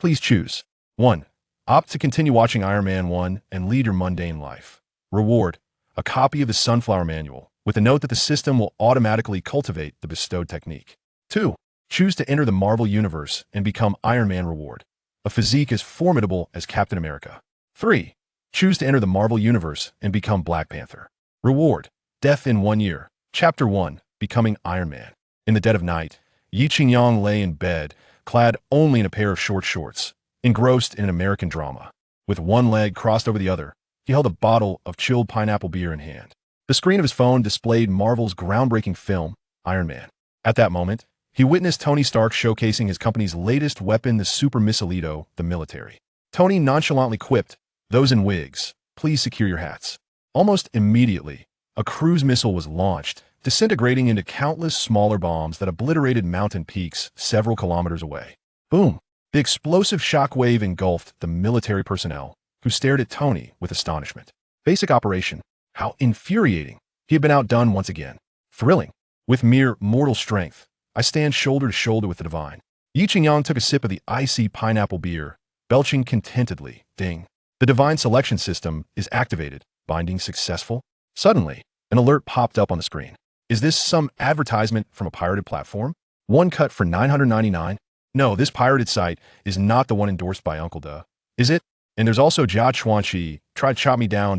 Please choose. 1. Opt to continue watching Iron Man 1 and lead your mundane life. Reward: a copy of the Sunflower Manual, with a note that the system will automatically cultivate the bestowed technique. 2. Choose to enter the Marvel Universe and become Iron Man. Reward: a physique as formidable as Captain America. 3. Choose to enter the Marvel Universe and become Black Panther. Reward: death in 1 year. Chapter 1. Becoming Iron Man. In the dead of night, Yi Qingyang lay in bed, clad only in a pair of short shorts, engrossed in an American drama. With one leg crossed over the other, he held a bottle of chilled pineapple beer in hand. The screen of his phone displayed Marvel's groundbreaking film, Iron Man. At that moment, he witnessed Tony Stark showcasing his company's latest weapon, the Super Missilito, the military. Tony nonchalantly quipped, "Those in wigs, please secure your hats." Almost immediately, a cruise missile was launched, disintegrating into countless smaller bombs that obliterated mountain peaks several kilometers away. Boom! The explosive shockwave engulfed the military personnel, who stared at Tony with astonishment. Basic operation. How infuriating. He had been outdone once again. Thrilling. With mere mortal strength, I stand shoulder to shoulder with the divine. Yi Qingyang took a sip of the icy pineapple beer, belching contentedly. Ding. The divine selection system is activated. Binding successful. Suddenly, an alert popped up on the screen. Is this some advertisement from a pirated platform? One cut for $999? No, this pirated site is not the one endorsed by Uncle Duh. Is it? And there's also Jia Chuanqi, try to chop me down.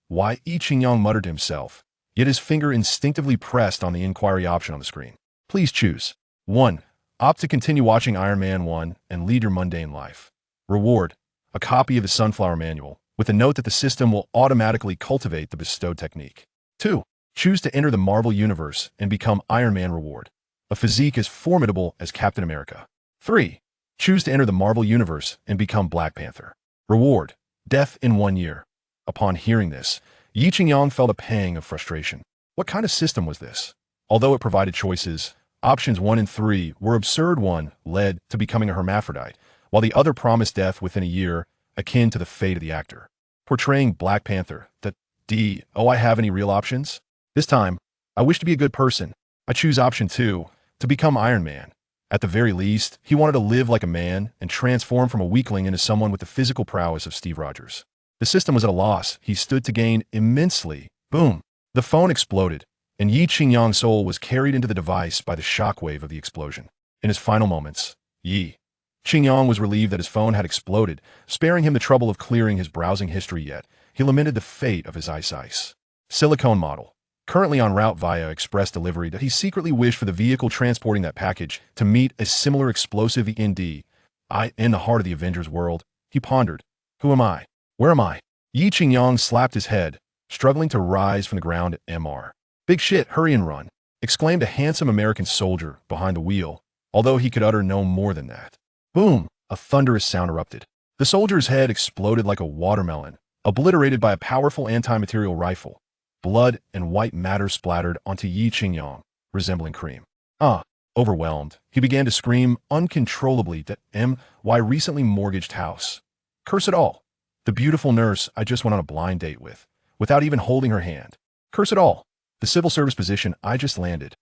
Why? Yi Qingyang muttered to himself, yet his finger instinctively pressed on the inquiry option on the screen. Please choose. 1. Opt to continue watching Iron Man 1 and lead your mundane life. Reward: a copy of the Sunflower Manual, with a note that the system will automatically cultivate the bestowed technique. 2. Choose to enter the Marvel Universe and become Iron Man. Reward: a physique as formidable as Captain America. 3. Choose to enter the Marvel Universe and become Black Panther. Reward: death in 1 year. Upon hearing this, Yi Qingyang felt a pang of frustration. What kind of system was this? Although it provided choices, options 1 and 3 were absurd. One led to becoming a hermaphrodite, while the other promised death within a year, akin to the fate of the actor. Portraying Black Panther, I have any real options? This time, I wish to be a good person. I choose option 2, to become Iron Man. At the very least, he wanted to live like a man and transform from a weakling into someone with the physical prowess of Steve Rogers. The system was at a loss. He stood to gain immensely. Boom! The phone exploded, and Yi Qingyang's soul was carried into the device by the shockwave of the explosion. In his final moments, Yi Qingyang was relieved that his phone had exploded, sparing him the trouble of clearing his browsing history. Yet he lamented the fate of his ice silicone model, currently en route via express delivery, that he secretly wished for the vehicle transporting that package to meet a similar explosive in the heart of the Avengers world. He pondered, who am I? Where am I? Yi Qingyang slapped his head, struggling to rise from the ground at Mr. Big shit, hurry and run, exclaimed a handsome American soldier behind the wheel, although he could utter no more than that. Boom! A thunderous sound erupted. The soldier's head exploded like a watermelon, obliterated by a powerful anti-material rifle. Blood and white matter splattered onto Yi Qingyang, resembling cream. Overwhelmed, he began to scream uncontrollably that my recently mortgaged house. Curse it all. The beautiful nurse I just went on a blind date with, without even holding her hand. Curse it all. The civil service position I just landed.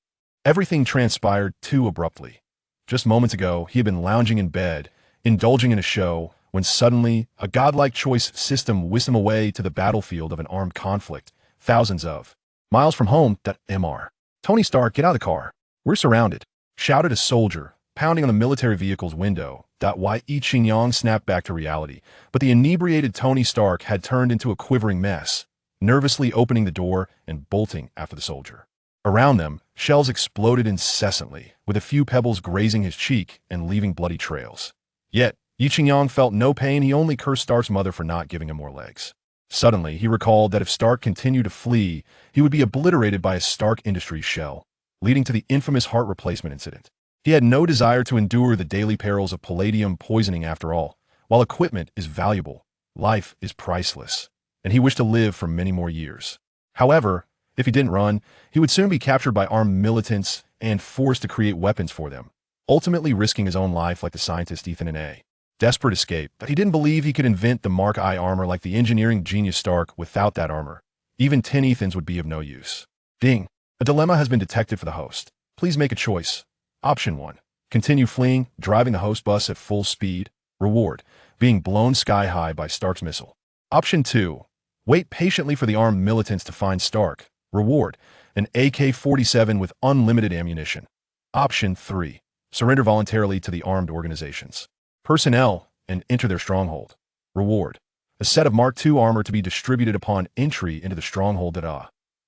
Everything transpired too abruptly. Just moments ago, he had been lounging in bed, indulging in a show, when suddenly, a godlike choice system whisked him away to the battlefield of an armed conflict, thousands of miles from home. Mr. Tony Stark, get out of the car. We're surrounded, shouted a soldier, pounding on the military vehicle's window. Yi Qingyang snapped back to reality, but the inebriated Tony Stark had turned into a quivering mess, nervously opening the door and bolting after the soldier. Around them, shells exploded incessantly, with a few pebbles grazing his cheek and leaving bloody trails. Yet, Yi Qingyang felt no pain. He only cursed Stark's mother for not giving him more legs. Suddenly, he recalled that if Stark continued to flee, he would be obliterated by a Stark Industries shell, leading to the infamous heart replacement incident. He had no desire to endure the daily perils of palladium poisoning. After all, while equipment is valuable, life is priceless, and he wished to live for many more years. However, if he didn't run, he would soon be captured by armed militants and forced to create weapons for them, ultimately risking his own life like the scientist Ethan and A. Desperate escape, but he didn't believe he could invent the Mark I armor like the engineering genius Stark. Without that armor, even 10 Ethans would be of no use. Ding! A dilemma has been detected for the host. Please make a choice. Option 1. Continue fleeing, driving the host bus at full speed. Reward: being blown sky-high by Stark's missile. Option 2. Wait patiently for the armed militants to find Stark. Reward: an AK-47 with unlimited ammunition. Option 3. Surrender voluntarily to the armed organizations. Personnel and enter their stronghold. Reward: a set of Mark II armor to be distributed upon entry into the stronghold.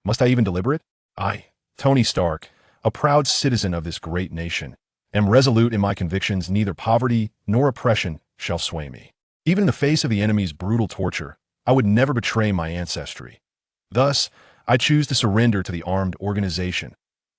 Must I even deliver it? I, Tony Stark, a proud citizen of this great nation, am resolute in my convictions. Neither poverty nor oppression shall sway me. Even in the face of the enemy's brutal torture, I would never betray my ancestry. Thus, I choose to surrender to the armed organization.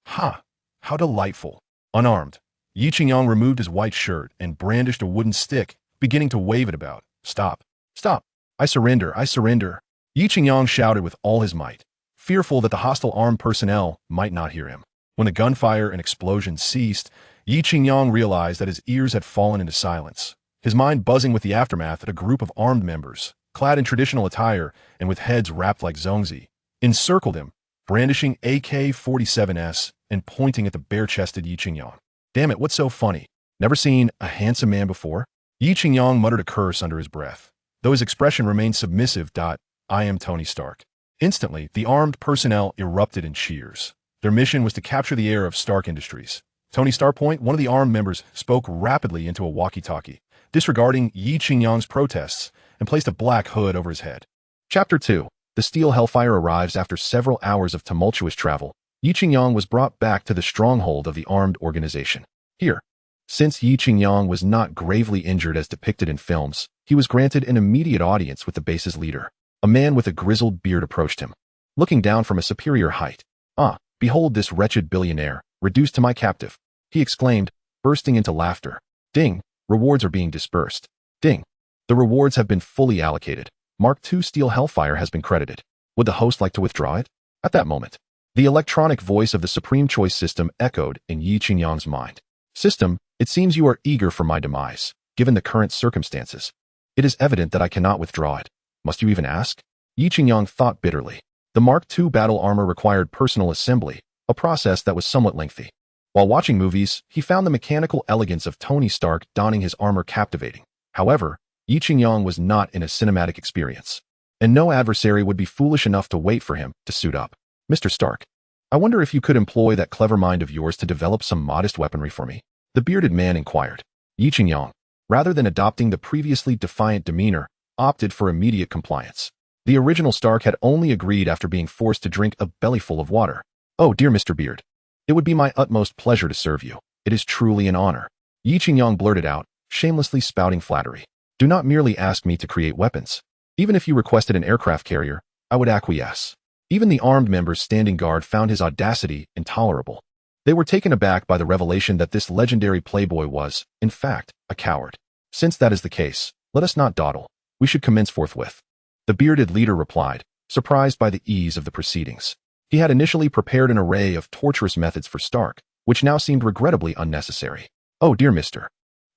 Ha! How delightful. Unarmed, Yi Qingyang removed his white shirt and brandished a wooden stick, beginning to wave it about. Stop! Stop! I surrender! I surrender! Yi Qingyang shouted with all his might, fearful that the hostile armed personnel might not hear him. When the gunfire and explosions ceased, Yi Qingyang realized that his ears had fallen into silence, his mind buzzing with the aftermath. That a group of armed members, clad in traditional attire and with heads wrapped like zongzi, encircled him, brandishing AK-47s and pointing at the bare-chested Yi Qingyang. Damn it, what's so funny? Never seen a handsome man before? Yi Qingyang muttered a curse under his breath, though his expression remained submissive. I am Tony Stark. Instantly, the armed personnel erupted in cheers. Their mission was to capture the heir of Stark Industries. Tony Starpoint, one of the armed members, spoke rapidly into a walkie-talkie, disregarding Yi Qingyang's protests, and placed a black hood over his head. Chapter 2. The Steel Hellfire arrives. After several hours of tumultuous travel, Yi Qingyang was brought back to the stronghold of the armed organization. Here, since Yi Qingyang was not gravely injured as depicted in films, he was granted an immediate audience with the base's leader. A man with a grizzled beard approached him, looking down from a superior height. Ah, behold this wretched billionaire, reduced to my captive, he exclaimed, bursting into laughter. Ding, rewards are being dispersed. Ding, the rewards have been fully allocated. Mark II Steel Hellfire has been credited. Would the host like to withdraw it? At that moment, the electronic voice of the Supreme Choice System echoed in Yi Qingyang's mind. System, it seems you are eager for my demise, given the current circumstances. It is evident that I cannot withdraw it. Must you even ask? Yi Qingyang thought bitterly. The Mark II battle armor required personal assembly, a process that was somewhat lengthy. While watching movies, he found the mechanical elegance of Tony Stark donning his armor captivating. However, Yi Qingyang was not in a cinematic experience, and no adversary would be foolish enough to wait for him to suit up. Mr. Stark, I wonder if you could employ that clever mind of yours to develop some modest weaponry for me? The bearded man inquired. Yi Qingyang, rather than adopting the previously defiant demeanor, opted for immediate compliance. The original Stark had only agreed after being forced to drink a bellyful of water. Oh, dear Mr. Beard, it would be my utmost pleasure to serve you. It is truly an honor. Yi Qingyang blurted out, shamelessly spouting flattery. Do not merely ask me to create weapons. Even if you requested an aircraft carrier, I would acquiesce. Even the armed members standing guard found his audacity intolerable. They were taken aback by the revelation that this legendary playboy was, in fact, a coward. Since that is the case, let us not dawdle. We should commence forthwith. The bearded leader replied, surprised by the ease of the proceedings. He had initially prepared an array of torturous methods for Stark, which now seemed regrettably unnecessary. Oh dear Mr.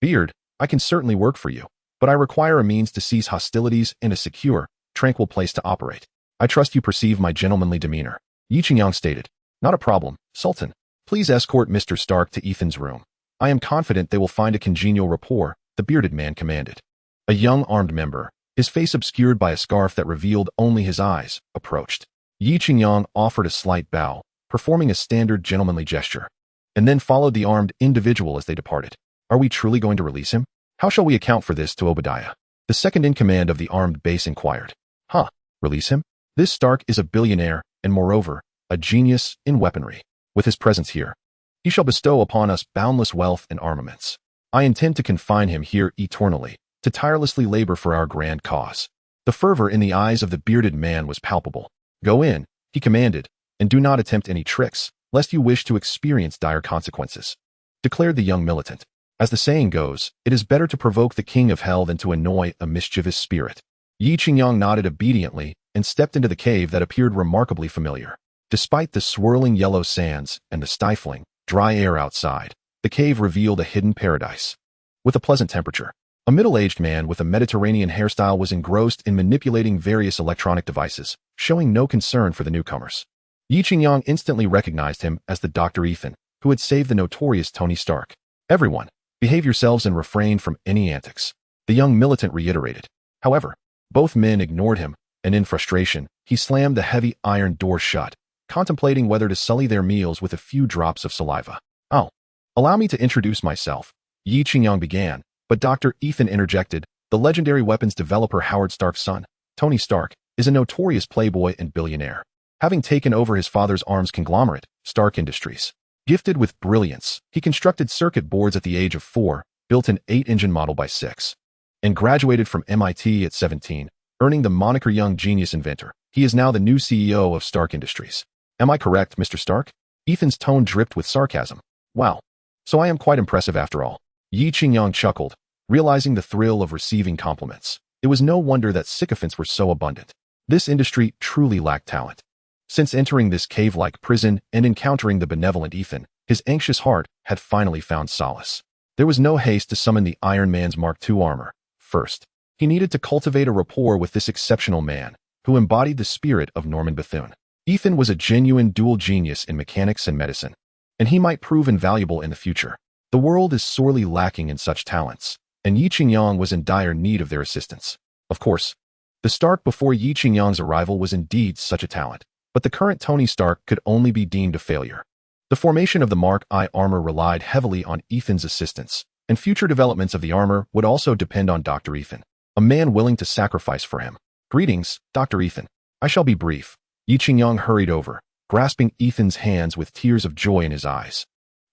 Beard, I can certainly work for you, but I require a means to cease hostilities and a secure, tranquil place to operate. I trust you perceive my gentlemanly demeanor. Yi Qingyang stated. Not a problem, Sultan. Please escort Mr. Stark to Ethan's room. I am confident they will find a congenial rapport, the bearded man commanded. A young armed member, his face obscured by a scarf that revealed only his eyes, approached. Yi Qingyang offered a slight bow, performing a standard gentlemanly gesture, and then followed the armed individual as they departed. Are we truly going to release him? How shall we account for this to Obadiah? The second-in-command of the armed base inquired. Release him? This Stark is a billionaire, and moreover, a genius in weaponry. With his presence here, he shall bestow upon us boundless wealth and armaments. I intend to confine him here eternally, to tirelessly labor for our grand cause. The fervor in the eyes of the bearded man was palpable. Go in, he commanded, and do not attempt any tricks, lest you wish to experience dire consequences, declared the young militant. As the saying goes, it is better to provoke the king of hell than to annoy a mischievous spirit. Yi Qingyang nodded obediently and stepped into the cave that appeared remarkably familiar. Despite the swirling yellow sands and the stifling, dry air outside, the cave revealed a hidden paradise. With a pleasant temperature, a middle-aged man with a Mediterranean hairstyle was engrossed in manipulating various electronic devices, showing no concern for the newcomers. Yi Qingyang instantly recognized him as the Dr. Ethan, who had saved the notorious Tony Stark. Everyone, behave yourselves and refrain from any antics. the young militant reiterated. However, both men ignored him, and in frustration, he slammed the heavy iron door shut, contemplating whether to sully their meals with a few drops of saliva. "Oh, allow me to introduce myself," Yi Qingyang began, but Dr. Ethan interjected. "The legendary weapons developer Howard Stark's son, Tony Stark, is a notorious playboy and billionaire, having taken over his father's arms conglomerate, Stark Industries. Gifted with brilliance, he constructed circuit boards at the age of 4, built an 8-engine model by 6, and graduated from MIT at 17, earning the moniker Young Genius Inventor. He is now the new CEO of Stark Industries. Am I correct, Mr. Stark?" Ethan's tone dripped with sarcasm. "Wow. So I am quite impressive after all." Yi Qingyang chuckled, realizing the thrill of receiving compliments. It was no wonder that sycophants were so abundant. This industry truly lacked talent. Since entering this cave-like prison and encountering the benevolent Ethan, his anxious heart had finally found solace. There was no haste to summon the Iron Man's Mark II armor. First, he needed to cultivate a rapport with this exceptional man, who embodied the spirit of Norman Bethune. Ethan was a genuine dual genius in mechanics and medicine, and he might prove invaluable in the future. The world is sorely lacking in such talents, and Yi Qingyang was in dire need of their assistance. Of course, the Stark before Yi Qingyang's arrival was indeed such a talent, but the current Tony Stark could only be deemed a failure. The formation of the Mark I armor relied heavily on Ethan's assistance, and future developments of the armor would also depend on Dr. Ethan, a man willing to sacrifice for him. "Greetings, Dr. Ethan. I shall be brief." Yi Qingyang hurried over, grasping Ethan's hands with tears of joy in his eyes.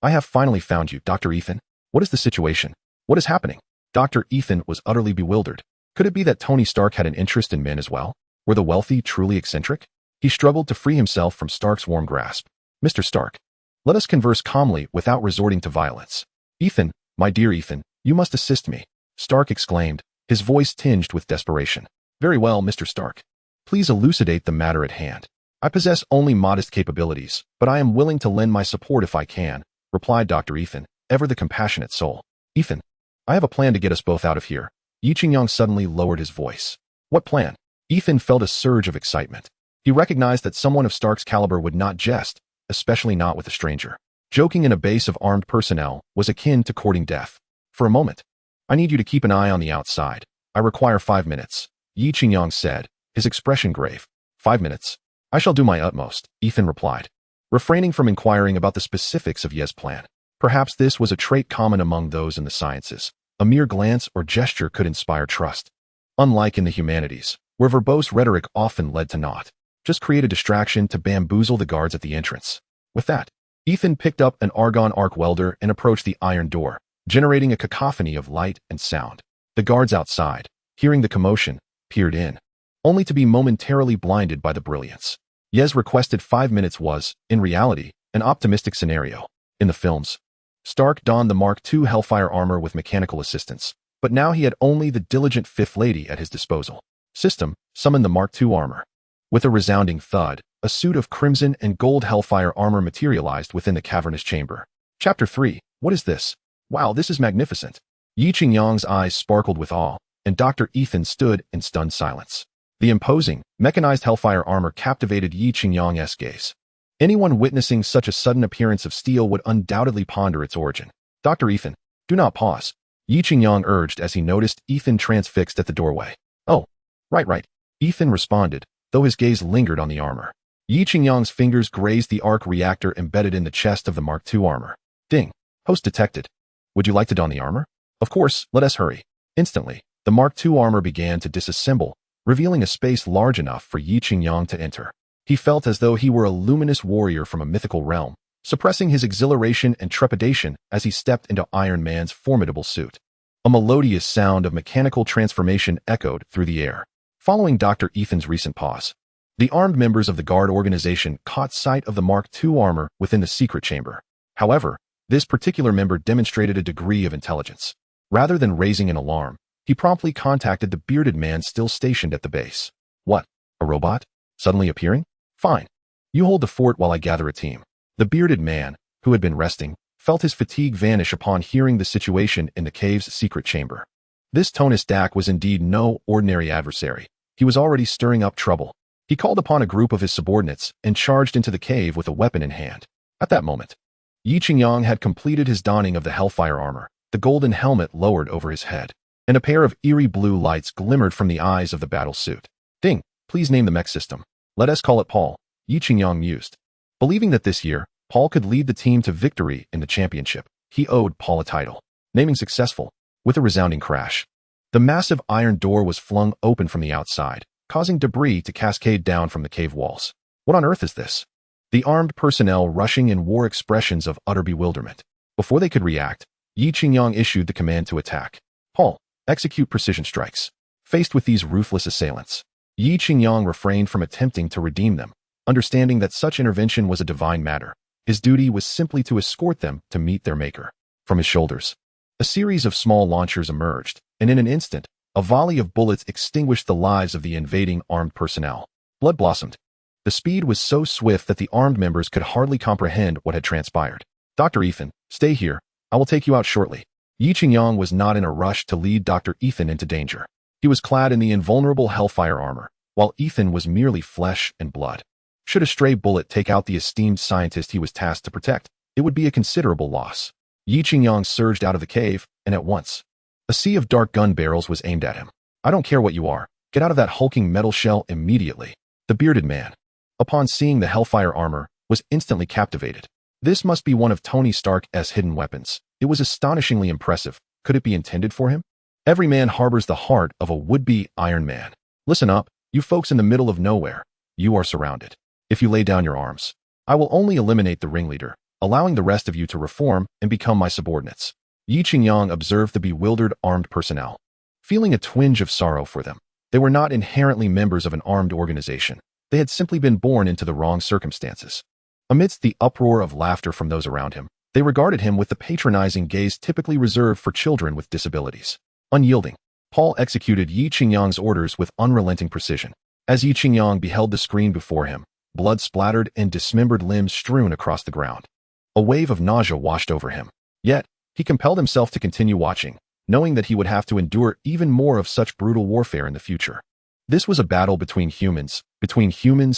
"I have finally found you, Dr. Ethan. What is the situation? What is happening?" Dr. Ethan was utterly bewildered. Could it be that Tony Stark had an interest in men as well? Were the wealthy truly eccentric? He struggled to free himself from Stark's warm grasp. "Mr. Stark, let us converse calmly without resorting to violence." "Ethan, my dear Ethan, you must assist me," Stark exclaimed, his voice tinged with desperation. "Very well, Mr. Stark. Please elucidate the matter at hand." "I possess only modest capabilities, but I am willing to lend my support if I can," replied Dr. Ethan, ever the compassionate soul. "Ethan, I have a plan to get us both out of here." Yi Qingyang suddenly lowered his voice. "What plan?" Ethan felt a surge of excitement. He recognized that someone of Stark's caliber would not jest, especially not with a stranger. Joking in a base of armed personnel was akin to courting death. "For a moment, I need you to keep an eye on the outside. I require 5 minutes," Yi Qingyang said, his expression grave. "5 minutes? I shall do my utmost," Ethan replied, refraining from inquiring about the specifics of Ye's plan. Perhaps this was a trait common among those in the sciences. A mere glance or gesture could inspire trust. Unlike in the humanities, where verbose rhetoric often led to naught. Just create a distraction to bamboozle the guards at the entrance. With that, Ethan picked up an argon arc welder and approached the iron door, generating a cacophony of light and sound. The guards outside, hearing the commotion, peered in, only to be momentarily blinded by the brilliance. Ye's requested 5 minutes was, in reality, an optimistic scenario. In the films, Stark donned the Mark II Hellfire armor with mechanical assistance, but now he had only the diligent Fifth Lady at his disposal. System summoned the Mark II armor. With a resounding thud, a suit of crimson and gold Hellfire armor materialized within the cavernous chamber. Chapter 3. What is this? Wow, this is magnificent. Yi Qingyang's eyes sparkled with awe, and Dr. Ethan stood in stunned silence. The imposing, mechanized Hellfire armor captivated Yi Qingyang's gaze. Anyone witnessing such a sudden appearance of steel would undoubtedly ponder its origin. "Dr. Ethan, do not pause," Yi Qingyang urged as he noticed Ethan transfixed at the doorway. "Oh, right," Ethan responded, though his gaze lingered on the armor. Yi Qingyang's fingers grazed the arc reactor embedded in the chest of the Mark II armor. Ding. Host detected. "Would you like to don the armor?" "Of course, let us hurry." Instantly, the Mark II armor began to disassemble, revealing a space large enough for Yi Qingyang to enter. He felt as though he were a luminous warrior from a mythical realm, suppressing his exhilaration and trepidation as he stepped into Iron Man's formidable suit. A melodious sound of mechanical transformation echoed through the air. Following Dr. Ethan's recent pause, the armed members of the guard organization caught sight of the Mark II armor within the secret chamber. However, this particular member demonstrated a degree of intelligence. Rather than raising an alarm, he promptly contacted the bearded man still stationed at the base. "What? A robot? Suddenly appearing? Fine. You hold the fort while I gather a team." The bearded man, who had been resting, felt his fatigue vanish upon hearing the situation in the cave's secret chamber. This Tonus Dak was indeed no ordinary adversary. He was already stirring up trouble. He called upon a group of his subordinates and charged into the cave with a weapon in hand. At that moment, Yi Qingyang had completed his donning of the Hellfire armor, the golden helmet lowered over his head. and a pair of eerie blue lights glimmered from the eyes of the battle suit. Ding, please name the mech system. Let us call it Paul, Yi Qingyang mused. Believing that this year, Paul could lead the team to victory in the championship, he owed Paul a title. Naming successful. With a resounding crash, the massive iron door was flung open from the outside, causing debris to cascade down from the cave walls. What on earth is this? The armed personnel rushing in wore expressions of utter bewilderment. Before they could react, Yi Qingyang issued the command to attack. Paul, execute precision strikes. Faced with these ruthless assailants, Yi Qingyang refrained from attempting to redeem them, understanding that such intervention was a divine matter. His duty was simply to escort them to meet their maker. From his shoulders, a series of small launchers emerged, and in an instant, a volley of bullets extinguished the lives of the invading armed personnel. Blood blossomed. The speed was so swift that the armed members could hardly comprehend what had transpired. Dr. Ethan, stay here. I will take you out shortly. Yi Qingyang was not in a rush to lead Dr. Ethan into danger. He was clad in the invulnerable Hellfire armor, while Ethan was merely flesh and blood. Should a stray bullet take out the esteemed scientist he was tasked to protect, it would be a considerable loss. Yi Qingyang surged out of the cave, and at once, a sea of dark gun barrels was aimed at him. I don't care what you are. Get out of that hulking metal shell immediately. The bearded man, upon seeing the Hellfire armor, was instantly captivated. This must be one of Tony Stark's hidden weapons. It was astonishingly impressive. Could it be intended for him? Every man harbors the heart of a would-be Iron Man. Listen up, you folks in the middle of nowhere. You are surrounded. If you lay down your arms, I will only eliminate the ringleader, allowing the rest of you to reform and become my subordinates. Yi Qingyang observed the bewildered armed personnel, feeling a twinge of sorrow for them. They were not inherently members of an armed organization. They had simply been born into the wrong circumstances. Amidst the uproar of laughter from those around him, they regarded him with the patronizing gaze typically reserved for children with disabilities. Unyielding, Paul executed Yi Qingyang's orders with unrelenting precision. As Yi Qingyang beheld the screen before him, blood splattered and dismembered limbs strewn across the ground. A wave of nausea washed over him. Yet, he compelled himself to continue watching, knowing that he would have to endure even more of such brutal warfare in the future. This was a battle between humans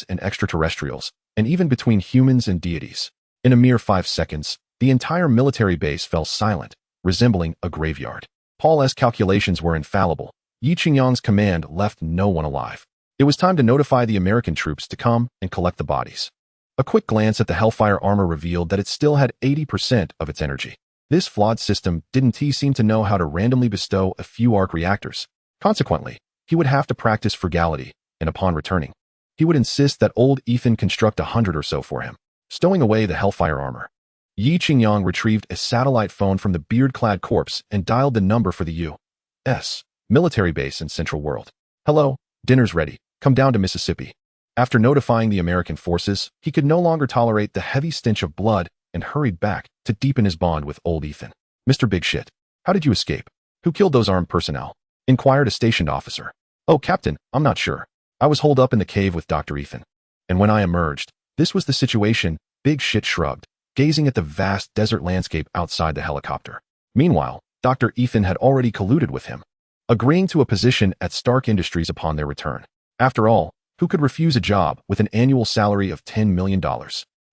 and extraterrestrials, and even between humans and deities. In a mere 5 seconds, the entire military base fell silent, resembling a graveyard. Paul's calculations were infallible. Yi Qingyang's command left no one alive. It was time to notify the American troops to come and collect the bodies. A quick glance at the Hellfire armor revealed that it still had 80% of its energy. This flawed system didn't seem to know how to randomly bestow a few arc reactors. Consequently, he would have to practice frugality, and upon returning, he would insist that old Ethan construct 100 or so for him. Stowing away the Hellfire armor, Yi Qingyang retrieved a satellite phone from the beard-clad corpse and dialed the number for the U.S. military base in Central World. Hello, dinner's ready. Come down to Mississippi. After notifying the American forces, he could no longer tolerate the heavy stench of blood and hurried back to deepen his bond with old Ethan. Mr. Big Shit, how did you escape? Who killed those armed personnel? Inquired a stationed officer. Oh, Captain, I'm not sure. I was holed up in the cave with Dr. Ethan. And when I emerged, this was the situation. Big Shit shrugged, gazing at the vast desert landscape outside the helicopter. Meanwhile, Dr. Ethan had already colluded with him, agreeing to a position at Stark Industries upon their return. After all, who could refuse a job with an annual salary of $10 million?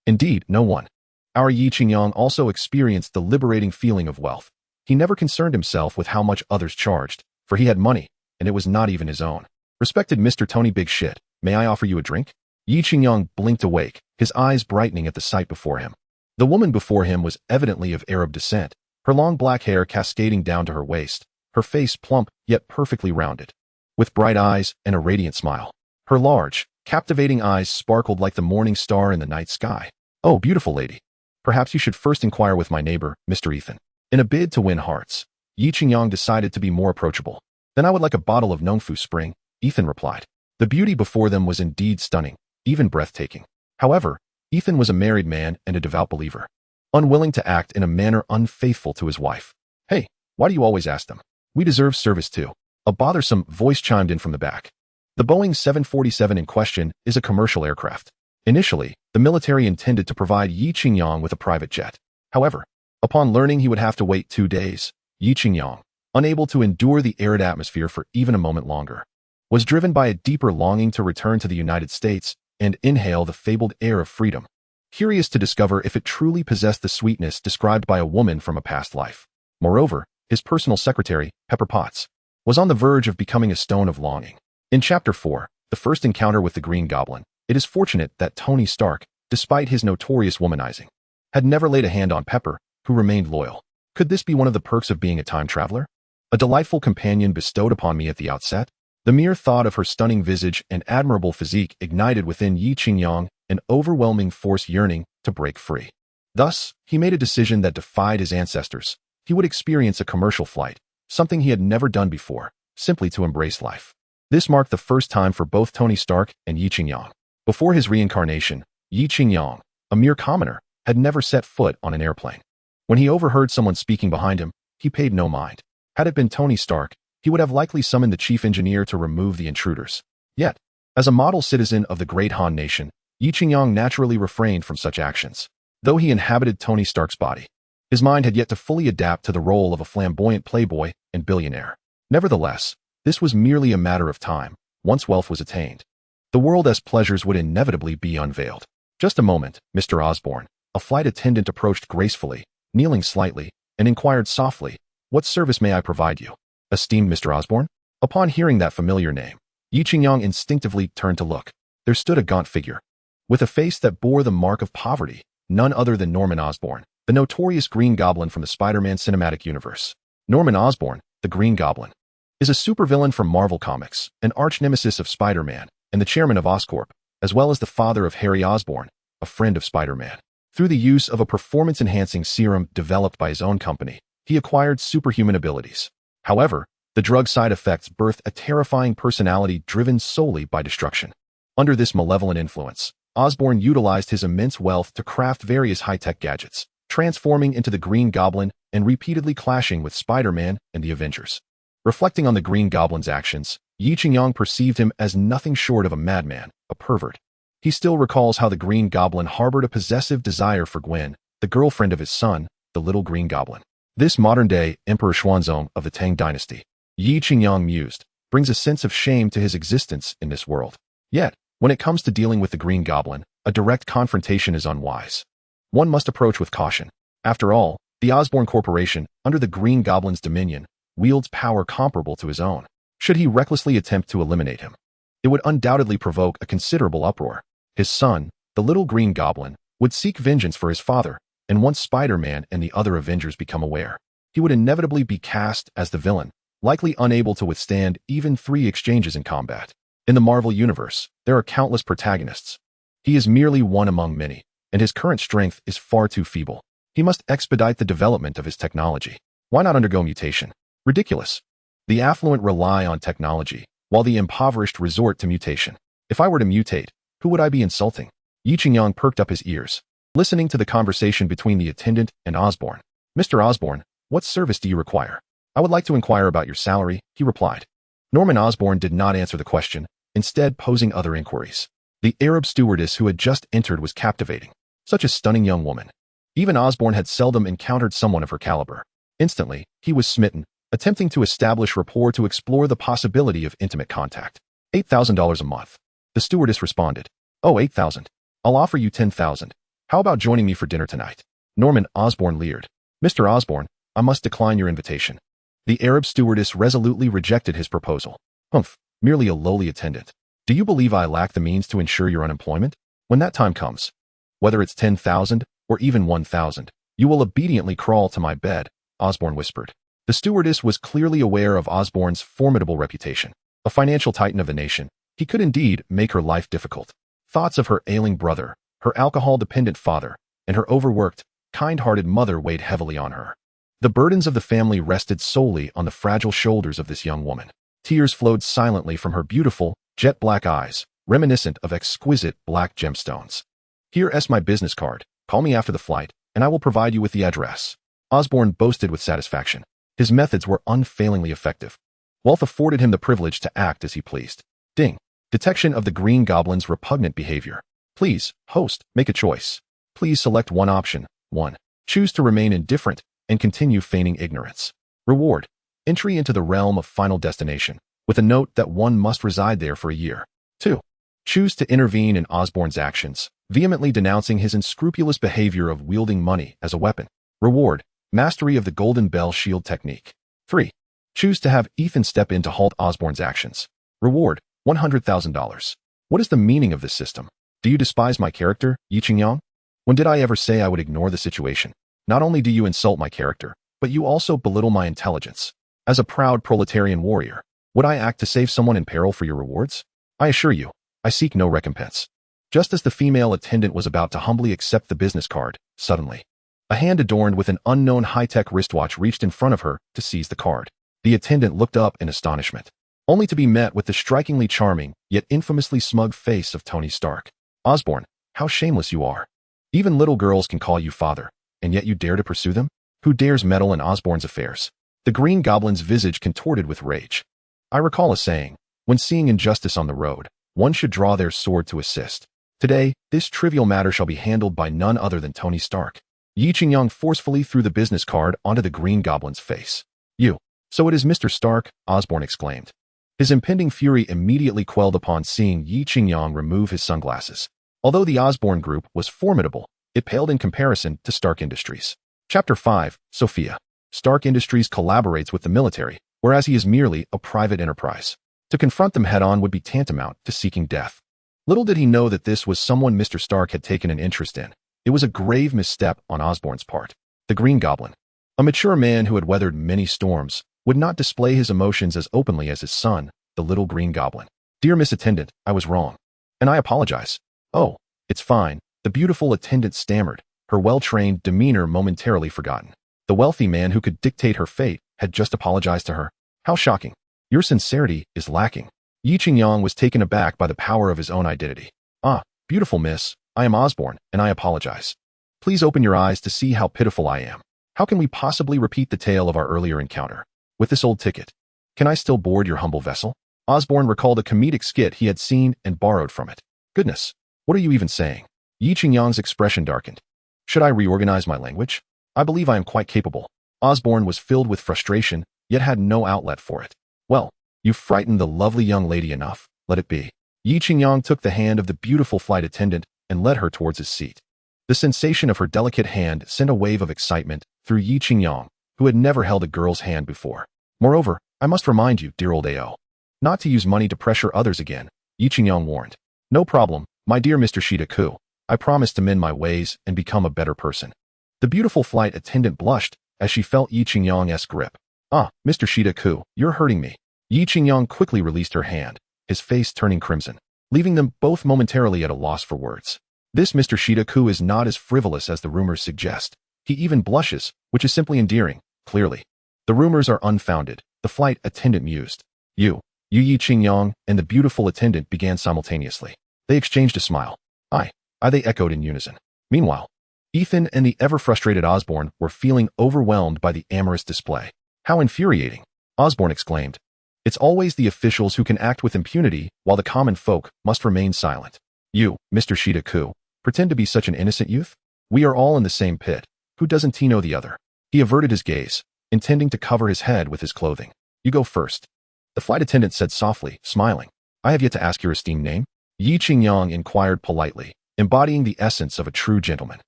Indeed, no one. Our Yi Qingyang also experienced the liberating feeling of wealth. He never concerned himself with how much others charged, for he had money, and it was not even his own. Respected Mr. Tony Big Shit, may I offer you a drink? Yi Qingyang blinked awake, his eyes brightening at the sight before him. The woman before him was evidently of Arab descent, her long black hair cascading down to her waist, her face plump yet perfectly rounded, with bright eyes and a radiant smile. Her large, captivating eyes sparkled like the morning star in the night sky. Oh, beautiful lady. Perhaps you should first inquire with my neighbor, Mr. Ethan. In a bid to win hearts, Yi Qingyang decided to be more approachable. Then I would like a bottle of Nongfu Spring, Ethan replied. The beauty before them was indeed stunning, even breathtaking. However, Ethan was a married man and a devout believer, unwilling to act in a manner unfaithful to his wife. Hey, why do you always ask them? We deserve service too. A bothersome voice chimed in from the back. The Boeing 747 in question is a commercial aircraft. Initially, the military intended to provide Yi Qingyang with a private jet. However, upon learning he would have to wait 2 days, Yi Qingyang, unable to endure the arid atmosphere for even a moment longer, was driven by a deeper longing to return to the United States and inhale the fabled air of freedom, curious to discover if it truly possessed the sweetness described by a woman from a past life. Moreover, his personal secretary, Pepper Potts, was on the verge of becoming a stone of longing. In Chapter 4, the first encounter with the Green Goblin, it is fortunate that Tony Stark, despite his notorious womanizing, had never laid a hand on Pepper, who remained loyal. Could this be one of the perks of being a time traveler? A delightful companion bestowed upon me at the outset? The mere thought of her stunning visage and admirable physique ignited within Yi Qingyang an overwhelming force yearning to break free. Thus, he made a decision that defied his ancestors. He would experience a commercial flight, something he had never done before, simply to embrace life. This marked the first time for both Tony Stark and Yi Qingyang. Before his reincarnation, Yi Qingyang, a mere commoner, had never set foot on an airplane. When he overheard someone speaking behind him, he paid no mind. Had it been Tony Stark, he would have likely summoned the chief engineer to remove the intruders. Yet, as a model citizen of the great Han nation, Yi Qingyang naturally refrained from such actions. Though he inhabited Tony Stark's body, his mind had yet to fully adapt to the role of a flamboyant playboy and billionaire. Nevertheless, this was merely a matter of time, once wealth was attained. The world as pleasures would inevitably be unveiled. Just a moment, Mr. Osborn. A flight attendant approached gracefully, kneeling slightly, and inquired softly, "What service may I provide you?" "Esteemed Mr. Osborn?" Upon hearing that familiar name, Yi Qingyang instinctively turned to look. There stood a gaunt figure, with a face that bore the mark of poverty, none other than Norman Osborn, the notorious Green Goblin from the Spider-Man cinematic universe. Norman Osborn, the Green Goblin, is a supervillain from Marvel Comics, an arch-nemesis of Spider-Man, and the chairman of Oscorp, as well as the father of Harry Osborn, a friend of Spider-Man. Through the use of a performance-enhancing serum developed by his own company, he acquired superhuman abilities. However, the drug's side effects birthed a terrifying personality driven solely by destruction. Under this malevolent influence, Osborn utilized his immense wealth to craft various high-tech gadgets, transforming into the Green Goblin and repeatedly clashing with Spider-Man and the Avengers. Reflecting on the Green Goblin's actions, Yi Qingyang perceived him as nothing short of a madman, a pervert. He still recalls how the Green Goblin harbored a possessive desire for Gwen, the girlfriend of his son, the Little Green Goblin. This modern-day Emperor Xuanzong of the Tang dynasty, Yi Qingyang mused, brings a sense of shame to his existence in this world. Yet, when it comes to dealing with the Green Goblin, a direct confrontation is unwise. One must approach with caution. After all, the Osborn Corporation, under the Green Goblin's dominion, wields power comparable to his own. Should he recklessly attempt to eliminate him, it would undoubtedly provoke a considerable uproar. His son, the Little Green Goblin, would seek vengeance for his father, and once Spider-Man and the other Avengers become aware, he would inevitably be cast as the villain, likely unable to withstand even 3 exchanges in combat. In the Marvel Universe, there are countless protagonists. He is merely one among many, and his current strength is far too feeble. He must expedite the development of his technology. Why not undergo mutation? Ridiculous. The affluent rely on technology, while the impoverished resort to mutation. If I were to mutate, who would I be insulting? Yi Qingyang perked up his ears, listening to the conversation between the attendant and Osborn. "Mr. Osborn, what service do you require?" "I would like to inquire about your salary," he replied. Norman Osborn did not answer the question, instead posing other inquiries. The Arab stewardess who had just entered was captivating. Such a stunning young woman. Even Osborn had seldom encountered someone of her caliber. Instantly, he was smitten, attempting to establish rapport to explore the possibility of intimate contact. $8,000 a month. The stewardess responded. "Oh, 8,000. I'll offer you 10,000. How about joining me for dinner tonight?" Norman Osborn leered. "Mr. Osborn, I must decline your invitation." The Arab stewardess resolutely rejected his proposal. "Humph, merely a lowly attendant. Do you believe I lack the means to ensure your unemployment? When that time comes, whether it's 10,000 or even 1,000, you will obediently crawl to my bed," Osborn whispered. The stewardess was clearly aware of Osborn's formidable reputation. A financial titan of the nation, he could indeed make her life difficult. Thoughts of her ailing brother, her alcohol-dependent father, and her overworked, kind-hearted mother weighed heavily on her. The burdens of the family rested solely on the fragile shoulders of this young woman. Tears flowed silently from her beautiful, jet-black eyes, reminiscent of exquisite black gemstones. "Here's my business card. Call me after the flight, and I will provide you with the address." Osborn boasted with satisfaction. His methods were unfailingly effective. Wealth afforded him the privilege to act as he pleased. Ding. Detection of the Green Goblin's repugnant behavior. "Please, host, make a choice. Please select one option. 1. Choose to remain indifferent and continue feigning ignorance. Reward. Entry into the realm of Final Destination, with a note that one must reside there for a year. 2. Choose to intervene in Osborn's actions, vehemently denouncing his unscrupulous behavior of wielding money as a weapon. Reward. Mastery of the Golden Bell Shield technique. 3. Choose to have Ethan step in to halt Osborne's actions. Reward, $100,000. What is the meaning of this system? Do you despise my character, Yi Qingyang? When did I ever say I would ignore the situation? Not only do you insult my character, but you also belittle my intelligence. As a proud proletarian warrior, would I act to save someone in peril for your rewards? I assure you, I seek no recompense. Just as the female attendant was about to humbly accept the business card, suddenly, a hand adorned with an unknown high-tech wristwatch reached in front of her to seize the card. The attendant looked up in astonishment, only to be met with the strikingly charming, yet infamously smug face of Tony Stark. Osborne, how shameless you are. Even little girls can call you father, and yet you dare to pursue them? Who dares meddle in Osborne's affairs? The Green Goblin's visage contorted with rage. I recall a saying, when seeing injustice on the road, one should draw their sword to assist. Today, this trivial matter shall be handled by none other than Tony Stark. Yi Qingyang forcefully threw the business card onto the Green Goblin's face. You. So it is Mr. Stark, Osborne exclaimed. His impending fury immediately quelled upon seeing Yi Qingyang remove his sunglasses. Although the Osborne group was formidable, it paled in comparison to Stark Industries. Chapter 5, Sophia. Stark Industries collaborates with the military, whereas he is merely a private enterprise. To confront them head-on would be tantamount to seeking death. Little did he know that this was someone Mr. Stark had taken an interest in. It was a grave misstep on Osborne's part. The Green Goblin, a mature man who had weathered many storms, would not display his emotions as openly as his son, the little Green Goblin. Dear Miss Attendant, I was wrong. And I apologize. Oh, it's fine, the beautiful attendant stammered, her well-trained demeanor momentarily forgotten. The wealthy man who could dictate her fate had just apologized to her. How shocking. Your sincerity is lacking. Yi Qingyang was taken aback by the power of his own identity. Ah, beautiful miss, I am Osborne, and I apologize. Please open your eyes to see how pitiful I am. How can we possibly repeat the tale of our earlier encounter? With this old ticket, can I still board your humble vessel? Osborne recalled a comedic skit he had seen and borrowed from it. Goodness, what are you even saying? Yi Qingyang's expression darkened. Should I reorganize my language? I believe I am quite capable. Osborne was filled with frustration, yet had no outlet for it. Well, you frightened the lovely young lady enough, let it be. Yi Qingyang took the hand of the beautiful flight attendant and led her towards his seat. The sensation of her delicate hand sent a wave of excitement through Yi Qingyang, who had never held a girl's hand before. Moreover, I must remind you, dear old AO, not to use money to pressure others again, Yi Qingyang warned. No problem, my dear Mr. Shida-ku. I promise to mend my ways and become a better person. The beautiful flight attendant blushed as she felt Yi Qingyang's grip. Ah, Mr. Shida-ku, you're hurting me. Yi Qingyang quickly released her hand, his face turning crimson, leaving them both momentarily at a loss for words. This Mr. Shida-ku is not as frivolous as the rumors suggest. He even blushes, which is simply endearing, clearly. The rumors are unfounded, the flight attendant mused. You, Yi Qingyang, and the beautiful attendant began simultaneously. They exchanged a smile. They echoed in unison. Meanwhile, Ethan and the ever-frustrated Osborne were feeling overwhelmed by the amorous display. How infuriating, Osborne exclaimed. It's always the officials who can act with impunity while the common folk must remain silent. You, Mr. Shida-ku, pretend to be such an innocent youth? We are all in the same pit. Who doesn't he know the other? He averted his gaze, intending to cover his head with his clothing. You go first. The flight attendant said softly, smiling. I have yet to ask your esteemed name. Yi Qingyang inquired politely, embodying the essence of a true gentleman.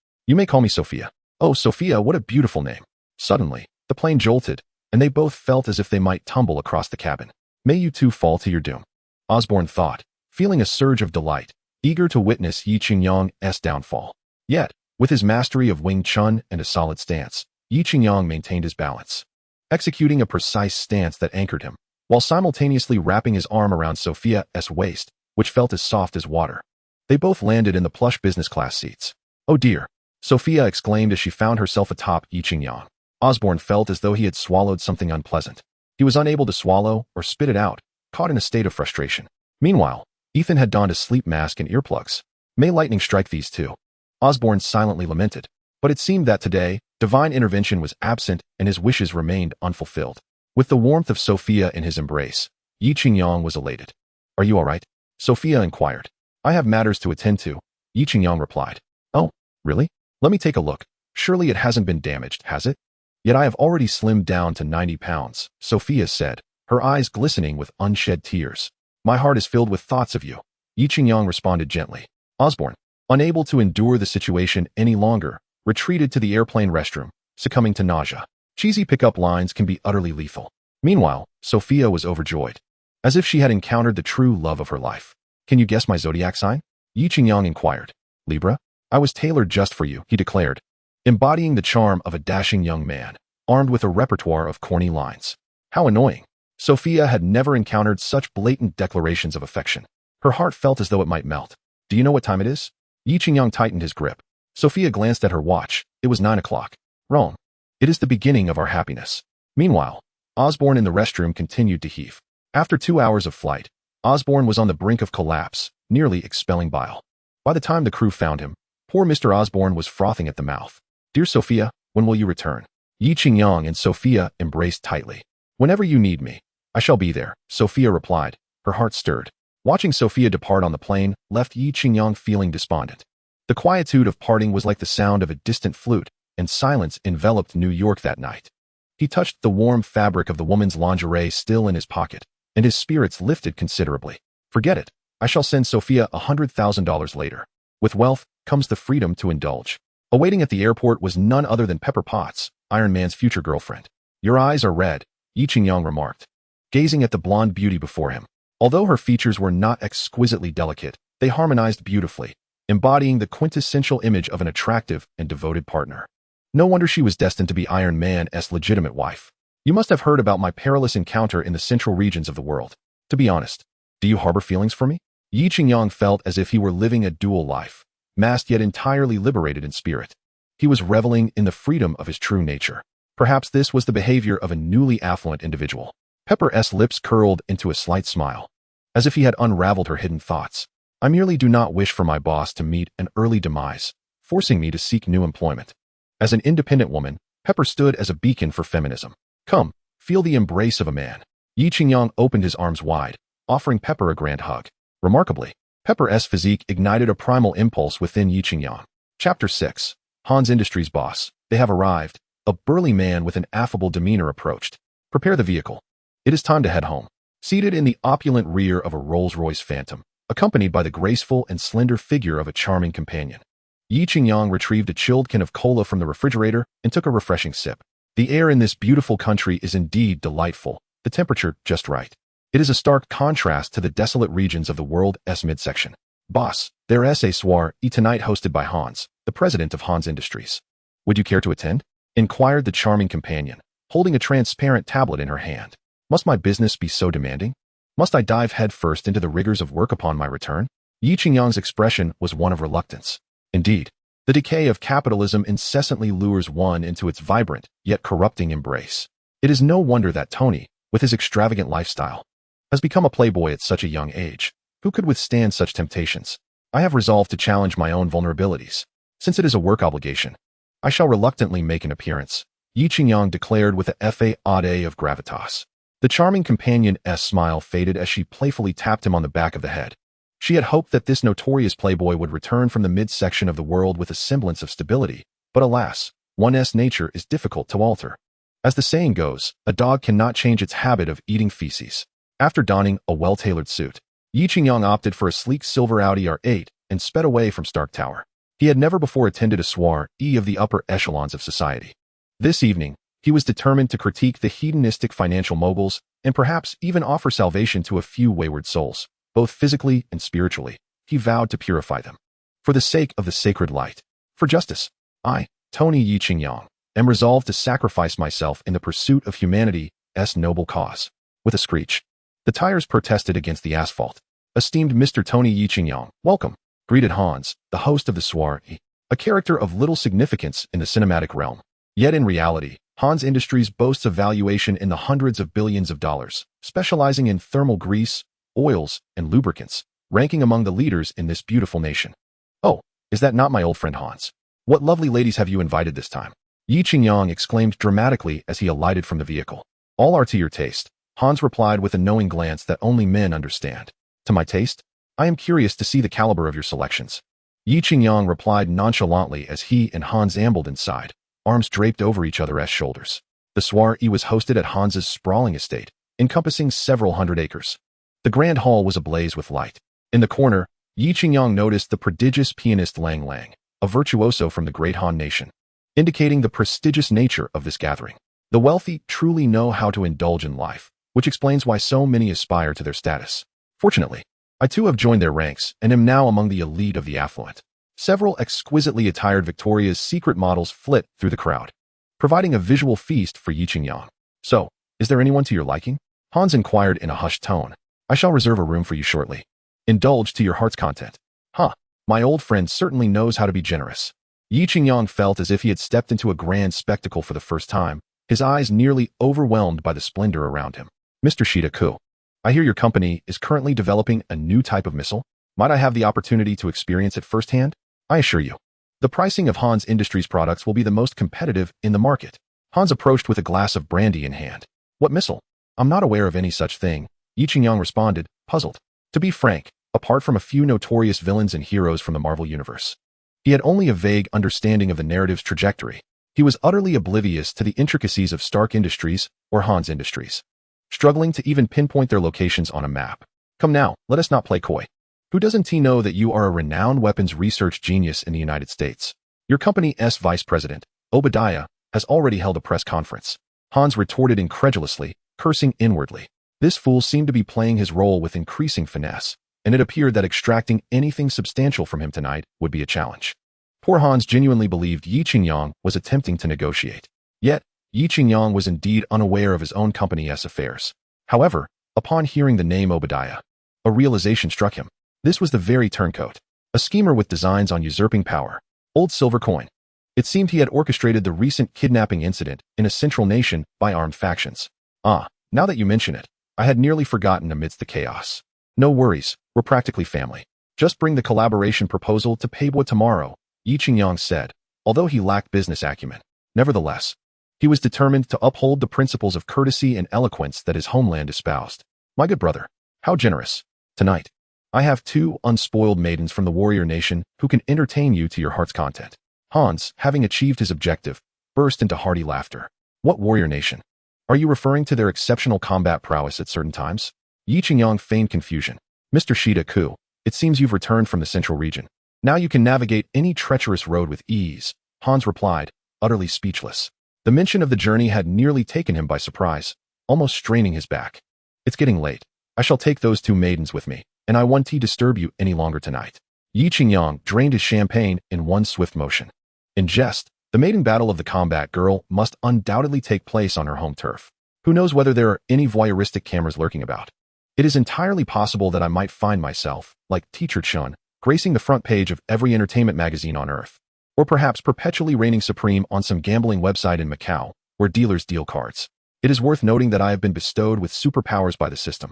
You may call me Sophia. Oh, Sophia, what a beautiful name. Suddenly, the plane jolted, and they both felt as if they might tumble across the cabin. May you too fall to your doom, Osborne thought, feeling a surge of delight, eager to witness Yi Qingyang's downfall. Yet, with his mastery of Wing Chun and a solid stance, Yi Qingyang maintained his balance, executing a precise stance that anchored him, while simultaneously wrapping his arm around Sophia's waist, which felt as soft as water. They both landed in the plush business class seats. Oh dear, Sophia exclaimed as she found herself atop Yi Qingyang. Osborne felt as though he had swallowed something unpleasant. He was unable to swallow or spit it out, caught in a state of frustration. Meanwhile, Ethan had donned a sleep mask and earplugs. May lightning strike these two, Osborne silently lamented. But it seemed that today, divine intervention was absent and his wishes remained unfulfilled. With the warmth of Sophia in his embrace, Yi Qingyang was elated. Are you all right? Sophia inquired. I have matters to attend to, Yi Qingyang replied. Oh, really? Let me take a look. Surely it hasn't been damaged, has it? Yet I have already slimmed down to 90 pounds, Sophia said, her eyes glistening with unshed tears. My heart is filled with thoughts of you, Yi Qingyang responded gently. Osborne, unable to endure the situation any longer, retreated to the airplane restroom, succumbing to nausea. Cheesy pickup lines can be utterly lethal. Meanwhile, Sophia was overjoyed, as if she had encountered the true love of her life. Can you guess my zodiac sign? Yi Qingyang inquired. Libra? I was tailored just for you, he declared, embodying the charm of a dashing young man, armed with a repertoire of corny lines. How annoying. Sophia had never encountered such blatant declarations of affection. Her heart felt as though it might melt. Do you know what time it is? Yi Qingyang tightened his grip. Sophia glanced at her watch. It was 9 o'clock. Wrong. It is the beginning of our happiness. Meanwhile, Osborne in the restroom continued to heave. After 2 hours of flight, Osborne was on the brink of collapse, nearly expelling bile. By the time the crew found him, poor Mr. Osborne was frothing at the mouth. Dear Sophia, when will you return? Yi Qingyang and Sophia embraced tightly. Whenever you need me, I shall be there, Sophia replied, her heart stirred. Watching Sophia depart on the plane left Yi Qingyang feeling despondent. The quietude of parting was like the sound of a distant flute, and silence enveloped New York that night. He touched the warm fabric of the woman's lingerie still in his pocket, and his spirits lifted considerably. Forget it. I shall send Sophia $100,000 later. With wealth comes the freedom to indulge. Awaiting at the airport was none other than Pepper Potts, Iron Man's future girlfriend. Your eyes are red, Yi Qingyang remarked, gazing at the blonde beauty before him. Although her features were not exquisitely delicate, they harmonized beautifully, embodying the quintessential image of an attractive and devoted partner. No wonder she was destined to be Iron Man's legitimate wife. You must have heard about my perilous encounter in the central regions of the world. To be honest, do you harbor feelings for me? Yi Qingyang felt as if he were living a dual life, masked yet entirely liberated in spirit. He was reveling in the freedom of his true nature. Perhaps this was the behavior of a newly affluent individual. Pepper's lips curled into a slight smile, as if he had unraveled her hidden thoughts. I merely do not wish for my boss to meet an early demise, forcing me to seek new employment. As an independent woman, Pepper stood as a beacon for feminism. Come, feel the embrace of a man. Yi Qingyang opened his arms wide, offering Pepper a grand hug. Remarkably, Pepper's physique ignited a primal impulse within Yi Qingyang. Chapter 6. Hans Industries boss. They have arrived. A burly man with an affable demeanor approached. Prepare the vehicle. It is time to head home. Seated in the opulent rear of a Rolls-Royce Phantom, accompanied by the graceful and slender figure of a charming companion, Yi Qingyang retrieved a chilled can of cola from the refrigerator and took a refreshing sip. The air in this beautiful country is indeed delightful, the temperature just right. It is a stark contrast to the desolate regions of the world's midsection. Boss, there's a soiree tonight hosted by Hans, the president of Hans Industries. Would you care to attend? Inquired the charming companion, holding a transparent tablet in her hand. Must my business be so demanding? Must I dive headfirst into the rigors of work upon my return? Yi Qingyang's expression was one of reluctance. Indeed, the decay of capitalism incessantly lures one into its vibrant, yet corrupting embrace. It is no wonder that Tony, with his extravagant lifestyle, has become a playboy at such a young age. Who could withstand such temptations? I have resolved to challenge my own vulnerabilities. Since it is a work obligation, I shall reluctantly make an appearance, Yi Qingyang declared with a fade of gravitas. The charming companion's smile faded as she playfully tapped him on the back of the head. She had hoped that this notorious playboy would return from the midsection of the world with a semblance of stability, but alas, one's nature is difficult to alter. As the saying goes, a dog cannot change its habit of eating feces. After donning a well-tailored suit, Yi Qingyang opted for a sleek silver Audi R8 and sped away from Stark Tower. He had never before attended a soiree of the upper echelons of society. This evening, he was determined to critique the hedonistic financial moguls and perhaps even offer salvation to a few wayward souls. Both physically and spiritually, he vowed to purify them. For the sake of the sacred light. For justice, I, Tony Yi Qingyang, am resolved to sacrifice myself in the pursuit of humanity's noble cause. With a screech, the tires protested against the asphalt. Esteemed Mr. Tony Yi Qingyang, welcome, greeted Hans, the host of the soiree, a character of little significance in the cinematic realm. Yet in reality, Hans Industries boasts a valuation in the hundreds of billions of dollars, specializing in thermal grease, oils, and lubricants, ranking among the leaders in this beautiful nation. Oh, is that not my old friend Hans? What lovely ladies have you invited this time? Yi Qingyang exclaimed dramatically as he alighted from the vehicle. All are to your taste, Hans replied with a knowing glance that only men understand. To my taste? I am curious to see the caliber of your selections. Yi Qingyang replied nonchalantly as he and Hans ambled inside, arms draped over each other's shoulders. The soiree was hosted at Hans's sprawling estate, encompassing several hundred acres. The grand hall was ablaze with light. In the corner, Yi Qingyang noticed the prodigious pianist Lang Lang, a virtuoso from the great Han nation, indicating the prestigious nature of this gathering. The wealthy truly know how to indulge in life, which explains why so many aspire to their status. Fortunately, I too have joined their ranks and am now among the elite of the affluent. Several exquisitely attired Victoria's Secret models flit through the crowd, providing a visual feast for Yi Qingyang. So, is there anyone to your liking? Hans inquired in a hushed tone. I shall reserve a room for you shortly. Indulge to your heart's content. Huh, my old friend certainly knows how to be generous. Yi Qingyang felt as if he had stepped into a grand spectacle for the first time, his eyes nearly overwhelmed by the splendor around him. Mr. Shida-ku, I hear your company is currently developing a new type of missile. Might I have the opportunity to experience it firsthand? I assure you, the pricing of Hans Industries products will be the most competitive in the market. Hans approached with a glass of brandy in hand. What missile? I'm not aware of any such thing, Yi Qingyang responded, puzzled. To be frank, apart from a few notorious villains and heroes from the Marvel Universe, he had only a vague understanding of the narrative's trajectory. He was utterly oblivious to the intricacies of Stark Industries or Hans Industries, struggling to even pinpoint their locations on a map. Come now, let us not play coy. Who doesn't know that you are a renowned weapons research genius in the United States? Your company's vice president, Obadiah, has already held a press conference. Hans retorted incredulously, cursing inwardly. This fool seemed to be playing his role with increasing finesse, and it appeared that extracting anything substantial from him tonight would be a challenge. Poor Hans genuinely believed Yi Qingyang was attempting to negotiate. Yet, Yi Qingyang was indeed unaware of his own company's affairs. However, upon hearing the name Obadiah, a realization struck him. This was the very turncoat, a schemer with designs on usurping power. Old silver coin. It seemed he had orchestrated the recent kidnapping incident in a central nation by armed factions. Ah, now that you mention it, I had nearly forgotten amidst the chaos. No worries, we're practically family. Just bring the collaboration proposal to Peibo tomorrow, Yi Qingyang said, although he lacked business acumen. Nevertheless, he was determined to uphold the principles of courtesy and eloquence that his homeland espoused. My good brother, how generous. Tonight, I have 2 unspoiled maidens from the warrior nation who can entertain you to your heart's content. Hans, having achieved his objective, burst into hearty laughter. What warrior nation? Are you referring to their exceptional combat prowess at certain times? Yi Qingyang feigned confusion. Mr. Shida-ku, it seems you've returned from the central region. Now you can navigate any treacherous road with ease, Hans replied, utterly speechless. The mention of the journey had nearly taken him by surprise, almost straining his back. It's getting late. I shall take those 2 maidens with me, and I won't disturb you any longer tonight. Yi Qingyang drained his champagne in one swift motion. In jest, the maiden battle of the combat girl must undoubtedly take place on her home turf. Who knows whether there are any voyeuristic cameras lurking about? It is entirely possible that I might find myself, like Teacher Chun, gracing the front page of every entertainment magazine on Earth, or perhaps perpetually reigning supreme on some gambling website in Macau, where dealers deal cards. It is worth noting that I have been bestowed with superpowers by the system.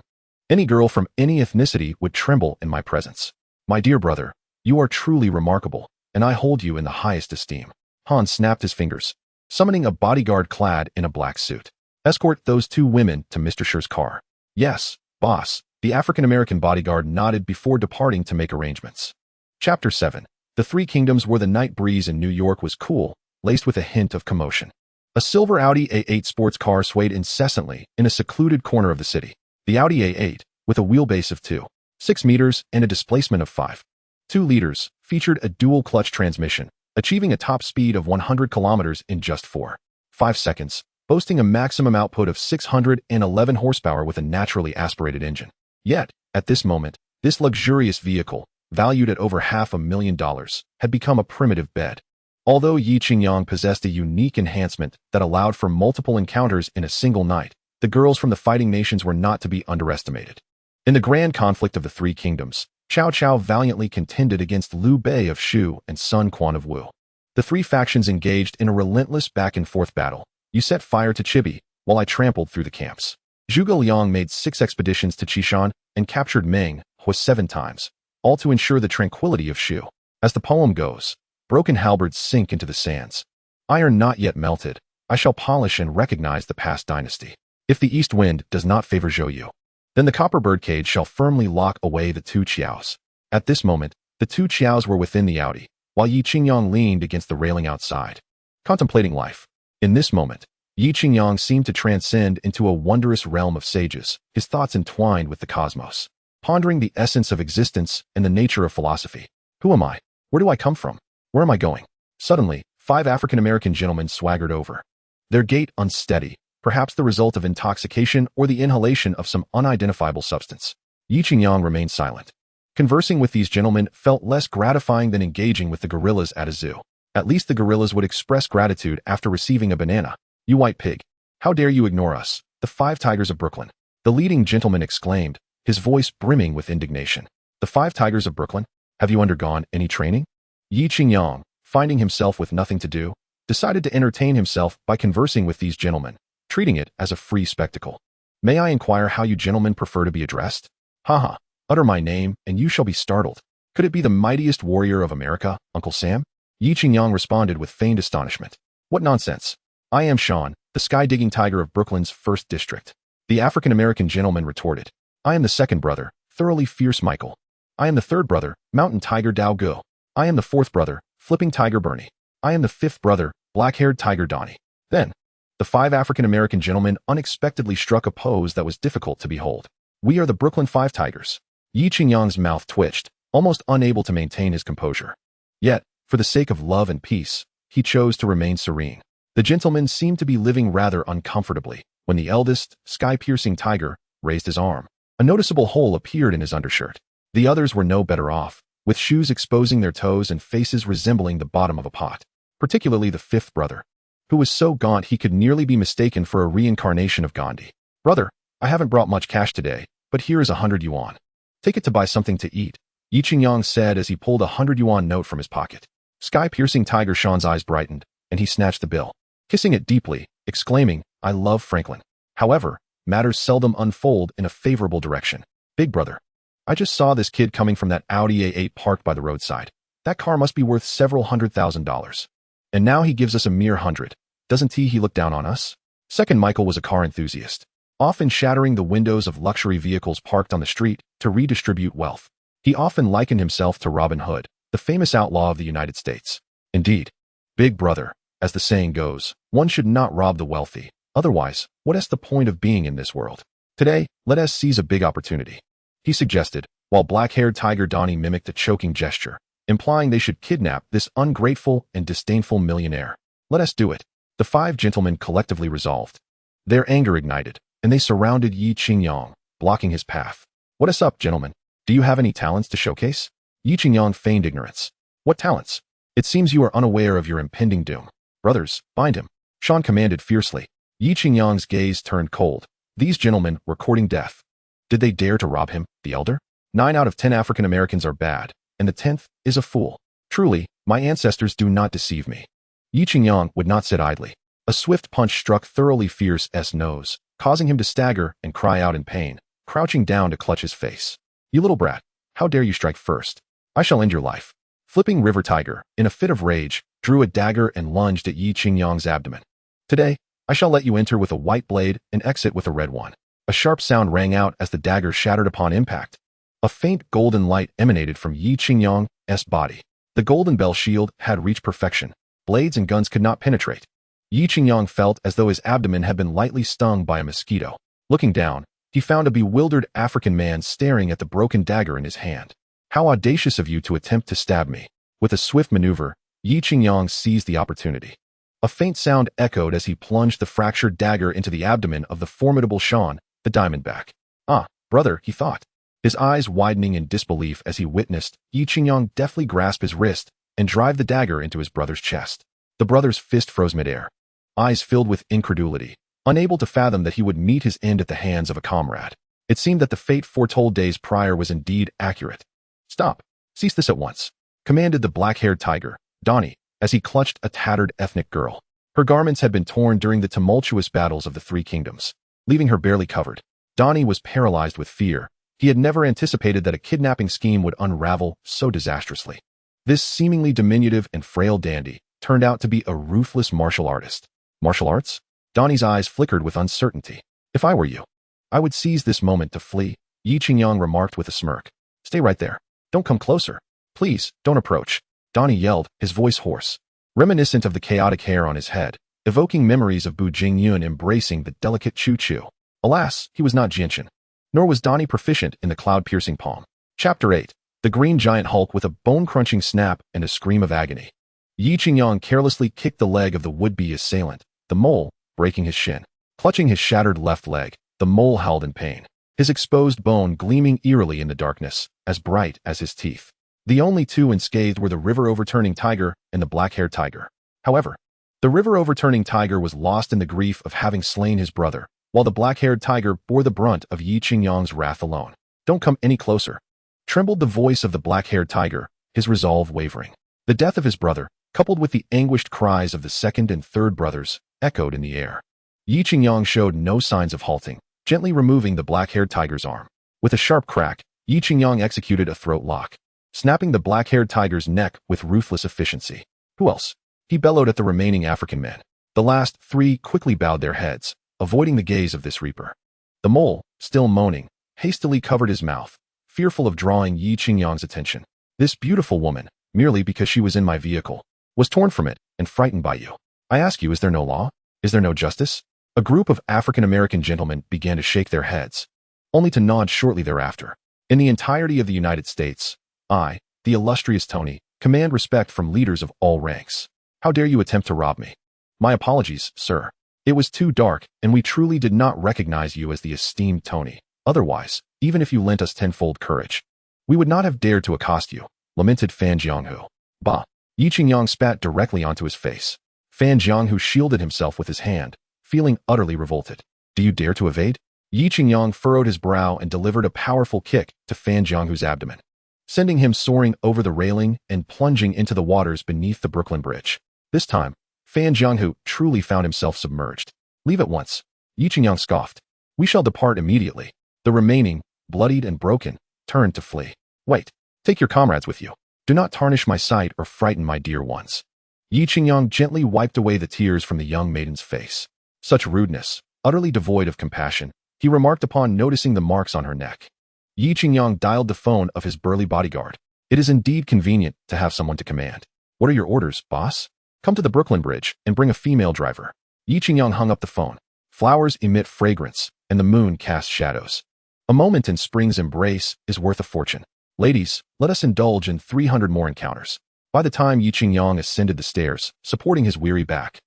Any girl from any ethnicity would tremble in my presence. My dear brother, you are truly remarkable, and I hold you in the highest esteem. Hans snapped his fingers, summoning a bodyguard clad in a black suit. Escort those 2 women to Mr. Sher's car. Yes, boss. The African-American bodyguard nodded before departing to make arrangements. Chapter 7. The 3 Kingdoms, where the night breeze in New York was cool, laced with a hint of commotion. A silver Audi A8 sports car swayed incessantly in a secluded corner of the city. The Audi A8, with a wheelbase of 2.6 meters and a displacement of 5.2 liters, featured a dual-clutch transmission, achieving a top speed of 100 kilometers in just 4.5 seconds, boasting a maximum output of 611 horsepower with a naturally aspirated engine. Yet, at this moment, this luxurious vehicle, valued at over $500,000, had become a primitive bed. Although Yi Qingyang possessed a unique enhancement that allowed for multiple encounters in a single night, the girls from the fighting nations were not to be underestimated. In the grand conflict of the 3 Kingdoms, Cao Cao valiantly contended against Liu Bei of Shu and Sun Quan of Wu. The 3 factions engaged in a relentless back-and-forth battle. You set fire to Chibi, while I trampled through the camps. Zhuge Liang made 6 expeditions to Qishan and captured Meng Huo 7 times, all to ensure the tranquility of Shu. As the poem goes, broken halberds sink into the sands. Iron not yet melted, I shall polish and recognize the past dynasty. If the east wind does not favor Zhou, then the copper birdcage shall firmly lock away the 2 Qiaos. At this moment, the 2 Qiaos were within the Audi, while Yi Qingyang leaned against the railing outside, contemplating life. In this moment, Yi Qingyang seemed to transcend into a wondrous realm of sages, his thoughts entwined with the cosmos, pondering the essence of existence and the nature of philosophy. Who am I? Where do I come from? Where am I going? Suddenly, 5 African-American gentlemen swaggered over. their gait unsteady, perhaps the result of intoxication or the inhalation of some unidentifiable substance. Yi Qingyang remained silent. Conversing with these gentlemen felt less gratifying than engaging with the gorillas at a zoo. At least the gorillas would express gratitude after receiving a banana. "You white pig! How dare you ignore us, the 5 tigers of Brooklyn?" the leading gentleman exclaimed, his voice brimming with indignation. "The 5 tigers of Brooklyn? Have you undergone any training?" Yi Qingyang, finding himself with nothing to do, decided to entertain himself by conversing with these gentlemen, treating it as a free spectacle. "May I inquire how you gentlemen prefer to be addressed?" "Haha, utter my name, and you shall be startled. Could it be the mightiest warrior of America, Uncle Sam?" Yi Qingyang responded with feigned astonishment. "What nonsense! I am Sean, the sky-digging tiger of Brooklyn's 1st District." The African-American gentleman retorted. "I am the 2nd brother, thoroughly fierce Michael. I am the 3rd brother, mountain tiger Dao Go. I am the 4th brother, flipping tiger Bernie. I am the 5th brother, black-haired tiger Donnie." Then, the 5 African-American gentlemen unexpectedly struck a pose that was difficult to behold. "We are the Brooklyn 5 Tigers." Yi Qingyang's mouth twitched, almost unable to maintain his composure. Yet, for the sake of love and peace, he chose to remain serene. The gentleman seemed to be living rather uncomfortably when the eldest, sky-piercing tiger raised his arm. A noticeable hole appeared in his undershirt. The others were no better off, with shoes exposing their toes and faces resembling the bottom of a pot. Particularly the 5th brother, who was so gaunt he could nearly be mistaken for a reincarnation of Gandhi. "Brother, I haven't brought much cash today, but here is 100 yuan. Take it to buy something to eat," Yi Qingyang said as he pulled a 100 yuan note from his pocket. Sky-piercing tiger Sean's eyes brightened, and he snatched the bill, kissing it deeply, exclaiming, "I love Franklin." However, matters seldom unfold in a favorable direction. "Big brother, I just saw this kid coming from that Audi A8 parked by the roadside. That car must be worth several $100,000. And now he gives us a mere 100. Doesn't he look down on us?" Second Michael was a car enthusiast, often shattering the windows of luxury vehicles parked on the street to redistribute wealth. He often likened himself to Robin Hood, the famous outlaw of the United States. Indeed, "Big brother, as the saying goes, one should not rob the wealthy. Otherwise, what is the point of being in this world? Today, let us seize a big opportunity," he suggested, while black-haired tiger Donnie mimicked a choking gesture, implying they should kidnap this ungrateful and disdainful millionaire. "Let us do it," the 5 gentlemen collectively resolved. Their anger ignited, and they surrounded Yi Qingyang, blocking his path. "What is up, gentlemen? Do you have any talents to showcase?" Yi Qingyang feigned ignorance. "What talents? It seems you are unaware of your impending doom. Brothers, bind him," Sean commanded fiercely. Yi Qingyang's gaze turned cold. These gentlemen were courting death. Did they dare to rob him, the elder? 9 out of 10 African Americans are bad, and the 10th is a fool. Truly, my ancestors do not deceive me. Yi Qingyang would not sit idly. A swift punch struck thoroughly fierce's nose, causing him to stagger and cry out in pain, crouching down to clutch his face. "You little brat, how dare you strike first? I shall end your life." Flipping River Tiger, in a fit of rage, drew a dagger and lunged at Yi Qingyang's abdomen. "Today, I shall let you enter with a white blade and exit with a red one." A sharp sound rang out as the dagger shattered upon impact. A faint golden light emanated from Yi Qingyang's body. The golden bell shield had reached perfection. Blades and guns could not penetrate. Yi Qingyang felt as though his abdomen had been lightly stung by a mosquito. Looking down, he found a bewildered African man staring at the broken dagger in his hand. "How audacious of you to attempt to stab me." With a swift maneuver, Yi Qingyang seized the opportunity. A faint sound echoed as he plunged the fractured dagger into the abdomen of the formidable Sean, the Diamondback. "Ah, brother," he thought, his eyes widening in disbelief as he witnessed Yi Qingyang deftly grasp his wrist and drive the dagger into his brother's chest. The brother's fist froze midair, eyes filled with incredulity, unable to fathom that he would meet his end at the hands of a comrade. It seemed that the fate foretold days prior was indeed accurate. "Stop! Cease this at once," commanded the black-haired tiger, Donnie, as he clutched a tattered ethnic girl. Her garments had been torn during the tumultuous battles of the 3 kingdoms, leaving her barely covered. Donnie was paralyzed with fear. He had never anticipated that a kidnapping scheme would unravel so disastrously. This seemingly diminutive and frail dandy turned out to be a ruthless martial artist. Martial arts? Donnie's eyes flickered with uncertainty. "If I were you, I would seize this moment to flee," Yi Qingyang remarked with a smirk. "Stay right there. Don't come closer. Please, don't approach," Donnie yelled, his voice hoarse, reminiscent of the chaotic hair on his head, evoking memories of Bu Jingyun embracing the delicate Chu-Chu. Alas, he was not Jinshin. Nor was Donnie proficient in the cloud-piercing palm. Chapter 8. The Green Giant Hulk with a bone-crunching snap and a scream of agony. Yi Qingyang carelessly kicked the leg of the would-be assailant. The mole, breaking his shin. Clutching his shattered left leg, the mole howled in pain, his exposed bone gleaming eerily in the darkness, as bright as his teeth. The only two unscathed were the river-overturning tiger and the black-haired tiger. However, the river-overturning tiger was lost in the grief of having slain his brother, while the black-haired tiger bore the brunt of Yi Qingyang's wrath alone. "Don't come any closer," trembled the voice of the black-haired tiger, his resolve wavering. The death of his brother, coupled with the anguished cries of the second and third brothers, echoed in the air. Yi Qingyang showed no signs of halting, gently removing the black-haired tiger's arm. With a sharp crack, Yi Qingyang executed a throat lock, snapping the black-haired tiger's neck with ruthless efficiency. "Who else?" he bellowed at the remaining African men. The last three quickly bowed their heads, avoiding the gaze of this reaper. The mole, still moaning, hastily covered his mouth, fearful of drawing Yi Qingyang's attention. "This beautiful woman, merely because she was in my vehicle, was torn from it and frightened by you. I ask you, is there no law? Is there no justice?" A group of African-American gentlemen began to shake their heads, only to nod shortly thereafter. "In the entirety of the United States, I, the illustrious Tony, command respect from leaders of all ranks. How dare you attempt to rob me? My apologies, sir. It was too dark, and we truly did not recognize you as the esteemed Tony. Otherwise, even if you lent us tenfold courage, we would not have dared to accost you," lamented Fan Jianghu. "Bah!" Yi Qingyang spat directly onto his face. Fan Jianghu shielded himself with his hand, feeling utterly revolted. "Do you dare to evade?" Yi Qingyang furrowed his brow and delivered a powerful kick to Fan Jianghu's abdomen, sending him soaring over the railing and plunging into the waters beneath the Brooklyn Bridge. This time, Fan Jianghu truly found himself submerged. "Leave at once," Yi Qingyang scoffed. "We shall depart immediately." The remaining, bloodied and broken, turned to flee. "Wait, take your comrades with you. Do not tarnish my sight or frighten my dear ones." Yi Qingyang gently wiped away the tears from the young maiden's face. Such rudeness, utterly devoid of compassion, he remarked upon noticing the marks on her neck. Yi Qingyang dialed the phone of his burly bodyguard. "It is indeed convenient to have someone to command. What are your orders, boss?" "Come to the Brooklyn Bridge and bring a female driver." Yi Qingyang hung up the phone. Flowers emit fragrance, and the moon casts shadows. A moment in spring's embrace is worth a fortune. Ladies, let us indulge in 300 more encounters. By the time Yi Qingyang ascended the stairs, supporting his weary back,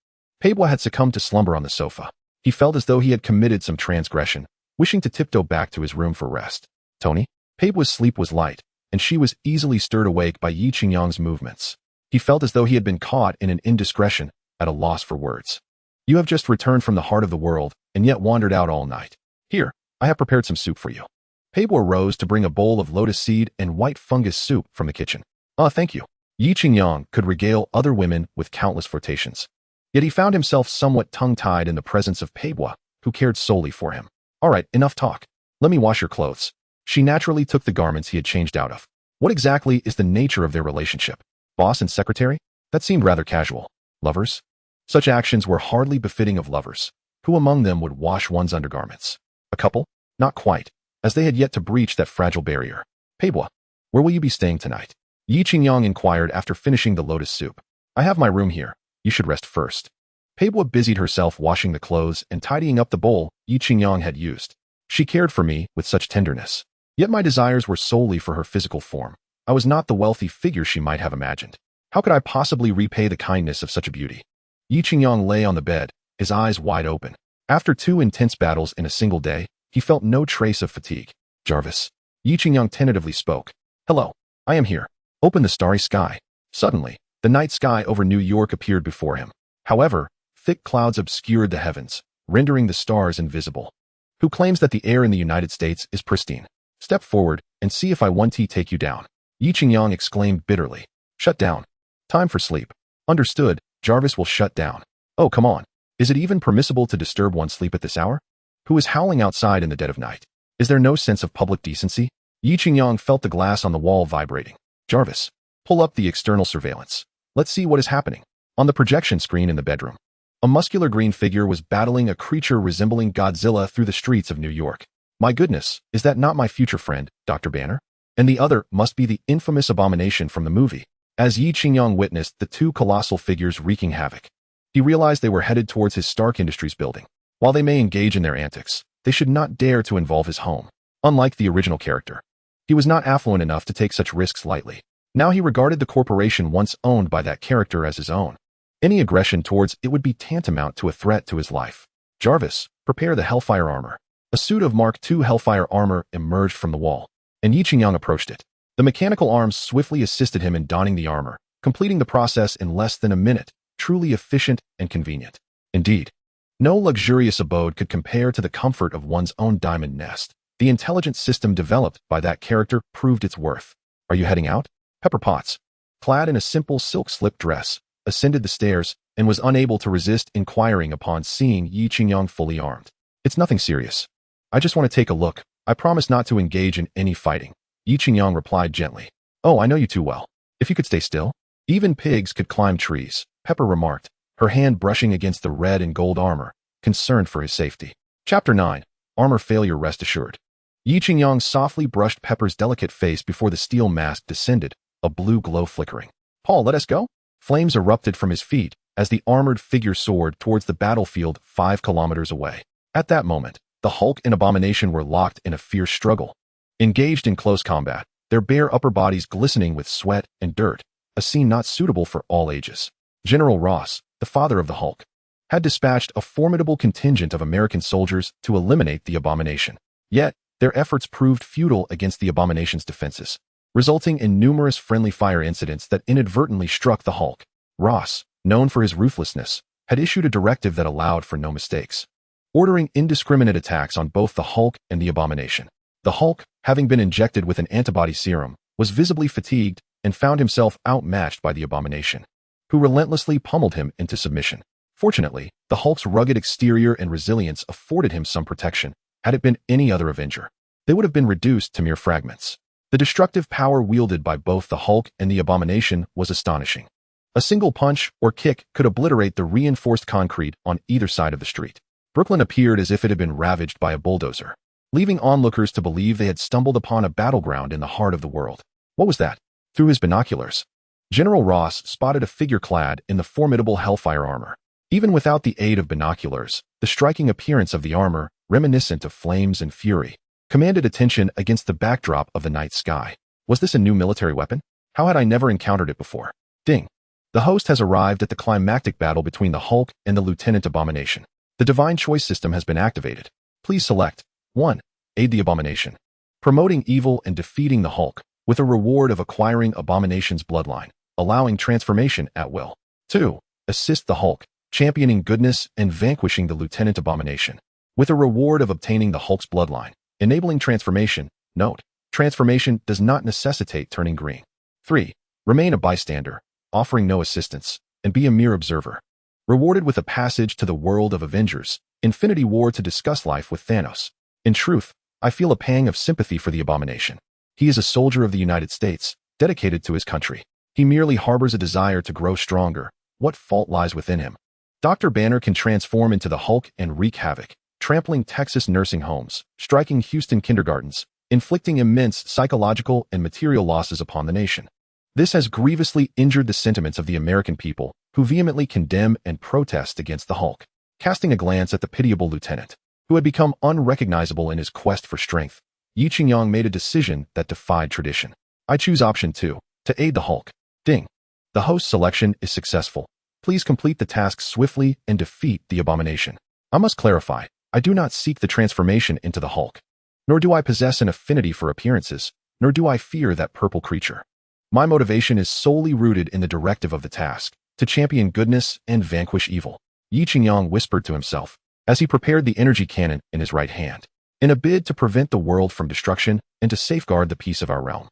Peibo had succumbed to slumber on the sofa. He felt as though he had committed some transgression, wishing to tiptoe back to his room for rest. "Tony?" Peibo's sleep was light, and she was easily stirred awake by Yi Qingyang's movements. He felt as though he had been caught in an indiscretion, at a loss for words. "You have just returned from the heart of the world, and yet wandered out all night. Here, I have prepared some soup for you." Peibo rose to bring a bowl of lotus seed and white fungus soup from the kitchen. "Ah, thank you." Yi Qingyang could regale other women with countless flirtations. Yet he found himself somewhat tongue-tied in the presence of Peibo, who cared solely for him. "All right, enough talk. Let me wash your clothes." She naturally took the garments he had changed out of. What exactly is the nature of their relationship? Boss and secretary? That seemed rather casual. Lovers? Such actions were hardly befitting of lovers. Who among them would wash one's undergarments? A couple? Not quite, as they had yet to breach that fragile barrier. "Peibo, where will you be staying tonight?" Yi Qingyang inquired after finishing the lotus soup. "I have my room here. You should rest first." Peibo busied herself washing the clothes and tidying up the bowl Yi Qingyang had used. She cared for me with such tenderness. Yet my desires were solely for her physical form. I was not the wealthy figure she might have imagined. How could I possibly repay the kindness of such a beauty? Yi Qingyang lay on the bed, his eyes wide open. After 2 intense battles in a single day, he felt no trace of fatigue. "Jarvis." Yi Qingyang tentatively spoke. "Hello, I am here." "Open the starry sky." Suddenly, the night sky over New York appeared before him. However, thick clouds obscured the heavens, rendering the stars invisible. "Who claims that the air in the United States is pristine? Step forward and see if I want to take you down." Yi Qingyang exclaimed bitterly. "Shut down. Time for sleep." "Understood, Jarvis will shut down." "Oh, come on. Is it even permissible to disturb one's sleep at this hour? Who is howling outside in the dead of night? Is there no sense of public decency?" Yi Qingyang felt the glass on the wall vibrating. "Jarvis, pull up the external surveillance. Let's see what is happening." On the projection screen in the bedroom, a muscular green figure was battling a creature resembling Godzilla through the streets of New York. "My goodness, is that not my future friend, Dr. Banner? And the other must be the infamous abomination from the movie." As Yi Qingyang witnessed the 2 colossal figures wreaking havoc, he realized they were headed towards his Stark Industries building. While they may engage in their antics, they should not dare to involve his home. Unlike the original character, he was not affluent enough to take such risks lightly. Now he regarded the corporation once owned by that character as his own. Any aggression towards it would be tantamount to a threat to his life. Jarvis, prepare the Hellfire armor. A suit of Mark II Hellfire armor emerged from the wall, and Yi Qingyang approached it. The mechanical arms swiftly assisted him in donning the armor, completing the process in less than a minute, truly efficient and convenient. Indeed, no luxurious abode could compare to the comfort of one's own diamond nest. The intelligent system developed by that character proved its worth. Are you heading out? Pepper Potts, clad in a simple silk slip dress, ascended the stairs and was unable to resist inquiring upon seeing Yi Qingyang fully armed. It's nothing serious. I just want to take a look. I promise not to engage in any fighting. Yi Qingyang replied gently. Oh, I know you too well. If you could stay still. Even pigs could climb trees, Pepper remarked, her hand brushing against the red and gold armor, concerned for his safety. Chapter 9. Armor Failure Rest Assured. Yi Qingyang softly brushed Pepper's delicate face before the steel mask descended, a blue glow flickering. Paul, let us go? Flames erupted from his feet as the armored figure soared towards the battlefield 5 kilometers away. At that moment, the Hulk and Abomination were locked in a fierce struggle. Engaged in close combat, their bare upper bodies glistening with sweat and dirt, a scene not suitable for all ages. General Ross, the father of the Hulk, had dispatched a formidable contingent of American soldiers to eliminate the Abomination. Yet, their efforts proved futile against the Abomination's defenses, resulting in numerous friendly fire incidents that inadvertently struck the Hulk. Ross, known for his ruthlessness, had issued a directive that allowed for no mistakes, ordering indiscriminate attacks on both the Hulk and the Abomination. The Hulk, having been injected with an antibody serum, was visibly fatigued and found himself outmatched by the Abomination, who relentlessly pummeled him into submission. Fortunately, the Hulk's rugged exterior and resilience afforded him some protection. Had it been any other Avenger, they would have been reduced to mere fragments. The destructive power wielded by both the Hulk and the Abomination was astonishing. A single punch or kick could obliterate the reinforced concrete on either side of the street. Brooklyn appeared as if it had been ravaged by a bulldozer, leaving onlookers to believe they had stumbled upon a battleground in the heart of the world. What was that? Through his binoculars, General Ross spotted a figure clad in the formidable Hellfire armor. Even without the aid of binoculars, the striking appearance of the armor, reminiscent of flames and fury, commanded attention against the backdrop of the night sky. Was this a new military weapon? How had I never encountered it before? Ding. The host has arrived at the climactic battle between the Hulk and the Lieutenant Abomination. The Divine Choice system has been activated. Please select 1. Aid the Abomination, promoting evil and defeating the Hulk, with a reward of acquiring Abomination's bloodline, allowing transformation at will. 2. Assist the Hulk, championing goodness and vanquishing the Lieutenant Abomination, with a reward of obtaining the Hulk's bloodline, enabling transformation. Note, transformation does not necessitate turning green. 3. Remain a bystander, offering no assistance, and be a mere observer. Rewarded with a passage to the world of Avengers, Infinity War to discuss life with Thanos. In truth, I feel a pang of sympathy for the Abomination. He is a soldier of the United States, dedicated to his country. He merely harbors a desire to grow stronger. What fault lies within him? Dr. Banner can transform into the Hulk and wreak havoc, trampling Texas nursing homes, striking Houston kindergartens, inflicting immense psychological and material losses upon the nation. This has grievously injured the sentiments of the American people, who vehemently condemn and protest against the Hulk. Casting a glance at the pitiable lieutenant, who had become unrecognizable in his quest for strength, Yi Qingyang made a decision that defied tradition. I choose option 2, to aid the Hulk. Ding. The host selection is successful. Please complete the task swiftly and defeat the Abomination. I must clarify, I do not seek the transformation into the Hulk, nor do I possess an affinity for appearances, nor do I fear that purple creature. My motivation is solely rooted in the directive of the task, to champion goodness and vanquish evil. Yi Qingyang whispered to himself, as he prepared the energy cannon in his right hand, in a bid to prevent the world from destruction and to safeguard the peace of our realm.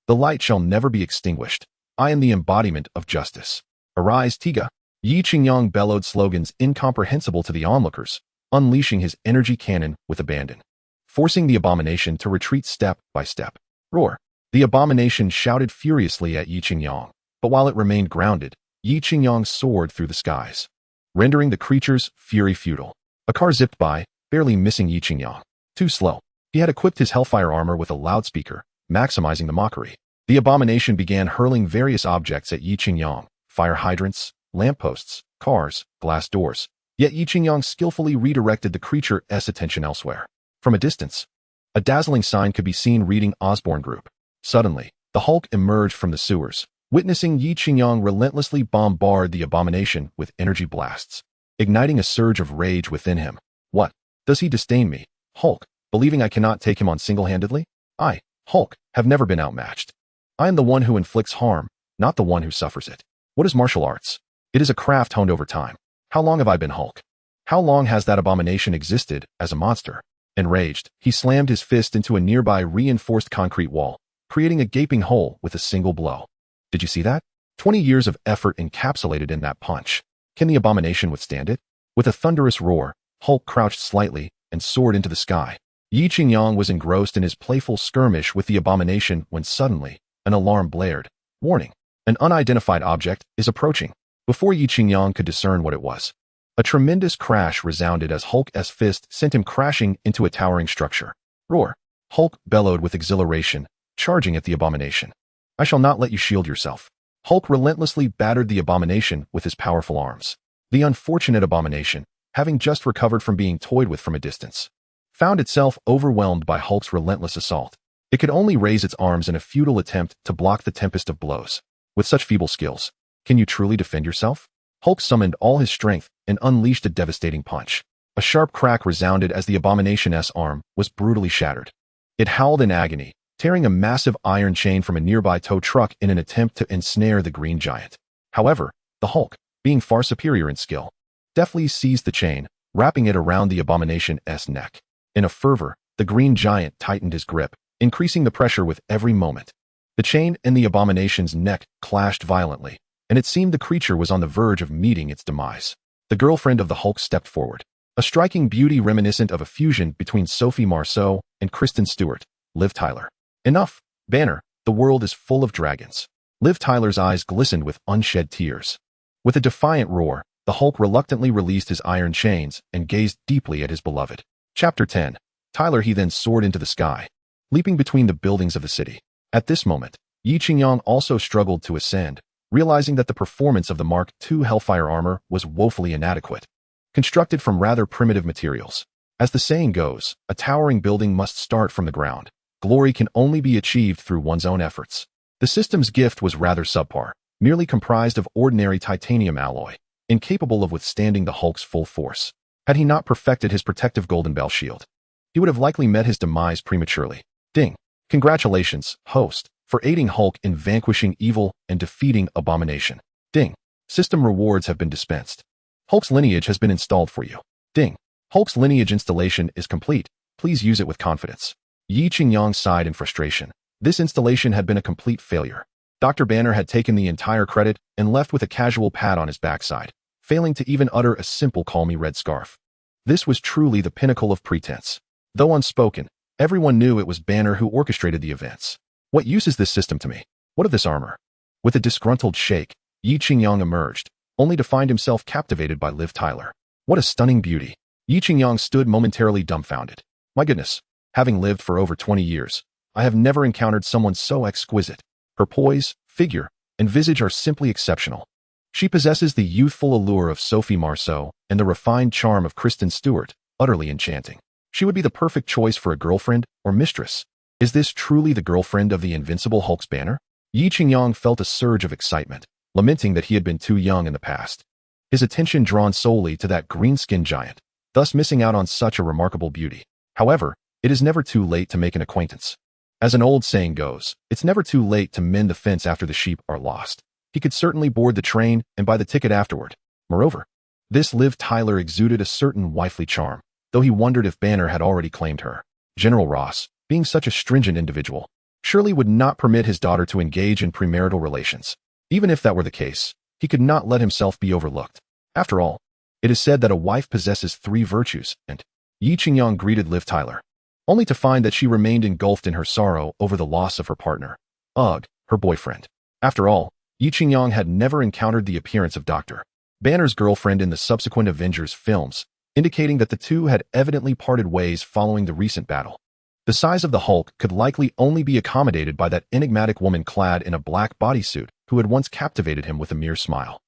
The light shall never be extinguished. I am the embodiment of justice. Arise, Tiga. Yi Qingyang bellowed slogans incomprehensible to the onlookers, unleashing his energy cannon with abandon, forcing the Abomination to retreat step by step. Roar. The Abomination shouted furiously at Yi Qingyang, but while it remained grounded, Yi Qingyang soared through the skies, rendering the creature's fury futile. A car zipped by, barely missing Yi Qingyang. Too slow. He had equipped his Hellfire armor with a loudspeaker, maximizing the mockery. The Abomination began hurling various objects at Yi Qingyang, fire hydrants, lampposts, cars, glass doors. Yet Yi Qingyang skillfully redirected the creature's attention elsewhere. From a distance, a dazzling sign could be seen reading Osborne Group. Suddenly, the Hulk emerged from the sewers, witnessing Yi Qingyang relentlessly bombard the abomination with energy blasts, igniting a surge of rage within him. What? Does he disdain me, Hulk, believing I cannot take him on single-handedly? I, Hulk, have never been outmatched. I am the one who inflicts harm, not the one who suffers it. What is martial arts? It is a craft honed over time. How long have I been Hulk? How long has that abomination existed as a monster? Enraged, he slammed his fist into a nearby reinforced concrete wall, creating a gaping hole with a single blow. Did you see that? 20 years of effort encapsulated in that punch. Can the abomination withstand it? With a thunderous roar, Hulk crouched slightly and soared into the sky. Yi Qingyang was engrossed in his playful skirmish with the abomination when suddenly, an alarm blared. Warning! An unidentified object is approaching. Before Yi Qingyang could discern what it was, a tremendous crash resounded as Hulk's fist sent him crashing into a towering structure. Roar! Hulk bellowed with exhilaration, charging at the abomination. I shall not let you shield yourself. Hulk relentlessly battered the abomination with his powerful arms. The unfortunate abomination, having just recovered from being toyed with from a distance, found itself overwhelmed by Hulk's relentless assault. It could only raise its arms in a futile attempt to block the tempest of blows. With such feeble skills, can you truly defend yourself? Hulk summoned all his strength and unleashed a devastating punch. A sharp crack resounded as the abomination's arm was brutally shattered. It howled in agony, tearing a massive iron chain from a nearby tow truck in an attempt to ensnare the green giant. However, the Hulk, being far superior in skill, deftly seized the chain, wrapping it around the abomination's neck. In a fervor, the green giant tightened his grip, increasing the pressure with every moment. The chain and the abomination's neck clashed violently, and it seemed the creature was on the verge of meeting its demise. The girlfriend of the Hulk stepped forward, a striking beauty reminiscent of a fusion between Sophie Marceau and Kristen Stewart. Liv Tyler. Enough, Banner, the world is full of dragons. Liv Tyler's eyes glistened with unshed tears. With a defiant roar, the Hulk reluctantly released his iron chains and gazed deeply at his beloved. Chapter 10. Tyler. He then soared into the sky, leaping between the buildings of the city. At this moment, Yi Qingyang also struggled to ascend, realizing that the performance of the Mark II Hellfire armor was woefully inadequate, constructed from rather primitive materials. As the saying goes, a towering building must start from the ground. Glory can only be achieved through one's own efforts. The system's gift was rather subpar, merely comprised of ordinary titanium alloy, incapable of withstanding the Hulk's full force. Had he not perfected his protective golden bell shield, he would have likely met his demise prematurely. Ding! Congratulations, host, for aiding Hulk in vanquishing evil and defeating abomination. Ding! System rewards have been dispensed. Hulk's lineage has been installed for you. Ding! Hulk's lineage installation is complete. Please use it with confidence. Yi Qingyang sighed in frustration. This installation had been a complete failure. Dr. Banner had taken the entire credit and left with a casual pat on his backside, failing to even utter a simple "call me red scarf." This was truly the pinnacle of pretense. Though unspoken, everyone knew it was Banner who orchestrated the events. What use is this system to me? What of this armor? With a disgruntled shake, Yi Qingyang emerged, only to find himself captivated by Liv Tyler. What a stunning beauty. Yi Qingyang stood momentarily dumbfounded. My goodness, having lived for over 20 years, I have never encountered someone so exquisite. Her poise, figure, and visage are simply exceptional. She possesses the youthful allure of Sophie Marceau and the refined charm of Kristen Stewart, utterly enchanting. She would be the perfect choice for a girlfriend or mistress. Is this truly the girlfriend of the invincible Hulk's Banner? Yi Qingyang felt a surge of excitement, lamenting that he had been too young in the past. His attention drawn solely to that green-skinned giant, thus missing out on such a remarkable beauty. However, it is never too late to make an acquaintance. As an old saying goes, it's never too late to mend the fence after the sheep are lost. He could certainly board the train and buy the ticket afterward. Moreover, this Liv Tyler exuded a certain wifely charm, though he wondered if Banner had already claimed her. General Ross, being such a stringent individual, surely would not permit his daughter to engage in premarital relations. Even if that were the case, he could not let himself be overlooked. After all, it is said that a wife possesses 3 virtues, and Yi Qingyang greeted Liv Tyler, only to find that she remained engulfed in her sorrow over the loss of her partner. Ugh, her boyfriend. After all, Yi Qingyang had never encountered the appearance of Dr. Banner's girlfriend in the subsequent Avengers films, indicating that the two had evidently parted ways following the recent battle. The size of the Hulk could likely only be accommodated by that enigmatic woman clad in a black bodysuit who had once captivated him with a mere smile.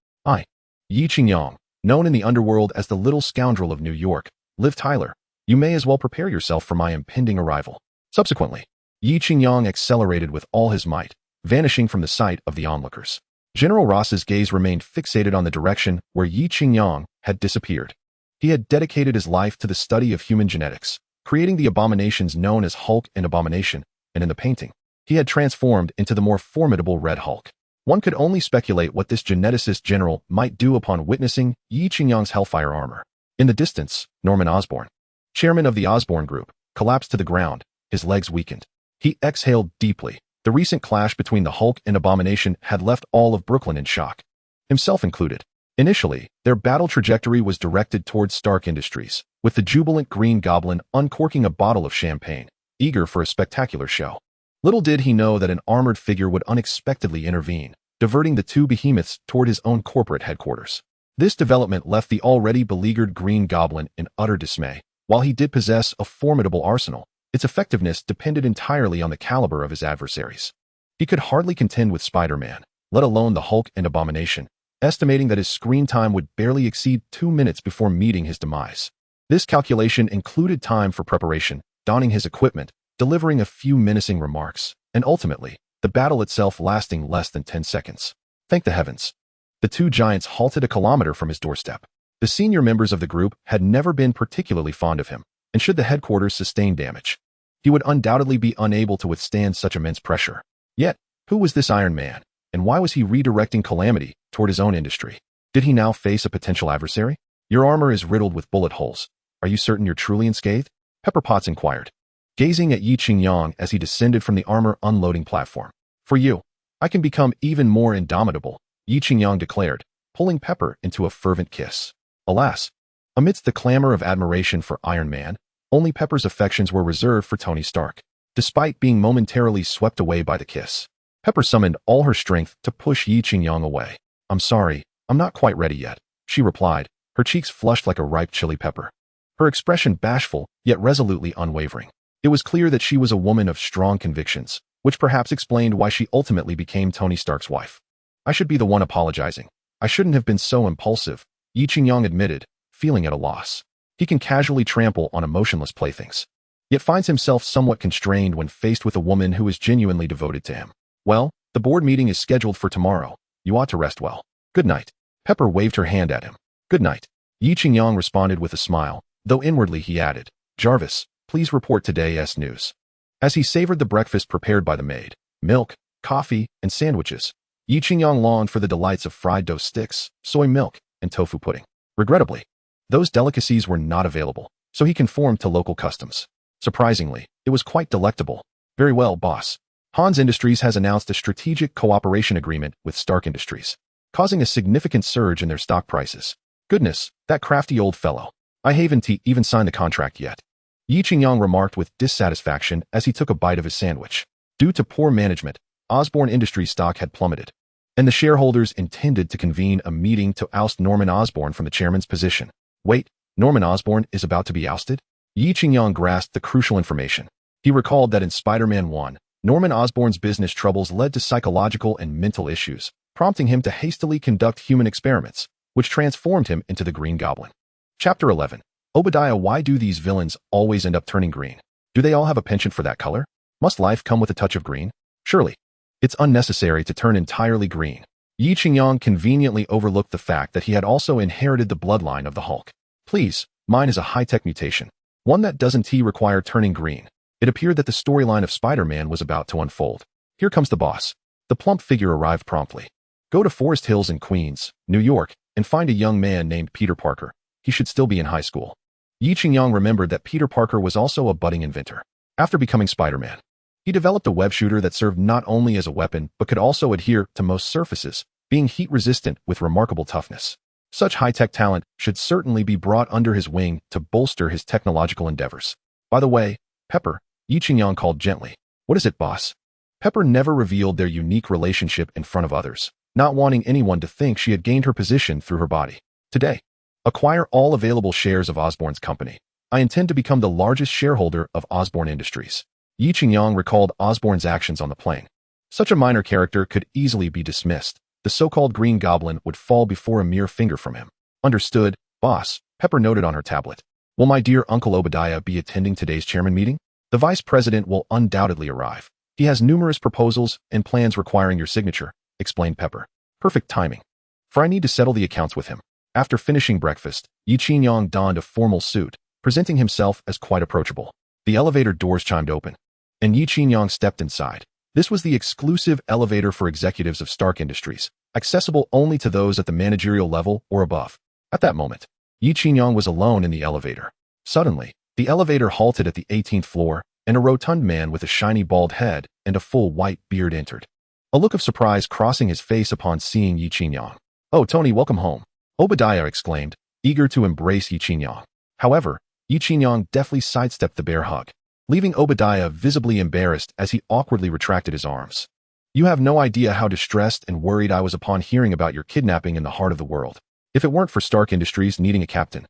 Yi Qingyang, known in the underworld as the Little Scoundrel of New York, Liv Tyler, you may as well prepare yourself for my impending arrival. Subsequently, Yi Qingyang accelerated with all his might, vanishing from the sight of the onlookers. General Ross's gaze remained fixated on the direction where Yi Qingyang had disappeared. He had dedicated his life to the study of human genetics, creating the abominations known as Hulk and Abomination, and in the painting, he had transformed into the more formidable Red Hulk. One could only speculate what this geneticist general might do upon witnessing Yi Qingyang's hellfire armor. In the distance, Norman Osborn, chairman of the Osborn Group, collapsed to the ground, his legs weakened. He exhaled deeply. The recent clash between the Hulk and Abomination had left all of Brooklyn in shock, himself included. Initially, their battle trajectory was directed towards Stark Industries, with the jubilant Green Goblin uncorking a bottle of champagne, eager for a spectacular show. Little did he know that an armored figure would unexpectedly intervene, diverting the two behemoths toward his own corporate headquarters. This development left the already beleaguered Green Goblin in utter dismay. While he did possess a formidable arsenal, its effectiveness depended entirely on the caliber of his adversaries. He could hardly contend with Spider-Man, let alone the Hulk and Abomination, estimating that his screen time would barely exceed 2 minutes before meeting his demise. This calculation included time for preparation, donning his equipment, delivering a few menacing remarks, and ultimately, the battle itself lasting less than 10 seconds. Thank the heavens. The two giants halted a kilometer from his doorstep. The senior members of the group had never been particularly fond of him, and should the headquarters sustain damage, he would undoubtedly be unable to withstand such immense pressure. Yet, who was this Iron Man, and why was he redirecting calamity toward his own industry? Did he now face a potential adversary? Your armor is riddled with bullet holes. Are you certain you're truly unscathed? Pepper Potts inquired, gazing at Yi Qingyang as he descended from the armor unloading platform. For you, I can become even more indomitable, Yi Qingyang declared, pulling Pepper into a fervent kiss. Alas, amidst the clamor of admiration for Iron Man, only Pepper's affections were reserved for Tony Stark. Despite being momentarily swept away by the kiss, Pepper summoned all her strength to push Yi Qingyang away. I'm sorry, I'm not quite ready yet, she replied, her cheeks flushed like a ripe chili pepper. Her expression bashful, yet resolutely unwavering. It was clear that she was a woman of strong convictions, which perhaps explained why she ultimately became Tony Stark's wife. I should be the one apologizing. I shouldn't have been so impulsive, Yi Qingyang admitted, feeling at a loss. He can casually trample on emotionless playthings, yet finds himself somewhat constrained when faced with a woman who is genuinely devoted to him. Well, the board meeting is scheduled for tomorrow. You ought to rest well. Good night. Pepper waved her hand at him. Good night. Yi Qingyang responded with a smile, though inwardly he added, Jarvis, please report today's news. As he savored the breakfast prepared by the maid, milk, coffee, and sandwiches, Yi Qingyang longed for the delights of fried dough sticks, soy milk, and tofu pudding. Regrettably, those delicacies were not available, so he conformed to local customs. Surprisingly, it was quite delectable. Very well, boss. Hans Industries has announced a strategic cooperation agreement with Stark Industries, causing a significant surge in their stock prices. Goodness, that crafty old fellow. I haven't even signed the contract yet, Yi Qingyang remarked with dissatisfaction as he took a bite of his sandwich. Due to poor management, Osborn Industries stock had plummeted, and the shareholders intended to convene a meeting to oust Norman Osborn from the chairman's position. Wait, Norman Osborn is about to be ousted? Yi Qingyang grasped the crucial information. He recalled that in Spider-Man 1, Norman Osborn's business troubles led to psychological and mental issues, prompting him to hastily conduct human experiments, which transformed him into the Green Goblin. Chapter 11. Obadiah, why do these villains always end up turning green? Do they all have a penchant for that color? Must life come with a touch of green? Surely. It's unnecessary to turn entirely green. Yi Qingyang conveniently overlooked the fact that he had also inherited the bloodline of the Hulk. Please, mine is a high-tech mutation, one that doesn't require turning green. It appeared that the storyline of Spider-Man was about to unfold. Here comes the boss. The plump figure arrived promptly. Go to Forest Hills in Queens, New York, and find a young man named Peter Parker. He should still be in high school. Yi Qingyang remembered that Peter Parker was also a budding inventor. After becoming Spider-Man, he developed a web shooter that served not only as a weapon but could also adhere to most surfaces, being heat-resistant with remarkable toughness. Such high-tech talent should certainly be brought under his wing to bolster his technological endeavors. By the way, Pepper, Yi Qingyang called gently. What is it, boss? Pepper never revealed their unique relationship in front of others, not wanting anyone to think she had gained her position through her body. Today, acquire all available shares of Osborn's company. I intend to become the largest shareholder of Osborn Industries. Yi Qingyang recalled Osborn's actions on the plane. Such a minor character could easily be dismissed. The so-called Green Goblin would fall before a mere finger from him. Understood, boss, Pepper noted on her tablet. Will my dear Uncle Obadiah be attending today's chairman meeting? The vice president will undoubtedly arrive. He has numerous proposals and plans requiring your signature, explained Pepper. Perfect timing. For I need to settle the accounts with him. After finishing breakfast, Yi Qingyang donned a formal suit, presenting himself as quite approachable. The elevator doors chimed open, and Yi Qingyang stepped inside. This was the exclusive elevator for executives of Stark Industries, accessible only to those at the managerial level or above. At that moment, Yi Qingyang was alone in the elevator. Suddenly, the elevator halted at the 18th floor, and a rotund man with a shiny bald head and a full white beard entered. A look of surprise crossing his face upon seeing Yi Qingyang. "Oh, Tony, welcome home," Obadiah exclaimed, eager to embrace Yi Qingyang. However, Yi Qingyang deftly sidestepped the bear hug, leaving Obadiah visibly embarrassed as he awkwardly retracted his arms. "You have no idea how distressed and worried I was upon hearing about your kidnapping in the heart of the world. If it weren't for Stark Industries needing a captain,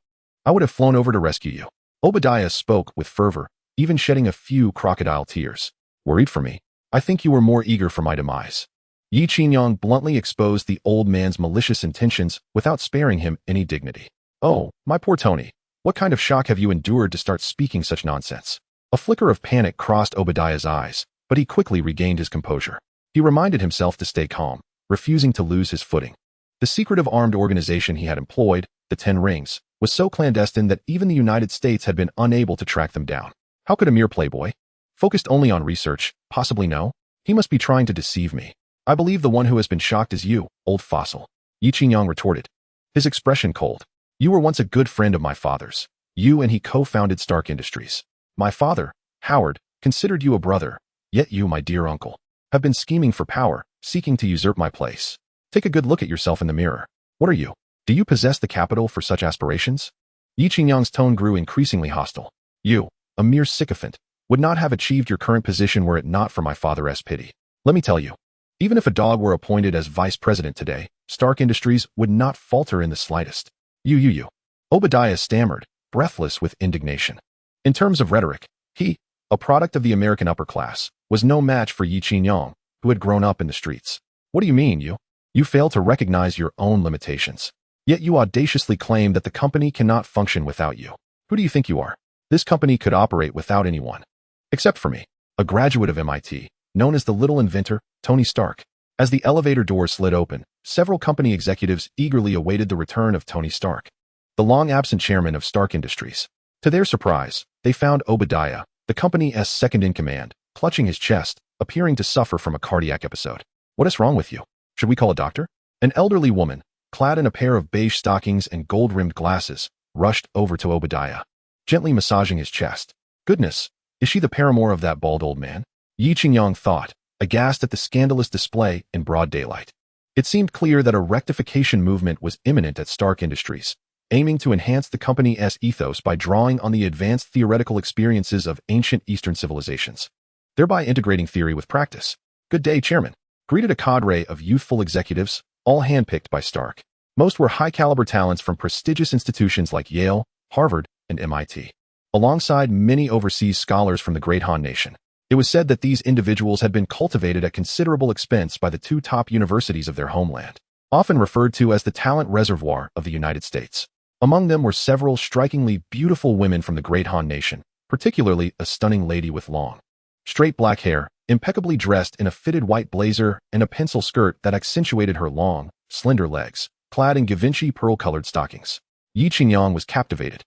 I would have flown over to rescue you." Obadiah spoke with fervor, even shedding a few crocodile tears. "Worried for me? I think you were more eager for my demise." Yi Qingyang bluntly exposed the old man's malicious intentions without sparing him any dignity. "Oh, my poor Tony, what kind of shock have you endured to start speaking such nonsense?" A flicker of panic crossed Obadiah's eyes, but he quickly regained his composure. He reminded himself to stay calm, refusing to lose his footing. The secretive armed organization he had employed, the 10 Rings, was so clandestine that even the United States had been unable to track them down. How could a mere playboy, focused only on research, possibly know? He must be trying to deceive me. "I believe the one who has been shocked is you, old fossil," Yi Qingyang retorted, his expression cold. "You were once a good friend of my father's. You and he co-founded Stark Industries. My father, Howard, considered you a brother, yet you, my dear uncle, have been scheming for power, seeking to usurp my place. Take a good look at yourself in the mirror. What are you? Do you possess the capital for such aspirations?" Yi Qingyang's tone grew increasingly hostile. "You, a mere sycophant, would not have achieved your current position were it not for my father's pity. Let me tell you, even if a dog were appointed as vice president today, Stark Industries would not falter in the slightest. You. Obadiah stammered, breathless with indignation. In terms of rhetoric, he, a product of the American upper class, was no match for Yi Qingyang, who had grown up in the streets. "What do you mean, you? You fail to recognize your own limitations. Yet you audaciously claim that the company cannot function without you. Who do you think you are? This company could operate without anyone. Except for me, a graduate of MIT, known as the little inventor, Tony Stark." As the elevator doors slid open, several company executives eagerly awaited the return of Tony Stark, the long-absent chairman of Stark Industries. To their surprise, they found Obadiah, the company's second-in-command, clutching his chest, appearing to suffer from a cardiac episode. "What is wrong with you? Should we call a doctor?" An elderly woman, clad in a pair of beige stockings and gold-rimmed glasses, rushed over to Obadiah, gently massaging his chest. "Goodness, is she the paramour of that bald old man?" Yi Qingyang thought, aghast at the scandalous display in broad daylight. It seemed clear that a rectification movement was imminent at Stark Industries, aiming to enhance the company's ethos by drawing on the advanced theoretical experiences of ancient Eastern civilizations, thereby integrating theory with practice. "Good day, Chairman," greeted a cadre of youthful executives, all handpicked by Stark. Most were high-caliber talents from prestigious institutions like Yale, Harvard, and MIT, alongside many overseas scholars from the Great Han Nation. It was said that these individuals had been cultivated at considerable expense by the 2 top universities of their homeland, often referred to as the talent reservoir of the United States. Among them were several strikingly beautiful women from the Great Han Nation, particularly a stunning lady with long, straight black hair, impeccably dressed in a fitted white blazer and a pencil skirt that accentuated her long, slender legs, clad in Givenchy pearl-colored stockings. Yi Qingyang was captivated,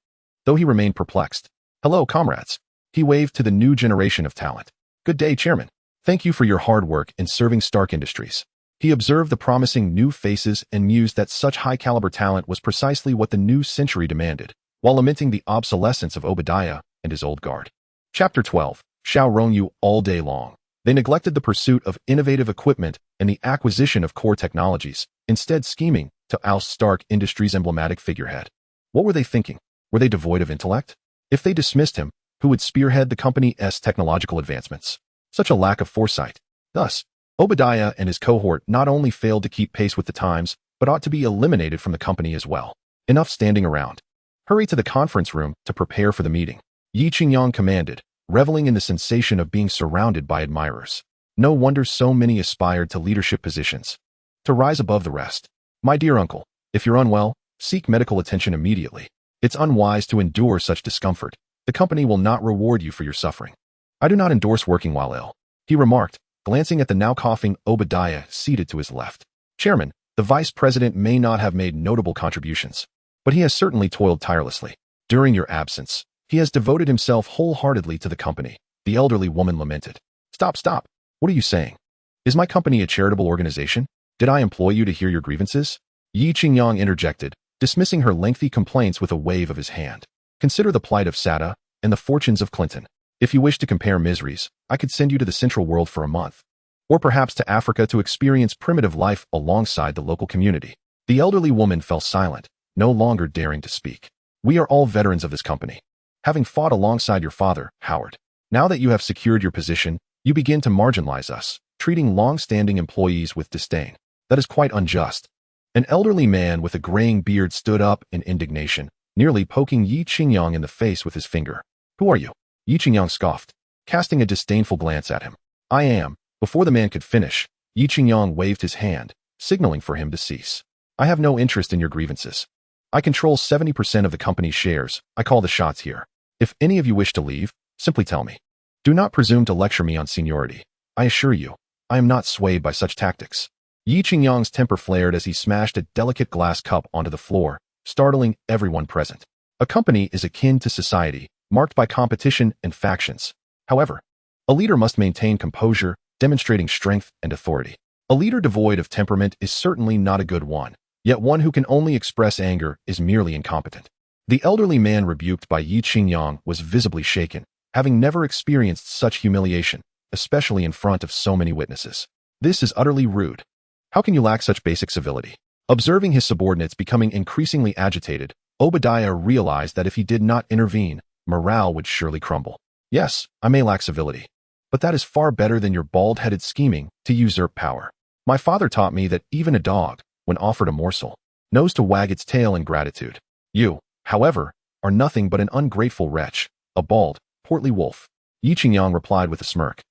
though he remained perplexed. "Hello, comrades." He waved to the new generation of talent. "Good day, Chairman. Thank you for your hard work in serving Stark Industries." He observed the promising new faces and mused that such high-caliber talent was precisely what the new century demanded, while lamenting the obsolescence of Obadiah and his old guard. Chapter 12. Shao Rongyu all day long. They neglected the pursuit of innovative equipment and the acquisition of core technologies, instead scheming to oust Stark Industries' emblematic figurehead. What were they thinking? Were they devoid of intellect? If they dismissed him, who would spearhead the company's technological advancements? Such a lack of foresight. Thus, Obadiah and his cohort not only failed to keep pace with the times, but ought to be eliminated from the company as well. Enough standing around. Hurry to the conference room to prepare for the meeting. Yi Qingyang commanded, reveling in the sensation of being surrounded by admirers. No wonder so many aspired to leadership positions, to rise above the rest. "My dear uncle, if you're unwell, seek medical attention immediately. It's unwise to endure such discomfort. The company will not reward you for your suffering." "I do not endorse working while ill. he remarked, glancing at the now coughing Obadiah seated to his left. Chairman, the vice president may not have made notable contributions, but he has certainly toiled tirelessly. During your absence, he has devoted himself wholeheartedly to the company, the elderly woman lamented. Stop. What are you saying? Is my company a charitable organization? Did I employ you to hear your grievances? Yi Qingyang interjected, dismissing her lengthy complaints with a wave of his hand. Consider the plight of Sada and the fortunes of Clinton. If you wish to compare miseries, I could send you to the Central World for a month, or perhaps to Africa to experience primitive life alongside the local community. The elderly woman fell silent, no longer daring to speak. We are all veterans of this company, having fought alongside your father, Howard. Now that you have secured your position, you begin to marginalize us, treating long-standing employees with disdain. That is quite unjust. An elderly man with a graying beard stood up in indignation, nearly poking Yi Qingyang in the face with his finger. Who are you? Yi Qingyang scoffed, casting a disdainful glance at him. I am. Before the man could finish, Yi Qingyang waved his hand, signaling for him to cease. I have no interest in your grievances. I control 70% of the company's shares. I call the shots here. If any of you wish to leave, simply tell me. Do not presume to lecture me on seniority. I assure you, I am not swayed by such tactics. Yi Qingyang's temper flared as he smashed a delicate glass cup onto the floor, startling everyone present. A company is akin to society, marked by competition and factions. However, a leader must maintain composure, demonstrating strength and authority. A leader devoid of temperament is certainly not a good one, yet one who can only express anger is merely incompetent. The elderly man rebuked by Yi Qingyang was visibly shaken, having never experienced such humiliation, especially in front of so many witnesses. This is utterly rude. How can you lack such basic civility? Observing his subordinates becoming increasingly agitated, Obadiah realized that if he did not intervene, morale would surely crumble. Yes, I may lack civility, but that is far better than your bald-headed scheming to usurp power. My father taught me that even a dog, when offered a morsel, knows to wag its tail in gratitude. You, however, are nothing but an ungrateful wretch, a bald, portly wolf. Yi Qingyang replied with a smirk.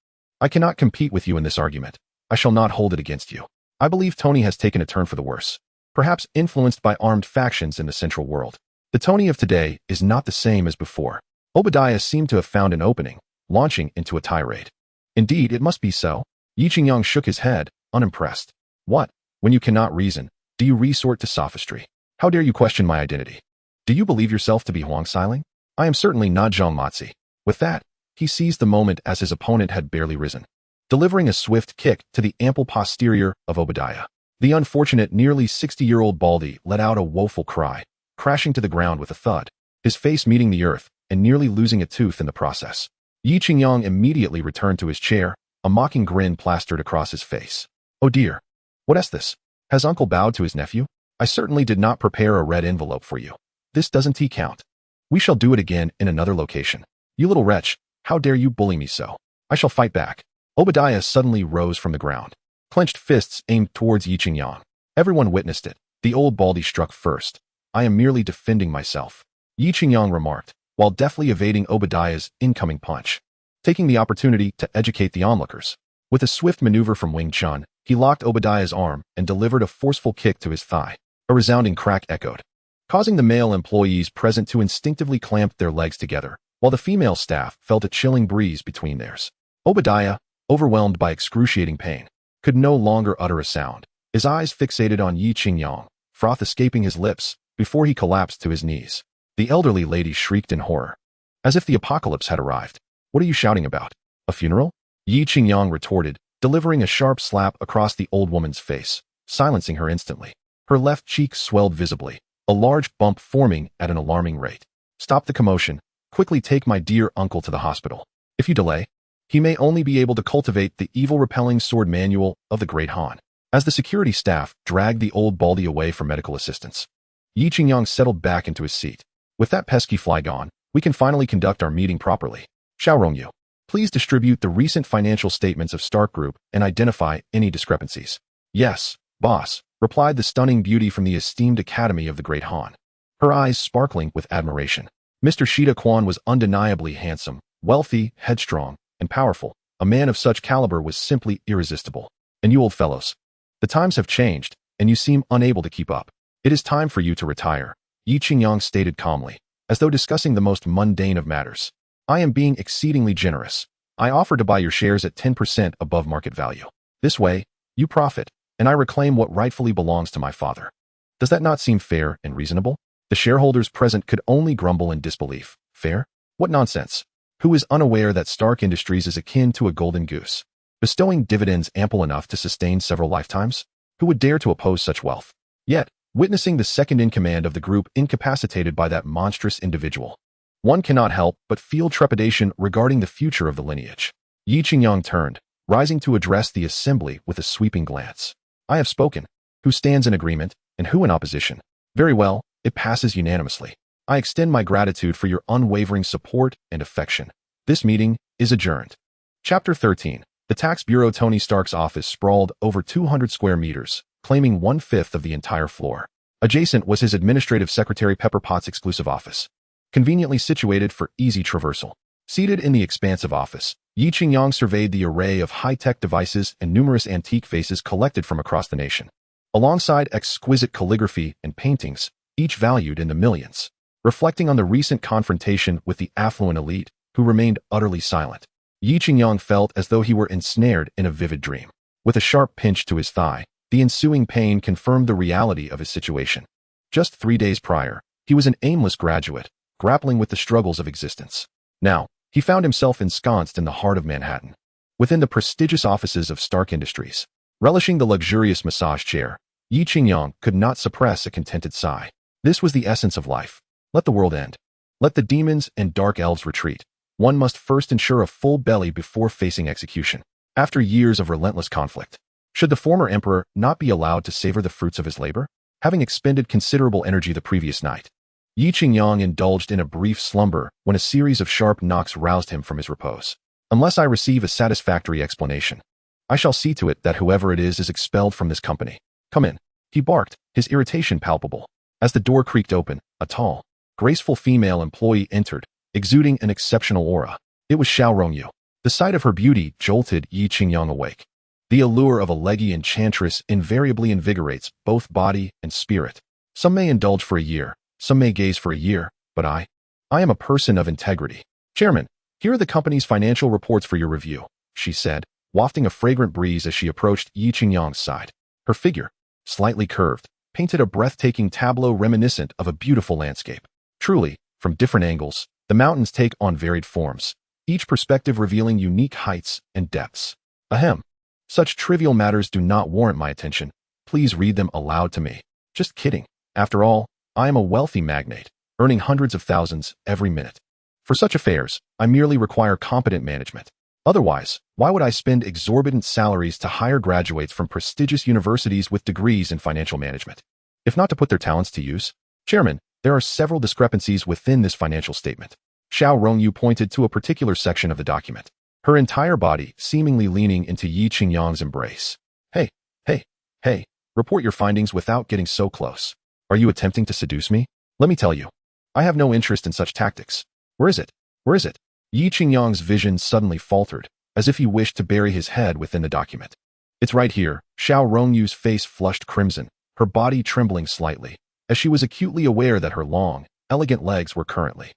I cannot compete with you in this argument. I shall not hold it against you. I believe Tony has taken a turn for the worse, perhaps influenced by armed factions in the Central World. The Tony of today is not the same as before. Obadiah seemed to have found an opening, launching into a tirade. Indeed, it must be so. Yi Qingyang shook his head, unimpressed. What? When you cannot reason, do you resort to sophistry? How dare you question my identity? Do you believe yourself to be Huang Xiling? I am certainly not Zhang Matzi. With that, he seized the moment as his opponent had barely risen, delivering a swift kick to the ample posterior of Obadiah. The unfortunate nearly 60-year-old baldy let out a woeful cry, crashing to the ground with a thud, his face meeting the earth and nearly losing a tooth in the process. Yi Qingyang immediately returned to his chair, a mocking grin plastered across his face. Oh dear. What is this? Has uncle bowed to his nephew? I certainly did not prepare a red envelope for you. This doesn't count. We shall do it again in another location. You little wretch, how dare you bully me so? I shall fight back. Obadiah suddenly rose from the ground, clenched fists aimed towards Yi Qingyang. Everyone witnessed it. The old baldy struck first. I am merely defending myself, Yi Qingyang remarked, while deftly evading Obadiah's incoming punch, taking the opportunity to educate the onlookers. With a swift maneuver from Wing Chun, he locked Obadiah's arm and delivered a forceful kick to his thigh. A resounding crack echoed, causing the male employees present to instinctively clamp their legs together, while the female staff felt a chilling breeze between theirs. Obadiah, overwhelmed by excruciating pain, could no longer utter a sound, his eyes fixated on Yi Qingyang, froth escaping his lips, before he collapsed to his knees. The elderly lady shrieked in horror, as if the apocalypse had arrived. What are you shouting about? A funeral? Yi Qingyang retorted, delivering a sharp slap across the old woman's face, silencing her instantly. Her left cheek swelled visibly, a large bump forming at an alarming rate. Stop the commotion. Quickly take my dear uncle to the hospital. If you delay, he may only be able to cultivate the evil-repelling sword manual of the Great Han. As the security staff dragged the old baldy away for medical assistance, Yi Qingyang settled back into his seat. With that pesky fly gone, we can finally conduct our meeting properly. Xiao Rongyu, please distribute the recent financial statements of Stark Group and identify any discrepancies. Yes, boss, replied the stunning beauty from the esteemed Academy of the Great Han, her eyes sparkling with admiration. Mr. Shida Quan was undeniably handsome, wealthy, headstrong, and powerful. A man of such caliber was simply irresistible. And you old fellows, the times have changed, and you seem unable to keep up. It is time for you to retire, Yi Qingyang stated calmly, as though discussing the most mundane of matters. I am being exceedingly generous. I offer to buy your shares at 10% above market value. This way, you profit, and I reclaim what rightfully belongs to my father. Does that not seem fair and reasonable? The shareholders present could only grumble in disbelief. Fair? What nonsense! Who is unaware that Stark Industries is akin to a golden goose, bestowing dividends ample enough to sustain several lifetimes? Who would dare to oppose such wealth? Yet, witnessing the second-in-command of the group incapacitated by that monstrous individual, one cannot help but feel trepidation regarding the future of the lineage. Yi Qingyang turned, rising to address the assembly with a sweeping glance. I have spoken. Who stands in agreement, and who in opposition? Very well, it passes unanimously. I extend my gratitude for your unwavering support and affection. This meeting is adjourned. Chapter 13. The Tax Bureau. Tony Stark's office sprawled over 200 square meters, claiming 1/5 of the entire floor. Adjacent was his administrative secretary Pepper Potts' exclusive office, conveniently situated for easy traversal. Seated in the expansive office, Yi Qingyang surveyed the array of high-tech devices and numerous antique vases collected from across the nation, alongside exquisite calligraphy and paintings, each valued in the millions. Reflecting on the recent confrontation with the affluent elite, who remained utterly silent, Yi Qingyang felt as though he were ensnared in a vivid dream. With a sharp pinch to his thigh, the ensuing pain confirmed the reality of his situation. Just 3 days prior, he was an aimless graduate, grappling with the struggles of existence. Now, he found himself ensconced in the heart of Manhattan, within the prestigious offices of Stark Industries. Relishing the luxurious massage chair, Yi Qingyang could not suppress a contented sigh. This was the essence of life. Let the world end. Let the demons and dark elves retreat. One must first ensure a full belly before facing execution. After years of relentless conflict, should the former emperor not be allowed to savor the fruits of his labor? Having expended considerable energy the previous night, Yi Qingyang indulged in a brief slumber when a series of sharp knocks roused him from his repose. Unless I receive a satisfactory explanation, I shall see to it that whoever it is expelled from this company. Come in, he barked, his irritation palpable. As the door creaked open, a tall, graceful female employee entered, exuding an exceptional aura. It was Xiao Rongyu. The sight of her beauty jolted Yi Qingyang awake. The allure of a leggy enchantress invariably invigorates both body and spirit. Some may indulge for a year, some may gaze for a year, but I am a person of integrity. Chairman, here are the company's financial reports for your review, she said, wafting a fragrant breeze as she approached Yi Qingyang's side. Her figure, slightly curved, painted a breathtaking tableau reminiscent of a beautiful landscape. Truly, from different angles, the mountains take on varied forms, each perspective revealing unique heights and depths. Ahem. Such trivial matters do not warrant my attention. Please read them aloud to me. Just kidding. After all, I am a wealthy magnate, earning hundreds of thousands every minute. For such affairs, I merely require competent management. Otherwise, why would I spend exorbitant salaries to hire graduates from prestigious universities with degrees in financial management, if not to put their talents to use? Chairman, there are several discrepancies within this financial statement. Xiao Rongyu pointed to a particular section of the document, her entire body seemingly leaning into Yi Qingyang's embrace. Hey, report your findings without getting so close. Are you attempting to seduce me? Let me tell you, I have no interest in such tactics. Where is it? Where is it? Yi Qingyang's vision suddenly faltered, as if he wished to bury his head within the document. It's right here. Xiao Rongyu's face flushed crimson, her body trembling slightly, as she was acutely aware that her long, elegant legs were currently.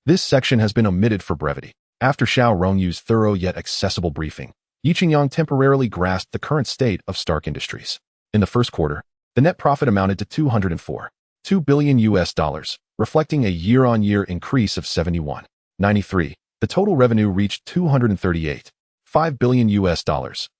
This section has been omitted for brevity. After Xiao Rongyu's thorough yet accessible briefing, Yi Qingyang temporarily grasped the current state of Stark Industries. In the first quarter, the net profit amounted to $204.2 billion, reflecting a year-on-year increase of 71.93. The total revenue reached $238.5 billion,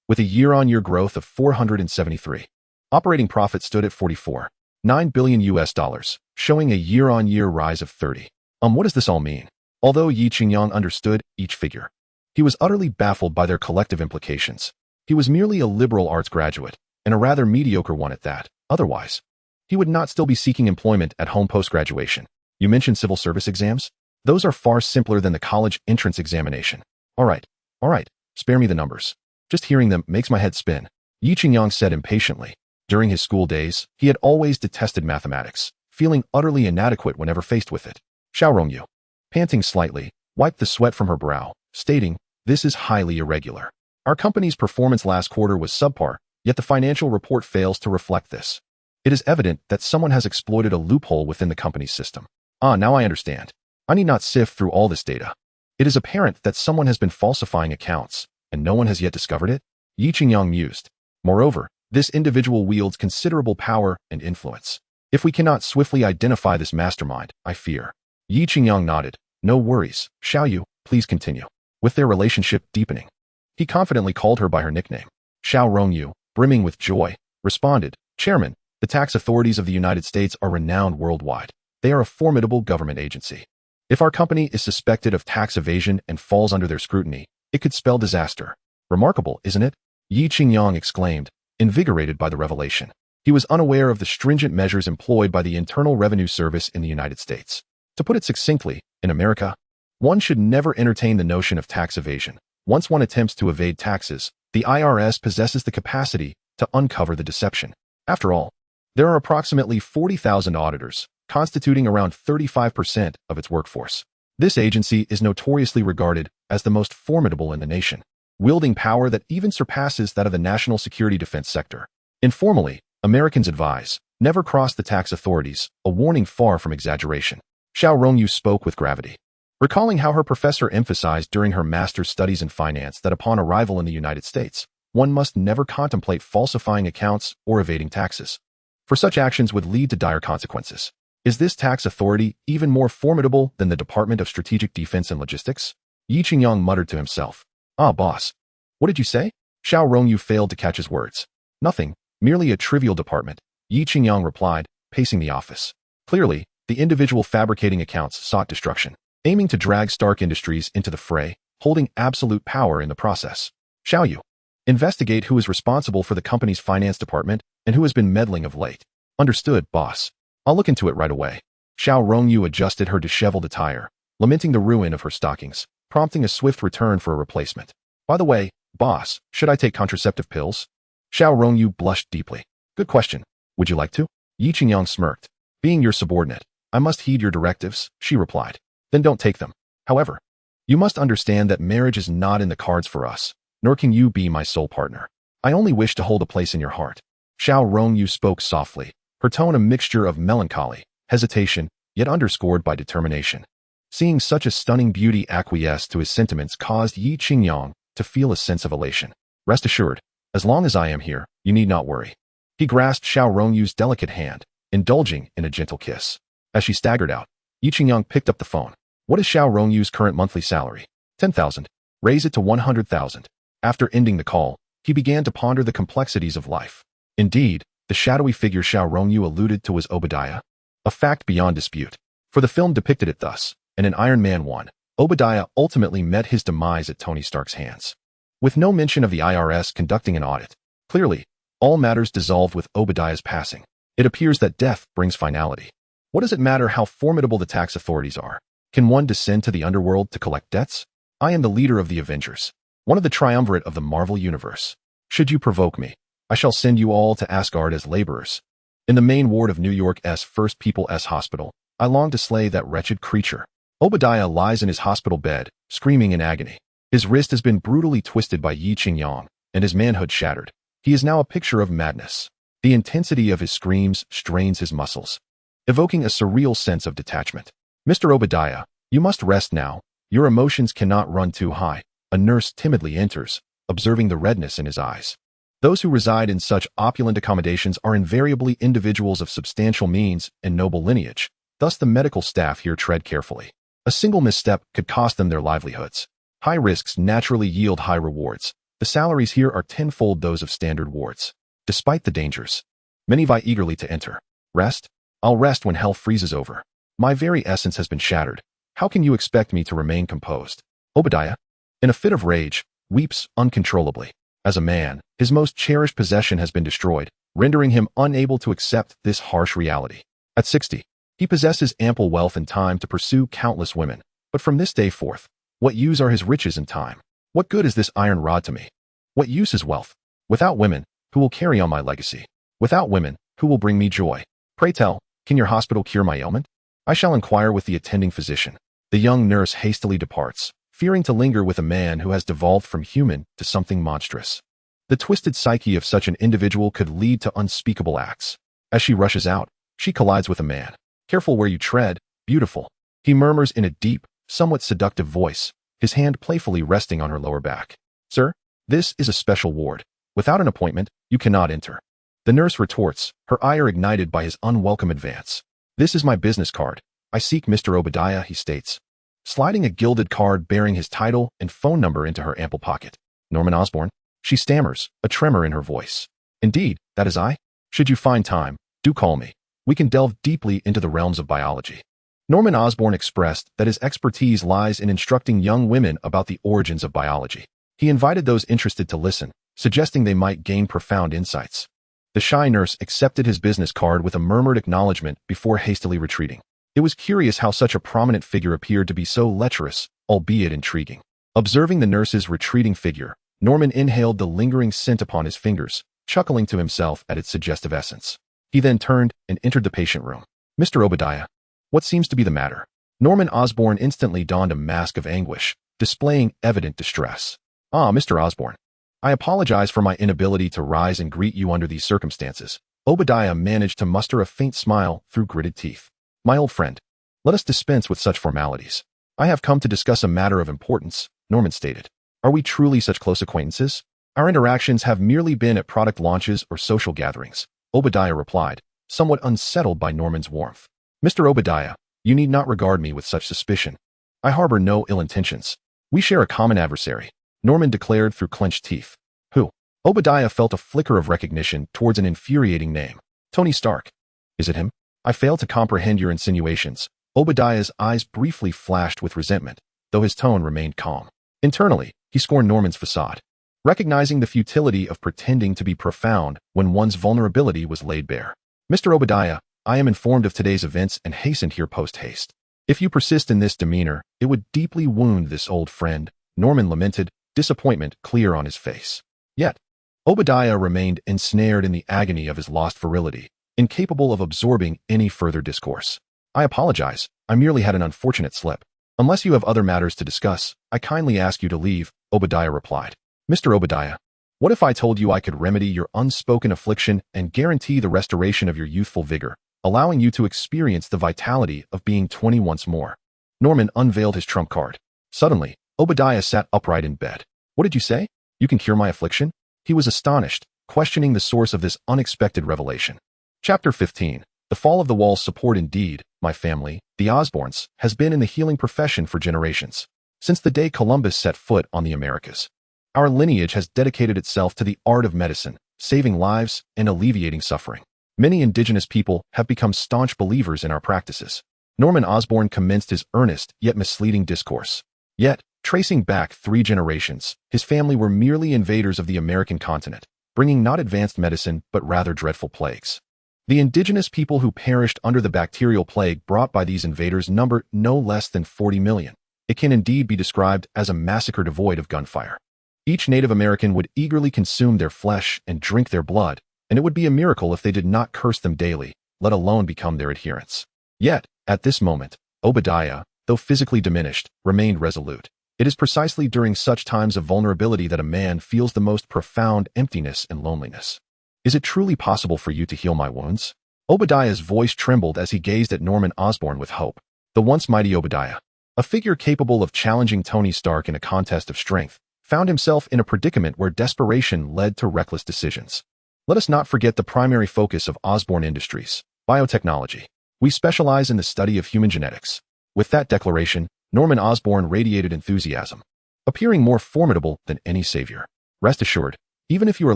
with a year-on-year growth of 473. Operating profit stood at $44.9 billion, showing a year-on-year rise of 30. What does this all mean? Although Yi Qingyang understood each figure, he was utterly baffled by their collective implications. He was merely a liberal arts graduate, and a rather mediocre one at that. Otherwise, he would not still be seeking employment at home post-graduation. You mentioned civil service exams? Those are far simpler than the college entrance examination. All right, spare me the numbers. Just hearing them makes my head spin, Yi Qingyang said impatiently. During his school days, he had always detested mathematics, feeling utterly inadequate whenever faced with it. Xiao Rongyu, panting slightly, wiped the sweat from her brow, stating, "This is highly irregular. Our company's performance last quarter was subpar, yet the financial report fails to reflect this. It is evident that someone has exploited a loophole within the company's system. Now I understand. I need not sift through all this data. It is apparent that someone has been falsifying accounts, and no one has yet discovered it? Yi Qingyang mused. Moreover, this individual wields considerable power and influence. If we cannot swiftly identify this mastermind, I fear. Yi Qingyang nodded. No worries, Xiao Yu, please continue. With their relationship deepening. He confidently called her by her nickname. Xiao Rongyu, brimming with joy, responded, Chairman, the tax authorities of the United States are renowned worldwide. They are a formidable government agency. If our company is suspected of tax evasion and falls under their scrutiny, it could spell disaster. Remarkable, isn't it? Yi Qingyang exclaimed, invigorated by the revelation. He was unaware of the stringent measures employed by the Internal Revenue Service in the United States. To put it succinctly, in America, one should never entertain the notion of tax evasion. Once one attempts to evade taxes, the IRS possesses the capacity to uncover the deception. After all, there are approximately 40,000 auditors, constituting around 35% of its workforce. This agency is notoriously regarded as the most formidable in the nation, wielding power that even surpasses that of the national security defense sector. Informally, Americans advise, never cross the tax authorities, a warning far from exaggeration. Xiao Rongyu spoke with gravity, recalling how her professor emphasized during her master's studies in finance that upon arrival in the United States, one must never contemplate falsifying accounts or evading taxes, for such actions would lead to dire consequences. Is this tax authority even more formidable than the Department of Strategic Defense and Logistics? Yi Qingyang muttered to himself. Ah, boss. What did you say? Xiao Rongyu failed to catch his words. Nothing, merely a trivial department, Yi Qingyang replied, pacing the office. Clearly, the individual fabricating accounts sought destruction, aiming to drag Stark Industries into the fray, holding absolute power in the process. Xiao Yu, investigate who is responsible for the company's finance department and who has been meddling of late. Understood, boss. I'll look into it right away. Xiao Rongyu adjusted her disheveled attire, lamenting the ruin of her stockings, prompting a swift return for a replacement. By the way, boss, should I take contraceptive pills? Xiao Rongyu blushed deeply. Good question. Would you like to? Yi Qingyang smirked. Being your subordinate, I must heed your directives, she replied. Then don't take them. However, you must understand that marriage is not in the cards for us, nor can you be my sole partner. I only wish to hold a place in your heart. Xiao Rongyu spoke softly, her tone a mixture of melancholy, hesitation, yet underscored by determination. Seeing such a stunning beauty acquiesce to his sentiments caused Yi Qingyang to feel a sense of elation. Rest assured, as long as I am here, you need not worry. He grasped Xiao Rongyu's delicate hand, indulging in a gentle kiss. As she staggered out, Yi Qingyang picked up the phone. What is Xiao Rongyu's current monthly salary? 10,000. Raise it to 100,000. After ending the call, he began to ponder the complexities of life. Indeed, the shadowy figure Xiao Rongyu alluded to was Obadiah. A fact beyond dispute. For the film depicted it thus, and in Iron Man 1, Obadiah ultimately met his demise at Tony Stark's hands. With no mention of the IRS conducting an audit, clearly, all matters dissolved with Obadiah's passing. It appears that death brings finality. What does it matter how formidable the tax authorities are? Can one descend to the underworld to collect debts? I am the leader of the Avengers, one of the triumvirate of the Marvel Universe. Should you provoke me, I shall send you all to Asgard as laborers. In the main ward of New York's First People's Hospital, I long to slay that wretched creature. Obadiah lies in his hospital bed, screaming in agony. His wrist has been brutally twisted by Yi Qingyang, and his manhood shattered. He is now a picture of madness. The intensity of his screams strains his muscles, evoking a surreal sense of detachment. Mr. Obadiah, you must rest now. Your emotions cannot run too high. A nurse timidly enters, observing the redness in his eyes. Those who reside in such opulent accommodations are invariably individuals of substantial means and noble lineage. Thus the medical staff here tread carefully. A single misstep could cost them their livelihoods. High risks naturally yield high rewards. The salaries here are tenfold those of standard wards. Despite the dangers, many vie eagerly to enter. Rest? I'll rest when hell freezes over. My very essence has been shattered. How can you expect me to remain composed? Obadiah, in a fit of rage, weeps uncontrollably. As a man, his most cherished possession has been destroyed, rendering him unable to accept this harsh reality. At 60, he possesses ample wealth and time to pursue countless women. But from this day forth, what use are his riches and time? What good is this iron rod to me? What use is wealth? Without women, who will carry on my legacy? Without women, who will bring me joy? Pray tell, can your hospital cure my ailment? I shall inquire with the attending physician. The young nurse hastily departs, fearing to linger with a man who has devolved from human to something monstrous. The twisted psyche of such an individual could lead to unspeakable acts. As she rushes out, she collides with a man. Careful where you tread, beautiful. He murmurs in a deep, somewhat seductive voice. his hand playfully resting on her lower back. "Sir, this is a special ward. Without an appointment, you cannot enter." The nurse retorts, her ire ignited by his unwelcome advance. "This is my business card. I seek Mr. Obadiah," he states, sliding a gilded card bearing his title and phone number into her ample pocket. "Norman Osborn?" She stammers, a tremor in her voice. "Indeed, that is I. Should you find time, do call me. We can delve deeply into the realms of biology." Norman Osborn expressed that his expertise lies in instructing young women about the origins of biology. He invited those interested to listen, suggesting they might gain profound insights. The shy nurse accepted his business card with a murmured acknowledgement before hastily retreating. It was curious how such a prominent figure appeared to be so lecherous, albeit intriguing. Observing the nurse's retreating figure, Norman inhaled the lingering scent upon his fingers, chuckling to himself at its suggestive essence. He then turned and entered the patient room. "Mr. Obadiah, what seems to be the matter?" Norman Osborn instantly donned a mask of anguish, displaying evident distress. "Ah, Mr. Osborn, I apologize for my inability to rise and greet you under these circumstances." Obadiah managed to muster a faint smile through gritted teeth. "My old friend, let us dispense with such formalities. I have come to discuss a matter of importance," Norman stated. "Are we truly such close acquaintances? Our interactions have merely been at product launches or social gatherings," Obadiah replied, somewhat unsettled by Norman's warmth. "Mr. Obadiah, you need not regard me with such suspicion. I harbor no ill intentions. We share a common adversary," Norman declared through clenched teeth. "Who?" Obadiah felt a flicker of recognition towards an infuriating name. "Tony Stark. Is it him?" "I fail to comprehend your insinuations." Obadiah's eyes briefly flashed with resentment, though his tone remained calm. Internally, he scorned Norman's facade, recognizing the futility of pretending to be profound when one's vulnerability was laid bare. "Mr. Obadiah, I am informed of today's events and hastened here post-haste. If you persist in this demeanor, it would deeply wound this old friend," Norman lamented, disappointment clear on his face. Yet, Obadiah remained ensnared in the agony of his lost virility, incapable of absorbing any further discourse. "I apologize, I merely had an unfortunate slip. Unless you have other matters to discuss, I kindly ask you to leave," Obadiah replied. "Mr. Obadiah, what if I told you I could remedy your unspoken affliction and guarantee the restoration of your youthful vigor, allowing you to experience the vitality of being 20 once more?" Norman unveiled his trump card. Suddenly, Obadiah sat upright in bed. "What did you say? You can cure my affliction?" He was astonished, questioning the source of this unexpected revelation. Chapter 15. The Fall of the Walls. Support. Indeed, my family, the Osborns, has been in the healing profession for generations. Since the day Columbus set foot on the Americas, our lineage has dedicated itself to the art of medicine, saving lives and alleviating suffering. Many indigenous people have become staunch believers in our practices. Norman Osborn commenced his earnest yet misleading discourse. Yet, tracing back 3 generations, his family were merely invaders of the American continent, bringing not advanced medicine but rather dreadful plagues. The indigenous people who perished under the bacterial plague brought by these invaders numbered no less than 40 million. It can indeed be described as a massacre devoid of gunfire. Each Native American would eagerly consume their flesh and drink their blood, and it would be a miracle if they did not curse them daily, let alone become their adherents. Yet, at this moment, Obadiah, though physically diminished, remained resolute. It is precisely during such times of vulnerability that a man feels the most profound emptiness and loneliness. "Is it truly possible for you to heal my wounds?" Obadiah's voice trembled as he gazed at Norman Osborn with hope. The once mighty Obadiah, a figure capable of challenging Tony Stark in a contest of strength, found himself in a predicament where desperation led to reckless decisions. Let us not forget the primary focus of Osborn Industries, biotechnology. We specialize in the study of human genetics. With that declaration, Norman Osborn radiated enthusiasm, appearing more formidable than any savior. "Rest assured, even if you are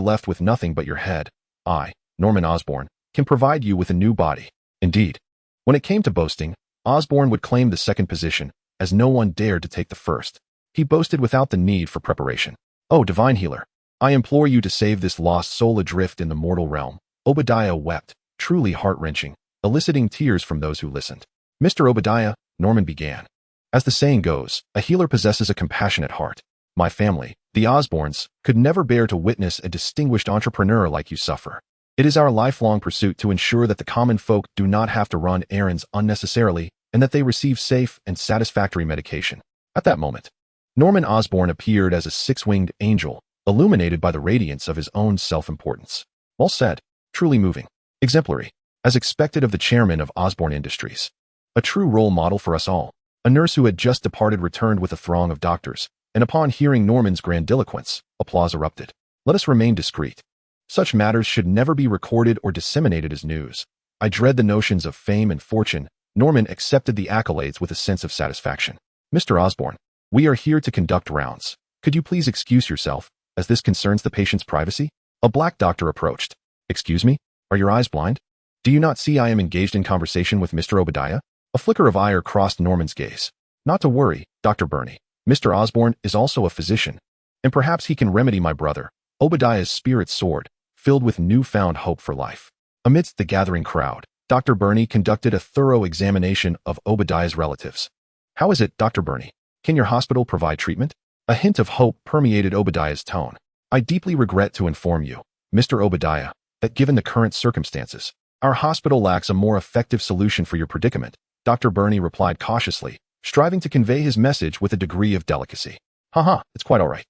left with nothing but your head, I, Norman Osborn, can provide you with a new body." Indeed, when it came to boasting, Osborn would claim the second position, as no one dared to take the first. He boasted without the need for preparation. "Oh, divine healer, I implore you to save this lost soul adrift in the mortal realm." Obadiah wept, truly heart-wrenching, eliciting tears from those who listened. "Mr. Obadiah," Norman began, "as the saying goes, a healer possesses a compassionate heart. My family, the Osborns, could never bear to witness a distinguished entrepreneur like you suffer. It is our lifelong pursuit to ensure that the common folk do not have to run errands unnecessarily and that they receive safe and satisfactory medication." At that moment, Norman Osborn appeared as a 6-winged angel, illuminated by the radiance of his own self-importance. Well said, truly moving, exemplary, as expected of the chairman of Osborn Industries. A true role model for us all. A nurse who had just departed returned with a throng of doctors, and upon hearing Norman's grandiloquence, applause erupted. Let us remain discreet. Such matters should never be recorded or disseminated as news. I dread the notions of fame and fortune. Norman accepted the accolades with a sense of satisfaction. Mr. Osborne, we are here to conduct rounds. Could you please excuse yourself, as this concerns the patient's privacy? A black doctor approached. Excuse me? Are your eyes blind? Do you not see I am engaged in conversation with Mr. Obadiah? A flicker of ire crossed Norman's gaze. Not to worry, Dr. Burney. Mr. Osborne is also a physician, and perhaps he can remedy my brother. Obadiah's spirit soared, filled with newfound hope for life. Amidst the gathering crowd, Dr. Burney conducted a thorough examination of Obadiah's relatives. How is it, Dr. Burney? Can your hospital provide treatment? A hint of hope permeated Obadiah's tone. I deeply regret to inform you, Mr. Obadiah, that given the current circumstances, our hospital lacks a more effective solution for your predicament, Dr. Burney replied cautiously, striving to convey his message with a degree of delicacy. Haha, it's quite all right.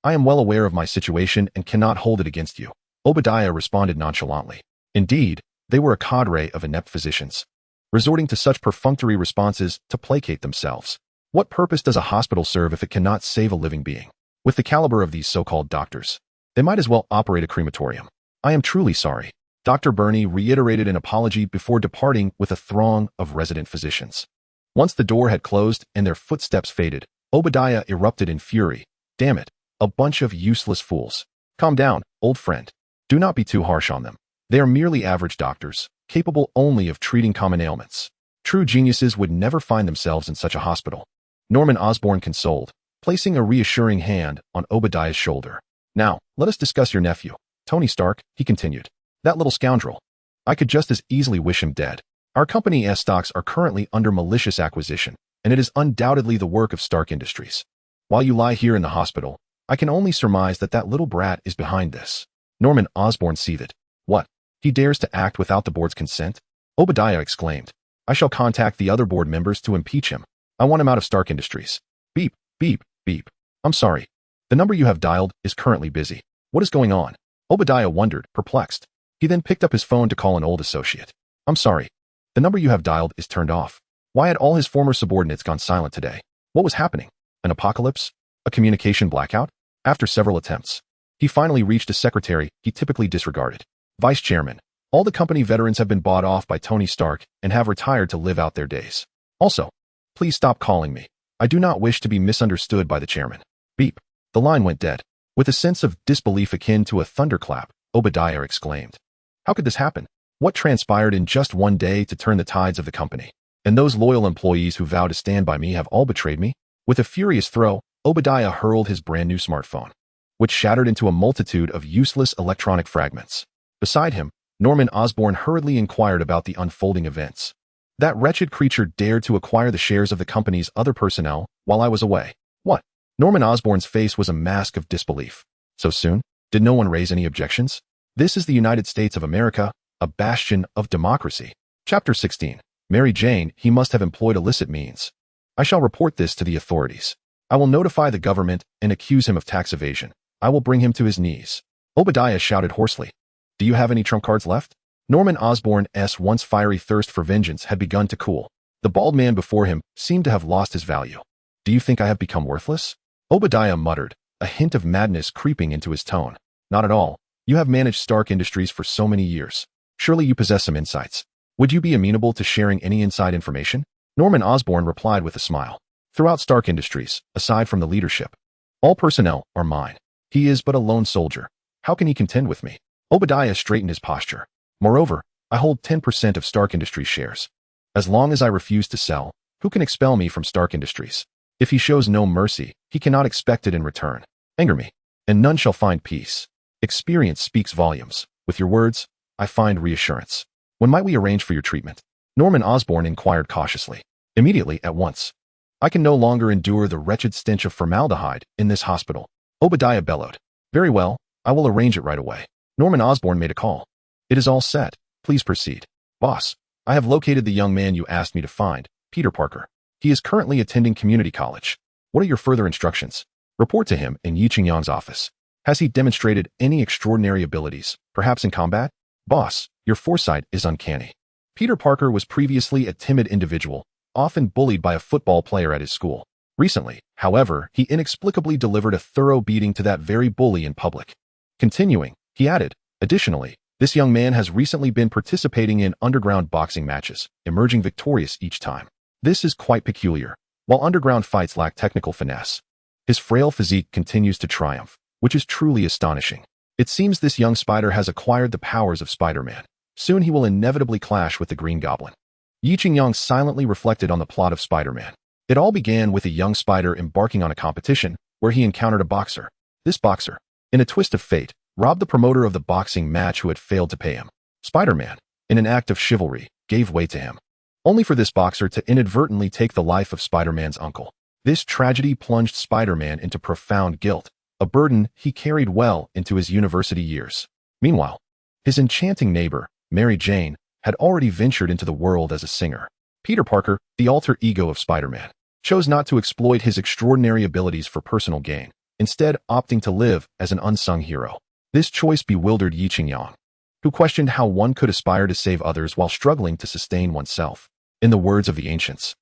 I am well aware of my situation and cannot hold it against you, Obadiah responded nonchalantly. Indeed, they were a cadre of inept physicians, resorting to such perfunctory responses to placate themselves. What purpose does a hospital serve if it cannot save a living being? With the caliber of these so-called doctors, they might as well operate a crematorium. I am truly sorry. Dr. Burney reiterated an apology before departing with a throng of resident physicians. Once the door had closed and their footsteps faded, Obadiah erupted in fury. Damn it, a bunch of useless fools. Calm down, old friend. Do not be too harsh on them. They are merely average doctors, capable only of treating common ailments. True geniuses would never find themselves in such a hospital. Norman Osborne consoled, placing a reassuring hand on Obadiah's shoulder. Now, let us discuss your nephew, Tony Stark, he continued. That little scoundrel. I could just as easily wish him dead. Our company's stocks are currently under malicious acquisition, and it is undoubtedly the work of Stark Industries. While you lie here in the hospital, I can only surmise that that little brat is behind this. Norman Osborne seethed. What? He dares to act without the board's consent? Obadiah exclaimed. I shall contact the other board members to impeach him. I want him out of Stark Industries. Beep, beep, beep. I'm sorry. The number you have dialed is currently busy. What is going on? Obadiah wondered, perplexed. He then picked up his phone to call an old associate. I'm sorry. The number you have dialed is turned off. Why had all his former subordinates gone silent today? What was happening? An apocalypse? A communication blackout? After several attempts, he finally reached a secretary he typically disregarded. Vice Chairman, all the company veterans have been bought off by Tony Stark and have retired to live out their days. Also, please stop calling me. I do not wish to be misunderstood by the chairman. Beep. The line went dead. With a sense of disbelief akin to a thunderclap, Obadiah exclaimed. How could this happen? What transpired in just one day to turn the tides of the company? And those loyal employees who vowed to stand by me have all betrayed me? With a furious throw, Obadiah hurled his brand new smartphone, which shattered into a multitude of useless electronic fragments. Beside him, Norman Osborne hurriedly inquired about the unfolding events. That wretched creature dared to acquire the shares of the company's other personnel while I was away. What? Norman Osborne's face was a mask of disbelief. So soon? Did no one raise any objections? This is the United States of America, a bastion of democracy. Chapter 16. Mary Jane, he must have employed illicit means. I shall report this to the authorities. I will notify the government and accuse him of tax evasion. I will bring him to his knees. Obadiah shouted hoarsely. Do you have any trump cards left? Norman Osborne's once fiery thirst for vengeance had begun to cool. The bald man before him seemed to have lost his value. Do you think I have become worthless? Obadiah muttered, a hint of madness creeping into his tone. Not at all. You have managed Stark Industries for so many years. Surely you possess some insights. Would you be amenable to sharing any inside information? Norman Osborne replied with a smile. Throughout Stark Industries, aside from the leadership, all personnel are mine. He is but a lone soldier. How can he contend with me? Obadiah straightened his posture. Moreover, I hold 10% of Stark Industries shares. As long as I refuse to sell, who can expel me from Stark Industries? If he shows no mercy, he cannot expect it in return. Anger me, and none shall find peace. Experience speaks volumes. With your words, I find reassurance. When might we arrange for your treatment? Norman Osborne inquired cautiously. Immediately, at once. I can no longer endure the wretched stench of formaldehyde in this hospital. Obadiah bellowed. Very well, I will arrange it right away. Norman Osborne made a call. It is all set. Please proceed. Boss, I have located the young man you asked me to find, Peter Parker. He is currently attending community college. What are your further instructions? Report to him in Yi Qingyang's office. Has he demonstrated any extraordinary abilities, perhaps in combat? Boss, your foresight is uncanny. Peter Parker was previously a timid individual, often bullied by a football player at his school. Recently, however, he inexplicably delivered a thorough beating to that very bully in public. Continuing, he added, additionally, this young man has recently been participating in underground boxing matches, emerging victorious each time. This is quite peculiar. While underground fights lack technical finesse, his frail physique continues to triumph, which is truly astonishing. It seems this young spider has acquired the powers of Spider-Man. Soon he will inevitably clash with the Green Goblin. Yi Qingyang silently reflected on the plot of Spider-Man. It all began with a young spider embarking on a competition where he encountered a boxer. This boxer, in a twist of fate, robbed the promoter of the boxing match who had failed to pay him. Spider-Man, in an act of chivalry, gave way to him, only for this boxer to inadvertently take the life of Spider-Man's uncle. This tragedy plunged Spider-Man into profound guilt, a burden he carried well into his university years. Meanwhile, his enchanting neighbor, Mary Jane, had already ventured into the world as a singer. Peter Parker, the alter ego of Spider-Man, chose not to exploit his extraordinary abilities for personal gain, instead opting to live as an unsung hero. This choice bewildered Yi Qingyang, who questioned how one could aspire to save others while struggling to sustain oneself. In the words of the ancients,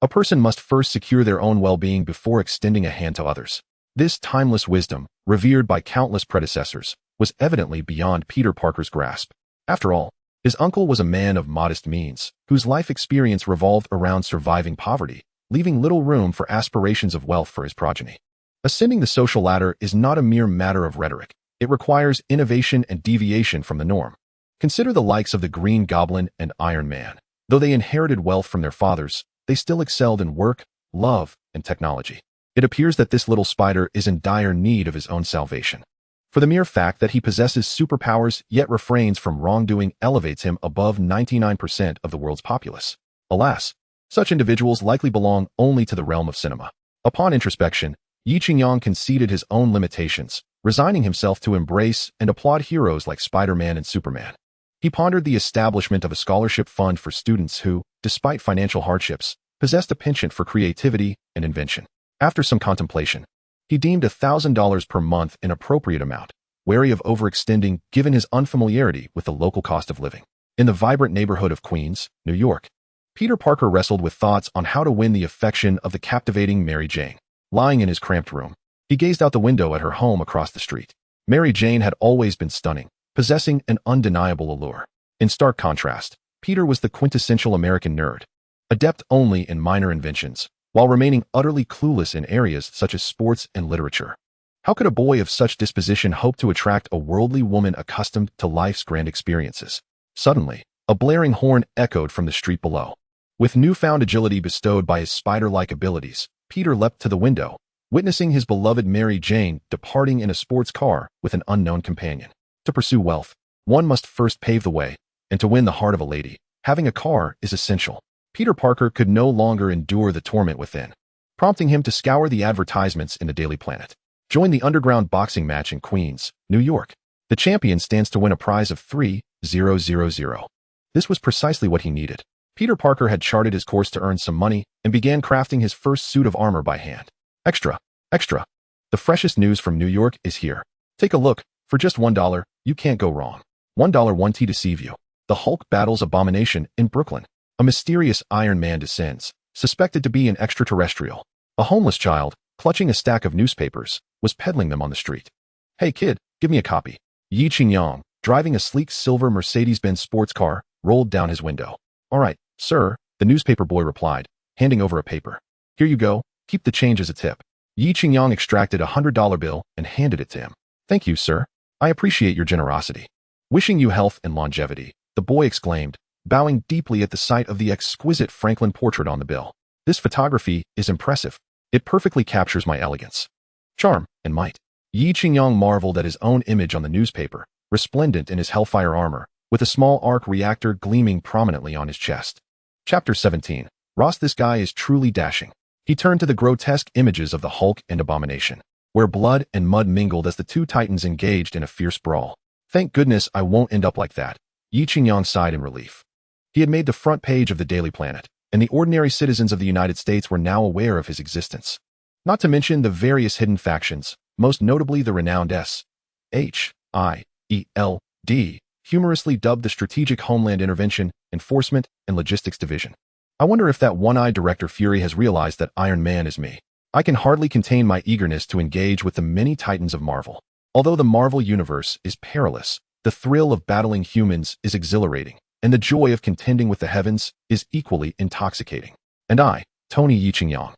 a person must first secure their own well-being before extending a hand to others. This timeless wisdom, revered by countless predecessors, was evidently beyond Peter Parker's grasp. After all, his uncle was a man of modest means, whose life experience revolved around surviving poverty, leaving little room for aspirations of wealth for his progeny. Ascending the social ladder is not a mere matter of rhetoric. It requires innovation and deviation from the norm. Consider the likes of the Green Goblin and Iron Man. Though they inherited wealth from their fathers, they still excelled in work, love, and technology. It appears that this little spider is in dire need of his own salvation. For the mere fact that he possesses superpowers yet refrains from wrongdoing elevates him above 99% of the world's populace. Alas, such individuals likely belong only to the realm of cinema. Upon introspection, Yi Qingyang conceded his own limitations, resigning himself to embrace and applaud heroes like Spider-Man and Superman. He pondered the establishment of a scholarship fund for students who, despite financial hardships, possessed a penchant for creativity and invention. After some contemplation, he deemed $1,000 per month an appropriate amount, wary of overextending given his unfamiliarity with the local cost of living. In the vibrant neighborhood of Queens, New York, Peter Parker wrestled with thoughts on how to win the affection of the captivating Mary Jane. Lying in his cramped room, he gazed out the window at her home across the street. Mary Jane had always been stunning, possessing an undeniable allure. In stark contrast, Peter was the quintessential American nerd, adept only in minor inventions, while remaining utterly clueless in areas such as sports and literature. How could a boy of such disposition hope to attract a worldly woman accustomed to life's grand experiences? Suddenly, a blaring horn echoed from the street below. With newfound agility bestowed by his spider-like abilities, Peter leapt to the window, witnessing his beloved Mary Jane departing in a sports car with an unknown companion. To pursue wealth, one must first pave the way, and to win the heart of a lady, having a car is essential. Peter Parker could no longer endure the torment within, prompting him to scour the advertisements in the Daily Planet. Join the underground boxing match in Queens, New York. The champion stands to win a prize of $3,000. This was precisely what he needed. Peter Parker had charted his course to earn some money and began crafting his first suit of armor by hand. Extra, extra. The freshest news from New York is here. Take a look. For just $1, you can't go wrong. $1 one tea to deceive you. The Hulk battles Abomination in Brooklyn. A mysterious Iron Man descends, suspected to be an extraterrestrial. A homeless child, clutching a stack of newspapers, was peddling them on the street. Hey kid, give me a copy. Yi Qingyang, driving a sleek silver Mercedes-Benz sports car, rolled down his window. All right, sir, the newspaper boy replied, handing over a paper. Here you go, keep the change as a tip. Yi Qingyang extracted a $100 bill and handed it to him. Thank you, sir. I appreciate your generosity. Wishing you health and longevity, the boy exclaimed, bowing deeply at the sight of the exquisite Franklin portrait on the bill. This photography is impressive. It perfectly captures my elegance, charm, and might. Yi Qingyang marveled at his own image on the newspaper, resplendent in his Hellfire armor, with a small arc reactor gleaming prominently on his chest. Chapter 17. Ross, this guy is truly dashing. He turned to the grotesque images of the Hulk and Abomination, where blood and mud mingled as the two titans engaged in a fierce brawl. Thank goodness I won't end up like that. Yi Qingyang sighed in relief. He had made the front page of the Daily Planet, and the ordinary citizens of the United States were now aware of his existence. Not to mention the various hidden factions, most notably the renowned S.H.I.E.L.D., humorously dubbed the Strategic Homeland Intervention, Enforcement, and Logistics Division. I wonder if that one-eyed Director Fury has realized that Iron Man is me. I can hardly contain my eagerness to engage with the many titans of Marvel. Although the Marvel Universe is perilous, the thrill of battling humans is exhilarating, and the joy of contending with the heavens is equally intoxicating. And I, Tony Yiching-yang,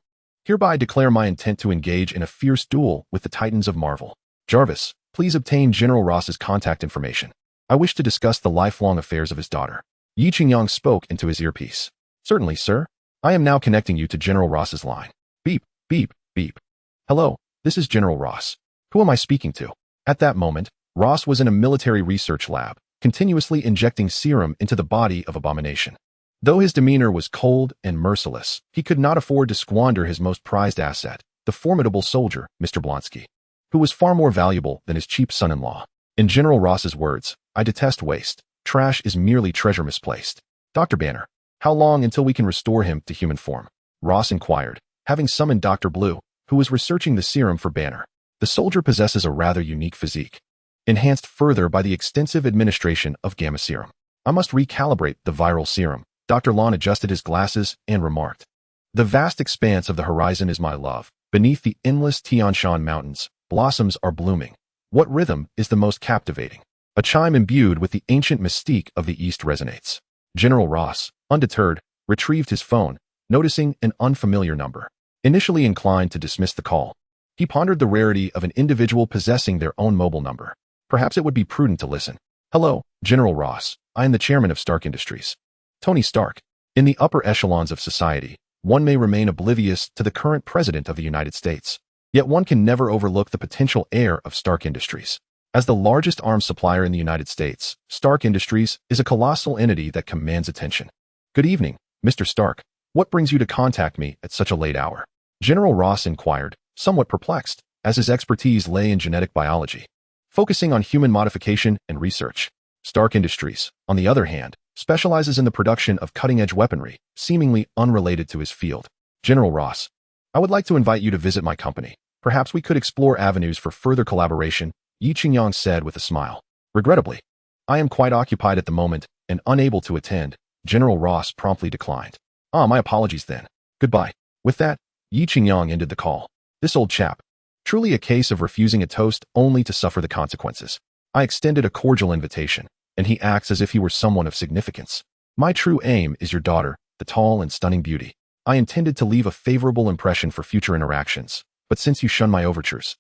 hereby declare my intent to engage in a fierce duel with the titans of Marvel. Jarvis, please obtain General Ross's contact information. I wish to discuss the lifelong affairs of his daughter. Yiching-yang spoke into his earpiece. Certainly, sir. I am now connecting you to General Ross's line. Beep, beep, beep. Hello, this is General Ross. Who am I speaking to? At that moment, Ross was in a military research lab, continuously injecting serum into the body of Abomination. Though his demeanor was cold and merciless, he could not afford to squander his most prized asset, the formidable soldier, Mr. Blonsky, who was far more valuable than his cheap son-in-law. In General Ross's words, I detest waste. Trash is merely treasure misplaced. Dr. Banner, how long until we can restore him to human form? Ross inquired, having summoned Dr. Blue, who was researching the serum for Banner. The soldier possesses a rather unique physique, enhanced further by the extensive administration of gamma serum. I must recalibrate the viral serum. Dr. Lon adjusted his glasses and remarked, the vast expanse of the horizon is my love. Beneath the endless Tian Shan mountains, blossoms are blooming. What rhythm is the most captivating? A chime imbued with the ancient mystique of the East resonates. General Ross, undeterred, retrieved his phone, noticing an unfamiliar number. Initially inclined to dismiss the call, he pondered the rarity of an individual possessing their own mobile number. Perhaps it would be prudent to listen. Hello, General Ross. I am the chairman of Stark Industries. Tony Stark. In the upper echelons of society, one may remain oblivious to the current president of the United States. Yet one can never overlook the potential heir of Stark Industries. As the largest arms supplier in the United States, Stark Industries is a colossal entity that commands attention. Good evening, Mr. Stark. What brings you to contact me at such a late hour? General Ross inquired, somewhat perplexed, as his expertise lay in genetic biology, focusing on human modification and research. Stark Industries, on the other hand, specializes in the production of cutting-edge weaponry, seemingly unrelated to his field. General Ross, I would like to invite you to visit my company. Perhaps we could explore avenues for further collaboration, Yiching-yang said with a smile. Regrettably, I am quite occupied at the moment and unable to attend. General Ross promptly declined. My apologies then. Goodbye. With that, Yiching-yang ended the call. This old chap. Truly a case of refusing a toast only to suffer the consequences. I extended a cordial invitation, and he acts as if he were someone of significance. My true aim is your daughter, the tall and stunning beauty. I intended to leave a favorable impression for future interactions, but since you shun my overtures,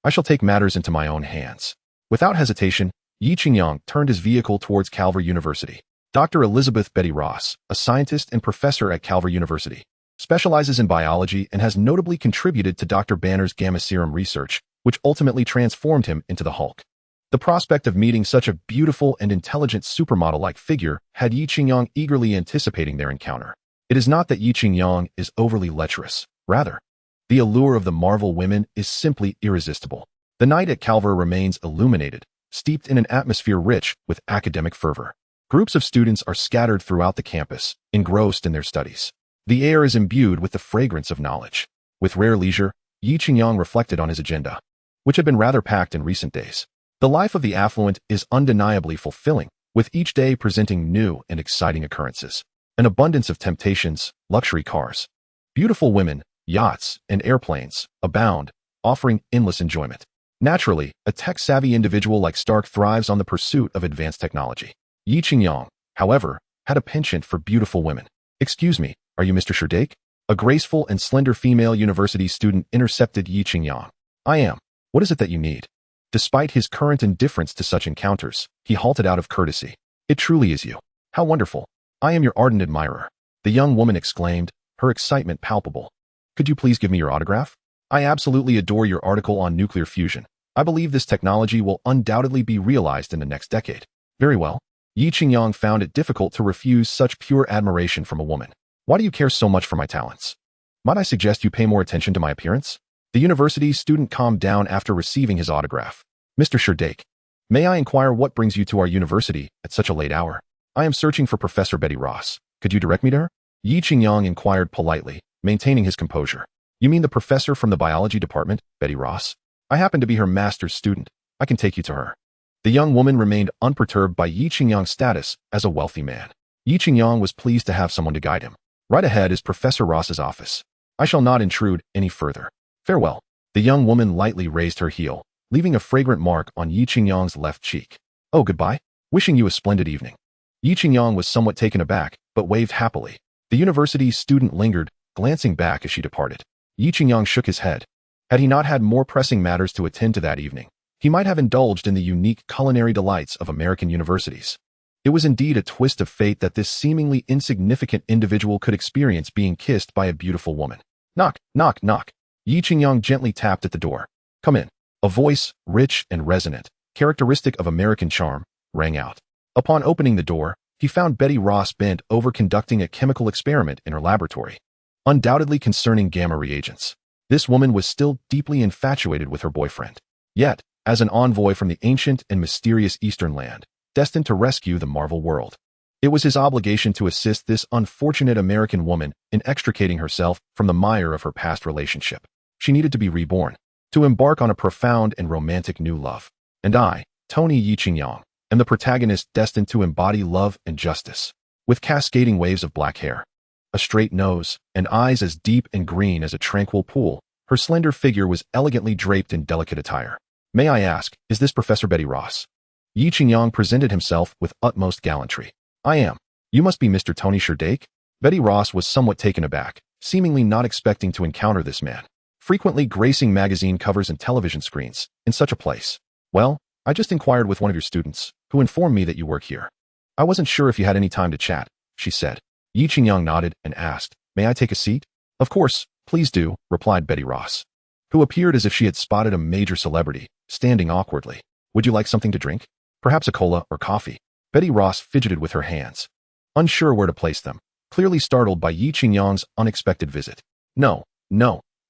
I shall take matters into my own hands. Without hesitation, Yiching-yang turned his vehicle towards Calvary University. Dr. Elizabeth Betty Ross, a scientist and professor at Calvary University, specializes in biology and has notably contributed to Dr. Banner's gamma serum research, which ultimately transformed him into the Hulk. The prospect of meeting such a beautiful and intelligent supermodel-like figure had Yiching-yang eagerly anticipating their encounter. It is not that Yiching-yang is overly lecherous. Rather, the allure of the Marvel women is simply irresistible. The night at Calvary remains illuminated, steeped in an atmosphere rich with academic fervor. Groups of students are scattered throughout the campus, engrossed in their studies. The air is imbued with the fragrance of knowledge. With rare leisure, Yiching-yang reflected on his agenda, which had been rather packed in recent days. The life of the affluent is undeniably fulfilling, with each day presenting new and exciting occurrences. An abundance of temptations, luxury cars, beautiful women, yachts, and airplanes abound, offering endless enjoyment. Naturally, a tech-savvy individual like Stark thrives on the pursuit of advanced technology. Yiching-yang, however, had a penchant for beautiful women. Excuse me, are you Mr. Sherdake? A graceful and slender female university student intercepted Yiching-yang. I am. What is it that you need? Despite his current indifference to such encounters, he halted out of courtesy. It truly is you. How wonderful. I am your ardent admirer. The young woman exclaimed, her excitement palpable. Could you please give me your autograph? I absolutely adore your article on nuclear fusion. I believe this technology will undoubtedly be realized in the next decade. Very well. Yiching-yang found it difficult to refuse such pure admiration from a woman. Why do you care so much for my talents? Might I suggest you pay more attention to my appearance? The university student calmed down after receiving his autograph. Mr. Sherdake, may I inquire what brings you to our university at such a late hour? I am searching for Professor Betty Ross. Could you direct me to her? Yiching-yang inquired politely, maintaining his composure. You mean the professor from the biology department, Betty Ross? I happen to be her master's student. I can take you to her. The young woman remained unperturbed by Yiching-yang's status as a wealthy man. Yiching-yang was pleased to have someone to guide him. Right ahead is Professor Ross's office. I shall not intrude any further. Farewell. The young woman lightly raised her heel, leaving a fragrant mark on Yi Qingyang's left cheek. Oh, goodbye. Wishing you a splendid evening. Yi Qingyang was somewhat taken aback, but waved happily. The university student lingered, glancing back as she departed. Yi Qingyang shook his head. Had he not had more pressing matters to attend to that evening, he might have indulged in the unique culinary delights of American universities. It was indeed a twist of fate that this seemingly insignificant individual could experience being kissed by a beautiful woman. Knock, knock, knock. Yi Qingyang gently tapped at the door. Come in. A voice, rich and resonant, characteristic of American charm, rang out. Upon opening the door, he found Betty Ross bent over conducting a chemical experiment in her laboratory, undoubtedly concerning gamma reagents. This woman was still deeply infatuated with her boyfriend. Yet, as an envoy from the ancient and mysterious Eastern land, destined to rescue the Marvel world, it was his obligation to assist this unfortunate American woman in extricating herself from the mire of her past relationship. She needed to be reborn, to embark on a profound and romantic new love. And I, Tony Yi Qingyang, am the protagonist destined to embody love and justice. With cascading waves of black hair, a straight nose, and eyes as deep and green as a tranquil pool, her slender figure was elegantly draped in delicate attire. May I ask, is this Professor Betty Ross? Yi Qingyang presented himself with utmost gallantry. I am. You must be Mr. Tony Sherdake? Betty Ross was somewhat taken aback, seemingly not expecting to encounter this man, frequently gracing magazine covers and television screens, in such a place. Well, I just inquired with one of your students, who informed me that you work here. I wasn't sure if you had any time to chat, she said. Yi Qingyang nodded and asked, May I take a seat? Of course, please do, replied Betty Ross, who appeared as if she had spotted a major celebrity, standing awkwardly. Would you like something to drink? Perhaps a cola or coffee? Betty Ross fidgeted with her hands, unsure where to place them, clearly startled by Yi Qingyang's unexpected visit. No.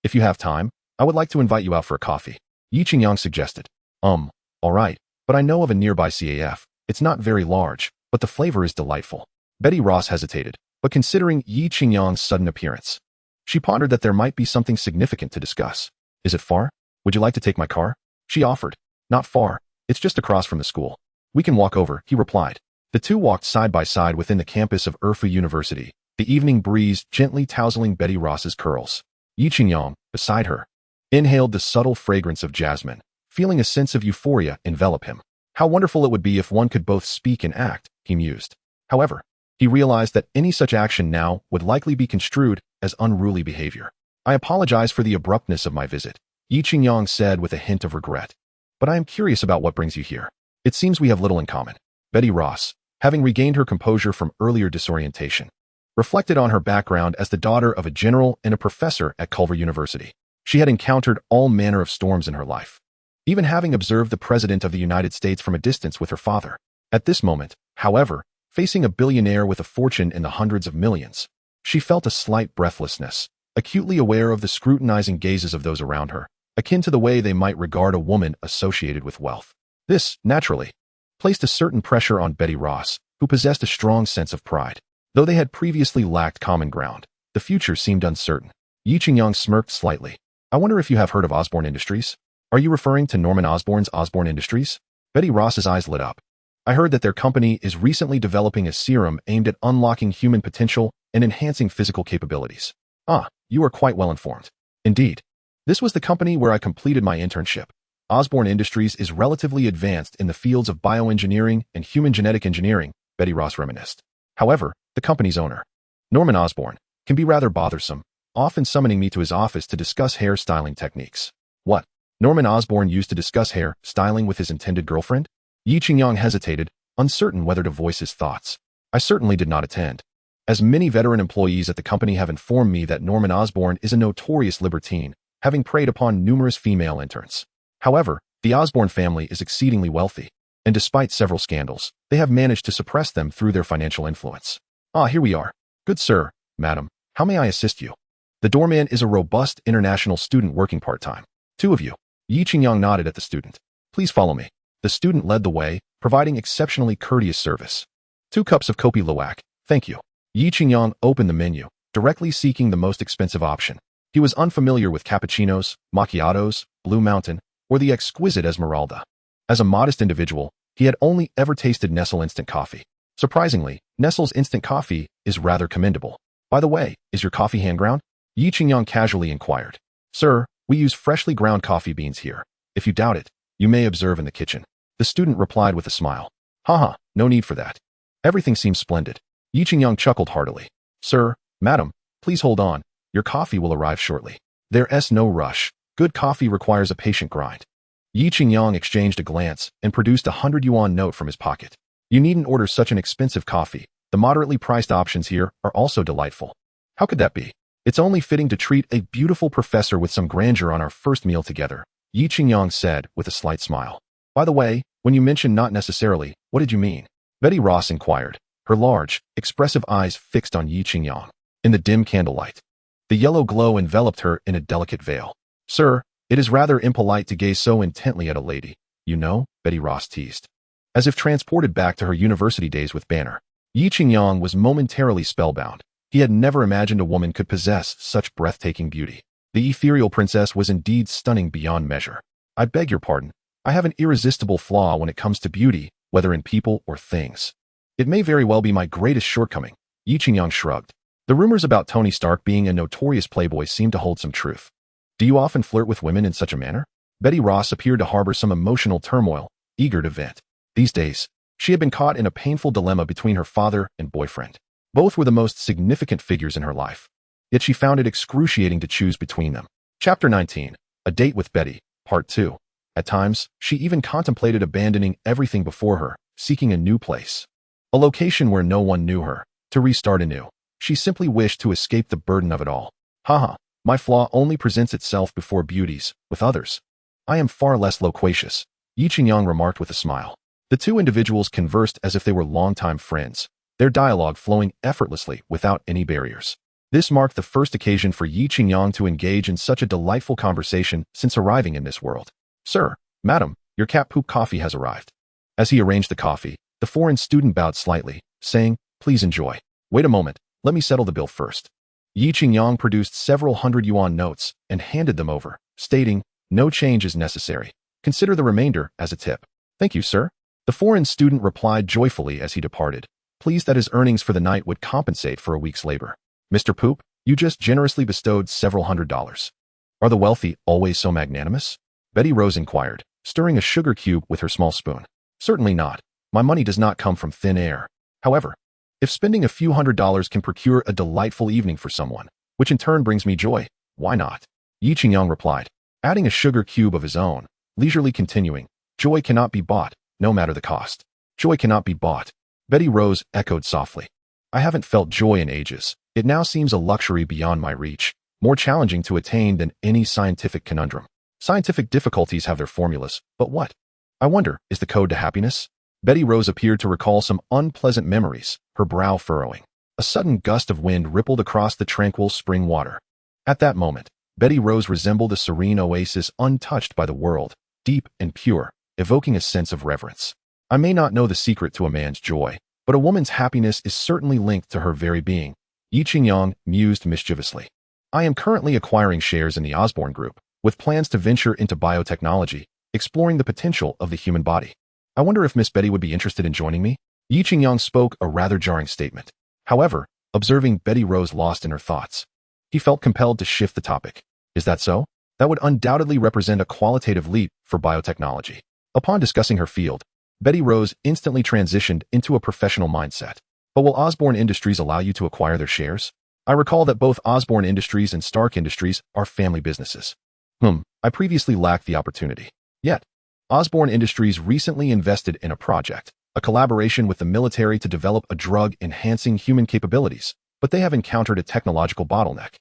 If you have time, I would like to invite you out for a coffee, Yi Qingyang suggested. All right, but I know of a nearby CAF. It's not very large, but the flavor is delightful. Betty Ross hesitated, but considering Yi Qingyang's sudden appearance, she pondered that there might be something significant to discuss. Is it far? Would you like to take my car? She offered. Not far. It's just across from the school. We can walk over, he replied. The two walked side by side within the campus of Erfu University, the evening breeze gently tousling Betty Ross's curls. Yi Qingyang, beside her, inhaled the subtle fragrance of jasmine, feeling a sense of euphoria envelop him. How wonderful it would be if one could both speak and act, he mused. However, he realized that any such action now would likely be construed as unruly behavior. I apologize for the abruptness of my visit, Yi Qingyang said with a hint of regret. But I am curious about what brings you here. It seems we have little in common. Betty Ross, having regained her composure from earlier disorientation, reflected on her background as the daughter of a general and a professor at Culver University. She had encountered all manner of storms in her life, even having observed the President of the United States from a distance with her father. At this moment, however, facing a billionaire with a fortune in the hundreds of millions, she felt a slight breathlessness, acutely aware of the scrutinizing gazes of those around her, akin to the way they might regard a woman associated with wealth. This, naturally, placed a certain pressure on Betty Ross, who possessed a strong sense of pride. Though they had previously lacked common ground, the future seemed uncertain. Yi Qingyang smirked slightly. I wonder if you have heard of Osborne Industries? Are you referring to Norman Osborn's Osborne Industries? Betty Ross's eyes lit up. I heard that their company is recently developing a serum aimed at unlocking human potential and enhancing physical capabilities. Ah, you are quite well informed. Indeed. This was the company where I completed my internship. Osborne Industries is relatively advanced in the fields of bioengineering and human genetic engineering, Betty Ross reminisced. However, the company's owner, Norman Osborn, can be rather bothersome, often summoning me to his office to discuss hair styling techniques. What? Norman Osborn used to discuss hair styling with his intended girlfriend? Yi Qingyang hesitated, uncertain whether to voice his thoughts. I certainly did not attend, as many veteran employees at the company have informed me that Norman Osborn is a notorious libertine, having preyed upon numerous female interns. However, the Osborn family is exceedingly wealthy, and despite several scandals, they have managed to suppress them through their financial influence. Ah, here we are. Good sir, madam, how may I assist you? The doorman is a robust international student working part-time. Two of you. Yi Qingyang nodded at the student. Please follow me. The student led the way, providing exceptionally courteous service. 2 cups of kopi luwak, thank you. Yi Qingyang opened the menu, directly seeking the most expensive option. He was unfamiliar with cappuccinos, macchiatos, Blue Mountain, or the exquisite Esmeralda. As a modest individual, he had only ever tasted Nestle instant coffee. Surprisingly, Nestle's instant coffee is rather commendable. By the way, is your coffee hand ground? Yi Qingyang casually inquired. Sir, we use freshly ground coffee beans here. If you doubt it, you may observe in the kitchen. The student replied with a smile. Haha, no need for that. Everything seems splendid. Yi Qingyang chuckled heartily. Sir, madam, please hold on. Your coffee will arrive shortly. There's no rush. Good coffee requires a patient grind. Yi Qingyang exchanged a glance and produced a 100 yuan note from his pocket. You needn't order such an expensive coffee. The moderately priced options here are also delightful. How could that be? It's only fitting to treat a beautiful professor with some grandeur on our first meal together, Yi Qingyang said with a slight smile. By the way, when you mentioned not necessarily, what did you mean? Betty Ross inquired, her large, expressive eyes fixed on Yi Qingyang. In the dim candlelight, the yellow glow enveloped her in a delicate veil. Sir, it is rather impolite to gaze so intently at a lady, you know, Betty Ross teased. As if transported back to her university days with Banner, Yi Qingyang was momentarily spellbound. He had never imagined a woman could possess such breathtaking beauty. The ethereal princess was indeed stunning beyond measure. I beg your pardon. I have an irresistible flaw when it comes to beauty, whether in people or things. It may very well be my greatest shortcoming, Yi Qingyang shrugged. The rumors about Tony Stark being a notorious playboy seem to hold some truth. Do you often flirt with women in such a manner? Betty Ross appeared to harbor some emotional turmoil, eager to vent. These days, she had been caught in a painful dilemma between her father and boyfriend. Both were the most significant figures in her life. Yet she found it excruciating to choose between them. Chapter 19. A Date with Betty, Part 2. At times, she even contemplated abandoning everything before her, seeking a new place. A location where no one knew her, to restart anew. She simply wished to escape the burden of it all. Haha, my flaw only presents itself before beauties, with others. I am far less loquacious, Yi Qingyang remarked with a smile. The two individuals conversed as if they were longtime friends, their dialogue flowing effortlessly without any barriers. This marked the first occasion for Yi Qingyang to engage in such a delightful conversation since arriving in this world. Sir, madam, your cat poop coffee has arrived. As he arranged the coffee, the foreign student bowed slightly, saying, please enjoy. Wait a moment, let me settle the bill first. Yi Qingyang produced several 100 yuan notes and handed them over, stating, no change is necessary. Consider the remainder as a tip. Thank you, sir. The foreign student replied joyfully as he departed, pleased that his earnings for the night would compensate for a week's labor. Mr. Poop, you just generously bestowed several $100s. Are the wealthy always so magnanimous? Betty Rose inquired, stirring a sugar cube with her small spoon. Certainly not. My money does not come from thin air. However, if spending a few $100s can procure a delightful evening for someone, which in turn brings me joy, why not? Yi Qingyang replied, adding a sugar cube of his own, leisurely continuing, joy cannot be bought, no matter the cost. Joy cannot be bought. Betty Rose echoed softly. I haven't felt joy in ages. It now seems a luxury beyond my reach, more challenging to attain than any scientific conundrum. Scientific difficulties have their formulas, but what? I wonder, is the code to happiness? Betty Rose appeared to recall some unpleasant memories, her brow furrowing. A sudden gust of wind rippled across the tranquil spring water. At that moment, Betty Rose resembled a serene oasis untouched by the world, deep and pure, evoking a sense of reverence. I may not know the secret to a man's joy, but a woman's happiness is certainly linked to her very being, Yi Qingyang mused mischievously. I am currently acquiring shares in the Osborne Group, with plans to venture into biotechnology, exploring the potential of the human body. I wonder if Miss Betty would be interested in joining me? Yi Qingyang spoke a rather jarring statement. However, observing Betty Rose lost in her thoughts, he felt compelled to shift the topic. Is that so? That would undoubtedly represent a qualitative leap for biotechnology. Upon discussing her field, Betty Rose instantly transitioned into a professional mindset. But will Osborne Industries allow you to acquire their shares? I recall that both Osborne Industries and Stark Industries are family businesses. I previously lacked the opportunity. Yet, Osborne Industries recently invested in a project, a collaboration with the military to develop a drug enhancing human capabilities, but they have encountered a technological bottleneck,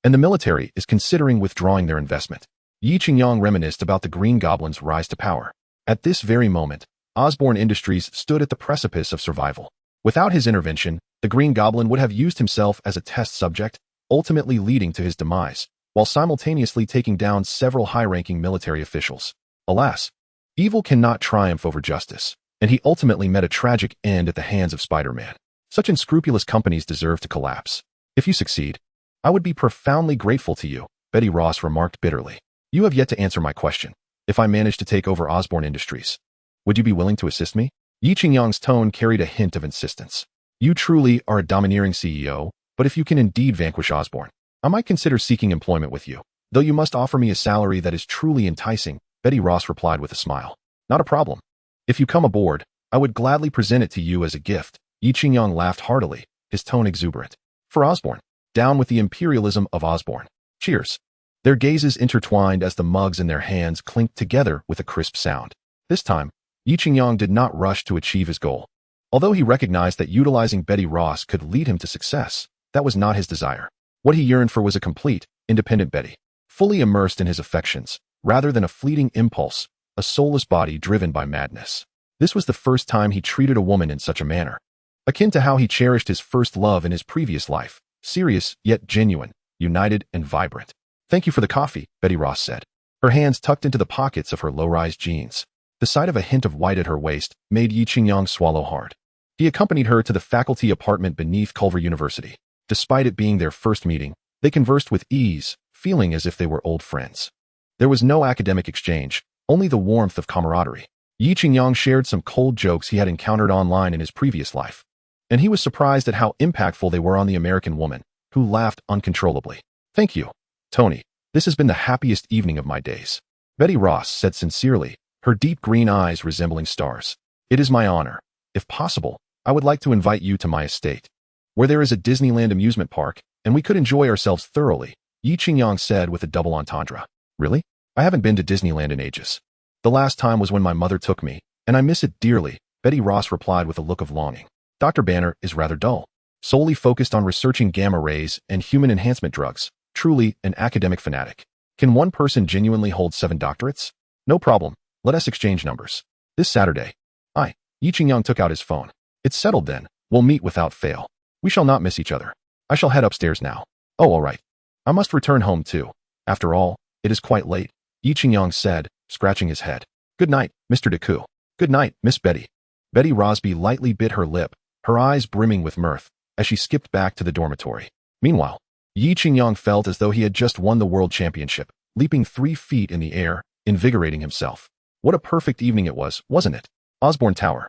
and the military is considering withdrawing their investment. Yi Qingyang reminisced about the Green Goblin's rise to power. At this very moment, Osborne Industries stood at the precipice of survival. Without his intervention, the Green Goblin would have used himself as a test subject, ultimately leading to his demise, while simultaneously taking down several high-ranking military officials. Alas, evil cannot triumph over justice, and he ultimately met a tragic end at the hands of Spider-Man. Such unscrupulous companies deserve to collapse. If you succeed, I would be profoundly grateful to you, Betty Ross remarked bitterly. You have yet to answer my question. If I manage to take over Osborne Industries, would you be willing to assist me? Yi Qingyang's tone carried a hint of insistence. You truly are a domineering CEO, but But if you can indeed vanquish Osborn, I might consider seeking employment with you. Though you must offer me a salary that is truly enticing, Betty Ross replied with a smile. Not a problem. If you come aboard, I would gladly present it to you as a gift. Yi Qingyang laughed heartily, his tone exuberant. For Osborn. Down with the imperialism of Osborn. Cheers. Their gazes intertwined as the mugs in their hands clinked together with a crisp sound. This time, Yi Qingyang did not rush to achieve his goal. Although he recognized that utilizing Betty Ross could lead him to success, that was not his desire. What he yearned for was a complete, independent Betty, fully immersed in his affections, rather than a fleeting impulse, a soulless body driven by madness. This was the first time he treated a woman in such a manner, akin to how he cherished his first love in his previous life, serious yet genuine, united and vibrant. Thank you for the coffee, Betty Ross said, her hands tucked into the pockets of her low-rise jeans. The sight of a hint of white at her waist made Yi Qingyang swallow hard. He accompanied her to the faculty apartment beneath Culver University. Despite it being their first meeting, they conversed with ease, feeling as if they were old friends. There was no academic exchange, only the warmth of camaraderie. Yi Qingyang shared some cold jokes he had encountered online in his previous life, and he was surprised at how impactful they were on the American woman, who laughed uncontrollably. Thank you, Tony. This has been the happiest evening of my days. Betty Ross said sincerely, her deep green eyes resembling stars. It is my honor. If possible, I would like to invite you to my estate, where there is a Disneyland amusement park, and we could enjoy ourselves thoroughly, Yi Qingyang said with a double entendre. Really? I haven't been to Disneyland in ages. The last time was when my mother took me, and I miss it dearly, Betty Ross replied with a look of longing. Dr. Banner is rather dull, solely focused on researching gamma rays and human enhancement drugs, truly an academic fanatic. Can one person genuinely hold 7 doctorates? No problem. Let us exchange numbers. This Saturday. Yi Qingyang took out his phone. It's settled then. We'll meet without fail. We shall not miss each other. I shall head upstairs now. Oh, all right. I must return home too. After all, it is quite late, Yi Qingyang said, scratching his head. Good night, Mr. Deku. Good night, Miss Betty. Betty Rosby lightly bit her lip, her eyes brimming with mirth, as she skipped back to the dormitory. Meanwhile, Yi Qingyang felt as though he had just won the world championship, leaping 3 feet in the air, invigorating himself. What a perfect evening it was, wasn't it? Osborn Tower.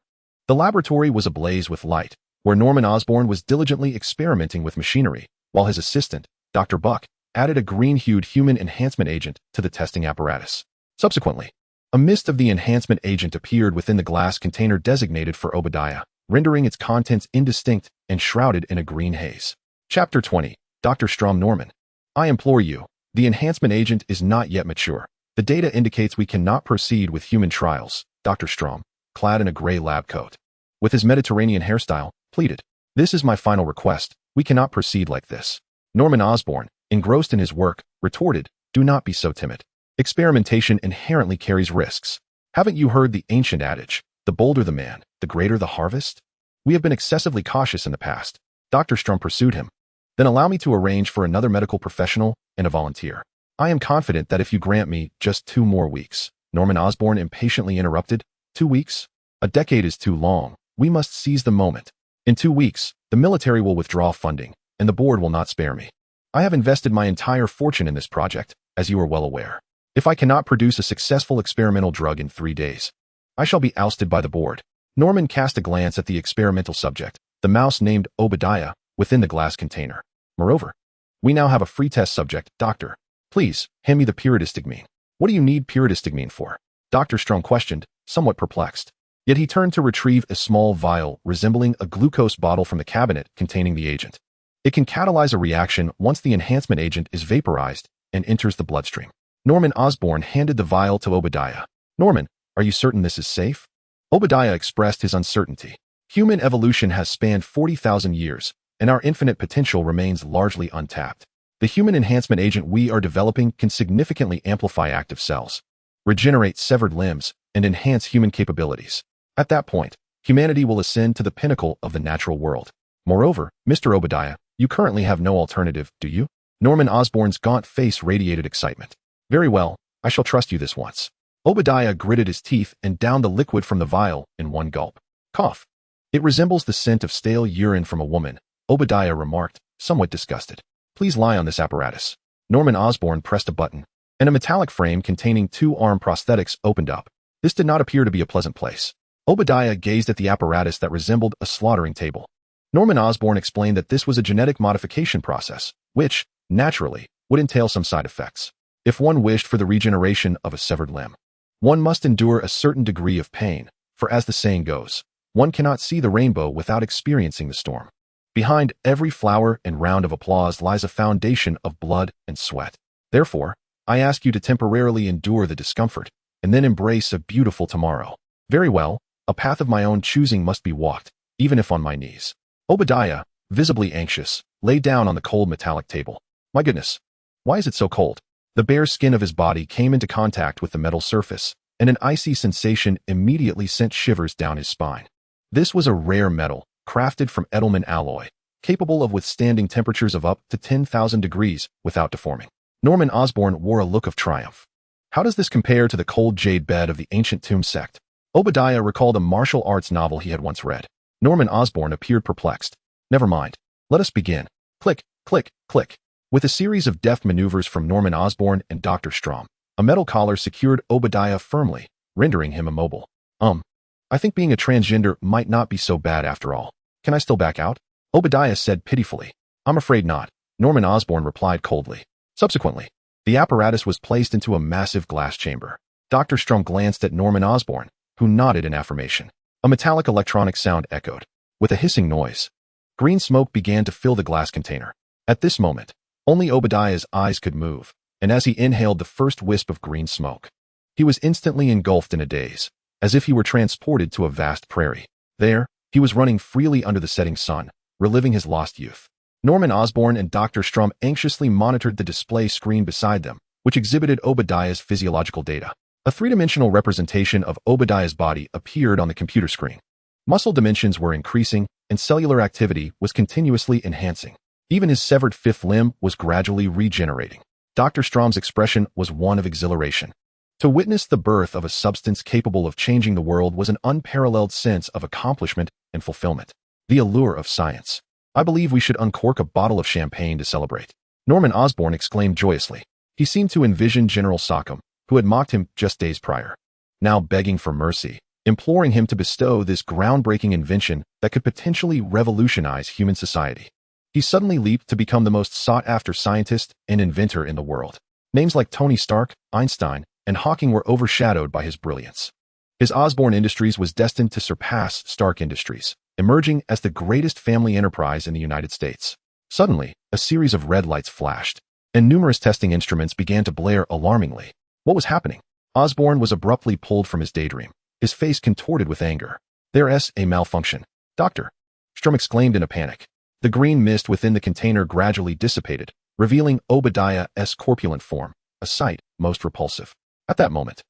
The laboratory was ablaze with light, where Norman Osborn was diligently experimenting with machinery, while his assistant, Dr. Buck, added a green-hued human enhancement agent to the testing apparatus. Subsequently, a mist of the enhancement agent appeared within the glass container designated for Obadiah, rendering its contents indistinct and shrouded in a green haze. Chapter 20. Dr. Strom Norman. I implore you, the enhancement agent is not yet mature. The data indicates we cannot proceed with human trials, Dr. Strom, clad in a gray lab coat, with his Mediterranean hairstyle, pleaded. This is my final request. We cannot proceed like this. Norman Osborn, engrossed in his work, retorted, do not be so timid. Experimentation inherently carries risks. Haven't you heard the ancient adage, the bolder the man, the greater the harvest? We have been excessively cautious in the past. Dr. Strom pursued him. Then allow me to arrange for another medical professional and a volunteer. I am confident that if you grant me just 2 more weeks, Norman Osborn impatiently interrupted. 2 weeks? A decade is too long. We must seize the moment. In 2 weeks, the military will withdraw funding, and the board will not spare me. I have invested my entire fortune in this project, as you are well aware. If I cannot produce a successful experimental drug in 3 days, I shall be ousted by the board. Norman cast a glance at the experimental subject, the mouse named Obadiah, within the glass container. Moreover, we now have a free test subject, Doctor. Please, hand me the pyridostigmine. What do you need pyridostigmine for? Dr. Strom questioned, somewhat perplexed. Yet he turned to retrieve a small vial resembling a glucose bottle from the cabinet containing the agent. It can catalyze a reaction once the enhancement agent is vaporized and enters the bloodstream. Norman Osborn handed the vial to Obadiah. Norman, are you certain this is safe? Obadiah expressed his uncertainty. Human evolution has spanned 40,000 years, and our infinite potential remains largely untapped. The human enhancement agent we are developing can significantly amplify active cells, regenerate severed limbs, and enhance human capabilities. At that point, humanity will ascend to the pinnacle of the natural world. Moreover, Mr. Obadiah, you currently have no alternative, do you? Norman Osborn's gaunt face radiated excitement. Very well, I shall trust you this once. Obadiah gritted his teeth and downed the liquid from the vial in one gulp. Cough. It resembles the scent of stale urine from a woman, Obadiah remarked, somewhat disgusted. Please lie on this apparatus. Norman Osborn pressed a button, and a metallic frame containing 2 arm prosthetics opened up. This did not appear to be a pleasant place. Obadiah gazed at the apparatus that resembled a slaughtering table. Norman Osborn explained that this was a genetic modification process, which, naturally, would entail some side effects. If one wished for the regeneration of a severed limb, one must endure a certain degree of pain, for as the saying goes, one cannot see the rainbow without experiencing the storm. Behind every flower and round of applause lies a foundation of blood and sweat. Therefore, I ask you to temporarily endure the discomfort, and then embrace a beautiful tomorrow. Very well, a path of my own choosing must be walked, even if on my knees. Obadiah, visibly anxious, lay down on the cold metallic table. My goodness, why is it so cold? The bare skin of his body came into contact with the metal surface, and an icy sensation immediately sent shivers down his spine. This was a rare metal, crafted from Edelman alloy, capable of withstanding temperatures of up to 10,000 degrees without deforming. Norman Osborn wore a look of triumph. How does this compare to the cold jade bed of the ancient tomb sect? Obadiah recalled a martial arts novel he had once read. Norman Osborn appeared perplexed. Never mind. Let us begin. Click, click, click. With a series of deft maneuvers from Norman Osborn and Dr. Strom, a metal collar secured Obadiah firmly, rendering him immobile. I think being a transgender might not be so bad after all. Can I still back out? Obadiah said pitifully. I'm afraid not, Norman Osborn replied coldly. Subsequently, the apparatus was placed into a massive glass chamber. Dr. Strom glanced at Norman Osborn, who nodded in affirmation. A metallic electronic sound echoed. With a hissing noise, green smoke began to fill the glass container. At this moment, only Obadiah's eyes could move, and as he inhaled the first wisp of green smoke, he was instantly engulfed in a daze, as if he were transported to a vast prairie. There, he was running freely under the setting sun, reliving his lost youth. Norman Osborn and Dr. Strom anxiously monitored the display screen beside them, which exhibited Obadiah's physiological data. A three-dimensional representation of Obadiah's body appeared on the computer screen. Muscle dimensions were increasing, and cellular activity was continuously enhancing. Even his severed fifth limb was gradually regenerating. Dr. Strom's expression was one of exhilaration. To witness the birth of a substance capable of changing the world was an unparalleled sense of accomplishment and fulfillment. The allure of science. I believe we should uncork a bottle of champagne to celebrate. Norman Osborn exclaimed joyously. He seemed to envision General Sockham, who had mocked him just days prior, now begging for mercy, imploring him to bestow this groundbreaking invention that could potentially revolutionize human society. He suddenly leaped to become the most sought-after scientist and inventor in the world. Names like Tony Stark, Einstein, and Hawking were overshadowed by his brilliance. His Osborn Industries was destined to surpass Stark Industries, emerging as the greatest family enterprise in the United States. Suddenly, a series of red lights flashed, and numerous testing instruments began to blare alarmingly. What was happening? Osborn was abruptly pulled from his daydream, his face contorted with anger. There's a malfunction. Doctor! Strom exclaimed in a panic. The green mist within the container gradually dissipated, revealing Obadiah's corpulent form, a sight most repulsive. At that moment,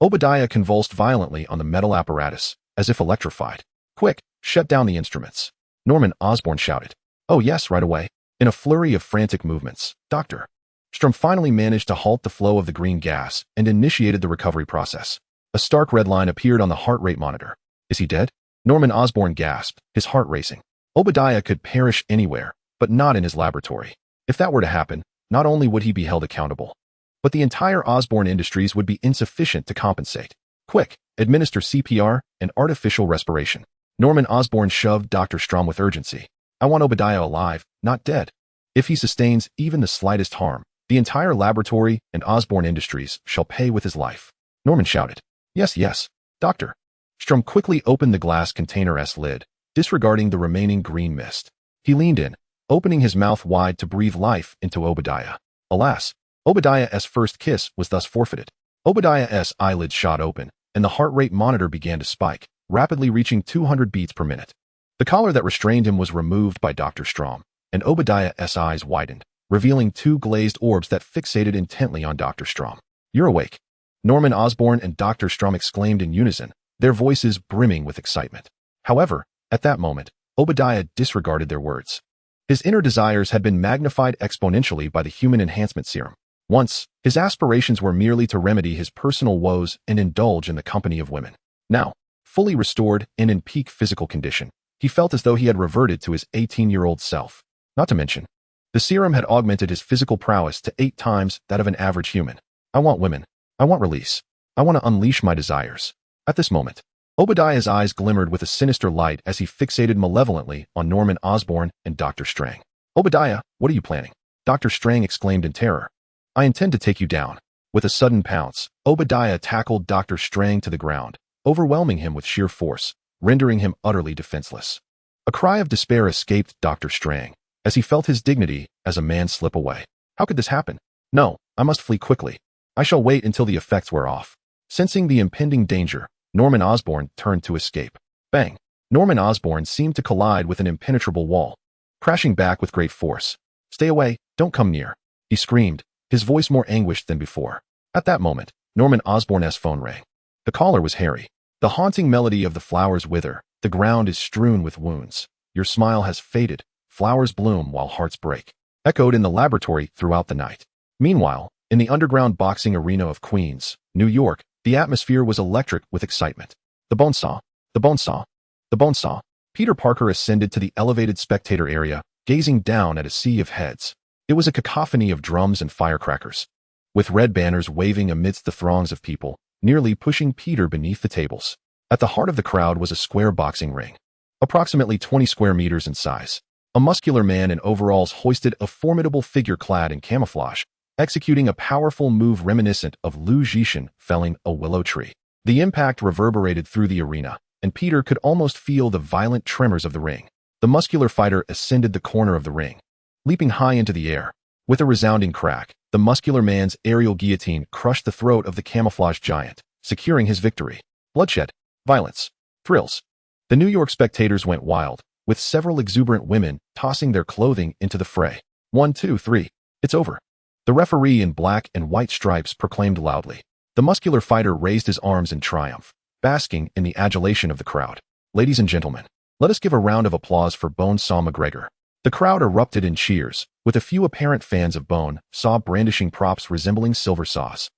Obadiah convulsed violently on the metal apparatus, as if electrified. Quick, shut down the instruments. Norman Osborn shouted. Oh yes, right away. In a flurry of frantic movements, Dr. Strom finally managed to halt the flow of the green gas and initiated the recovery process. A stark red line appeared on the heart rate monitor. Is he dead? Norman Osborn gasped, his heart racing. Obadiah could perish anywhere, but not in his laboratory. If that were to happen, not only would he be held accountable, but the entire Osborn Industries would be insufficient to compensate. Quick, administer CPR and artificial respiration. Norman Osborn shoved Dr. Strom with urgency. I want Obadiah alive, not dead. If he sustains even the slightest harm, the entire laboratory and Osborn Industries shall pay with his life. Norman shouted. Yes, yes, Doctor. Strom quickly opened the glass container's lid, disregarding the remaining green mist. He leaned in, opening his mouth wide to breathe life into Obadiah. Alas, Obadiah's first kiss was thus forfeited. Obadiah's eyelids shot open, and the heart rate monitor began to spike, rapidly reaching 200 beats per minute. The collar that restrained him was removed by Dr. Strom, and Obadiah's eyes widened, revealing two glazed orbs that fixated intently on Dr. Strom. You're awake. Norman Osborn and Dr. Strom exclaimed in unison, their voices brimming with excitement. However, at that moment, Obadiah disregarded their words. His inner desires had been magnified exponentially by the human enhancement serum. Once, his aspirations were merely to remedy his personal woes and indulge in the company of women. Now, fully restored and in peak physical condition, he felt as though he had reverted to his 18-year-old self. Not to mention, the serum had augmented his physical prowess to 8 times that of an average human. I want women. I want release. I want to unleash my desires. At this moment, Obadiah's eyes glimmered with a sinister light as he fixated malevolently on Norman Osborn and Dr. Strang. "Obadiah, what are you planning?" Dr. Strang exclaimed in terror. "I intend to take you down." With a sudden pounce, Obadiah tackled Dr. Strang to the ground, overwhelming him with sheer force, rendering him utterly defenseless. A cry of despair escaped Dr. Strang as he felt his dignity as a man slip away. How could this happen? No, I must flee quickly. I shall wait until the effects wear off. Sensing the impending danger, Norman Osborn turned to escape. Bang! Norman Osborn seemed to collide with an impenetrable wall, crashing back with great force. "Stay away, don't come near," he screamed, his voice more anguished than before. At that moment, Norman Osborn's phone rang. The caller was Harry. "The haunting melody of the flowers wither, the ground is strewn with wounds. Your smile has faded, flowers bloom while hearts break," echoed in the laboratory throughout the night. Meanwhile, in the underground boxing arena of Queens, New York, the atmosphere was electric with excitement. The bonesaw, the bonesaw, the bonesaw. Peter Parker ascended to the elevated spectator area, gazing down at a sea of heads. It was a cacophony of drums and firecrackers, with red banners waving amidst the throngs of people, nearly pushing Peter beneath the tables. At the heart of the crowd was a square boxing ring, approximately 20 square meters in size. A muscular man in overalls hoisted a formidable figure clad in camouflage, executing a powerful move reminiscent of Liu Zixin felling a willow tree. The impact reverberated through the arena, and Peter could almost feel the violent tremors of the ring. The muscular fighter ascended the corner of the ring, leaping high into the air. With a resounding crack, the muscular man's aerial guillotine crushed the throat of the camouflage giant, securing his victory. Bloodshed, violence, thrills. The New York spectators went wild, with several exuberant women tossing their clothing into the fray. 1, 2, 3. It's over. The referee in black and white stripes proclaimed loudly. The muscular fighter raised his arms in triumph, basking in the adulation of the crowd. "Ladies and gentlemen, let us give a round of applause for Bonesaw McGregor." The crowd erupted in cheers, with a few apparent fans of Bonesaw brandishing props resembling silver saws.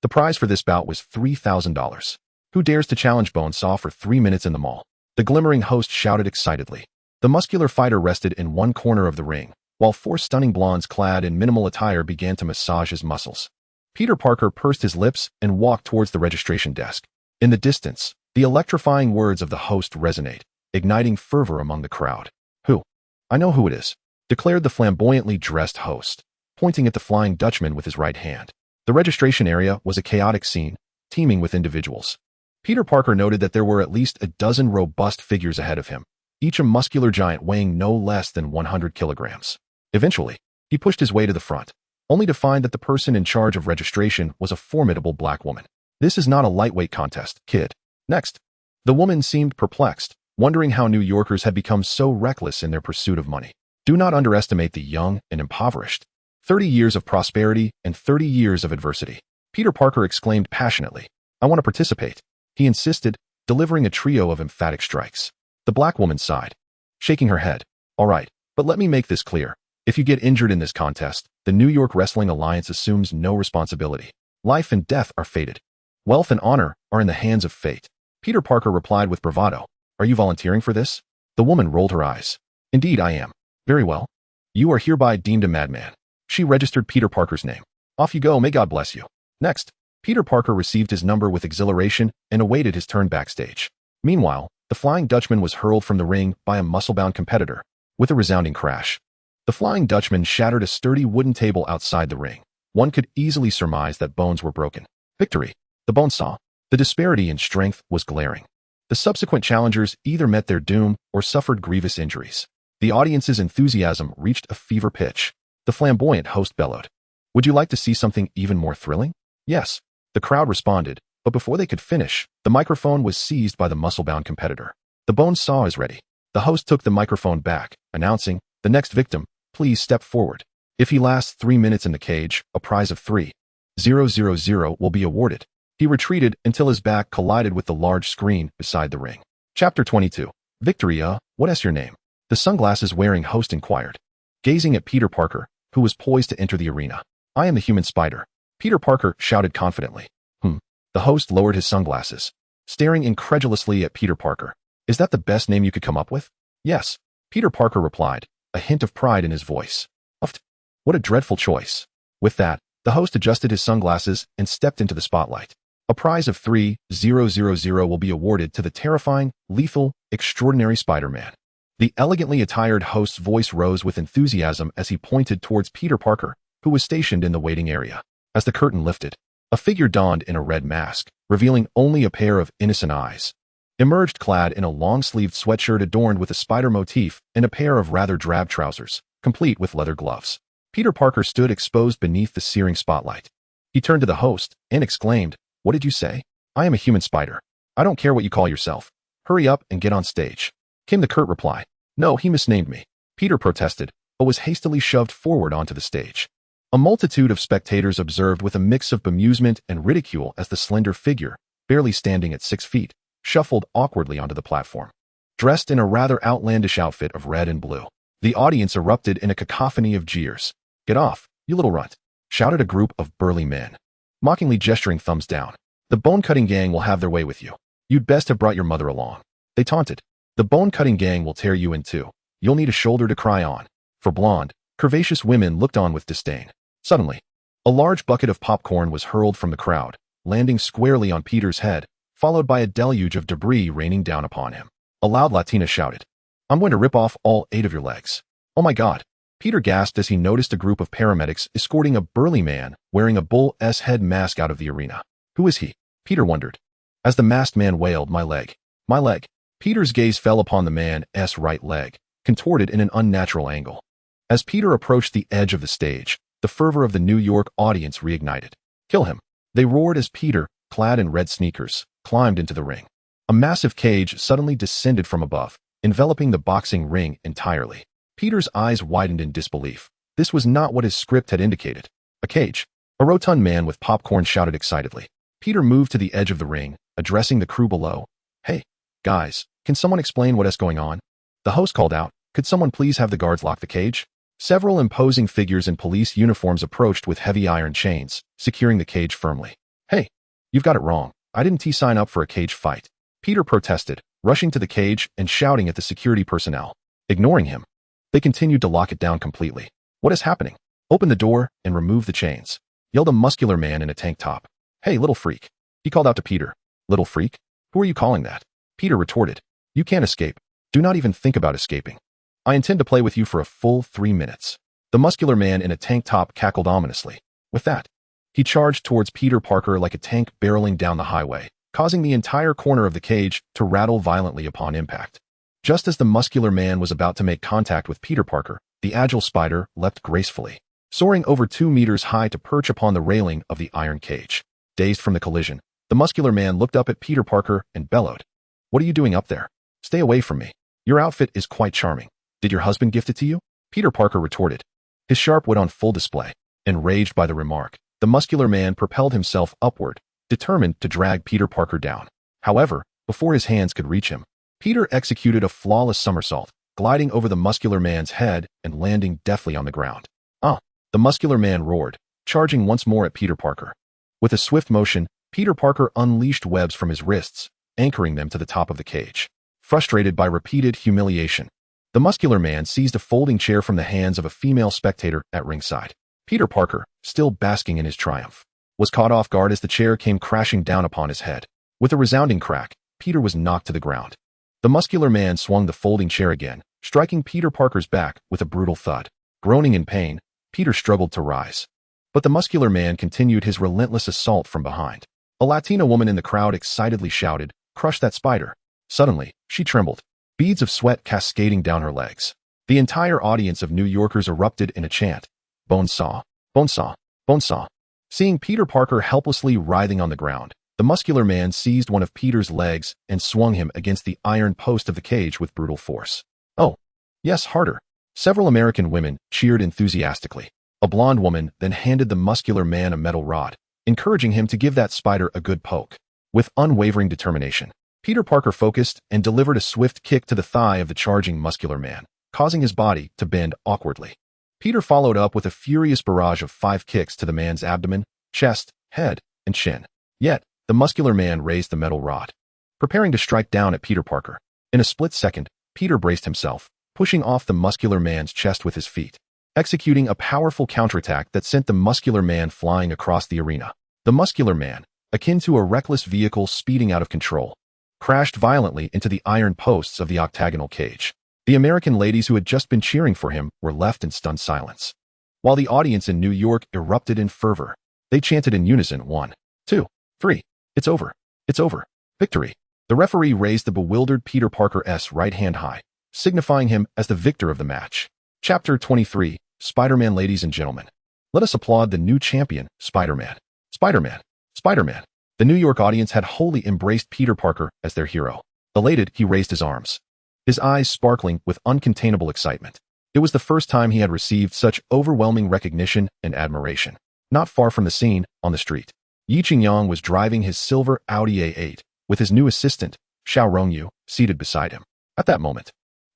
The prize for this bout was $3,000. "Who dares to challenge Bonesaw for 3 minutes in the mall?" the glimmering host shouted excitedly. The muscular fighter rested in one corner of the ring, while 4 stunning blondes clad in minimal attire began to massage his muscles. Peter Parker pursed his lips and walked towards the registration desk. In the distance, the electrifying words of the host resonate, igniting fervor among the crowd. "Who? I know who it is," declared the flamboyantly dressed host, pointing at the Flying Dutchman with his right hand. The registration area was a chaotic scene, teeming with individuals. Peter Parker noted that there were at least a dozen robust figures ahead of him, each a muscular giant weighing no less than 100 kilograms. Eventually, he pushed his way to the front, only to find that the person in charge of registration was a formidable black woman. "This is not a lightweight contest, kid. Next." The woman seemed perplexed, wondering how New Yorkers had become so reckless in their pursuit of money. Do not underestimate the young and impoverished. 30 years of prosperity and 30 years of adversity. Peter Parker exclaimed passionately. "I want to participate," he insisted, delivering a trio of emphatic strikes. The black woman sighed, shaking her head. "All right, but let me make this clear. If you get injured in this contest, the New York Wrestling Alliance assumes no responsibility. Life and death are fated. Wealth and honor are in the hands of fate." Peter Parker replied with bravado. "Are you volunteering for this?" The woman rolled her eyes. "Indeed I am." "Very well. You are hereby deemed a madman." She registered Peter Parker's name. "Off you go, may God bless you." Next, Peter Parker received his number with exhilaration and awaited his turn backstage. Meanwhile, the Flying Dutchman was hurled from the ring by a muscle-bound competitor. With a resounding crash, the Flying Dutchman shattered a sturdy wooden table outside the ring. One could easily surmise that bones were broken. Victory. The Bonesaw. The disparity in strength was glaring. The subsequent challengers either met their doom or suffered grievous injuries. The audience's enthusiasm reached a fever pitch. The flamboyant host bellowed. "Would you like to see something even more thrilling?" "Yes." The crowd responded, but before they could finish, the microphone was seized by the muscle-bound competitor. "The Bonesaw is ready." The host took the microphone back, announcing, "The next victim, please step forward. If he lasts 3 minutes in the cage, a prize of $3,000 will be awarded." He retreated until his back collided with the large screen beside the ring. Chapter 22. Victory, what is your name? The sunglasses-wearing host inquired, gazing at Peter Parker, who was poised to enter the arena. "I am the human spider," Peter Parker shouted confidently. The host lowered his sunglasses, staring incredulously at Peter Parker. "Is that the best name you could come up with?" "Yes," Peter Parker replied, a hint of pride in his voice. "Uft. What a dreadful choice." With that, the host adjusted his sunglasses and stepped into the spotlight. A prize of 3,000 will be awarded to the terrifying, lethal, extraordinary Spider-Man. The elegantly attired host's voice rose with enthusiasm as he pointed towards Peter Parker, who was stationed in the waiting area. As the curtain lifted, a figure donned in a red mask, revealing only a pair of innocent eyes, emerged clad in a long-sleeved sweatshirt adorned with a spider motif and a pair of rather drab trousers, complete with leather gloves. Peter Parker stood exposed beneath the searing spotlight. He turned to the host and exclaimed, "What did you say? I am a human spider. I don't care what you call yourself. Hurry up and get on stage," came the curt reply. "No, he misnamed me," Peter protested, but was hastily shoved forward onto the stage. A multitude of spectators observed with a mix of bemusement and ridicule as the slender figure, barely standing at 6 feet, shuffled awkwardly onto the platform. Dressed in a rather outlandish outfit of red and blue, the audience erupted in a cacophony of jeers. "Get off, you little runt," shouted a group of burly men, mockingly gesturing thumbs down. "The bone-cutting gang will have their way with you. You'd best have brought your mother along," they taunted. "The bone-cutting gang will tear you in two. You'll need a shoulder to cry on." For blonde, curvaceous women looked on with disdain. Suddenly, a large bucket of popcorn was hurled from the crowd, landing squarely on Peter's head, followed by a deluge of debris raining down upon him. A loud Latina shouted, "I'm going to rip off all 8 of your legs." "Oh my God," Peter gasped as he noticed a group of paramedics escorting a burly man wearing a bull's head mask out of the arena. "Who is he?" Peter wondered. As the masked man wailed, "My leg, my leg." Peter's gaze fell upon the man's right leg, contorted in an unnatural angle. As Peter approached the edge of the stage, the fervor of the New York audience reignited. "Kill him," they roared as Peter, clad in red sneakers, climbed into the ring. A massive cage suddenly descended from above, enveloping the boxing ring entirely. Peter's eyes widened in disbelief. This was not what his script had indicated. "A cage?" A rotund man with popcorn shouted excitedly. Peter moved to the edge of the ring, addressing the crew below. "Hey, guys, can someone explain what is going on?" The host called out, "Could someone please have the guards lock the cage?" Several imposing figures in police uniforms approached with heavy iron chains, securing the cage firmly. "Hey, you've got it wrong. I didn't sign up for a cage fight," Peter protested, rushing to the cage and shouting at the security personnel. Ignoring him, they continued to lock it down completely. "What is happening? Open the door and remove the chains," yelled a muscular man in a tank top. "Hey, little freak," he called out to Peter. "Little freak? Who are you calling that?" Peter retorted. "You can't escape. Do not even think about escaping. I intend to play with you for a full 3 minutes." The muscular man in a tank top cackled ominously. With that, he charged towards Peter Parker like a tank barreling down the highway, causing the entire corner of the cage to rattle violently upon impact. Just as the muscular man was about to make contact with Peter Parker, the agile spider leapt gracefully, soaring over 2 meters high to perch upon the railing of the iron cage. Dazed from the collision, the muscular man looked up at Peter Parker and bellowed, "What are you doing up there? Stay away from me. Your outfit is quite charming. Did your husband gift it to you?" Peter Parker retorted, his sharp wit on full display. Enraged by the remark, the muscular man propelled himself upward, determined to drag Peter Parker down. However, before his hands could reach him, Peter executed a flawless somersault, gliding over the muscular man's head and landing deftly on the ground. "Ah!" the muscular man roared, charging once more at Peter Parker. With a swift motion, Peter Parker unleashed webs from his wrists, anchoring them to the top of the cage. Frustrated by repeated humiliation, the muscular man seized a folding chair from the hands of a female spectator at ringside. Peter Parker, still basking in his triumph, was caught off guard as the chair came crashing down upon his head. With a resounding crack, Peter was knocked to the ground. The muscular man swung the folding chair again, striking Peter Parker's back with a brutal thud. Groaning in pain, Peter struggled to rise. But the muscular man continued his relentless assault from behind. A Latina woman in the crowd excitedly shouted, "Crush that spider." Suddenly, she trembled, beads of sweat cascading down her legs. The entire audience of New Yorkers erupted in a chant, "Bonesaw, bonesaw, bonesaw." Seeing Peter Parker helplessly writhing on the ground, the muscular man seized one of Peter's legs and swung him against the iron post of the cage with brutal force. "Oh, yes, harder." Several American women cheered enthusiastically. A blonde woman then handed the muscular man a metal rod, encouraging him to give that spider a good poke. With unwavering determination, Peter Parker focused and delivered a swift kick to the thigh of the charging muscular man, causing his body to bend awkwardly. Peter followed up with a furious barrage of 5 kicks to the man's abdomen, chest, head, and chin. Yet, the muscular man raised the metal rod, preparing to strike down at Peter Parker. In a split second, Peter braced himself, pushing off the muscular man's chest with his feet, executing a powerful counterattack that sent the muscular man flying across the arena. The muscular man, akin to a reckless vehicle speeding out of control, crashed violently into the iron posts of the octagonal cage. The American ladies who had just been cheering for him were left in stunned silence, while the audience in New York erupted in fervor. They chanted in unison, 1, 2, 3, it's over, it's over, victory. The referee raised the bewildered Peter Parker's right hand high, signifying him as the victor of the match. Chapter 23, Spider-Man. Ladies and gentlemen, let us applaud the new champion, Spider-Man. Spider-Man. Spider-Man. The New York audience had wholly embraced Peter Parker as their hero. Elated, he raised his arms, his eyes sparkling with uncontainable excitement. It was the first time he had received such overwhelming recognition and admiration. Not far from the scene, on the street, Yi Qingyang was driving his silver Audi A8, with his new assistant, Xiao Rongyu, seated beside him. At that moment,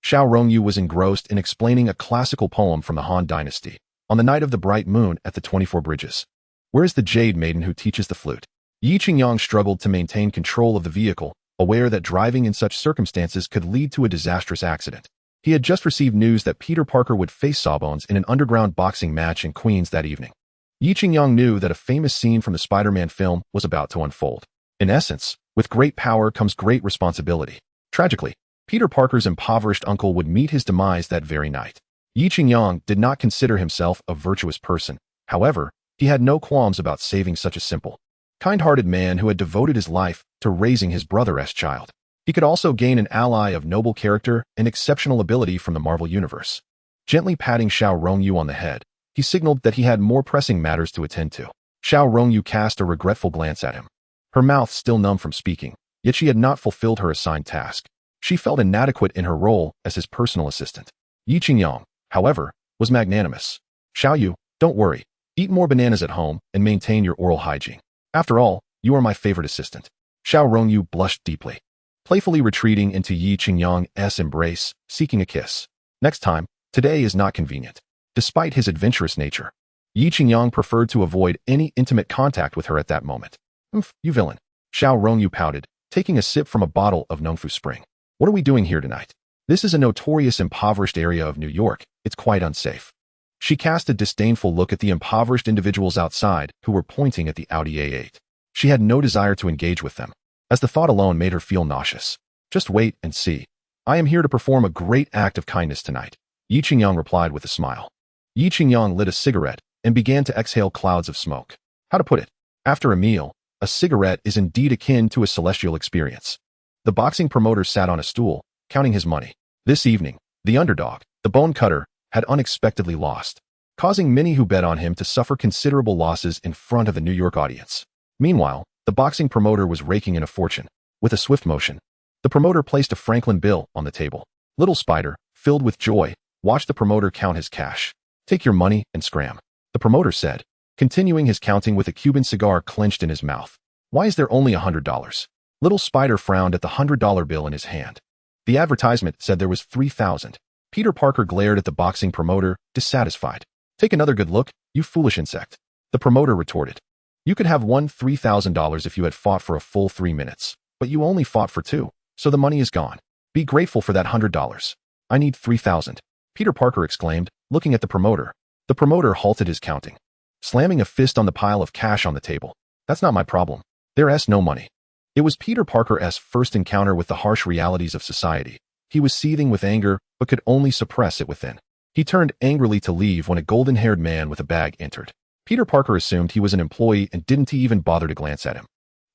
Xiao Rongyu was engrossed in explaining a classical poem from the Han Dynasty. On the night of the bright moon at the 24 bridges, where is the jade maiden who teaches the flute? Yi Qingyang struggled to maintain control of the vehicle, aware that driving in such circumstances could lead to a disastrous accident. He had just received news that Peter Parker would face Sawbones in an underground boxing match in Queens that evening. Yi Qingyang knew that a famous scene from the Spider-Man film was about to unfold. In essence, with great power comes great responsibility. Tragically, Peter Parker's impoverished uncle would meet his demise that very night. Yi Qingyang did not consider himself a virtuous person. However, he had no qualms about saving such a simple, kind-hearted man who had devoted his life to raising his brother's child. He could also gain an ally of noble character and exceptional ability from the Marvel Universe. Gently patting Xiao Rongyu on the head, he signaled that he had more pressing matters to attend to. Xiao Rongyu cast a regretful glance at him, her mouth still numb from speaking, yet she had not fulfilled her assigned task. She felt inadequate in her role as his personal assistant. Yi Qingyang, however, was magnanimous. Xiao Yu, don't worry. Eat more bananas at home and maintain your oral hygiene. After all, you are my favorite assistant. Xiao Rongyu blushed deeply, playfully retreating into Yi Qingyang's embrace, seeking a kiss. Next time, today is not convenient. Despite his adventurous nature, Yi Qingyang preferred to avoid any intimate contact with her at that moment. You villain. Xiao Rongyu pouted, taking a sip from a bottle of Nongfu Spring. What are we doing here tonight? This is a notorious impoverished area of New York. It's quite unsafe. She cast a disdainful look at the impoverished individuals outside who were pointing at the Audi A8. She had no desire to engage with them, as the thought alone made her feel nauseous. Just wait and see. I am here to perform a great act of kindness tonight, Yi Qingyang replied with a smile. Yi Qingyang lit a cigarette and began to exhale clouds of smoke. How to put it? After a meal, a cigarette is indeed akin to a celestial experience. The boxing promoter sat on a stool, counting his money. This evening, the underdog, the bone cutter, had unexpectedly lost, causing many who bet on him to suffer considerable losses in front of the New York audience. Meanwhile, the boxing promoter was raking in a fortune. With a swift motion, the promoter placed a Franklin bill on the table. Little Spider, filled with joy, watched the promoter count his cash. Take your money and scram, the promoter said, continuing his counting with a Cuban cigar clenched in his mouth. Why is there only $100? Little Spider frowned at the $100 bill in his hand. The advertisement said there was 3,000. Peter Parker glared at the boxing promoter, dissatisfied. Take another good look, you foolish insect, the promoter retorted. You could have won $3,000 if you had fought for a full 3 minutes, but you only fought for 2, so the money is gone. Be grateful for that $100. I need 3,000, Peter Parker exclaimed, looking at the promoter. The promoter halted his counting, slamming a fist on the pile of cash on the table. That's not my problem. There's no money. It was Peter Parker's first encounter with the harsh realities of society. He was seething with anger, but could only suppress it within. He turned angrily to leave when a golden-haired man with a bag entered. Peter Parker assumed he was an employee and didn't even bother to glance at him.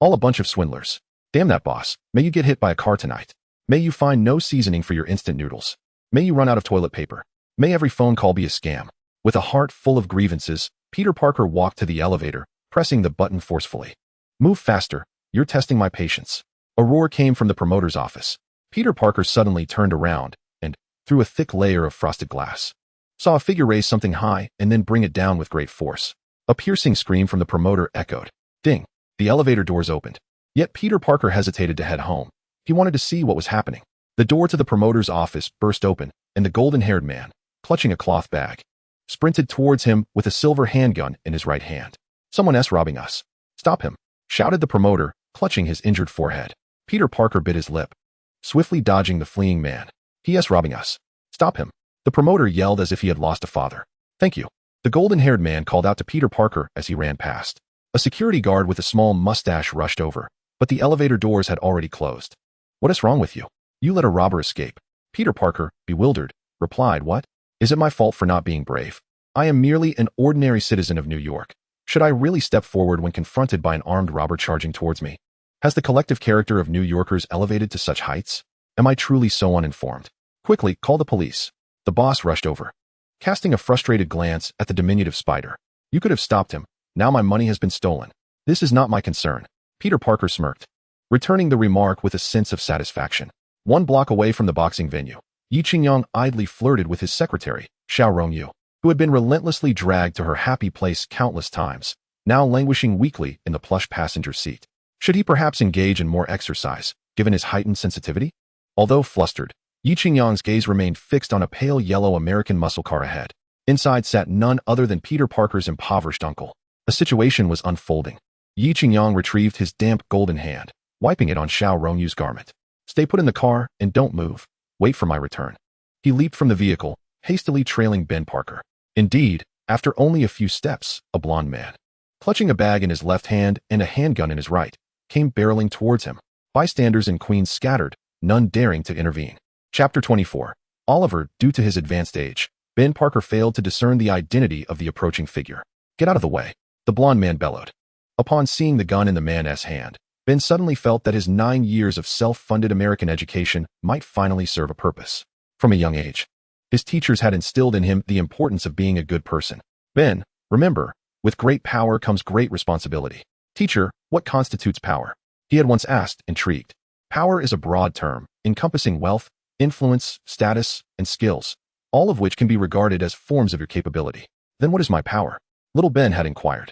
All a bunch of swindlers. Damn that boss. May you get hit by a car tonight. May you find no seasoning for your instant noodles. May you run out of toilet paper. May every phone call be a scam. With a heart full of grievances, Peter Parker walked to the elevator, pressing the button forcefully. Move faster. You're testing my patience. A roar came from the promoter's office. Peter Parker suddenly turned around and, through a thick layer of frosted glass, saw a figure raise something high and then bring it down with great force. A piercing scream from the promoter echoed. Ding! The elevator doors opened. Yet Peter Parker hesitated to head home. He wanted to see what was happening. The door to the promoter's office burst open, and the golden-haired man, clutching a cloth bag, sprinted towards him with a silver handgun in his right hand. Someone's robbing us. Stop him! Shouted the promoter, clutching his injured forehead. Peter Parker bit his lip, swiftly dodging the fleeing man. He's robbing us. Stop him! The promoter yelled as if he had lost a father. Thank you. The golden-haired man called out to Peter Parker as he ran past. A security guard with a small mustache rushed over, but the elevator doors had already closed. What is wrong with you? You let a robber escape. Peter Parker, bewildered, replied, What? Is it my fault for not being brave? I am merely an ordinary citizen of New York. Should I really step forward when confronted by an armed robber charging towards me? Has the collective character of New Yorkers elevated to such heights? Am I truly so uninformed? Quickly, call the police. The boss rushed over, casting a frustrated glance at the diminutive spider. You could have stopped him. Now my money has been stolen. This is not my concern. Peter Parker smirked, returning the remark with a sense of satisfaction. 1 block away from the boxing venue, Yi Qingyang idly flirted with his secretary, Xiao Rongyu, who had been relentlessly dragged to her happy place countless times, now languishing weakly in the plush passenger seat. Should he perhaps engage in more exercise, given his heightened sensitivity? Although flustered, Yi Qingyang's gaze remained fixed on a pale yellow American muscle car ahead. Inside sat none other than Peter Parker's impoverished uncle. A situation was unfolding. Yi Qingyang retrieved his damp golden hand, wiping it on Xiao Rongyu's garment. Stay put in the car and don't move. Wait for my return. He leaped from the vehicle, hastily trailing Ben Parker. Indeed, after only a few steps, a blond man, clutching a bag in his left hand and a handgun in his right, came barreling towards him. Bystanders in Queens scattered, none daring to intervene. Chapter 24. Oliver, due to his advanced age, Ben Parker failed to discern the identity of the approaching figure. Get out of the way, the blond man bellowed. Upon seeing the gun in the man's hand, Ben suddenly felt that his 9 years of self-funded American education might finally serve a purpose. From a young age, his teachers had instilled in him the importance of being a good person. Ben, remember, with great power comes great responsibility. Teacher, what constitutes power? He had once asked, intrigued. Power is a broad term, encompassing wealth, influence, status, and skills, all of which can be regarded as forms of your capability. Then what is my power? Little Ben had inquired.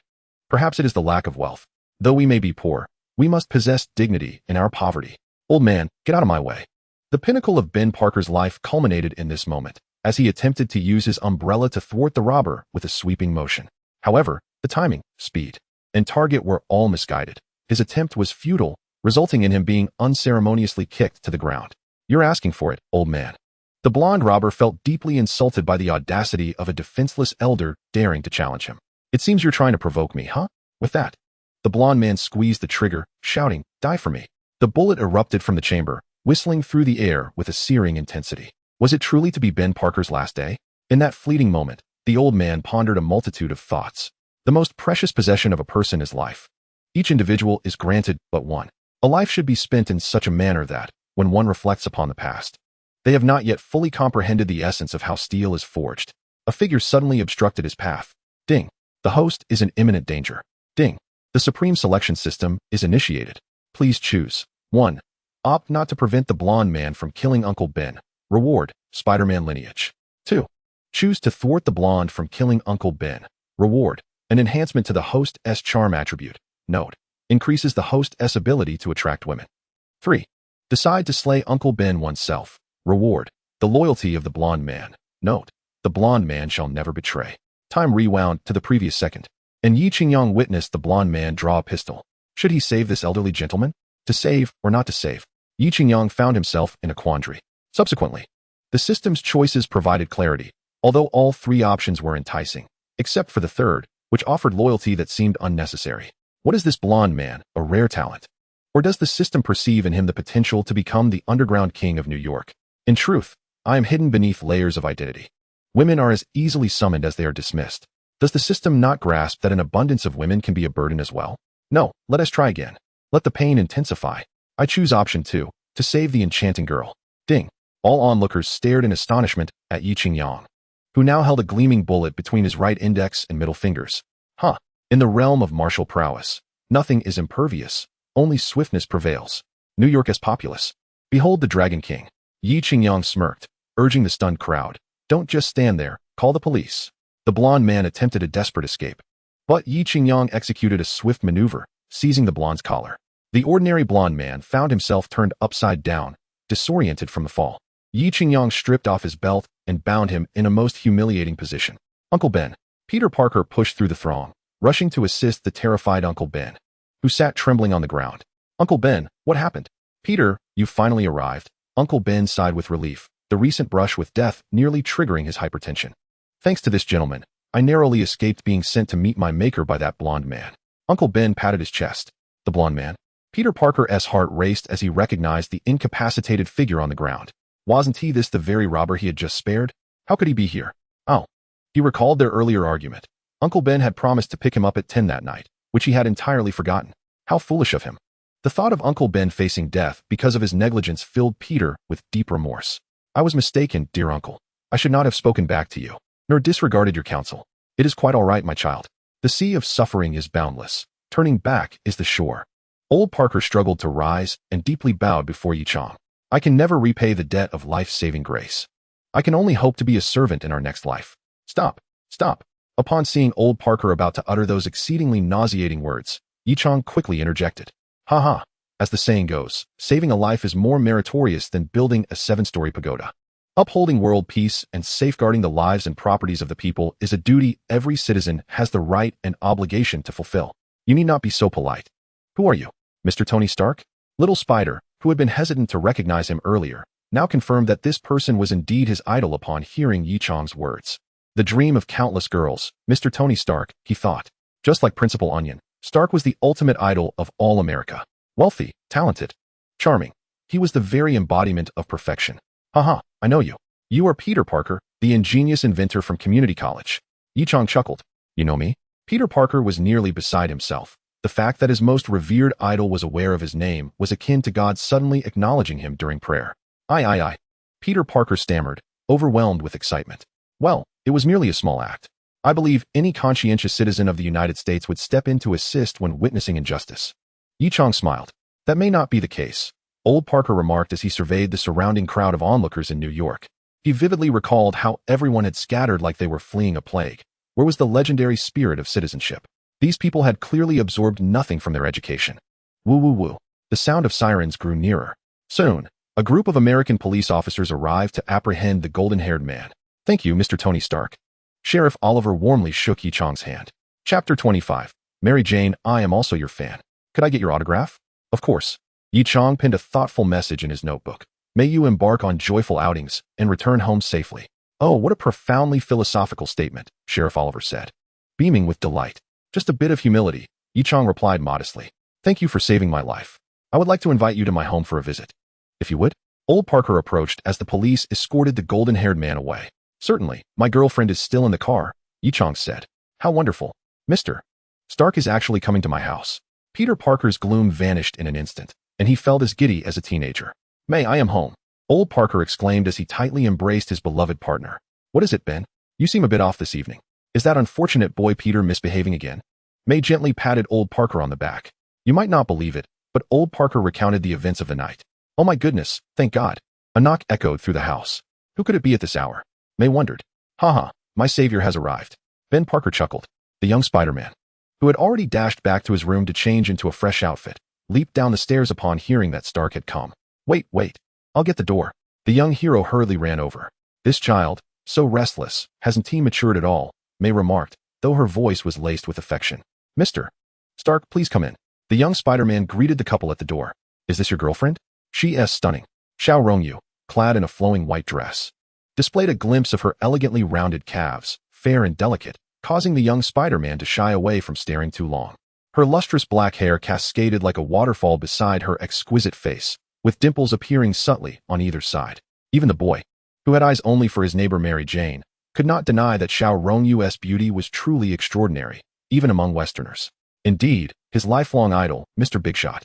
Perhaps it is the lack of wealth. Though we may be poor, we must possess dignity in our poverty. Old man, get out of my way. The pinnacle of Ben Parker's life culminated in this moment, as he attempted to use his umbrella to thwart the robber with a sweeping motion. However, the timing, speed, and target were all misguided. His attempt was futile, resulting in him being unceremoniously kicked to the ground. You're asking for it, old man. The blonde robber felt deeply insulted by the audacity of a defenseless elder daring to challenge him. It seems you're trying to provoke me, huh? With that, the blonde man squeezed the trigger, shouting, Die for me. The bullet erupted from the chamber, whistling through the air with a searing intensity. Was it truly to be Ben Parker's last day? In that fleeting moment, the old man pondered a multitude of thoughts. The most precious possession of a person is life. Each individual is granted but one. A life should be spent in such a manner that, when one reflects upon the past, they have not yet fully comprehended the essence of how steel is forged. A figure suddenly obstructed his path. Ding. The host is in imminent danger. Ding. The supreme selection system is initiated. Please choose. 1. Opt not to prevent the blonde man from killing Uncle Ben. Reward, Spider-Man lineage. 2. Choose to thwart the blonde from killing Uncle Ben. Reward, an enhancement to the host's charm attribute. Note, increases the host's ability to attract women. 3. Decide to slay Uncle Ben oneself. Reward, the loyalty of the blonde man. Note, the blonde man shall never betray. Time rewound to the previous second, and Yi Qingyang witnessed the blonde man draw a pistol. Should he save this elderly gentleman? To save or not to save? Yi Qingyang found himself in a quandary. Subsequently, the system's choices provided clarity, although all 3 options were enticing, except for the third, which offered loyalty that seemed unnecessary. What is this blonde man, a rare talent? Or does the system perceive in him the potential to become the underground king of New York? In truth, I am hidden beneath layers of identity. Women are as easily summoned as they are dismissed. Does the system not grasp that an abundance of women can be a burden as well? No, let us try again. Let the pain intensify. I choose option 2, to save the enchanting girl. Ding. All onlookers stared in astonishment at Yi Qingyang, who now held a gleaming bullet between his right index and middle fingers. Huh. In the realm of martial prowess, nothing is impervious, only swiftness prevails. New York is populous. Behold the Dragon King. Yi Qingyang smirked, urging the stunned crowd. Don't just stand there, call the police. The blonde man attempted a desperate escape, but Yi Qingyang executed a swift maneuver, seizing the blonde's collar. The ordinary blonde man found himself turned upside down, disoriented from the fall. Yi Qingyang stripped off his belt and bound him in a most humiliating position. Uncle Ben. Peter Parker pushed through the throng, rushing to assist the terrified Uncle Ben, who sat trembling on the ground. Uncle Ben, what happened? Peter, you finally arrived. Uncle Ben sighed with relief, the recent brush with death nearly triggering his hypertension. Thanks to this gentleman, I narrowly escaped being sent to meet my maker by that blonde man. Uncle Ben patted his chest. The blond man. Peter Parker's heart raced as he recognized the incapacitated figure on the ground. Wasn't he this the very robber he had just spared? How could he be here? Oh. He recalled their earlier argument. Uncle Ben had promised to pick him up at 10 that night, which he had entirely forgotten. How foolish of him. The thought of Uncle Ben facing death because of his negligence filled Peter with deep remorse. I was mistaken, dear uncle. I should not have spoken back to you, nor disregarded your counsel. It is quite all right, my child. The sea of suffering is boundless. Turning back is the shore. Old Parker struggled to rise and deeply bowed before Yi Chang. I can never repay the debt of life-saving grace. I can only hope to be a servant in our next life. Stop. Stop. Upon seeing Old Parker about to utter those exceedingly nauseating words, Yi Chang quickly interjected. Ha ha. As the saying goes, saving a life is more meritorious than building a 7-story pagoda. Upholding world peace and safeguarding the lives and properties of the people is a duty every citizen has the right and obligation to fulfill. You need not be so polite. Who are you? Mr. Tony Stark? Little Spider, who had been hesitant to recognize him earlier, now confirmed that this person was indeed his idol upon hearing Yi Chang's words. The dream of countless girls, Mr. Tony Stark, he thought. Just like Principal Onion, Stark was the ultimate idol of all America. Wealthy, talented, charming. He was the very embodiment of perfection. Haha, I know you. You are Peter Parker, the ingenious inventor from community college. Yi Chang chuckled. You know me? Peter Parker was nearly beside himself. The fact that his most revered idol was aware of his name was akin to God suddenly acknowledging him during prayer. I. Peter Parker stammered, overwhelmed with excitement. Well, it was merely a small act. I believe any conscientious citizen of the United States would step in to assist when witnessing injustice. Yi Chang smiled. That may not be the case, Old Parker remarked as he surveyed the surrounding crowd of onlookers in New York. He vividly recalled how everyone had scattered like they were fleeing a plague. Where was the legendary spirit of citizenship? These people had clearly absorbed nothing from their education. Woo woo woo. The sound of sirens grew nearer. Soon, a group of American police officers arrived to apprehend the golden-haired man. Thank you, Mr. Tony Stark. Sheriff Oliver warmly shook Yi Chang's hand. Chapter 25. Mary Jane, I am also your fan. Could I get your autograph? Of course. Yi Chang pinned a thoughtful message in his notebook. May you embark on joyful outings and return home safely. Oh, what a profoundly philosophical statement, Sheriff Oliver said. Beaming with delight. Just a bit of humility, Yi Chang replied modestly. Thank you for saving my life. I would like to invite you to my home for a visit. If you would? Old Parker approached as the police escorted the golden-haired man away. Certainly, my girlfriend is still in the car, Yi Chang said. How wonderful. Mr. Stark is actually coming to my house. Peter Parker's gloom vanished in an instant, and he felt as giddy as a teenager. May, I am home, Old Parker exclaimed as he tightly embraced his beloved partner. What is it, Ben? You seem a bit off this evening. Is that unfortunate boy Peter misbehaving again? May gently patted Old Parker on the back. You might not believe it, but Old Parker recounted the events of the night. Oh my goodness, thank God. A knock echoed through the house. Who could it be at this hour? May wondered. Haha, my savior has arrived. Ben Parker chuckled. The young Spider-Man, who had already dashed back to his room to change into a fresh outfit, leaped down the stairs upon hearing that Stark had come. Wait. I'll get the door. The young hero hurriedly ran over. This child, so restless, hasn't he matured at all? May remarked, though her voice was laced with affection. Mr. Stark, please come in. The young Spider-Man greeted the couple at the door. Is this your girlfriend? She is stunning. Xiao Rongyu, clad in a flowing white dress, displayed a glimpse of her elegantly rounded calves, fair and delicate, causing the young Spider-Man to shy away from staring too long. Her lustrous black hair cascaded like a waterfall beside her exquisite face, with dimples appearing subtly on either side. Even the boy, who had eyes only for his neighbor Mary Jane, could not deny that Xiao Rongyu's beauty was truly extraordinary, even among Westerners. Indeed, his lifelong idol, Mr. Bigshot,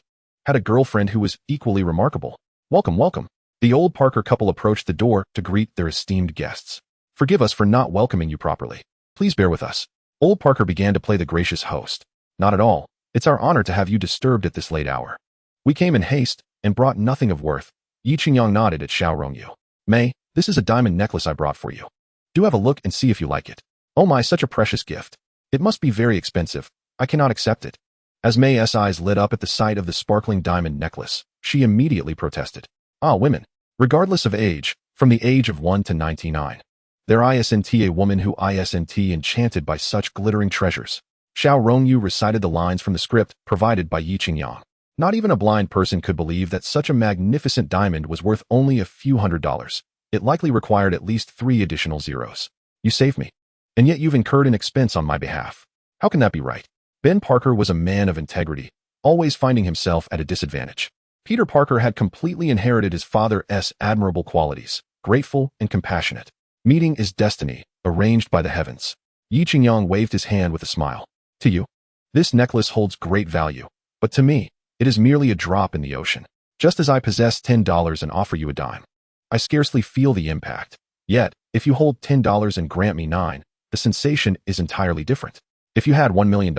had a girlfriend who was equally remarkable. Welcome. The Old Parker couple approached the door to greet their esteemed guests. Forgive us for not welcoming you properly. Please bear with us. Old Parker began to play the gracious host. Not at all. It's our honor to have you disturbed at this late hour. We came in haste and brought nothing of worth. Yi Qingyang nodded at Xiao Rongyu. May, this is a diamond necklace I brought for you. Do have a look and see if you like it. Oh my, such a precious gift. It must be very expensive. I cannot accept it. As May's eyes lit up at the sight of the sparkling diamond necklace, she immediately protested. Ah, women, regardless of age, from the age of 1 to 99. There isn't a woman who isn't enchanted by such glittering treasures. Xiao Rongyu recited the lines from the script provided by Yi Qingyang. Not even a blind person could believe that such a magnificent diamond was worth only a few $100s. It likely required at least 3 additional zeros. You saved me. And yet you've incurred an expense on my behalf. How can that be right? Ben Parker was a man of integrity, always finding himself at a disadvantage. Peter Parker had completely inherited his father's admirable qualities, grateful and compassionate. Meeting is destiny, arranged by the heavens. Yi Qingyang waved his hand with a smile. To you, this necklace holds great value, but to me, it is merely a drop in the ocean. Just as I possess $10 and offer you a dime. I scarcely feel the impact. Yet, if you hold $10 and grant me 9, the sensation is entirely different. If you had $1 million,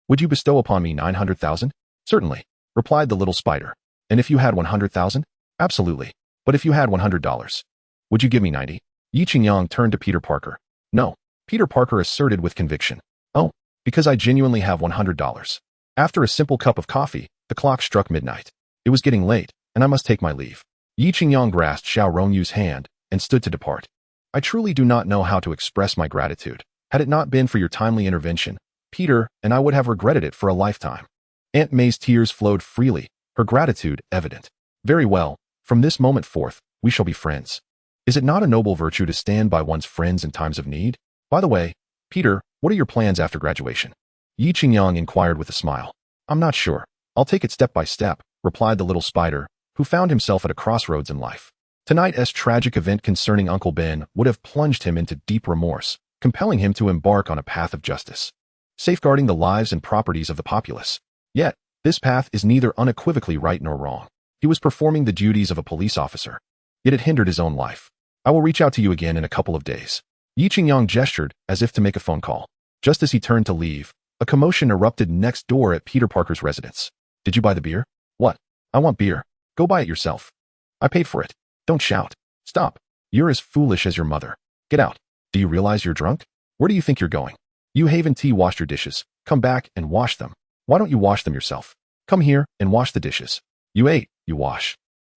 would you bestow upon me 900,000? Certainly, replied the little spider. And if you had 100,000? Absolutely. But if you had $100, would you give me 90? Yi Qingyang turned to Peter Parker. No, Peter Parker asserted with conviction. Oh, because I genuinely have $100. After a simple cup of coffee, the clock struck midnight. It was getting late, and I must take my leave. Yi Qingyang grasped Xiao Rongyu's hand and stood to depart. I truly do not know how to express my gratitude. Had it not been for your timely intervention, Peter and I would have regretted it for a lifetime. Aunt May's tears flowed freely, her gratitude evident. Very well, from this moment forth, we shall be friends. Is it not a noble virtue to stand by one's friends in times of need? By the way, Peter, what are your plans after graduation? Yi Qingyang inquired with a smile. I'm not sure. I'll take it step by step, replied the little spider, who found himself at a crossroads in life. Tonight's tragic event concerning Uncle Ben would have plunged him into deep remorse, compelling him to embark on a path of justice, safeguarding the lives and properties of the populace. Yet, this path is neither unequivocally right nor wrong. He was performing the duties of a police officer, yet it hindered his own life. I will reach out to you again in a couple of days. Yi Qingyang gestured as if to make a phone call. Just as he turned to leave, a commotion erupted next door at Peter Parker's residence. Did you buy the beer? What? I want beer. Go buy it yourself. I paid for it. Don't shout. Stop. You're as foolish as your mother. Get out. Do you realize you're drunk? Where do you think you're going? You haven't washed your dishes. Come back and wash them. Why don't you wash them yourself? Come here and wash the dishes. You ate, you wash.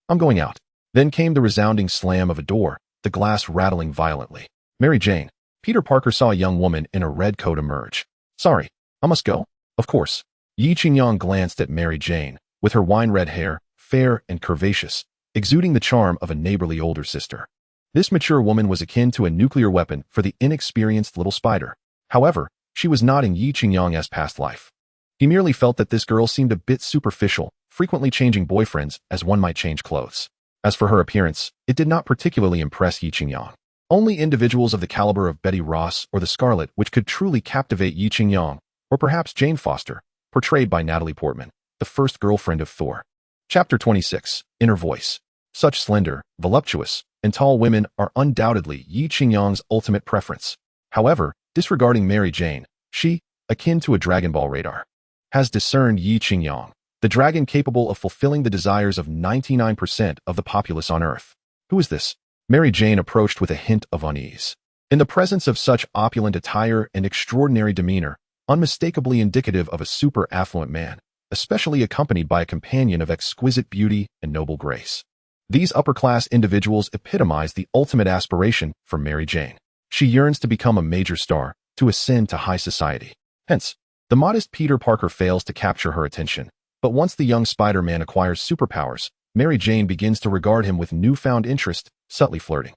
I'm going out. Then came the resounding slam of a door, the glass rattling violently. Mary Jane. Peter Parker saw a young woman in a red coat emerge. Sorry, I must go. Of course. Yi Qingyang glanced at Mary Jane, with her wine-red hair, fair and curvaceous, exuding the charm of a neighborly older sister. This mature woman was akin to a nuclear weapon for the inexperienced little spider. However, she was not in Yi Qingyang's past life. He merely felt that this girl seemed a bit superficial, frequently changing boyfriends as one might change clothes. As for her appearance, it did not particularly impress Yi Qingyang. Only individuals of the caliber of Betty Ross or the Scarlet Witch could truly captivate Yi Qingyang, or perhaps Jane Foster, portrayed by Natalie Portman, the first girlfriend of Thor. Chapter 26, Inner Voice. Such slender, voluptuous, and tall women are undoubtedly Yi Qingyang's ultimate preference. However, disregarding Mary Jane, she, akin to a Dragon Ball radar, has discerned Yi Qingyang, the dragon capable of fulfilling the desires of 99% of the populace on Earth. Who is this? Mary Jane approached with a hint of unease. In the presence of such opulent attire and extraordinary demeanor, unmistakably indicative of a super-affluent man, especially accompanied by a companion of exquisite beauty and noble grace. These upper-class individuals epitomize the ultimate aspiration for Mary Jane. She yearns to become a major star, to ascend to high society. Hence, the modest Peter Parker fails to capture her attention. But once the young Spider-Man acquires superpowers, Mary Jane begins to regard him with newfound interest, subtly flirting.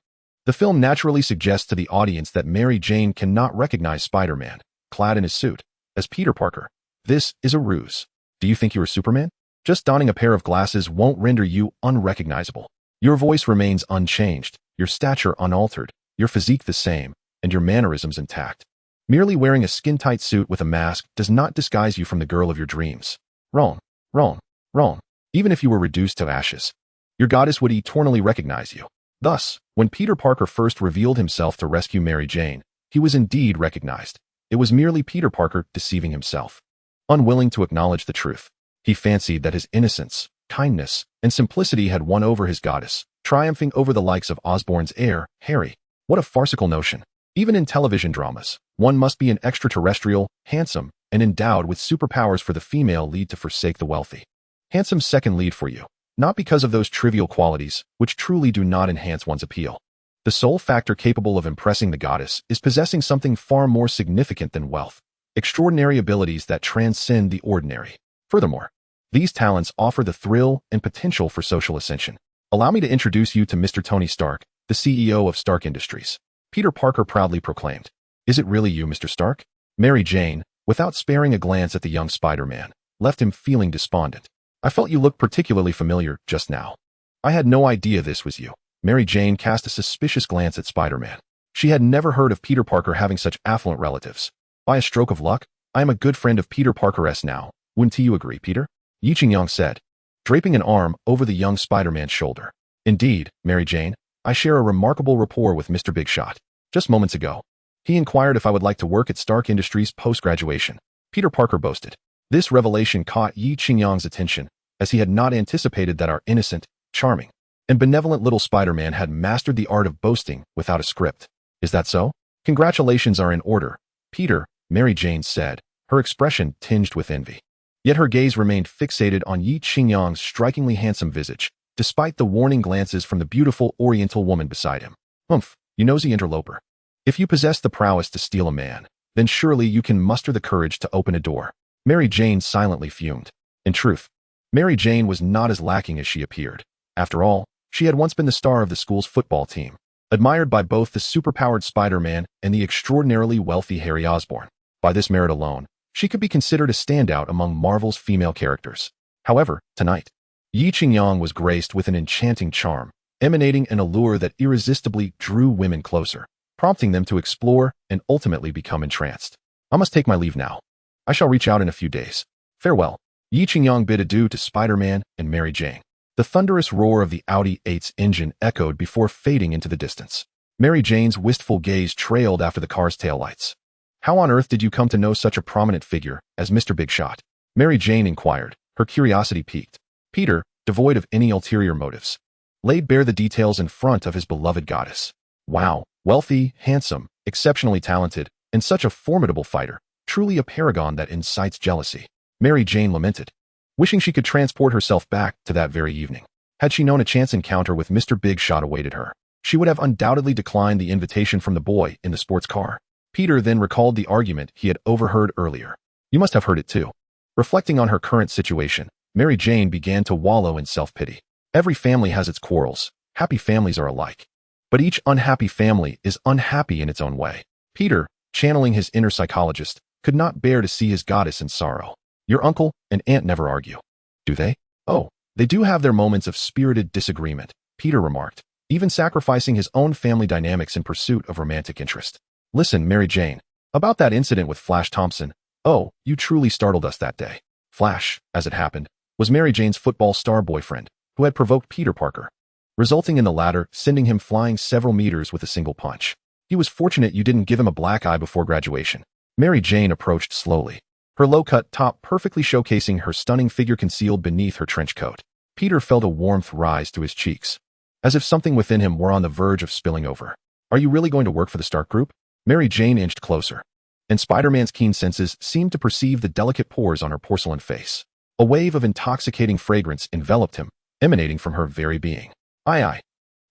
The film naturally suggests to the audience that Mary Jane cannot recognize Spider-Man, clad in his suit, as Peter Parker. This is a ruse. Do you think you are Superman? Just donning a pair of glasses won't render you unrecognizable. Your voice remains unchanged, your stature unaltered, your physique the same, and your mannerisms intact. Merely wearing a skin-tight suit with a mask does not disguise you from the girl of your dreams. Wrong, wrong, wrong. Even if you were reduced to ashes, your goddess would eternally recognize you. Thus, when Peter Parker first revealed himself to rescue Mary Jane, he was indeed recognized. It was merely Peter Parker deceiving himself. Unwilling to acknowledge the truth, he fancied that his innocence, kindness, and simplicity had won over his goddess, triumphing over the likes of Osborn's heir, Harry. What a farcical notion. Even in television dramas, one must be an extraterrestrial, handsome, and endowed with superpowers for the female lead to forsake the wealthy. Handsome second lead for you, not because of those trivial qualities, which truly do not enhance one's appeal. The sole factor capable of impressing the goddess is possessing something far more significant than wealth. Extraordinary abilities that transcend the ordinary. Furthermore, these talents offer the thrill and potential for social ascension. Allow me to introduce you to Mr. Tony Stark, the CEO of Stark Industries. Peter Parker proudly proclaimed. Is it really you, Mr. Stark? Mary Jane, without sparing a glance at the young Spider-Man, left him feeling despondent. I felt you looked particularly familiar just now. I had no idea this was you. Mary Jane cast a suspicious glance at Spider-Man. She had never heard of Peter Parker having such affluent relatives. By a stroke of luck, I am a good friend of Peter Parker's now. Wouldn't you agree, Peter? Yi Qingyang said, draping an arm over the young Spider-Man's shoulder. Indeed, Mary Jane, I share a remarkable rapport with Mr. Big Shot. Just moments ago, he inquired if I would like to work at Stark Industries post-graduation. Peter Parker boasted. This revelation caught Yi Qingyang's attention, as he had not anticipated that our innocent, charming, and benevolent little Spider-Man had mastered the art of boasting without a script. Is that so? Congratulations are in order, Peter, Mary Jane said, her expression tinged with envy. Yet her gaze remained fixated on Yi Qingyang's strikingly handsome visage, despite the warning glances from the beautiful Oriental woman beside him. Humph, you nosy interloper. If you possess the prowess to steal a man, then surely you can muster the courage to open a door. Mary Jane silently fumed. In truth, Mary Jane was not as lacking as she appeared. After all, she had once been the star of the school's football team, admired by both the superpowered Spider-Man and the extraordinarily wealthy Harry Osborn. By this merit alone, she could be considered a standout among Marvel's female characters. However, tonight, Yi Qingyang was graced with an enchanting charm, emanating an allure that irresistibly drew women closer, prompting them to explore and ultimately become entranced. I must take my leave now. I shall reach out in a few days. Farewell. Yi Qingyang bid adieu to Spider-Man and Mary Jane. The thunderous roar of the Audi 8's engine echoed before fading into the distance. Mary Jane's wistful gaze trailed after the car's taillights. How on earth did you come to know such a prominent figure as Mr. Big Shot? Mary Jane inquired, her curiosity piqued. Peter, devoid of any ulterior motives, laid bare the details in front of his beloved goddess. Wow, wealthy, handsome, exceptionally talented, and such a formidable fighter, truly a paragon that incites jealousy. Mary Jane lamented, wishing she could transport herself back to that very evening. Had she known a chance encounter with Mr. Big Shot awaited her, she would have undoubtedly declined the invitation from the boy in the sports car. Peter then recalled the argument he had overheard earlier. You must have heard it too. Reflecting on her current situation, Mary Jane began to wallow in self-pity. Every family has its quarrels. Happy families are alike. But each unhappy family is unhappy in its own way. Peter, channeling his inner psychologist, could not bear to see his goddess in sorrow. Your uncle and aunt never argue, do they? Oh, they do have their moments of spirited disagreement, Peter remarked, even sacrificing his own family dynamics in pursuit of romantic interest. Listen, Mary Jane, about that incident with Flash Thompson. Oh, you truly startled us that day. Flash, as it happened, was Mary Jane's football star boyfriend, who had provoked Peter Parker, resulting in the latter sending him flying several meters with a single punch. He was fortunate you didn't give him a black eye before graduation. Mary Jane approached slowly, her low-cut top perfectly showcasing her stunning figure concealed beneath her trench coat. Peter felt a warmth rise to his cheeks, as if something within him were on the verge of spilling over. Are you really going to work for the Stark Group? Mary Jane inched closer, and Spider-Man's keen senses seemed to perceive the delicate pores on her porcelain face. A wave of intoxicating fragrance enveloped him, emanating from her very being. Aye.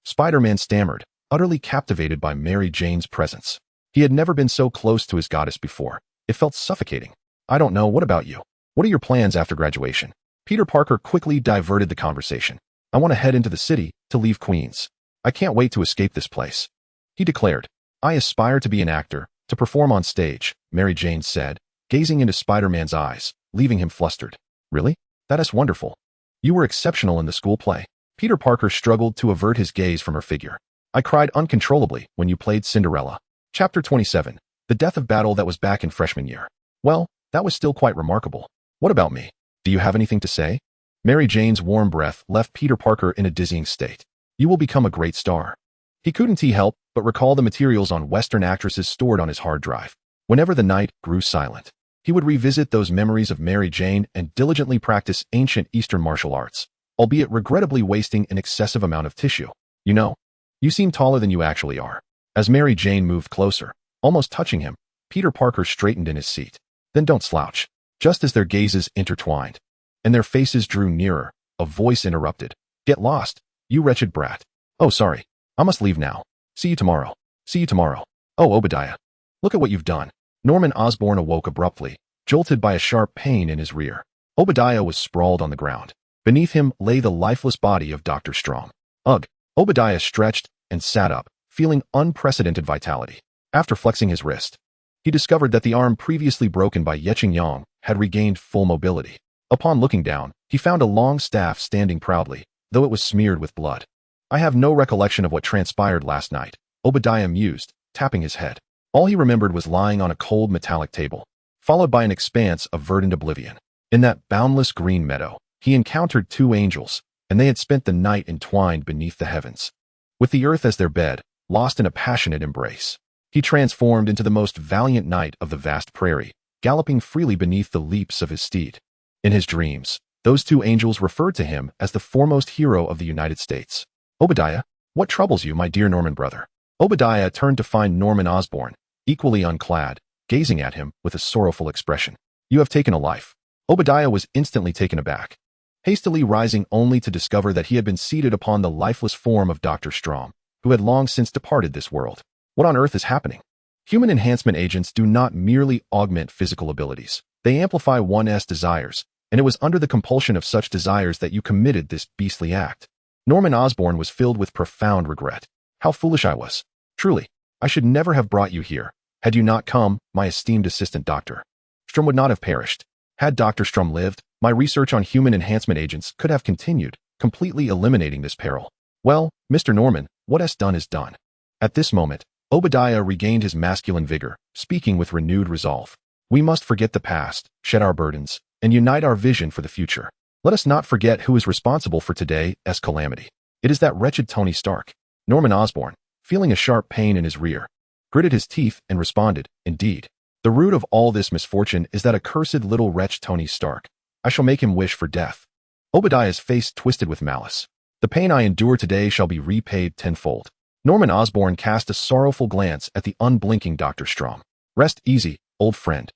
Spider-Man stammered, utterly captivated by Mary Jane's presence. He had never been so close to his goddess before. It felt suffocating. I don't know, what about you? What are your plans after graduation? Peter Parker quickly diverted the conversation. I want to head into the city to leave Queens. I can't wait to escape this place, he declared. I aspire to be an actor, to perform on stage, Mary Jane said, gazing into Spider-Man's eyes, leaving him flustered. Really? That is wonderful. You were exceptional in the school play. Peter Parker struggled to avert his gaze from her figure. I cried uncontrollably when you played Cinderella. Chapter 27. The death of battle that was back in freshman year. Well, that was still quite remarkable. What about me? Do you have anything to say? Mary Jane's warm breath left Peter Parker in a dizzying state. You will become a great star. He couldn't help but recall the materials on Western actresses stored on his hard drive. Whenever the night grew silent, he would revisit those memories of Mary Jane and diligently practice ancient Eastern martial arts, albeit regrettably wasting an excessive amount of tissue. You know, you seem taller than you actually are. As Mary Jane moved closer, almost touching him, Peter Parker straightened in his seat. Then don't slouch. Just as their gazes intertwined, and their faces drew nearer, a voice interrupted. Get lost, you wretched brat. Oh, sorry. I must leave now. See you tomorrow. See you tomorrow. Oh, Obadiah. Look at what you've done. Norman Osborn awoke abruptly, jolted by a sharp pain in his rear. Obadiah was sprawled on the ground. Beneath him lay the lifeless body of Dr. Strong. Ugh. Obadiah stretched and sat up, feeling unprecedented vitality. After flexing his wrist, he discovered that the arm previously broken by Yang had regained full mobility. Upon looking down, he found a long staff standing proudly, though it was smeared with blood. I have no recollection of what transpired last night, Obadiah mused, tapping his head. All he remembered was lying on a cold metallic table, followed by an expanse of verdant oblivion. In that boundless green meadow, he encountered two angels, and they had spent the night entwined beneath the heavens. With the earth as their bed, lost in a passionate embrace, he transformed into the most valiant knight of the vast prairie, galloping freely beneath the leaps of his steed. In his dreams, those two angels referred to him as the foremost hero of the United States. Obadiah, what troubles you, my dear Norman brother? Obadiah turned to find Norman Osborn, equally unclad, gazing at him with a sorrowful expression. You have taken a life. Obadiah was instantly taken aback, hastily rising only to discover that he had been seated upon the lifeless form of Dr. Strom, who had long since departed this world. What on earth is happening? Human enhancement agents do not merely augment physical abilities. They amplify one's desires, and it was under the compulsion of such desires that you committed this beastly act. Norman Osborn was filled with profound regret. How foolish I was. Truly, I should never have brought you here. Had you not come, my esteemed assistant Dr. Strom would not have perished. Had Dr. Strom lived, my research on human enhancement agents could have continued, completely eliminating this peril. Well, Mr. Norman, what is done is done. At this moment, Obadiah regained his masculine vigor, speaking with renewed resolve. We must forget the past, shed our burdens, and unite our vision for the future. Let us not forget who is responsible for today's calamity. It is that wretched Tony Stark. Norman Osborn, feeling a sharp pain in his rear, gritted his teeth and responded, Indeed. The root of all this misfortune is that accursed little wretch Tony Stark. I shall make him wish for death. Obadiah's face twisted with malice. The pain I endure today shall be repaid tenfold. Norman Osborn cast a sorrowful glance at the unblinking Dr. Strom. Rest easy, old friend.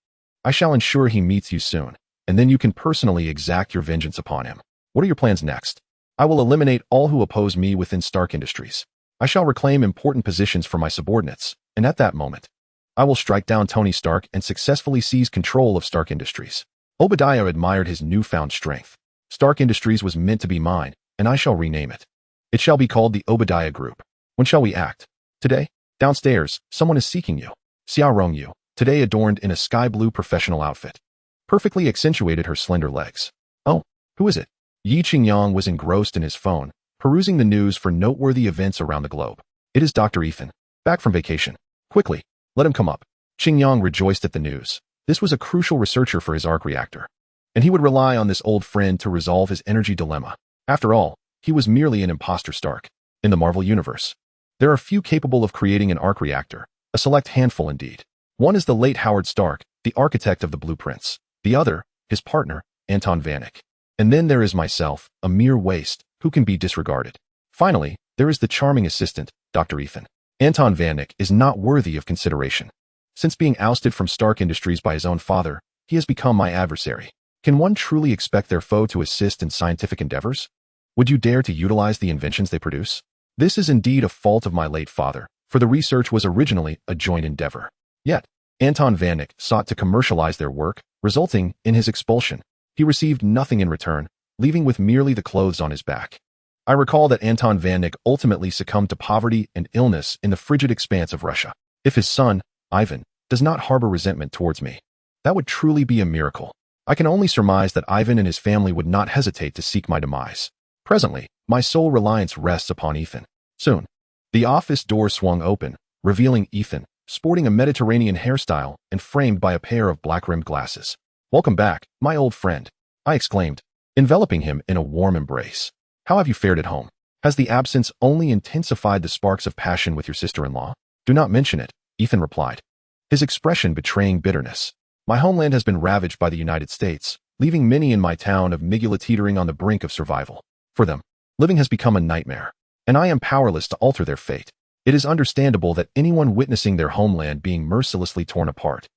I shall ensure he meets you soon, and then you can personally exact your vengeance upon him. What are your plans next? I will eliminate all who oppose me within Stark Industries. I shall reclaim important positions for my subordinates, and at that moment, I will strike down Tony Stark and successfully seize control of Stark Industries. Obadiah admired his newfound strength. Stark Industries was meant to be mine, and I shall rename it. It shall be called the Obadiah Group. When shall we act? Today? Downstairs, someone is seeking you. Xia Rong Yu, today adorned in a sky-blue professional outfit, perfectly accentuated her slender legs. Oh, who is it? Yi Qingyang was engrossed in his phone, perusing the news for noteworthy events around the globe. It is Dr. Ethan, back from vacation. Quickly, let him come up. Qingyang rejoiced at the news. This was a crucial researcher for his arc reactor, and he would rely on this old friend to resolve his energy dilemma. After all, he was merely an imposter Stark. In the Marvel Universe, there are few capable of creating an arc reactor, a select handful indeed. One is the late Howard Stark, the architect of the blueprints. The other, his partner, Anton Vanek. And then there is myself, a mere waste, who can be disregarded. Finally, there is the charming assistant, Dr. Ethan. Anton Vanek is not worthy of consideration. Since being ousted from Stark Industries by his own father, he has become my adversary. Can one truly expect their foe to assist in scientific endeavors? Would you dare to utilize the inventions they produce? This is indeed a fault of my late father, for the research was originally a joint endeavor. Yet, Anton Vanek sought to commercialize their work, resulting in his expulsion. He received nothing in return, leaving with merely the clothes on his back. I recall that Anton Vanek ultimately succumbed to poverty and illness in the frigid expanse of Russia. If his son, Ivan, does not harbor resentment towards me, that would truly be a miracle. I can only surmise that Ivan and his family would not hesitate to seek my demise. Presently, my sole reliance rests upon Ethan. Soon, the office door swung open, revealing Ethan, sporting a Mediterranean hairstyle and framed by a pair of black-rimmed glasses. Welcome back, my old friend, I exclaimed, enveloping him in a warm embrace. How have you fared at home? Has the absence only intensified the sparks of passion with your sister-in-law? Do not mention it, Ethan replied, his expression betraying bitterness. My homeland has been ravaged by the United States, leaving many in my town of Migula teetering on the brink of survival. For them, living has become a nightmare, and I am powerless to alter their fate. It is understandable that anyone witnessing their homeland being mercilessly torn apart,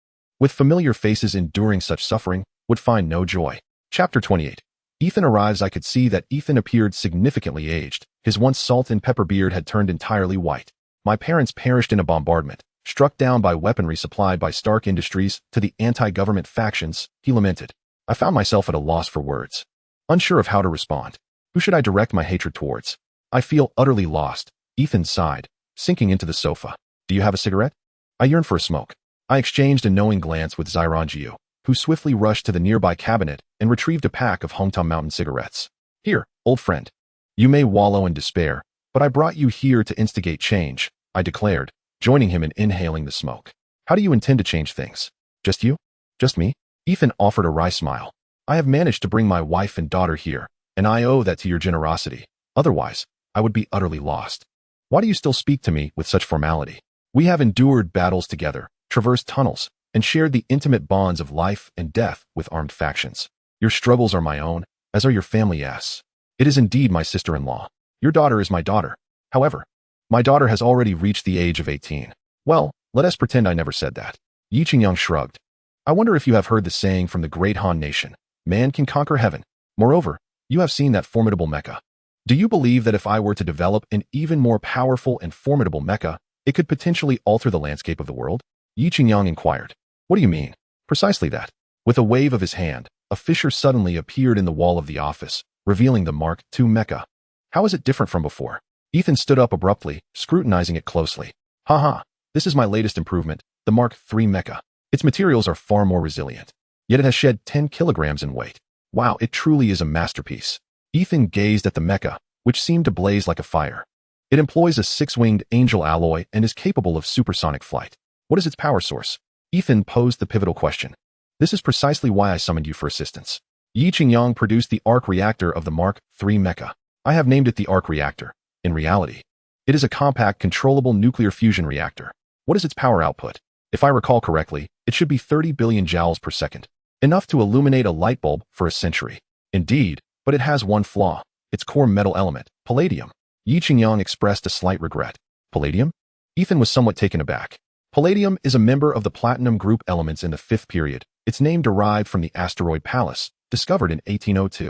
with familiar faces enduring such suffering, would find no joy. Chapter 28. Ethan arrives. I could see that Ethan appeared significantly aged. His once salt and pepper beard had turned entirely white. My parents perished in a bombardment, struck down by weaponry supplied by Stark Industries to the anti-government factions, he lamented. I found myself at a loss for words, unsure of how to respond. Who should I direct my hatred towards? I feel utterly lost, Ethan sighed, sinking into the sofa. Do you have a cigarette? I yearn for a smoke. I exchanged a knowing glance with Xiranjiu, who swiftly rushed to the nearby cabinet and retrieved a pack of Hongtong Mountain cigarettes. Here, old friend. You may wallow in despair, but I brought you here to instigate change, I declared, joining him in inhaling the smoke. How do you intend to change things? Just you? Just me? Ethan offered a wry smile. I have managed to bring my wife and daughter here, and I owe that to your generosity. Otherwise, I would be utterly lost. Why do you still speak to me with such formality? We have endured battles together, traversed tunnels, and shared the intimate bonds of life and death with armed factions. Your struggles are my own, as are your family's. It is indeed my sister-in-law. Your daughter is my daughter. However, my daughter has already reached the age of 18. Well, let us pretend I never said that. Yi Qingyang shrugged. I wonder if you have heard the saying from the great Han nation, man can conquer heaven. Moreover, you have seen that formidable mecha. Do you believe that if I were to develop an even more powerful and formidable mecha, it could potentially alter the landscape of the world? Yi Qingyang inquired. What do you mean? Precisely that. With a wave of his hand, a fissure suddenly appeared in the wall of the office, revealing the Mark II mecha. How is it different from before? Ethan stood up abruptly, scrutinizing it closely. Haha, this is my latest improvement, the Mark III mecha. Its materials are far more resilient. Yet it has shed 10 kilograms in weight. Wow, it truly is a masterpiece. Ethan gazed at the mecha, which seemed to blaze like a fire. It employs a 6-winged angel alloy and is capable of supersonic flight. What is its power source? Ethan posed the pivotal question. This is precisely why I summoned you for assistance. Yi Qingyang produced the arc reactor of the Mark III mecha. I have named it the arc reactor. In reality, it is a compact, controllable nuclear fusion reactor. What is its power output? If I recall correctly, it should be 30 billion joules per second, enough to illuminate a light bulb for a century. Indeed, but it has one flaw, its core metal element, palladium. Yi Qingyang expressed a slight regret. Palladium? Ethan was somewhat taken aback. Palladium is a member of the platinum group elements in the 5th period, its name derived from the asteroid Pallas, discovered in 1802.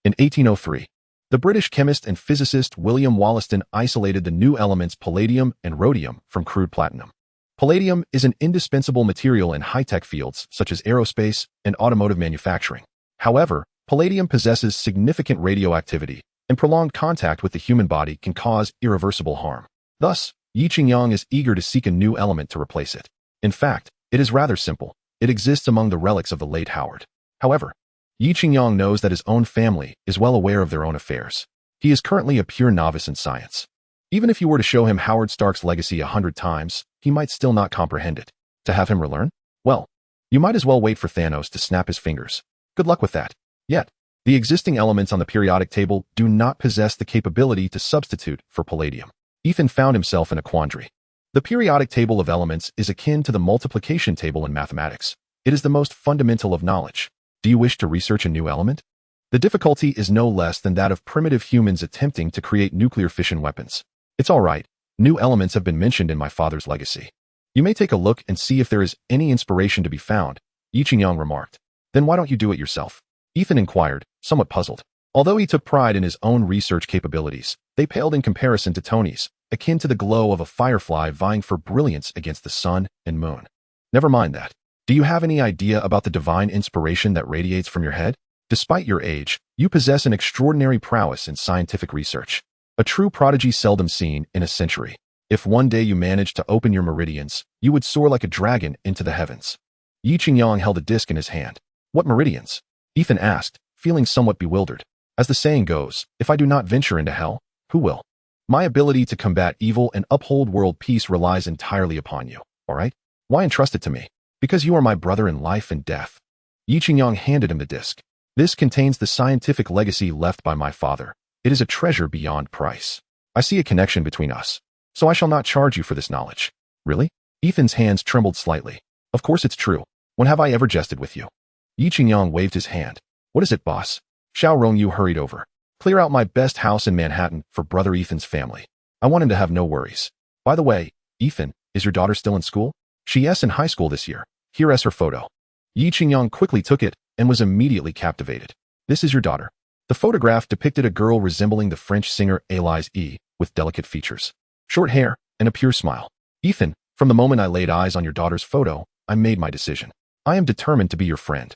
In 1803, the British chemist and physicist William Wollaston isolated the new elements palladium and rhodium from crude platinum. Palladium is an indispensable material in high-tech fields such as aerospace and automotive manufacturing. However, palladium possesses significant radioactivity, and prolonged contact with the human body can cause irreversible harm. Thus, Yi Qingyang is eager to seek a new element to replace it. In fact, it is rather simple. It exists among the relics of the late Howard. However, Yi Qingyang knows that his own family is well aware of their own affairs. He is currently a pure novice in science. Even if you were to show him Howard Stark's legacy 100 times, he might still not comprehend it. To have him relearn? Well, you might as well wait for Thanos to snap his fingers. Good luck with that. Yet, the existing elements on the periodic table do not possess the capability to substitute for palladium. Ethan found himself in a quandary. The periodic table of elements is akin to the multiplication table in mathematics. It is the most fundamental of knowledge. Do you wish to research a new element? The difficulty is no less than that of primitive humans attempting to create nuclear fission weapons. It's all right. New elements have been mentioned in my father's legacy. You may take a look and see if there is any inspiration to be found, Yi Qingyang remarked. Then why don't you do it yourself? Ethan inquired, somewhat puzzled. Although he took pride in his own research capabilities, they paled in comparison to Tony's, akin to the glow of a firefly vying for brilliance against the sun and moon. Never mind that. Do you have any idea about the divine inspiration that radiates from your head? Despite your age, you possess an extraordinary prowess in scientific research. A true prodigy seldom seen in a century. If one day you managed to open your meridians, you would soar like a dragon into the heavens. Yi Qingyang held a disc in his hand. What meridians? Ethan asked, feeling somewhat bewildered. As the saying goes, if I do not venture into hell, who will? My ability to combat evil and uphold world peace relies entirely upon you, all right? Why entrust it to me? Because you are my brother in life and death. Yi Qingyang handed him the disc. This contains the scientific legacy left by my father. It is a treasure beyond price. I see a connection between us, so I shall not charge you for this knowledge. Really? Ethan's hands trembled slightly. Of course it's true. When have I ever jested with you? Yi Qingyang waved his hand. What is it, boss? Xiao Rongyu hurried over. Clear out my best house in Manhattan for brother Ethan's family. I want him to have no worries. By the way, Ethan, is your daughter still in school? She's in high school this year. Here is her photo. Yi Qingyang quickly took it and was immediately captivated. This is your daughter. The photograph depicted a girl resembling the French singer Élise E, with delicate features, short hair, and a pure smile. Ethan, from the moment I laid eyes on your daughter's photo, I made my decision. I am determined to be your friend.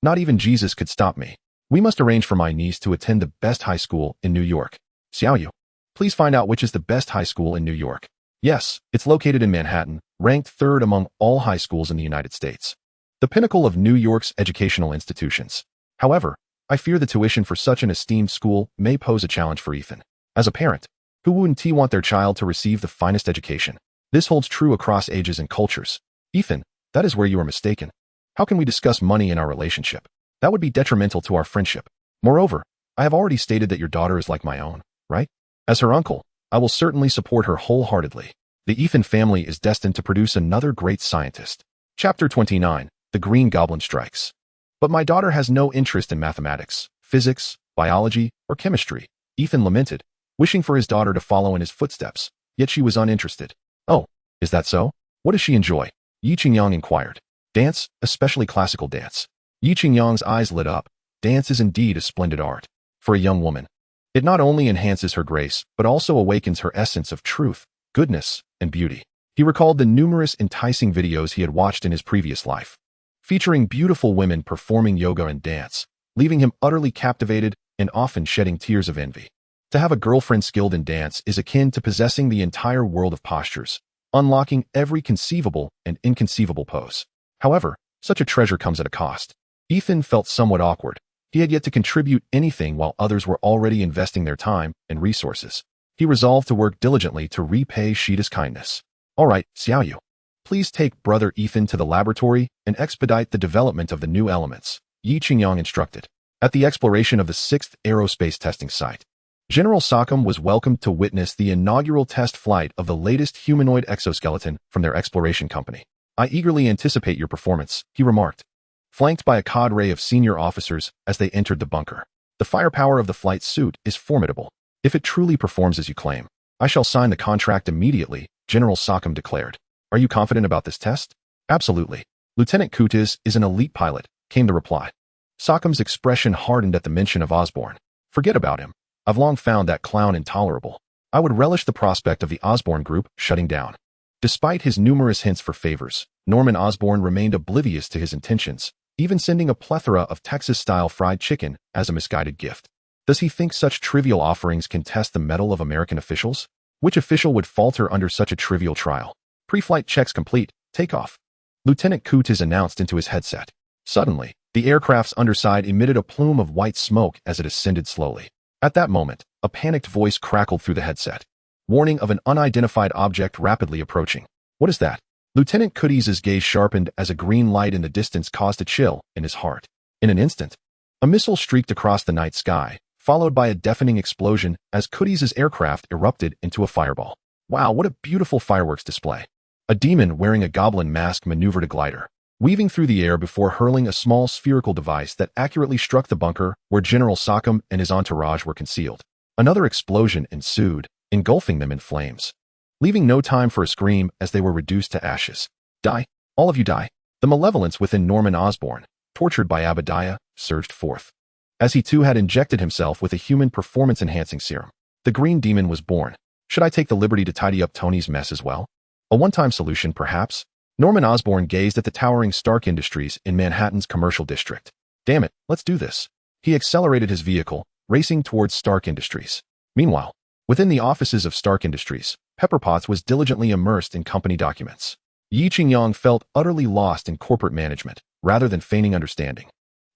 Not even Jesus could stop me. We must arrange for my niece to attend the best high school in New York. Xiaoyu, please find out which is the best high school in New York. Yes, it's located in Manhattan, ranked third among all high schools in the United States, the pinnacle of New York's educational institutions. However, I fear the tuition for such an esteemed school may pose a challenge for Ethan. As a parent, who wouldn't want their child to receive the finest education? This holds true across ages and cultures. Ethan, that is where you are mistaken. How can we discuss money in our relationship? That would be detrimental to our friendship. Moreover, I have already stated that your daughter is like my own, right? As her uncle, I will certainly support her wholeheartedly. The Ethan family is destined to produce another great scientist. Chapter 29, The Green Goblin Strikes. But my daughter has no interest in mathematics, physics, biology, or chemistry, Ethan lamented, wishing for his daughter to follow in his footsteps, yet she was uninterested. Oh, is that so? What does she enjoy? Yi Qingyang inquired. Dance, especially classical dance. Yi Qingyang's eyes lit up. Dance is indeed a splendid art. For a young woman, it not only enhances her grace, but also awakens her essence of truth, goodness, and beauty. He recalled the numerous enticing videos he had watched in his previous life, featuring beautiful women performing yoga and dance, leaving him utterly captivated and often shedding tears of envy. To have a girlfriend skilled in dance is akin to possessing the entire world of postures, unlocking every conceivable and inconceivable pose. However, such a treasure comes at a cost. Ethan felt somewhat awkward. He had yet to contribute anything while others were already investing their time and resources. He resolved to work diligently to repay Sheeta's kindness. All right, Xiaoyu, please take brother Ethan to the laboratory and expedite the development of the new elements, Yi Qingyang instructed. At the exploration of the 6th aerospace testing site, General Sockham was welcomed to witness the inaugural test flight of the latest humanoid exoskeleton from their exploration company. I eagerly anticipate your performance, he remarked, flanked by a cadre of senior officers as they entered the bunker. The firepower of the flight suit is formidable. If it truly performs as you claim, I shall sign the contract immediately, General Sockham declared. Are you confident about this test? Absolutely. Lieutenant Kutiz is an elite pilot, came the reply. Sockham's expression hardened at the mention of Osborne. Forget about him. I've long found that clown intolerable. I would relish the prospect of the Osborne group shutting down. Despite his numerous hints for favors, Norman Osborne remained oblivious to his intentions, even sending a plethora of Texas-style fried chicken as a misguided gift. Does he think such trivial offerings can test the mettle of American officials? Which official would falter under such a trivial trial? Pre-flight checks complete. Takeoff. Lieutenant Kutiz announced into his headset. Suddenly, the aircraft's underside emitted a plume of white smoke as it ascended slowly. At that moment, a panicked voice crackled through the headset. Warning of an unidentified object rapidly approaching. What is that? Lieutenant Kutiz's gaze sharpened as a green light in the distance caused a chill in his heart. In an instant, a missile streaked across the night sky, followed by a deafening explosion as Kutiz's aircraft erupted into a fireball. Wow, what a beautiful fireworks display. A demon wearing a goblin mask maneuvered a glider, weaving through the air before hurling a small spherical device that accurately struck the bunker where General Sockham and his entourage were concealed. Another explosion ensued, engulfing them in flames, leaving no time for a scream as they were reduced to ashes. Die, all of you die. The malevolence within Norman Osborne, tortured by Abadiah, surged forth. As he too had injected himself with a human performance-enhancing serum, the green demon was born. Should I take the liberty to tidy up Tony's mess as well? A one-time solution, perhaps? Norman Osborne gazed at the towering Stark Industries in Manhattan's commercial district. Damn it, let's do this. He accelerated his vehicle, racing towards Stark Industries. Meanwhile, within the offices of Stark Industries, Pepper Potts was diligently immersed in company documents. Yi Qingyang felt utterly lost in corporate management, rather than feigning understanding.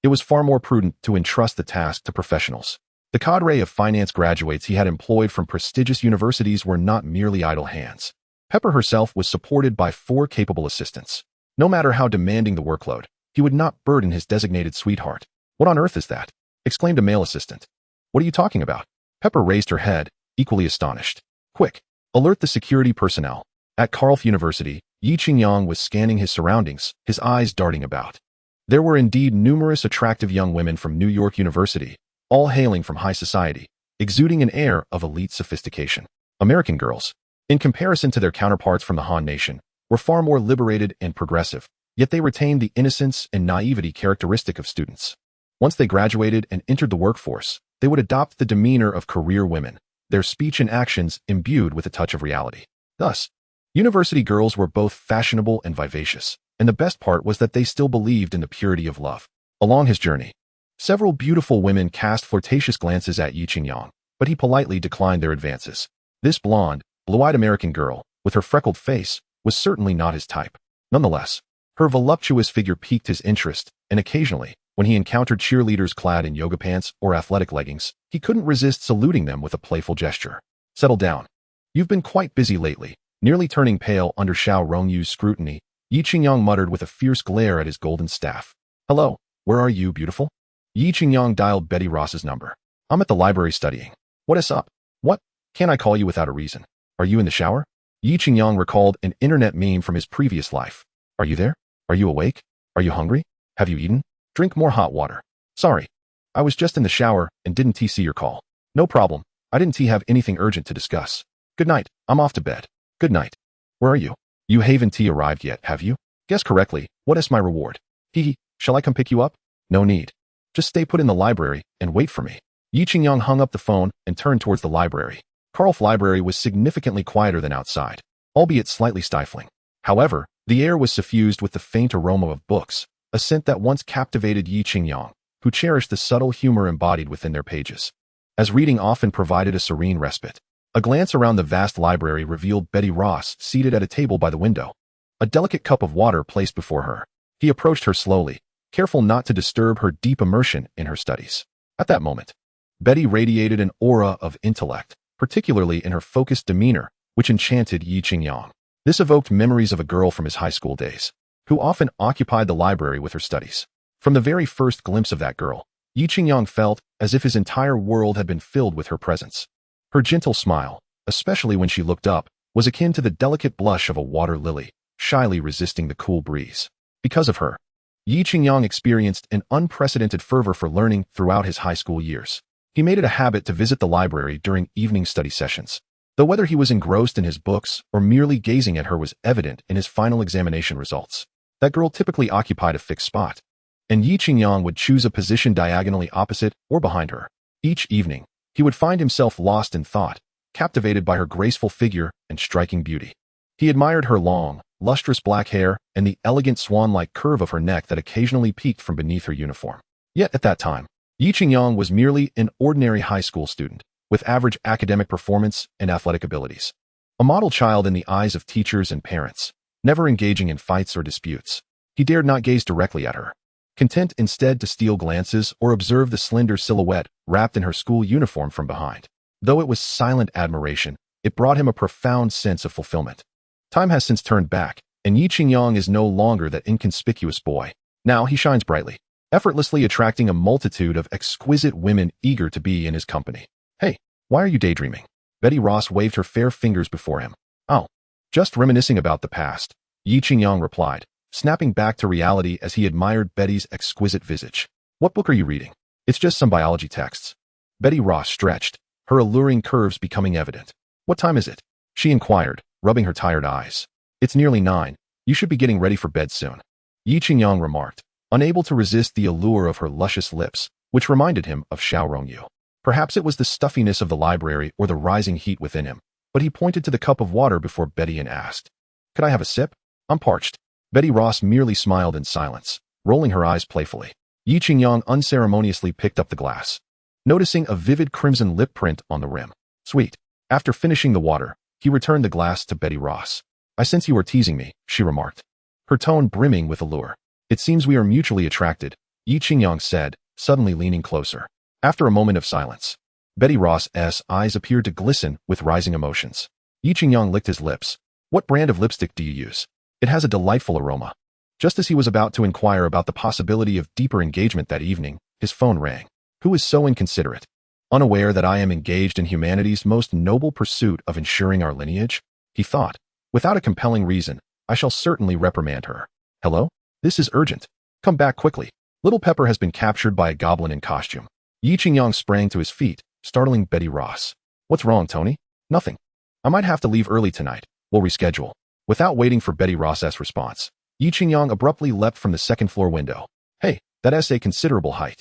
It was far more prudent to entrust the task to professionals. The cadre of finance graduates he had employed from prestigious universities were not merely idle hands. Pepper herself was supported by 4 capable assistants. No matter how demanding the workload, he would not burden his designated sweetheart. What on earth is that? Exclaimed a male assistant. What are you talking about? Pepper raised her head, equally astonished. Quick, alert the security personnel. At Carlf University, Yi Qingyang was scanning his surroundings, his eyes darting about. There were indeed numerous attractive young women from New York University, all hailing from high society, exuding an air of elite sophistication. American girls, in comparison to their counterparts from the Han Nation, were far more liberated and progressive, yet they retained the innocence and naivety characteristic of students. Once they graduated and entered the workforce, they would adopt the demeanor of career women, their speech and actions imbued with a touch of reality. Thus, university girls were both fashionable and vivacious, and the best part was that they still believed in the purity of love. Along his journey, several beautiful women cast flirtatious glances at Yi Qingyang, but he politely declined their advances. This blonde, blue-eyed American girl, with her freckled face, was certainly not his type. Nonetheless, her voluptuous figure piqued his interest, and occasionally, when he encountered cheerleaders clad in yoga pants or athletic leggings, he couldn't resist saluting them with a playful gesture. Settle down. You've been quite busy lately. Nearly turning pale under Xiao Rongyu's scrutiny, Yi Qingyang muttered with a fierce glare at his golden staff. Hello, where are you, beautiful? Yi Qingyang dialed Betty Ross's number. I'm at the library studying. What is up? What? Can't I call you without a reason? Are you in the shower? Yi Qingyang recalled an internet meme from his previous life. Are you there? Are you awake? Are you hungry? Have you eaten? Drink more hot water. Sorry. I was just in the shower and didn't see your call. No problem. I didn't have anything urgent to discuss. Good night. I'm off to bed. Good night. Where are you? You haven't arrived yet, have you? Guess correctly. What is my reward? Hee. Shall I come pick you up? No need. Just stay put in the library and wait for me. Yi Qingyang hung up the phone and turned towards the library. Karl's library was significantly quieter than outside, albeit slightly stifling. However, the air was suffused with the faint aroma of books, a scent that once captivated Yi Qingyang, who cherished the subtle humor embodied within their pages. As reading often provided a serene respite, a glance around the vast library revealed Betty Ross seated at a table by the window, a delicate cup of water placed before her. He approached her slowly, careful not to disturb her deep immersion in her studies. At that moment, Betty radiated an aura of intellect, particularly in her focused demeanor, which enchanted Yi Qingyang. This evoked memories of a girl from his high school days, who often occupied the library with her studies. From the very first glimpse of that girl, Yi Qingyang felt as if his entire world had been filled with her presence. Her gentle smile, especially when she looked up, was akin to the delicate blush of a water lily, shyly resisting the cool breeze. Because of her, Yi Qingyang experienced an unprecedented fervor for learning throughout his high school years. He made it a habit to visit the library during evening study sessions, though whether he was engrossed in his books or merely gazing at her was evident in his final examination results. That girl typically occupied a fixed spot, and Yi Qingyang would choose a position diagonally opposite or behind her. Each evening, he would find himself lost in thought, captivated by her graceful figure and striking beauty. He admired her long, lustrous black hair and the elegant swan-like curve of her neck that occasionally peeked from beneath her uniform. Yet at that time, Yi Qingyang was merely an ordinary high school student, with average academic performance and athletic abilities. A model child in the eyes of teachers and parents, never engaging in fights or disputes. He dared not gaze directly at her, content instead to steal glances or observe the slender silhouette wrapped in her school uniform from behind. Though it was silent admiration, it brought him a profound sense of fulfillment. Time has since turned back, and Yi Qingyang is no longer that inconspicuous boy. Now he shines brightly, effortlessly attracting a multitude of exquisite women eager to be in his company. Hey, why are you daydreaming? Betty Ross waved her fair fingers before him. Oh, just reminiscing about the past, Yi Qingyang replied, snapping back to reality as he admired Betty's exquisite visage. What book are you reading? It's just some biology texts. Betty Ross stretched, her alluring curves becoming evident. What time is it? She inquired, rubbing her tired eyes. It's nearly 9. You should be getting ready for bed soon. Yi Qingyang remarked, unable to resist the allure of her luscious lips, which reminded him of Xiao Rongyu. Perhaps it was the stuffiness of the library or the rising heat within him, but he pointed to the cup of water before Betty and asked, Could I have a sip? I'm parched. Betty Ross merely smiled in silence, rolling her eyes playfully. Yi Qingyang unceremoniously picked up the glass, noticing a vivid crimson lip print on the rim. Sweet. After finishing the water, he returned the glass to Betty Ross. I sense you are teasing me, she remarked, her tone brimming with allure. It seems we are mutually attracted, Yi Qingyang said, suddenly leaning closer. After a moment of silence, Betty Ross's eyes appeared to glisten with rising emotions. Yi Qingyang licked his lips. What brand of lipstick do you use? It has a delightful aroma. Just as he was about to inquire about the possibility of deeper engagement that evening, his phone rang. Who is so inconsiderate? Unaware that I am engaged in humanity's most noble pursuit of ensuring our lineage? He thought. Without a compelling reason, I shall certainly reprimand her. Hello? This is urgent. Come back quickly. Little Pepper has been captured by a goblin in costume. Yi Qingyang sprang to his feet, startling Betty Ross. What's wrong, Tony? Nothing. I might have to leave early tonight. We'll reschedule. Without waiting for Betty Ross's response, Yi Qingyang abruptly leapt from the second-floor window. Hey, that's a considerable height.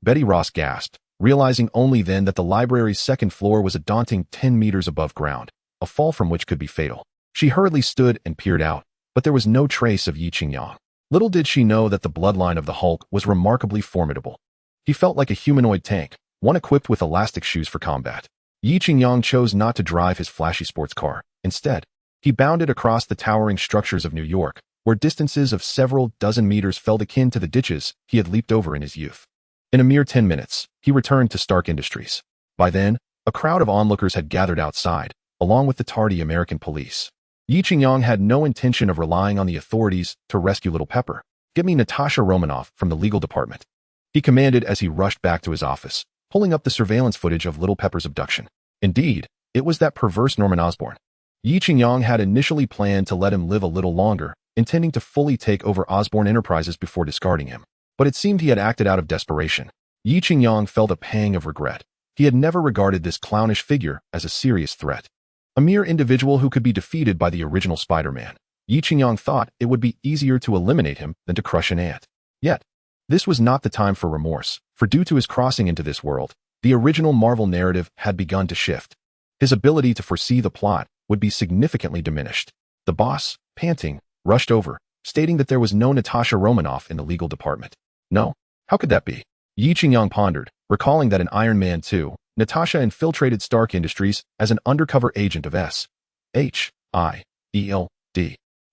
Betty Ross gasped, realizing only then that the library's second floor was a daunting 10 meters above ground, a fall from which could be fatal. She hurriedly stood and peered out, but there was no trace of Yi Qingyang. Little did she know that the bloodline of the Hulk was remarkably formidable. He felt like a humanoid tank, one equipped with elastic shoes for combat. Yi Qingyang chose not to drive his flashy sports car. Instead, He bounded across the towering structures of New York, where distances of several dozen meters felt akin to the ditches he had leaped over in his youth. In a mere 10 minutes, he returned to Stark Industries. By then, a crowd of onlookers had gathered outside, along with the tardy American police. Yi Qingyang had no intention of relying on the authorities to rescue Little Pepper. "Get me Natasha Romanoff from the legal department," he commanded as he rushed back to his office, pulling up the surveillance footage of Little Pepper's abduction. Indeed, it was that perverse Norman Osborn. Yi Qingyang had initially planned to let him live a little longer, intending to fully take over Osborn Enterprises before discarding him. But it seemed he had acted out of desperation. Yi Qingyang felt a pang of regret. He had never regarded this clownish figure as a serious threat. A mere individual who could be defeated by the original Spider-Man. Yi Qingyang thought it would be easier to eliminate him than to crush an ant. Yet, this was not the time for remorse, for due to his crossing into this world, the original Marvel narrative had begun to shift. His ability to foresee the plot would be significantly diminished. The boss, panting, rushed over, stating that there was no Natasha Romanoff in the legal department. No, how could that be? Yi Qingyang pondered, recalling that in Iron Man 2, Natasha infiltrated Stark Industries as an undercover agent of S.H.I.E.L.D.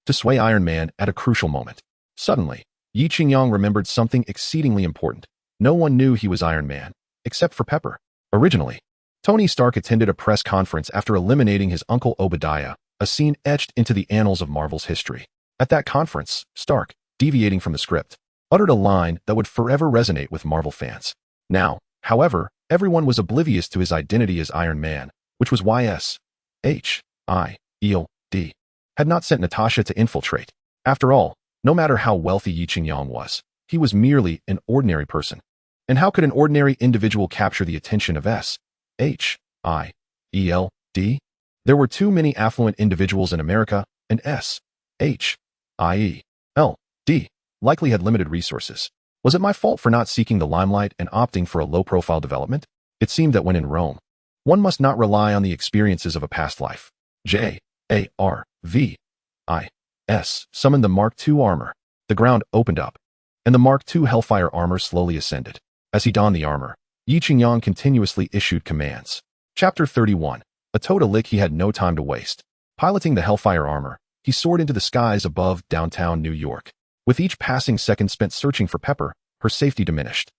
to sway Iron Man at a crucial moment. Suddenly, Yi Qingyang remembered something exceedingly important. No one knew he was Iron Man, except for Pepper. Originally, Tony Stark attended a press conference after eliminating his uncle Obadiah, a scene etched into the annals of Marvel's history. At that conference, Stark, deviating from the script, uttered a line that would forever resonate with Marvel fans. Now, however, everyone was oblivious to his identity as Iron Man, which was why S.H.I.E.L.D. had not sent Natasha to infiltrate. After all, no matter how wealthy Yi Qingyang was, he was merely an ordinary person. And how could an ordinary individual capture the attention of S.H.I.E.L.D.? There were too many affluent individuals in America, and S.H.I.E.L.D. likely had limited resources. Was it my fault for not seeking the limelight and opting for a low-profile development? It seemed that when in Rome, one must not rely on the experiences of a past life. J.A.R.V.I.S. summoned the Mark II armor. The ground opened up, and the Mark II Hellfire armor slowly ascended. As he donned the armor, Yi Qingyang continuously issued commands. Chapter 31. A total lick. He had no time to waste. Piloting the Hellfire armor, he soared into the skies above downtown New York. With each passing second spent searching for Pepper, her safety diminished.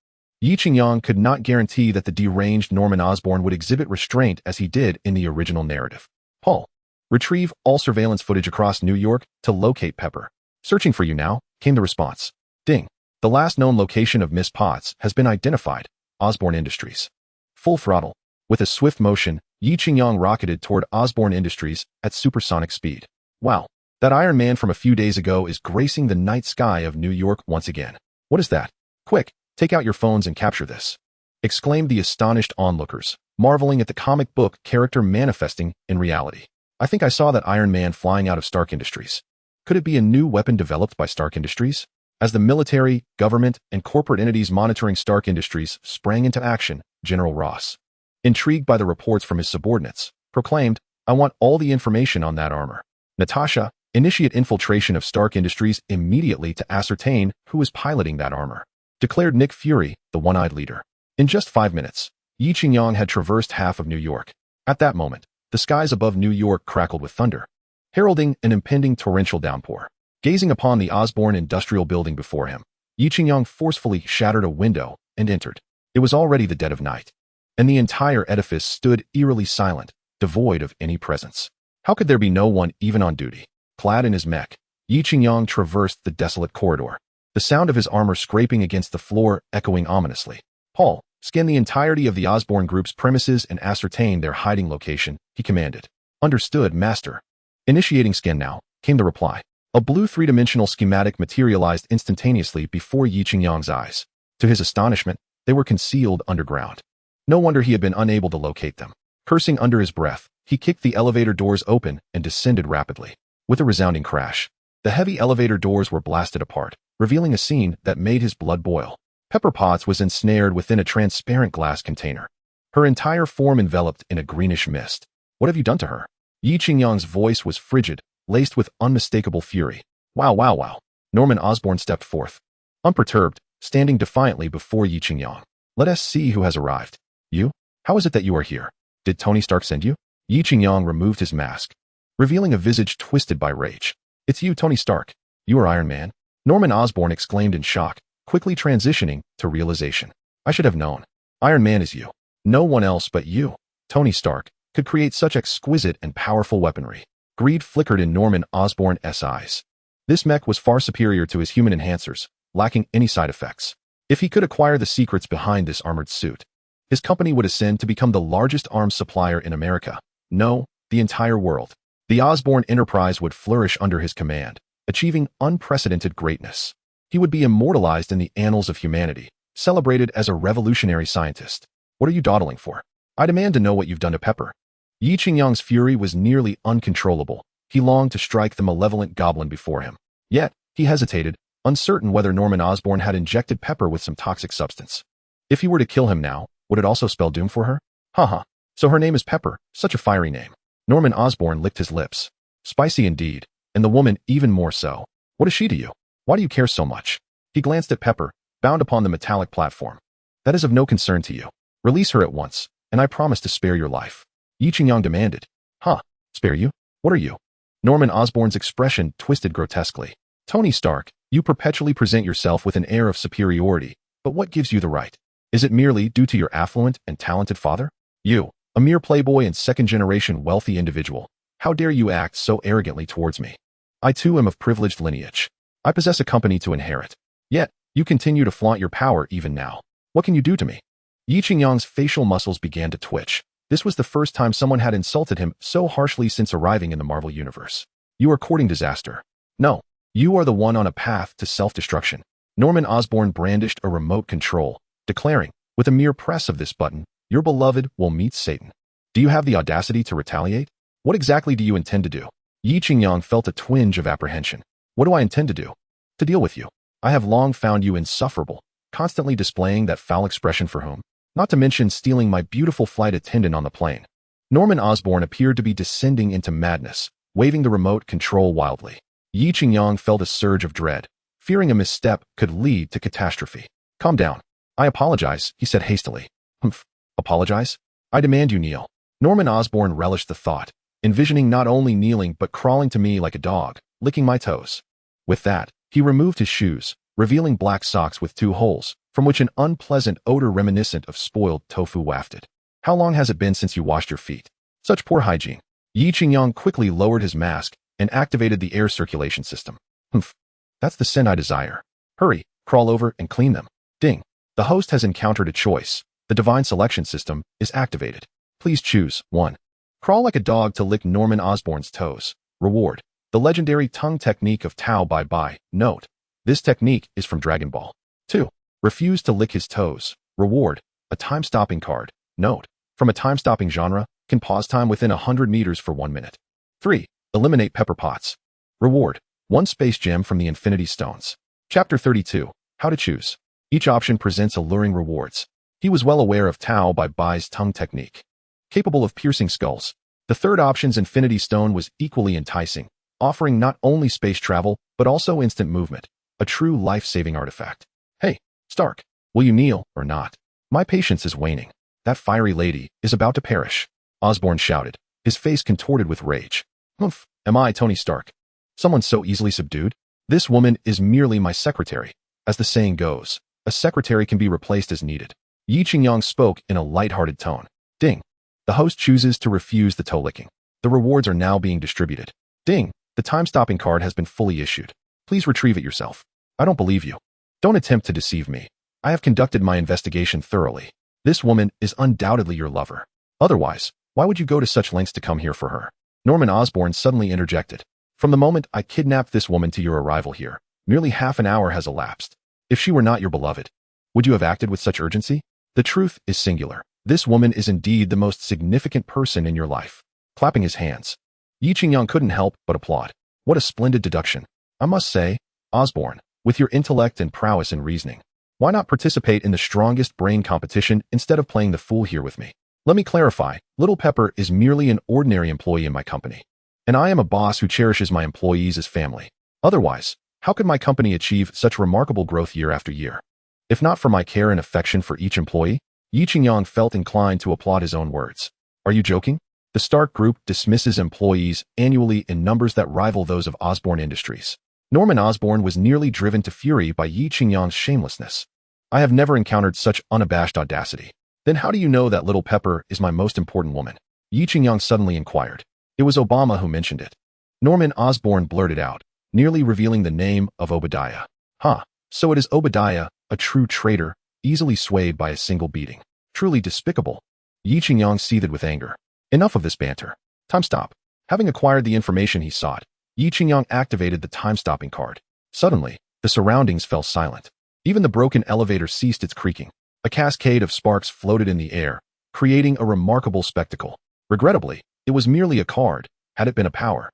Yi Qingyang could not guarantee that the deranged Norman Osborn would exhibit restraint as he did in the original narrative. Paul, retrieve all surveillance footage across New York to locate Pepper. Searching for you now, came the response. Ding. The last known location of Miss Potts has been identified. Osborn Industries. Full throttle. With a swift motion, Yi Qingyang rocketed toward Osborn Industries at supersonic speed. Wow. That Iron Man from a few days ago is gracing the night sky of New York once again. What is that? Quick, take out your phones and capture this, exclaimed the astonished onlookers, marveling at the comic book character manifesting in reality. I think I saw that Iron Man flying out of Stark Industries. Could it be a new weapon developed by Stark Industries? As the military, government, and corporate entities monitoring Stark Industries sprang into action, General Ross, intrigued by the reports from his subordinates, proclaimed, I want all the information on that armor. Natasha, initiate infiltration of Stark Industries immediately to ascertain who is piloting that armor, declared Nick Fury, the one-eyed leader. In just 5 minutes, Yi Qingyang had traversed half of New York. At that moment, the skies above New York crackled with thunder, heralding an impending torrential downpour. Gazing upon the Osborn Industrial Building before him, Yi Qingyang forcefully shattered a window and entered. It was already the dead of night, and the entire edifice stood eerily silent, devoid of any presence. How could there be no one even on duty? Clad in his mech, Yi Qingyang traversed the desolate corridor, the sound of his armor scraping against the floor echoing ominously. Paul, scan the entirety of the Osborn Group's premises and ascertain their hiding location, he commanded. Understood, Master. Initiating scan now, came the reply. A blue three-dimensional schematic materialized instantaneously before Yi Qingyang's eyes. To his astonishment, they were concealed underground. No wonder he had been unable to locate them. Cursing under his breath, he kicked the elevator doors open and descended rapidly. With a resounding crash, the heavy elevator doors were blasted apart, revealing a scene that made his blood boil. Pepper Potts was ensnared within a transparent glass container, her entire form enveloped in a greenish mist. What have you done to her? Yi Qingyang's voice was frigid, laced with unmistakable fury. Wow. Norman Osborn stepped forth, unperturbed, standing defiantly before Yi Qingyang. Let us see who has arrived. You? How is it that you are here? Did Tony Stark send you? Yi Qingyang removed his mask, revealing a visage twisted by rage. "It's you, Tony Stark. You are Iron Man?" Norman Osborn exclaimed in shock, quickly transitioning to realization. "I should have known. Iron Man is you. No one else but you, Tony Stark, could create such exquisite and powerful weaponry." Greed flickered in Norman Osborn's eyes. This mech was far superior to his human enhancers, lacking any side effects. If he could acquire the secrets behind this armored suit, his company would ascend to become the largest arms supplier in America. No, the entire world. The Osborn enterprise would flourish under his command, achieving unprecedented greatness. He would be immortalized in the annals of humanity, celebrated as a revolutionary scientist. "What are you dawdling for? I demand to know what you've done to Pepper." Yi Qingyang's fury was nearly uncontrollable. He longed to strike the malevolent goblin before him. Yet, he hesitated, uncertain whether Norman Osborn had injected Pepper with some toxic substance. If he were to kill him now, would it also spell doom for her? Haha, so her name is Pepper, such a fiery name. Norman Osborn licked his lips. Spicy indeed, and the woman even more so. What is she to you? Why do you care so much? He glanced at Pepper, bound upon the metallic platform. That is of no concern to you. Release her at once, and I promise to spare your life. Yi Qingyang demanded. Huh, spare you? What are you? Norman Osborn's expression twisted grotesquely. Tony Stark, you perpetually present yourself with an air of superiority, but what gives you the right? Is it merely due to your affluent and talented father? You, a mere playboy and second-generation wealthy individual, how dare you act so arrogantly towards me? I too am of privileged lineage. I possess a company to inherit. Yet, you continue to flaunt your power even now. What can you do to me? Yi Qingyang's facial muscles began to twitch. This was the first time someone had insulted him so harshly since arriving in the Marvel Universe. You are courting disaster. No, you are the one on a path to self-destruction. Norman Osborn brandished a remote control, declaring, with a mere press of this button, your beloved will meet Satan. Do you have the audacity to retaliate? What exactly do you intend to do? Yi Qingyang felt a twinge of apprehension. What do I intend to do? To deal with you. I have long found you insufferable, constantly displaying that foul expression for whom? Not to mention stealing my beautiful flight attendant on the plane. Norman Osborn appeared to be descending into madness, waving the remote control wildly. Yi Qingyang felt a surge of dread, fearing a misstep could lead to catastrophe. Calm down. I apologize, he said hastily. Humph. Apologize? I demand you kneel. Norman Osborn relished the thought, envisioning not only kneeling but crawling to me like a dog, licking my toes. With that, he removed his shoes, revealing black socks with 2 holes, from which an unpleasant odor reminiscent of spoiled tofu wafted. How long has it been since you washed your feet? Such poor hygiene. Yi Qingyang quickly lowered his mask and activated the air circulation system. Humph. That's the scent I desire. Hurry, crawl over and clean them. Ding. The host has encountered a choice. The divine selection system is activated. Please choose 1. Crawl like a dog to lick Norman Osborn's toes. Reward. The legendary tongue technique of Tao Bai Bai. Note. This technique is from Dragon Ball. 2. Refuse to lick his toes. Reward. A time-stopping card. Note. From a time-stopping genre, can pause time within 100 meters for 1 minute. 3. Eliminate pepper pots. Reward. 1 space gem from the Infinity Stones. Chapter 32. How to choose. Each option presents alluring rewards. He was well aware of Tao Bai Bai's tongue technique. Capable of piercing skulls. The third option's Infinity Stone was equally enticing, offering not only space travel, but also instant movement. A true life-saving artifact. Hey, Stark, will you kneel or not? My patience is waning. That fiery lady is about to perish. Osborn shouted, his face contorted with rage. Humph, am I Tony Stark? Someone so easily subdued? This woman is merely my secretary. As the saying goes, a secretary can be replaced as needed. Yi Qingyang spoke in a light-hearted tone. Ding. The host chooses to refuse the toe licking. The rewards are now being distributed. Ding. The time-stopping card has been fully issued. Please retrieve it yourself. I don't believe you. Don't attempt to deceive me. I have conducted my investigation thoroughly. This woman is undoubtedly your lover. Otherwise, why would you go to such lengths to come here for her? Norman Osborn suddenly interjected. From the moment I kidnapped this woman to your arrival here, nearly half an hour has elapsed. If she were not your beloved, would you have acted with such urgency? The truth is singular. This woman is indeed the most significant person in your life. Clapping his hands, Yi Qingyang couldn't help but applaud. What a splendid deduction. I must say, Osborn, with your intellect and prowess in reasoning, why not participate in the strongest brain competition instead of playing the fool here with me? Let me clarify, Little Pepper is merely an ordinary employee in my company, and I am a boss who cherishes my employees as family. Otherwise, how could my company achieve such remarkable growth year after year? If not for my care and affection for each employee, Yi Qingyang felt inclined to applaud his own words. Are you joking? The Stark Group dismisses employees annually in numbers that rival those of Osborne Industries. Norman Osborn was nearly driven to fury by Yi Qingyang's shamelessness. I have never encountered such unabashed audacity. Then how do you know that Little Pepper is my most important woman? Yi Qingyang suddenly inquired. It was Obama who mentioned it. Norman Osborn blurted out, nearly revealing the name of Obadiah. Huh, so it is Obadiah, a true traitor, easily swayed by a single beating. Truly despicable. Yi Qingyang seethed with anger. Enough of this banter. Time stop. Having acquired the information he sought, Yi Qingyang activated the time-stopping card. Suddenly, the surroundings fell silent. Even the broken elevator ceased its creaking. A cascade of sparks floated in the air, creating a remarkable spectacle. Regrettably, it was merely a card, had it been a power.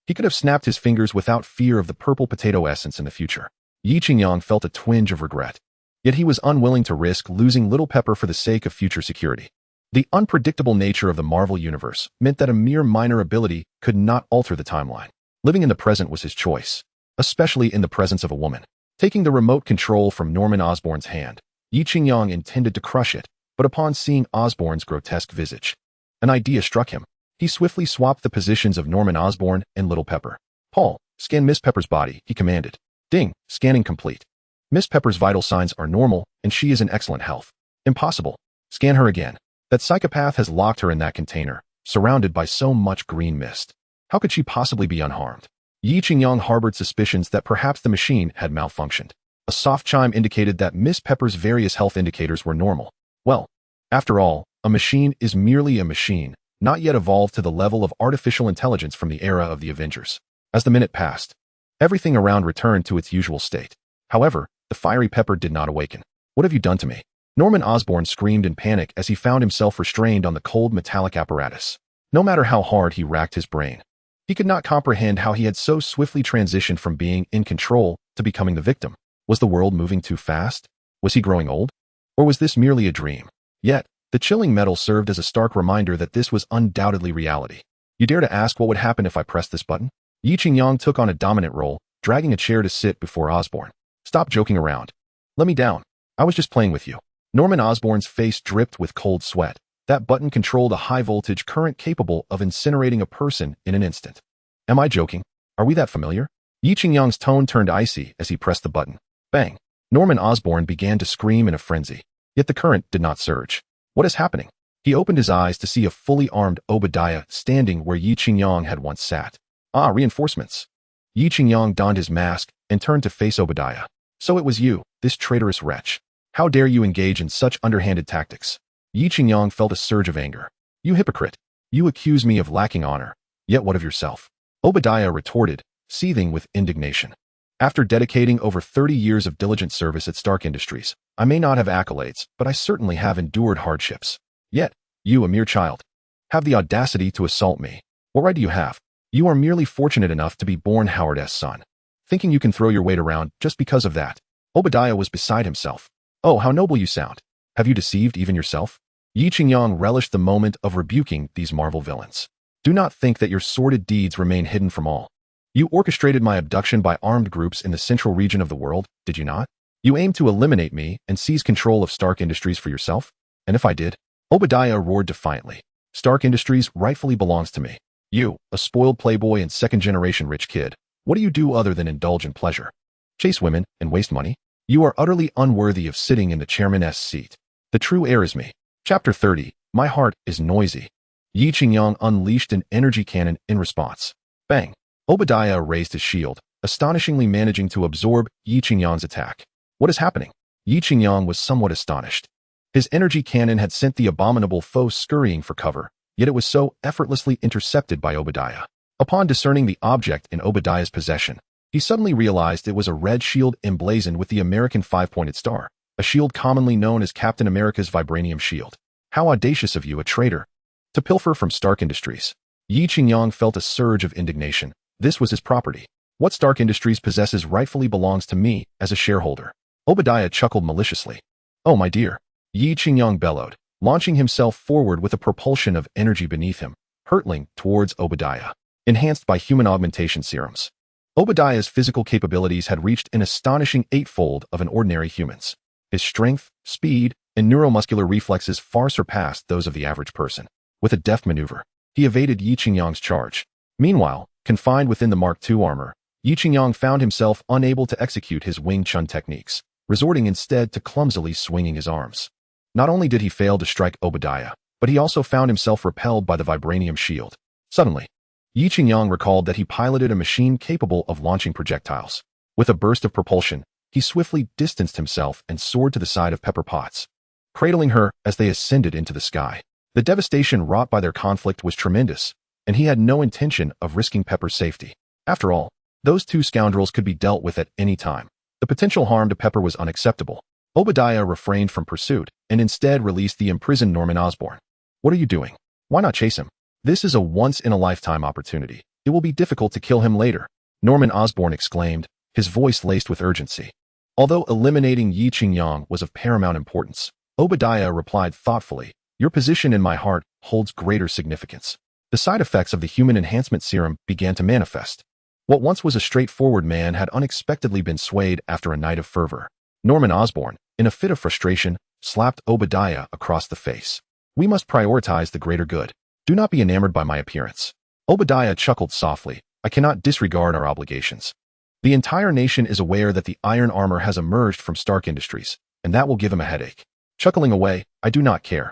He could have snapped his fingers without fear of the purple potato essence in the future. Yi Qingyang felt a twinge of regret. Yet he was unwilling to risk losing Little Pepper for the sake of future security. The unpredictable nature of the Marvel Universe meant that a mere minor ability could not alter the timeline. Living in the present was his choice, especially in the presence of a woman. Taking the remote control from Norman Osborn's hand, Yi Qingyang intended to crush it, but upon seeing Osborn's grotesque visage, an idea struck him. He swiftly swapped the positions of Norman Osborn and Little Pepper. Paul, scan Miss Pepper's body, he commanded. Ding, scanning complete. Miss Pepper's vital signs are normal, and she is in excellent health. Impossible. Scan her again. That psychopath has locked her in that container, surrounded by so much green mist. How could she possibly be unharmed? Yi Qingyang harbored suspicions that perhaps the machine had malfunctioned. A soft chime indicated that Miss Pepper's various health indicators were normal. Well, after all, a machine is merely a machine, not yet evolved to the level of artificial intelligence from the era of the Avengers. As the minute passed, everything around returned to its usual state. However, the fiery Pepper did not awaken. What have you done to me? Norman Osborn screamed in panic as he found himself restrained on the cold metallic apparatus. No matter how hard he racked his brain, he could not comprehend how he had so swiftly transitioned from being in control to becoming the victim. Was the world moving too fast? Was he growing old? Or was this merely a dream? Yet, the chilling metal served as a stark reminder that this was undoubtedly reality. You dare to ask what would happen if I pressed this button? Yi Qingyang took on a dominant role, dragging a chair to sit before Osborn. Stop joking around. Let me down. I was just playing with you. Norman Osborn's face dripped with cold sweat. That button controlled a high-voltage current capable of incinerating a person in an instant. Am I joking? Are we that familiar? Yi Qingyang's tone turned icy as he pressed the button. Bang! Norman Osborn began to scream in a frenzy. Yet the current did not surge. What is happening? He opened his eyes to see a fully armed Obadiah standing where Yi Qingyang had once sat. Ah, reinforcements. Yi Qingyang donned his mask and turned to face Obadiah. So it was you, this traitorous wretch. How dare you engage in such underhanded tactics? Yi Qingyang felt a surge of anger. You hypocrite. You accuse me of lacking honor. Yet what of yourself? Obadiah retorted, seething with indignation. After dedicating over 30 years of diligent service at Stark Industries, I may not have accolades, but I certainly have endured hardships. Yet, you, a mere child, have the audacity to assault me. What right do you have? You are merely fortunate enough to be born Howard's son. Thinking you can throw your weight around just because of that. Obadiah was beside himself. Oh, how noble you sound. Have you deceived even yourself? Yi Qingyang relished the moment of rebuking these Marvel villains. Do not think that your sordid deeds remain hidden from all. You orchestrated my abduction by armed groups in the central region of the world, did you not? You aimed to eliminate me and seize control of Stark Industries for yourself? And if I did? Obadiah roared defiantly. Stark Industries rightfully belongs to me. You, a spoiled playboy and second-generation rich kid, what do you do other than indulge in pleasure? Chase women and waste money? You are utterly unworthy of sitting in the chairman's seat. The true heir is me. Chapter 30. My heart is noisy. Yi Qingyang unleashed an energy cannon in response. Bang! Obadiah raised his shield, astonishingly managing to absorb Yi Qingyang's attack. What is happening? Yi Qingyang was somewhat astonished. His energy cannon had sent the abominable foe scurrying for cover, yet it was so effortlessly intercepted by Obadiah. Upon discerning the object in Obadiah's possession, he suddenly realized it was a red shield emblazoned with the American five-pointed star, a shield commonly known as Captain America's vibranium shield. How audacious of you, a traitor, to pilfer from Stark Industries. Yi Qingyang felt a surge of indignation. This was his property. What Stark Industries possesses rightfully belongs to me as a shareholder. Obadiah chuckled maliciously. Oh, my dear. Yi Qingyang bellowed, launching himself forward with a propulsion of energy beneath him, hurtling towards Obadiah, enhanced by human augmentation serums. Obadiah's physical capabilities had reached an astonishing eightfold of an ordinary human's. His strength, speed, and neuromuscular reflexes far surpassed those of the average person. With a deft maneuver, he evaded Yi Qingyang's charge. Meanwhile, confined within the Mark II armor, Yi Qingyang found himself unable to execute his Wing Chun techniques, resorting instead to clumsily swinging his arms. Not only did he fail to strike Obadiah, but he also found himself repelled by the vibranium shield. Suddenly, Yi Qingyang recalled that he piloted a machine capable of launching projectiles. With a burst of propulsion, he swiftly distanced himself and soared to the side of Pepper Potts, cradling her as they ascended into the sky. The devastation wrought by their conflict was tremendous, and he had no intention of risking Pepper's safety. After all, those two scoundrels could be dealt with at any time. The potential harm to Pepper was unacceptable. Obadiah refrained from pursuit and instead released the imprisoned Norman Osborn. "What are you doing? Why not chase him? This is a once-in-a-lifetime opportunity. It will be difficult to kill him later," Norman Osborn exclaimed, his voice laced with urgency. Although eliminating Yi Qingyang was of paramount importance, Obadiah replied thoughtfully, "Your position in my heart holds greater significance." The side effects of the human enhancement serum began to manifest. What once was a straightforward man had unexpectedly been swayed after a night of fervor. Norman Osborn, in a fit of frustration, slapped Obadiah across the face. "We must prioritize the greater good. Do not be enamored by my appearance." Obadiah chuckled softly. "I cannot disregard our obligations. The entire nation is aware that the iron armor has emerged from Stark Industries, and that will give him a headache." Chuckling away, "I do not care.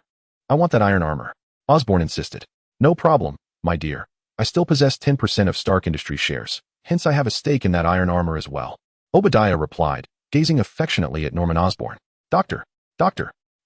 I want that iron armor," Osborn insisted. "No problem, my dear. I still possess 10% of Stark Industries shares, hence I have a stake in that iron armor as well," Obadiah replied, gazing affectionately at Norman Osborn. Doctor.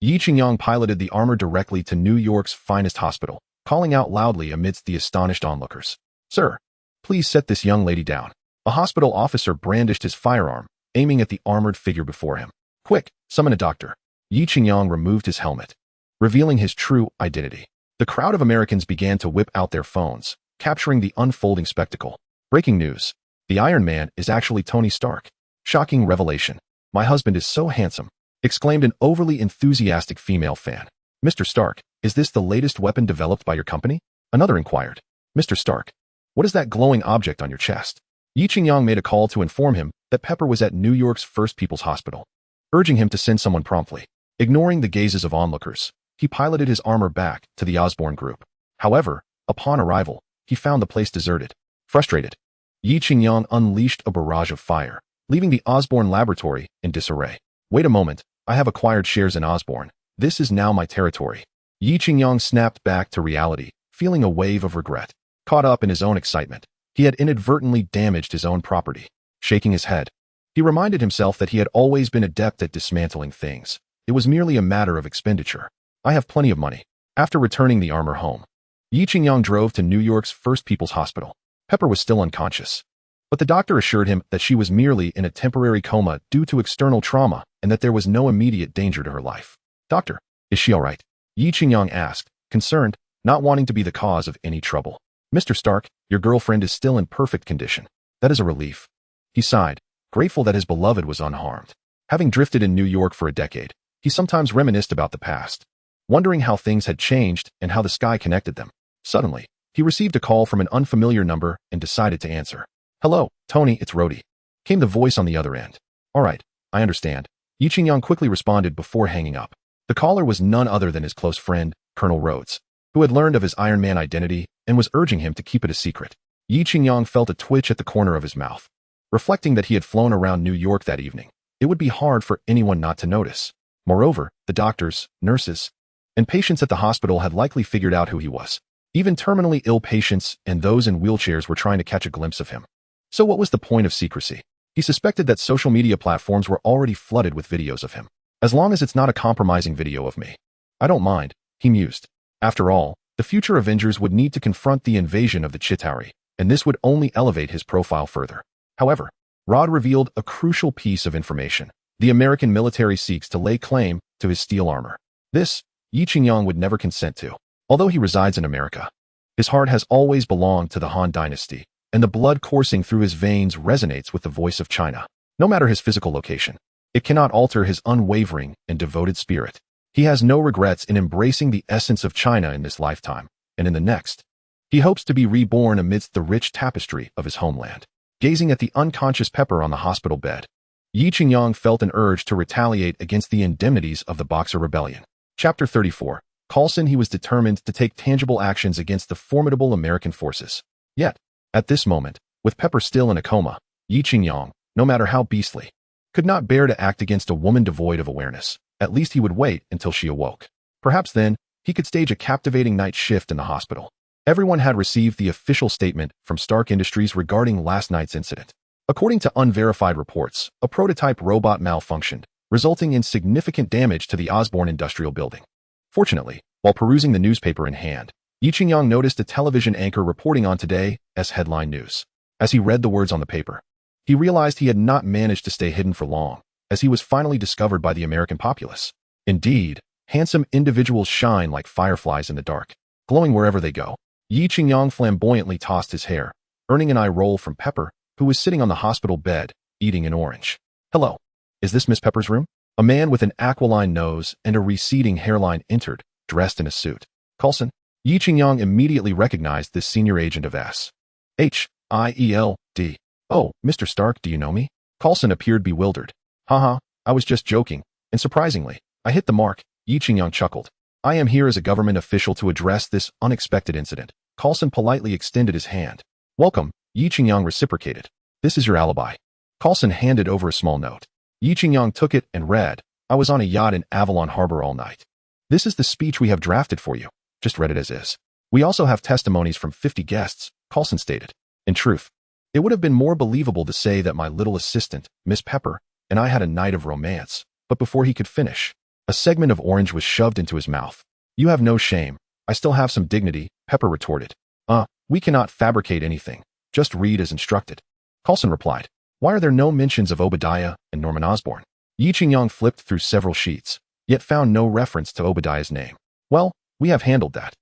Yi Qingyang piloted the armor directly to New York's finest hospital, calling out loudly amidst the astonished onlookers. "Sir, please set this young lady down." A hospital officer brandished his firearm, aiming at the armored figure before him. "Quick, summon a doctor." Yi Qingyang removed his helmet, revealing his true identity. The crowd of Americans began to whip out their phones, capturing the unfolding spectacle. Breaking news. The Iron Man is actually Tony Stark. Shocking revelation. "My husband is so handsome," exclaimed an overly enthusiastic female fan. "Mr. Stark, is this the latest weapon developed by your company?" Another inquired. "Mr. Stark, what is that glowing object on your chest?" Yi Qingyang made a call to inform him that Pepper was at New York's First People's Hospital, urging him to send someone promptly. Ignoring the gazes of onlookers, he piloted his armor back to the Osborn group. However, upon arrival, he found the place deserted. Frustrated, Yi Qingyang unleashed a barrage of fire, leaving the Osborn laboratory in disarray. "Wait a moment, I have acquired shares in Osborn. This is now my territory." Yi Qingyang snapped back to reality, feeling a wave of regret. Caught up in his own excitement, he had inadvertently damaged his own property. Shaking his head, he reminded himself that he had always been adept at dismantling things. It was merely a matter of expenditure. "I have plenty of money." After returning the armor home, Yi Qingyang drove to New York's First People's Hospital. Pepper was still unconscious, but the doctor assured him that she was merely in a temporary coma due to external trauma and that there was no immediate danger to her life. "Doctor, is she all right?" Yi Qingyang asked, concerned, not wanting to be the cause of any trouble. "Mr. Stark, your girlfriend is still in perfect condition." "That is a relief." He sighed, grateful that his beloved was unharmed. Having drifted in New York for a decade, he sometimes reminisced about the past, wondering how things had changed and how the sky connected them. Suddenly, he received a call from an unfamiliar number and decided to answer. "Hello, Tony, it's Rhodey," came the voice on the other end. "All right, I understand," Yi Qingyang quickly responded before hanging up. The caller was none other than his close friend, Colonel Rhodes, who had learned of his Iron Man identity and was urging him to keep it a secret. Yi Qingyang felt a twitch at the corner of his mouth, reflecting that he had flown around New York that evening. It would be hard for anyone not to notice. Moreover, the doctors, nurses, and patients at the hospital had likely figured out who he was. Even terminally ill patients and those in wheelchairs were trying to catch a glimpse of him. So what was the point of secrecy? He suspected that social media platforms were already flooded with videos of him. "As long as it's not a compromising video of me, I don't mind," he mused. After all, the future Avengers would need to confront the invasion of the Chitauri, and this would only elevate his profile further. However, Rod revealed a crucial piece of information. The American military seeks to lay claim to his steel armor. This, Yi Qingyang would never consent to. Although he resides in America, his heart has always belonged to the Han Dynasty, and the blood coursing through his veins resonates with the voice of China. No matter his physical location, it cannot alter his unwavering and devoted spirit. He has no regrets in embracing the essence of China in this lifetime, and in the next. He hopes to be reborn amidst the rich tapestry of his homeland. Gazing at the unconscious Pepper on the hospital bed, Yi Qingyang felt an urge to retaliate against the indemnities of the Boxer Rebellion. Chapter 34. Coulson, he was determined to take tangible actions against the formidable American forces. Yet, at this moment, with Pepper still in a coma, Yi Qingyang, no matter how beastly, could not bear to act against a woman devoid of awareness. At least he would wait until she awoke. Perhaps then, he could stage a captivating night shift in the hospital. Everyone had received the official statement from Stark Industries regarding last night's incident. According to unverified reports, a prototype robot malfunctioned, resulting in significant damage to the Osborne Industrial Building. Fortunately, while perusing the newspaper in hand, Yi Qingyang noticed a television anchor reporting on Today's headline news. As he read the words on the paper, he realized he had not managed to stay hidden for long, as he was finally discovered by the American populace. Indeed, handsome individuals shine like fireflies in the dark, glowing wherever they go. Yi Qingyang flamboyantly tossed his hair, earning an eye roll from Pepper, who was sitting on the hospital bed, eating an orange. "Hello. Is this Miss Pepper's room?" A man with an aquiline nose and a receding hairline entered, dressed in a suit. "Coulson?" Yi Qingyang immediately recognized this senior agent of S.H.I.E.L.D. "Oh, Mr. Stark, do you know me?" Coulson appeared bewildered. "Haha, I was just joking, and surprisingly, I hit the mark," Yi Qingyang chuckled. "I am here as a government official to address this unexpected incident." Coulson politely extended his hand. "Welcome," Yi Qingyang reciprocated. "This is your alibi." Coulson handed over a small note. Yi Qingyang took it and read, "I was on a yacht in Avalon Harbor all night. This is the speech we have drafted for you." Just read it as is. "We also have testimonies from 50 guests," Coulson stated. "In truth, it would have been more believable to say that my little assistant, Miss Pepper, and I had a night of romance." But before he could finish, a segment of orange was shoved into his mouth. "You have no shame. I still have some dignity," Pepper retorted. We cannot fabricate anything. Just read as instructed." Coulson replied. "Why are there no mentions of Obadiah and Norman Osborn?" Yi Qingyang flipped through several sheets, yet found no reference to Obadiah's name. "Well, we have handled that.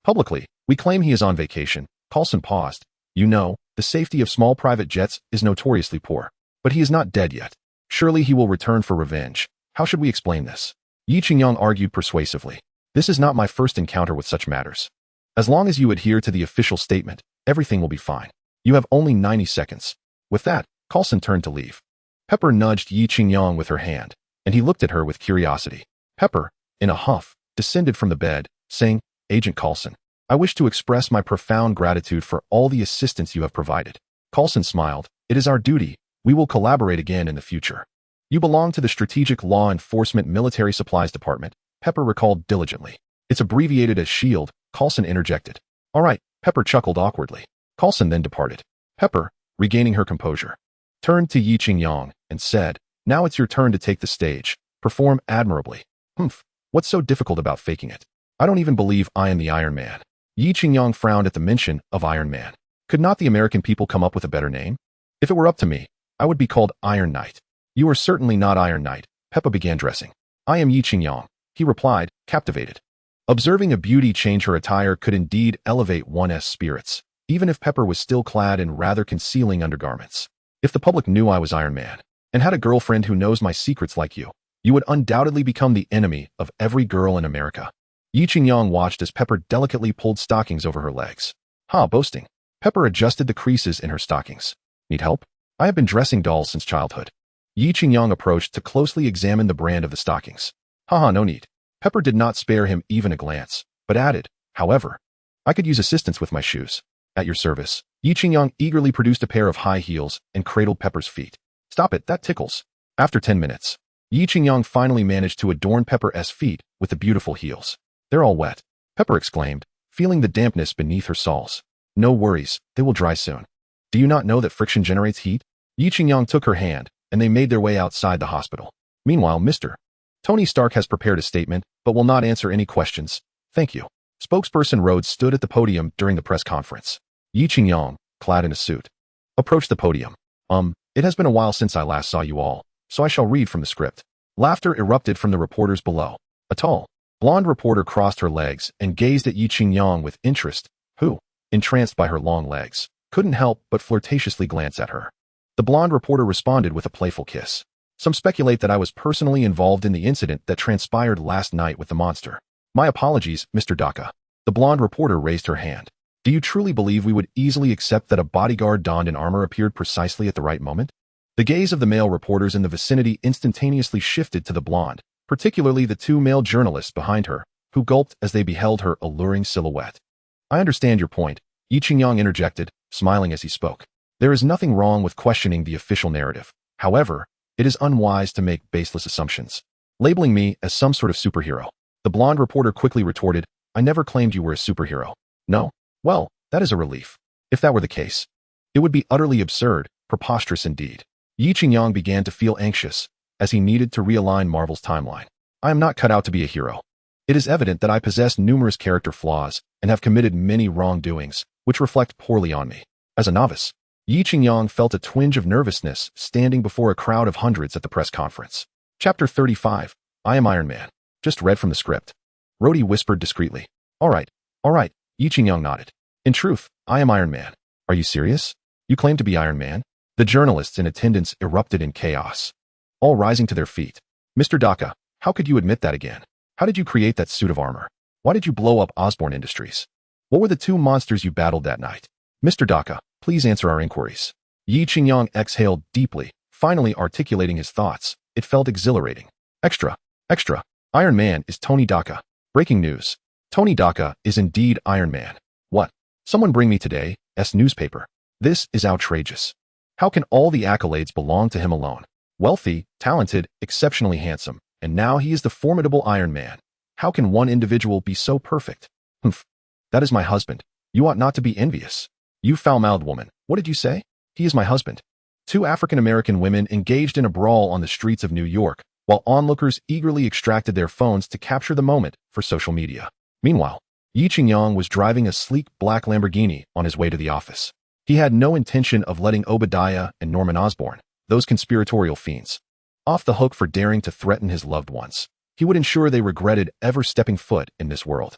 Publicly, we claim he is on vacation." Coulson paused. "You know, the safety of small private jets is notoriously poor. But he is not dead yet. Surely he will return for revenge. How should we explain this?" Yi Qingyang argued persuasively. "This is not my first encounter with such matters. As long as you adhere to the official statement, everything will be fine. You have only 90 seconds. With that, Coulson turned to leave. Pepper nudged Yi Qingyang with her hand, and he looked at her with curiosity. Pepper, in a huff, descended from the bed, saying, "Agent Coulson, I wish to express my profound gratitude for all the assistance you have provided." Coulson smiled. "It is our duty. We will collaborate again in the future." "You belong to the Strategic Law Enforcement Military Supplies Department," Pepper recalled diligently. "It's abbreviated as SHIELD," Coulson interjected. "All right," Pepper chuckled awkwardly. Coulson then departed. Pepper, regaining her composure, turned to Yi Qingyang and said, "Now it's your turn to take the stage. Perform admirably." "Humph, what's so difficult about faking it? I don't even believe I am the Iron Man." Yi Qingyang frowned at the mention of Iron Man. Could not the American people come up with a better name? "If it were up to me, I would be called Iron Knight." "You are certainly not Iron Knight." Pepper began dressing. "I am Yi Qingyang," he replied, captivated. Observing a beauty change her attire could indeed elevate one's spirits, even if Pepper was still clad in rather concealing undergarments. "If the public knew I was Iron Man, and had a girlfriend who knows my secrets like you would undoubtedly become the enemy of every girl in America." Yi Qingyang watched as Pepper delicately pulled stockings over her legs. Boasting. Pepper adjusted the creases in her stockings. "Need help? I have been dressing dolls since childhood." Yi Qingyang approached to closely examine the brand of the stockings. No need." Pepper did not spare him even a glance, but added, "However, I could use assistance with my shoes." "At your service." Yi Qingyang eagerly produced a pair of high heels and cradled Pepper's feet. "Stop it, that tickles." After 10 minutes, Yi Qingyang finally managed to adorn Pepper's feet with the beautiful heels. "They're all wet," Pepper exclaimed, feeling the dampness beneath her soles. "No worries, they will dry soon. Do you not know that friction generates heat?" Yi Qingyang took her hand, and they made their way outside the hospital. Meanwhile, Mr. Tony Stark has prepared a statement, but will not answer any questions. "Thank you." Spokesperson Rhodes stood at the podium during the press conference. Yi Qingyang, clad in a suit, approached the podium. It has been a while since I last saw you all, so I shall read from the script." Laughter erupted from the reporters below. A tall, blonde reporter crossed her legs and gazed at Yi Qingyang with interest, who, entranced by her long legs, couldn't help but flirtatiously glance at her. The blonde reporter responded with a playful kiss. "Some speculate that I was personally involved in the incident that transpired last night with the monster. My apologies, Mr. Daka." The blonde reporter raised her hand. "Do you truly believe we would easily accept that a bodyguard donned in armor appeared precisely at the right moment?" The gaze of the male reporters in the vicinity instantaneously shifted to the blonde, particularly the two male journalists behind her, who gulped as they beheld her alluring silhouette. I understand your point, Yi Qingyang interjected, smiling as he spoke. There is nothing wrong with questioning the official narrative. However, it is unwise to make baseless assumptions. Labeling me as some sort of superhero. The blonde reporter quickly retorted, I never claimed you were a superhero. No? Well, that is a relief. If that were the case, it would be utterly absurd, preposterous indeed. Yi Qingyang began to feel anxious, as he needed to realign Marvel's timeline. I am not cut out to be a hero. It is evident that I possess numerous character flaws and have committed many wrongdoings, which reflect poorly on me. As a novice, Yi Qingyang felt a twinge of nervousness standing before a crowd of hundreds at the press conference. Chapter 35, I am Iron Man. Just read from the script. Rhodey whispered discreetly. All right, Yi Qingyang nodded. In truth, I am Iron Man. Are you serious? You claim to be Iron Man? The journalists in attendance erupted in chaos, all rising to their feet. Mr. Daka, how could you admit that again? How did you create that suit of armor? Why did you blow up Osborne Industries? What were the two monsters you battled that night? Mr. Daka, please answer our inquiries. Yi Qingyang exhaled deeply, finally articulating his thoughts. It felt exhilarating. Extra. Iron Man is Tony Daka. Breaking news. Tony Daka is indeed Iron Man. What? Someone bring me today's newspaper. This is outrageous. How can all the accolades belong to him alone? Wealthy, talented, exceptionally handsome, and now he is the formidable Iron Man. How can one individual be so perfect? Humph. That is my husband. You ought not to be envious. You foul-mouthed woman, what did you say? He is my husband. Two African-American women engaged in a brawl on the streets of New York, while onlookers eagerly extracted their phones to capture the moment for social media. Meanwhile, Yi Qingyang was driving a sleek black Lamborghini on his way to the office. He had no intention of letting Obadiah and Norman Osborn, those conspiratorial fiends, off the hook for daring to threaten his loved ones. He would ensure they regretted ever stepping foot in this world.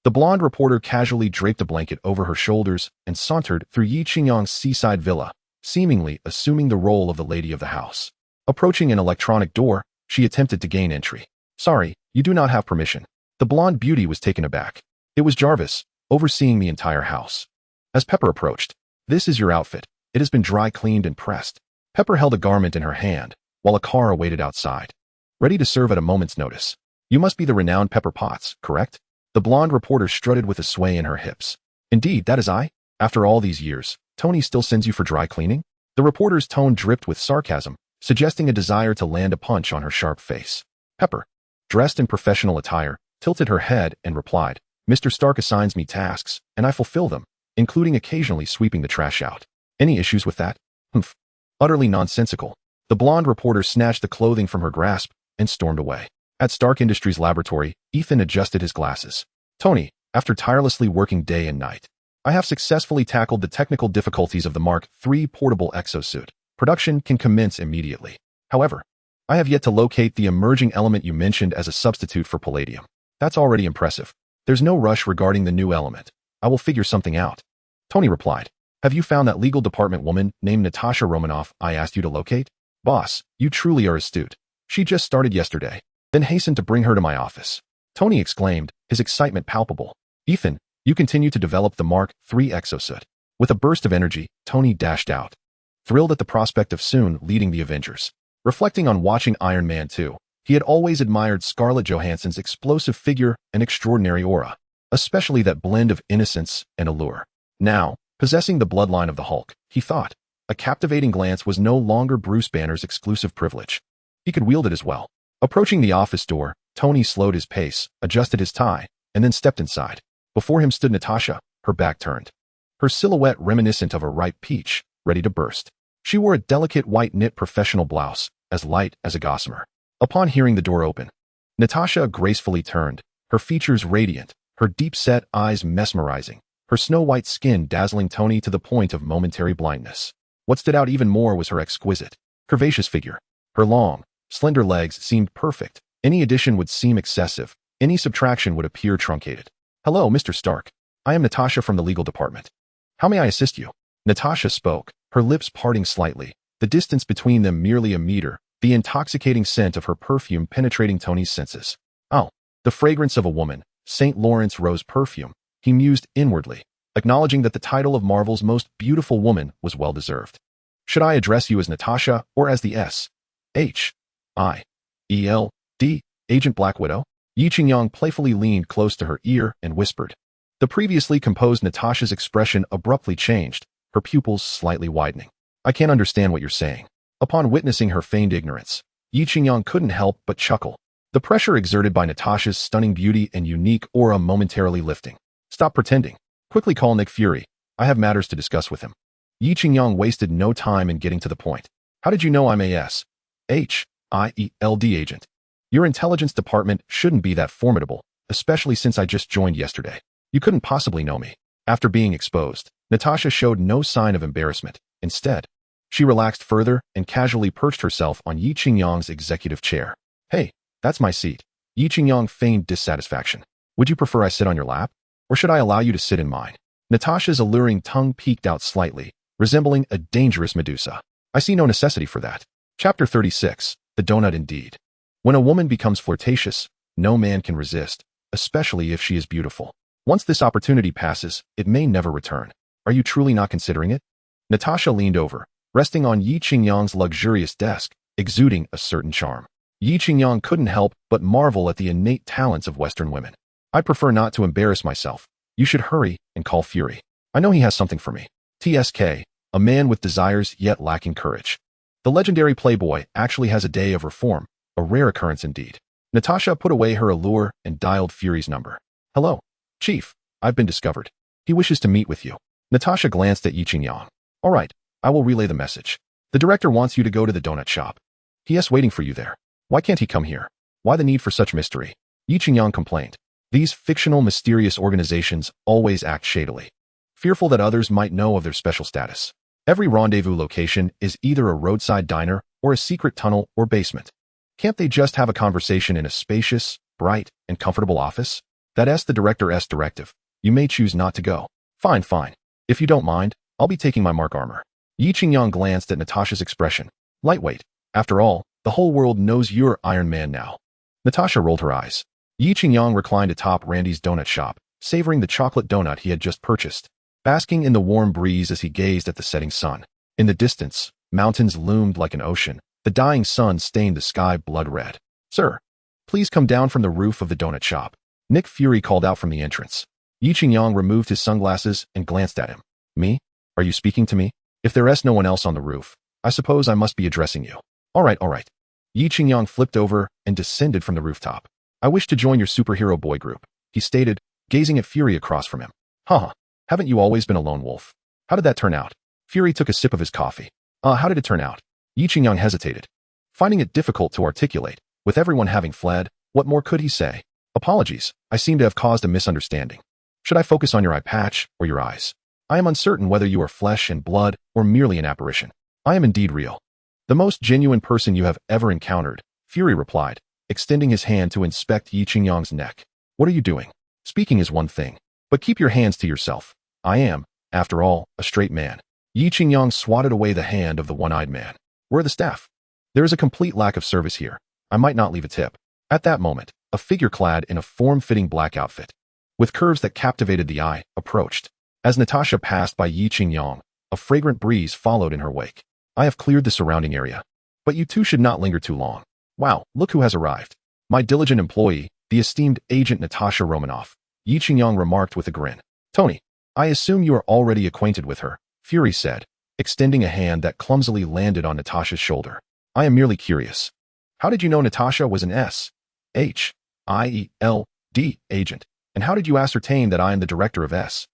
The blonde reporter casually draped a blanket over her shoulders and sauntered through Yi Qingyang's seaside villa, seemingly assuming the role of the lady of the house. Approaching an electronic door, she attempted to gain entry. Sorry, you do not have permission. The blonde beauty was taken aback. It was Jarvis, overseeing the entire house. As Pepper approached, this is your outfit. It has been dry cleaned and pressed. Pepper held a garment in her hand, while a car awaited outside, ready to serve at a moment's notice. You must be the renowned Pepper Potts, correct? The blonde reporter strutted with a sway in her hips. Indeed, that is I. After all these years, Tony still sends you for dry cleaning? The reporter's tone dripped with sarcasm, suggesting a desire to land a punch on her sharp face. Pepper, dressed in professional attire, tilted her head and replied, Mr. Stark assigns me tasks, and I fulfill them, including occasionally sweeping the trash out. Any issues with that? Humph. Utterly nonsensical. The blonde reporter snatched the clothing from her grasp and stormed away. At Stark Industries' laboratory, Ethan adjusted his glasses. Tony, after tirelessly working day and night, I have successfully tackled the technical difficulties of the Mark III portable exosuit. Production can commence immediately. However, I have yet to locate the emerging element you mentioned as a substitute for palladium. That's already impressive. There's no rush regarding the new element. I will figure something out. Tony replied, Have you found that legal department woman named Natasha Romanoff I asked you to locate? Boss, you truly are astute. She just started yesterday. Then hasten to bring her to my office. Tony exclaimed, his excitement palpable. Ethan, you continue to develop the Mark III exosuit. With a burst of energy, Tony dashed out, thrilled at the prospect of soon leading the Avengers. Reflecting on watching Iron Man 2, he had always admired Scarlett Johansson's explosive figure and extraordinary aura, especially that blend of innocence and allure. Now, possessing the bloodline of the Hulk, he thought, a captivating glance was no longer Bruce Banner's exclusive privilege. He could wield it as well. Approaching the office door, Tony slowed his pace, adjusted his tie, and then stepped inside. Before him stood Natasha, her back turned, her silhouette reminiscent of a ripe peach, ready to burst. She wore a delicate white knit professional blouse, as light as a gossamer. Upon hearing the door open, Natasha gracefully turned, her features radiant, her deep-set eyes mesmerizing, her snow-white skin dazzling Tony to the point of momentary blindness. What stood out even more was her exquisite, curvaceous figure. Her long, slender legs seemed perfect. Any addition would seem excessive. Any subtraction would appear truncated. Hello, Mr. Stark. I am Natasha from the legal department. How may I assist you? Natasha spoke, her lips parting slightly, the distance between them merely a meter, the intoxicating scent of her perfume penetrating Tony's senses. Oh, the fragrance of a woman, St. Lawrence rose perfume, he mused inwardly, acknowledging that the title of Marvel's most beautiful woman was well-deserved. Should I address you as Natasha or as the S.H.I.E.L.D. Agent Black Widow? Yi Qingyang playfully leaned close to her ear and whispered. The previously composed Natasha's expression abruptly changed, her pupils slightly widening. I can't understand what you're saying. Upon witnessing her feigned ignorance, Yi Qingyang couldn't help but chuckle. The pressure exerted by Natasha's stunning beauty and unique aura momentarily lifting. Stop pretending. Quickly call Nick Fury. I have matters to discuss with him. Yi Qingyang wasted no time in getting to the point. How did you know I'm a S-H-I-E-L-D agent? Your intelligence department shouldn't be that formidable, especially since I just joined yesterday. You couldn't possibly know me. After being exposed, Natasha showed no sign of embarrassment. Instead, she relaxed further and casually perched herself on Yi Qingyang's executive chair. Hey, that's my seat. Yi Qingyang feigned dissatisfaction. Would you prefer I sit on your lap? Or should I allow you to sit in mine? Natasha's alluring tongue peeked out slightly, resembling a dangerous Medusa. I see no necessity for that. Chapter 36. The Donut Indeed. When a woman becomes flirtatious, no man can resist, especially if she is beautiful. Once this opportunity passes, it may never return. Are you truly not considering it? Natasha leaned over, resting on Yi Qingyang's luxurious desk, exuding a certain charm. Yi Qingyang couldn't help but marvel at the innate talents of Western women. I prefer not to embarrass myself. You should hurry and call Fury. I know he has something for me. TSK, a man with desires yet lacking courage. The legendary playboy actually has a day of reform, a rare occurrence indeed. Natasha put away her allure and dialed Fury's number. Hello, Chief. I've been discovered. He wishes to meet with you. Natasha glanced at Yi Qingyang. All right, I will relay the message. The director wants you to go to the donut shop. He is waiting for you there. Why can't he come here? Why the need for such mystery? Yi Qingyang complained. These fictional, mysterious organizations always act shadily, fearful that others might know of their special status. Every rendezvous location is either a roadside diner or a secret tunnel or basement. Can't they just have a conversation in a spacious, bright, and comfortable office? That's the director's directive. You may choose not to go. Fine, fine. If you don't mind, I'll be taking my mark armor. Yi Qingyang glanced at Natasha's expression. Lightweight. After all, the whole world knows you're Iron Man now. Natasha rolled her eyes. Yi Qingyang reclined atop Randy's donut shop, savoring the chocolate donut he had just purchased, basking in the warm breeze as he gazed at the setting sun. In the distance, mountains loomed like an ocean. The dying sun stained the sky blood red. Sir, please come down from the roof of the donut shop. Nick Fury called out from the entrance. Yi Qingyang removed his sunglasses and glanced at him. Me? Are you speaking to me? If there's no one else on the roof, I suppose I must be addressing you. All right, all right. Yi Qingyang flipped over and descended from the rooftop. I wish to join your superhero boy group, he stated, gazing at Fury across from him. Haha, haven't you always been a lone wolf? How did that turn out? Fury took a sip of his coffee. How did it turn out? Yi Qingyang hesitated, finding it difficult to articulate. With everyone having fled, what more could he say? Apologies, I seem to have caused a misunderstanding. Should I focus on your eye patch or your eyes? I am uncertain whether you are flesh and blood or merely an apparition. I am indeed real. The most genuine person you have ever encountered, Fury replied, extending his hand to inspect Yi Qingyang's neck. What are you doing? Speaking is one thing, but keep your hands to yourself. I am, after all, a straight man. Yi Qingyang swatted away the hand of the one-eyed man. Where are the staff? There is a complete lack of service here. I might not leave a tip. At that moment, a figure clad in a form-fitting black outfit, with curves that captivated the eye, approached. As Natasha passed by Yi Qingyang, a fragrant breeze followed in her wake. I have cleared the surrounding area, but you two should not linger too long. Wow, look who has arrived. My diligent employee, the esteemed agent Natasha Romanoff, Yi Qingyang remarked with a grin. Tony, I assume you are already acquainted with her, Fury said, extending a hand that clumsily landed on Natasha's shoulder. I am merely curious. How did you know Natasha was an S-H-I-E-L-D agent? And how did you ascertain that I am the director of S-H-I-E-L-D?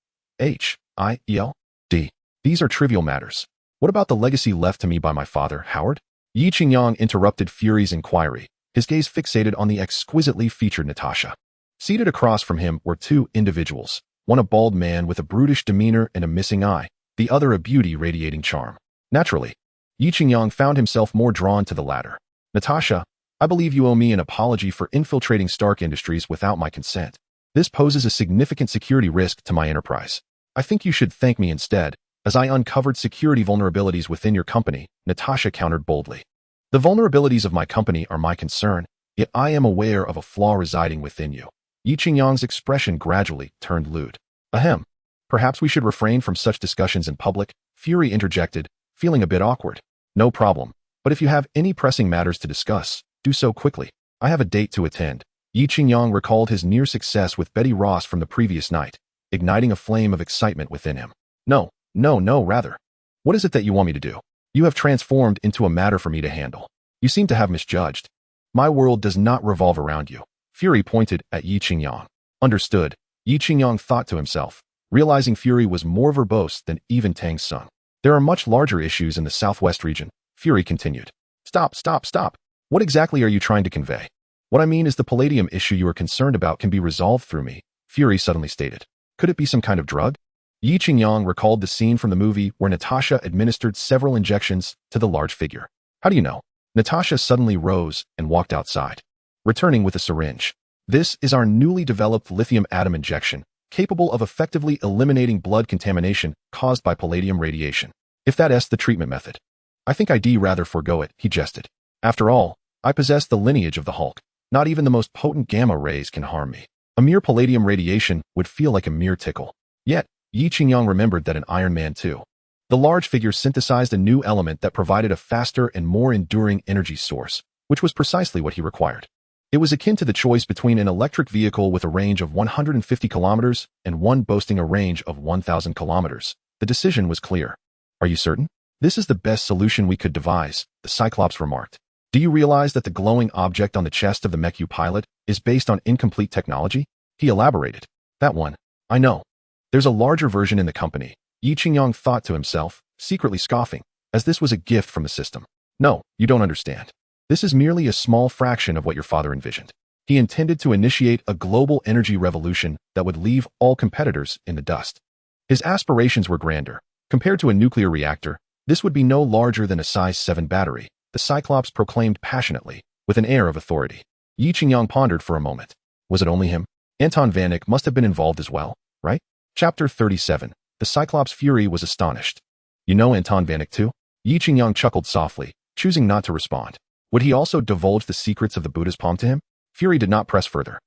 These are trivial matters. What about the legacy left to me by my father, Howard? Yi Qingyang interrupted Fury's inquiry, his gaze fixated on the exquisitely featured Natasha. Seated across from him were two individuals, one a bald man with a brutish demeanor and a missing eye, the other a beauty radiating charm. Naturally, Yi Qingyang found himself more drawn to the latter. Natasha, I believe you owe me an apology for infiltrating Stark Industries without my consent. This poses a significant security risk to my enterprise. I think you should thank me instead, as I uncovered security vulnerabilities within your company, Natasha countered boldly. The vulnerabilities of my company are my concern, yet I am aware of a flaw residing within you. Yi Qingyang's expression gradually turned lewd. Ahem. Perhaps we should refrain from such discussions in public, Fury interjected, feeling a bit awkward. No problem, but if you have any pressing matters to discuss, do so quickly. I have a date to attend, Yi Qingyang recalled his near success with Betty Ross from the previous night, igniting a flame of excitement within him. No, rather. What is it that you want me to do? You have transformed into a matter for me to handle. You seem to have misjudged. My world does not revolve around you. Fury pointed at Yi Qingyang. Understood, Yi Qingyang thought to himself, realizing Fury was more verbose than even Tang Sun. There are much larger issues in the southwest region, Fury continued. Stop. What exactly are you trying to convey? What I mean is the palladium issue you are concerned about can be resolved through me, Fury suddenly stated. Could it be some kind of drug? Yi Qingyang recalled the scene from the movie where Natasha administered several injections to the large figure. How do you know? Natasha suddenly rose and walked outside, returning with a syringe. This is our newly developed lithium atom injection, capable of effectively eliminating blood contamination caused by palladium radiation. If that's the treatment method, I think I'd rather forego it, he jested. After all, I possess the lineage of the Hulk. Not even the most potent gamma rays can harm me. A mere palladium radiation would feel like a mere tickle. Yet, Yi Qingyang remembered that in Iron Man 2, the large figure synthesized a new element that provided a faster and more enduring energy source, which was precisely what he required. It was akin to the choice between an electric vehicle with a range of 150 kilometers and one boasting a range of 1,000 kilometers. The decision was clear. Are you certain? This is the best solution we could devise, the Cyclops remarked. Do you realize that the glowing object on the chest of the mech you pilot is based on incomplete technology? He elaborated. That one. I know. There's a larger version in the company, Yi Qingyang thought to himself, secretly scoffing, as this was a gift from the system. No, you don't understand. This is merely a small fraction of what your father envisioned. He intended to initiate a global energy revolution that would leave all competitors in the dust. His aspirations were grander. Compared to a nuclear reactor, this would be no larger than a size 7 battery, the Cyclops proclaimed passionately, with an air of authority. Yi Qingyang pondered for a moment. Was it only him? Anton Vanek must have been involved as well, right? Chapter 37. The Cyclops' fury was astonished. You know Anton Vanek too? Yi Qingyang chuckled softly, choosing not to respond. Would he also divulge the secrets of the Buddha's palm to him? Fury did not press further.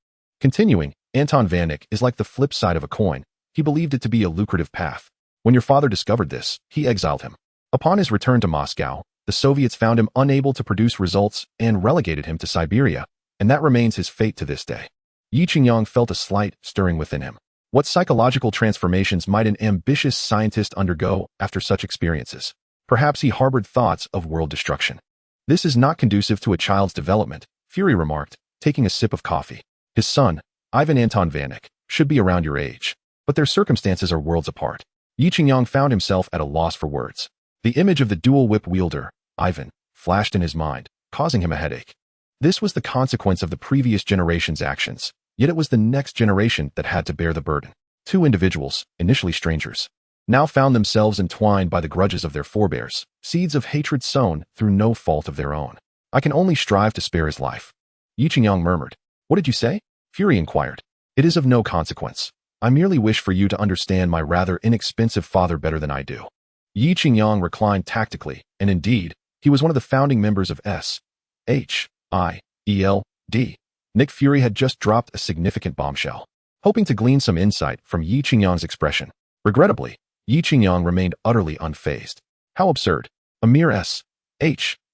Continuing, Anton Vanek is like the flip side of a coin. He believed it to be a lucrative path. When your father discovered this, he exiled him. Upon his return to Moscow, the Soviets found him unable to produce results and relegated him to Siberia, and that remains his fate to this day. Yi Qingyang felt a slight stirring within him. What psychological transformations might an ambitious scientist undergo after such experiences? Perhaps he harbored thoughts of world destruction. This is not conducive to a child's development, Fury remarked, taking a sip of coffee. His son, Ivan Anton Vanek, should be around your age, but their circumstances are worlds apart. Yi Qingyang found himself at a loss for words. The image of the dual whip wielder, Ivan, flashed in his mind, causing him a headache. This was the consequence of the previous generation's actions, yet it was the next generation that had to bear the burden. Two individuals, initially strangers, now found themselves entwined by the grudges of their forebears, seeds of hatred sown through no fault of their own. I can only strive to spare his life. Yi Qingyang murmured. What did you say? Fury inquired. It is of no consequence. I merely wish for you to understand my rather inexpensive father better than I do. Yi Qingyang reclined tactically, and indeed, he was one of the founding members of S.H.I.E.L.D. Nick Fury had just dropped a significant bombshell, hoping to glean some insight from Yi Qingyang's expression. Regrettably, Yi Qingyang remained utterly unfazed. How absurd. A mere S.H.I.E.L.D.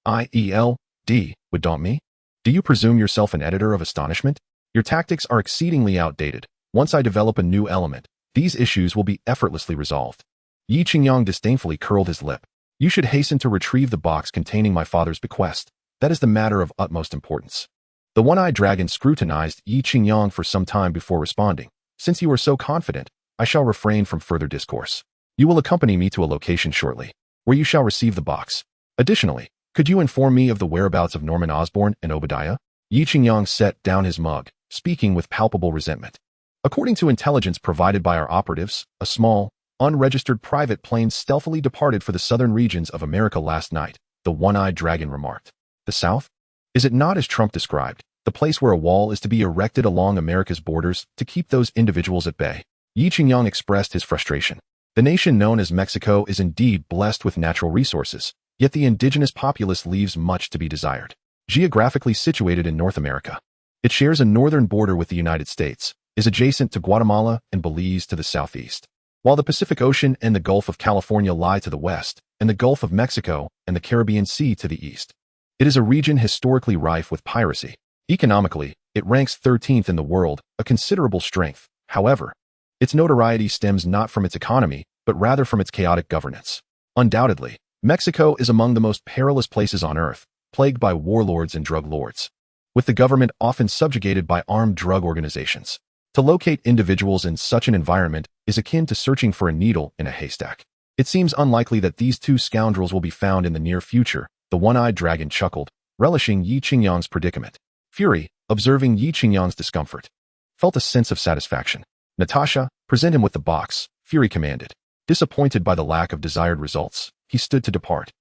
would daunt me? Do you presume yourself an editor of astonishment? Your tactics are exceedingly outdated. Once I develop a new element, these issues will be effortlessly resolved. Yi Qingyang disdainfully curled his lip. You should hasten to retrieve the box containing my father's bequest. That is the matter of utmost importance. The one-eyed dragon scrutinized Yi Qingyang for some time before responding. Since you are so confident, I shall refrain from further discourse. You will accompany me to a location shortly, where you shall receive the box. Additionally, could you inform me of the whereabouts of Norman Osborn and Obadiah? Yi Qingyang set down his mug, speaking with palpable resentment. According to intelligence provided by our operatives, a small, unregistered private plane stealthily departed for the southern regions of America last night, the one-eyed dragon remarked. The South? Is it not as Trump described, the place where a wall is to be erected along America's borders to keep those individuals at bay? Yi Qingyang expressed his frustration. The nation known as Mexico is indeed blessed with natural resources, yet the indigenous populace leaves much to be desired. Geographically situated in North America, it shares a northern border with the United States, is adjacent to Guatemala and Belize to the southeast, while the Pacific Ocean and the Gulf of California lie to the west, and the Gulf of Mexico and the Caribbean Sea to the east. It is a region historically rife with piracy. Economically, It ranks 13th in the world, a considerable strength. However, its notoriety stems not from its economy, but rather from its chaotic governance. Undoubtedly, Mexico is among the most perilous places on Earth, plagued by warlords and drug lords, with the government often subjugated by armed drug organizations. To locate individuals in such an environment is akin to searching for a needle in a haystack. It seems unlikely that these two scoundrels will be found in the near future, the one-eyed dragon chuckled, relishing Yi Qingyang's predicament. Fury, observing Yi Qingyang's discomfort, felt a sense of satisfaction. Natasha, present him with the box, Fury commanded. Disappointed by the lack of desired results, he stood to depart.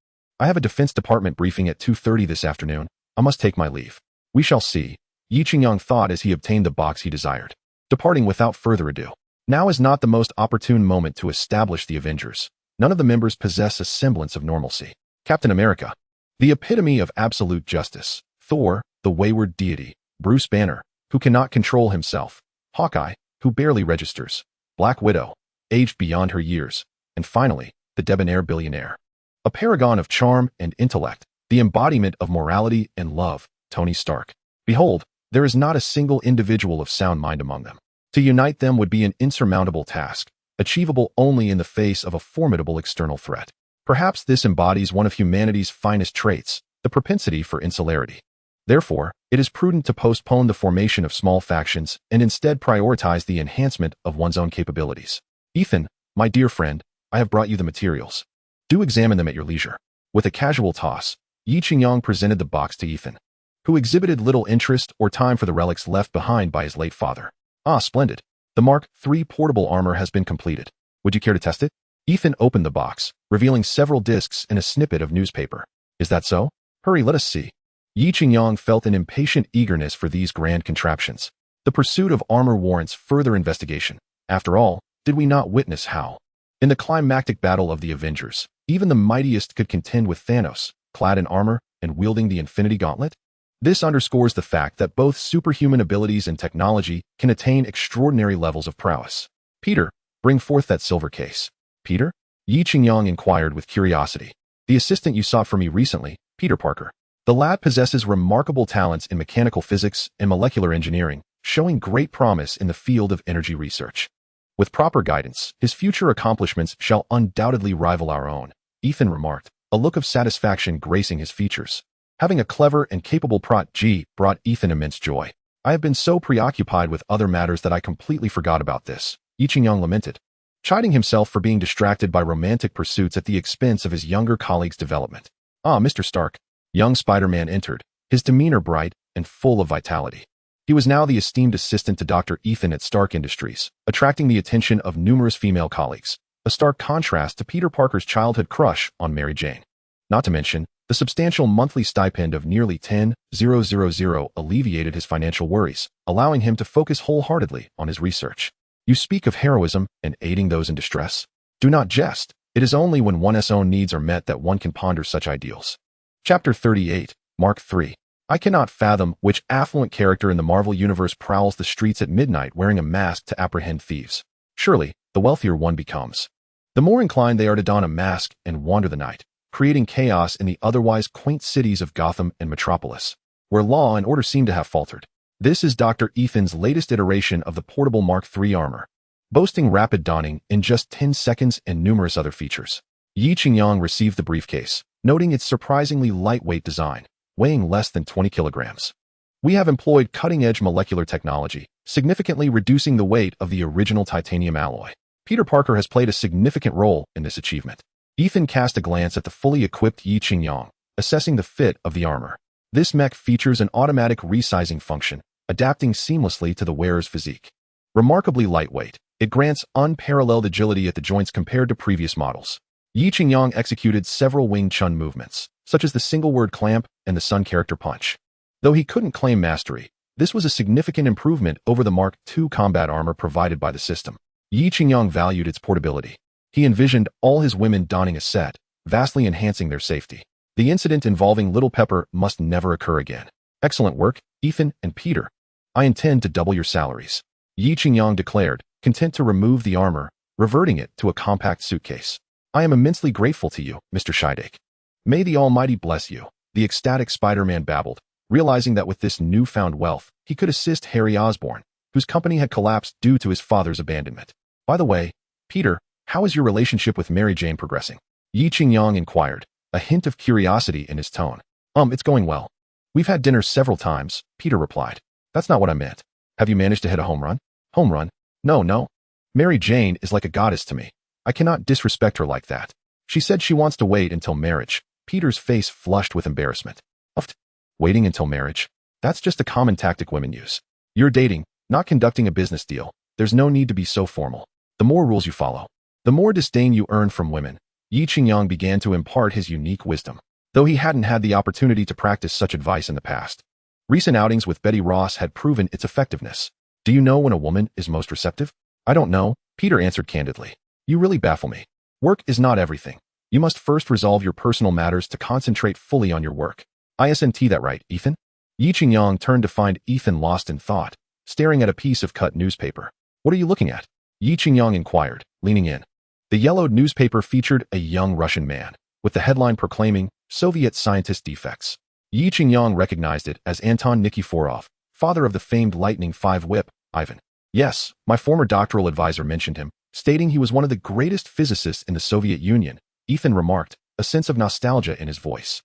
I have a Defense Department briefing at 2:30 this afternoon. I must take my leave. We shall see, Yi Qingyang thought as he obtained the box he desired, departing without further ado. Now is not the most opportune moment to establish the Avengers. None of the members possess a semblance of normalcy. Captain America, the epitome of absolute justice. Thor, the wayward deity. Bruce Banner, who cannot control himself. Hawkeye, who barely registers. Black Widow, aged beyond her years. And finally, the debonair billionaire. A paragon of charm and intellect, the embodiment of morality and love, Tony Stark. Behold, there is not a single individual of sound mind among them. To unite them would be an insurmountable task, achievable only in the face of a formidable external threat. Perhaps this embodies one of humanity's finest traits, the propensity for insularity. Therefore, it is prudent to postpone the formation of small factions and instead prioritize the enhancement of one's own capabilities. Ethan, my dear friend, I have brought you the materials. Do examine them at your leisure. With a casual toss, Yi Qingyang presented the box to Ethan, who exhibited little interest or time for the relics left behind by his late father. Ah, splendid. The Mark III portable armor has been completed. Would you care to test it? Ethan opened the box, revealing several discs and a snippet of newspaper. Is that so? Hurry, let us see. Yi Qingyang felt an impatient eagerness for these grand contraptions. The pursuit of armor warrants further investigation. After all, did we not witness how, in the climactic battle of the Avengers, even the mightiest could contend with Thanos, clad in armor and wielding the Infinity Gauntlet? This underscores the fact that both superhuman abilities and technology can attain extraordinary levels of prowess. Peter, bring forth that silver case. Peter? Yi Qingyang inquired with curiosity. The assistant you sought for me recently, Peter Parker. The lad possesses remarkable talents in mechanical physics and molecular engineering, showing great promise in the field of energy research. With proper guidance, his future accomplishments shall undoubtedly rival our own, Ethan remarked, a look of satisfaction gracing his features. Having a clever and capable protege brought Ethan immense joy. I have been so preoccupied with other matters that I completely forgot about this, Yi Qingyang lamented, chiding himself for being distracted by romantic pursuits at the expense of his younger colleague's development. Ah, Mr. Stark. Young Spider-Man entered, his demeanor bright and full of vitality. He was now the esteemed assistant to Dr. Ethan at Stark Industries, attracting the attention of numerous female colleagues, a stark contrast to Peter Parker's childhood crush on Mary Jane. Not to mention, the substantial monthly stipend of nearly $10,000 alleviated his financial worries, allowing him to focus wholeheartedly on his research. You speak of heroism and aiding those in distress. Do not jest. It is only when one's own needs are met that one can ponder such ideals. Chapter 38, Mark III. I cannot fathom which affluent character in the Marvel Universe prowls the streets at midnight wearing a mask to apprehend thieves. Surely, the wealthier one becomes, the more inclined they are to don a mask and wander the night, creating chaos in the otherwise quaint cities of Gotham and Metropolis, where law and order seem to have faltered. This is Dr. Ethan's latest iteration of the portable Mark III armor, boasting rapid donning in just 10 seconds and numerous other features. Yi Qingyang received the briefcase, noting its surprisingly lightweight design, weighing less than 20 kilograms. We have employed cutting-edge molecular technology, significantly reducing the weight of the original titanium alloy. Peter Parker has played a significant role in this achievement. Ethan cast a glance at the fully equipped Yi Qingyang, assessing the fit of the armor. This mech features an automatic resizing function, adapting seamlessly to the wearer's physique. Remarkably lightweight, it grants unparalleled agility at the joints compared to previous models. Yi Qingyang executed several Wing Chun movements, such as the single-word clamp and the Sun character punch. Though he couldn't claim mastery, this was a significant improvement over the Mark II combat armor provided by the system. Yi Qingyang valued its portability. He envisioned all his women donning a set, vastly enhancing their safety. The incident involving Little Pepper must never occur again. Excellent work, Ethan and Peter. I intend to double your salaries, Yi Qingyang declared, content to remove the armor, reverting it to a compact suitcase. I am immensely grateful to you, Mr. Scheidegg. May the Almighty bless you, the ecstatic Spider-Man babbled, realizing that with this newfound wealth, he could assist Harry Osborn, whose company had collapsed due to his father's abandonment. By the way, Peter, how is your relationship with Mary Jane progressing? Yi Qingyang inquired, a hint of curiosity in his tone. It's going well. We've had dinner several times, Peter replied. That's not what I meant. Have you managed to hit a home run? Home run? No. Mary Jane is like a goddess to me. I cannot disrespect her like that. She said she wants to wait until marriage. Peter's face flushed with embarrassment. Waiting until marriage? That's just a common tactic women use. You're dating, not conducting a business deal. There's no need to be so formal. The more rules you follow, the more disdain you earn from women. Yi Qingyang began to impart his unique wisdom, though he hadn't had the opportunity to practice such advice in the past. Recent outings with Betty Ross had proven its effectiveness. Do you know when a woman is most receptive? I don't know, Peter answered candidly. You really baffle me. Work is not everything. You must first resolve your personal matters to concentrate fully on your work. Isn't that right, Ethan? Yi Qingyang turned to find Ethan lost in thought, staring at a piece of cut newspaper. What are you looking at? Yi Qingyang inquired, leaning in. The yellowed newspaper featured a young Russian man, with the headline proclaiming, Soviet scientist defects. Yi Qingyang recognized it as Anton Nikiforov, father of the famed Lightning 5 whip, Ivan. Yes, my former doctoral advisor mentioned him, stating he was one of the greatest physicists in the Soviet Union, Ethan remarked, a sense of nostalgia in his voice.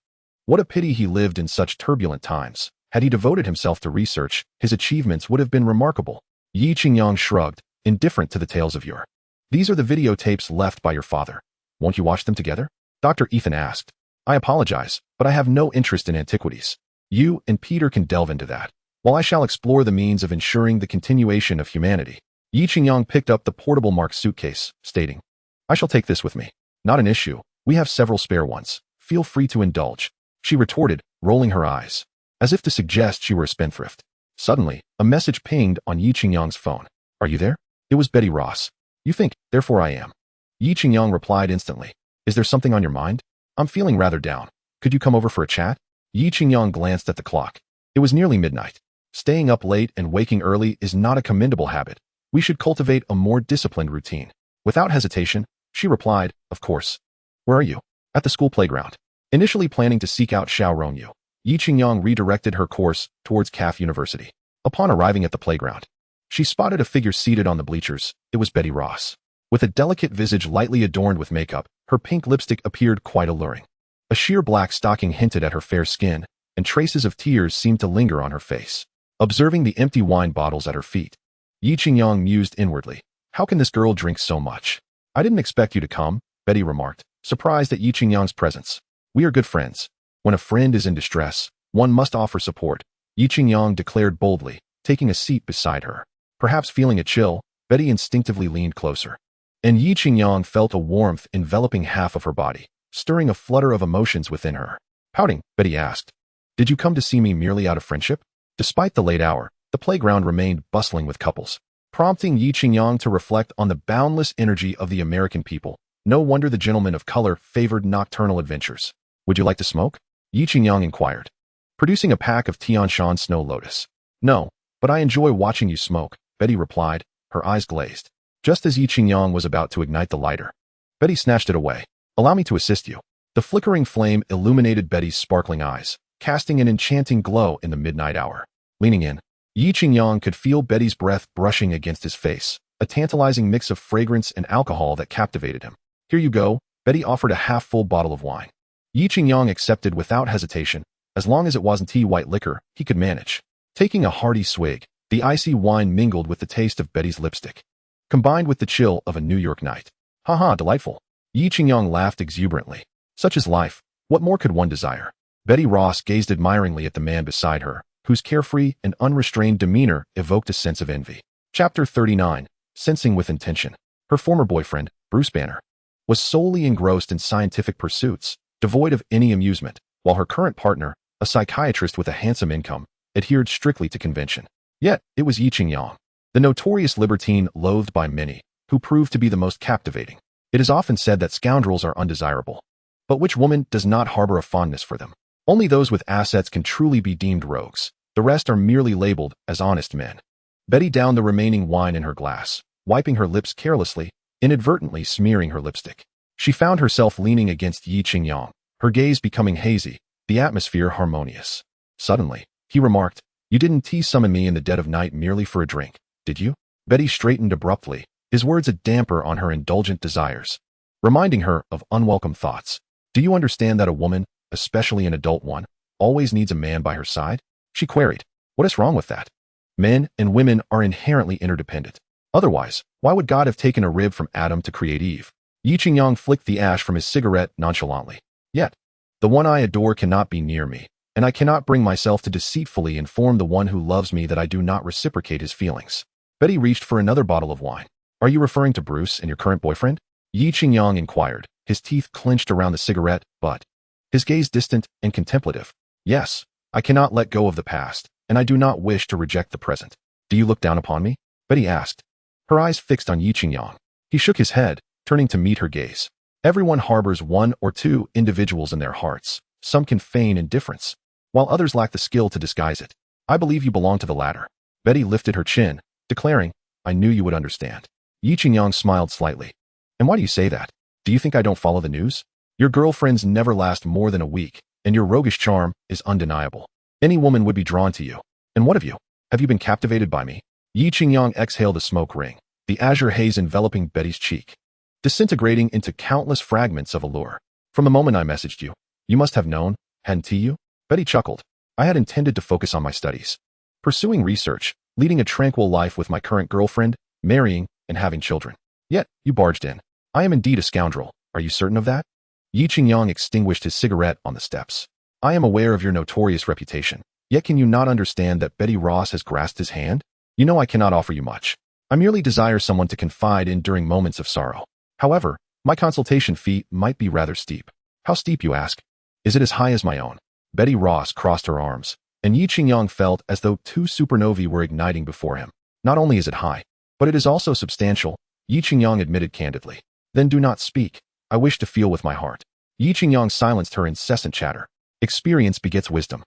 What a pity he lived in such turbulent times. Had he devoted himself to research, his achievements would have been remarkable. Yi Qingyang shrugged, indifferent to the tales of yore. These are the videotapes left by your father. Won't you watch them together? Dr. Ethan asked. I apologize, but I have no interest in antiquities. You and Peter can delve into that, while I shall explore the means of ensuring the continuation of humanity. Yi Qingyang picked up the portable marked suitcase, stating, I shall take this with me. Not an issue. We have several spare ones. Feel free to indulge. She retorted, rolling her eyes, as if to suggest she were a spendthrift. Suddenly, a message pinged on Yi Qingyang's phone. Are you there? It was Betty Ross. You think, therefore I am. Yi Qingyang replied instantly. Is there something on your mind? I'm feeling rather down. Could you come over for a chat? Yi Qingyang glanced at the clock. It was nearly midnight. Staying up late and waking early is not a commendable habit. We should cultivate a more disciplined routine. Without hesitation, she replied, of course. Where are you? At the school playground. Initially planning to seek out Xiao Rongyu, Yi Qingyang redirected her course towards CAF University. Upon arriving at the playground, she spotted a figure seated on the bleachers. It was Betty Ross. With a delicate visage lightly adorned with makeup, her pink lipstick appeared quite alluring. A sheer black stocking hinted at her fair skin, and traces of tears seemed to linger on her face. Observing the empty wine bottles at her feet, Yi Qingyang mused inwardly. How can this girl drink so much? I didn't expect you to come, Betty remarked, surprised at Yi Qingyang's presence. We are good friends. When a friend is in distress, one must offer support, Yi Qingyang declared boldly, taking a seat beside her. Perhaps feeling a chill, Betty instinctively leaned closer. And Yi Qingyang felt a warmth enveloping half of her body, stirring a flutter of emotions within her. Pouting, Betty asked, Did you come to see me merely out of friendship? Despite the late hour, the playground remained bustling with couples, prompting Yi Qingyang to reflect on the boundless energy of the American people. No wonder the gentlemen of color favored nocturnal adventures. Would you like to smoke? Yi Qingyang inquired, producing a pack of Tianshan Snow Lotus. No, but I enjoy watching you smoke, Betty replied, her eyes glazed. Just as Yi Qingyang was about to ignite the lighter, Betty snatched it away. Allow me to assist you. The flickering flame illuminated Betty's sparkling eyes, casting an enchanting glow in the midnight hour. Leaning in, Yi Qingyang could feel Betty's breath brushing against his face, a tantalizing mix of fragrance and alcohol that captivated him. Here you go, Betty offered a half-full bottle of wine. Yi Qingyang accepted without hesitation. As long as it wasn't tea white liquor, he could manage. Taking a hearty swig, the icy wine mingled with the taste of Betty's lipstick, combined with the chill of a New York night. Haha, delightful. Yi Qingyang laughed exuberantly. Such is life. What more could one desire? Betty Ross gazed admiringly at the man beside her, whose carefree and unrestrained demeanor evoked a sense of envy. Chapter 39. Sensing with Intention. Her former boyfriend, Bruce Banner, was solely engrossed in scientific pursuits, devoid of any amusement, while her current partner, a psychiatrist with a handsome income, adhered strictly to convention. Yet, it was Yi Qingyang, the notorious libertine loathed by many, who proved to be the most captivating. It is often said that scoundrels are undesirable. But which woman does not harbor a fondness for them? Only those with assets can truly be deemed rogues. The rest are merely labeled as honest men. Betty downed the remaining wine in her glass, wiping her lips carelessly, inadvertently smearing her lipstick. She found herself leaning against Yi Qingyang, her gaze becoming hazy, the atmosphere harmonious. Suddenly, he remarked, You didn't summon me in the dead of night merely for a drink, did you? Betty straightened abruptly, his words a damper on her indulgent desires, reminding her of unwelcome thoughts. Do you understand that a woman, especially an adult one, always needs a man by her side? She queried. What is wrong with that? Men and women are inherently interdependent. Otherwise, why would God have taken a rib from Adam to create Eve? Yi Qingyang flicked the ash from his cigarette nonchalantly. Yet, the one I adore cannot be near me, and I cannot bring myself to deceitfully inform the one who loves me that I do not reciprocate his feelings. Betty reached for another bottle of wine. Are you referring to Bruce and your current boyfriend? Yi Qingyang inquired, his teeth clenched around the cigarette, but his gaze distant and contemplative. Yes, I cannot let go of the past, and I do not wish to reject the present. Do you look down upon me? Betty asked, her eyes fixed on Yi Qingyang. He shook his head, turning to meet her gaze. Everyone harbors one or two individuals in their hearts. Some can feign indifference, while others lack the skill to disguise it. I believe you belong to the latter. Betty lifted her chin, declaring, I knew you would understand. Yi Qingyang smiled slightly. And why do you say that? Do you think I don't follow the news? Your girlfriends never last more than a week, and your roguish charm is undeniable. Any woman would be drawn to you. And what of you? Have you been captivated by me? Yi Qingyang exhaled a smoke ring, the azure haze enveloping Betty's cheek, disintegrating into countless fragments of allure. From the moment I messaged you, you must have known, hadn't you? Betty chuckled. I had intended to focus on my studies, pursuing research, leading a tranquil life with my current girlfriend, marrying, and having children. Yet, you barged in. I am indeed a scoundrel. Are you certain of that? Yi Qingyang extinguished his cigarette on the steps. I am aware of your notorious reputation. Yet can you not understand that Betty Ross has grasped his hand? You know I cannot offer you much. I merely desire someone to confide in during moments of sorrow. However, my consultation fee might be rather steep. How steep, you ask? Is it as high as my own? Betty Ross crossed her arms, and Yi Qingyang felt as though two supernovae were igniting before him. Not only is it high, but it is also substantial, Yi Qingyang admitted candidly. Then do not speak. I wish to feel with my heart. Yi Qingyang silenced her incessant chatter. Experience begets wisdom.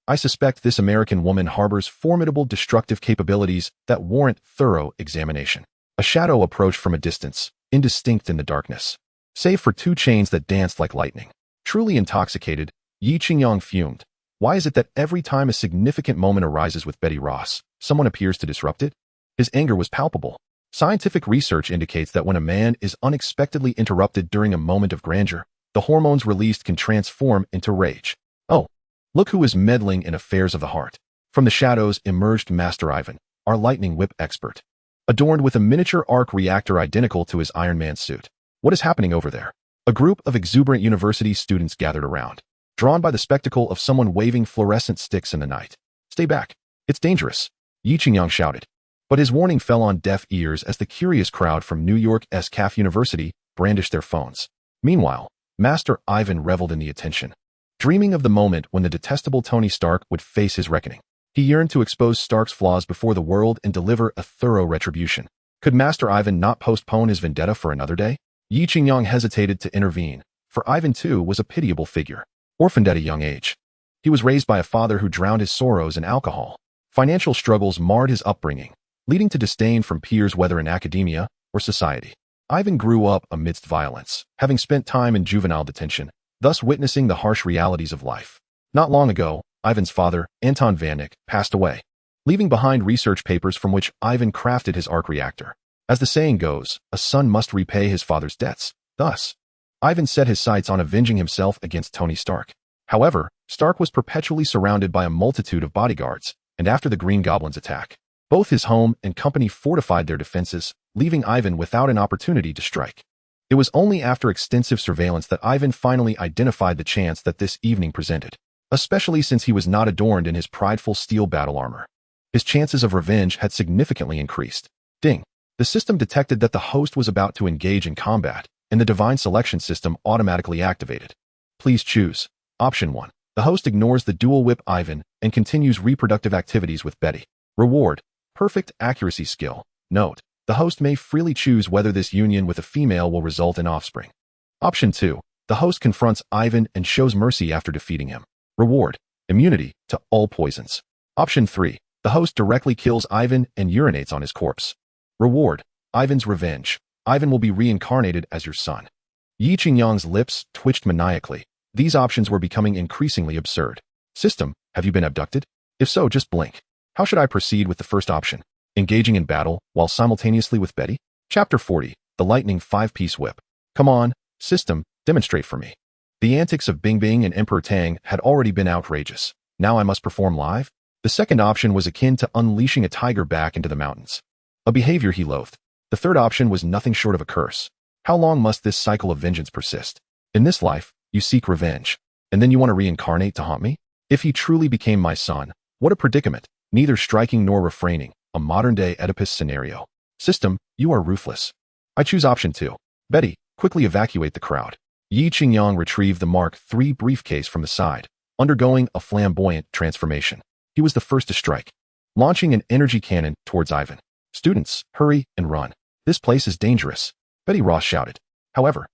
I suspect this American woman harbors formidable destructive capabilities that warrant thorough examination. A shadow approached from a distance, indistinct in the darkness, save for two chains that danced like lightning. Truly intoxicated, Yi Qingyang fumed. Why is it that every time a significant moment arises with Betty Ross, someone appears to disrupt it? His anger was palpable. Scientific research indicates that when a man is unexpectedly interrupted during a moment of grandeur, the hormones released can transform into rage. Oh, look who is meddling in affairs of the heart. From the shadows emerged Master Ivan, our lightning whip expert, adorned with a miniature arc reactor identical to his Iron Man suit. What is happening over there? A group of exuberant university students gathered around, drawn by the spectacle of someone waving fluorescent sticks in the night. Stay back. It's dangerous, Yi Qingyang shouted. But his warning fell on deaf ears as the curious crowd from New York's CAF University brandished their phones. Meanwhile, Master Ivan reveled in the attention, dreaming of the moment when the detestable Tony Stark would face his reckoning. He yearned to expose Stark's flaws before the world and deliver a thorough retribution. Could Master Ivan not postpone his vendetta for another day? Yi Qingyang hesitated to intervene, for Ivan too was a pitiable figure, orphaned at a young age. He was raised by a father who drowned his sorrows in alcohol. Financial struggles marred his upbringing, leading to disdain from peers whether in academia or society. Ivan grew up amidst violence, having spent time in juvenile detention, thus witnessing the harsh realities of life. Not long ago, Ivan's father, Anton Vanik, passed away, leaving behind research papers from which Ivan crafted his arc reactor. As the saying goes, a son must repay his father's debts. Thus, Ivan set his sights on avenging himself against Tony Stark. However, Stark was perpetually surrounded by a multitude of bodyguards, and after the Green Goblin's attack, both his home and company fortified their defenses, leaving Ivan without an opportunity to strike. It was only after extensive surveillance that Ivan finally identified the chance that this evening presented, especially since he was not adorned in his prideful steel battle armor. His chances of revenge had significantly increased. Ding! The system detected that the host was about to engage in combat, and the divine selection system automatically activated. Please choose. Option 1. The host ignores the dual whip Ivan and continues reproductive activities with Betty. Reward: perfect accuracy skill. Note: the host may freely choose whether this union with a female will result in offspring. Option 2. The host confronts Ivan and shows mercy after defeating him. Reward: immunity to all poisons. Option 3. The host directly kills Ivan and urinates on his corpse. Reward: Ivan's revenge. Ivan will be reincarnated as your son. Yi Qingyang's lips twitched maniacally. These options were becoming increasingly absurd. System, have you been abducted? If so, just blink. How should I proceed with the first option? Engaging in battle while simultaneously with Betty? Chapter 40. The Lightning 5-Piece Whip. Come on, system, demonstrate for me. The antics of Bing Bing and Emperor Tang had already been outrageous. Now I must perform live? The second option was akin to unleashing a tiger back into the mountains, a behavior he loathed. The third option was nothing short of a curse. How long must this cycle of vengeance persist? In this life, you seek revenge, and then you want to reincarnate to haunt me? If he truly became my son, what a predicament, neither striking nor refraining, a modern-day Oedipus scenario. System, you are ruthless. I choose option 2. Betty, quickly evacuate the crowd. Yi Qingyang retrieved the Mark III briefcase from the side, undergoing a flamboyant transformation. He was the first to strike, launching an energy cannon towards Ivan. Students, hurry and run. This place is dangerous, Betty Ross shouted. However,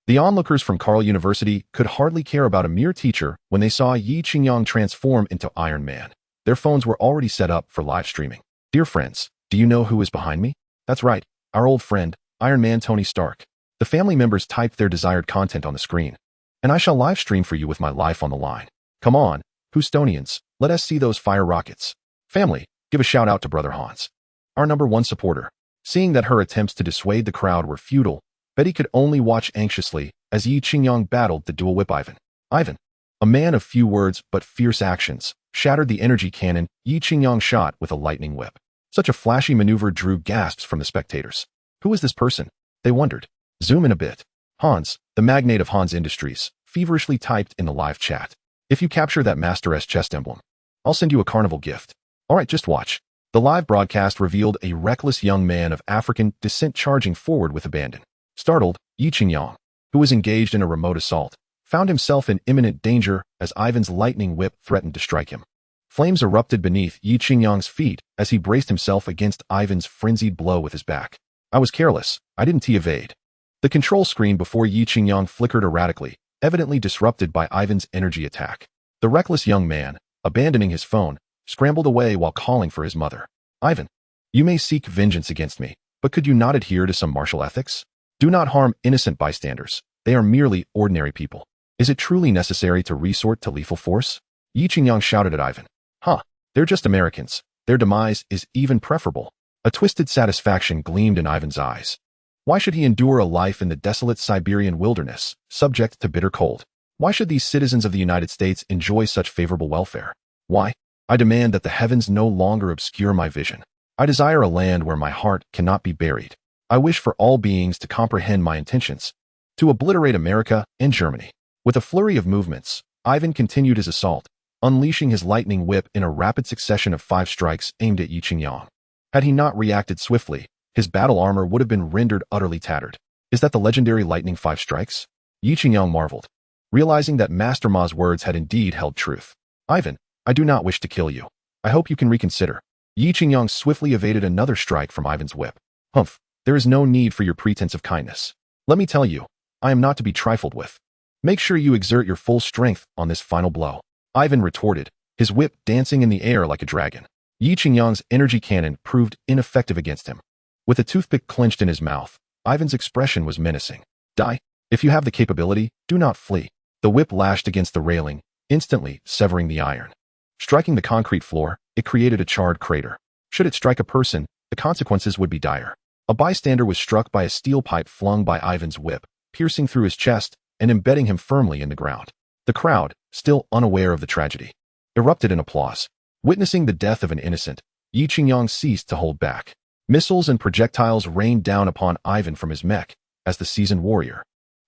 the onlookers from Carl University could hardly care about a mere teacher when they saw Yi Qingyang transform into Iron Man. Their phones were already set up for live streaming. Dear friends, do you know who is behind me? That's right, our old friend, Iron Man Tony Stark. The family members typed their desired content on the screen, and I shall live stream for you with my life on the line. Come on, Houstonians, let us see those fire rockets. Family, give a shout out to Brother Hans, our #1 supporter. Seeing that her attempts to dissuade the crowd were futile, Betty could only watch anxiously as Yi Qingyang battled the dual whip Ivan. Ivan, a man of few words but fierce actions, shattered the energy cannon Yi Qingyang shot with a lightning whip. Such a flashy maneuver drew gasps from the spectators. Who is this person? They wondered. Zoom in a bit. Hans, the magnate of Hans Industries, feverishly typed in the live chat. If you capture that Master S chest emblem, I'll send you a carnival gift. Alright, just watch. The live broadcast revealed a reckless young man of African descent charging forward with abandon. Startled, Yi Qingyang, who was engaged in a remote assault, found himself in imminent danger as Ivan's lightning whip threatened to strike him. Flames erupted beneath Yi Qingyang's feet as he braced himself against Ivan's frenzied blow with his back. I was careless. I didn't evade. The control screen before Yi Qingyang flickered erratically, evidently disrupted by Ivan's energy attack. The reckless young man, abandoning his phone, scrambled away while calling for his mother. Ivan, you may seek vengeance against me, but could you not adhere to some martial ethics? Do not harm innocent bystanders. They are merely ordinary people. Is it truly necessary to resort to lethal force? Yi Qingyang shouted at Ivan. Huh, they're just Americans. Their demise is even preferable. A twisted satisfaction gleamed in Ivan's eyes. Why should he endure a life in the desolate Siberian wilderness, subject to bitter cold? Why should these citizens of the United States enjoy such favorable welfare? Why? I demand that the heavens no longer obscure my vision. I desire a land where my heart cannot be buried. I wish for all beings to comprehend my intentions, to obliterate America and Germany. With a flurry of movements, Ivan continued his assault, unleashing his lightning whip in a rapid succession of 5 strikes aimed at Yi Qingyang. Had he not reacted swiftly, his battle armor would have been rendered utterly tattered. Is that the legendary lightning 5 strikes? Yi Qingyang marveled, realizing that Master Ma's words had indeed held truth. Ivan, I do not wish to kill you. I hope you can reconsider. Yi Qingyang swiftly evaded another strike from Ivan's whip. Humph, there is no need for your pretense of kindness. Let me tell you, I am not to be trifled with. Make sure you exert your full strength on this final blow. Ivan retorted, his whip dancing in the air like a dragon. Yi Qingyang's energy cannon proved ineffective against him. With a toothpick clenched in his mouth, Ivan's expression was menacing. Die. If you have the capability, do not flee. The whip lashed against the railing, instantly severing the iron. Striking the concrete floor, it created a charred crater. Should it strike a person, the consequences would be dire. A bystander was struck by a steel pipe flung by Ivan's whip, piercing through his chest and embedding him firmly in the ground. The crowd, still unaware of the tragedy, erupted in applause. Witnessing the death of an innocent, Yi Qingyang ceased to hold back. Missiles and projectiles rained down upon Ivan from his mech, as the seasoned warrior,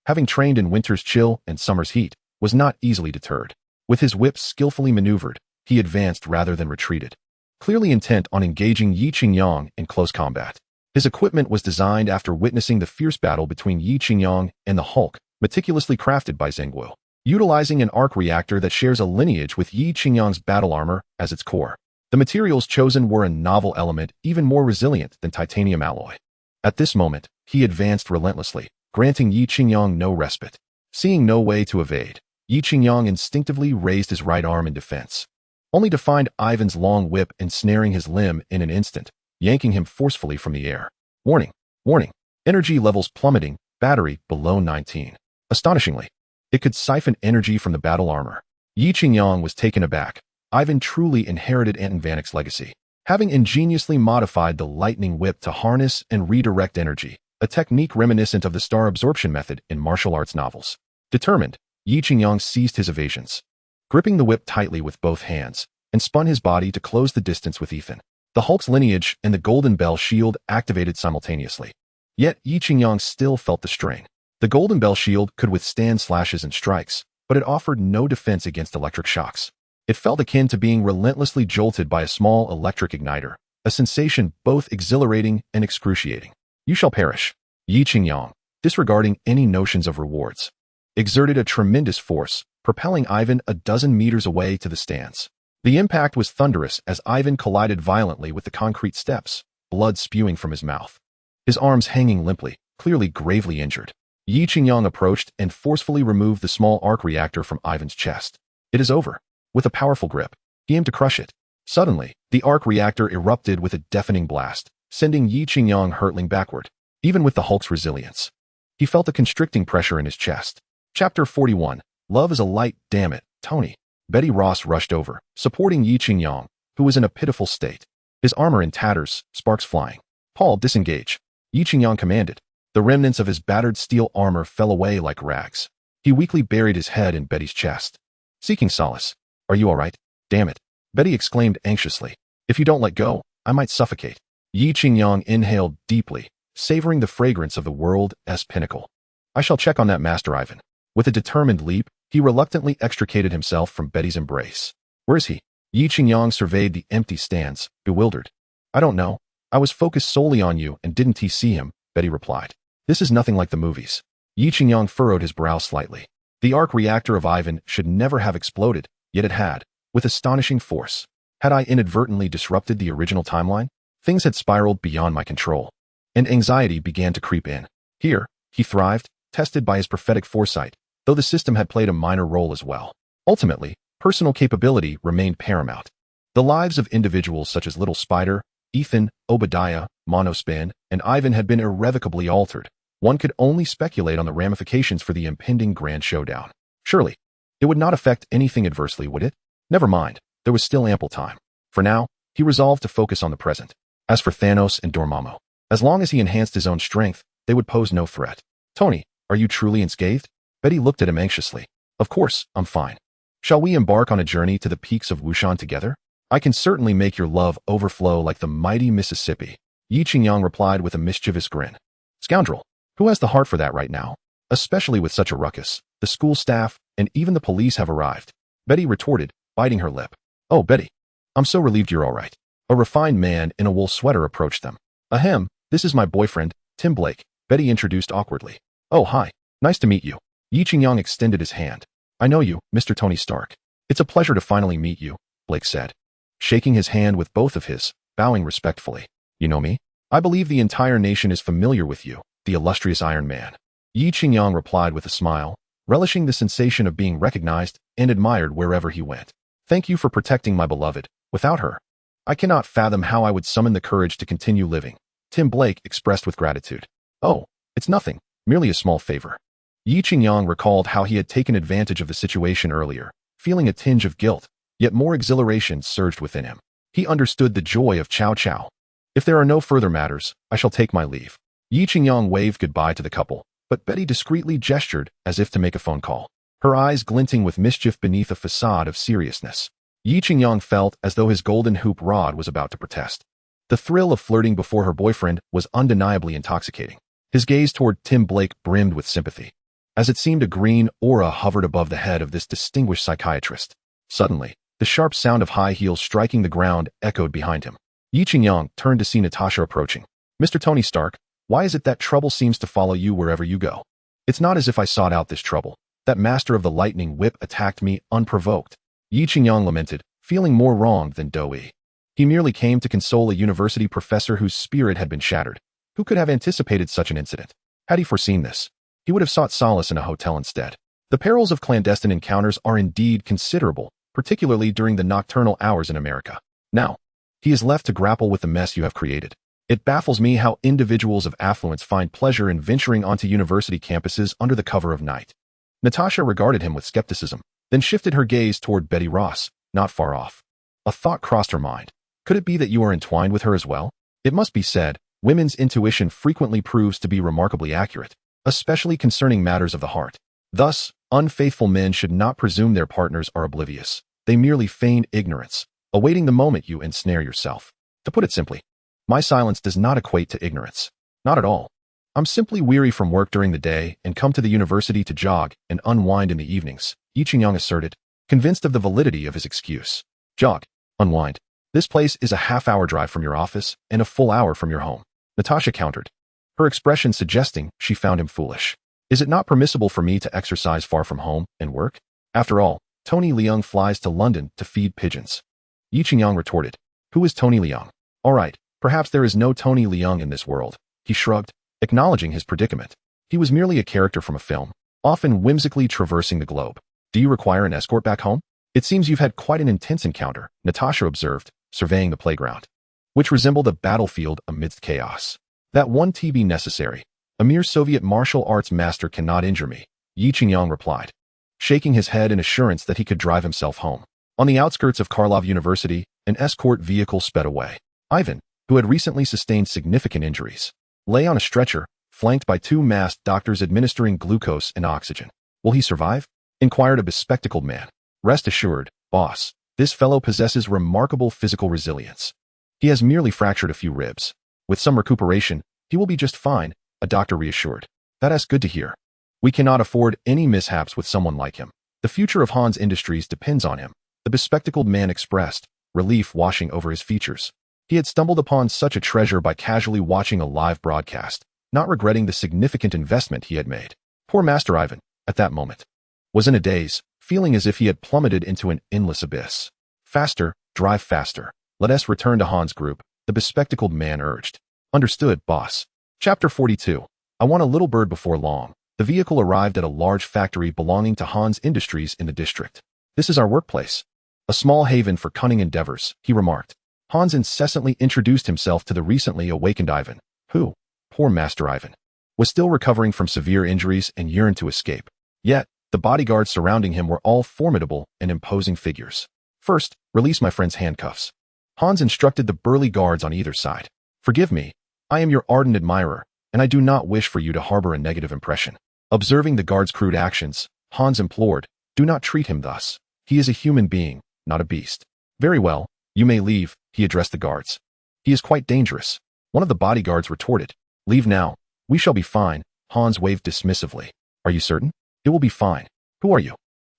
having trained in winter's chill and summer's heat, was not easily deterred. With his whip skillfully maneuvered, he advanced rather than retreated, clearly intent on engaging Yi Qingyang in close combat. His equipment was designed after witnessing the fierce battle between Yi Qingyang and the Hulk, meticulously crafted by Zhengguo, utilizing an arc reactor that shares a lineage with Yi Qingyang's battle armor as its core. The materials chosen were a novel element even more resilient than titanium alloy. At this moment, he advanced relentlessly, granting Yi Qingyang no respite. Seeing no way to evade, Yi Qingyang instinctively raised his right arm in defense, only to find Ivan's long whip ensnaring his limb in an instant, yanking him forcefully from the air. Warning! Warning! Energy levels plummeting, battery below 19. Astonishingly, it could siphon energy from the battle armor. Yi Qingyang was taken aback. Ivan truly inherited Anton Vanek's legacy. having ingeniously modified the lightning whip to harness and redirect energy, a technique reminiscent of the star absorption method in martial arts novels. Determined, Yi Qingyang seized his evasions, gripping the whip tightly with both hands, and spun his body to close the distance with Ethan. The Hulk's lineage and the Golden Bell shield activated simultaneously. Yet Yi Qingyang still felt the strain. The Golden Bell shield could withstand slashes and strikes, but it offered no defense against electric shocks. It felt akin to being relentlessly jolted by a small electric igniter, a sensation both exhilarating and excruciating. You shall perish. Yi Qingyang, disregarding any notions of rewards, exerted a tremendous force, propelling Ivan a dozen meters away to the stands. The impact was thunderous as Ivan collided violently with the concrete steps, blood spewing from his mouth. His arms hanging limply, clearly gravely injured. Yi Qingyang approached and forcefully removed the small arc reactor from Ivan's chest. It is over. With a powerful grip, he aimed to crush it. Suddenly, the arc reactor erupted with a deafening blast, sending Yi Qingyang hurtling backward. Even with the Hulk's resilience, he felt a constricting pressure in his chest. Chapter 41. Love is a light, damn it, Tony. Betty Ross rushed over, supporting Yi Qingyang, who was in a pitiful state. His armor in tatters, sparks flying. Paul, disengage. Yi Qingyang commanded. The remnants of his battered steel armor fell away like rags. He weakly buried his head in Betty's chest, seeking solace. Are you all right? Damn it. Betty exclaimed anxiously. If you don't let go, I might suffocate. Yi Qingyang inhaled deeply, savoring the fragrance of the world's pinnacle. I shall check on that, Master Ivan. With a determined leap, he reluctantly extricated himself from Betty's embrace. Where is he? Yi Qingyang surveyed the empty stands, bewildered. I don't know. I was focused solely on you and didn't see him, Betty replied. This is nothing like the movies. Yi Qingyang furrowed his brow slightly. The arc reactor of Ivan should never have exploded, yet it had, with astonishing force. Had I inadvertently disrupted the original timeline? Things had spiraled beyond my control, and anxiety began to creep in. Here, he thrived, tested by his prophetic foresight, though the system had played a minor role as well. Ultimately, personal capability remained paramount. The lives of individuals such as Little Spider, Ethan, Obadiah, Monospin, and Ivan had been irrevocably altered. One could only speculate on the ramifications for the impending grand showdown. Surely, it would not affect anything adversely, would it? Never mind, there was still ample time. For now, he resolved to focus on the present. As for Thanos and Dormammu, as long as he enhanced his own strength, they would pose no threat. Tony, are you truly unscathed? Betty looked at him anxiously. Of course, I'm fine. Shall we embark on a journey to the peaks of Wushan together? I can certainly make your love overflow like the mighty Mississippi. Yi Qingyang replied with a mischievous grin. Scoundrel, who has the heart for that right now? Especially with such a ruckus. The school staff and even the police have arrived. Betty retorted, biting her lip. Oh, Betty, I'm so relieved you're all right. A refined man in a wool sweater approached them. Ahem, this is my boyfriend, Tim Blake, Betty introduced awkwardly. Oh, hi, nice to meet you. Yi Qingyang extended his hand. I know you, Mr. Tony Stark. It's a pleasure to finally meet you, Blake said, shaking his hand with both of his, bowing respectfully. You know me? I believe the entire nation is familiar with you, the illustrious Iron Man. Yi Qingyang replied with a smile, relishing the sensation of being recognized and admired wherever he went. Thank you for protecting my beloved. Without her, I cannot fathom how I would summon the courage to continue living. Tim Blake expressed with gratitude. Oh, it's nothing, merely a small favor. Yi Qingyang recalled how he had taken advantage of the situation earlier, feeling a tinge of guilt, yet more exhilaration surged within him. He understood the joy of Chow Chow. If there are no further matters, I shall take my leave. Yi Qingyang waved goodbye to the couple, but Betty discreetly gestured as if to make a phone call, her eyes glinting with mischief beneath a facade of seriousness. Yi Qingyang felt as though his golden hoop rod was about to protest. The thrill of flirting before her boyfriend was undeniably intoxicating. His gaze toward Tim Blake brimmed with sympathy, as it seemed a green aura hovered above the head of this distinguished psychiatrist. Suddenly, the sharp sound of high heels striking the ground echoed behind him. Yi Qingyang turned to see Natasha approaching. Mr. Tony Stark, why is it that trouble seems to follow you wherever you go? It's not as if I sought out this trouble. That master of the lightning whip attacked me unprovoked. Yi Qingyang lamented, feeling more wronged than Doi. He merely came to console a university professor whose spirit had been shattered. Who could have anticipated such an incident? Had he foreseen this, he would have sought solace in a hotel instead. The perils of clandestine encounters are indeed considerable, particularly during the nocturnal hours in America. Now, he is left to grapple with the mess you have created. It baffles me how individuals of affluence find pleasure in venturing onto university campuses under the cover of night. Natasha regarded him with skepticism, then shifted her gaze toward Betty Ross, not far off. A thought crossed her mind. Could it be that you are entwined with her as well? It must be said, women's intuition frequently proves to be remarkably accurate, especially concerning matters of the heart. Thus, unfaithful men should not presume their partners are oblivious. They merely feign ignorance, awaiting the moment you ensnare yourself. To put it simply, my silence does not equate to ignorance. Not at all. I'm simply weary from work during the day and come to the university to jog and unwind in the evenings, Yi Qingyang asserted, convinced of the validity of his excuse. Jog, unwind. This place is a half-hour drive from your office and a full hour from your home, Natasha countered, her expression suggesting she found him foolish. Is it not permissible for me to exercise far from home and work? After all, Tony Leung flies to London to feed pigeons. Yi Qingyang retorted, who is Tony Leung? All right, perhaps there is no Tony Leung in this world. He shrugged, acknowledging his predicament. He was merely a character from a film, often whimsically traversing the globe. Do you require an escort back home? It seems you've had quite an intense encounter, Natasha observed, surveying the playground, which resembled a battlefield amidst chaos. That won't be necessary. A mere Soviet martial arts master cannot injure me, Yi Qingyang replied, shaking his head in assurance that he could drive himself home. On the outskirts of Karlov University, an escort vehicle sped away. Ivan, who had recently sustained significant injuries, lay on a stretcher, flanked by two masked doctors administering glucose and oxygen. Will he survive? Inquired a bespectacled man. Rest assured, boss, this fellow possesses remarkable physical resilience. He has merely fractured a few ribs. With some recuperation, he will be just fine, a doctor reassured. That's good to hear. We cannot afford any mishaps with someone like him. The future of Han's Industries depends on him, the bespectacled man expressed, relief washing over his features. He had stumbled upon such a treasure by casually watching a live broadcast, not regretting the significant investment he had made. Poor Master Ivan, at that moment, was in a daze, feeling as if he had plummeted into an endless abyss. Faster, drive faster. Let us return to Han's group, the bespectacled man urged. Understood, boss. Chapter 42. I want a little bird before long. The vehicle arrived at a large factory belonging to Han's Industries in the district. This is our workplace. A small haven for cunning endeavors, he remarked. Hans incessantly introduced himself to the recently awakened Ivan, who, poor Master Ivan, was still recovering from severe injuries and yearned to escape. Yet, the bodyguards surrounding him were all formidable and imposing figures. First, release my friend's handcuffs. Hans instructed the burly guards on either side. Forgive me, I am your ardent admirer, and I do not wish for you to harbor a negative impression. Observing the guards' crude actions, Hans implored, do not treat him thus. He is a human being, not a beast. Very well, you may leave, he addressed the guards. He is quite dangerous. One of the bodyguards retorted. Leave now. We shall be fine. Hans waved dismissively. Are you certain? It will be fine. Who are you?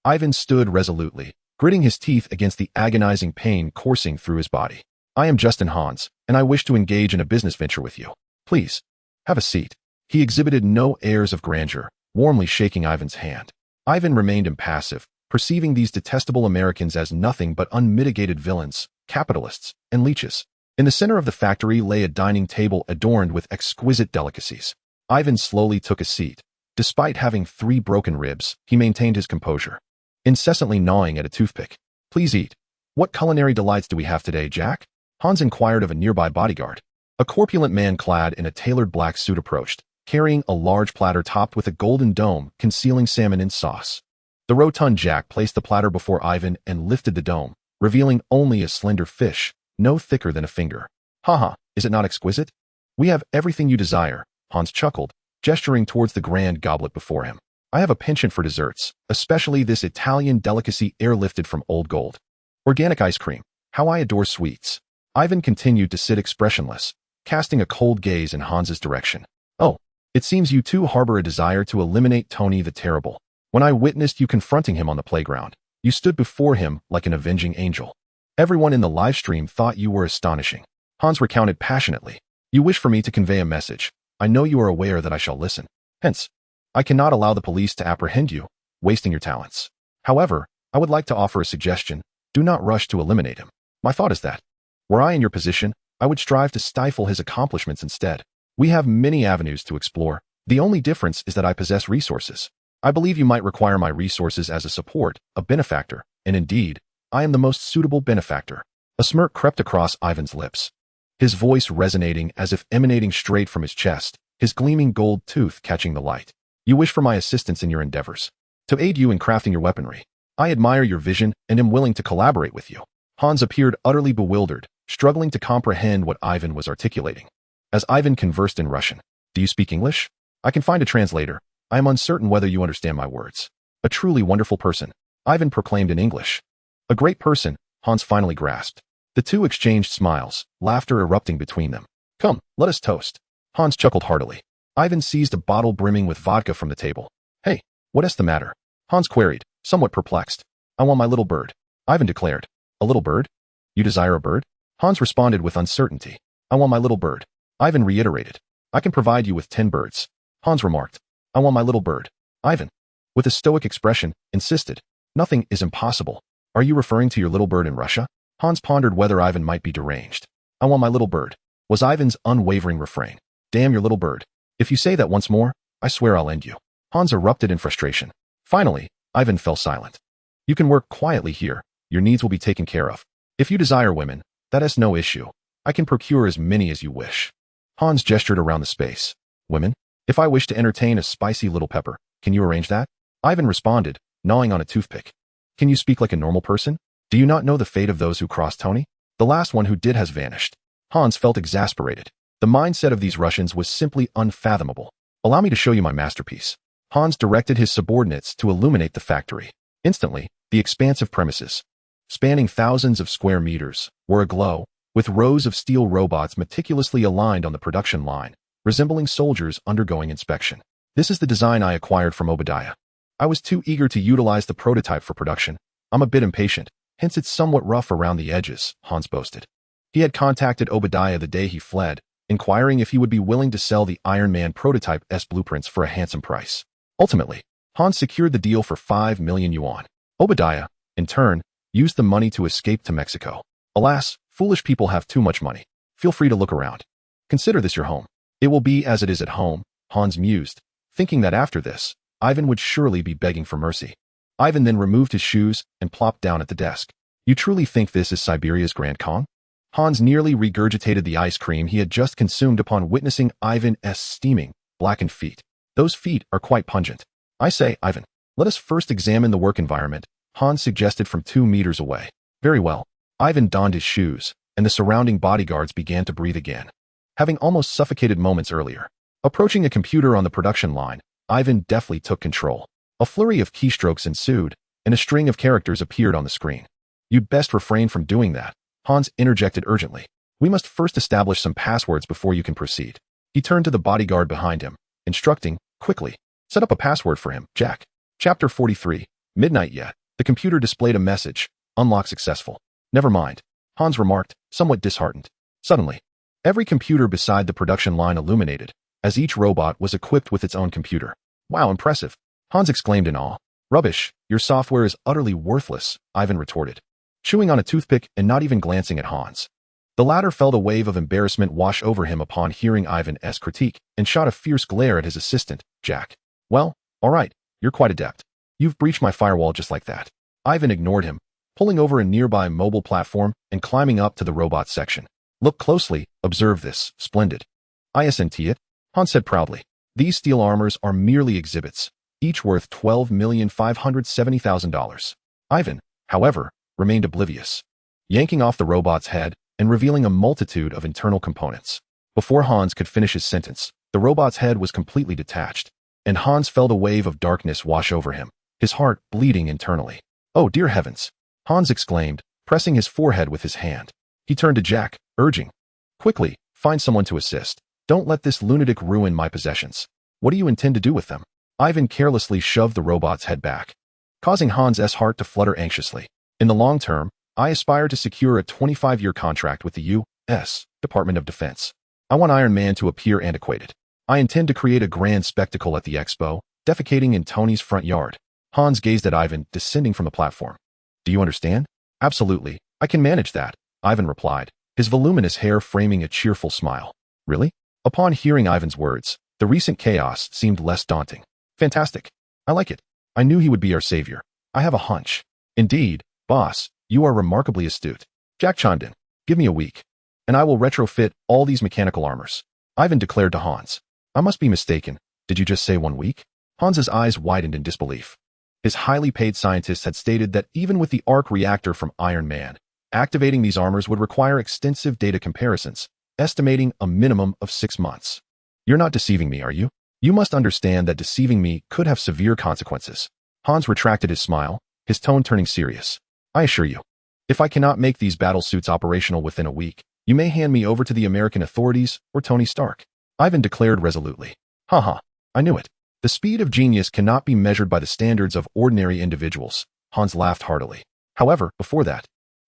Ivan stood resolutely, gritting his teeth against the agonizing pain coursing through his body. I am Justin Hans, and I wish to engage in a business venture with you. Please, have a seat. He exhibited no airs of grandeur, warmly shaking Ivan's hand. Ivan remained impassive, perceiving these detestable Americans as nothing but unmitigated villains, capitalists, and leeches. In the center of the factory lay a dining table adorned with exquisite delicacies. Ivan slowly took a seat. Despite having 3 broken ribs, he maintained his composure, incessantly gnawing at a toothpick. Please eat. What culinary delights do we have today, Jack? Hans inquired of a nearby bodyguard. A corpulent man clad in a tailored black suit approached, carrying a large platter topped with a golden dome concealing salmon in sauce. The rotund Jack placed the platter before Ivan and lifted the dome, revealing only a slender fish, no thicker than a finger. Haha, is it not exquisite? We have everything you desire, Hans chuckled, gesturing towards the grand goblet before him. I have a penchant for desserts, especially this Italian delicacy airlifted from old gold. Organic ice cream. How I adore sweets. Ivan continued to sit expressionless, casting a cold gaze in Hans's direction. Oh, it seems you too harbor a desire to eliminate Tony the Terrible. When I witnessed you confronting him on the playground, you stood before him like an avenging angel. Everyone in the live stream thought you were astonishing. Hans recounted passionately. You wish for me to convey a message. I know you are aware that I shall listen. Hence, I cannot allow the police to apprehend you, wasting your talents. However, I would like to offer a suggestion. Do not rush to eliminate him. My thought is that, were I in your position, I would strive to stifle his accomplishments instead. We have many avenues to explore. The only difference is that I possess resources. I believe you might require my resources as a support, a benefactor, and indeed, I am the most suitable benefactor. A smirk crept across Ivan's lips, his voice resonating as if emanating straight from his chest, his gleaming gold tooth catching the light. You wish for my assistance in your endeavors, to aid you in crafting your weaponry. I admire your vision and am willing to collaborate with you. Hans appeared utterly bewildered, struggling to comprehend what Ivan was articulating. As Ivan conversed in Russian, "Do you speak English? I can find a translator. I am uncertain whether you understand my words." "A truly wonderful person," Ivan proclaimed in English. "A great person," Hans finally grasped. The two exchanged smiles, laughter erupting between them. "Come, let us toast." Hans chuckled heartily. Ivan seized a bottle brimming with vodka from the table. "Hey, what is the matter?" Hans queried, somewhat perplexed. "I want my little bird," Ivan declared. "A little bird? You desire a bird?" Hans responded with uncertainty. "I want my little bird," Ivan reiterated. "I can provide you with 10 birds," Hans remarked. "I want my little bird," Ivan, with a stoic expression, insisted. "Nothing is impossible. Are you referring to your little bird in Russia?" Hans pondered whether Ivan might be deranged. "I want my little bird," was Ivan's unwavering refrain. "Damn your little bird. If you say that once more, I swear I'll end you." Hans erupted in frustration. Finally, Ivan fell silent. "You can work quietly here. Your needs will be taken care of. If you desire women, that is no issue. I can procure as many as you wish." Hans gestured around the space. "Women? If I wish to entertain a spicy little pepper, can you arrange that?" Ivan responded, gnawing on a toothpick. "Can you speak like a normal person? Do you not know the fate of those who cross Tony? The last one who did has vanished." Hans felt exasperated. The mindset of these Russians was simply unfathomable. "Allow me to show you my masterpiece." Hans directed his subordinates to illuminate the factory. Instantly, the expansive premises, spanning thousands of square meters, were aglow, with rows of steel robots meticulously aligned on the production line, resembling soldiers undergoing inspection. "This is the design I acquired from Obadiah. I was too eager to utilize the prototype for production. I'm a bit impatient, hence it's somewhat rough around the edges," Hans boasted. He had contacted Obadiah the day he fled, inquiring if he would be willing to sell the Iron Man prototype S blueprints for a handsome price. Ultimately, Hans secured the deal for 5 million yuan. Obadiah, in turn, used the money to escape to Mexico. Alas, foolish people have too much money. Feel free to look around. Consider this your home. It will be as it is at home, Hans mused, thinking that after this, Ivan would surely be begging for mercy. Ivan then removed his shoes and plopped down at the desk. "You truly think this is Siberia's Grand Kong?" Hans nearly regurgitated the ice cream he had just consumed upon witnessing Ivan's steaming, blackened feet. "Those feet are quite pungent." "I say, Ivan, let us first examine the work environment," Hans suggested from 2 meters away. "Very well." Ivan donned his shoes, and the surrounding bodyguards began to breathe again, having almost suffocated moments earlier. Approaching a computer on the production line, Ivan deftly took control. A flurry of keystrokes ensued, and a string of characters appeared on the screen. "You'd best refrain from doing that," Hans interjected urgently. "We must first establish some passwords before you can proceed." He turned to the bodyguard behind him, instructing, quickly, "Set up a password for him, Jack." Chapter 43. Midnight yet. The computer displayed a message. "Unlock successful." "Never mind," Hans remarked, somewhat disheartened. Suddenly, every computer beside the production line illuminated, as each robot was equipped with its own computer. "Wow, impressive," Hans exclaimed in awe. "Rubbish, your software is utterly worthless," Ivan retorted, chewing on a toothpick and not even glancing at Hans. The latter felt a wave of embarrassment wash over him upon hearing Ivan's critique and shot a fierce glare at his assistant, Jack. "Well, all right, you're quite adept. You've breached my firewall just like that." Ivan ignored him, pulling over a nearby mobile platform and climbing up to the robot section. "Look closely, observe this, splendid." "Isn't it?" Hans said proudly. "These steel armors are merely exhibits, each worth $12,570,000. Ivan, however, remained oblivious, yanking off the robot's head and revealing a multitude of internal components. Before Hans could finish his sentence, the robot's head was completely detached, and Hans felt a wave of darkness wash over him, his heart bleeding internally. "Oh, dear heavens!" Hans exclaimed, pressing his forehead with his hand. He turned to Jack, urging, "Quickly, find someone to assist. Don't let this lunatic ruin my possessions." "What do you intend to do with them?" Ivan carelessly shoved the robot's head back, causing Hans' heart to flutter anxiously. "In the long term, I aspire to secure a 25-year contract with the U.S. Department of Defense. I want Iron Man to appear antiquated. I intend to create a grand spectacle at the expo, defecating in Tony's front yard." Hans gazed at Ivan, descending from the platform. "Do you understand?" "Absolutely, I can manage that," Ivan replied, his voluminous hair framing a cheerful smile. "Really?" Upon hearing Ivan's words, the recent chaos seemed less daunting. "Fantastic. I like it. I knew he would be our savior. I have a hunch." "Indeed, boss, you are remarkably astute." Jack chimed in. "Give me a week, and I will retrofit all these mechanical armors," Ivan declared to Hans. "I must be mistaken. Did you just say 1 week?" Hans's eyes widened in disbelief. His highly paid scientist had stated that even with the arc reactor from Iron Man, Activating these armors would require extensive data comparisons, estimating a minimum of 6 months. You're not deceiving me, are you? You must understand that deceiving me could have severe consequences. Hans retracted his smile, his tone turning serious. I assure you, if I cannot make these battle suits operational within a week, you may hand me over to the American authorities or Tony Stark. Ivan declared resolutely. Haha, I knew it. The speed of genius cannot be measured by the standards of ordinary individuals. Hans laughed heartily. However, before that,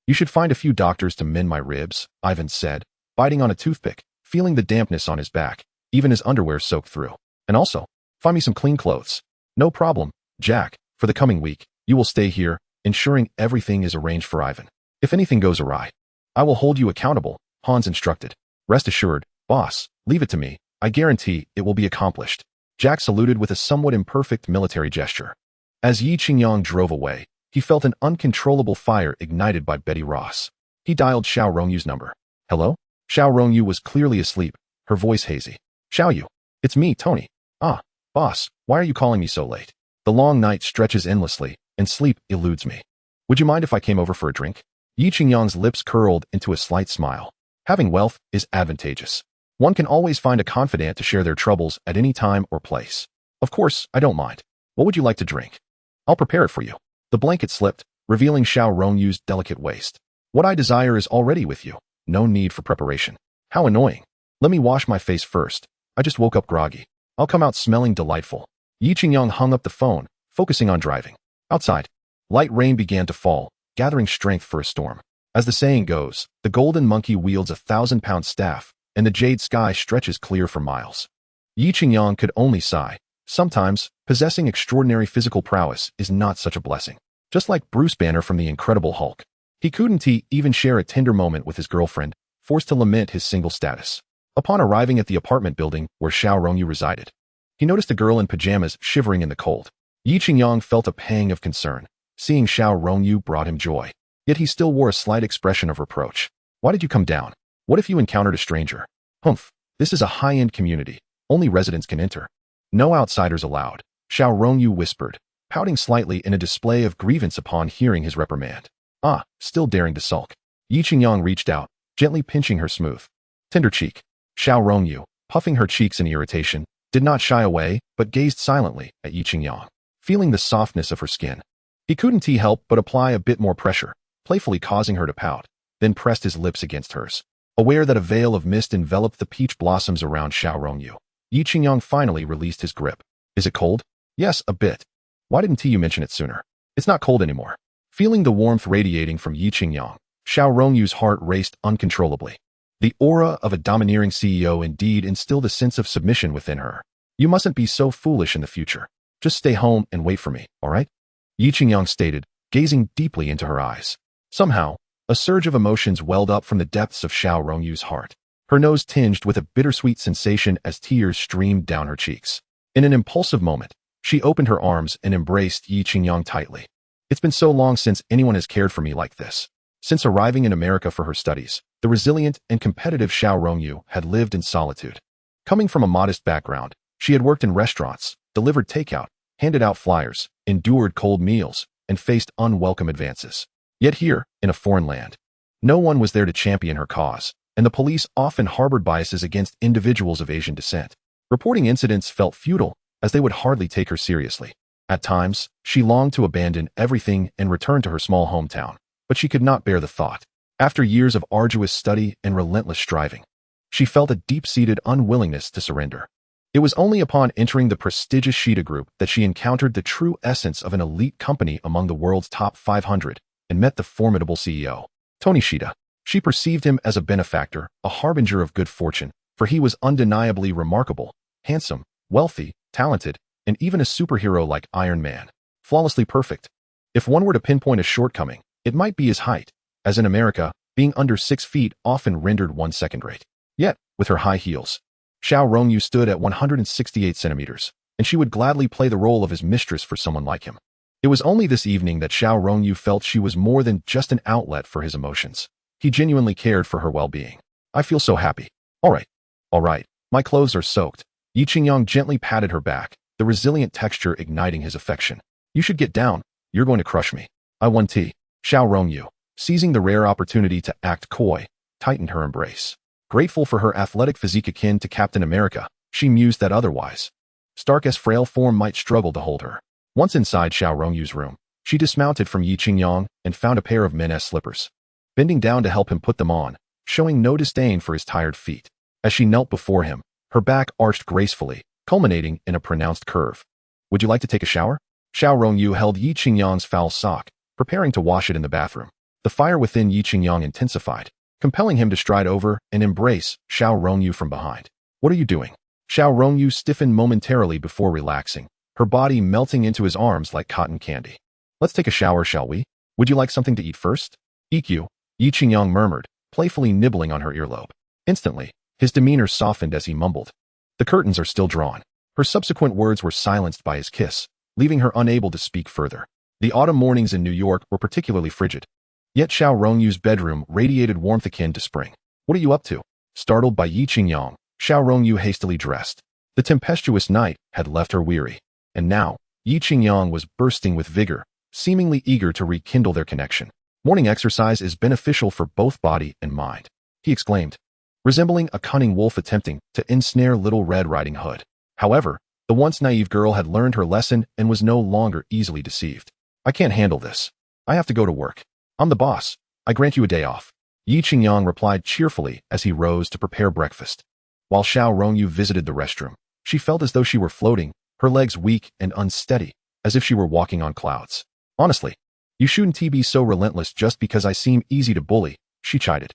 you should find a few doctors to mend my ribs, Ivan said, biting on a toothpick, feeling the dampness on his back, even his underwear soaked through. And also, find me some clean clothes. No problem, Jack. For the coming week, you will stay here, ensuring everything is arranged for Ivan. If anything goes awry, I will hold you accountable, Hans instructed. Rest assured, boss, leave it to me. I guarantee it will be accomplished. Jack saluted with a somewhat imperfect military gesture. As Yi Qingyang drove away, he felt an uncontrollable fire ignited by Betty Ross. He dialed Xiao Rongyu's number. Hello? Xiao Rongyu was clearly asleep, her voice hazy. Xiaoyu. It's me, Tony. Ah, boss, why are you calling me so late? The long night stretches endlessly, and sleep eludes me. Would you mind if I came over for a drink? Yi Qingyang's lips curled into a slight smile. Having wealth is advantageous. One can always find a confidant to share their troubles at any time or place. Of course, I don't mind. What would you like to drink? I'll prepare it for you. The blanket slipped, revealing Xiao Rongyu's delicate waist. What I desire is already with you. No need for preparation. How annoying. Let me wash my face first. I just woke up groggy. I'll come out smelling delightful. Yi Qingyang hung up the phone, focusing on driving. Outside, light rain began to fall, gathering strength for a storm. As the saying goes, the golden monkey wields a 1,000-pound staff, and the jade sky stretches clear for miles. Yi Qingyang could only sigh. Sometimes, possessing extraordinary physical prowess is not such a blessing. Just like Bruce Banner from The Incredible Hulk. He couldn't even share a tender moment with his girlfriend, forced to lament his single status. Upon arriving at the apartment building where Xiao Rongyu resided, he noticed a girl in pajamas shivering in the cold. Yi Qingyang felt a pang of concern. Seeing Xiao Rongyu brought him joy. Yet he still wore a slight expression of reproach. Why did you come down? What if you encountered a stranger? Humph, this is a high-end community. Only residents can enter. No outsiders allowed, Xiao Rongyu whispered, pouting slightly in a display of grievance upon hearing his reprimand. Ah, still daring to sulk. Yi Qingyang reached out, gently pinching her smooth, tender cheek. Xiao Rongyu, puffing her cheeks in irritation, did not shy away, but gazed silently at Yi Qingyang, feeling the softness of her skin. He couldn't help but apply a bit more pressure, playfully causing her to pout, then pressed his lips against hers. Aware that a veil of mist enveloped the peach blossoms around Xiao Rongyu, Yi Qingyang finally released his grip. Is it cold? Yes, a bit. Why didn't you mention it sooner? It's not cold anymore. Feeling the warmth radiating from Yi Qingyang, Xiao Rongyu's heart raced uncontrollably. The aura of a domineering CEO indeed instilled a sense of submission within her. You mustn't be so foolish in the future. Just stay home and wait for me, all right? Yi Qingyang stated, gazing deeply into her eyes. Somehow, a surge of emotions welled up from the depths of Xiao Rongyu's heart. Her nose tinged with a bittersweet sensation as tears streamed down her cheeks. In an impulsive moment, she opened her arms and embraced Yi Qingyang tightly. It's been so long since anyone has cared for me like this. Since arriving in America for her studies, the resilient and competitive Xiao Rongyu had lived in solitude. Coming from a modest background, she had worked in restaurants, delivered takeout, handed out flyers, endured cold meals, and faced unwelcome advances. Yet here, in a foreign land, no one was there to champion her cause, and the police often harbored biases against individuals of Asian descent. Reporting incidents felt futile, as they would hardly take her seriously. At times, she longed to abandon everything and return to her small hometown, but she could not bear the thought. After years of arduous study and relentless striving, she felt a deep-seated unwillingness to surrender. It was only upon entering the prestigious Shida Group that she encountered the true essence of an elite company among the world's top 500 and met the formidable CEO, Tony Shida. She perceived him as a benefactor, a harbinger of good fortune, for he was undeniably remarkable, handsome, wealthy, talented, and even a superhero like Iron Man. Flawlessly perfect. If one were to pinpoint a shortcoming, it might be his height, as in America, being under 6 feet often rendered one second-rate. Yet, with her high heels, Xiao Rongyu stood at 168 centimeters, and she would gladly play the role of his mistress for someone like him. It was only this evening that Xiao Rongyu felt she was more than just an outlet for his emotions. He genuinely cared for her well-being. I feel so happy. All right, my clothes are soaked. Yi Qingyang gently patted her back, the resilient texture igniting his affection. You should get down. You're going to crush me. I want tea. Xiao Rongyu, seizing the rare opportunity to act coy, tightened her embrace. Grateful for her athletic physique akin to Captain America, she mused that otherwise Stark's frail form might struggle to hold her. Once inside Xiao Rongyu's room, she dismounted from Yi Qingyang and found a pair of men's slippers. Bending down to help him put them on, showing no disdain for his tired feet. As she knelt before him, her back arched gracefully, culminating in a pronounced curve. Would you like to take a shower? Xiao Rongyu held Yi Qingyang's foul sock, preparing to wash it in the bathroom. The fire within Yi Qingyang intensified, compelling him to stride over and embrace Xiao Rongyu from behind. What are you doing? Xiao Rongyu stiffened momentarily before relaxing, her body melting into his arms like cotton candy. Let's take a shower, shall we? Would you like something to eat first? EQ, Yi Qingyang murmured, playfully nibbling on her earlobe. Instantly, his demeanor softened as he mumbled. The curtains are still drawn. Her subsequent words were silenced by his kiss, leaving her unable to speak further. The autumn mornings in New York were particularly frigid. Yet Xiao Rongyu's bedroom radiated warmth akin to spring. What are you up to? Startled by Yi Qingyang, Xiao Rongyu hastily dressed. The tempestuous night had left her weary, and now, Yi Qingyang was bursting with vigor, seemingly eager to rekindle their connection. Morning exercise is beneficial for both body and mind, he exclaimed, resembling a cunning wolf attempting to ensnare Little Red Riding Hood. However, the once naive girl had learned her lesson and was no longer easily deceived. I can't handle this. I have to go to work. I'm the boss. I grant you a day off. Yi Qingyang replied cheerfully as he rose to prepare breakfast. While Xiao Rongyu visited the restroom, she felt as though she were floating, her legs weak and unsteady, as if she were walking on clouds. Honestly, you shouldn't be so relentless just because I seem easy to bully, she chided.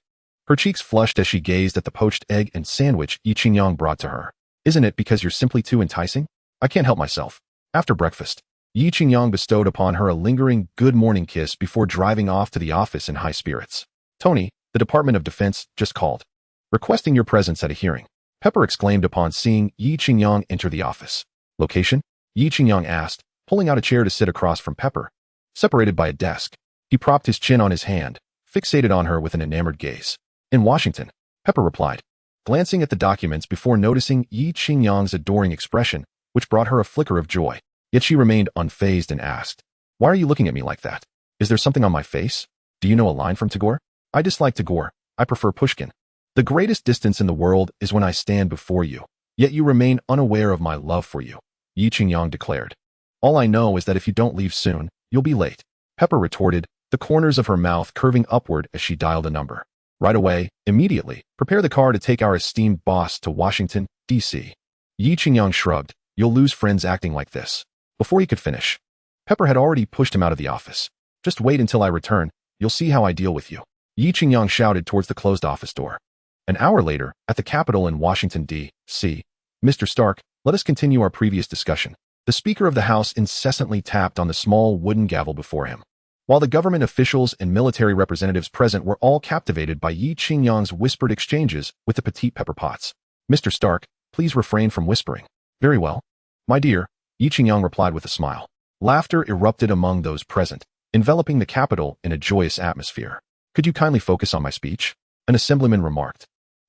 Her cheeks flushed as she gazed at the poached egg and sandwich Yi Qingyang brought to her. Isn't it because you're simply too enticing? I can't help myself. After breakfast, Yi Qingyang bestowed upon her a lingering good morning kiss before driving off to the office in high spirits. Tony, the Department of Defense, just called, requesting your presence at a hearing. Pepper exclaimed upon seeing Yi Qingyang enter the office. Location? Yi Qingyang asked, pulling out a chair to sit across from Pepper. Separated by a desk, he propped his chin on his hand, fixated on her with an enamored gaze. In Washington, Pepper replied, glancing at the documents before noticing Yi Qingyang's adoring expression, which brought her a flicker of joy. Yet she remained unfazed and asked, why are you looking at me like that? Is there something on my face? Do you know a line from Tagore? I dislike Tagore. I prefer Pushkin. The greatest distance in the world is when I stand before you, yet you remain unaware of my love for you, Yi Qingyang declared. All I know is that if you don't leave soon, you'll be late. Pepper retorted, the corners of her mouth curving upward as she dialed a number. Right away, immediately, prepare the car to take our esteemed boss to Washington, D.C. Yi Qingyang shrugged, you'll lose friends acting like this. Before he could finish, Pepper had already pushed him out of the office. Just wait until I return, you'll see how I deal with you. Yi Qingyang shouted towards the closed office door. An hour later, at the Capitol in Washington, D.C., Mr. Stark, let us continue our previous discussion. The Speaker of the House incessantly tapped on the small wooden gavel before him. While the government officials and military representatives present were all captivated by Yi Qingyang's whispered exchanges with the petite Pepper Potts. Mr. Stark, please refrain from whispering. Very well. My dear, Yi Qingyang replied with a smile. Laughter erupted among those present, enveloping the Capitol in a joyous atmosphere. Could you kindly focus on my speech? An assemblyman remarked,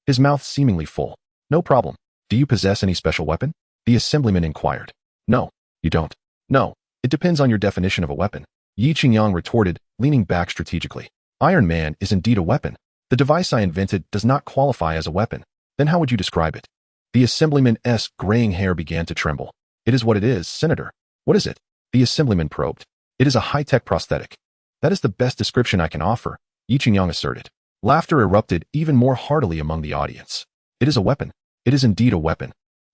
his mouth seemingly full. No problem. Do you possess any special weapon? The assemblyman inquired. No, you don't. No, it depends on your definition of a weapon. Yi Qingyang retorted, leaning back strategically. Iron Man is indeed a weapon. The device I invented does not qualify as a weapon. Then how would you describe it? The assemblyman's graying hair began to tremble. It is what it is, Senator. What is it? The assemblyman probed. It is a high-tech prosthetic. That is the best description I can offer, Yi Qingyang asserted. Laughter erupted even more heartily among the audience. It is a weapon. It is indeed a weapon.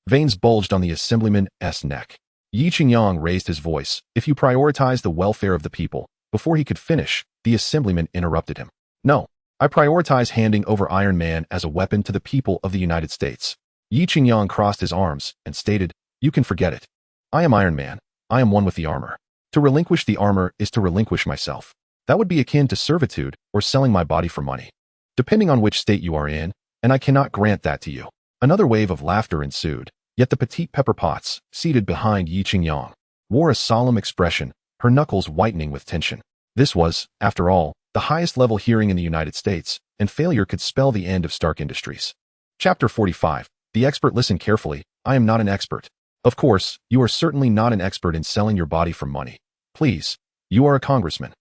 Veins bulged on the assemblyman's neck. Yi Qingyang raised his voice. If you prioritize the welfare of the people, before he could finish, the assemblyman interrupted him. No, I prioritize handing over Iron Man as a weapon to the people of the United States. Yi Qingyang crossed his arms and stated, you can forget it. I am Iron Man. I am one with the armor. To relinquish the armor is to relinquish myself. That would be akin to servitude or selling my body for money. Depending on which state you are in, and I cannot grant that to you. Another wave of laughter ensued, yet the petite Pepper Potts, seated behind Yi Qingyang, wore a solemn expression, her knuckles whitening with tension. This was, after all, the highest level hearing in the United States, and failure could spell the end of Stark Industries. Chapter 45. The expert. Listen carefully. I am not an expert. Of course, you are certainly not an expert in selling your body for money. Please, you are a congressman.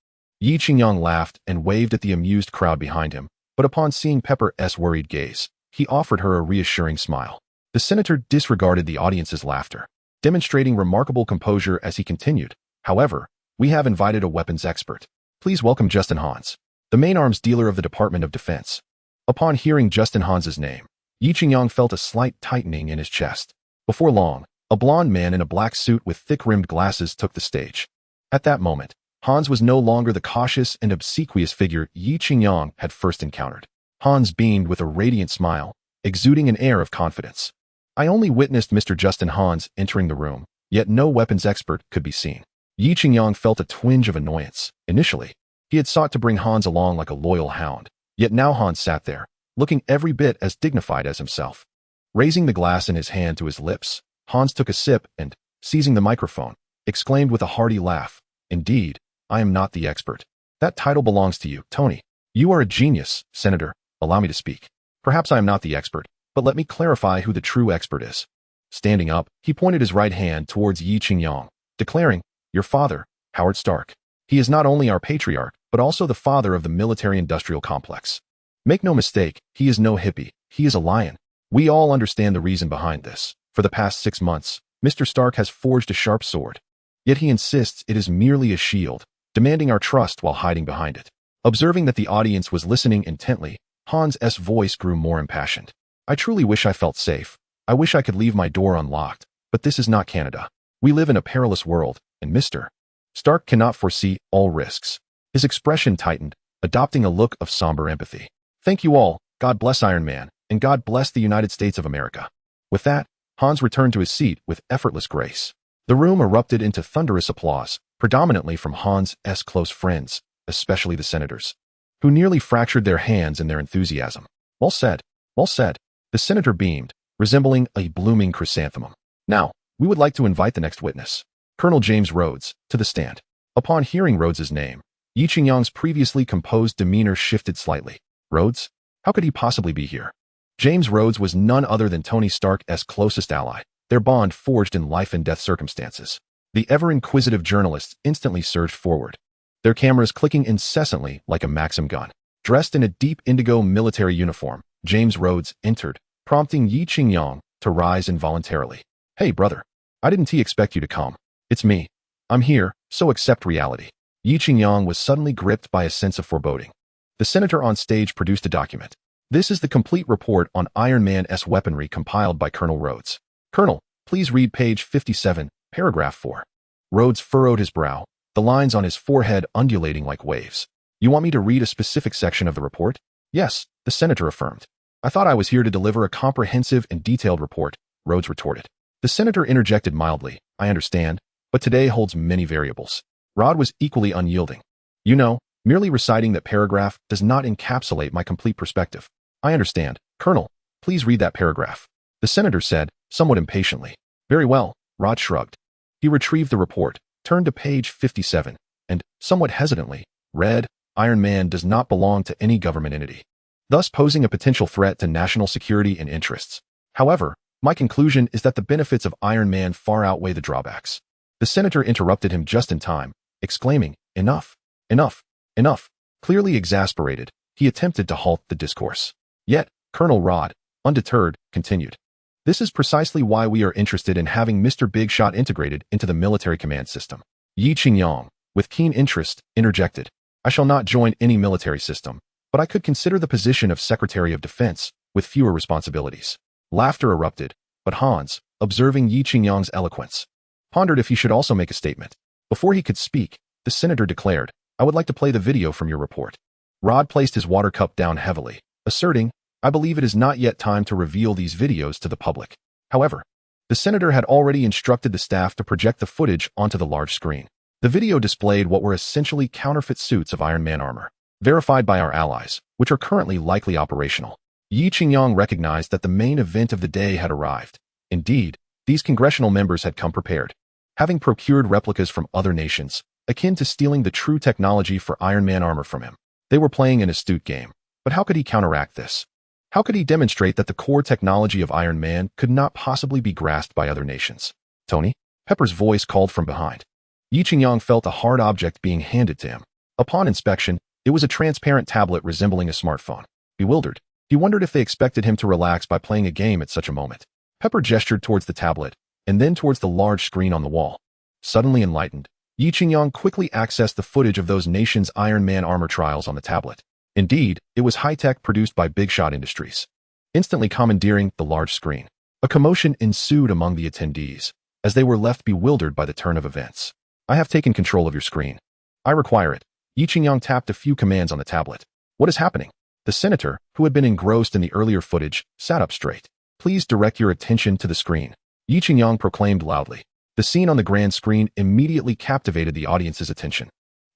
Yi Qingyang laughed and waved at the amused crowd behind him, but upon seeing Pepper's worried gaze, he offered her a reassuring smile. The senator disregarded the audience's laughter, demonstrating remarkable composure as he continued. However, we have invited a weapons expert. Please welcome Justin Hans, the main arms dealer of the Department of Defense. Upon hearing Justin Hans's name, Yi Qingyang felt a slight tightening in his chest. Before long, a blond man in a black suit with thick-rimmed glasses took the stage. At that moment, Hans was no longer the cautious and obsequious figure Yi Qingyang had first encountered. Hans beamed with a radiant smile, exuding an air of confidence. I only witnessed Mr. Justin Hans entering the room, yet no weapons expert could be seen. Yi Qingyang felt a twinge of annoyance. Initially, he had sought to bring Hans along like a loyal hound, yet now Hans sat there, looking every bit as dignified as himself. Raising the glass in his hand to his lips, Hans took a sip and, seizing the microphone, exclaimed with a hearty laugh, "Indeed, I am not the expert. That title belongs to you, Tony. You are a genius, Senator. Allow me to speak. Perhaps I am not the expert, but let me clarify who the true expert is." Standing up, he pointed his right hand towards Yi Qingyang, declaring, "Your father, Howard Stark. He is not only our patriarch, but also the father of the military-industrial complex. Make no mistake, he is no hippie. He is a lion. We all understand the reason behind this. For the past 6 months, Mr. Stark has forged a sharp sword. Yet he insists it is merely a shield, demanding our trust while hiding behind it." Observing that the audience was listening intently, Hans' voice grew more impassioned. "I truly wish I felt safe. I wish I could leave my door unlocked, but this is not Canada. We live in a perilous world, and Mr. Stark cannot foresee all risks." His expression tightened, adopting a look of somber empathy. "Thank you all. God bless Iron Man, and God bless the United States of America." With that, Hans returned to his seat with effortless grace. The room erupted into thunderous applause, predominantly from Hans' close friends, especially the senators, who nearly fractured their hands in their enthusiasm. "Well said, well said." The senator beamed, resembling a blooming chrysanthemum. "Now, we would like to invite the next witness, Colonel James Rhodes, to the stand." Upon hearing Rhodes's name, Yi Qingyang's previously composed demeanor shifted slightly. Rhodes? How could he possibly be here? James Rhodes was none other than Tony Stark's closest ally, their bond forged in life-and-death circumstances. The ever-inquisitive journalists instantly surged forward, their cameras clicking incessantly like a Maxim gun. Dressed in a deep indigo military uniform, James Rhodes entered, prompting Yi Qingyang to rise involuntarily. "Hey, brother. I didn't expect you to come. It's me. I'm here, so accept reality." Yi Qingyang was suddenly gripped by a sense of foreboding. The senator on stage produced a document. "This is the complete report on Iron Man's weaponry compiled by Colonel Rhodes. Colonel, please read page 57, paragraph 4. Rhodes furrowed his brow, the lines on his forehead undulating like waves. "You want me to read a specific section of the report?" "Yes," the senator affirmed. "I thought I was here to deliver a comprehensive and detailed report," Rhodes retorted. The senator interjected mildly, "I understand, but today holds many variables." Rod was equally unyielding. "You know, merely reciting that paragraph does not encapsulate my complete perspective." "I understand. Colonel, please read that paragraph," the senator said, somewhat impatiently. "Very well," Rod shrugged. He retrieved the report, turned to page 57, and, somewhat hesitantly, read, "Iron Man does not belong to any government entity, thus posing a potential threat to national security and interests. However, my conclusion is that the benefits of Iron Man far outweigh the drawbacks." The senator interrupted him just in time, exclaiming, "Enough, enough, enough." Clearly exasperated, he attempted to halt the discourse. Yet, Colonel Rod, undeterred, continued. "This is precisely why we are interested in having Mr. Big Shot integrated into the military command system." Yi Qingyang, with keen interest, interjected, "I shall not join any military system, but I could consider the position of Secretary of Defense, with fewer responsibilities." Laughter erupted, but Hans, observing Yi Qingyang's eloquence, pondered if he should also make a statement. Before he could speak, the senator declared, "I would like to play the video from your report." Rod placed his water cup down heavily, asserting, "I believe it is not yet time to reveal these videos to the public." However, the senator had already instructed the staff to project the footage onto the large screen. The video displayed what were essentially counterfeit suits of Iron Man armor, verified by our allies, which are currently likely operational. Yi Qingyang recognized that the main event of the day had arrived. Indeed, these congressional members had come prepared, having procured replicas from other nations, akin to stealing the true technology for Iron Man armor from him. They were playing an astute game, but how could he counteract this? How could he demonstrate that the core technology of Iron Man could not possibly be grasped by other nations? "Tony?" Pepper's voice called from behind. Yi Qingyang felt a hard object being handed to him. Upon inspection, it was a transparent tablet resembling a smartphone. Bewildered, he wondered if they expected him to relax by playing a game at such a moment. Pepper gestured towards the tablet, and then towards the large screen on the wall. Suddenly enlightened, Yi Qingyang quickly accessed the footage of those nation's Iron Man armor trials on the tablet. Indeed, it was high-tech produced by Big Shot Industries. Instantly commandeering the large screen, a commotion ensued among the attendees, as they were left bewildered by the turn of events. I have taken control of your screen. I require it. Yi Qingyang tapped a few commands on the tablet. What is happening? The senator, who had been engrossed in the earlier footage, sat up straight. Please direct your attention to the screen, Yi Qingyang proclaimed loudly. The scene on the grand screen immediately captivated the audience's attention.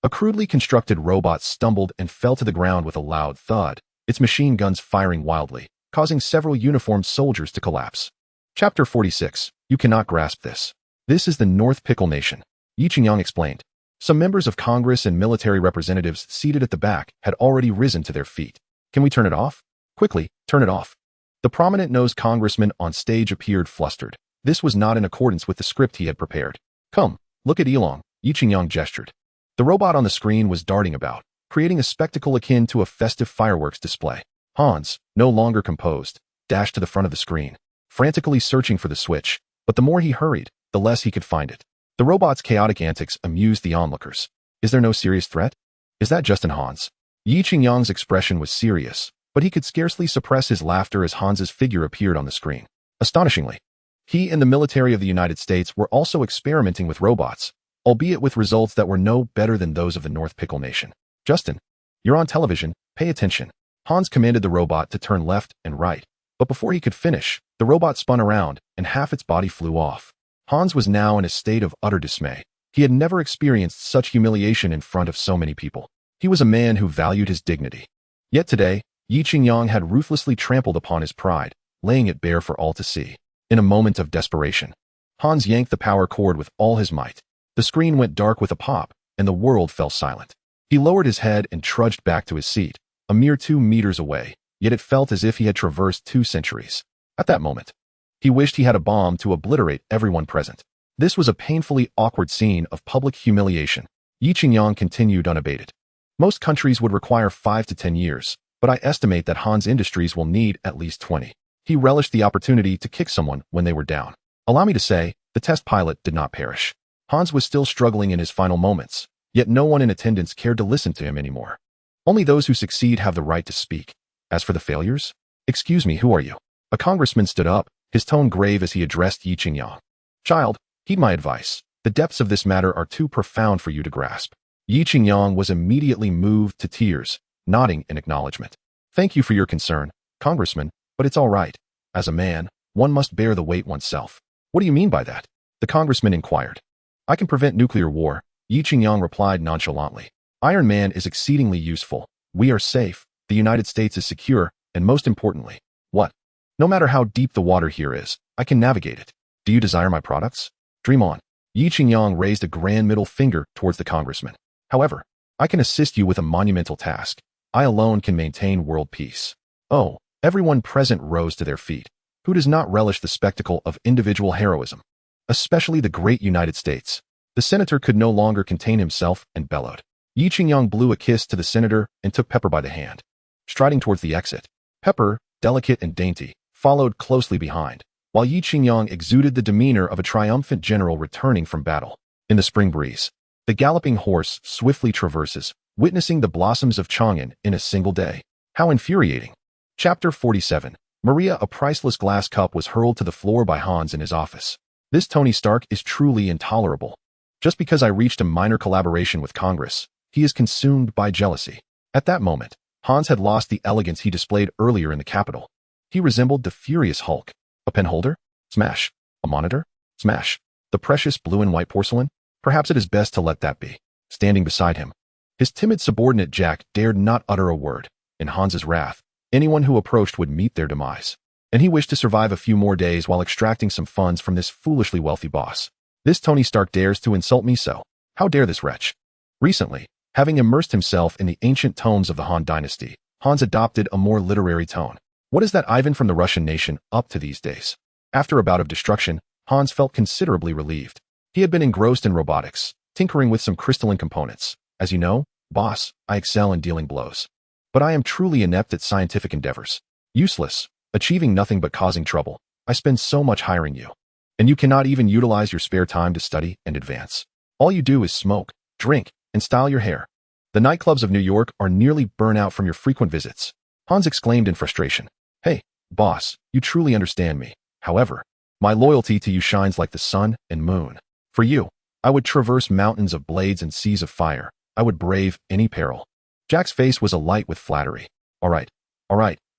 A crudely constructed robot stumbled and fell to the ground with a loud thud, its machine guns firing wildly, causing several uniformed soldiers to collapse. Chapter 46. You cannot grasp this. This is the North Pickle Nation, Yi Qingyang explained. Some members of Congress and military representatives seated at the back had already risen to their feet. Can we turn it off? Quickly, turn it off. The prominent-nosed congressman on stage appeared flustered. This was not in accordance with the script he had prepared. Come, look at Elong, Yi Qingyang gestured. The robot on the screen was darting about, creating a spectacle akin to a festive fireworks display. Hans, no longer composed, dashed to the front of the screen, frantically searching for the switch, but the more he hurried, the less he could find it. The robot's chaotic antics amused the onlookers. Is there no serious threat? Is that just an Hans? Yi Qingyang's expression was serious, but he could scarcely suppress his laughter as Hans's figure appeared on the screen. Astonishingly, he and the military of the United States were also experimenting with robots, albeit with results that were no better than those of the North Pickle Nation. Justin, you're on television, pay attention. Hans commanded the robot to turn left and right, but before he could finish, the robot spun around and half its body flew off. Hans was now in a state of utter dismay. He had never experienced such humiliation in front of so many people. He was a man who valued his dignity. Yet today, Yi Qingyang had ruthlessly trampled upon his pride, laying it bare for all to see. In a moment of desperation, Hans yanked the power cord with all his might. The screen went dark with a pop, and the world fell silent. He lowered his head and trudged back to his seat, a mere 2 meters away, yet it felt as if he had traversed 2 centuries. At that moment, he wished he had a bomb to obliterate everyone present. This was a painfully awkward scene of public humiliation. Yi Qingyang continued unabated. Most countries would require 5 to 10 years, but I estimate that Hans Industries will need at least 20. He relished the opportunity to kick someone when they were down. Allow me to say, the test pilot did not perish. Hans was still struggling in his final moments, yet no one in attendance cared to listen to him anymore. Only those who succeed have the right to speak. As for the failures, excuse me, who are you? A congressman stood up, his tone grave as he addressed Yi Qingyang. Child, heed my advice. The depths of this matter are too profound for you to grasp. Yi Qingyang was immediately moved to tears, nodding in acknowledgement. Thank you for your concern, Congressman, but it's all right. As a man, one must bear the weight oneself. What do you mean by that? The congressman inquired. I can prevent nuclear war, Yi Qingyang replied nonchalantly. Iron Man is exceedingly useful. We are safe, the United States is secure, and most importantly, what? No matter how deep the water here is, I can navigate it. Do you desire my products? Dream on. Yi Qingyang raised a grand middle finger towards the congressman. However, I can assist you with a monumental task. I alone can maintain world peace. Oh, everyone present rose to their feet. Who does not relish the spectacle of individual heroism? Especially the great United States. The senator could no longer contain himself and bellowed. Yi Qingyang blew a kiss to the senator and took Pepper by the hand. Striding towards the exit, Pepper, delicate and dainty, followed closely behind, while Yi Qingyang exuded the demeanor of a triumphant general returning from battle. In the spring breeze, the galloping horse swiftly traverses, witnessing the blossoms of Chang'an in a single day. How infuriating. Chapter 47. Maria, a priceless glass cup was hurled to the floor by Hans in his office. This Tony Stark is truly intolerable. Just because I reached a minor collaboration with Congress, he is consumed by jealousy. At that moment, Hans had lost the elegance he displayed earlier in the Capitol. He resembled the furious Hulk. A pen holder? Smash. A monitor? Smash. The precious blue and white porcelain? Perhaps it is best to let that be. Standing beside him, his timid subordinate Jack dared not utter a word. In Hans's wrath, anyone who approached would meet their demise. And he wished to survive a few more days while extracting some funds from this foolishly wealthy boss. This Tony Stark dares to insult me so. How dare this wretch? Recently, having immersed himself in the ancient tomes of the Han dynasty, Hans adopted a more literary tone. What is that Ivan from the Russian nation up to these days? After a bout of destruction, Hans felt considerably relieved. He had been engrossed in robotics, tinkering with some crystalline components. As you know, Boss, I excel in dealing blows. But I am truly inept at scientific endeavors. Useless, achieving nothing but causing trouble. I spend so much hiring you. And you cannot even utilize your spare time to study and advance. All you do is smoke, drink, and style your hair. The nightclubs of New York are nearly burnt out from your frequent visits. Hans exclaimed in frustration. Hey, boss, you truly understand me. However, my loyalty to you shines like the sun and moon. For you, I would traverse mountains of blades and seas of fire. I would brave any peril. Jack's face was alight with flattery. All right,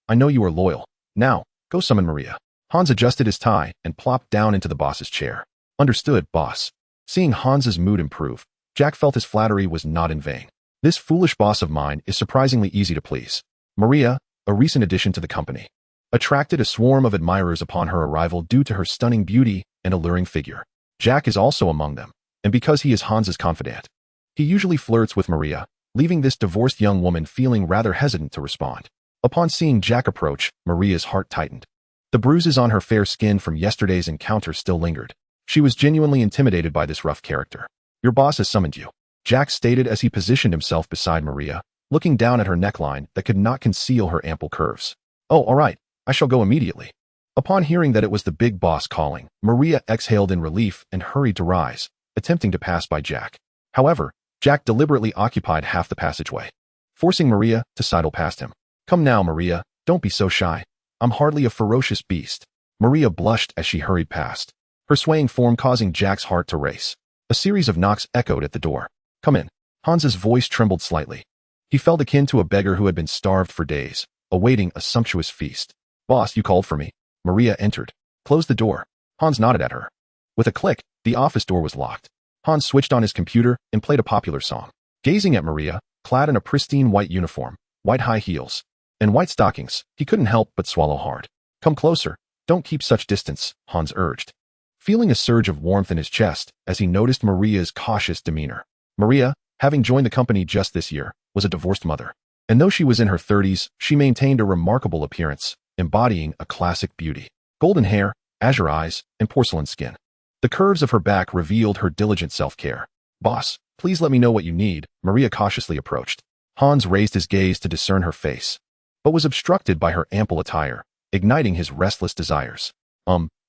I know you are loyal. Now, go summon Maria. Hans adjusted his tie and plopped down into the boss's chair. Understood, boss. Seeing Hans's mood improve, Jack felt his flattery was not in vain. This foolish boss of mine is surprisingly easy to please. Maria, a recent addition to the company, attracted a swarm of admirers upon her arrival due to her stunning beauty and alluring figure. Jack is also among them, and because he is Hans's confidant, he usually flirts with Maria, leaving this divorced young woman feeling rather hesitant to respond. Upon seeing Jack approach, Maria's heart tightened. The bruises on her fair skin from yesterday's encounter still lingered. She was genuinely intimidated by this rough character. Your boss has summoned you, Jack stated as he positioned himself beside Maria, looking down at her neckline that could not conceal her ample curves. Oh, all right, I shall go immediately. Upon hearing that it was the big boss calling, Maria exhaled in relief and hurried to rise, attempting to pass by Jack. However, Jack deliberately occupied half the passageway, forcing Maria to sidle past him. Come now, Maria, don't be so shy. I'm hardly a ferocious beast. Maria blushed as she hurried past, her swaying form causing Jack's heart to race. A series of knocks echoed at the door. Come in. Hans's voice trembled slightly. He felt akin to a beggar who had been starved for days, awaiting a sumptuous feast. Boss, you called for me. Maria entered. Close the door. Hans nodded at her. With a click, the office door was locked. Hans switched on his computer and played a popular song. Gazing at Maria, clad in a pristine white uniform, white high heels, and white stockings, he couldn't help but swallow hard. Come closer. Don't keep such distance, Hans urged, feeling a surge of warmth in his chest as he noticed Maria's cautious demeanor. Maria, having joined the company just this year, was a divorced mother. And though she was in her 30s, she maintained a remarkable appearance, embodying a classic beauty. Golden hair, azure eyes, and porcelain skin. The curves of her back revealed her diligent self-care. Boss, please let me know what you need, Maria cautiously approached. Hans raised his gaze to discern her face, but was obstructed by her ample attire, igniting his restless desires.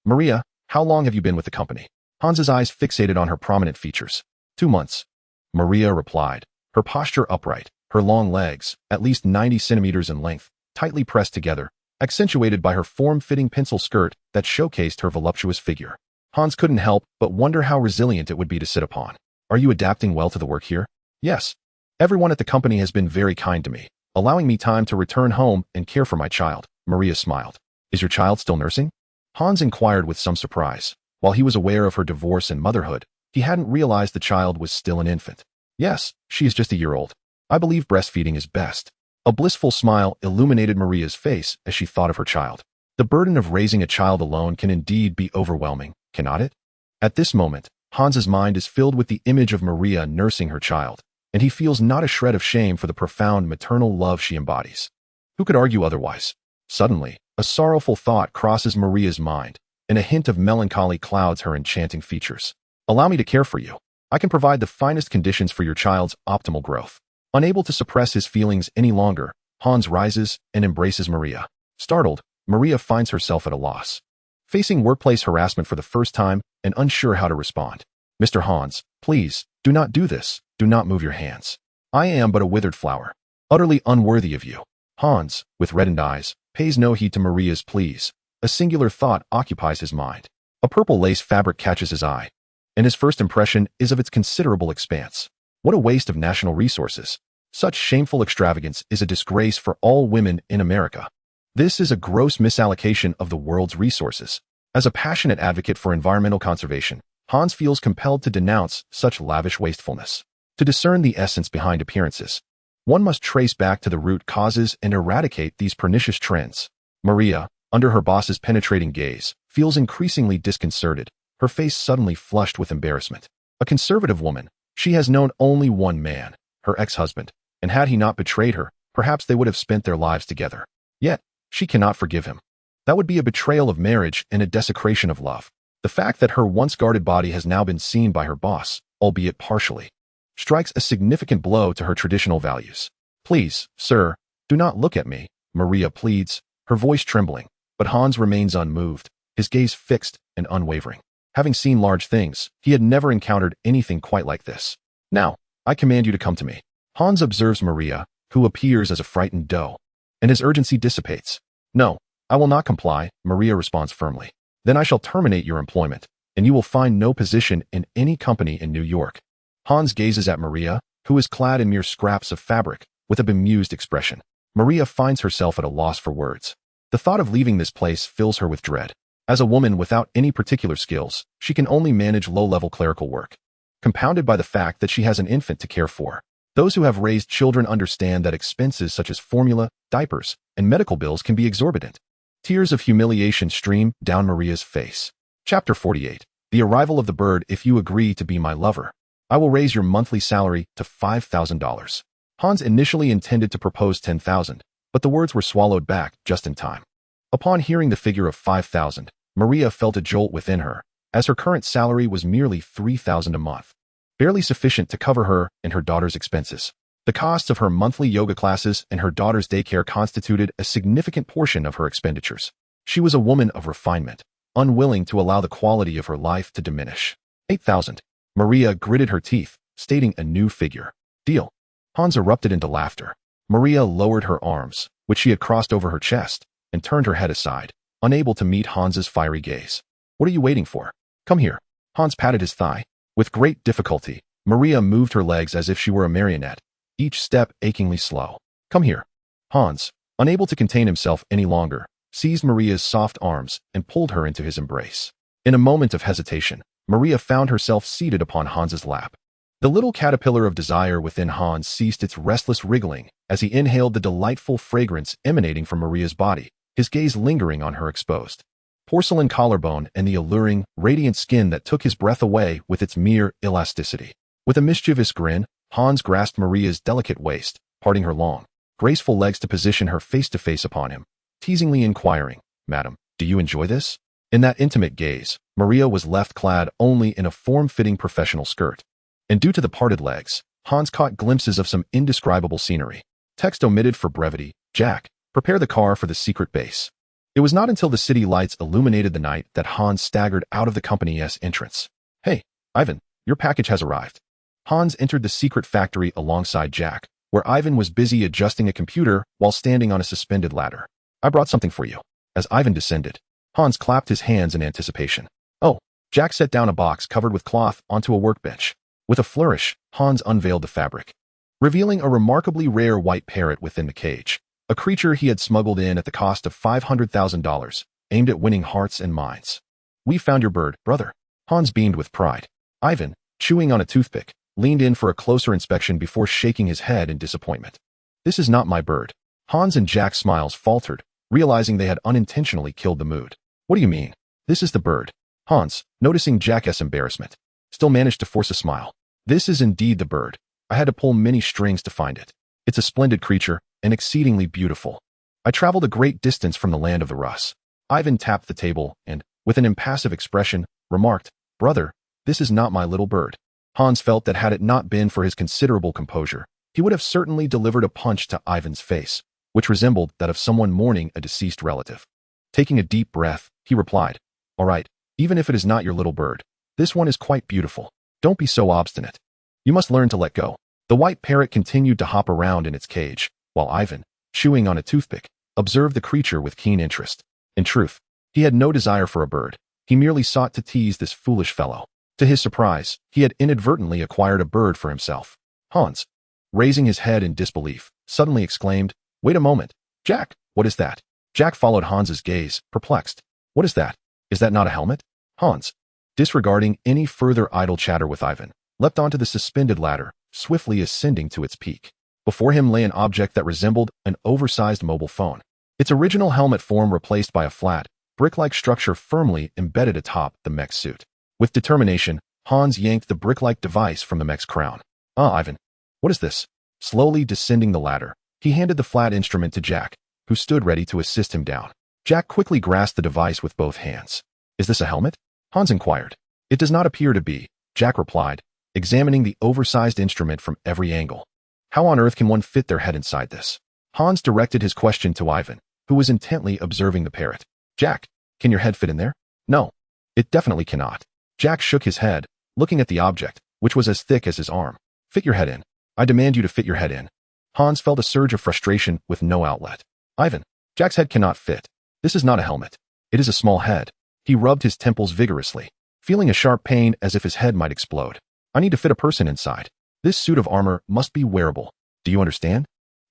Maria, how long have you been with the company? Hans's eyes fixated on her prominent features. 2 months. Maria replied, her posture upright, her long legs, at least 90 centimeters in length, tightly pressed together, accentuated by her form-fitting pencil skirt that showcased her voluptuous figure. Hans couldn't help but wonder how resilient it would be to sit upon. Are you adapting well to the work here? Yes. Everyone at the company has been very kind to me, allowing me time to return home and care for my child. Maria smiled. Is your child still nursing? Hans inquired with some surprise. While he was aware of her divorce and motherhood, he hadn't realized the child was still an infant. Yes, she is just a year old. I believe breastfeeding is best. A blissful smile illuminated Maria's face as she thought of her child. The burden of raising a child alone can indeed be overwhelming, cannot it? At this moment, Hans's mind is filled with the image of Maria nursing her child, and he feels not a shred of shame for the profound maternal love she embodies. Who could argue otherwise? Suddenly, a sorrowful thought crosses Maria's mind, and a hint of melancholy clouds her enchanting features. Allow me to care for you. I can provide the finest conditions for your child's optimal growth. Unable to suppress his feelings any longer, Hans rises and embraces Maria. Startled, Maria finds herself at a loss, facing workplace harassment for the first time and unsure how to respond. Mr. Hans, please, do not do this. Do not move your hands. I am but a withered flower, utterly unworthy of you. Hans, with reddened eyes, pays no heed to Maria's pleas. A singular thought occupies his mind. A purple lace fabric catches his eye, and his first impression is of its considerable expanse. What a waste of national resources. Such shameful extravagance is a disgrace for all women in America. This is a gross misallocation of the world's resources. As a passionate advocate for environmental conservation, Hans feels compelled to denounce such lavish wastefulness. To discern the essence behind appearances, one must trace back to the root causes and eradicate these pernicious trends. Maria, under her boss's penetrating gaze, feels increasingly disconcerted, her face suddenly flushed with embarrassment. A conservative woman, she has known only one man, her ex-husband, and had he not betrayed her, perhaps they would have spent their lives together. Yet, she cannot forgive him. That would be a betrayal of marriage and a desecration of love. The fact that her once guarded body has now been seen by her boss, albeit partially, strikes a significant blow to her traditional values. "Please, sir, do not look at me," Maria pleads, her voice trembling, but Hans remains unmoved, his gaze fixed and unwavering. Having seen large things, he had never encountered anything quite like this. "Now, I command you to come to me." Hans observes Maria, who appears as a frightened doe, and his urgency dissipates. "No, I will not comply," Maria responds firmly. "Then I shall terminate your employment, and you will find no position in any company in New York." Hans gazes at Maria, who is clad in mere scraps of fabric, with a bemused expression. Maria finds herself at a loss for words. The thought of leaving this place fills her with dread. As a woman without any particular skills, she can only manage low-level clerical work, compounded by the fact that she has an infant to care for. Those who have raised children understand that expenses such as formula, diapers, and medical bills can be exorbitant. Tears of humiliation stream down Maria's face. Chapter 48. The arrival of the bird. "If you agree to be my lover, I will raise your monthly salary to $5,000. Hans initially intended to propose $10,000, but the words were swallowed back just in time. Upon hearing the figure of $5,000, Maria felt a jolt within her, as her current salary was merely $3,000 a month, barely sufficient to cover her and her daughter's expenses. The costs of her monthly yoga classes and her daughter's daycare constituted a significant portion of her expenditures. She was a woman of refinement, unwilling to allow the quality of her life to diminish. 8,000. Maria gritted her teeth, stating a new figure. "Deal." Hans erupted into laughter. Maria lowered her arms, which she had crossed over her chest, and turned her head aside, unable to meet Hans's fiery gaze. "What are you waiting for? Come here." Hans patted his thigh. With great difficulty, Maria moved her legs as if she were a marionette, each step achingly slow. "Come here." Hans, unable to contain himself any longer, seized Maria's soft arms and pulled her into his embrace. In a moment of hesitation, Maria found herself seated upon Hans's lap. The little caterpillar of desire within Hans ceased its restless wriggling as he inhaled the delightful fragrance emanating from Maria's body, his gaze lingering on her exposed porcelain collarbone and the alluring, radiant skin that took his breath away with its mere elasticity. With a mischievous grin, Hans grasped Maria's delicate waist, parting her long, graceful legs to position her face-to-face upon him, teasingly inquiring, "Madam, do you enjoy this?" In that intimate gaze, Maria was left clad only in a form-fitting professional skirt, and due to the parted legs, Hans caught glimpses of some indescribable scenery. Text omitted for brevity. "Jack, prepare the car for the secret base." It was not until the city lights illuminated the night that Hans staggered out of the company's entrance. "Hey, Ivan, your package has arrived." Hans entered the secret factory alongside Jack, where Ivan was busy adjusting a computer while standing on a suspended ladder. "I brought something for you." As Ivan descended, Hans clapped his hands in anticipation. "Oh." Jack set down a box covered with cloth onto a workbench. With a flourish, Hans unveiled the fabric, revealing a remarkably rare white parrot within the cage, a creature he had smuggled in at the cost of $500,000, aimed at winning hearts and minds. "We found your bird, brother." Hans beamed with pride. Ivan, chewing on a toothpick, leaned in for a closer inspection before shaking his head in disappointment. "This is not my bird." Hans and Jack's smiles faltered, realizing they had unintentionally killed the mood. "What do you mean? This is the bird." Hans, noticing Jack's embarrassment, still managed to force a smile. "This is indeed the bird. I had to pull many strings to find it. It's a splendid creature, and exceedingly beautiful. I traveled a great distance from the land of the Russ." Ivan tapped the table and, with an impassive expression, remarked, "Brother, this is not my little bird." Hans felt that had it not been for his considerable composure, he would have certainly delivered a punch to Ivan's face, which resembled that of someone mourning a deceased relative. Taking a deep breath, he replied, "All right, even if it is not your little bird, this one is quite beautiful. Don't be so obstinate. You must learn to let go." The white parrot continued to hop around in its cage, while Ivan, chewing on a toothpick, observed the creature with keen interest. In truth, he had no desire for a bird. He merely sought to tease this foolish fellow. To his surprise, he had inadvertently acquired a bird for himself. Hans, raising his head in disbelief, suddenly exclaimed, "Wait a moment. Jack, what is that?" Jack followed Hans's gaze, perplexed. "What is that? Is that not a helmet?" Hans, disregarding any further idle chatter with Ivan, leapt onto the suspended ladder, swiftly ascending to its peak. Before him lay an object that resembled an oversized mobile phone. Its original helmet form replaced by a flat, brick-like structure firmly embedded atop the mech's suit. With determination, Hans yanked the brick-like device from the mech's crown. "Ah, Ivan, what is this?" Slowly descending the ladder, he handed the flat instrument to Jack, who stood ready to assist him down. Jack quickly grasped the device with both hands. "Is this a helmet?" Hans inquired. "It does not appear to be," Jack replied, examining the oversized instrument from every angle. How on earth can one fit their head inside this? Hans directed his question to Ivan, who was intently observing the parrot. Jack, can your head fit in there? No, it definitely cannot. Jack shook his head, looking at the object, which was as thick as his arm. Fit your head in. I demand you to fit your head in. Hans felt a surge of frustration with no outlet. Ivan, Jack's head cannot fit. This is not a helmet. It is a small head. He rubbed his temples vigorously, feeling a sharp pain as if his head might explode. I need to fit a person inside. This suit of armor must be wearable. Do you understand?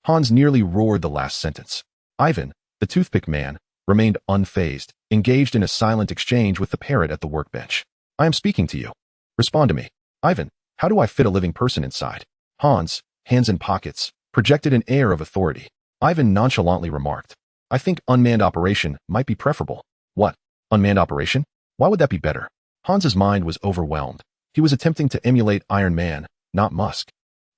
Hans nearly roared the last sentence. Ivan, the toothpick man, remained unfazed, engaged in a silent exchange with the parrot at the workbench. I am speaking to you. Respond to me. Ivan, how do I fit a living person inside? Hans, hands in pockets, projected an air of authority. Ivan nonchalantly remarked, I think unmanned operation might be preferable. What? Unmanned operation? Why would that be better? Hans's mind was overwhelmed. He was attempting to emulate Iron Man, not Musk.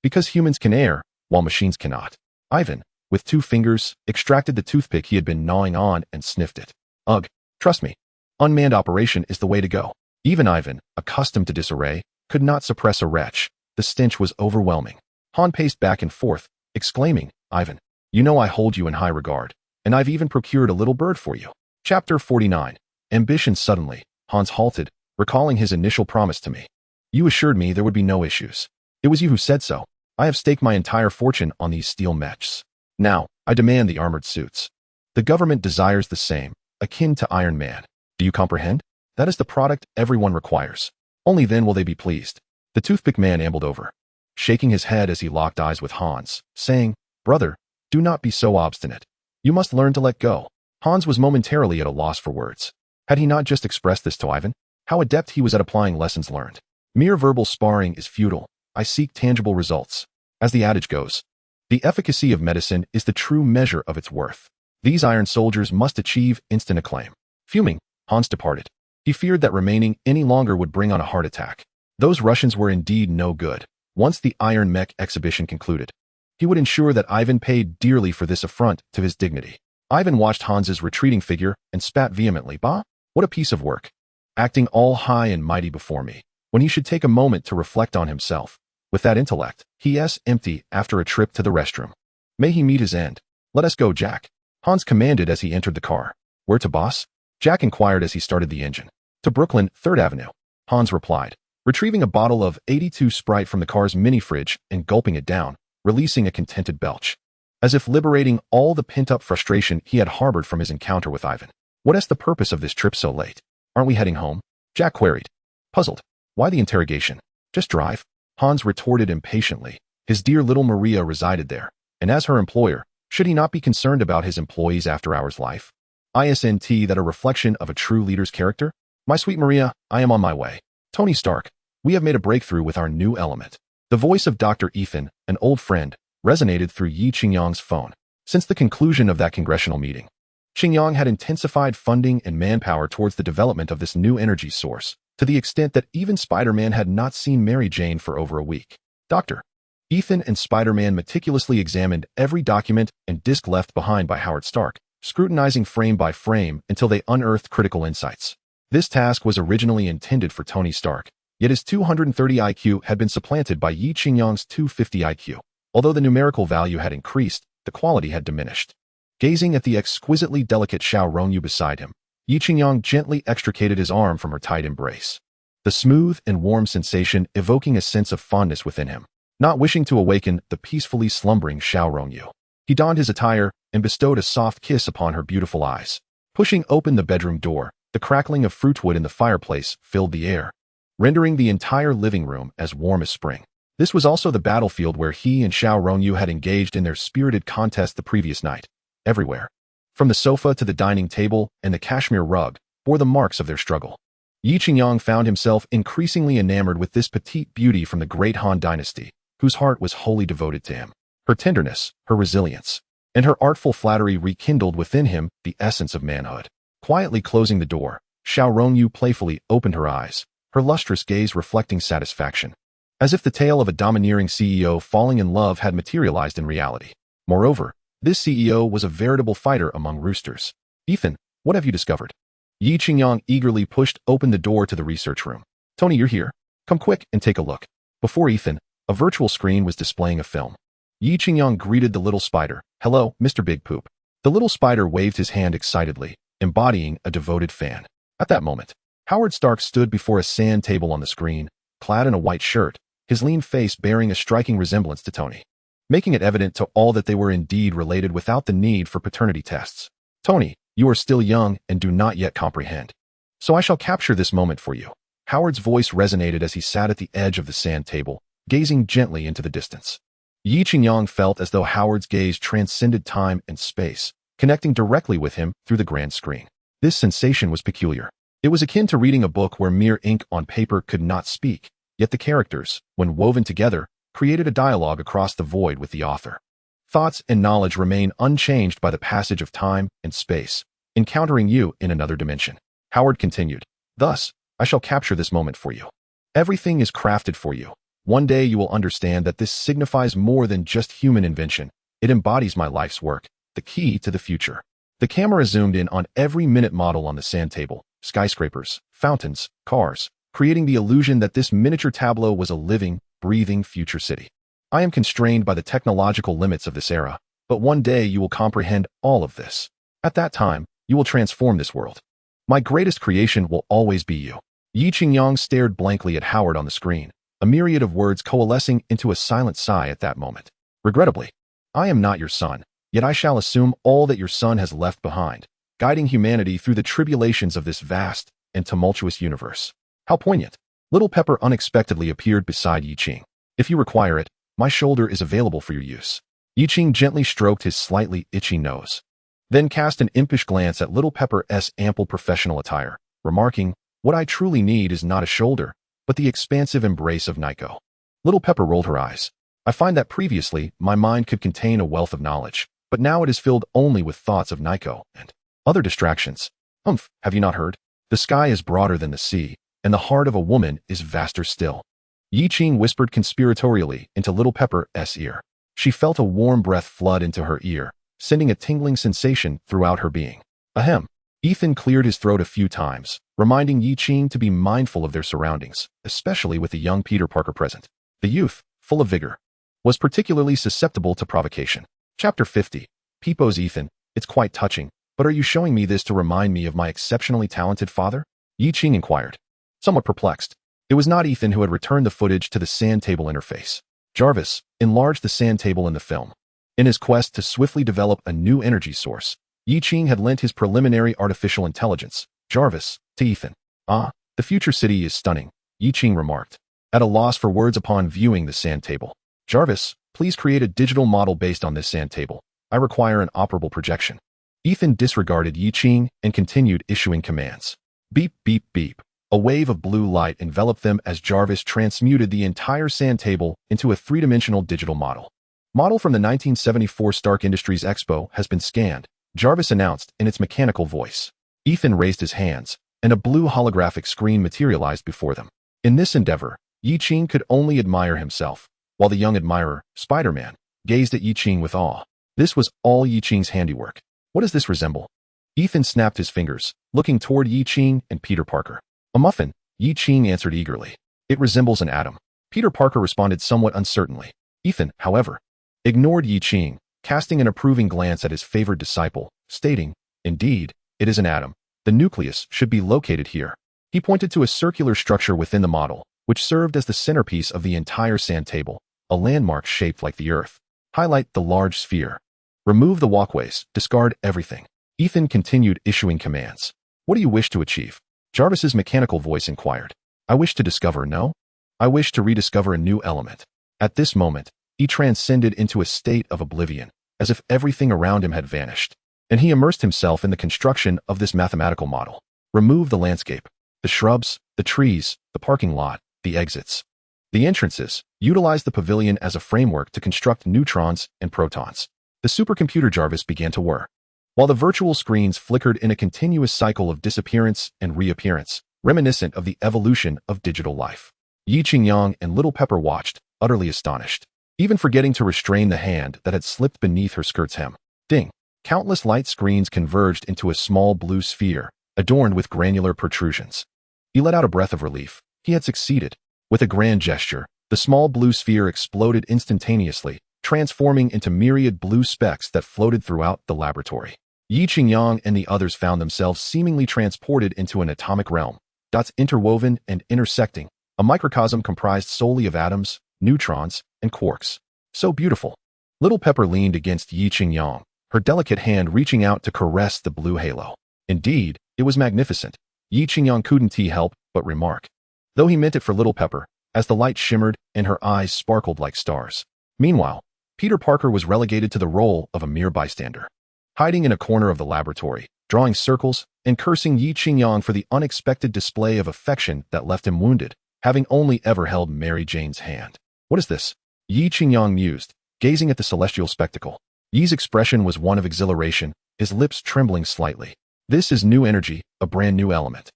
Because humans can err, while machines cannot. Ivan, with 2 fingers, extracted the toothpick he had been gnawing on and sniffed it. Ugh, trust me. Unmanned operation is the way to go. Even Ivan, accustomed to disarray, could not suppress a retch. The stench was overwhelming. Han paced back and forth, exclaiming, Ivan, you know I hold you in high regard, and I've even procured a little bird for you. Chapter 49. Ambition. Suddenly, Hans halted, recalling his initial promise to me. You assured me there would be no issues. It was you who said so. I have staked my entire fortune on these steel mechs. Now, I demand the armored suits. The government desires the same, akin to Iron Man. Do you comprehend? That is the product everyone requires. Only then will they be pleased. The toothpick man ambled over, shaking his head as he locked eyes with Hans, saying, Brother, do not be so obstinate. You must learn to let go. Hans was momentarily at a loss for words. Had he not just expressed this to Ivan? How adept he was at applying lessons learned. Mere verbal sparring is futile. I seek tangible results. As the adage goes, the efficacy of medicine is the true measure of its worth. These iron soldiers must achieve instant acclaim. Fuming, Hans departed. He feared that remaining any longer would bring on a heart attack. Those Russians were indeed no good. Once the Iron Mech exhibition concluded, he would ensure that Ivan paid dearly for this affront to his dignity. Ivan watched Hans's retreating figure and spat vehemently. Bah, what a piece of work. Acting all high and mighty before me, when he should take a moment to reflect on himself. With that intellect, he empty after a trip to the restroom. May he meet his end. Let us go, Jack. Hans commanded as he entered the car. Where to, boss? Jack inquired as he started the engine. To Brooklyn, 3rd Avenue. Hans replied, retrieving a bottle of 82 Sprite from the car's mini-fridge and gulping it down, releasing a contented belch, as if liberating all the pent-up frustration he had harbored from his encounter with Ivan. What is the purpose of this trip so late? Aren't we heading home? Jack queried, puzzled. Why the interrogation? Just drive. Hans retorted impatiently. His dear little Maria resided there, and as her employer, should he not be concerned about his employees' after-hours life? Isn't that a reflection of a true leader's character? My sweet Maria, I am on my way. Tony Stark, we have made a breakthrough with our new element. The voice of Dr. Ethan, an old friend, resonated through Yi Qingyang's phone. Since the conclusion of that congressional meeting, Qingyang had intensified funding and manpower towards the development of this new energy source, to the extent that even Spider-Man had not seen Mary Jane for over a week. Dr. Ethan and Spider-Man meticulously examined every document and disk left behind by Howard Stark, scrutinizing frame by frame until they unearthed critical insights. This task was originally intended for Tony Stark, yet his 230 IQ had been supplanted by Yi Qingyang's 250 IQ. Although the numerical value had increased, the quality had diminished. Gazing at the exquisitely delicate Xiao Rongyu beside him, Yi Qingyang gently extricated his arm from her tight embrace, the smooth and warm sensation evoking a sense of fondness within him. Not wishing to awaken the peacefully slumbering Xiao Rongyu, he donned his attire and bestowed a soft kiss upon her beautiful eyes. Pushing open the bedroom door, the crackling of fruitwood in the fireplace filled the air, rendering the entire living room as warm as spring. This was also the battlefield where he and Xiao Rongyu had engaged in their spirited contest the previous night. Everywhere, from the sofa to the dining table and the cashmere rug, bore the marks of their struggle. Yi Qingyang found himself increasingly enamored with this petite beauty from the great Han dynasty, whose heart was wholly devoted to him. Her tenderness, her resilience, and her artful flattery rekindled within him the essence of manhood. Quietly closing the door, Xiao Rongyu playfully opened her eyes, her lustrous gaze reflecting satisfaction, as if the tale of a domineering CEO falling in love had materialized in reality. Moreover, this CEO was a veritable fighter among roosters. Ethan, what have you discovered? Yi Qingyang eagerly pushed open the door to the research room. Tony, you're here. Come quick and take a look. Before Ethan, a virtual screen was displaying a film. Yi Qingyang greeted the little spider. "Hello, Mr. Big Poop." The little spider waved his hand excitedly, embodying a devoted fan. At that moment, Howard Stark stood before a sand table on the screen, clad in a white shirt, his lean face bearing a striking resemblance to Tony, making it evident to all that they were indeed related without the need for paternity tests. "Tony, you are still young and do not yet comprehend. So I shall capture this moment for you." Howard's voice resonated as he sat at the edge of the sand table, gazing gently into the distance. Yi Qingyang felt as though Howard's gaze transcended time and space, connecting directly with him through the grand screen. This sensation was peculiar. It was akin to reading a book where mere ink on paper could not speak, yet the characters, when woven together, created a dialogue across the void with the author. Thoughts and knowledge remain unchanged by the passage of time and space, encountering you in another dimension. Howard continued, "Thus, I shall capture this moment for you. Everything is crafted for you. One day you will understand that this signifies more than just human invention. It embodies my life's work, the key to the future." The camera zoomed in on every minute model on the sand table, skyscrapers, fountains, cars, creating the illusion that this miniature tableau was a living, breathing future city. "I am constrained by the technological limits of this era, but one day you will comprehend all of this. At that time, you will transform this world. My greatest creation will always be you." Yi Qingyang stared blankly at Howard on the screen, a myriad of words coalescing into a silent sigh at that moment. "Regrettably, I am not your son, yet I shall assume all that your son has left behind, guiding humanity through the tribulations of this vast and tumultuous universe." How poignant. Little Pepper unexpectedly appeared beside Yi Qing. "If you require it, my shoulder is available for your use." Yi Qing gently stroked his slightly itchy nose, then cast an impish glance at Little Pepper's ample professional attire, remarking, "What I truly need is not a shoulder, but the expansive embrace of Nico." Little Pepper rolled her eyes. "I find that previously my mind could contain a wealth of knowledge, but now it is filled only with thoughts of Nico and other distractions. Have you not heard? The sky is broader than the sea, and the heart of a woman is vaster still." Yi Qing whispered conspiratorially into Little Pepper's ear. She felt a warm breath flood into her ear, sending a tingling sensation throughout her being. Ahem. Ethan cleared his throat a few times, reminding Yi Qing to be mindful of their surroundings, especially with the young Peter Parker present. The youth, full of vigor, was particularly susceptible to provocation. Chapter 50. Peepo's Ethan, "It's quite touching, but are you showing me this to remind me of my exceptionally talented father?" Yi Qing inquired, somewhat perplexed. It was not Ethan who had returned the footage to the sand table interface. Jarvis enlarged the sand table in the film. In his quest to swiftly develop a new energy source, Yi Qing had lent his preliminary artificial intelligence, Jarvis, to Ethan. "Ah, the future city is stunning," Yi Qing remarked, at a loss for words upon viewing the sand table. "Jarvis, please create a digital model based on this sand table. I require an operable projection." Ethan disregarded Yi Qing and continued issuing commands. Beep, beep, beep. A wave of blue light enveloped them as Jarvis transmuted the entire sand table into a three-dimensional digital model. "Model from the 1974 Stark Industries Expo has been scanned," Jarvis announced in its mechanical voice. Ethan raised his hands, and a blue holographic screen materialized before them. In this endeavor, Yi Qing could only admire himself, while the young admirer, Spider-Man, gazed at Yi Qing with awe. This was all Yi Qing's handiwork. "What does this resemble?" Ethan snapped his fingers, looking toward Yi Qing and Peter Parker. "A muffin," Yi Qing answered eagerly. "It resembles an atom." Peter Parker responded somewhat uncertainly. Ethan, however, ignored Yi Qing, casting an approving glance at his favored disciple, stating, "Indeed, it is an atom. The nucleus should be located here." He pointed to a circular structure within the model, which served as the centerpiece of the entire sand table, a landmark shaped like the Earth. "Highlight the large sphere. Remove the walkways, discard everything." Ethan continued issuing commands. "What do you wish to achieve?" Jarvis's mechanical voice inquired. "I wish to discover, no? I wish to rediscover a new element." At this moment, he transcended into a state of oblivion, as if everything around him had vanished, and he immersed himself in the construction of this mathematical model. Remove the landscape, the shrubs, the trees, the parking lot, the exits, the entrances. Utilize the pavilion as a framework to construct neutrons and protons. The supercomputer Jarvis began to whir, while the virtual screens flickered in a continuous cycle of disappearance and reappearance, reminiscent of the evolution of digital life. Yi Qingyang and Little Pepper watched, utterly astonished, even forgetting to restrain the hand that had slipped beneath her skirt's hem. Ding! Countless light screens converged into a small blue sphere, adorned with granular protrusions. He let out a breath of relief. He had succeeded. With a grand gesture, The small blue sphere exploded instantaneously, transforming into myriad blue specks that floated throughout the laboratory. Yi Qingyang and the others found themselves seemingly transported into an atomic realm, dots interwoven and intersecting, a microcosm comprised solely of atoms, neutrons, and quarks. So beautiful. Little Pepper leaned against Yi Qingyang, her delicate hand reaching out to caress the blue halo. Indeed, it was magnificent. Yi Qingyang couldn't help but remark, though he meant it for Little Pepper, as the light shimmered and her eyes sparkled like stars. Meanwhile, Peter Parker was relegated to the role of a mere bystander, hiding in a corner of the laboratory, drawing circles, and cursing Yi Qingyang for the unexpected display of affection that left him wounded, having only ever held Mary Jane's hand. What is this? Yi Qingyang mused, gazing at the celestial spectacle. Yi's expression was one of exhilaration, his lips trembling slightly. This is new energy, a brand new element.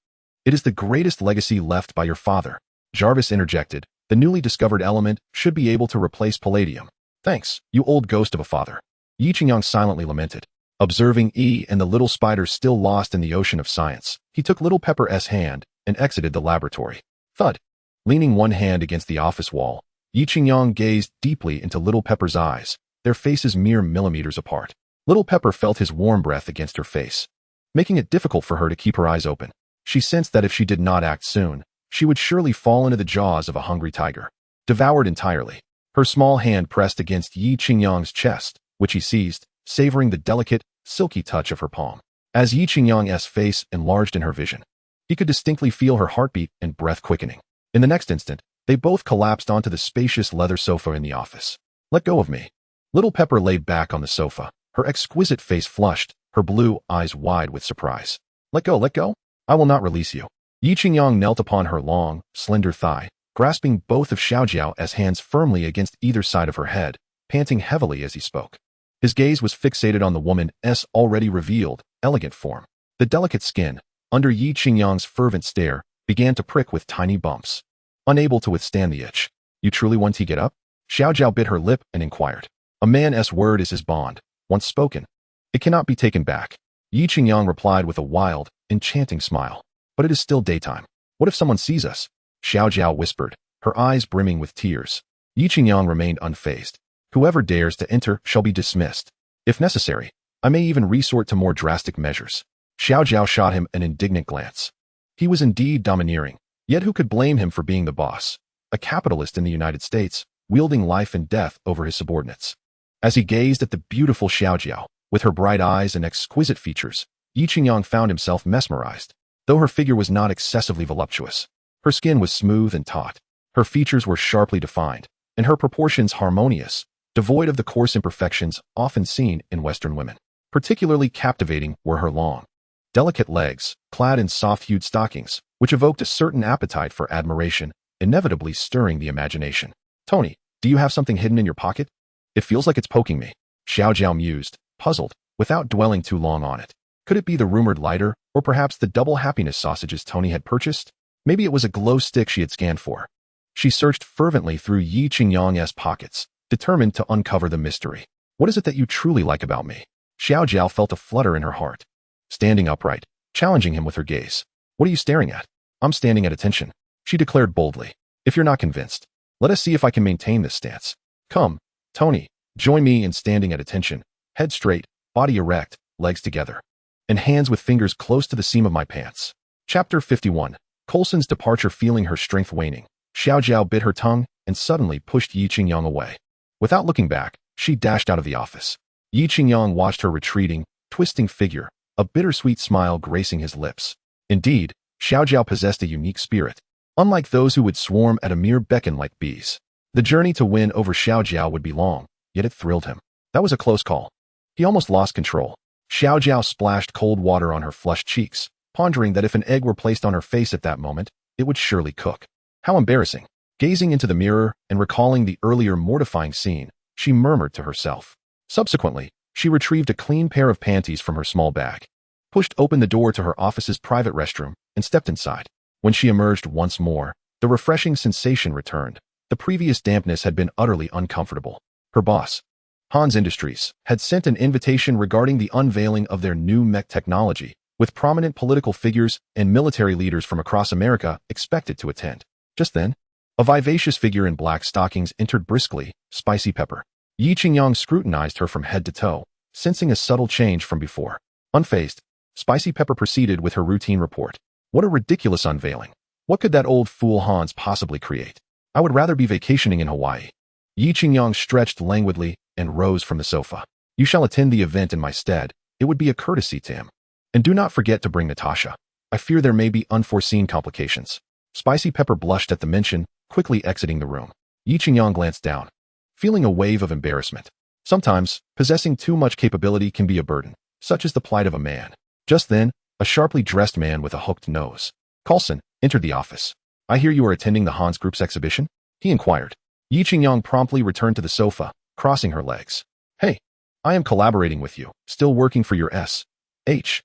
It is the greatest legacy left by your father. Jarvis interjected, the newly discovered element should be able to replace palladium. Thanks, you old ghost of a father. Yi Qingyang silently lamented. Observing E and the little spiders still lost in the ocean of science, he took Little Pepper's hand and exited the laboratory. Thud. Leaning one hand against the office wall, Yi Qingyang gazed deeply into Little Pepper's eyes, their faces mere millimeters apart. Little Pepper felt his warm breath against her face, making it difficult for her to keep her eyes open. She sensed that if she did not act soon, she would surely fall into the jaws of a hungry tiger, devoured entirely. Her small hand pressed against Yi Qingyang's chest, which he seized, savoring the delicate, silky touch of her palm. As Yi Qingyang's face enlarged in her vision, he could distinctly feel her heartbeat and breath quickening. In the next instant, they both collapsed onto the spacious leather sofa in the office. Let go of me. Little Pepper lay back on the sofa, her exquisite face flushed, her blue eyes wide with surprise. Let go, let go? I will not release you. Yi Qingyang knelt upon her long, slender thigh, grasping both of Xiaojiao's hands firmly against either side of her head, panting heavily as he spoke. His gaze was fixated on the woman's already revealed, elegant form. The delicate skin, under Yi Qingyang's fervent stare, began to prick with tiny bumps. Unable to withstand the itch. You truly want to get up? Xiaojiao bit her lip and inquired. A man's word is his bond, once spoken. It cannot be taken back. Yi Qingyang replied with a wild, enchanting smile. But it is still daytime. What if someone sees us? Xiaojiao whispered, her eyes brimming with tears. Yi Qingyang remained unfazed. Whoever dares to enter shall be dismissed. If necessary, I may even resort to more drastic measures. Xiaojiao shot him an indignant glance. He was indeed domineering, yet who could blame him for being the boss? A capitalist in the United States, wielding life and death over his subordinates. As he gazed at the beautiful Xiaojiao, with her bright eyes and exquisite features, Yi Qingyang found himself mesmerized. Though her figure was not excessively voluptuous, her skin was smooth and taut, her features were sharply defined, and her proportions harmonious, devoid of the coarse imperfections often seen in Western women. Particularly captivating were her long, delicate legs, clad in soft-hued stockings, which evoked a certain appetite for admiration, inevitably stirring the imagination. Tony, do you have something hidden in your pocket? It feels like it's poking me. Xiaojiao mused, puzzled, without dwelling too long on it. Could it be the rumored lighter, or perhaps the double happiness sausages Tony had purchased? Maybe it was a glow stick she had scanned for. She searched fervently through Yi Qingyang's pockets, determined to uncover the mystery. What is it that you truly like about me? Xiaojiao felt a flutter in her heart. Standing upright, challenging him with her gaze. What are you staring at? I'm standing at attention, she declared boldly. If you're not convinced, let us see if I can maintain this stance. Come, Tony, join me in standing at attention, head straight, body erect, legs together, and hands with fingers close to the seam of my pants. Chapter 51. Coulson's departure. Feeling her strength waning, Xiaojiao bit her tongue and suddenly pushed Yi Qingyang away. Without looking back, she dashed out of the office. Yi Qingyang watched her retreating, twisting figure, a bittersweet smile gracing his lips. Indeed, Xiaojiao possessed a unique spirit, unlike those who would swarm at a mere beckon like bees. The journey to win over Xiaojiao would be long, yet it thrilled him. That was a close call. He almost lost control. Xiaojiao splashed cold water on her flushed cheeks, pondering that if an egg were placed on her face at that moment, it would surely cook. How embarrassing. Gazing into the mirror and recalling the earlier mortifying scene, she murmured to herself. Subsequently, she retrieved a clean pair of panties from her small bag, pushed open the door to her office's private restroom, and stepped inside. When she emerged once more, the refreshing sensation returned. The previous dampness had been utterly uncomfortable. Her boss, Hans Industries, had sent an invitation regarding the unveiling of their new mech technology, with prominent political figures and military leaders from across America expected to attend. Just then, A vivacious figure in black stockings entered briskly, spicy pepper. Yi Qingyang scrutinized her from head to toe, sensing a subtle change from before. Unfazed, Spicy Pepper proceeded with her routine report. What a ridiculous unveiling. What could that old fool Hans possibly create? I would rather be vacationing in Hawaii. Yi Qingyang stretched languidly and rose from the sofa. You shall attend the event in my stead. It would be a courtesy to him. And do not forget to bring Natasha. I fear there may be unforeseen complications. Spicy Pepper blushed at the mention, quickly exiting the room. Yi Qingyang glanced down, feeling a wave of embarrassment. Sometimes, possessing too much capability can be a burden, such is the plight of a man. Just then, a sharply dressed man with a hooked nose, Carlson, entered the office. I hear you are attending the Hans Group's exhibition? He inquired. Yi Qingyang promptly returned to the sofa, crossing her legs. Hey, I am collaborating with you, still working for your S.H.I.E.L.D.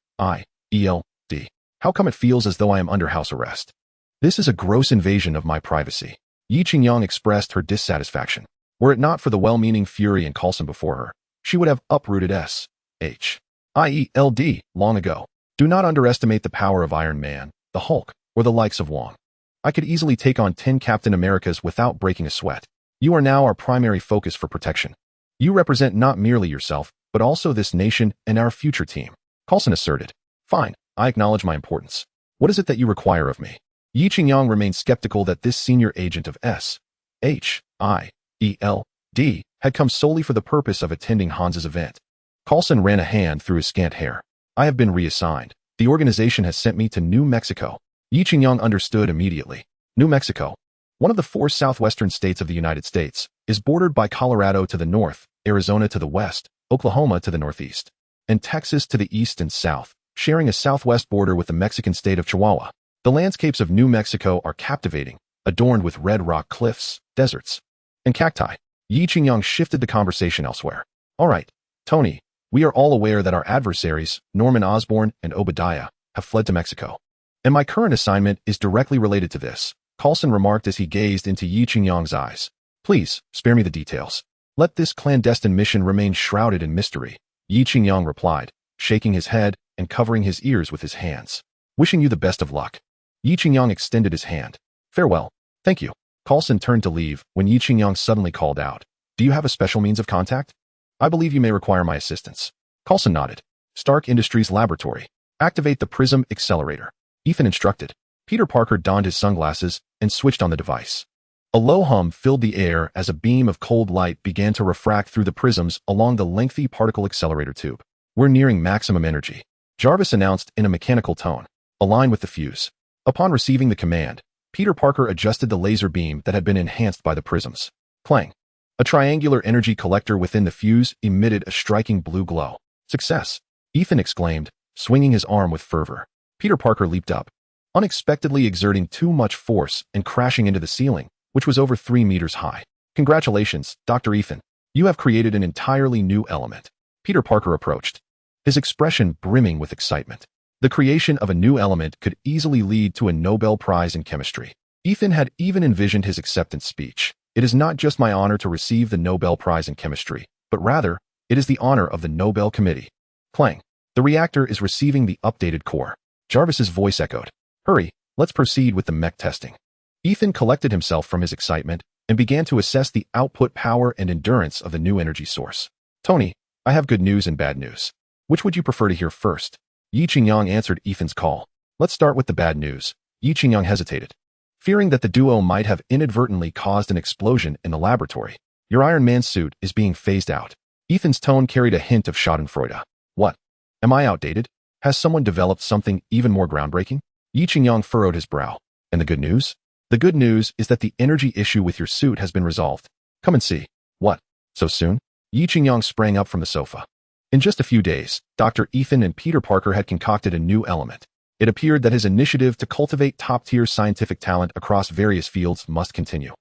How come it feels as though I am under house arrest? This is a gross invasion of my privacy. Yi Qingyang expressed her dissatisfaction. Were it not for the well-meaning Fury and Carlson before her, she would have uprooted S.H.I.E.L.D. long ago. Do not underestimate the power of Iron Man, the Hulk, or the likes of Wong. I could easily take on 10 Captain Americas without breaking a sweat. You are now our primary focus for protection. You represent not merely yourself, but also this nation and our future team. Carlson asserted. Fine, I acknowledge my importance. What is it that you require of me? Yi Qingyang remained skeptical that this senior agent of S.H.I.E.L.D. had come solely for the purpose of attending Hans's event. Carlson ran a hand through his scant hair. I have been reassigned. The organization has sent me to New Mexico. Yi Qingyang understood immediately. New Mexico, one of the 4 southwestern states of the United States, is bordered by Colorado to the north, Arizona to the west, Oklahoma to the northeast, and Texas to the east and south, sharing a southwest border with the Mexican state of Chihuahua. The landscapes of New Mexico are captivating, adorned with red rock cliffs, deserts, and cacti. Yi Qingyang shifted the conversation elsewhere. All right, Tony, we are all aware that our adversaries, Norman Osborn and Obadiah, have fled to Mexico. And my current assignment is directly related to this, Carlson remarked as he gazed into Yi Qingyang's eyes. Please, spare me the details. Let this clandestine mission remain shrouded in mystery, Yi Qingyang replied, shaking his head and covering his ears with his hands. Wishing you the best of luck. Yi Qingyang extended his hand. Farewell. Thank you. Carlson turned to leave when Yi Qingyang suddenly called out. Do you have a special means of contact? I believe you may require my assistance. Carlson nodded. Stark Industries Laboratory. Activate the Prism Accelerator. Ethan instructed. Peter Parker donned his sunglasses and switched on the device. A low hum filled the air as a beam of cold light began to refract through the prisms along the lengthy particle accelerator tube. We're nearing maximum energy, Jarvis announced in a mechanical tone. Align with the fuse. Upon receiving the command, Peter Parker adjusted the laser beam that had been enhanced by the prisms. Clang. A triangular energy collector within the fuse emitted a striking blue glow. Success! Ethan exclaimed, swinging his arm with fervor. Peter Parker leaped up, unexpectedly exerting too much force and crashing into the ceiling, which was over 3 meters high. Congratulations, Dr. Ethan. You have created an entirely new element. Peter Parker approached, his expression brimming with excitement. The creation of a new element could easily lead to a Nobel Prize in chemistry. Ethan had even envisioned his acceptance speech. It is not just my honor to receive the Nobel Prize in chemistry, but rather, it is the honor of the Nobel Committee. Clang. The reactor is receiving the updated core. Jarvis's voice echoed. Hurry, let's proceed with the mech testing. Ethan collected himself from his excitement and began to assess the output power and endurance of the new energy source. Tony, I have good news and bad news. Which would you prefer to hear first? Yi Qingyang answered Ethan's call. Let's start with the bad news. Yi Qingyang hesitated, fearing that the duo might have inadvertently caused an explosion in the laboratory. Your Iron Man suit is being phased out. Ethan's tone carried a hint of schadenfreude. What? Am I outdated? Has someone developed something even more groundbreaking? Yi Qingyang furrowed his brow. And the good news? The good news is that the energy issue with your suit has been resolved. Come and see. What? So soon? Yi Qingyang sprang up from the sofa. In just a few days, Dr. Ethan and Peter Parker had concocted a new element. It appeared that his initiative to cultivate top-tier scientific talent across various fields must continue,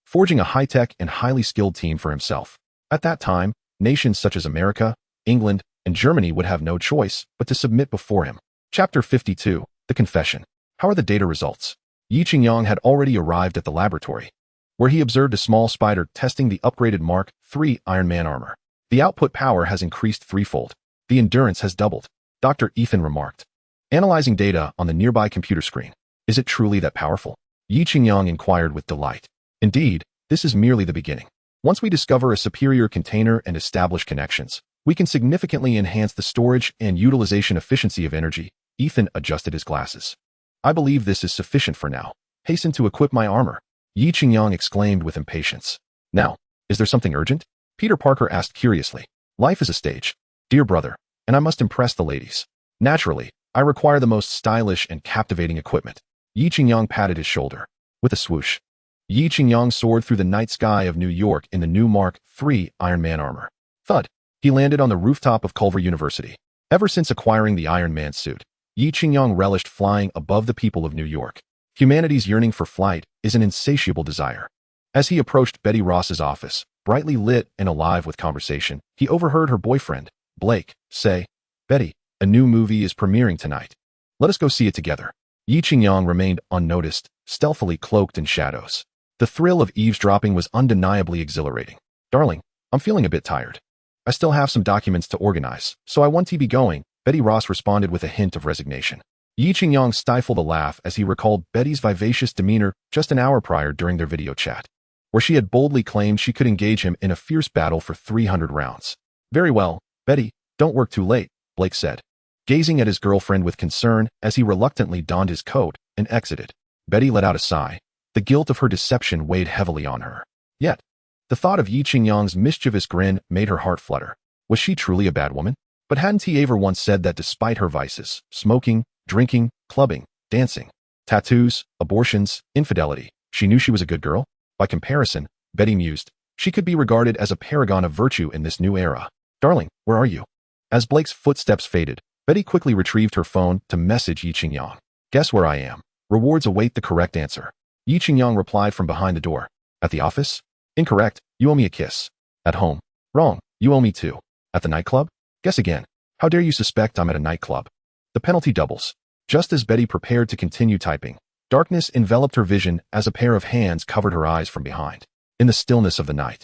forging a high-tech and highly skilled team for himself. At that time, nations such as America, England, and Germany would have no choice but to submit before him. Chapter 52, The Confession. How are the data results? Yi Qingyang had already arrived at the laboratory, where he observed a small spider testing the upgraded Mark III Iron Man armor. The output power has increased threefold. The endurance has doubled, Dr. Ethan remarked, analyzing data on the nearby computer screen. Is it truly that powerful? Yi Qingyang inquired with delight. Indeed, this is merely the beginning. Once we discover a superior container and establish connections, we can significantly enhance the storage and utilization efficiency of energy. Ethan adjusted his glasses. I believe this is sufficient for now. Hasten to equip my armor. Yi Qingyang exclaimed with impatience. Now, is there something urgent? Peter Parker asked curiously. Life is a stage, dear brother, and I must impress the ladies. Naturally, I require the most stylish and captivating equipment. Yi Qingyang patted his shoulder. With a swoosh, Yi Qingyang soared through the night sky of New York in the new Mark III Iron Man armor. Thud. He landed on the rooftop of Culver University. Ever since acquiring the Iron Man suit, Yi Qingyang relished flying above the people of New York. Humanity's yearning for flight is an insatiable desire. As he approached Betty Ross's office, brightly lit and alive with conversation, he overheard her boyfriend, Blake, say, Betty, a new movie is premiering tonight. Let us go see it together. Yi Qingyang remained unnoticed, stealthily cloaked in shadows. The thrill of eavesdropping was undeniably exhilarating. Darling, I'm feeling a bit tired. I still have some documents to organize, so I want to be going, Betty Ross responded with a hint of resignation. Yi Qingyang stifled a laugh as he recalled Betty's vivacious demeanor just an hour prior during their video chat, where she had boldly claimed she could engage him in a fierce battle for 300 rounds. Very well, Betty, don't work too late, Blake said, gazing at his girlfriend with concern as he reluctantly donned his coat and exited. Betty let out a sigh. The guilt of her deception weighed heavily on her. Yet, the thought of Yi Qingyang's mischievous grin made her heart flutter. Was she truly a bad woman? But hadn't he ever once said that despite her vices, smoking, drinking, clubbing, dancing, tattoos, abortions, infidelity, she knew she was a good girl? By comparison, Betty mused, she could be regarded as a paragon of virtue in this new era. Darling, where are you? As Blake's footsteps faded, Betty quickly retrieved her phone to message Yi Qingyang. Guess where I am. Rewards await the correct answer. Yi Qingyang replied from behind the door. At the office? Incorrect. You owe me a kiss. At home? Wrong. You owe me two. At the nightclub? Guess again. How dare you suspect I'm at a nightclub? The penalty doubles. Just as Betty prepared to continue typing, darkness enveloped her vision as a pair of hands covered her eyes from behind. In the stillness of the night,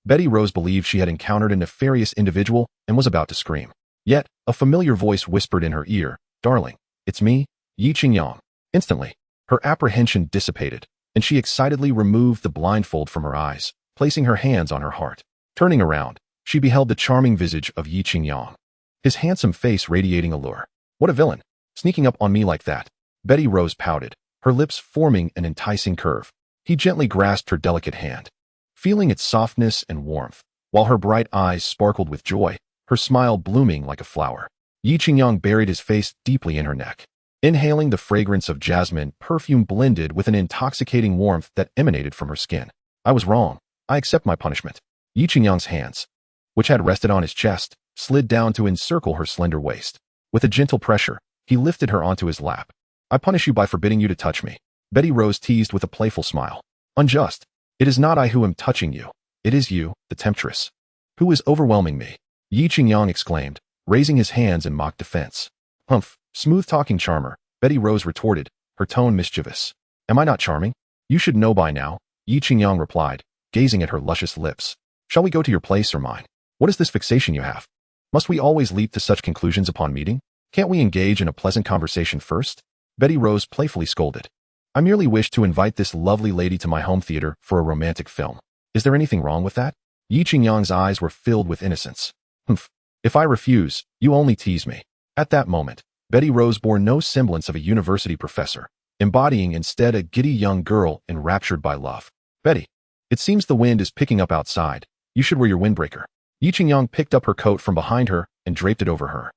Betty Rose believed she had encountered a nefarious individual and was about to scream. Yet, a familiar voice whispered in her ear, Darling, it's me, Yi Qingyang. Instantly, her apprehension dissipated, and she excitedly removed the blindfold from her eyes, placing her hands on her heart. Turning around, she beheld the charming visage of Yi Qingyang, his handsome face radiating allure. What a villain, sneaking up on me like that. Betty Rose pouted, her lips forming an enticing curve. He gently grasped her delicate hand, feeling its softness and warmth, while her bright eyes sparkled with joy, her smile blooming like a flower. Yi Qingyang buried his face deeply in her neck, inhaling the fragrance of jasmine perfume blended with an intoxicating warmth that emanated from her skin. I was wrong. I accept my punishment. Yi Qingyang's hands, which had rested on his chest, slid down to encircle her slender waist. With a gentle pressure, he lifted her onto his lap. I punish you by forbidding you to touch me. Betty Rose teased with a playful smile. Unjust. It is not I who am touching you. It is you, the temptress, who is overwhelming me. Yi Qingyang exclaimed, raising his hands in mock defense. Humph, smooth-talking charmer, Betty Rose retorted, her tone mischievous. Am I not charming? You should know by now, Yi Qingyang replied, gazing at her luscious lips. Shall we go to your place or mine? What is this fixation you have? Must we always leap to such conclusions upon meeting? Can't we engage in a pleasant conversation first? Betty Rose playfully scolded. I merely wish to invite this lovely lady to my home theater for a romantic film. Is there anything wrong with that? Yi Qingyang's eyes were filled with innocence. Humph. If I refuse, you only tease me. At that moment, Betty Rose bore no semblance of a university professor, embodying instead a giddy young girl enraptured by love. Betty, it seems the wind is picking up outside. You should wear your windbreaker. Yi Qingyang picked up her coat from behind her and draped it over her.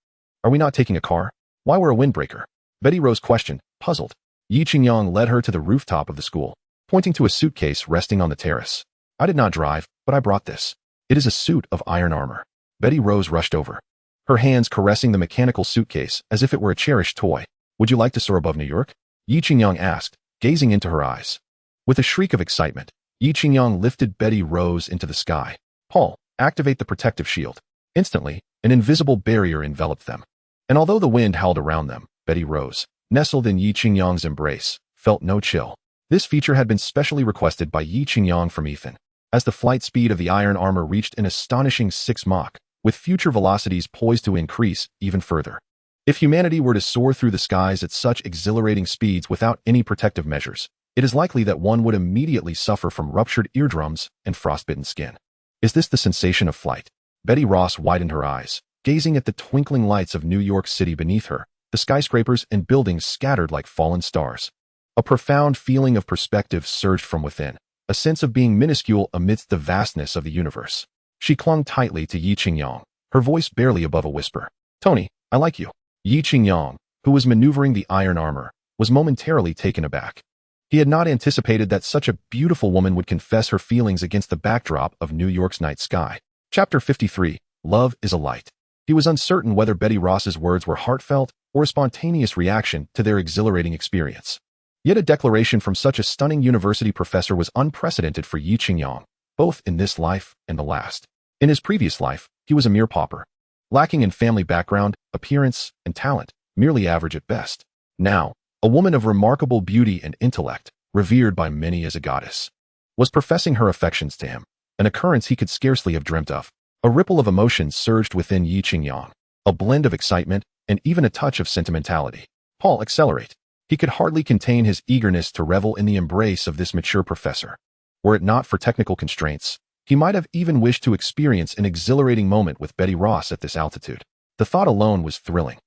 Are we not taking a car? Why wear a windbreaker? Betty Rose questioned, puzzled. Yi Qingyang led her to the rooftop of the school, pointing to a suitcase resting on the terrace. I did not drive, but I brought this. It is a suit of iron armor. Betty Rose rushed over, her hands caressing the mechanical suitcase as if it were a cherished toy. Would you like to soar above New York? Yi Qingyang asked, gazing into her eyes. With a shriek of excitement, Yi Qingyang lifted Betty Rose into the sky. Paul, activate the protective shield. Instantly, an invisible barrier enveloped them. And although the wind howled around them, Betty Rose, nestled in Yi Qingyang's embrace, felt no chill. This feature had been specially requested by Yi Qingyang from Ethan. As the flight speed of the iron armor reached an astonishing 6 Mach, with future velocities poised to increase even further. If humanity were to soar through the skies at such exhilarating speeds without any protective measures, it is likely that one would immediately suffer from ruptured eardrums and frostbitten skin. Is this the sensation of flight? Betty Ross widened her eyes, gazing at the twinkling lights of New York City beneath her, the skyscrapers and buildings scattered like fallen stars. A profound feeling of perspective surged from within, a sense of being minuscule amidst the vastness of the universe. She clung tightly to Yi Qingyang, her voice barely above a whisper. "Tony, I like you." Yi Qingyang, who was maneuvering the iron armor, was momentarily taken aback. He had not anticipated that such a beautiful woman would confess her feelings against the backdrop of New York's night sky. Chapter 53, Love is a Light. He was uncertain whether Betty Ross's words were heartfelt or a spontaneous reaction to their exhilarating experience. Yet a declaration from such a stunning university professor was unprecedented for Yi Qingyang, both in this life and the last. In his previous life, he was a mere pauper, lacking in family background, appearance, and talent, merely average at best. Now, a woman of remarkable beauty and intellect, revered by many as a goddess, was professing her affections to him, an occurrence he could scarcely have dreamt of. A ripple of emotion surged within Yi Qingyang, a blend of excitement and even a touch of sentimentality. Paul, accelerate. He could hardly contain his eagerness to revel in the embrace of this mature professor. Were it not for technical constraints, he might have even wished to experience an exhilarating moment with Betty Ross at this altitude. The thought alone was thrilling.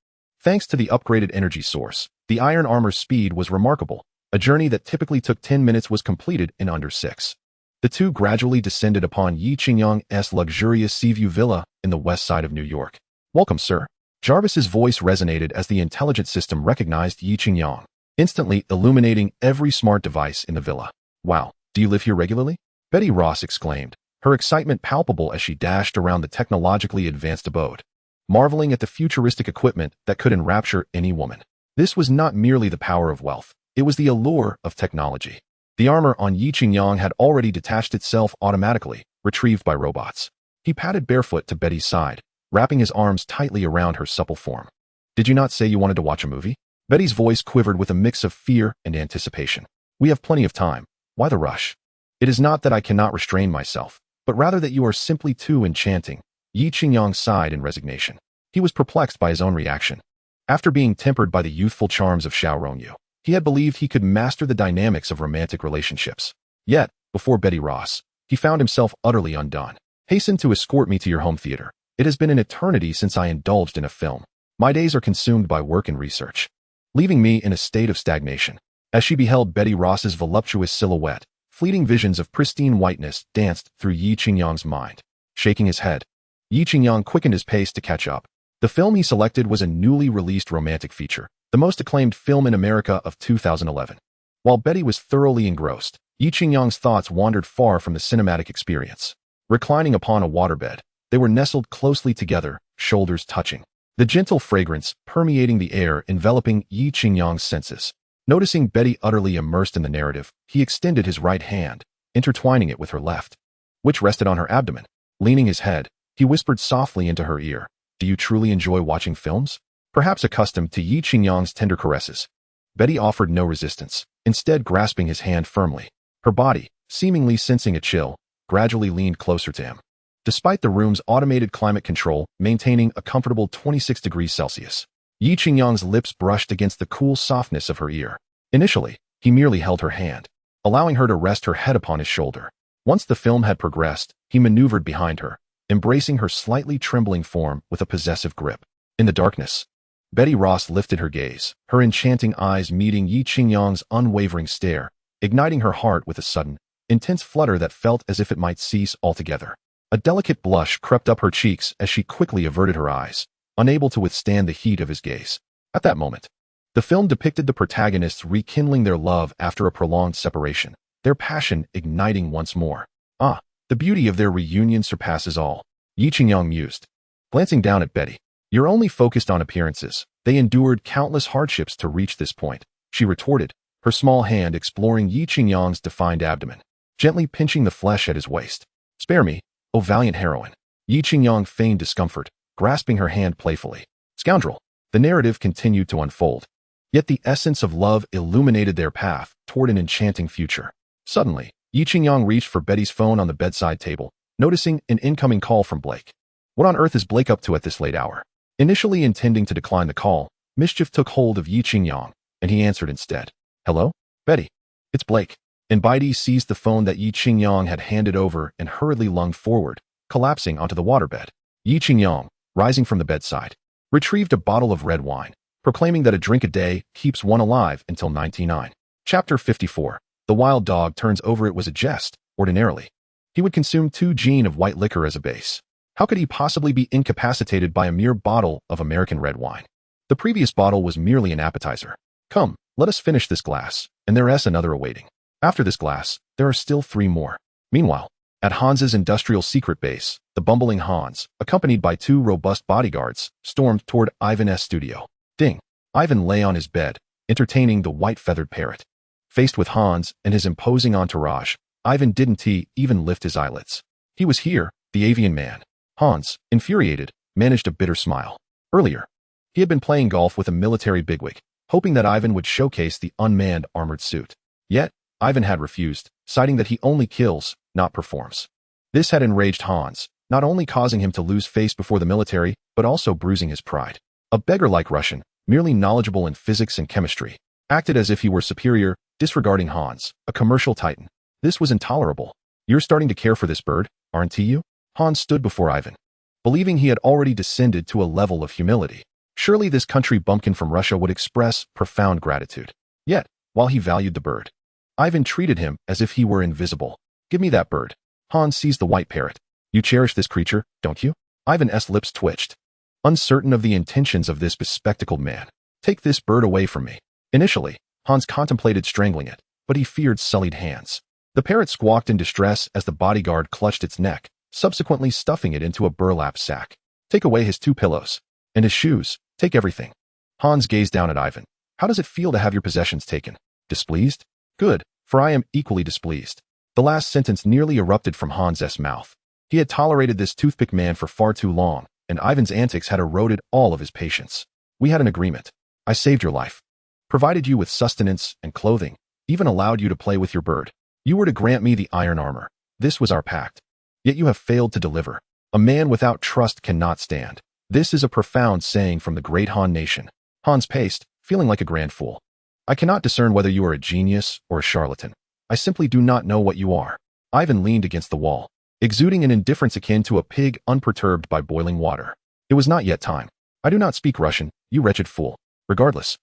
Thanks to the upgraded energy source, the iron armor's speed was remarkable. A journey that typically took 10 minutes was completed in under 6. The two gradually descended upon Yi Qingyang's luxurious Seaview villa in the west side of New York. "Welcome, sir." Jarvis's voice resonated as the intelligent system recognized Yi Qingyang, instantly illuminating every smart device in the villa. "Wow, do you live here regularly?" Betty Ross exclaimed, her excitement palpable as she dashed around the technologically advanced abode, marveling at the futuristic equipment that could enrapture any woman. This was not merely the power of wealth, it was the allure of technology. The armor on Yi Qingyang had already detached itself automatically, retrieved by robots. He padded barefoot to Betty's side, wrapping his arms tightly around her supple form. "Did you not say you wanted to watch a movie?" Betty's voice quivered with a mix of fear and anticipation. "We have plenty of time. Why the rush?" "It is not that I cannot restrain myself, but rather that you are simply too enchanting." Yi Qingyang sighed in resignation. He was perplexed by his own reaction. After being tempered by the youthful charms of Xiao Rongyu, he had believed he could master the dynamics of romantic relationships. Yet, before Betty Ross, he found himself utterly undone. "Hasten to escort me to your home theater. It has been an eternity since I indulged in a film. My days are consumed by work and research," leaving me in a state of stagnation. As she beheld Betty Ross's voluptuous silhouette, fleeting visions of pristine whiteness danced through Yi Qingyang's mind. Shaking his head, Yi Qingyang quickened his pace to catch up. The film he selected was a newly released romantic feature, the most acclaimed film in America of 2011. While Betty was thoroughly engrossed, Yi Qingyang's thoughts wandered far from the cinematic experience. Reclining upon a waterbed, they were nestled closely together, shoulders touching, the gentle fragrance permeating the air enveloping Yi Qingyang's senses. Noticing Betty utterly immersed in the narrative, he extended his right hand, intertwining it with her left, which rested on her abdomen. Leaning his head, he whispered softly into her ear, "Do you truly enjoy watching films?" Perhaps accustomed to Yi Qingyang's tender caresses, Betty offered no resistance, instead grasping his hand firmly. Her body, seemingly sensing a chill, gradually leaned closer to him. Despite the room's automated climate control maintaining a comfortable 26 degrees Celsius, Yi Qingyang's lips brushed against the cool softness of her ear. Initially, he merely held her hand, allowing her to rest her head upon his shoulder. Once the film had progressed, he maneuvered behind her, embracing her slightly trembling form with a possessive grip. In the darkness, Betty Ross lifted her gaze, her enchanting eyes meeting Yi Qingyang's unwavering stare, igniting her heart with a sudden, intense flutter that felt as if it might cease altogether. A delicate blush crept up her cheeks as she quickly averted her eyes, unable to withstand the heat of his gaze. At that moment, the film depicted the protagonists rekindling their love after a prolonged separation, their passion igniting once more. "Ah, the beauty of their reunion surpasses all," Yi Qingyang mused, glancing down at Betty. "You're only focused on appearances. They endured countless hardships to reach this point," she retorted, her small hand exploring Yi Qingyang's defined abdomen, gently pinching the flesh at his waist. "Spare me, O valiant heroine." Yi Qingyang feigned discomfort, grasping her hand playfully. "Scoundrel." The narrative continued to unfold, yet the essence of love illuminated their path toward an enchanting future. Suddenly, Yi Qingyang reached for Betty's phone on the bedside table, noticing an incoming call from Blake. What on earth is Blake up to at this late hour? Initially intending to decline the call, mischief took hold of Yi Qingyang, and he answered instead. "Hello? Betty." It's Blake. And Bidey seized the phone that Yi Qingyang had handed over and hurriedly lunged forward, collapsing onto the waterbed. Yi Qingyang, rising from the bedside, retrieved a bottle of red wine, proclaiming that a drink a day keeps one alive until 99. Chapter 54. The wild dog turns over. It was a jest, ordinarily. He would consume 2 gin of white liquor as a base. How could he possibly be incapacitated by a mere bottle of American red wine? The previous bottle was merely an appetizer. Come, let us finish this glass, and there is another awaiting. After this glass, there are still 3 more. Meanwhile, at Hans's industrial secret base, the bumbling Hans, accompanied by 2 robust bodyguards, stormed toward Ivan's studio. Ding! Ivan lay on his bed, entertaining the white-feathered parrot. Faced with Hans and his imposing entourage, Ivan didn't even lift his eyelids. He was here, the avian man. Hans, infuriated, managed a bitter smile. Earlier, he had been playing golf with a military bigwig, hoping that Ivan would showcase the unmanned armored suit. Yet, Ivan had refused, citing that he only kills, not performs. This had enraged Hans, not only causing him to lose face before the military, but also bruising his pride. A beggar-like Russian, merely knowledgeable in physics and chemistry, acted as if he were superior, disregarding Hans, a commercial titan. This was intolerable. You're starting to care for this bird, aren't you? Hans stood before Ivan, believing he had already descended to a level of humility. Surely this country bumpkin from Russia would express profound gratitude. Yet, while he valued the bird, Ivan treated him as if he were invisible. Give me that bird. Hans seized the white parrot. You cherish this creature, don't you? Ivan's lips twitched, uncertain of the intentions of this bespectacled man. Take this bird away from me. Initially, Hans contemplated strangling it, but he feared sullied hands. The parrot squawked in distress as the bodyguard clutched its neck, subsequently stuffing it into a burlap sack. Take away his 2 pillows. And his shoes. Take everything. Hans gazed down at Ivan. How does it feel to have your possessions taken? Displeased? Good, for I am equally displeased. The last sentence nearly erupted from Hans's mouth. He had tolerated this toothpick man for far too long, and Ivan's antics had eroded all of his patience. We had an agreement. I saved your life, provided you with sustenance and clothing, even allowed you to play with your bird. You were to grant me the iron armor. This was our pact. Yet you have failed to deliver. A man without trust cannot stand. This is a profound saying from the great Han nation. Hans paced, feeling like a grand fool. I cannot discern whether you are a genius or a charlatan. I simply do not know what you are. Ivan leaned against the wall, exuding an indifference akin to a pig unperturbed by boiling water. It was not yet time. I do not speak Russian, you wretched fool. Regardless,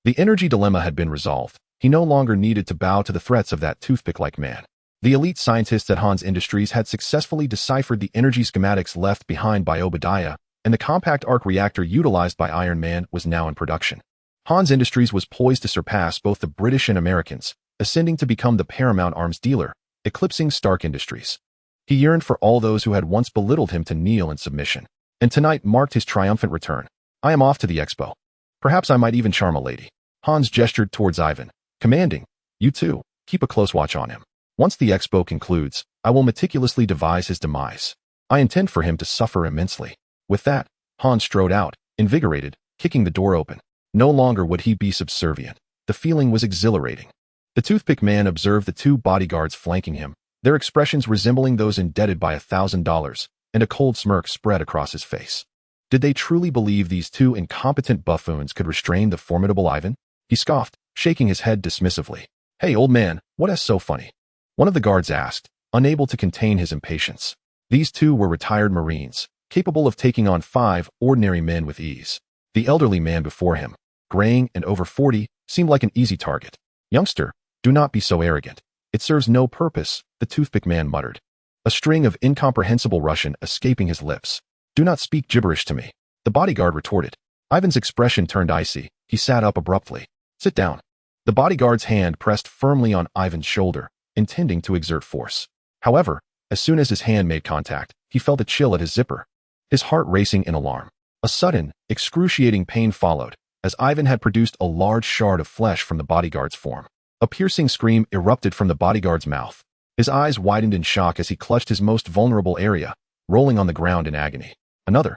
the energy dilemma had been resolved. He no longer needed to bow to the threats of that toothpick-like man. The elite scientists at Hans Industries had successfully deciphered the energy schematics left behind by Obadiah, and the compact arc reactor utilized by Iron Man was now in production. Hans Industries was poised to surpass both the British and Americans, ascending to become the paramount arms dealer, eclipsing Stark Industries. He yearned for all those who had once belittled him to kneel in submission, and tonight marked his triumphant return. I am off to the expo. Perhaps I might even charm a lady. Hans gestured towards Ivan, commanding, you too, keep a close watch on him. Once the expo concludes, I will meticulously devise his demise. I intend for him to suffer immensely. With that, Hans strode out, invigorated, kicking the door open. No longer would he be subservient. The feeling was exhilarating. The toothpick man observed the 2 bodyguards flanking him, their expressions resembling those indebted by $1,000, and a cold smirk spread across his face. Did they truly believe these 2 incompetent buffoons could restrain the formidable Ivan? He scoffed, shaking his head dismissively. Hey, old man, what is so funny? One of the guards asked, unable to contain his impatience. These 2 were retired Marines, capable of taking on 5 ordinary men with ease. The elderly man before him, graying and over 40, seemed like an easy target. Youngster, do not be so arrogant. It serves no purpose, the toothpick man muttered, a string of incomprehensible Russian escaping his lips. Do not speak gibberish to me, the bodyguard retorted. Ivan's expression turned icy. He sat up abruptly. Sit down. The bodyguard's hand pressed firmly on Ivan's shoulder, intending to exert force. However, as soon as his hand made contact, he felt a chill at his zipper, his heart racing in alarm. A sudden, excruciating pain followed, as Ivan had produced a large shard of flesh from the bodyguard's form. A piercing scream erupted from the bodyguard's mouth. His eyes widened in shock as he clutched his most vulnerable area, rolling on the ground in agony. Another,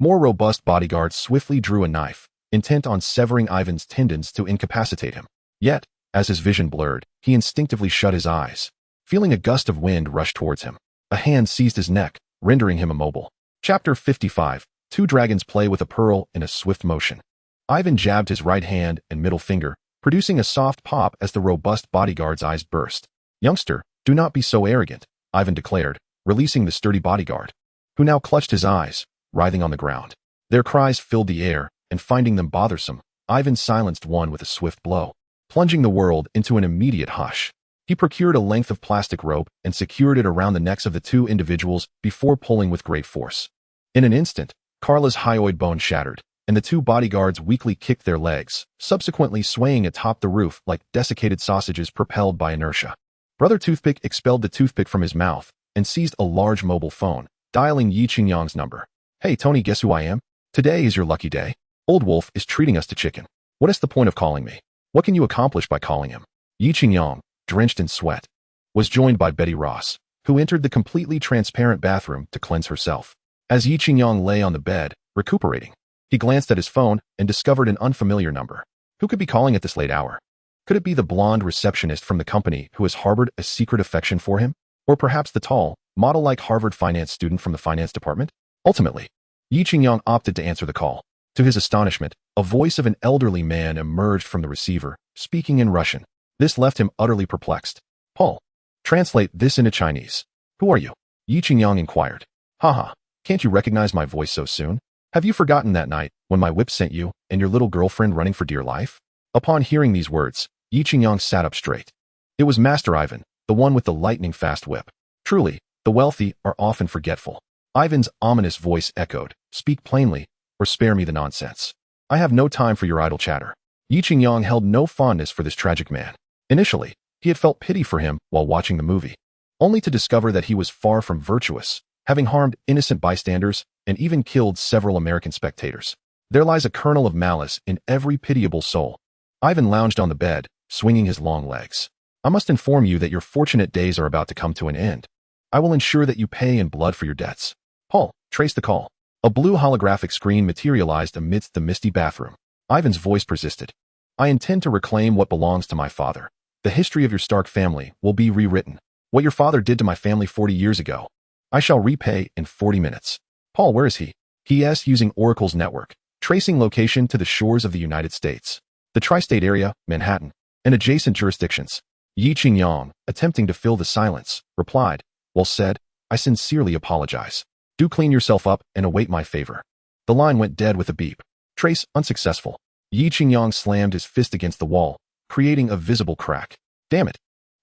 more robust bodyguard swiftly drew a knife, intent on severing Ivan's tendons to incapacitate him. Yet, as his vision blurred, he instinctively shut his eyes. Feeling a gust of wind rush towards him, a hand seized his neck, rendering him immobile. Chapter 55. 2 dragons play with a pearl in a swift motion. Ivan jabbed his right hand and middle finger, producing a soft pop as the robust bodyguard's eyes burst. "Youngster, do not be so arrogant," Ivan declared, releasing the sturdy bodyguard, who now clutched his eyes, writhing on the ground. Their cries filled the air, and finding them bothersome, Ivan silenced one with a swift blow, plunging the world into an immediate hush. He procured a length of plastic rope and secured it around the necks of the two individuals before pulling with great force. In an instant, Carla's hyoid bone shattered, and the two bodyguards weakly kicked their legs, subsequently swaying atop the roof like desiccated sausages propelled by inertia. Brother Toothpick expelled the toothpick from his mouth and seized a large mobile phone, dialing Yi Qingyang's number. "Hey, Tony, guess who I am? Today is your lucky day. Old Wolf is treating us to chicken. What is the point of calling me? What can you accomplish by calling him?" Yi Qingyang, drenched in sweat, was joined by Betty Ross, who entered the completely transparent bathroom to cleanse herself. As Yi Qingyang lay on the bed, recuperating, he glanced at his phone and discovered an unfamiliar number. Who could be calling at this late hour? Could it be the blonde receptionist from the company who has harbored a secret affection for him? Or perhaps the tall, model-like Harvard finance student from the finance department? Ultimately, Yi Qingyang opted to answer the call. To his astonishment, a voice of an elderly man emerged from the receiver, speaking in Russian. This left him utterly perplexed. "Paul, translate this into Chinese. Who are you?" Yi Qingyang inquired. "Haha, can't you recognize my voice so soon? Have you forgotten that night when my whip sent you and your little girlfriend running for dear life?" Upon hearing these words, Yi Qingyang sat up straight. It was Master Ivan, the one with the lightning-fast whip. Truly, the wealthy are often forgetful. Ivan's ominous voice echoed, "Speak plainly, or spare me the nonsense. I have no time for your idle chatter." Yi Qingyang held no fondness for this tragic man. Initially, he had felt pity for him while watching the movie, only to discover that he was far from virtuous, having harmed innocent bystanders and even killed several American spectators. There lies a kernel of malice in every pitiable soul. Ivan lounged on the bed, swinging his long legs. "I must inform you that your fortunate days are about to come to an end. I will ensure that you pay in blood for your debts. Paul, trace the call." A blue holographic screen materialized amidst the misty bathroom. Ivan's voice persisted. "I intend to reclaim what belongs to my father. The history of your Stark family will be rewritten. What your father did to my family 40 years ago, I shall repay in 40 minutes. Paul, where is he?" He using Oracle's network, tracing location to the shores of the United States, the tri-state area, Manhattan, and adjacent jurisdictions. Yi Qingyang, attempting to fill the silence, replied, "Well said, I sincerely apologize. Do clean yourself up and await my favor." The line went dead with a beep. Trace unsuccessful. Yi Qingyang slammed his fist against the wall, creating a visible crack. Damn it.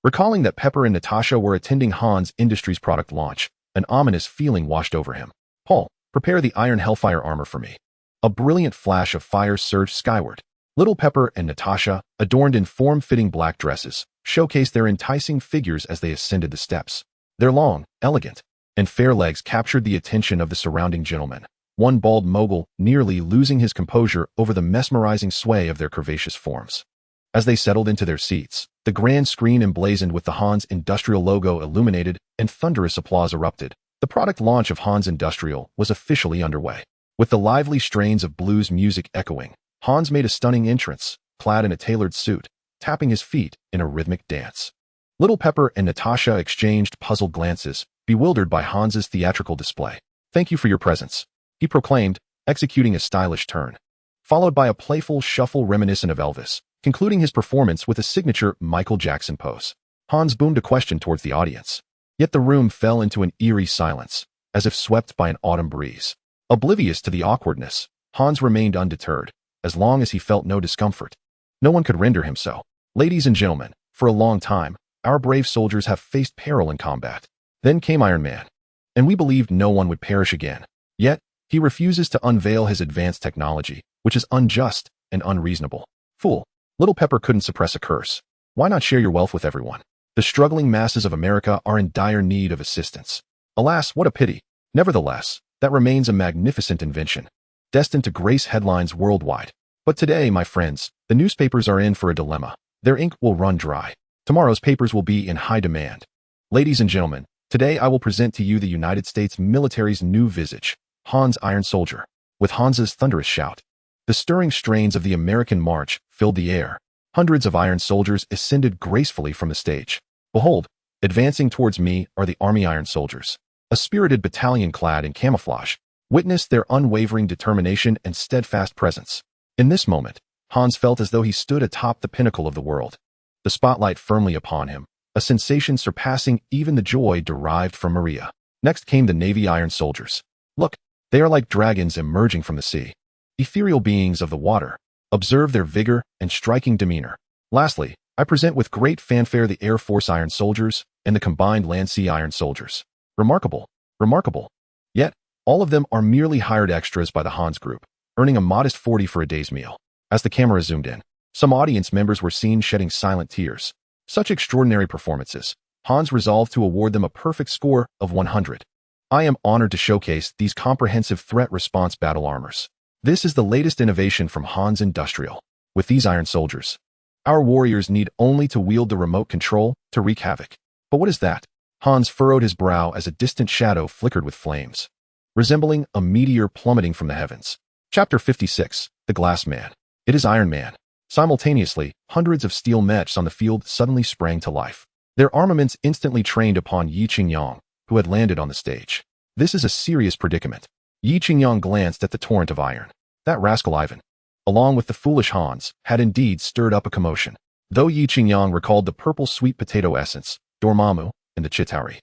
Recalling that Pepper and Natasha were attending Han's Industries product launch, an ominous feeling washed over him. "Paul, prepare the Iron Hellfire armor for me." A brilliant flash of fire surged skyward. Little Pepper and Natasha, adorned in form-fitting black dresses, showcased their enticing figures as they ascended the steps. Their long, elegant, and fair legs captured the attention of the surrounding gentlemen, one bald mogul nearly losing his composure over the mesmerizing sway of their curvaceous forms. As they settled into their seats, the grand screen emblazoned with the Hans Industrial logo illuminated and thunderous applause erupted. The product launch of Hans Industrial was officially underway. With the lively strains of blues music echoing, Hans made a stunning entrance, clad in a tailored suit, tapping his feet in a rhythmic dance. Little Pepper and Natasha exchanged puzzled glances, bewildered by Hans's theatrical display. "Thank you for your presence," he proclaimed, executing a stylish turn, followed by a playful shuffle reminiscent of Elvis, concluding his performance with a signature Michael Jackson pose. Hans boomed a question towards the audience. Yet the room fell into an eerie silence, as if swept by an autumn breeze. Oblivious to the awkwardness, Hans remained undeterred, as long as he felt no discomfort. No one could render him so. "Ladies and gentlemen, for a long time, our brave soldiers have faced peril in combat. Then came Iron Man, and we believed no one would perish again. Yet, he refuses to unveil his advanced technology, which is unjust and unreasonable. Fool." Little Pepper couldn't suppress a curse. "Why not share your wealth with everyone? The struggling masses of America are in dire need of assistance. Alas, what a pity. Nevertheless, that remains a magnificent invention, destined to grace headlines worldwide. But today, my friends, the newspapers are in for a dilemma. Their ink will run dry. Tomorrow's papers will be in high demand. Ladies and gentlemen, today I will present to you the United States military's new visage, Hans Iron Soldier." With Hans's thunderous shout, the stirring strains of the American march filled the air. Hundreds of iron soldiers ascended gracefully from the stage. "Behold, advancing towards me are the Army Iron Soldiers, a spirited battalion clad in camouflage. Witness their unwavering determination and steadfast presence." In this moment, Hans felt as though he stood atop the pinnacle of the world, the spotlight firmly upon him, a sensation surpassing even the joy derived from Maria. Next came the Navy Iron Soldiers. Look, they are like dragons emerging from the sea. Ethereal beings of the water. Observe their vigor and striking demeanor. Lastly, I present with great fanfare the Air Force Iron Soldiers and the combined Land-Sea Iron Soldiers. Remarkable, remarkable. Yet, all of them are merely hired extras by the Hans Group, earning a modest 40 for a day's meal. As the camera zoomed in, some audience members were seen shedding silent tears. Such extraordinary performances. Hans resolved to award them a perfect score of 100. I am honored to showcase these comprehensive threat response battle armors. This is the latest innovation from Hans Industrial. With these Iron Soldiers, our warriors need only to wield the remote control to wreak havoc. But what is that? Hans furrowed his brow as a distant shadow flickered with flames, resembling a meteor plummeting from the heavens. Chapter 56, The Glass Man. It is Iron Man. Simultaneously, hundreds of steel mechs on the field suddenly sprang to life. Their armaments instantly trained upon Yi Qingyang, who had landed on the stage. This is a serious predicament. Yi Qingyang glanced at the torrent of iron. That rascal Ivan, along with the foolish Hans, had indeed stirred up a commotion. Though Yi Qingyang recalled the purple sweet potato essence, Dormammu, and the Chitauri,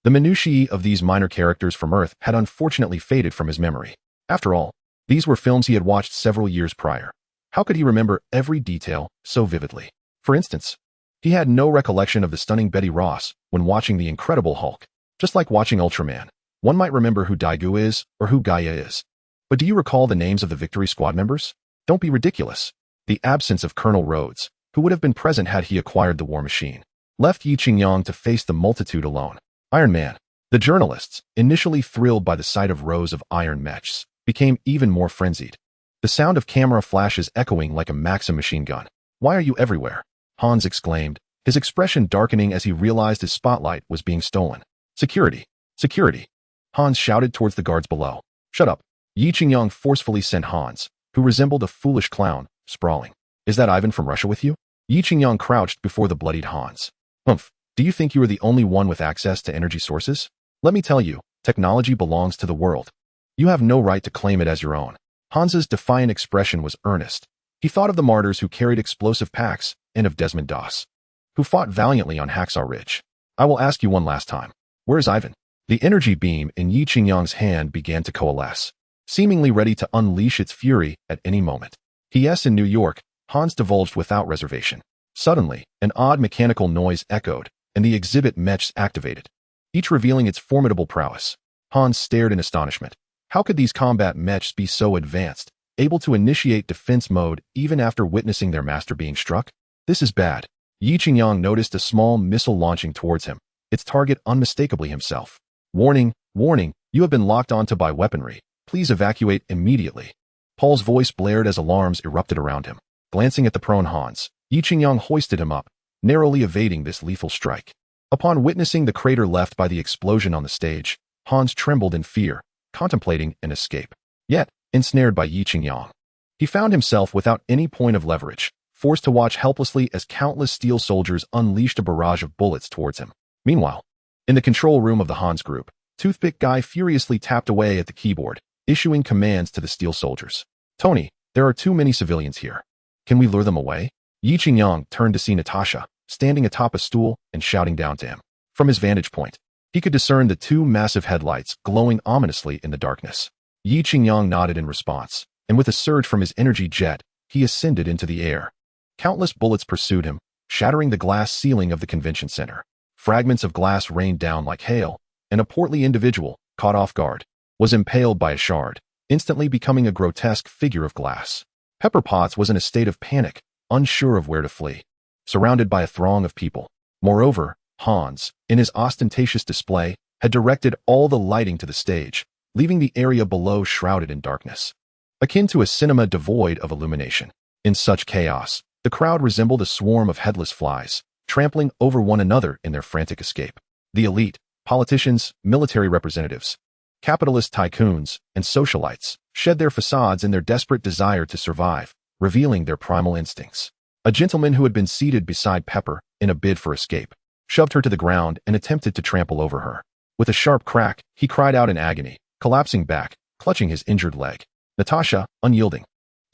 the minutiae of these minor characters from Earth had unfortunately faded from his memory. After all, these were films he had watched several years prior. How could he remember every detail so vividly? For instance, he had no recollection of the stunning Betty Ross when watching The Incredible Hulk. Just like watching Ultraman, one might remember who Daegu is or who Gaia is. But do you recall the names of the Victory Squad members? Don't be ridiculous. The absence of Colonel Rhodes, who would have been present had he acquired the war machine, left Yi Qingyang to face the multitude alone. Iron Man. The journalists, initially thrilled by the sight of rows of iron mechs, became even more frenzied. The sound of camera flashes echoing like a Maxim machine gun. Why are you everywhere? Hans exclaimed, his expression darkening as he realized his spotlight was being stolen. Security! Security! Hans shouted towards the guards below. Shut up! Yi Qingyang forcefully sent Hans, who resembled a foolish clown, sprawling. Is that Ivan from Russia with you? Yi Qingyang crouched before the bloodied Hans. Humph! Do you think you are the only one with access to energy sources? Let me tell you, technology belongs to the world. You have no right to claim it as your own. Hans's defiant expression was earnest. He thought of the martyrs who carried explosive packs and of Desmond Doss, who fought valiantly on Hacksaw Ridge. I will ask you one last time. Where is Ivan? The energy beam in Yi Qingyang's hand began to coalesce, seemingly ready to unleash its fury at any moment. Yes, in New York, Hans divulged without reservation. Suddenly, an odd mechanical noise echoed, and the exhibit mechs activated, each revealing its formidable prowess. Hans stared in astonishment. How could these combat mechs be so advanced, able to initiate defense mode even after witnessing their master being struck? This is bad. Yi Qingyang noticed a small missile launching towards him, its target unmistakably himself. Warning, warning, you have been locked onto by weaponry. Please evacuate immediately. Paul's voice blared as alarms erupted around him. Glancing at the prone Hans, Yi Qingyang hoisted him up, narrowly evading this lethal strike. Upon witnessing the crater left by the explosion on the stage, Hans trembled in fear, contemplating an escape. Yet, ensnared by Yi Qingyang, he found himself without any point of leverage, forced to watch helplessly as countless steel soldiers unleashed a barrage of bullets towards him. Meanwhile, in the control room of the Hans Group, Toothpick Guy furiously tapped away at the keyboard, issuing commands to the steel soldiers. Tony, there are too many civilians here. Can we lure them away? Yi Qingyang turned to see Natasha, standing atop a stool and shouting down to him. From his vantage point, he could discern the two massive headlights glowing ominously in the darkness. Yi Qingyang nodded in response, and with a surge from his energy jet, he ascended into the air. Countless bullets pursued him, shattering the glass ceiling of the convention center. Fragments of glass rained down like hail, and a portly individual, caught off guard, was impaled by a shard, instantly becoming a grotesque figure of glass. Pepper Potts was in a state of panic, unsure of where to flee, surrounded by a throng of people. Moreover, Hans, in his ostentatious display, had directed all the lighting to the stage, leaving the area below shrouded in darkness, akin to a cinema devoid of illumination. In such chaos, the crowd resembled a swarm of headless flies, trampling over one another in their frantic escape. The elite, politicians, military representatives, capitalist tycoons, and socialites, shed their facades in their desperate desire to survive, revealing their primal instincts. A gentleman who had been seated beside Pepper, in a bid for escape, shoved her to the ground and attempted to trample over her. With a sharp crack, he cried out in agony, collapsing back, clutching his injured leg. Natasha, unyielding,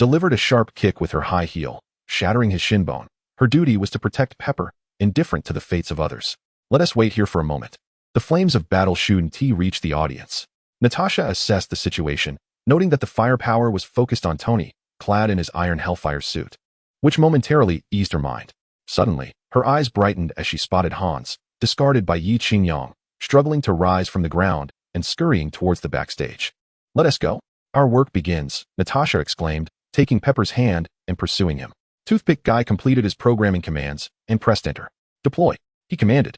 delivered a sharp kick with her high heel, shattering his shin bone. Her duty was to protect Pepper, indifferent to the fates of others. Let us wait here for a moment. The flames of battle Shun-Ti reached the audience. Natasha assessed the situation, noting that the firepower was focused on Tony, clad in his iron Hellfire suit, which momentarily eased her mind. Suddenly, her eyes brightened as she spotted Hans, discarded by Yi Qingyang, struggling to rise from the ground and scurrying towards the backstage. Let us go. Our work begins, Natasha exclaimed, taking Pepper's hand and pursuing him. Toothpick Guy completed his programming commands and pressed enter. Deploy, he commanded.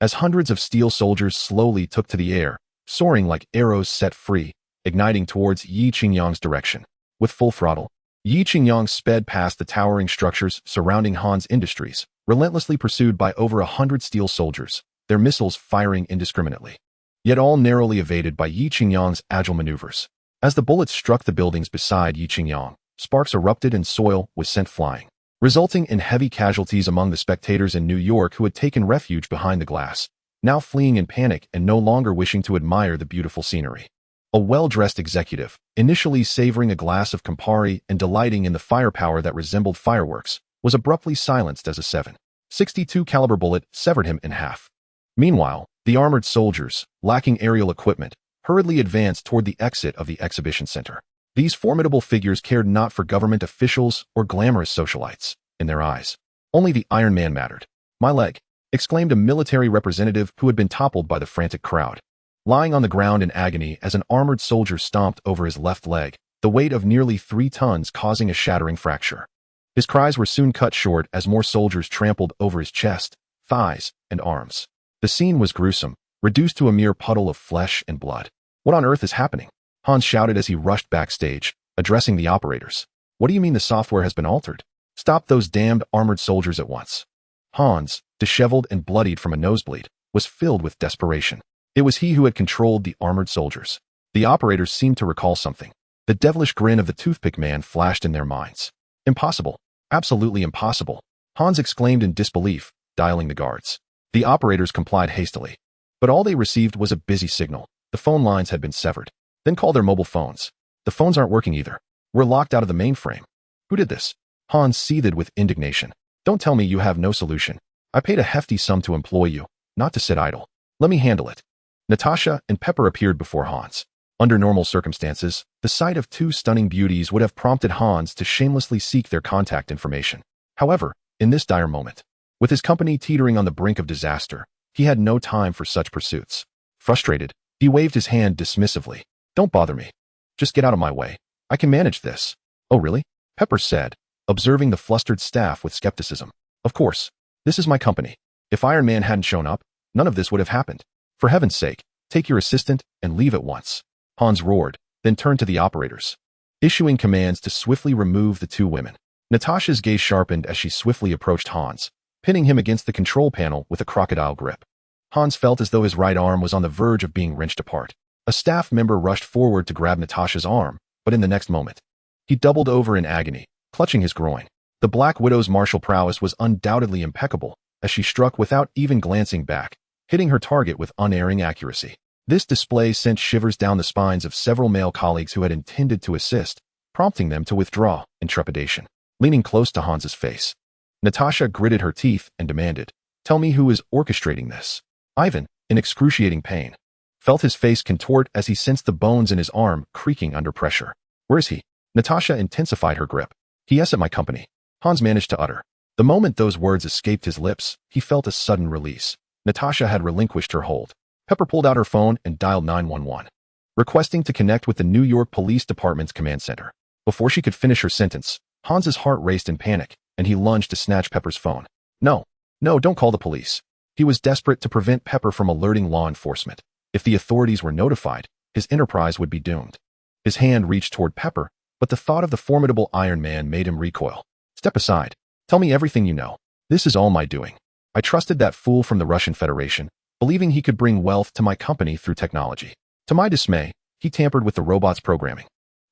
As hundreds of steel soldiers slowly took to the air, soaring like arrows set free, igniting towards Yi Qingyang's direction. With full throttle, Yi Qingyang sped past the towering structures surrounding Han's Industries, relentlessly pursued by over 100 steel soldiers, their missiles firing indiscriminately. Yet all narrowly evaded by Yi Qingyang's agile maneuvers. As the bullets struck the buildings beside Yi Qingyang, sparks erupted and soil was sent flying, resulting in heavy casualties among the spectators in New York who had taken refuge behind the glass, now fleeing in panic and no longer wishing to admire the beautiful scenery. A well-dressed executive, initially savoring a glass of Campari and delighting in the firepower that resembled fireworks, was abruptly silenced as a .7.62 caliber bullet severed him in half. Meanwhile, the armored soldiers, lacking aerial equipment, hurriedly advanced toward the exit of the exhibition center. These formidable figures cared not for government officials or glamorous socialites. In their eyes, only the Iron Man mattered. "My leg," exclaimed a military representative who had been toppled by the frantic crowd. Lying on the ground in agony as an armored soldier stomped over his left leg, the weight of nearly 3 tons causing a shattering fracture. His cries were soon cut short as more soldiers trampled over his chest, thighs, and arms. The scene was gruesome, reduced to a mere puddle of flesh and blood. "What on earth is happening?" Hans shouted as he rushed backstage, addressing the operators. "What do you mean the software has been altered? Stop those damned armored soldiers at once." Hans, disheveled and bloodied from a nosebleed, was filled with desperation. It was he who had controlled the armored soldiers. The operators seemed to recall something. The devilish grin of the toothpick man flashed in their minds. "Impossible. Absolutely impossible," Hans exclaimed in disbelief, dialing the guards. The operators complied hastily. But all they received was a busy signal. The phone lines had been severed. "Then call their mobile phones." "The phones aren't working either. We're locked out of the mainframe." "Who did this?" Hans seethed with indignation. "Don't tell me you have no solution. I paid a hefty sum to employ you, not to sit idle. Let me handle it." Natasha and Pepper appeared before Hans. Under normal circumstances, the sight of 2 stunning beauties would have prompted Hans to shamelessly seek their contact information. However, in this dire moment, with his company teetering on the brink of disaster, he had no time for such pursuits. Frustrated, he waved his hand dismissively. "Don't bother me. Just get out of my way. I can manage this." "Oh really?" Pepper said, observing the flustered staff with skepticism. "Of course. This is my company. If Iron Man hadn't shown up, none of this would have happened. For heaven's sake, take your assistant and leave at once." Hans roared, then turned to the operators, issuing commands to swiftly remove the 2 women. Natasha's gaze sharpened as she swiftly approached Hans, pinning him against the control panel with a crocodile grip. Hans felt as though his right arm was on the verge of being wrenched apart. A staff member rushed forward to grab Natasha's arm, but in the next moment, he doubled over in agony, clutching his groin. The Black Widow's martial prowess was undoubtedly impeccable, as she struck without even glancing back, hitting her target with unerring accuracy. This display sent shivers down the spines of several male colleagues who had intended to assist, prompting them to withdraw in trepidation. Leaning close to Hans's face, Natasha gritted her teeth and demanded, "Tell me who is orchestrating this." Ivan, in excruciating pain, felt his face contort as he sensed the bones in his arm creaking under pressure. "Where is he?" Natasha intensified her grip. "He is at my company," Hans managed to utter. The moment those words escaped his lips, he felt a sudden release. Natasha had relinquished her hold. Pepper pulled out her phone and dialed 911, requesting to connect with the New York Police Department's command center. Before she could finish her sentence, Hans's heart raced in panic, and he lunged to snatch Pepper's phone. No, don't call the police." He was desperate to prevent Pepper from alerting law enforcement. If the authorities were notified, his enterprise would be doomed. His hand reached toward Pepper, but the thought of the formidable Iron Man made him recoil. "Step aside. Tell me everything you know. This is all my doing. I trusted that fool from the Russian Federation, believing he could bring wealth to my company through technology. To my dismay, he tampered with the robot's programming.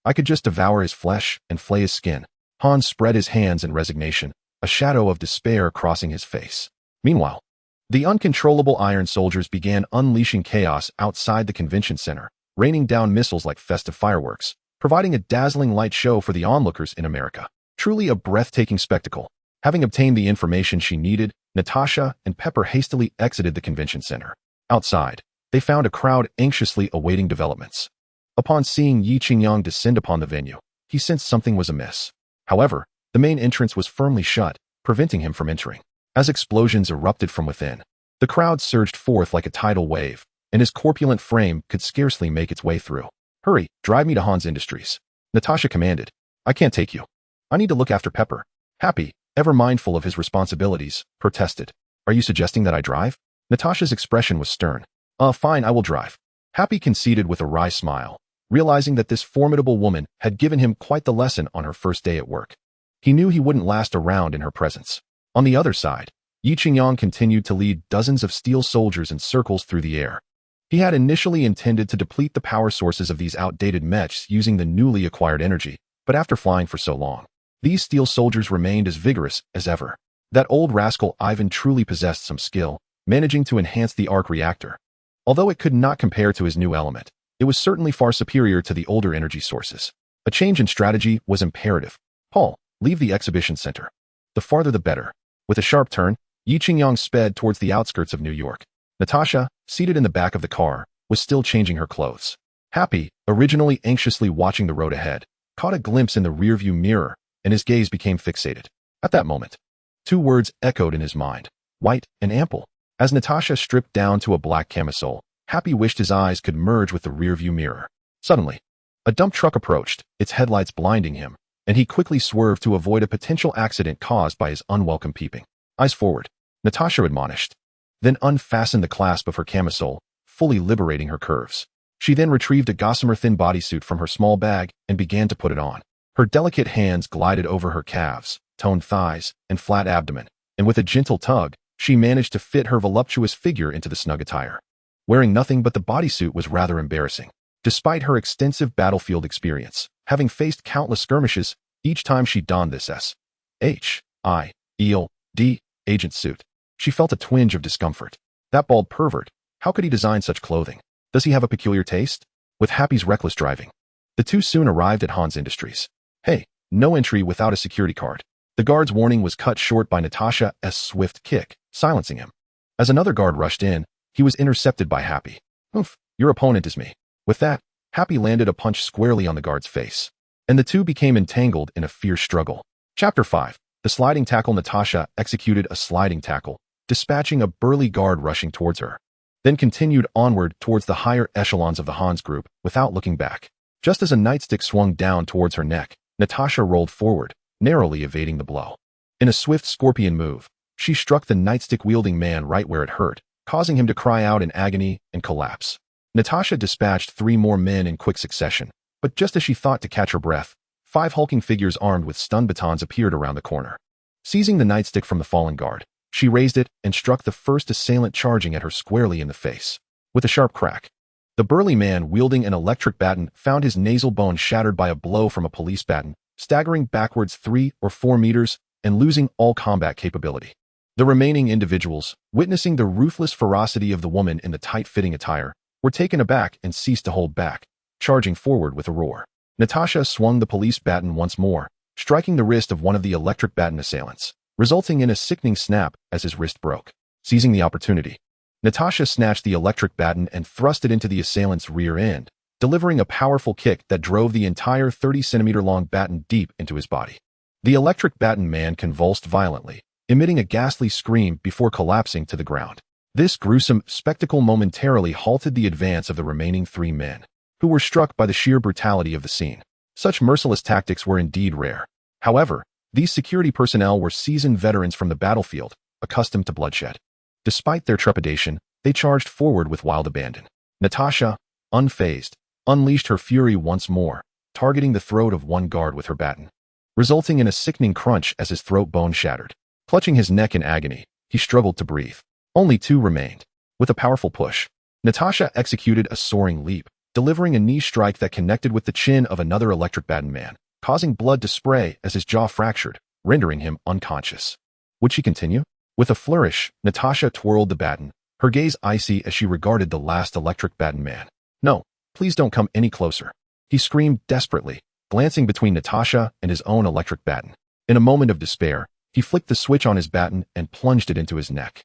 I could just devour his flesh and flay his skin." Hans spread his hands in resignation, a shadow of despair crossing his face. Meanwhile, the uncontrollable Iron Soldiers began unleashing chaos outside the convention center, raining down missiles like festive fireworks, providing a dazzling light show for the onlookers in America. Truly a breathtaking spectacle. Having obtained the information she needed, Natasha and Pepper hastily exited the convention center. Outside, they found a crowd anxiously awaiting developments. Upon seeing Yi Qingyang descend upon the venue, he sensed something was amiss. However, the main entrance was firmly shut, preventing him from entering. As explosions erupted from within, the crowd surged forth like a tidal wave, and his corpulent frame could scarcely make its way through. "Hurry, drive me to Han's Industries," Natasha commanded. "I can't take you. I need to look after Pepper." Happy, ever mindful of his responsibilities, protested. "Are you suggesting that I drive?" Natasha's expression was stern. Fine, I will drive." Happy conceded with a wry smile, realizing that this formidable woman had given him quite the lesson on her first day at work. He knew he wouldn't last around in her presence. On the other side, Yi Qingyang continued to lead dozens of steel soldiers in circles through the air. He had initially intended to deplete the power sources of these outdated mechs using the newly acquired energy, but after flying for so long, these steel soldiers remained as vigorous as ever. That old rascal Ivan truly possessed some skill, managing to enhance the arc reactor. Although it could not compare to his new element, it was certainly far superior to the older energy sources. A change in strategy was imperative. "Paul, leave the exhibition center. The farther the better." With a sharp turn, Yi Qingyang sped towards the outskirts of New York. Natasha, seated in the back of the car, was still changing her clothes. Happy, originally anxiously watching the road ahead, caught a glimpse in the rearview mirror, and his gaze became fixated. At that moment, two words echoed in his mind: white and ample. As Natasha stripped down to a black camisole, Happy wished his eyes could merge with the rearview mirror. Suddenly, a dump truck approached, its headlights blinding him, and he quickly swerved to avoid a potential accident caused by his unwelcome peeping. "Eyes forward," Natasha admonished, then unfastened the clasp of her camisole, fully liberating her curves. She then retrieved a gossamer thin bodysuit from her small bag and began to put it on. Her delicate hands glided over her calves, toned thighs, and flat abdomen, and with a gentle tug, she managed to fit her voluptuous figure into the snug attire. Wearing nothing but the bodysuit was rather embarrassing. Despite her extensive battlefield experience, having faced countless skirmishes, each time she donned this S.H.I.E.L.D. agent suit, she felt a twinge of discomfort. That bald pervert, how could he design such clothing? Does he have a peculiar taste? With Happy's reckless driving, the two soon arrived at Han's Industries. "Hey, no entry without a security card." The guard's warning was cut short by Natasha's swift kick, silencing him. As another guard rushed in, he was intercepted by Happy. "Oof, your opponent is me." With that, Happy landed a punch squarely on the guard's face, and the two became entangled in a fierce struggle. Chapter 5. The sliding tackle. Natasha executed a sliding tackle, dispatching a burly guard rushing towards her, then continued onward towards the higher echelons of the Hans group without looking back. Just as a nightstick swung down towards her neck, Natasha rolled forward, narrowly evading the blow. In a swift scorpion move, she struck the nightstick-wielding man right where it hurt, causing him to cry out in agony and collapse. Natasha dispatched 3 more men in quick succession, but just as she thought to catch her breath, 5 hulking figures armed with stun batons appeared around the corner. Seizing the nightstick from the fallen guard, she raised it and struck the first assailant charging at her squarely in the face. With a sharp crack, the burly man wielding an electric baton found his nasal bone shattered by a blow from a police baton, staggering backwards 3 or 4 meters and losing all combat capability. The remaining individuals, witnessing the ruthless ferocity of the woman in the tight-fitting attire, were taken aback and ceased to hold back, charging forward with a roar. Natasha swung the police baton once more, striking the wrist of one of the electric baton assailants, resulting in a sickening snap as his wrist broke. Seizing the opportunity, Natasha snatched the electric baton and thrust it into the assailant's rear end, delivering a powerful kick that drove the entire 30-centimeter-long baton deep into his body. The electric baton man convulsed violently, emitting a ghastly scream before collapsing to the ground. This gruesome spectacle momentarily halted the advance of the remaining 3 men, who were struck by the sheer brutality of the scene. Such merciless tactics were indeed rare. However, these security personnel were seasoned veterans from the battlefield, accustomed to bloodshed. Despite their trepidation, they charged forward with wild abandon. Natasha, unfazed, unleashed her fury once more, targeting the throat of one guard with her baton, resulting in a sickening crunch as his throat bone shattered. Clutching his neck in agony, he struggled to breathe. Only 2 remained. With a powerful push, Natasha executed a soaring leap, delivering a knee strike that connected with the chin of another electric baton man, causing blood to spray as his jaw fractured, rendering him unconscious. Would she continue? With a flourish, Natasha twirled the baton, her gaze icy as she regarded the last electric baton man. "No, please don't come any closer." He screamed desperately, glancing between Natasha and his own electric baton. In a moment of despair, he flicked the switch on his baton and plunged it into his neck.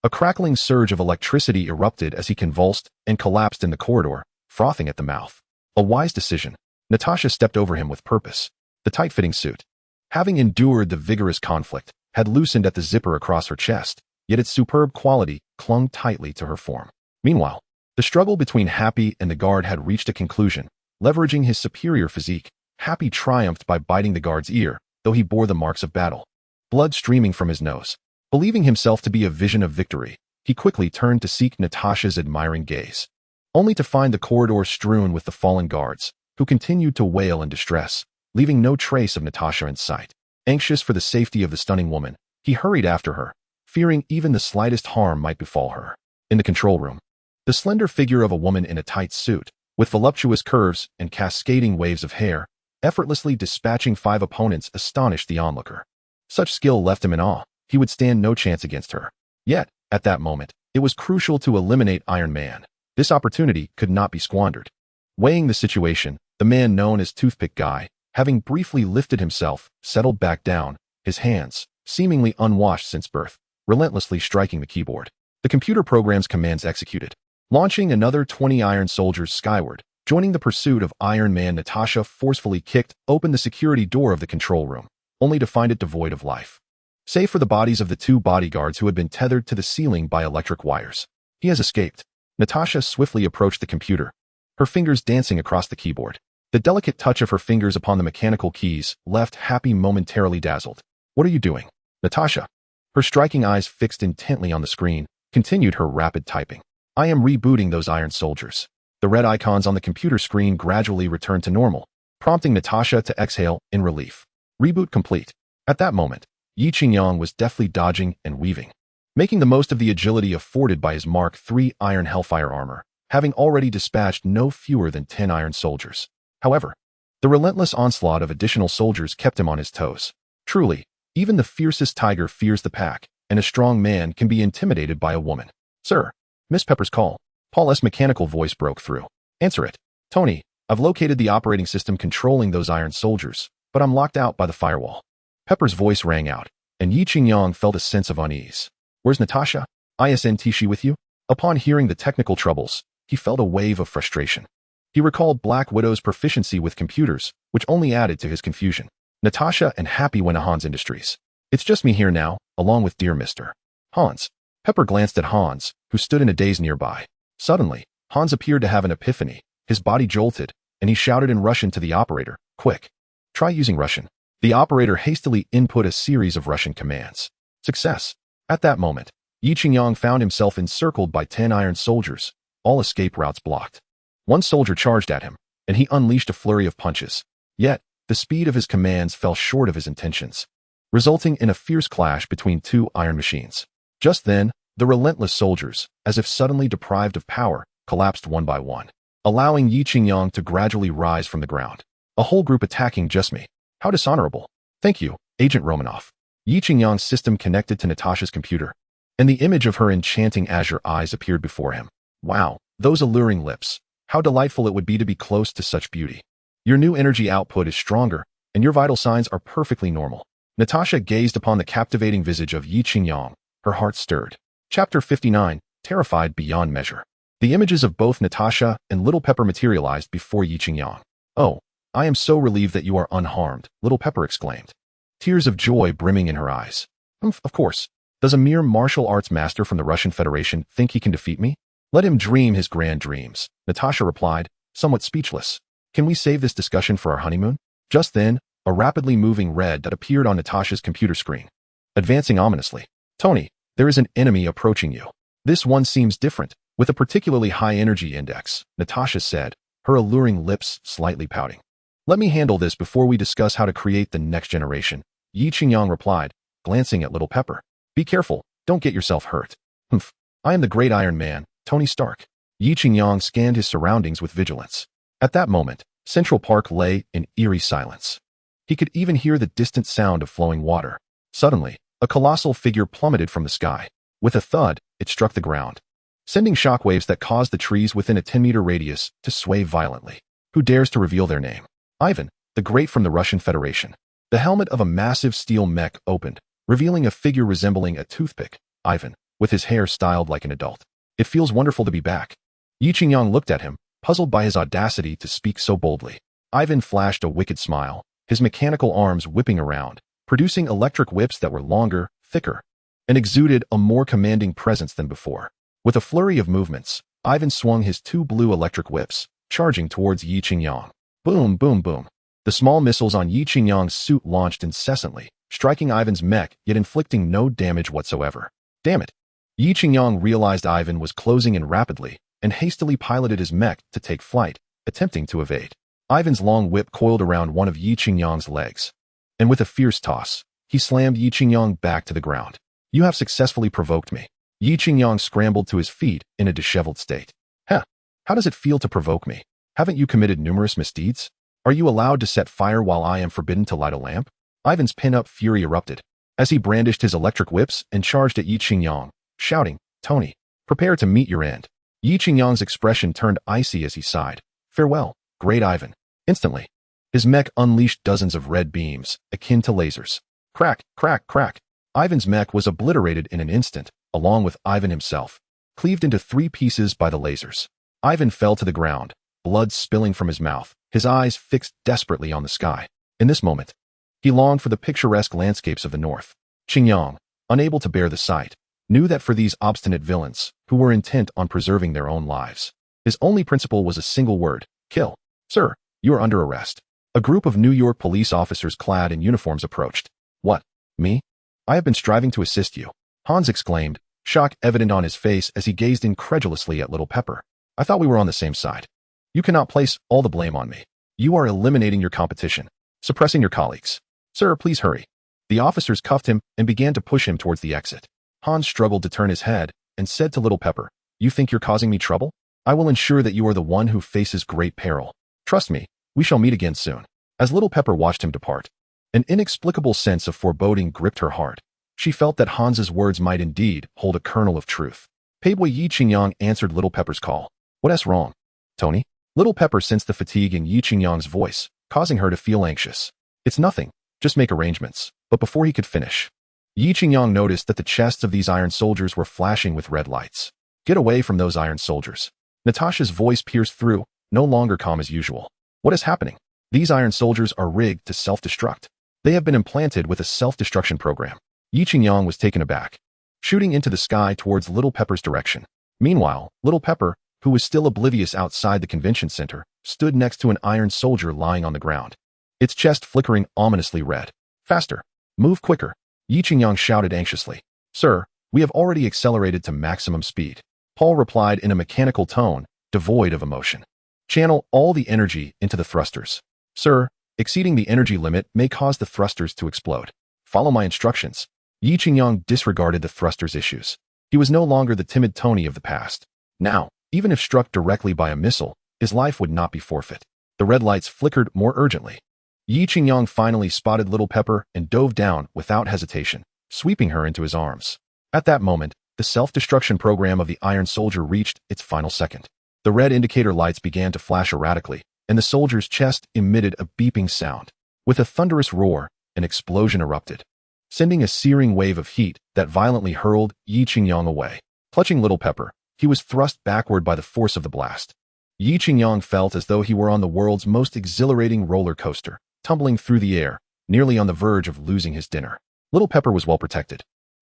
A crackling surge of electricity erupted as he convulsed and collapsed in the corridor, frothing at the mouth. A wise decision. Natasha stepped over him with purpose. The tight-fitting suit, having endured the vigorous conflict, had loosened at the zipper across her chest, yet its superb quality clung tightly to her form. Meanwhile, the struggle between Happy and the guard had reached a conclusion. Leveraging his superior physique, Happy triumphed by biting the guard's ear, though he bore the marks of battle. Blood streaming from his nose. Believing himself to be a vision of victory, he quickly turned to seek Natasha's admiring gaze, only to find the corridor strewn with the fallen guards, who continued to wail in distress, leaving no trace of Natasha in sight. Anxious for the safety of the stunning woman, he hurried after her, fearing even the slightest harm might befall her. In the control room, the slender figure of a woman in a tight suit, with voluptuous curves and cascading waves of hair, effortlessly dispatching 5 opponents astonished the onlooker. Such skill left him in awe. He would stand no chance against her. Yet, at that moment, it was crucial to eliminate Iron Man. This opportunity could not be squandered. Weighing the situation, the man known as Toothpick Guy, having briefly lifted himself, settled back down, his hands, seemingly unwashed since birth, relentlessly striking the keyboard. The computer program's commands executed, launching another 20 Iron Soldiers skyward. Joining the pursuit of Iron Man, Natasha forcefully kicked open the security door of the control room, only to find it devoid of life, save for the bodies of the 2 bodyguards who had been tethered to the ceiling by electric wires. He has escaped. Natasha swiftly approached the computer, her fingers dancing across the keyboard. The delicate touch of her fingers upon the mechanical keys left Happy momentarily dazzled. What are you doing? Natasha, her striking eyes fixed intently on the screen, continued her rapid typing. I am rebooting those Iron Soldiers. The red icons on the computer screen gradually returned to normal, prompting Natasha to exhale in relief. Reboot complete. At that moment, Yi Qingyang was deftly dodging and weaving, making the most of the agility afforded by his Mark III Iron Hellfire armor, having already dispatched no fewer than 10 Iron Soldiers. However, the relentless onslaught of additional soldiers kept him on his toes. Truly, even the fiercest tiger fears the pack, and a strong man can be intimidated by a woman. Sir, Miss Pepper's call. Paul's mechanical voice broke through. Answer it. Tony, I've located the operating system controlling those Iron Soldiers, but I'm locked out by the firewall. Pepper's voice rang out, and Yi Qingyang felt a sense of unease. Where's Natasha? Isn't she with you? Upon hearing the technical troubles, he felt a wave of frustration. He recalled Black Widow's proficiency with computers, which only added to his confusion. Natasha and Happy went to Hans Industries. It's just me here now, along with dear Mr. Hans. Pepper glanced at Hans, who stood in a daze nearby. Suddenly, Hans appeared to have an epiphany. His body jolted, and he shouted in Russian to the operator, "Quick! Try using Russian." The operator hastily input a series of Russian commands. Success! At that moment, Yi Qingyang found himself encircled by 10 Iron Soldiers, all escape routes blocked. One soldier charged at him, and he unleashed a flurry of punches. Yet, the speed of his commands fell short of his intentions, resulting in a fierce clash between 2 iron machines. Just then, the relentless soldiers, as if suddenly deprived of power, collapsed one by one, allowing Yi Qingyang to gradually rise from the ground. A whole group attacking just me. How dishonorable. Thank you, Agent Romanoff. Yi Qingyang's system connected to Natasha's computer, and the image of her enchanting azure eyes appeared before him. Wow, those alluring lips. How delightful it would be to be close to such beauty. Your new energy output is stronger, and your vital signs are perfectly normal. Natasha gazed upon the captivating visage of Yi Qingyang, her heart stirred. Chapter 59, Terrified Beyond Measure. The images of both Natasha and Little Pepper materialized before Yi Qingyang. Oh, I am so relieved that you are unharmed, Little Pepper exclaimed, tears of joy brimming in her eyes. Of course. Does a mere martial arts master from the Russian Federation think he can defeat me? Let him dream his grand dreams, Natasha replied, somewhat speechless. Can we save this discussion for our honeymoon? Just then, a rapidly moving red dot appeared on Natasha's computer screen, advancing ominously. Tony, there is an enemy approaching you. This one seems different, with a particularly high energy index, Natasha said, her alluring lips slightly pouting. Let me handle this before we discuss how to create the next generation, Yi Qingyang replied, glancing at Little Pepper. Be careful, don't get yourself hurt. Humph, I am the great Iron Man, Tony Stark. Yi Qingyang scanned his surroundings with vigilance. At that moment, Central Park lay in eerie silence. He could even hear the distant sound of flowing water. Suddenly, a colossal figure plummeted from the sky. With a thud, it struck the ground, sending shockwaves that caused the trees within a 10-meter radius to sway violently. Who dares to reveal their name? Ivan, the Great from the Russian Federation. The helmet of a massive steel mech opened, revealing a figure resembling a toothpick. Ivan, with his hair styled like an adult. It feels wonderful to be back. Yi Qingyang looked at him, puzzled by his audacity to speak so boldly. Ivan flashed a wicked smile, his mechanical arms whipping around, producing electric whips that were longer, thicker, and exuded a more commanding presence than before. With a flurry of movements, Ivan swung his two blue electric whips, charging towards Yi Qingyang. Boom, boom, boom. The small missiles on Yi Qingyang's suit launched incessantly, striking Ivan's mech, yet inflicting no damage whatsoever. Damn it. Yi Qingyang realized Ivan was closing in rapidly, and hastily piloted his mech to take flight, attempting to evade. Ivan's long whip coiled around one of Yi Qingyang's legs, and with a fierce toss, he slammed Yi Qingyang back to the ground. You have successfully provoked me. Yi Qingyang scrambled to his feet in a disheveled state. Huh, how does it feel to provoke me? Haven't you committed numerous misdeeds? Are you allowed to set fire while I am forbidden to light a lamp? Ivan's pin-up fury erupted, as he brandished his electric whips and charged at Yi Qingyang, shouting, Tony, prepare to meet your end. Yi Qingyang's expression turned icy as he sighed. Farewell, great Ivan. Instantly, his mech unleashed dozens of red beams, akin to lasers. Crack, crack, crack. Ivan's mech was obliterated in an instant, along with Ivan himself, cleaved into 3 pieces by the lasers. Ivan fell to the ground, blood spilling from his mouth, his eyes fixed desperately on the sky. In this moment, he longed for the picturesque landscapes of the north. Qingyang, unable to bear the sight, knew that for these obstinate villains, who were intent on preserving their own lives, his only principle was a single word: kill. Sir, you are under arrest. A group of New York police officers clad in uniforms approached. What? Me? I have been striving to assist you, Hans exclaimed, shock evident on his face as he gazed incredulously at Little Pepper. I thought we were on the same side. You cannot place all the blame on me. You are eliminating your competition, suppressing your colleagues. Sir, please hurry. The officers cuffed him and began to push him towards the exit. Hans struggled to turn his head and said to Little Pepper, You think you're causing me trouble? I will ensure that you are the one who faces great peril. Trust me, we shall meet again soon. As Little Pepper watched him depart, an inexplicable sense of foreboding gripped her heart. She felt that Hans's words might indeed hold a kernel of truth. Payboy Yi Qingyang answered Little Pepper's call. What's wrong, Tony? Little Pepper sensed the fatigue in Yi Qingyang's voice, causing her to feel anxious. It's nothing, just make arrangements. But before he could finish, Yi Qingyang noticed that the chests of these iron soldiers were flashing with red lights. Get away from those iron soldiers. Natasha's voice pierced through, no longer calm as usual. What is happening? These iron soldiers are rigged to self-destruct. They have been implanted with a self-destruction program. Yi Qingyang was taken aback, shooting into the sky towards Little Pepper's direction. Meanwhile, Little Pepper, who was still oblivious outside the convention center, stood next to an iron soldier lying on the ground, its chest flickering ominously red. Faster! Move quicker! Yi Qingyang shouted anxiously. Sir, we have already accelerated to maximum speed. Paul replied in a mechanical tone, devoid of emotion. Channel all the energy into the thrusters. Sir, exceeding the energy limit may cause the thrusters to explode. Follow my instructions. Yi Qingyang disregarded the thrusters' issues. He was no longer the timid Tony of the past. Now, even if struck directly by a missile, his life would not be forfeit. The red lights flickered more urgently. Yi Qingyang finally spotted Little Pepper and dove down without hesitation, sweeping her into his arms. At that moment, the self-destruction program of the Iron Soldier reached its final second. The red indicator lights began to flash erratically, and the soldier's chest emitted a beeping sound. With a thunderous roar, an explosion erupted, sending a searing wave of heat that violently hurled Yi Qingyang away. Clutching Little Pepper, he was thrust backward by the force of the blast. Yi Qingyang felt as though he were on the world's most exhilarating roller coaster, tumbling through the air, nearly on the verge of losing his dinner. Little Pepper was well protected,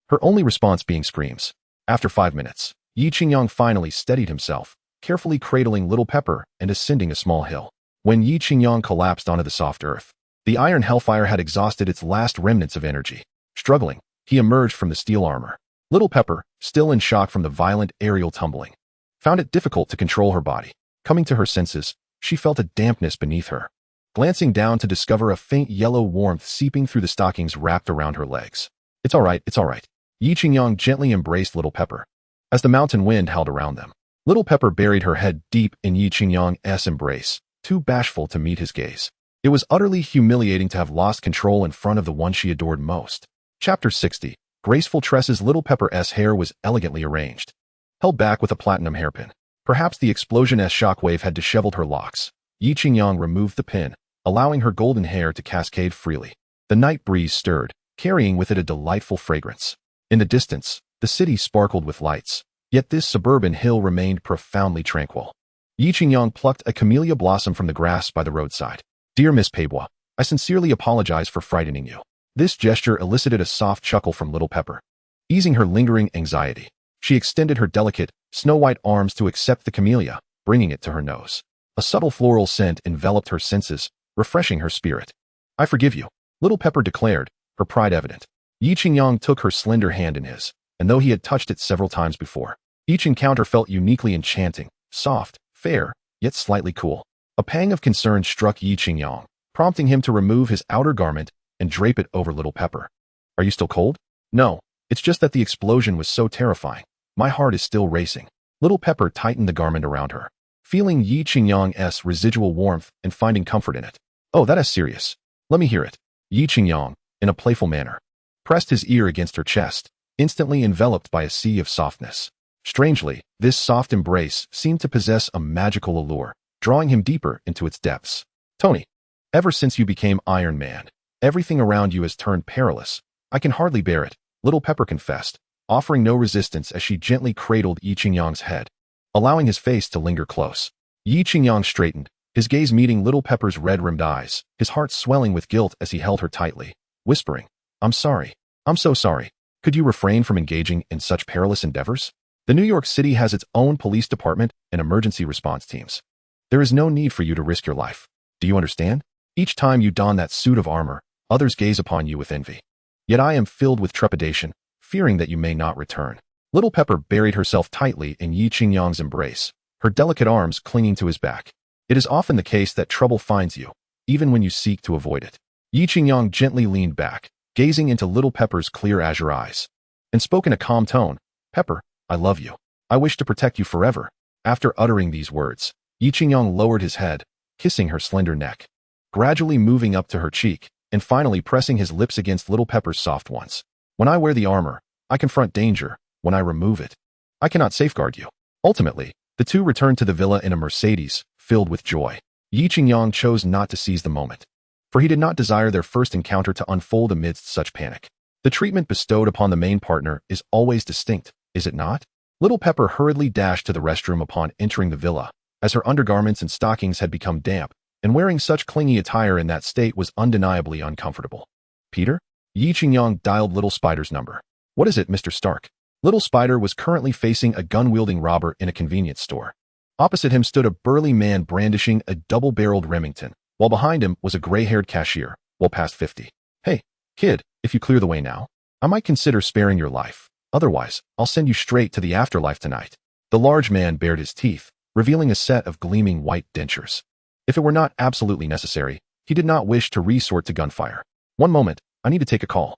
her only response being screams. After 5 minutes, Yi Qingyang finally steadied himself, carefully cradling Little Pepper and ascending a small hill. When Yi Qingyang collapsed onto the soft earth, the iron hellfire had exhausted its last remnants of energy. Struggling, he emerged from the steel armor. Little Pepper, still in shock from the violent aerial tumbling, found it difficult to control her body. Coming to her senses, she felt a dampness beneath her, glancing down to discover a faint yellow warmth seeping through the stockings wrapped around her legs. It's all right, it's all right. Yi Qingyang gently embraced Little Pepper, as the mountain wind howled around them. Little Pepper buried her head deep in Yi Qingyang's embrace, too bashful to meet his gaze. It was utterly humiliating to have lost control in front of the one she adored most. Chapter 60. Graceful tresses. Little Pepper's hair was elegantly arranged, held back with a platinum hairpin. Perhaps the explosion's shockwave had disheveled her locks. Yi Qingyang removed the pin, allowing her golden hair to cascade freely. The night breeze stirred, carrying with it a delightful fragrance. In the distance, the city sparkled with lights, yet this suburban hill remained profoundly tranquil. Yi Qingyang plucked a camellia blossom from the grass by the roadside. Dear Miss Peibois, I sincerely apologize for frightening you. This gesture elicited a soft chuckle from Little Pepper. Easing her lingering anxiety, she extended her delicate, snow-white arms to accept the camellia, bringing it to her nose. A subtle floral scent enveloped her senses, refreshing her spirit. I forgive you, Little Pepper declared, her pride evident. Yi Qingyang took her slender hand in his, and though he had touched it several times before, each encounter felt uniquely enchanting, soft, fair, yet slightly cool. A pang of concern struck Yi Qingyang, prompting him to remove his outer garment and drape it over Little Pepper. Are you still cold? No, it's just that the explosion was so terrifying. My heart is still racing. Little Pepper tightened the garment around her, feeling Yi Qingyang's residual warmth and finding comfort in it. Oh, that is serious. Let me hear it. Yi Qingyang, in a playful manner, pressed his ear against her chest, instantly enveloped by a sea of softness. Strangely, this soft embrace seemed to possess a magical allure, drawing him deeper into its depths. Tony, ever since you became Iron Man, everything around you has turned perilous. I can hardly bear it, Little Pepper confessed, offering no resistance as she gently cradled Yi Qingyang's head, allowing his face to linger close. Yi Qingyang straightened, his gaze meeting Little Pepper's red-rimmed eyes, his heart swelling with guilt as he held her tightly, whispering, I'm sorry. I'm so sorry. Could you refrain from engaging in such perilous endeavors? The New York City has its own police department and emergency response teams. There is no need for you to risk your life. Do you understand? Each time you don that suit of armor, others gaze upon you with envy. Yet I am filled with trepidation, fearing that you may not return. Little Pepper buried herself tightly in Yi Qingyang's embrace, her delicate arms clinging to his back. It is often the case that trouble finds you, even when you seek to avoid it. Yi Qingyang gently leaned back, gazing into Little Pepper's clear azure eyes, and spoke in a calm tone, Pepper, I love you. I wish to protect you forever. After uttering these words, Yi Qingyang lowered his head, kissing her slender neck, gradually moving up to her cheek, and finally pressing his lips against Little Pepper's soft ones. When I wear the armor, I confront danger. When I remove it, I cannot safeguard you. Ultimately, the two returned to the villa in a Mercedes, filled with joy. Yi Qingyang chose not to seize the moment, for he did not desire their first encounter to unfold amidst such panic. The treatment bestowed upon the main partner is always distinct, is it not? Little Pepper hurriedly dashed to the restroom upon entering the villa, as her undergarments and stockings had become damp, and wearing such clingy attire in that state was undeniably uncomfortable. Peter? Yi Qingyang dialed Little Spider's number. What is it, Mr. Stark? Little Spider was currently facing a gun-wielding robber in a convenience store. Opposite him stood a burly man brandishing a double-barreled Remington, while behind him was a gray-haired cashier, well past 50. Hey, kid, if you clear the way now, I might consider sparing your life. Otherwise, I'll send you straight to the afterlife tonight. The large man bared his teeth, revealing a set of gleaming white dentures. If it were not absolutely necessary, he did not wish to resort to gunfire. One moment, I need to take a call.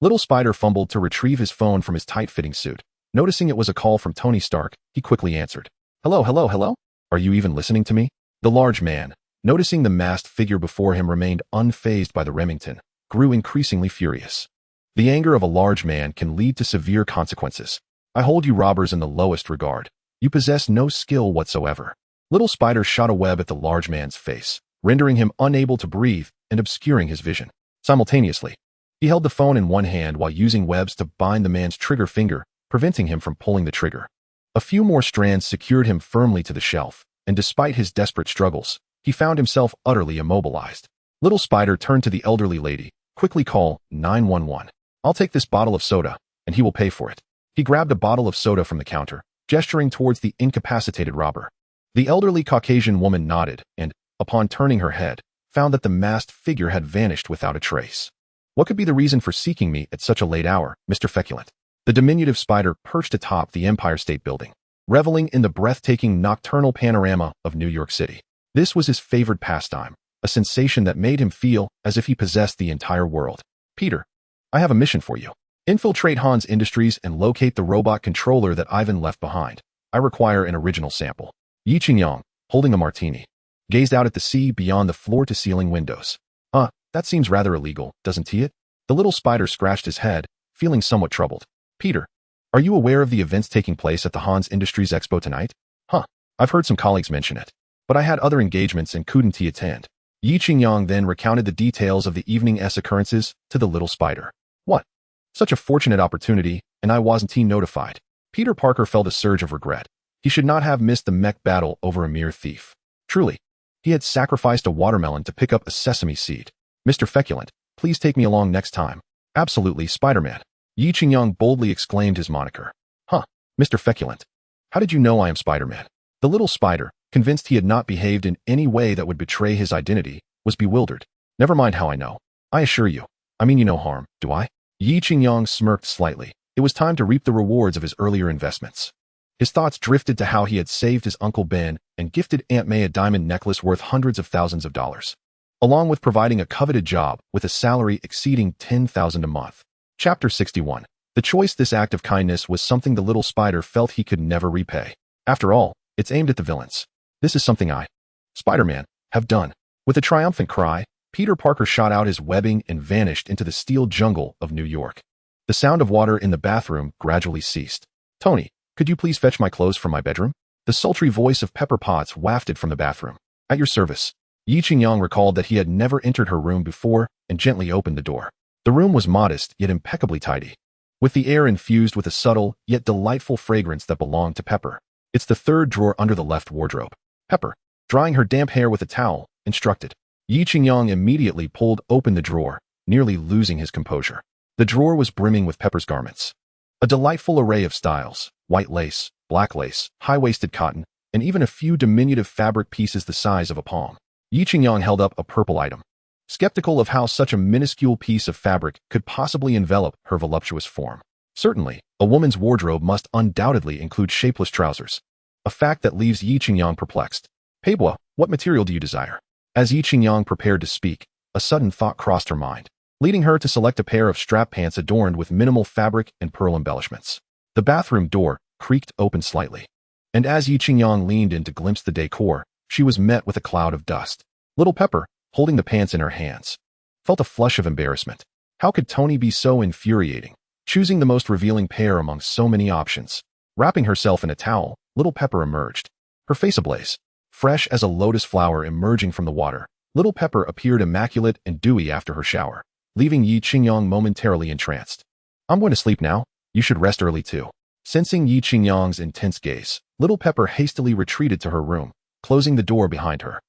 Little Spider fumbled to retrieve his phone from his tight-fitting suit. Noticing it was a call from Tony Stark, he quickly answered. Hello, hello, hello? Are you even listening to me? The large man, noticing the masked figure before him remained unfazed by the Remington, grew increasingly furious. The anger of a large man can lead to severe consequences. I hold you robbers in the lowest regard. You possess no skill whatsoever. Little Spider shot a web at the large man's face, rendering him unable to breathe and obscuring his vision. Simultaneously, he held the phone in one hand while using webs to bind the man's trigger finger, preventing him from pulling the trigger. A few more strands secured him firmly to the shelf, and despite his desperate struggles, he found himself utterly immobilized. Little Spider turned to the elderly lady. Quickly call 911. I'll take this bottle of soda, and he will pay for it. He grabbed a bottle of soda from the counter, gesturing towards the incapacitated robber. The elderly Caucasian woman nodded and, upon turning her head, found that the masked figure had vanished without a trace. What could be the reason for seeking me at such a late hour, Mr. Feculent? The diminutive spider perched atop the Empire State Building, reveling in the breathtaking nocturnal panorama of New York City. This was his favorite pastime, a sensation that made him feel as if he possessed the entire world. Peter, I have a mission for you. Infiltrate Han's Industries and locate the robot controller that Ivan left behind. I require an original sample. Yi Qingyang, holding a martini, gazed out at the sea beyond the floor-to-ceiling windows. That seems rather illegal, doesn't it? The little spider scratched his head, feeling somewhat troubled. Peter, are you aware of the events taking place at the Han's Industries Expo tonight? I've heard some colleagues mention it. but I had other engagements and couldn't attend. Yi Qingyang then recounted the details of the evening's occurrences to the little spider. What? Such a fortunate opportunity, and I wasn't notified. Peter Parker felt a surge of regret. He should not have missed the mech battle over a mere thief. Truly, he had sacrificed a watermelon to pick up a sesame seed. Mr. Feculent, please take me along next time. Absolutely, Spider-Man. Yi Qingyang boldly exclaimed his moniker. Huh, Mr. Feculent. How did you know I am Spider-Man? The little spider, convinced he had not behaved in any way that would betray his identity, was bewildered. Never mind how I know. I assure you. I mean you no harm, do I? Yi Qingyang smirked slightly. It was time to reap the rewards of his earlier investments. His thoughts drifted to how he had saved his Uncle Ben and gifted Aunt May a diamond necklace worth hundreds of thousands of dollars, along with providing a coveted job with a salary exceeding $10,000 a month. Chapter 61. The choice. This act of kindness was something the little spider felt he could never repay. After all, it's aimed at the villains. This is something I, Spider-Man, have done. With a triumphant cry, Peter Parker shot out his webbing and vanished into the steel jungle of New York. The sound of water in the bathroom gradually ceased. Tony, could you please fetch my clothes from my bedroom? The sultry voice of Pepper Potts wafted from the bathroom. At your service. Yi Qingyang recalled that he had never entered her room before and gently opened the door. The room was modest yet impeccably tidy, with the air infused with a subtle yet delightful fragrance that belonged to Pepper. It's the third drawer under the left wardrobe. Pepper, drying her damp hair with a towel, instructed. Yi Qingyang immediately pulled open the drawer, nearly losing his composure. The drawer was brimming with Pepper's garments. A delightful array of styles: white lace, black lace, high-waisted cotton, and even a few diminutive fabric pieces the size of a palm. Yi Qingyang held up a purple item, skeptical of how such a minuscule piece of fabric could possibly envelop her voluptuous form. Certainly, a woman's wardrobe must undoubtedly include shapeless trousers, a fact that leaves Yi Qingyang perplexed. Peibois, what material do you desire? As Yi Qingyang prepared to speak, a sudden thought crossed her mind, leading her to select a pair of strap pants adorned with minimal fabric and pearl embellishments. The bathroom door creaked open slightly, and as Yi Qingyang leaned in to glimpse the decor, she was met with a cloud of dust. Little Pepper, holding the pants in her hands, felt a flush of embarrassment. How could Tony be so infuriating, choosing the most revealing pair among so many options? Wrapping herself in a towel, Little Pepper emerged, her face ablaze. Fresh as a lotus flower emerging from the water, Little Pepper appeared immaculate and dewy after her shower, leaving Yi Qingyang momentarily entranced. I'm going to sleep now. You should rest early too. Sensing Yi Qingyang's intense gaze, Little Pepper hastily retreated to her room, closing the door behind her.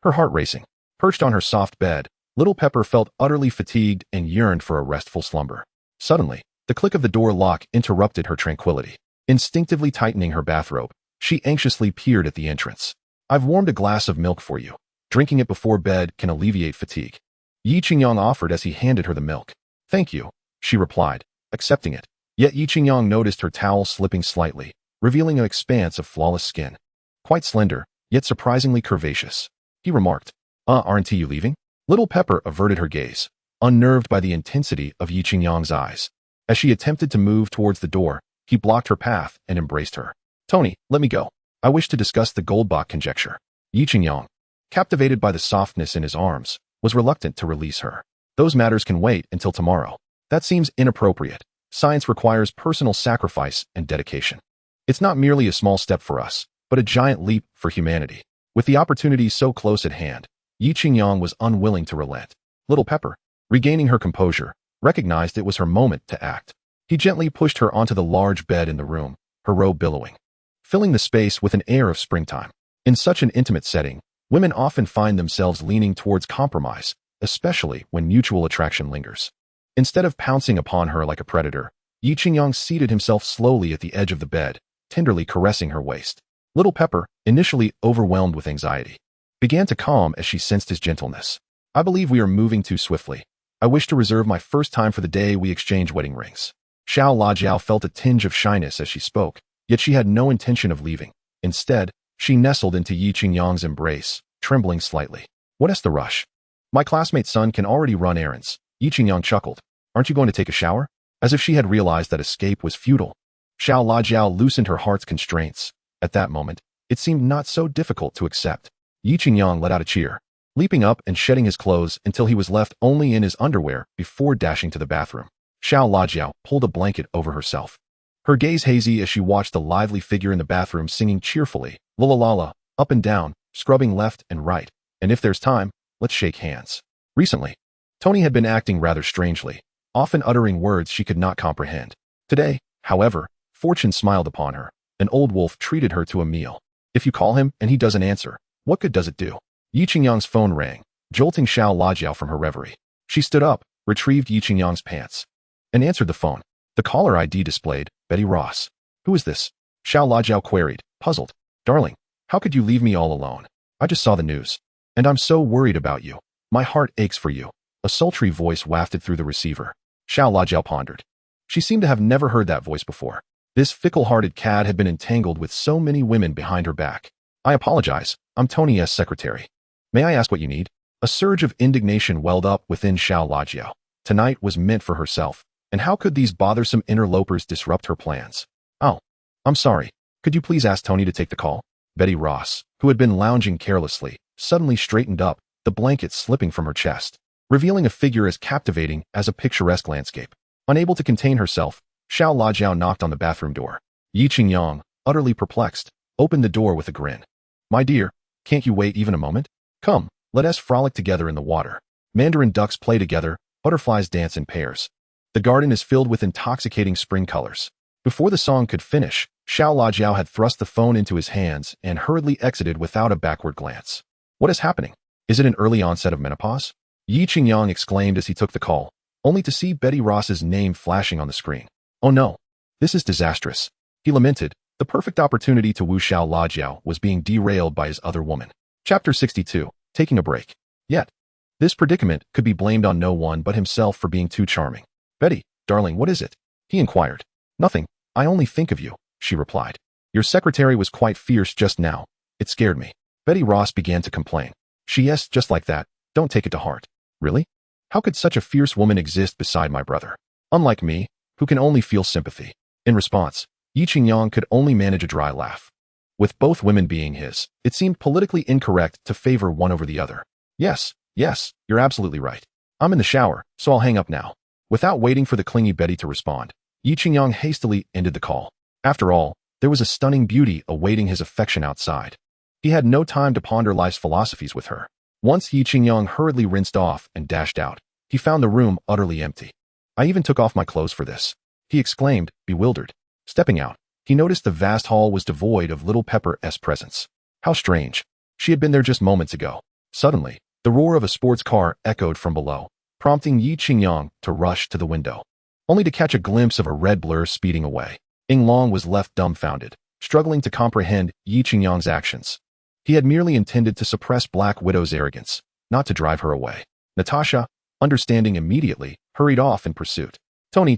Her heart racing. Perched on her soft bed, Little Pepper felt utterly fatigued and yearned for a restful slumber. Suddenly, the click of the door lock interrupted her tranquility. Instinctively tightening her bathrobe, she anxiously peered at the entrance. I've warmed a glass of milk for you. Drinking it before bed can alleviate fatigue. Yi Qingyang offered as he handed her the milk. Thank you, she replied, accepting it. Yet Yi Qingyang noticed her towel slipping slightly, revealing an expanse of flawless skin. Quite slender, yet surprisingly curvaceous. He remarked, aren't you leaving? Little Pepper averted her gaze, unnerved by the intensity of Yi Qingyang's eyes. As she attempted to move towards the door, he blocked her path and embraced her. Tony, let me go. I wish to discuss the Goldbach conjecture. Yi Qingyang, captivated by the softness in his arms, was reluctant to release her. Those matters can wait until tomorrow. That seems inappropriate. Science requires personal sacrifice and dedication. It's not merely a small step for us, but a giant leap for humanity. With the opportunity so close at hand, Yi Qingyang was unwilling to relent. Little Pepper, regaining her composure, recognized it was her moment to act. He gently pushed her onto the large bed in the room, her robe billowing, filling the space with an air of springtime. In such an intimate setting, women often find themselves leaning towards compromise, especially when mutual attraction lingers. Instead of pouncing upon her like a predator, Yi Qingyang seated himself slowly at the edge of the bed, tenderly caressing her waist. Little Pepper, initially overwhelmed with anxiety, began to calm as she sensed his gentleness. I believe we are moving too swiftly. I wish to reserve my first time for the day we exchange wedding rings. Xiao Lajiao felt a tinge of shyness as she spoke, yet she had no intention of leaving. Instead, she nestled into Yi Qingyang's embrace, trembling slightly. What is the rush? My classmate's son can already run errands. Yi Qingyang chuckled. Aren't you going to take a shower? As if she had realized that escape was futile. Xiao Lajiao loosened her heart's constraints. At that moment, it seemed not so difficult to accept. Yi Qingyang let out a cheer, leaping up and shedding his clothes until he was left only in his underwear before dashing to the bathroom. Xiao Lajiao pulled a blanket over herself, her gaze hazy as she watched the lively figure in the bathroom singing cheerfully, la la la la, up and down, scrubbing left and right, and if there's time, let's shake hands. Recently, Tony had been acting rather strangely, often uttering words she could not comprehend. Today, however, fortune smiled upon her. An old wolf treated her to a meal. If you call him and he doesn't answer, what good does it do? Yi Qingyang's phone rang, jolting Xiao Lajiao from her reverie. She stood up, retrieved Yi Qingyang's pants, and answered the phone. The caller ID displayed, Betty Ross. Who is this? Xiao Lajiao queried, puzzled. Darling, how could you leave me all alone? I just saw the news. And I'm so worried about you. My heart aches for you. A sultry voice wafted through the receiver. Xiao Lajiao pondered. She seemed to have never heard that voice before. This fickle-hearted cad had been entangled with so many women behind her back. I apologize. I'm Tony's secretary. May I ask what you need? A surge of indignation welled up within Xiao Lajiao. Tonight was meant for herself, and how could these bothersome interlopers disrupt her plans? Oh, I'm sorry. Could you please ask Tony to take the call? Betty Ross, who had been lounging carelessly, suddenly straightened up, the blanket slipping from her chest, revealing a figure as captivating as a picturesque landscape. Unable to contain herself, Xiao Lajiao knocked on the bathroom door. Yi Qingyang, utterly perplexed, opened the door with a grin. My dear, can't you wait even a moment? Come, let us frolic together in the water. Mandarin ducks play together, butterflies dance in pairs. The garden is filled with intoxicating spring colors. Before the song could finish, Xiao Lajiao had thrust the phone into his hands and hurriedly exited without a backward glance. What is happening? Is it an early onset of menopause? Yi Qingyang exclaimed as he took the call, only to see Betty Ross's name flashing on the screen. Oh no, this is disastrous. He lamented. The perfect opportunity to woo Xiao Lajiao was being derailed by his other woman. Chapter 62, Taking a Break. Yet, this predicament could be blamed on no one but himself for being too charming. Betty, darling, what is it? He inquired. Nothing, I only think of you, she replied. Your secretary was quite fierce just now. It scared me. Betty Ross began to complain. Yes, just like that. Don't take it to heart. Really? How could such a fierce woman exist beside my brother? Unlike me, who can only feel sympathy. In response, Yi Qingyang could only manage a dry laugh. With both women being his, it seemed politically incorrect to favor one over the other. Yes, you're absolutely right. I'm in the shower, so I'll hang up now. Without waiting for the clingy Betty to respond, Yi Qingyang hastily ended the call. After all, there was a stunning beauty awaiting his affection outside. He had no time to ponder life's philosophies with her. Once Yi Qingyang hurriedly rinsed off and dashed out, he found the room utterly empty. I even took off my clothes for this, he exclaimed, bewildered. Stepping out, he noticed the vast hall was devoid of little Pepper's presence. How strange. She had been there just moments ago. Suddenly, the roar of a sports car echoed from below, prompting Yi Qingyang to rush to the window, only to catch a glimpse of a red blur speeding away. Ying Long was left dumbfounded, struggling to comprehend Yi Qingyang's actions. He had merely intended to suppress Black Widow's arrogance, not to drive her away. Natasha, understanding immediately, hurried off in pursuit. Tony!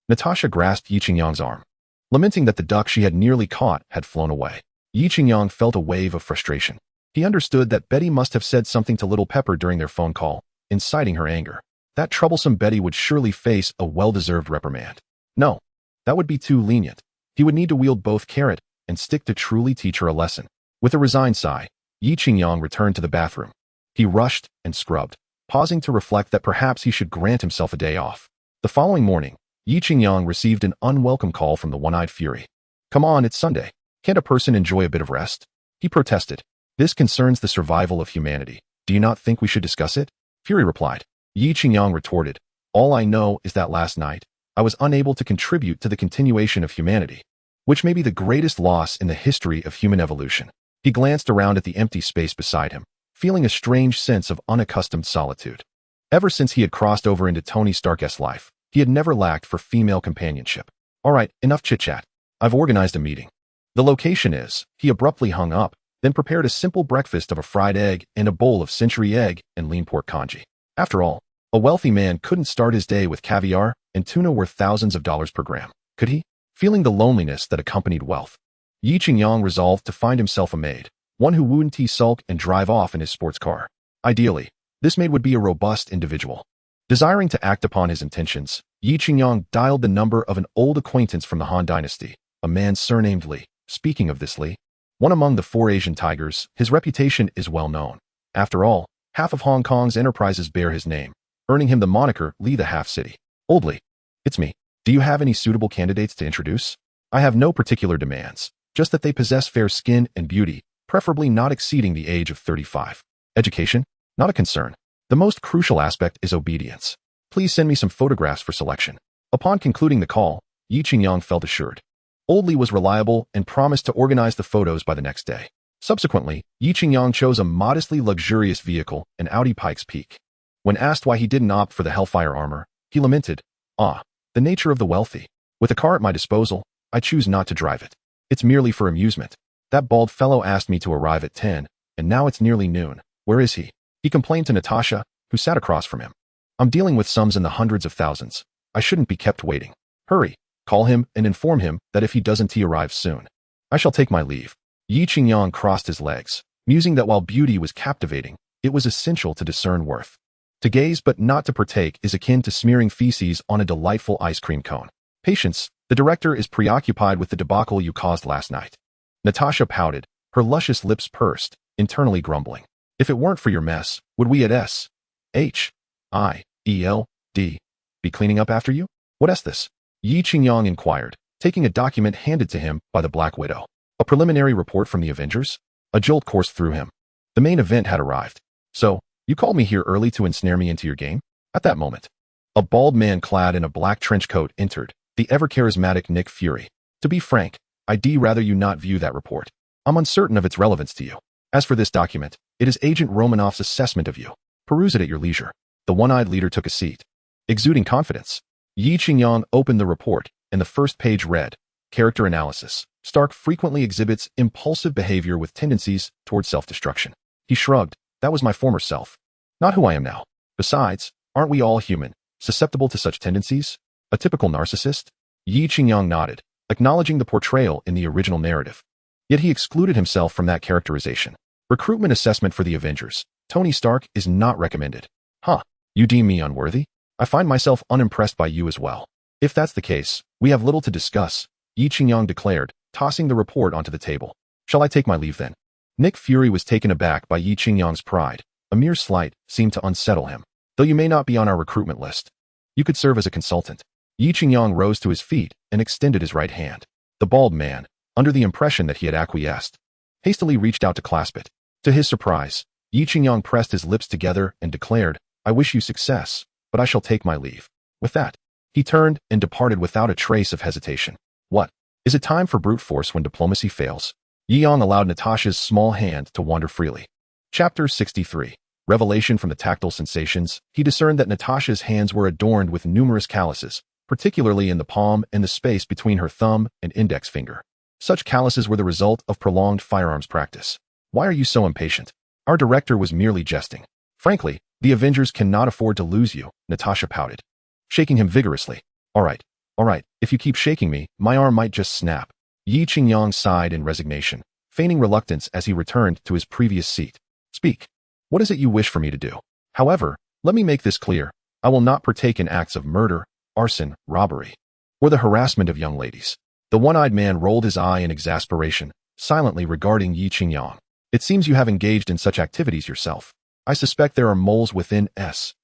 Natasha grasped Yi Qingyang's arm, lamenting that the duck she had nearly caught had flown away. Yi Qingyang felt a wave of frustration. He understood that Betty must have said something to Little Pepper during their phone call, inciting her anger. That troublesome Betty would surely face a well-deserved reprimand. No, that would be too lenient. He would need to wield both carrot and stick to truly teach her a lesson. With a resigned sigh, Yi Qingyang returned to the bathroom. He rushed and scrubbed, pausing to reflect that perhaps he should grant himself a day off. The following morning, Yi Qingyang received an unwelcome call from the one-eyed Fury. Come on, it's Sunday. Can't a person enjoy a bit of rest? He protested. This concerns the survival of humanity. Do you not think we should discuss it? Fury replied. Yi Qingyang retorted. All I know is that last night, I was unable to contribute to the continuation of humanity, which may be the greatest loss in the history of human evolution. He glanced around at the empty space beside him, feeling a strange sense of unaccustomed solitude. Ever since he had crossed over into Tony Stark's life, he had never lacked for female companionship. All right, enough chit-chat. I've organized a meeting. The location is, he abruptly hung up, then prepared a simple breakfast of a fried egg and a bowl of century egg and lean pork congee. After all, a wealthy man couldn't start his day with caviar and tuna worth thousands of dollars per gram, could he? Feeling the loneliness that accompanied wealth, Yi Qingyang resolved to find himself a maid, one who wouldn't sulk and drive off in his sports car. Ideally, this maid would be a robust individual. Desiring to act upon his intentions, Yi Qingyang dialed the number of an old acquaintance from the Han Dynasty, a man surnamed Li. Speaking of this Li, one among the 4 Asian tigers, his reputation is well known. After all, half of Hong Kong's enterprises bear his name, earning him the moniker Li the Half City. Old Li, it's me. Do you have any suitable candidates to introduce? I have no particular demands, just that they possess fair skin and beauty, preferably not exceeding the age of 35. Education? Not a concern. The most crucial aspect is obedience. Please send me some photographs for selection. Upon concluding the call, Yi Qingyang felt assured. Old Li was reliable and promised to organize the photos by the next day. Subsequently, Yi Qingyang chose a modestly luxurious vehicle, an Audi Pikes Peak. When asked why he didn't opt for the Hellfire armor, he lamented, the nature of the wealthy. With a car at my disposal, I choose not to drive it. It's merely for amusement. That bald fellow asked me to arrive at 10, and now it's nearly noon. Where is he? He complained to Natasha, who sat across from him. I'm dealing with sums in the hundreds of thousands. I shouldn't be kept waiting. Hurry, call him and inform him that if he doesn't, he arrives soon. I shall take my leave. Yi Qingyang crossed his legs, musing that while beauty was captivating, it was essential to discern worth. To gaze but not to partake is akin to smearing feces on a delightful ice cream cone. Patience, the director is preoccupied with the debacle you caused last night. Natasha pouted, her luscious lips pursed, internally grumbling. If it weren't for your mess, would we at S-H-I-E-L-D be cleaning up after you? What is this? Yi Qingyang inquired, taking a document handed to him by the Black Widow. A preliminary report from the Avengers? A jolt coursed through him. The main event had arrived. So, you called me here early to ensnare me into your game? At that moment, a bald man clad in a black trench coat entered, the ever-charismatic Nick Fury. To be frank, I'd rather you not view that report. I'm uncertain of its relevance to you. As for this document, it is Agent Romanoff's assessment of you. Peruse it at your leisure. The one-eyed leader took a seat. Exuding confidence, Yi Qingyang opened the report, and the first page read, Character Analysis. Stark frequently exhibits impulsive behavior with tendencies towards self-destruction. He shrugged. That was my former self. Not who I am now. Besides, aren't we all human, susceptible to such tendencies? A typical narcissist? Yi Qingyang nodded, acknowledging the portrayal in the original narrative. Yet he excluded himself from that characterization. Recruitment assessment for the Avengers. Tony Stark is not recommended. You deem me unworthy? I find myself unimpressed by you as well. If that's the case, we have little to discuss, Yi Qingyang declared, tossing the report onto the table. Shall I take my leave then? Nick Fury was taken aback by Yi Qingyang's pride. A mere slight seemed to unsettle him. Though you may not be on our recruitment list, you could serve as a consultant. Yi Qingyang rose to his feet and extended his right hand. The bald man, under the impression that he had acquiesced, hastily reached out to clasp it. To his surprise, Yi Qingyang pressed his lips together and declared, I wish you success, but I shall take my leave. With that, he turned and departed without a trace of hesitation. What? Is it time for brute force when diplomacy fails? Yi Yang allowed Natasha's small hand to wander freely. Chapter 63. Revelation from the tactile sensations. He discerned that Natasha's hands were adorned with numerous calluses, particularly in the palm and the space between her thumb and index finger. Such calluses were the result of prolonged firearms practice. Why are you so impatient? Our director was merely jesting. Frankly, the Avengers cannot afford to lose you, Natasha pouted, shaking him vigorously. All right, if you keep shaking me, my arm might just snap. Yi Qingyang sighed in resignation, feigning reluctance as he returned to his previous seat. Speak. What is it you wish for me to do? However, let me make this clear. I will not partake in acts of murder, arson, robbery, or the harassment of young ladies. The one-eyed man rolled his eye in exasperation, silently regarding Yi Qingyang. It seems you have engaged in such activities yourself. I suspect there are moles within S-H-I-E-L-D,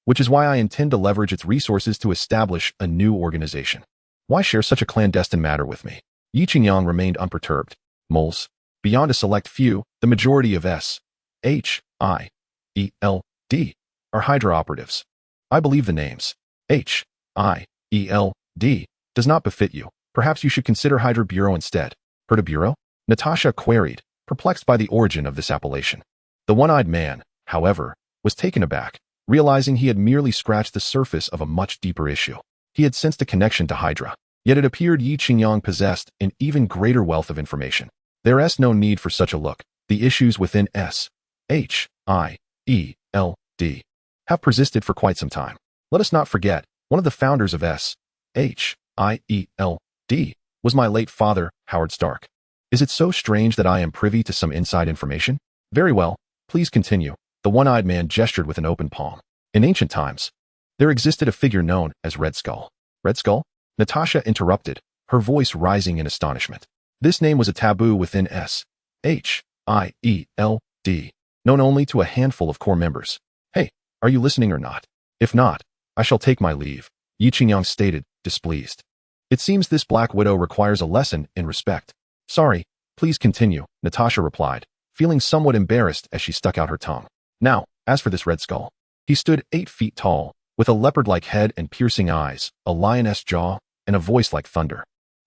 which is why I intend to leverage its resources to establish a new organization. Why share such a clandestine matter with me? Yi Qingyang remained unperturbed. Moles. Beyond a select few, the majority of S-H-I-E-L-D are Hydra operatives. I believe the names H-I-E-L-D does not befit you. Perhaps you should consider Hydra Bureau instead. Heard of Bureau? Natasha queried, perplexed by the origin of this appellation. The one-eyed man, however, was taken aback, realizing he had merely scratched the surface of a much deeper issue. He had sensed a connection to Hydra, yet it appeared Yi Qingyang possessed an even greater wealth of information. There is no need for such a look. The issues within S-H-I-E-L-D have persisted for quite some time. Let us not forget, one of the founders of S-H-I-E-L-D was my late father, Howard Stark. Is it so strange that I am privy to some inside information? Very well, please continue. The one-eyed man gestured with an open palm. In ancient times, there existed a figure known as Red Skull. Red Skull? Natasha interrupted, her voice rising in astonishment. This name was a taboo within S-H-I-E-L-D, known only to a handful of core members. Hey, are you listening or not? If not, I shall take my leave, Yi Qingyang stated, displeased. It seems this Black Widow requires a lesson in respect. Sorry, please continue, Natasha replied, feeling somewhat embarrassed as she stuck out her tongue. Now, as for this Red Skull. He stood 8 feet tall, with a leopard-like head and piercing eyes, a lioness jaw, and a voice like thunder.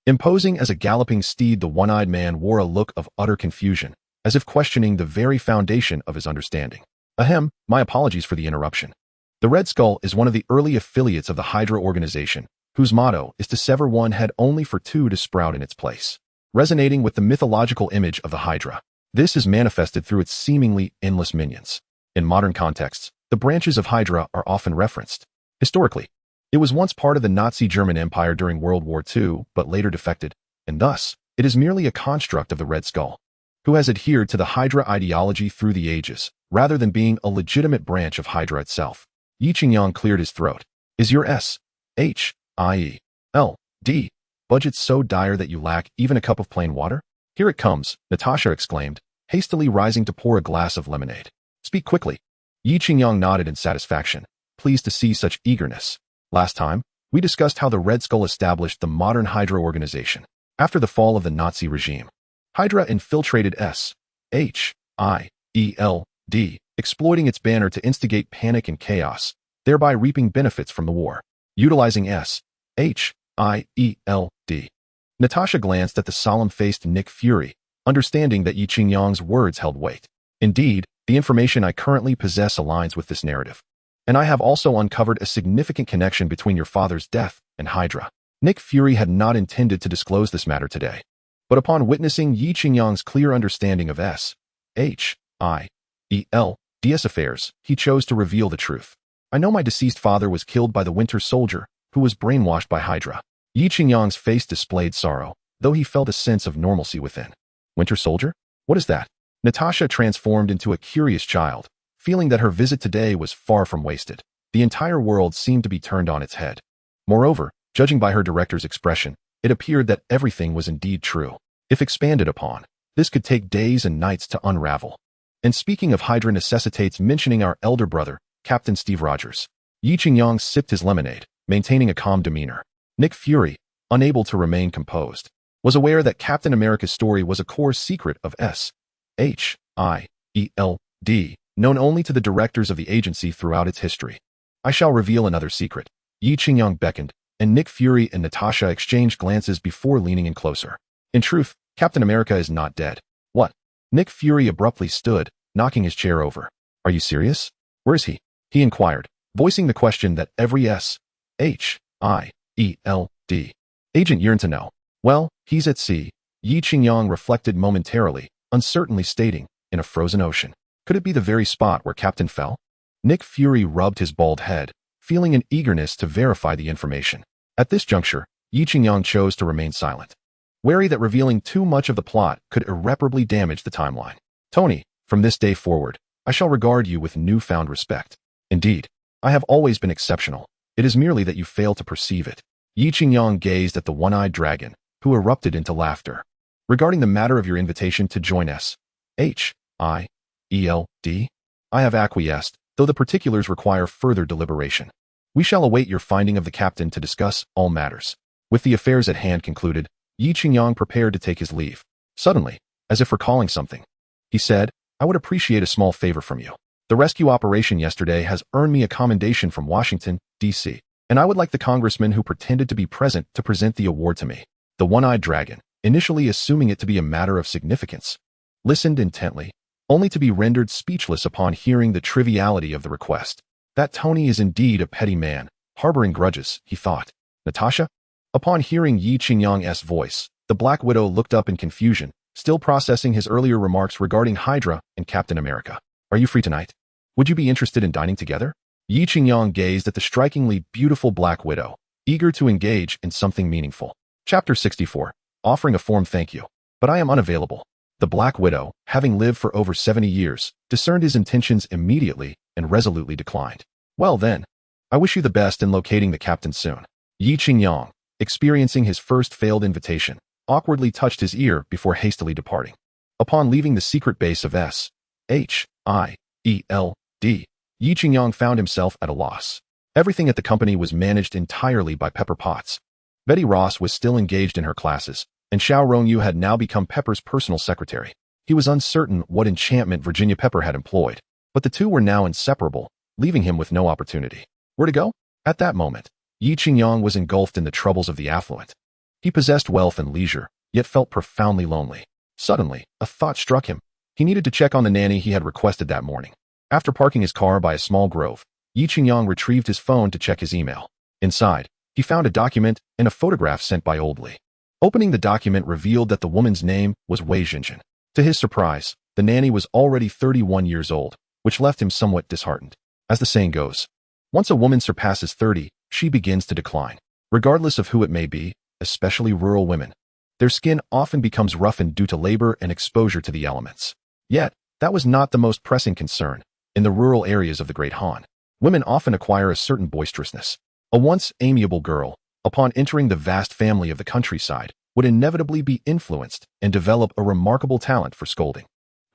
Imposing as a galloping steed, the one-eyed man wore a look of utter confusion, as if questioning the very foundation of his understanding. Ahem, my apologies for the interruption. The Red Skull is one of the early affiliates of the Hydra organization, whose motto is to sever one head only for 2 to sprout in its place. Resonating with the mythological image of the Hydra, this is manifested through its seemingly endless minions. In modern contexts, the branches of Hydra are often referenced. Historically, it was once part of the Nazi German Empire during World War II, but later defected, and thus, it is merely a construct of the Red Skull, who has adhered to the Hydra ideology through the ages, rather than being a legitimate branch of Hydra itself. Yi Qingyang cleared his throat. Is your S-H-I-E-L-D budget so dire that you lack even a cup of plain water? Here it comes, Natasha exclaimed, hastily rising to pour a glass of lemonade. Speak quickly. Yi Qingyang nodded in satisfaction, pleased to see such eagerness. Last time, we discussed how the Red Skull established the modern Hydra organization. After the fall of the Nazi regime, Hydra infiltrated S-H-I-E-L-D, exploiting its banner to instigate panic and chaos, thereby reaping benefits from the war. Utilizing S-H-I-E-L-D. Natasha glanced at the solemn-faced Nick Fury, understanding that Yi Qingyang's words held weight. Indeed, the information I currently possess aligns with this narrative. And I have also uncovered a significant connection between your father's death and Hydra. Nick Fury had not intended to disclose this matter today, but upon witnessing Yi Qingyang's clear understanding of S-H-I-E-L-D's affairs, he chose to reveal the truth. I know my deceased father was killed by the Winter Soldier, who was brainwashed by Hydra. Yi Qingyang's face displayed sorrow, though he felt a sense of normalcy within. Winter Soldier? What is that? Natasha transformed into a curious child, feeling that her visit today was far from wasted. The entire world seemed to be turned on its head. Moreover, judging by her director's expression, it appeared that everything was indeed true. If expanded upon, this could take days and nights to unravel. And speaking of Hydra necessitates mentioning our elder brother, Captain Steve Rogers. Yi Qingyang sipped his lemonade, maintaining a calm demeanor. Nick Fury, unable to remain composed, was aware that Captain America's story was a core secret of S-H-I-E-L-D, known only to the directors of the agency throughout its history. I shall reveal another secret. Yi Qingyang beckoned, and Nick Fury and Natasha exchanged glances before leaning in closer. In truth, Captain America is not dead. What? Nick Fury abruptly stood, knocking his chair over. Are you serious? Where is he? He inquired, voicing the question that every S-H-I-E-L-D agent yearned to know. Well, he's at sea, Yi Qingyang reflected momentarily, uncertainly stating, in a frozen ocean. Could it be the very spot where Captain fell? Nick Fury rubbed his bald head, feeling an eagerness to verify the information. At this juncture, Yi Qingyang chose to remain silent, wary that revealing too much of the plot could irreparably damage the timeline. Tony, from this day forward, I shall regard you with newfound respect. Indeed, I have always been exceptional. It is merely that you fail to perceive it. Yi Qingyang gazed at the one-eyed dragon, who erupted into laughter. Regarding the matter of your invitation to join S-H-I-E-L-D, I have acquiesced, though the particulars require further deliberation. We shall await your finding of the captain to discuss all matters. With the affairs at hand concluded, Yi Qingyang prepared to take his leave. Suddenly, as if recalling something, he said, I would appreciate a small favor from you. The rescue operation yesterday has earned me a commendation from Washington, D.C., and I would like the congressman who pretended to be present to present the award to me. The one-eyed dragon, initially assuming it to be a matter of significance, listened intently, only to be rendered speechless upon hearing the triviality of the request. That Tony is indeed a petty man, harboring grudges, he thought. Natasha? Upon hearing Yi Qingyang's voice, the Black Widow looked up in confusion, still processing his earlier remarks regarding Hydra and Captain America. Are you free tonight? Would you be interested in dining together? Yi Qingyang gazed at the strikingly beautiful Black Widow, eager to engage in something meaningful. Chapter 64. Offering a form thank you. But I am unavailable. The Black Widow, having lived for over 70 years, discerned his intentions immediately and resolutely declined. Well then, I wish you the best in locating the captain soon. Yi Qingyang, experiencing his first failed invitation, awkwardly touched his ear before hastily departing. Upon leaving the secret base of S-H-I-E-L-D, Yi Qingyang found himself at a loss. Everything at the company was managed entirely by Pepper Potts. Betty Ross was still engaged in her classes, and Xiao Rongyu had now become Pepper's personal secretary. He was uncertain what enchantment Virginia Pepper had employed, but the two were now inseparable, leaving him with no opportunity. Where to go? At that moment, Yi Qingyang was engulfed in the troubles of the affluent. He possessed wealth and leisure, yet felt profoundly lonely. Suddenly, a thought struck him. He needed to check on the nanny he had requested that morning. After parking his car by a small grove, Yi Qingyang retrieved his phone to check his email. Inside, he found a document and a photograph sent by Old Li. Opening the document revealed that the woman's name was Wei Jinjin. To his surprise, the nanny was already 31 years old, which left him somewhat disheartened. As the saying goes, once a woman surpasses 30, she begins to decline. Regardless of who it may be, especially rural women, their skin often becomes roughened due to labor and exposure to the elements. Yet, that was not the most pressing concern. In the rural areas of the Great Han, women often acquire a certain boisterousness. A once amiable girl, upon entering the vast family of the countryside, would inevitably be influenced and develop a remarkable talent for scolding.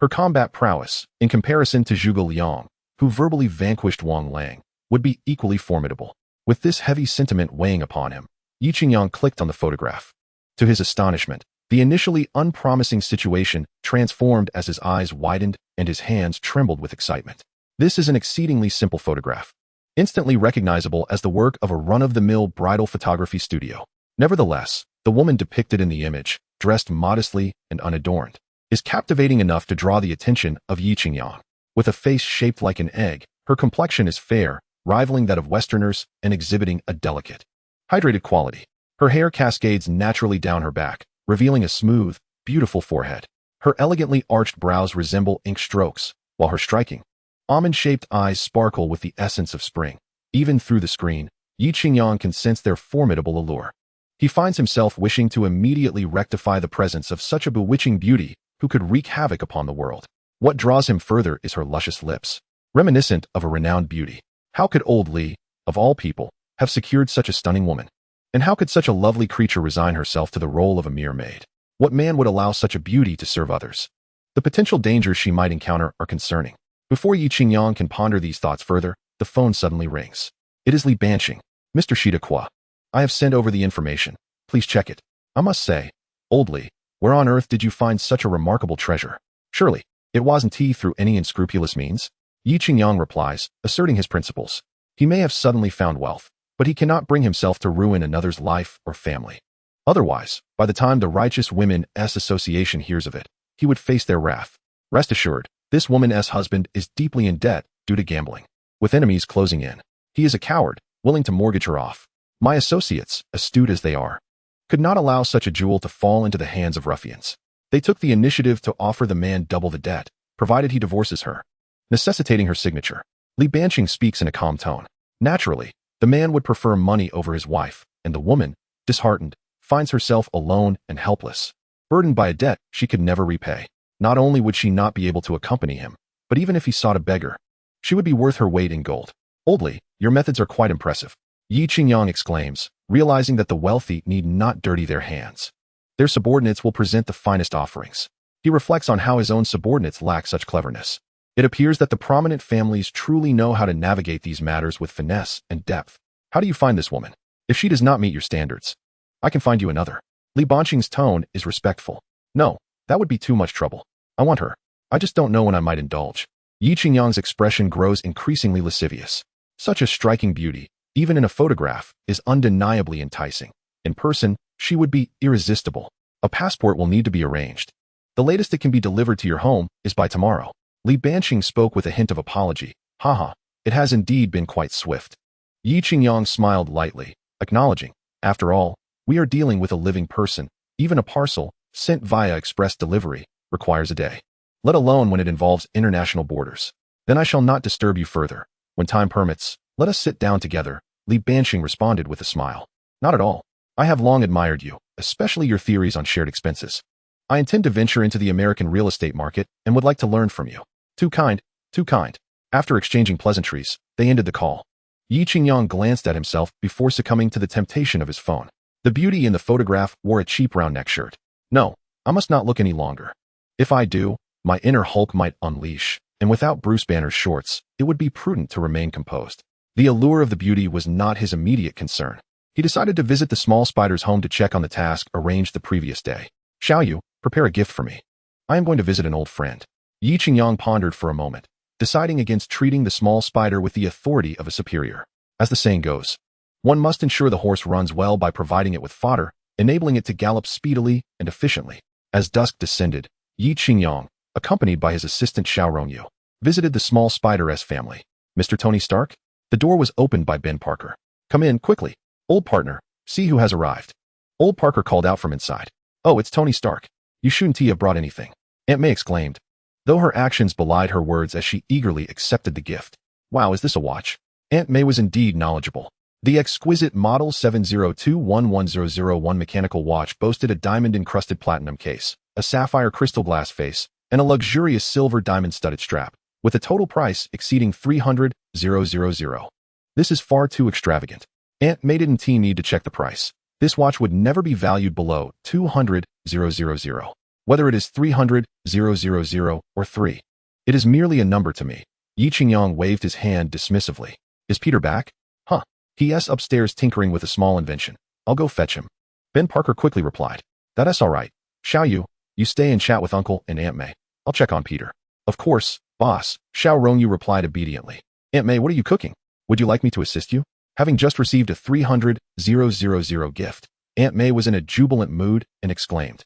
Her combat prowess, in comparison to Zhuge Liang, who verbally vanquished Wang Lang, would be equally formidable. With this heavy sentiment weighing upon him, Yi Qingyang clicked on the photograph. To his astonishment, the initially unpromising situation transformed as his eyes widened and his hands trembled with excitement. This is an exceedingly simple photograph, instantly recognizable as the work of a run-of-the-mill bridal photography studio. Nevertheless, the woman depicted in the image, dressed modestly and unadorned, is captivating enough to draw the attention of Yi Qingyang. With a face shaped like an egg, her complexion is fair, rivaling that of Westerners and exhibiting a delicate, hydrated quality. Her hair cascades naturally down her back, revealing a smooth, beautiful forehead. Her elegantly arched brows resemble ink strokes, while her striking, almond-shaped eyes sparkle with the essence of spring. Even through the screen, Yi Qingyang can sense their formidable allure. He finds himself wishing to immediately rectify the presence of such a bewitching beauty who could wreak havoc upon the world. What draws him further is her luscious lips, reminiscent of a renowned beauty. How could Old Li, of all people, have secured such a stunning woman? And how could such a lovely creature resign herself to the role of a mere maid? What man would allow such a beauty to serve others? The potential dangers she might encounter are concerning. Before Yi Qingyang can ponder these thoughts further, the phone suddenly rings. It is Li Banqing. Mr. Shidakwa. I have sent over the information. Please check it. I must say, Old Li, where on earth did you find such a remarkable treasure? Surely, it wasn't he through any unscrupulous means? Yi Qingyang replies, asserting his principles. He may have suddenly found wealth, but he cannot bring himself to ruin another's life or family. Otherwise, by the time the Righteous Women's Association hears of it, he would face their wrath. Rest assured, this woman's husband is deeply in debt due to gambling. With enemies closing in, he is a coward, willing to mortgage her off. My associates, astute as they are, could not allow such a jewel to fall into the hands of ruffians. They took the initiative to offer the man double the debt, provided he divorces her, necessitating her signature. Li Banqing speaks in a calm tone. Naturally, the man would prefer money over his wife, and the woman, disheartened, finds herself alone and helpless, burdened by a debt she could never repay. Not only would she not be able to accompany him, but even if he sought a beggar, she would be worth her weight in gold. Old Li, your methods are quite impressive, Yi Qingyang exclaims, realizing that the wealthy need not dirty their hands. Their subordinates will present the finest offerings. He reflects on how his own subordinates lack such cleverness. It appears that the prominent families truly know how to navigate these matters with finesse and depth. How do you find this woman? If she does not meet your standards, I can find you another. Li Banqing's tone is respectful. No, that would be too much trouble. I want her. I just don't know when I might indulge. Yi Qingyang's expression grows increasingly lascivious. Such a striking beauty, even in a photograph, is undeniably enticing. In person, she would be irresistible. A passport will need to be arranged. The latest it can be delivered to your home is by tomorrow. Li Banqing spoke with a hint of apology. Haha, it has indeed been quite swift. Yi Qingyang smiled lightly, acknowledging, after all, we are dealing with a living person. Even a parcel, sent via express delivery, requires a day. Let alone when it involves international borders. Then I shall not disturb you further. When time permits, let us sit down together, Li Banqing responded with a smile. Not at all. I have long admired you, especially your theories on shared expenses. I intend to venture into the American real estate market and would like to learn from you. Too kind, too kind. After exchanging pleasantries, they ended the call. Yi Qingyang glanced at himself before succumbing to the temptation of his phone. The beauty in the photograph wore a cheap round neck shirt. No, I must not look any longer. If I do, my inner Hulk might unleash, and without Bruce Banner's shorts, it would be prudent to remain composed. The allure of the beauty was not his immediate concern. He decided to visit the small spider's home to check on the task arranged the previous day. Shall you prepare a gift for me? I am going to visit an old friend. Yi Qingyang pondered for a moment, deciding against treating the small spider with the authority of a superior. As the saying goes, one must ensure the horse runs well by providing it with fodder, enabling it to gallop speedily and efficiently. As dusk descended, Yi Qingyang, accompanied by his assistant Xiao Rongyu, visited the small spider's family. Mr. Tony Stark? The door was opened by Ben Parker. Come in, quickly. Old partner, see who has arrived. Old Parker called out from inside. Oh, it's Tony Stark. You shouldn't have brought anything, Aunt May exclaimed, though her actions belied her words as she eagerly accepted the gift. Wow, is this a watch? Aunt May was indeed knowledgeable. The exquisite Model 702110001 mechanical watch boasted a diamond-encrusted platinum case, a sapphire crystal glass face, and a luxurious silver diamond-studded strap, with a total price exceeding $300,000. This is far too extravagant. Aunt May didn't need to check the price. This watch would never be valued below $200,000. Whether it is $300,000 or 3. It is merely a number to me. Yi Qingyang waved his hand dismissively. Is Peter back? Huh. He's upstairs tinkering with a small invention. I'll go fetch him. Ben Parker quickly replied. That's all right. Xiao you stay and chat with Uncle and Aunt May. I'll check on Peter. Of course, boss, Xiao Rongyu replied obediently. Aunt May, what are you cooking? Would you like me to assist you? Having just received a $300,000 gift, Aunt May was in a jubilant mood and exclaimed,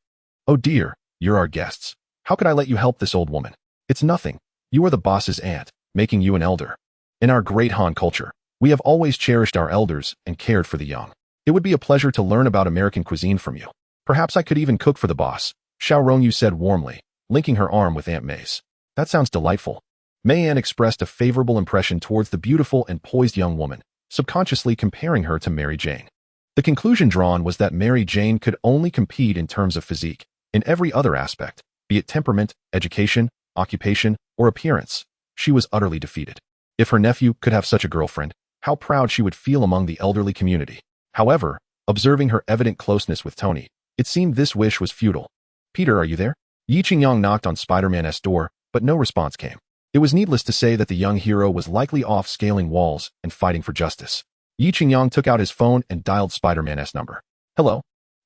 Oh dear, you're our guests. How could I let you help this old woman? It's nothing. You are the boss's aunt, making you an elder. In our great Han culture, we have always cherished our elders and cared for the young. It would be a pleasure to learn about American cuisine from you. Perhaps I could even cook for the boss, Xiao Rongyu said warmly, linking her arm with Aunt May's. That sounds delightful. May Ann expressed a favorable impression towards the beautiful and poised young woman, subconsciously comparing her to Mary Jane. The conclusion drawn was that Mary Jane could only compete in terms of physique. In every other aspect, be it temperament, education, occupation, or appearance, she was utterly defeated. If her nephew could have such a girlfriend, how proud she would feel among the elderly community. However, observing her evident closeness with Tony, it seemed this wish was futile. Peter, are you there? Yi Qingyang knocked on Spider-Man's door, but no response came. It was needless to say that the young hero was likely off scaling walls and fighting for justice. Yi Qingyang took out his phone and dialed Spider-Man's number. Hello?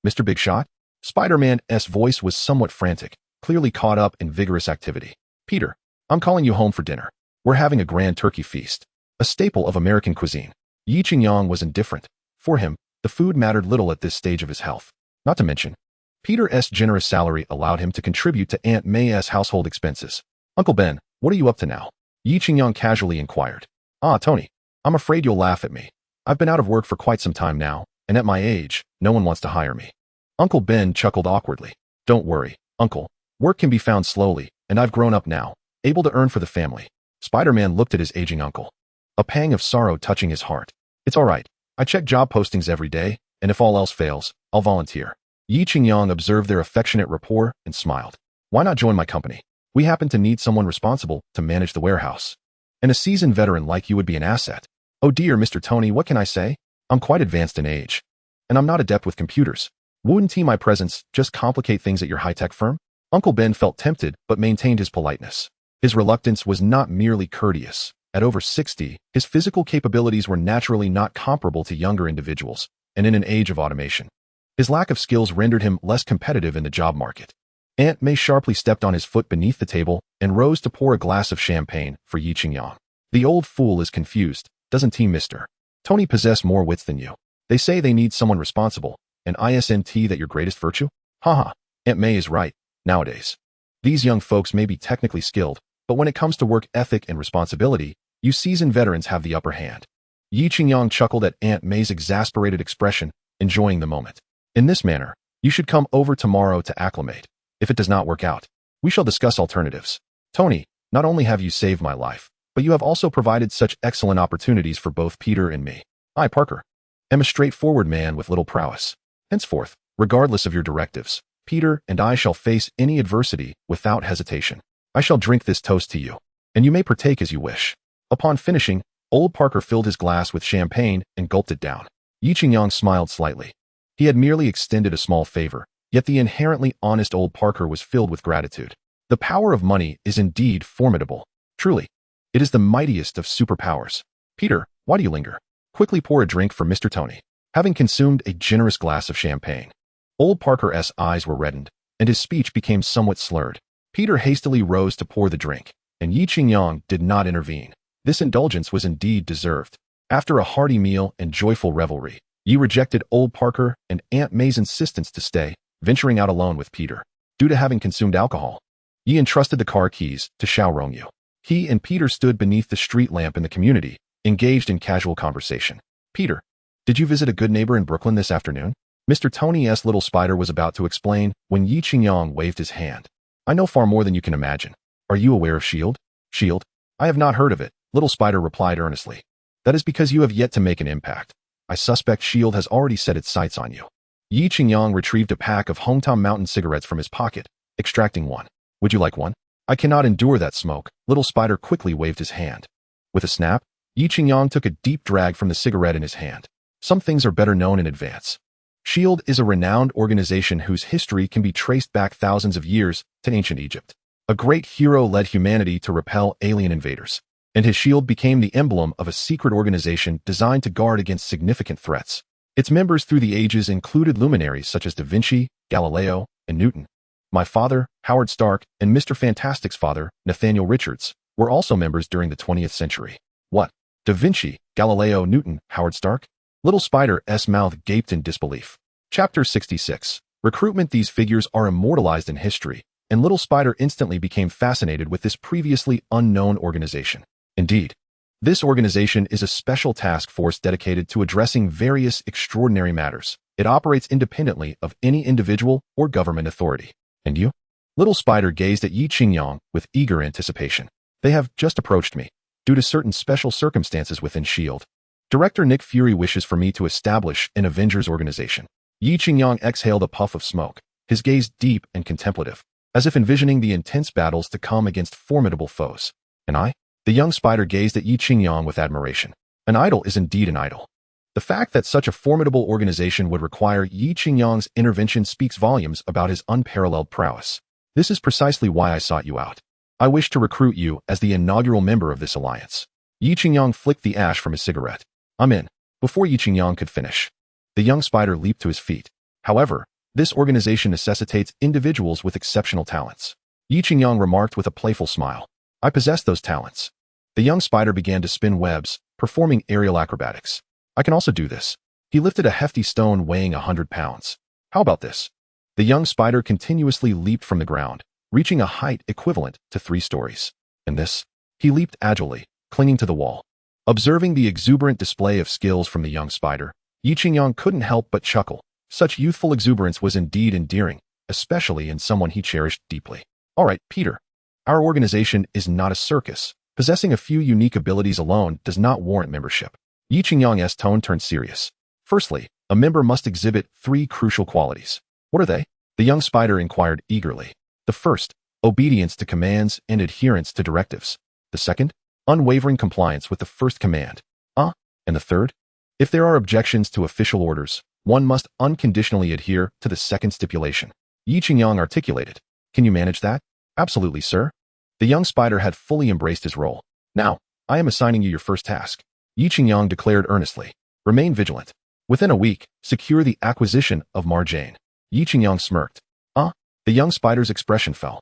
Mr. Big Shot? Spider-Man's voice was somewhat frantic, clearly caught up in vigorous activity. Peter, I'm calling you home for dinner. We're having a grand turkey feast, a staple of American cuisine. Yi Qingyang was indifferent. For him, the food mattered little at this stage of his health. Not to mention, Peter's generous salary allowed him to contribute to Aunt May's household expenses. Uncle Ben, what are you up to now? Yi Qingyang casually inquired. Ah, Tony, I'm afraid you'll laugh at me. I've been out of work for quite some time now, and at my age, no one wants to hire me. Uncle Ben chuckled awkwardly. Don't worry, Uncle. Work can be found slowly, and I've grown up now, able to earn for the family. Spider-Man looked at his aging uncle, a pang of sorrow touching his heart. It's all right. I check job postings every day, and if all else fails, I'll volunteer. Yi Qingyang observed their affectionate rapport and smiled. Why not join my company? We happen to need someone responsible to manage the warehouse. And a seasoned veteran like you would be an asset. Oh dear, Mr. Tony, what can I say? I'm quite advanced in age. And I'm not adept with computers. Wouldn't my presence just complicate things at your high-tech firm? Uncle Ben felt tempted but maintained his politeness. His reluctance was not merely courteous. At over 60, his physical capabilities were naturally not comparable to younger individuals, and in an age of automation, his lack of skills rendered him less competitive in the job market. Aunt May sharply stepped on his foot beneath the table and rose to pour a glass of champagne for Yi Qingyang. The old fool is confused, doesn't he, Mr. Tony possess more wits than you? They say they need someone responsible, and isn't that your greatest virtue? Haha, Aunt May is right. Nowadays, these young folks may be technically skilled, but when it comes to work ethic and responsibility, you seasoned veterans have the upper hand. Yi Qingyang chuckled at Aunt May's exasperated expression, enjoying the moment. In this manner, you should come over tomorrow to acclimate. If it does not work out, we shall discuss alternatives. Tony, not only have you saved my life, but you have also provided such excellent opportunities for both Peter and me. I, Parker, am a straightforward man with little prowess. Henceforth, regardless of your directives, Peter and I shall face any adversity without hesitation. I shall drink this toast to you, and you may partake as you wish. Upon finishing, old Parker filled his glass with champagne and gulped it down. Yi Qingyang smiled slightly. He had merely extended a small favor, yet the inherently honest old Parker was filled with gratitude. The power of money is indeed formidable. Truly, it is the mightiest of superpowers. Peter, why do you linger? Quickly pour a drink for Mr. Tony. having consumed a generous glass of champagne. Old Parker's eyes were reddened, and his speech became somewhat slurred. Peter hastily rose to pour the drink, and Yi Qingyang did not intervene. This indulgence was indeed deserved. After a hearty meal and joyful revelry, Yi rejected Old Parker and Aunt May's insistence to stay, venturing out alone with Peter. Due to having consumed alcohol, Yi entrusted the car keys to Xiao Rongyu. He and Peter stood beneath the street lamp in the community, engaged in casual conversation. Peter, did you visit a good neighbor in Brooklyn this afternoon? Mr. Tony's little spider was about to explain when Yi Qingyang waved his hand. I know far more than you can imagine. Are you aware of S.H.I.E.L.D.? S.H.I.E.L.D.? I have not heard of it, little spider replied earnestly. That is because you have yet to make an impact. I suspect S.H.I.E.L.D. has already set its sights on you. Yi Qingyang retrieved a pack of Hometown Mountain cigarettes from his pocket, extracting one. Would you like one? I cannot endure that smoke. Little spider quickly waved his hand. With a snap, Yi Qingyang took a deep drag from the cigarette in his hand. Some things are better known in advance. S.H.I.E.L.D. is a renowned organization whose history can be traced back thousands of years to ancient Egypt. A great hero led humanity to repel alien invaders, and his shield became the emblem of a secret organization designed to guard against significant threats. Its members through the ages included luminaries such as Da Vinci, Galileo, and Newton. My father, Howard Stark, and Mr. Fantastic's father, Nathaniel Richards, were also members during the 20th century. What? Da Vinci, Galileo, Newton, Howard Stark? Little Spider's mouth gaped in disbelief. Chapter 66. Recruitment. These figures are immortalized in history, and Little Spider instantly became fascinated with this previously unknown organization. Indeed, this organization is a special task force dedicated to addressing various extraordinary matters. It operates independently of any individual or government authority. And you? Little Spider gazed at Yi Qingyang with eager anticipation. They have just approached me, due to certain special circumstances within S.H.I.E.L.D. Director Nick Fury wishes for me to establish an Avengers organization. Yi Qingyang exhaled a puff of smoke, his gaze deep and contemplative, as if envisioning the intense battles to come against formidable foes. And I? The young spider gazed at Yi Qingyang with admiration. An idol is indeed an idol. The fact that such a formidable organization would require Yi Qingyang's intervention speaks volumes about his unparalleled prowess. This is precisely why I sought you out. I wish to recruit you as the inaugural member of this alliance. Yi Qingyang flicked the ash from his cigarette. I'm in. Before Yi Qingyang could finish, the young spider leaped to his feet. However, this organization necessitates individuals with exceptional talents. Yi Qingyang remarked with a playful smile. I possess those talents. The young spider began to spin webs, performing aerial acrobatics. I can also do this. He lifted a hefty stone weighing 100 pounds. How about this? The young spider continuously leaped from the ground, reaching a height equivalent to 3 stories. And this? He leaped agilely, clinging to the wall. Observing the exuberant display of skills from the young spider, Yi Qingyang couldn't help but chuckle. Such youthful exuberance was indeed endearing, especially in someone he cherished deeply. All right, Peter. Our organization is not a circus. Possessing a few unique abilities alone does not warrant membership. Yi Qingyang's tone turned serious. Firstly, a member must exhibit 3 crucial qualities. What are they? The young spider inquired eagerly. The first, obedience to commands and adherence to directives. The second, unwavering compliance with the first command. And the third? If there are objections to official orders, one must unconditionally adhere to the second stipulation. Yi Qingyang articulated. Can you manage that? Absolutely, sir. The young spider had fully embraced his role. Now, I am assigning you your first task. Yi Qingyang declared earnestly. Remain vigilant. Within a week, secure the acquisition of margine. Yi Qingyang smirked. The young spider's expression fell.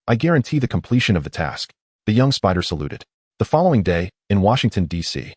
I guarantee the completion of the task. The young spider saluted. The following day, in Washington, D.C.,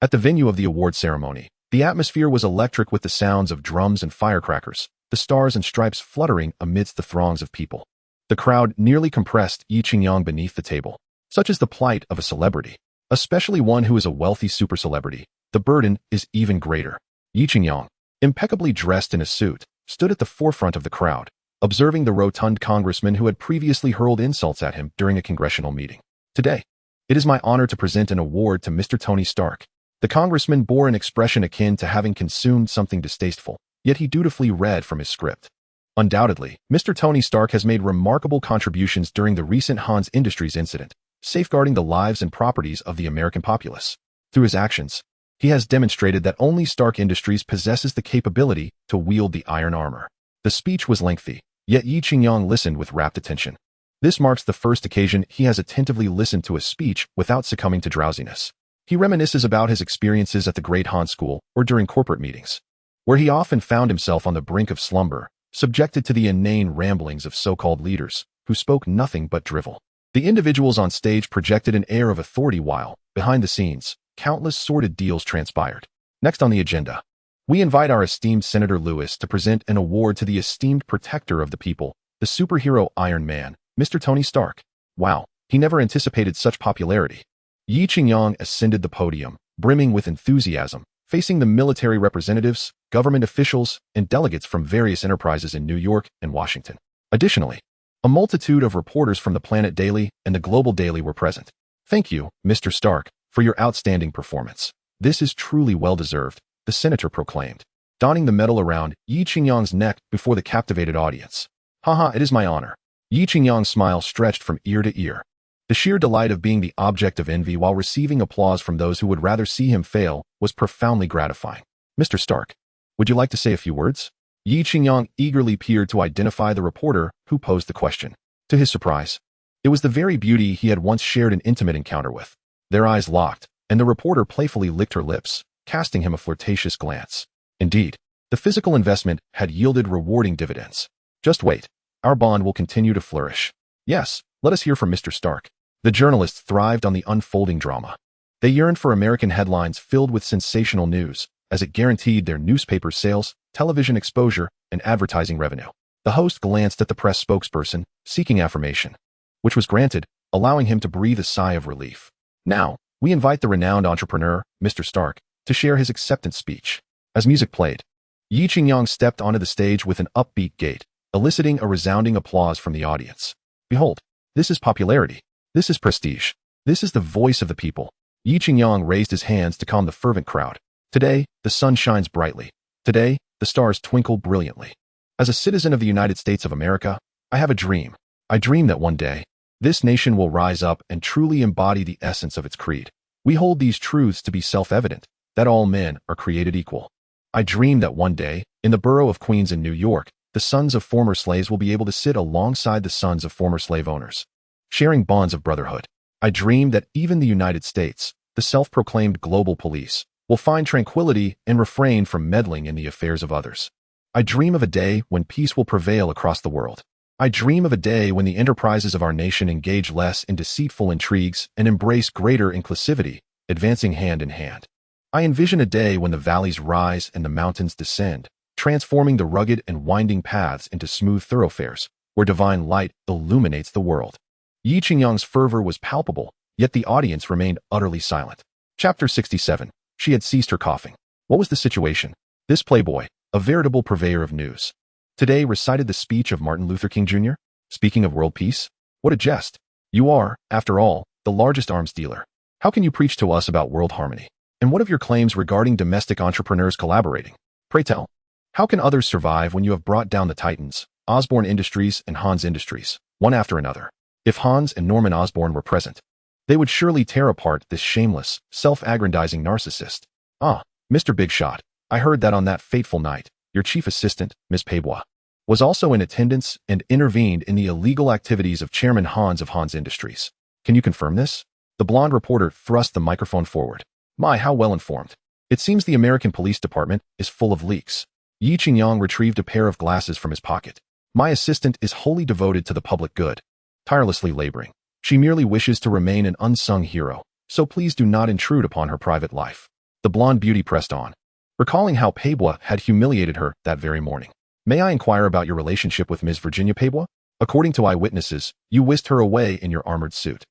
at the venue of the award ceremony, the atmosphere was electric with the sounds of drums and firecrackers, the stars and stripes fluttering amidst the throngs of people. The crowd nearly compressed Yi Qingyang beneath the table. Such is the plight of a celebrity, especially one who is a wealthy super celebrity. The burden is even greater. Yi Qingyang, impeccably dressed in a suit, stood at the forefront of the crowd, observing the rotund congressman who had previously hurled insults at him during a congressional meeting. Today, it is my honor to present an award to Mr. Tony Stark. The congressman bore an expression akin to having consumed something distasteful, yet he dutifully read from his script. Undoubtedly, Mr. Tony Stark has made remarkable contributions during the recent Hans Industries incident, safeguarding the lives and properties of the American populace. Through his actions, he has demonstrated that only Stark Industries possesses the capability to wield the iron armor. The speech was lengthy, yet Yi Qingyang listened with rapt attention. This marks the first occasion he has attentively listened to a speech without succumbing to drowsiness. He reminisces about his experiences at the Great Han School or during corporate meetings, where he often found himself on the brink of slumber, subjected to the inane ramblings of so-called leaders who spoke nothing but drivel. The individuals on stage projected an air of authority while, behind the scenes, countless sordid deals transpired. Next on the agenda, we invite our esteemed Senator Lewis to present an award to the esteemed protector of the people, the superhero Iron Man, Mr. Tony Stark. Wow, he never anticipated such popularity. Yi Qingyang ascended the podium, brimming with enthusiasm, facing the military representatives, government officials, and delegates from various enterprises in New York and Washington. Additionally, a multitude of reporters from the Planet Daily and the Global Daily were present. Thank you, Mr. Stark, for your outstanding performance. This is truly well-deserved, the senator proclaimed, donning the medal around Yi Qingyang's neck before the captivated audience. Haha, it is my honor. Yi Qingyang's smile stretched from ear to ear. The sheer delight of being the object of envy while receiving applause from those who would rather see him fail was profoundly gratifying. Mr. Stark, would you like to say a few words? Yi Qingyang eagerly peered to identify the reporter who posed the question. To his surprise, it was the very beauty he had once shared an intimate encounter with. Their eyes locked, and the reporter playfully licked her lips, casting him a flirtatious glance. Indeed, the physical investment had yielded rewarding dividends. Just wait. Our bond will continue to flourish. Yes, let us hear from Mr. Stark. The journalists thrived on the unfolding drama. They yearned for American headlines filled with sensational news, as it guaranteed their newspaper sales, television exposure, and advertising revenue. The host glanced at the press spokesperson, seeking affirmation, which was granted, allowing him to breathe a sigh of relief. Now, we invite the renowned entrepreneur, Mr. Stark, to share his acceptance speech. As music played, Yi Qingyang stepped onto the stage with an upbeat gait, eliciting a resounding applause from the audience. Behold, this is popularity. This is prestige. This is the voice of the people. Yi Qingyang raised his hands to calm the fervent crowd. Today, the sun shines brightly. Today, the stars twinkle brilliantly. As a citizen of the United States of America, I have a dream. I dream that one day, this nation will rise up and truly embody the essence of its creed. We hold these truths to be self-evident, that all men are created equal. I dream that one day, in the borough of Queens in New York, the sons of former slaves will be able to sit alongside the sons of former slave owners, sharing bonds of brotherhood. I dream that even the United States, the self-proclaimed global police, will find tranquility and refrain from meddling in the affairs of others. I dream of a day when peace will prevail across the world. I dream of a day when the enterprises of our nation engage less in deceitful intrigues and embrace greater inclusivity, advancing hand in hand. I envision a day when the valleys rise and the mountains descend, transforming the rugged and winding paths into smooth thoroughfares, where divine light illuminates the world. Yi Qingyang's fervor was palpable, yet the audience remained utterly silent. Chapter 67. She had ceased her coughing. What was the situation? This playboy, a veritable purveyor of news, today recited the speech of Martin Luther King Jr., speaking of world peace. What a jest. You are, after all, the largest arms dealer. How can you preach to us about world harmony? And what of your claims regarding domestic entrepreneurs collaborating? Pray tell. How can others survive when you have brought down the titans, Osborne Industries and Hans Industries, one after another? If Hans and Norman Osborne were present, they would surely tear apart this shameless, self-aggrandizing narcissist. Ah, Mr. Big Shot, I heard that on that fateful night, your chief assistant, Ms. Peibois, was also in attendance and intervened in the illegal activities of Chairman Hans of Hans Industries. Can you confirm this? The blonde reporter thrust the microphone forward. My, how well informed. It seems the American Police Department is full of leaks. Yi Qingyang retrieved a pair of glasses from his pocket. My assistant is wholly devoted to the public good, tirelessly laboring. She merely wishes to remain an unsung hero, so please do not intrude upon her private life. The blonde beauty pressed on, recalling how Peibois had humiliated her that very morning. May I inquire about your relationship with Ms. Virginia Peibois? According to eyewitnesses, you whisked her away in your armored suit.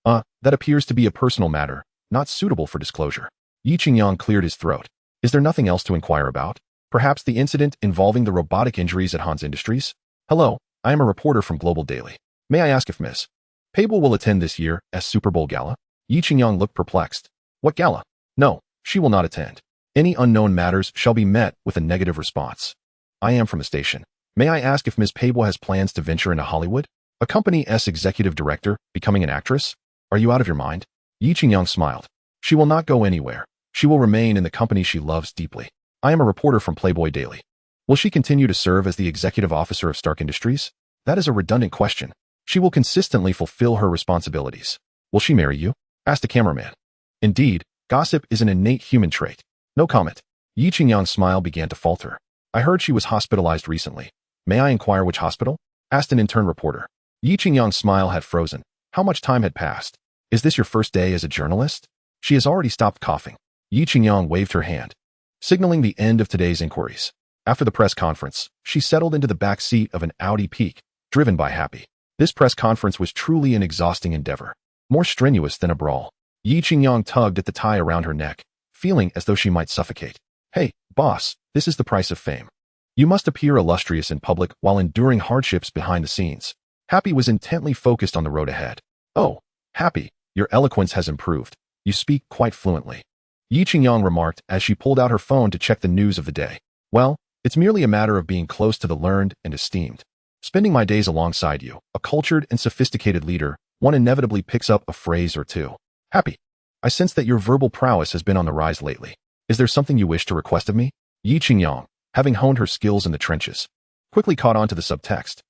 That appears to be a personal matter, not suitable for disclosure. Yi Qingyang cleared his throat. Is there nothing else to inquire about? Perhaps the incident involving the robotic injuries at Hans Industries? Hello, I am a reporter from Global Daily. May I ask if Ms. Peibois will attend this year's Super Bowl gala? Yi Qingyang looked perplexed. What gala? No, she will not attend. Any unknown matters shall be met with a negative response. I am from the station. May I ask if Ms. Peibois has plans to venture into Hollywood? A company's executive director, becoming an actress? Are you out of your mind? Yi Qingyang smiled. She will not go anywhere. She will remain in the company she loves deeply. I am a reporter from Playboy Daily. Will she continue to serve as the executive officer of Stark Industries? That is a redundant question. She will consistently fulfill her responsibilities. Will she marry you? Asked the cameraman. Indeed, Gossip is an innate human trait. No comment. Yi Qingyang's smile began to falter. I heard she was hospitalized recently. May I inquire which hospital? Asked an intern reporter. Yi Qingyang's smile had frozen. How much time had passed? Is this your first day as a journalist? She has already stopped coughing. Yi Qingyang waved her hand, signaling the end of today's inquiries. After the press conference, she settled into the back seat of an Audi Peak, driven by Happy. This press conference was truly an exhausting endeavor, more strenuous than a brawl. Yi Qingyang tugged at the tie around her neck, feeling as though she might suffocate. Hey, boss, this is the price of fame. You must appear illustrious in public while enduring hardships behind the scenes. Happy was intently focused on the road ahead. Oh, Happy, your eloquence has improved. You speak quite fluently. Yi Qingyang remarked as she pulled out her phone to check the news of the day. Well, it's merely a matter of being close to the learned and esteemed. Spending my days alongside you, a cultured and sophisticated leader, one inevitably picks up a phrase or two. Happy, I sense that your verbal prowess has been on the rise lately. Is there something you wish to request of me? Yi Qingyang, having honed her skills in the trenches, quickly caught on to the subtext.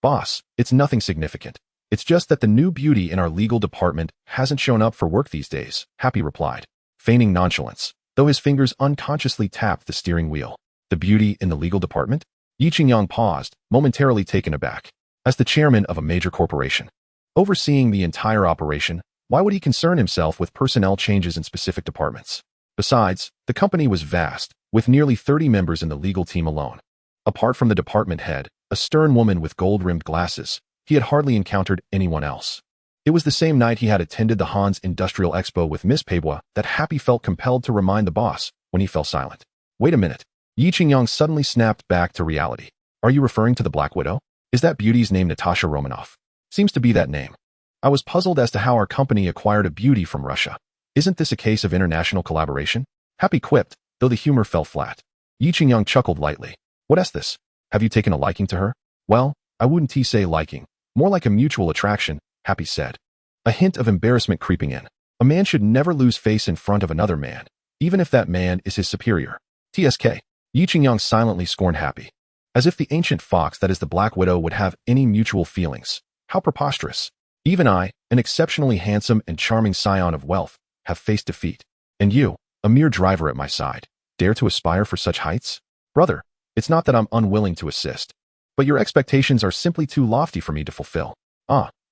Boss, it's nothing significant. It's just that the new beauty in our legal department hasn't shown up for work these days, Happy replied, feigning nonchalance, though his fingers unconsciously tapped the steering wheel. The beauty in the legal department? Yi Qingyang paused, momentarily taken aback. As the chairman of a major corporation, overseeing the entire operation, why would he concern himself with personnel changes in specific departments? Besides, the company was vast, with nearly 30 members in the legal team alone. Apart from the department head, a stern woman with gold-rimmed glasses, he had hardly encountered anyone else. It was the same night he had attended the Han's Industrial Expo with Miss Peibois that Happy felt compelled to remind the boss when he fell silent. Wait a minute. Yi Qingyang suddenly snapped back to reality. Are you referring to the Black Widow? Is that beauty's name Natasha Romanoff? Seems to be that name. I was puzzled as to how our company acquired a beauty from Russia. Isn't this a case of international collaboration? Happy quipped, though the humor fell flat. Yi Qingyang chuckled lightly. What is this? Have you taken a liking to her? Well, I wouldn't say liking. More like a mutual attraction, Happy said. A hint of embarrassment creeping in. A man should never lose face in front of another man, even if that man is his superior. TSK. Yi Qingyang silently scorned Happy. As if the ancient fox that is the Black Widow would have any mutual feelings. How preposterous. Even I, an exceptionally handsome and charming scion of wealth, have faced defeat. And you, a mere driver at my side, dare to aspire for such heights? Brother, it's not that I'm unwilling to assist, but your expectations are simply too lofty for me to fulfill.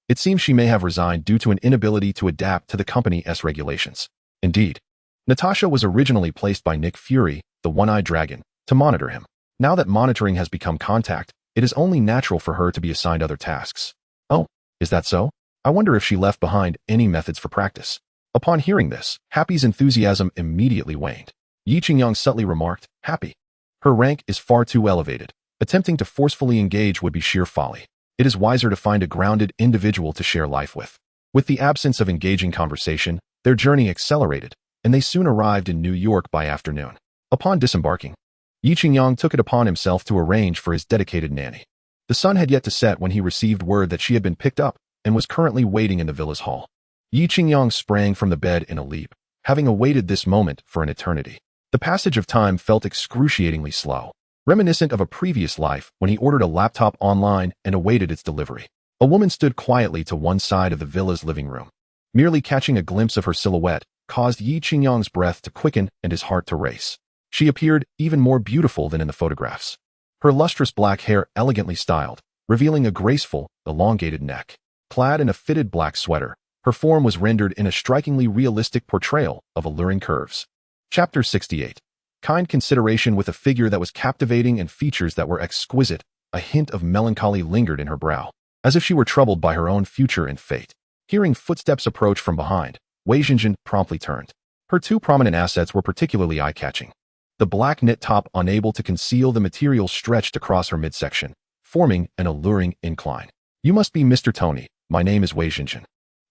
It seems she may have resigned due to an inability to adapt to the company's regulations. Indeed, Natasha was originally placed by Nick Fury, the one-eyed dragon, to monitor him. Now that monitoring has become contact, it is only natural for her to be assigned other tasks. Oh, is that so? I wonder if she left behind any methods for practice. Upon hearing this, Happy's enthusiasm immediately waned. Yi Qingyang subtly remarked, Happy. Her rank is far too elevated. Attempting to forcefully engage would be sheer folly. It is wiser to find a grounded individual to share life with. With the absence of engaging conversation, their journey accelerated, and they soon arrived in New York by afternoon. Upon disembarking, Yi Qingyang took it upon himself to arrange for his dedicated nanny. The sun had yet to set when he received word that she had been picked up and was currently waiting in the villa's hall. Yi Qingyang sprang from the bed in a leap, having awaited this moment for an eternity. The passage of time felt excruciatingly slow, reminiscent of a previous life when he ordered a laptop online and awaited its delivery. A woman stood quietly to one side of the villa's living room. Merely catching a glimpse of her silhouette caused Yi Qingyang's breath to quicken and his heart to race. She appeared even more beautiful than in the photographs. Her lustrous black hair elegantly styled, revealing a graceful, elongated neck. Clad in a fitted black sweater, her form was rendered in a strikingly realistic portrayal of alluring curves. Chapter 68. Kind consideration with a figure that was captivating and features that were exquisite. A hint of melancholy lingered in her brow, as if she were troubled by her own future and fate. Hearing footsteps approach from behind, Wei Jinjin promptly turned. Her two prominent assets were particularly eye-catching. The black knit top unable to conceal the material stretched across her midsection, forming an alluring incline. You must be Mr. Tony. My name is Wei Jinjin.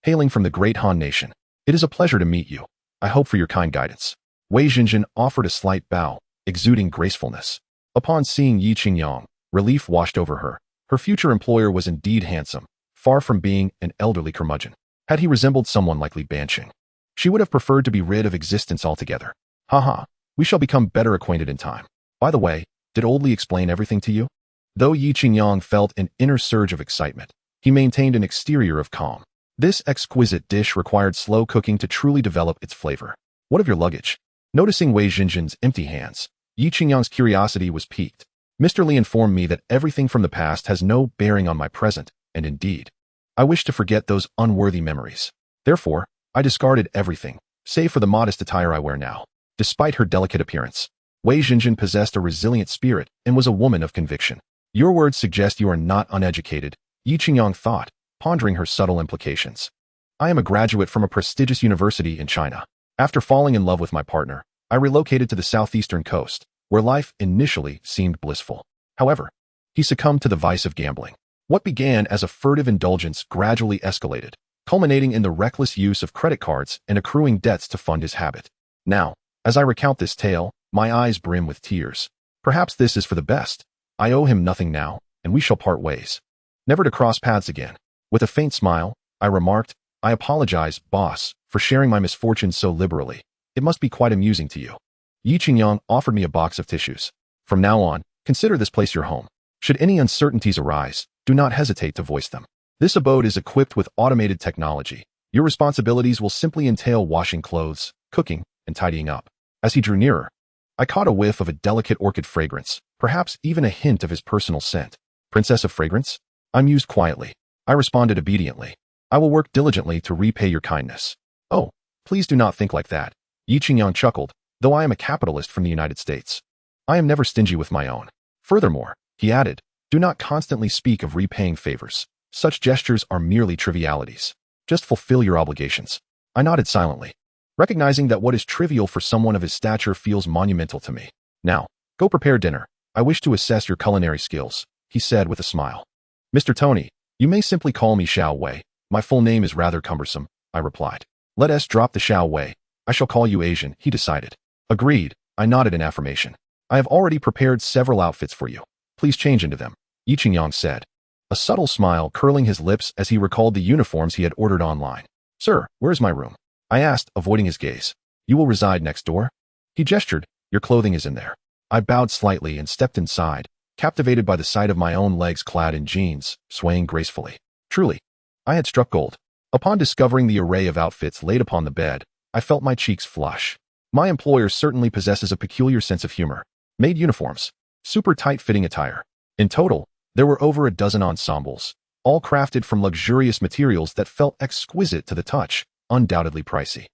Hailing from the great Han nation. It is a pleasure to meet you. I hope for your kind guidance. Wei Jinjin offered a slight bow, exuding gracefulness. Upon seeing Yi Qingyang, relief washed over her. Her future employer was indeed handsome, far from being an elderly curmudgeon. Had he resembled someone like Li Banqing, she would have preferred to be rid of existence altogether. Haha, we shall become better acquainted in time. By the way, did old Li explain everything to you? Though Yi Qingyang felt an inner surge of excitement, he maintained an exterior of calm. This exquisite dish required slow cooking to truly develop its flavor. What of your luggage? Noticing Wei Jinjin's empty hands, Yi Qingyang's curiosity was piqued. Mr. Li informed me that everything from the past has no bearing on my present, and indeed, I wish to forget those unworthy memories. Therefore, I discarded everything, save for the modest attire I wear now. Despite her delicate appearance, Wei Jinjin possessed a resilient spirit and was a woman of conviction. Your words suggest you are not uneducated, Yi Qingyang thought, pondering her subtle implications. I am a graduate from a prestigious university in China. After falling in love with my partner, I relocated to the southeastern coast, where life initially seemed blissful. However, he succumbed to the vice of gambling. What began as a furtive indulgence gradually escalated, culminating in the reckless use of credit cards and accruing debts to fund his habit. Now, as I recount this tale, my eyes brim with tears. Perhaps this is for the best. I owe him nothing now, and we shall part ways, never to cross paths again. With a faint smile, I remarked, I apologize, boss, for sharing my misfortunes so liberally. It must be quite amusing to you. Yi Qingyang offered me a box of tissues. From now on, consider this place your home. Should any uncertainties arise, do not hesitate to voice them. This abode is equipped with automated technology. Your responsibilities will simply entail washing clothes, cooking, and tidying up. As he drew nearer, I caught a whiff of a delicate orchid fragrance, perhaps even a hint of his personal scent. Princess of Fragrance? I mused quietly. I responded obediently. I will work diligently to repay your kindness. Oh, please do not think like that. Yi Qingyang chuckled, though I am a capitalist from the United States. I am never stingy with my own. Furthermore, he added, do not constantly speak of repaying favors. Such gestures are merely trivialities. Just fulfill your obligations. I nodded silently, recognizing that what is trivial for someone of his stature feels monumental to me. Now, go prepare dinner. I wish to assess your culinary skills, he said with a smile. Mr. Tony, you may simply call me Xiao Wei. My full name is rather cumbersome, I replied. Let us drop the Xiao Wei. I shall call you Asian, he decided. Agreed, I nodded in affirmation. I have already prepared several outfits for you. Please change into them, Yi Qingyang said, a subtle smile curling his lips as he recalled the uniforms he had ordered online. Sir, where is my room? I asked, avoiding his gaze. You will reside next door? He gestured. Your clothing is in there. I bowed slightly and stepped inside, captivated by the sight of my own legs clad in jeans, swaying gracefully. Truly, I had struck gold. Upon discovering the array of outfits laid upon the bed, I felt my cheeks flush. My employer certainly possesses a peculiar sense of humor. Made uniforms, super tight-fitting attire. In total, there were over a dozen ensembles, all crafted from luxurious materials that felt exquisite to the touch, undoubtedly pricey.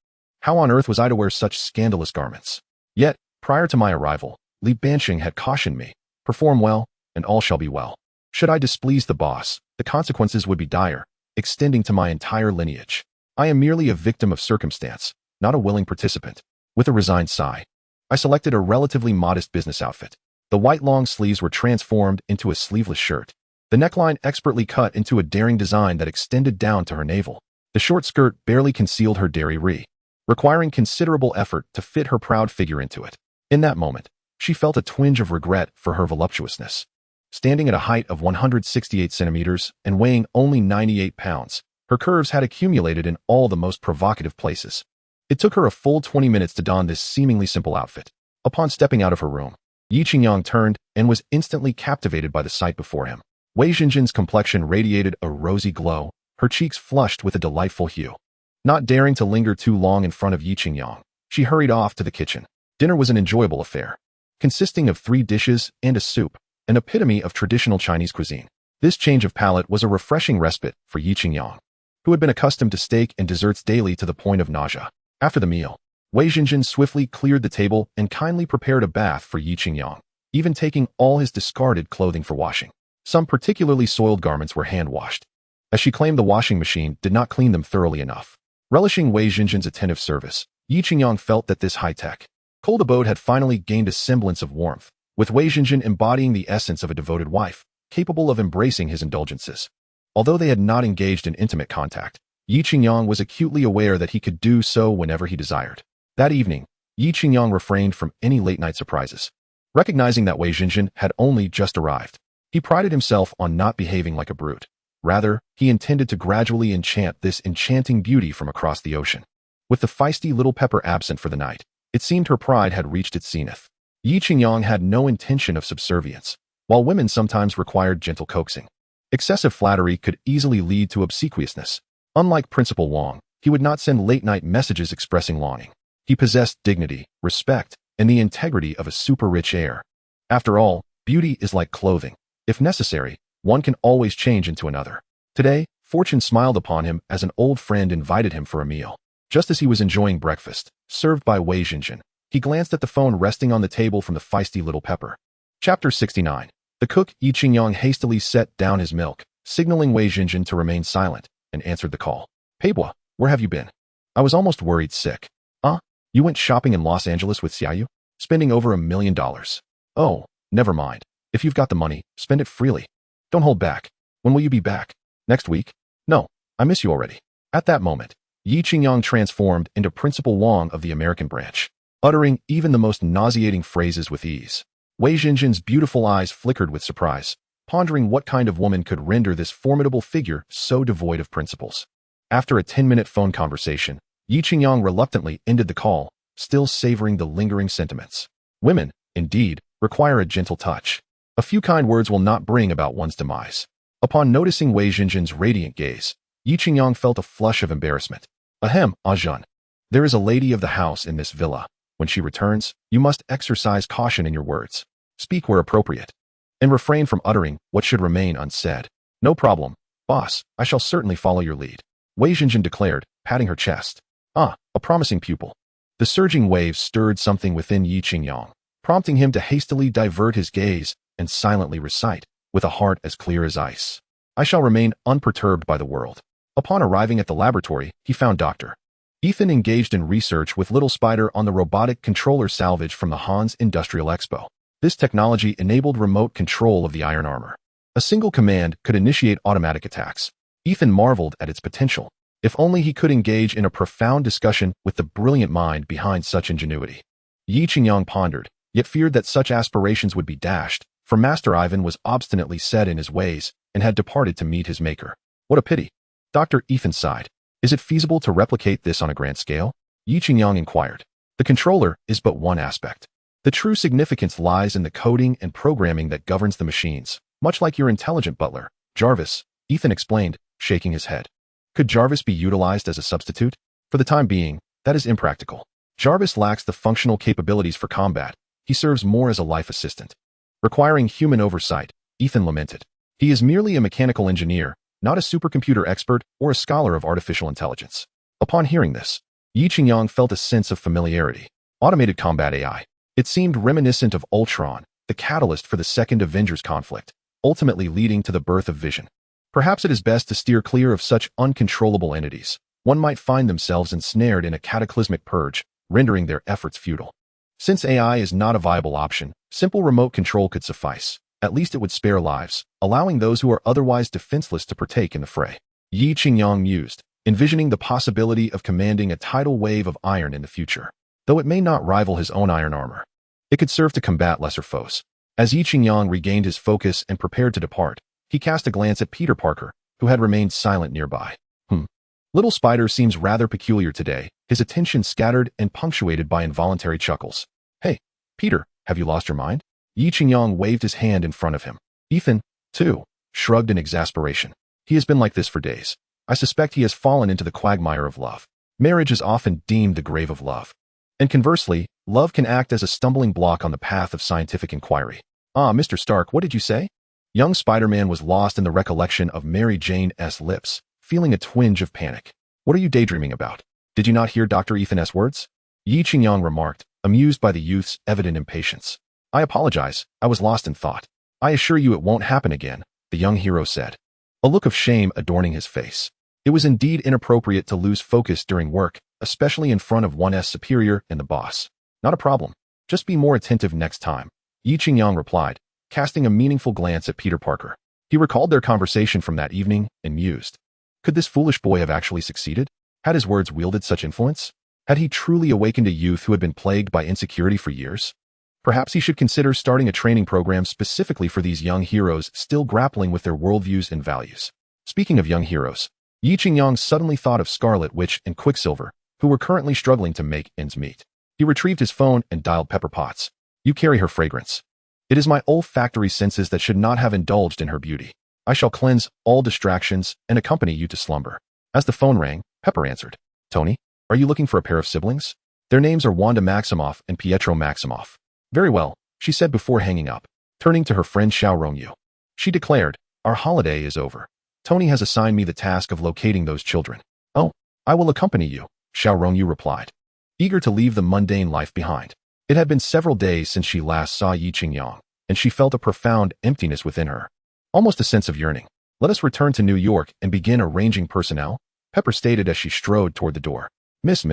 How on earth was I to wear such scandalous garments? Yet, prior to my arrival, Li Banqing had cautioned me, perform well, and all shall be well. Should I displease the boss, the consequences would be dire, extending to my entire lineage. I am merely a victim of circumstance, not a willing participant. With a resigned sigh, I selected a relatively modest business outfit. The white long sleeves were transformed into a sleeveless shirt, the neckline expertly cut into a daring design that extended down to her navel. The short skirt barely concealed her dairy, requiring considerable effort to fit her proud figure into it. In that moment, she felt a twinge of regret for her voluptuousness. Standing at a height of 168 centimeters and weighing only 98 pounds, her curves had accumulated in all the most provocative places. It took her a full 20 minutes to don this seemingly simple outfit. Upon stepping out of her room, Yi Qingyang turned and was instantly captivated by the sight before him. Wei Jinjin's complexion radiated a rosy glow, her cheeks flushed with a delightful hue. Not daring to linger too long in front of Yi Qingyang, she hurried off to the kitchen. Dinner was an enjoyable affair, consisting of 3 dishes and a soup, an epitome of traditional Chinese cuisine. This change of palate was a refreshing respite for Yi Qingyang, who had been accustomed to steak and desserts daily to the point of nausea. After the meal, Wei Jinjin swiftly cleared the table and kindly prepared a bath for Yi Qingyang, even taking all his discarded clothing for washing. Some particularly soiled garments were hand-washed, as she claimed the washing machine did not clean them thoroughly enough. Relishing Wei Jinjin's attentive service, Yi Qingyang felt that this high-tech, cold abode had finally gained a semblance of warmth, with Wei Jinjin embodying the essence of a devoted wife, capable of embracing his indulgences. Although they had not engaged in intimate contact, Yi Qingyang was acutely aware that he could do so whenever he desired. That evening, Yi Qingyang refrained from any late-night surprises. Recognizing that Wei Jinjin had only just arrived, he prided himself on not behaving like a brute. Rather, he intended to gradually enchant this enchanting beauty from across the ocean. With the feisty little pepper absent for the night, it seemed her pride had reached its zenith. Yi Qingyang had no intention of subservience, while women sometimes required gentle coaxing. Excessive flattery could easily lead to obsequiousness. Unlike Principal Wang, he would not send late-night messages expressing longing. He possessed dignity, respect, and the integrity of a super-rich heir. After all, beauty is like clothing. If necessary, one can always change into another. Today, fortune smiled upon him as an old friend invited him for a meal. Just as he was enjoying breakfast, served by Wei Jinjin, he glanced at the phone resting on the table from the feisty little pepper. Chapter 69. The cook Yi Qingyang hastily set down his milk, signaling Wei Jinjin to remain silent, and answered the call. Peibois, where have you been? I was almost worried sick. You went shopping in Los Angeles with Xiaoyu? Spending over $1 million. Oh, never mind. If you've got the money, spend it freely. Don't hold back. When will you be back? Next week? No, I miss you already. At that moment, Yi Qingyang transformed into Principal Wang of the American branch, uttering even the most nauseating phrases with ease. Wei Jinjin's beautiful eyes flickered with surprise, pondering what kind of woman could render this formidable figure so devoid of principles. After a 10-minute phone conversation, Yi Qingyang reluctantly ended the call, still savoring the lingering sentiments. Women, indeed, require a gentle touch. A few kind words will not bring about one's demise. Upon noticing Wei Jinjin's radiant gaze, Yi Qingyang felt a flush of embarrassment. Ahem, Ajun. There is a lady of the house in this villa. When she returns, you must exercise caution in your words. Speak where appropriate, and refrain from uttering what should remain unsaid. No problem, boss, I shall certainly follow your lead, Wei Jinjin declared, patting her chest. A promising pupil. The surging waves stirred something within Yi Qingyang, prompting him to hastily divert his gaze and silently recite, with a heart as clear as ice. I shall remain unperturbed by the world. Upon arriving at the laboratory, he found Dr. Ethan engaged in research with Little Spider on the robotic controller salvage from the Hans Industrial Expo. This technology enabled remote control of the iron armor. A single command could initiate automatic attacks. Ethan marveled at its potential. If only he could engage in a profound discussion with the brilliant mind behind such ingenuity. Yi Qingyang pondered, yet feared that such aspirations would be dashed, for Master Ivan was obstinately set in his ways and had departed to meet his maker. What a pity. Dr. Ethan sighed. Is it feasible to replicate this on a grand scale? Yi Qingyang inquired. The controller is but one aspect. The true significance lies in the coding and programming that governs the machines, much like your intelligent butler, Jarvis, Ethan explained, shaking his head. Could Jarvis be utilized as a substitute? For the time being, that is impractical. Jarvis lacks the functional capabilities for combat. He serves more as a life assistant. Requiring human oversight, Ethan lamented. He is merely a mechanical engineer, not a supercomputer expert or a scholar of artificial intelligence. Upon hearing this, Yi Qingyang felt a sense of familiarity. Automated combat AI. It seemed reminiscent of Ultron, the catalyst for the second Avengers conflict, ultimately leading to the birth of Vision. Perhaps it is best to steer clear of such uncontrollable entities. One might find themselves ensnared in a cataclysmic purge, rendering their efforts futile. Since AI is not a viable option, simple remote control could suffice. At least it would spare lives, allowing those who are otherwise defenseless to partake in the fray. Yi Qingyang mused, envisioning the possibility of commanding a tidal wave of iron in the future. Though it may not rival his own iron armor, it could serve to combat lesser foes. As Yi Qingyang regained his focus and prepared to depart, he cast a glance at Peter Parker, who had remained silent nearby. Little Spider seems rather peculiar today, his attention scattered and punctuated by involuntary chuckles. Hey, Peter, have you lost your mind? Yi Qingyang waved his hand in front of him. Ethan, too, shrugged in exasperation. He has been like this for days. I suspect he has fallen into the quagmire of love. Marriage is often deemed the grave of love. And conversely, love can act as a stumbling block on the path of scientific inquiry. Mr. Stark, what did you say? Young Spider-Man was lost in the recollection of Mary Jane's lips, feeling a twinge of panic. What are you daydreaming about? Did you not hear Dr. Ethan's words? Yi Qingyang remarked, amused by the youth's evident impatience. I apologize, I was lost in thought. I assure you it won't happen again, the young hero said, a look of shame adorning his face. It was indeed inappropriate to lose focus during work, especially in front of one's superior and the boss. Not a problem. Just be more attentive next time, Yi Qingyang replied, casting a meaningful glance at Peter Parker. He recalled their conversation from that evening and mused. Could this foolish boy have actually succeeded? Had his words wielded such influence? Had he truly awakened a youth who had been plagued by insecurity for years? Perhaps he should consider starting a training program specifically for these young heroes still grappling with their worldviews and values. Speaking of young heroes, Yi Qingyang suddenly thought of Scarlet Witch and Quicksilver, who were currently struggling to make ends meet. He retrieved his phone and dialed Pepper Potts. You carry her fragrance. It is my olfactory senses that should not have indulged in her beauty. I shall cleanse all distractions and accompany you to slumber. As the phone rang, Pepper answered. Tony, are you looking for a pair of siblings? Their names are Wanda Maximoff and Pietro Maximoff. Very well, she said before hanging up, turning to her friend Xiao Rongyu. She declared, our holiday is over. Tony has assigned me the task of locating those children. Oh, I will accompany you, Xiao Rongyu replied, eager to leave the mundane life behind. It had been several days since she last saw Yi Qingyang, and she felt a profound emptiness within her. Almost a sense of yearning. Let us return to New York and begin arranging personnel, Pepper stated as she strode toward the door. Miss,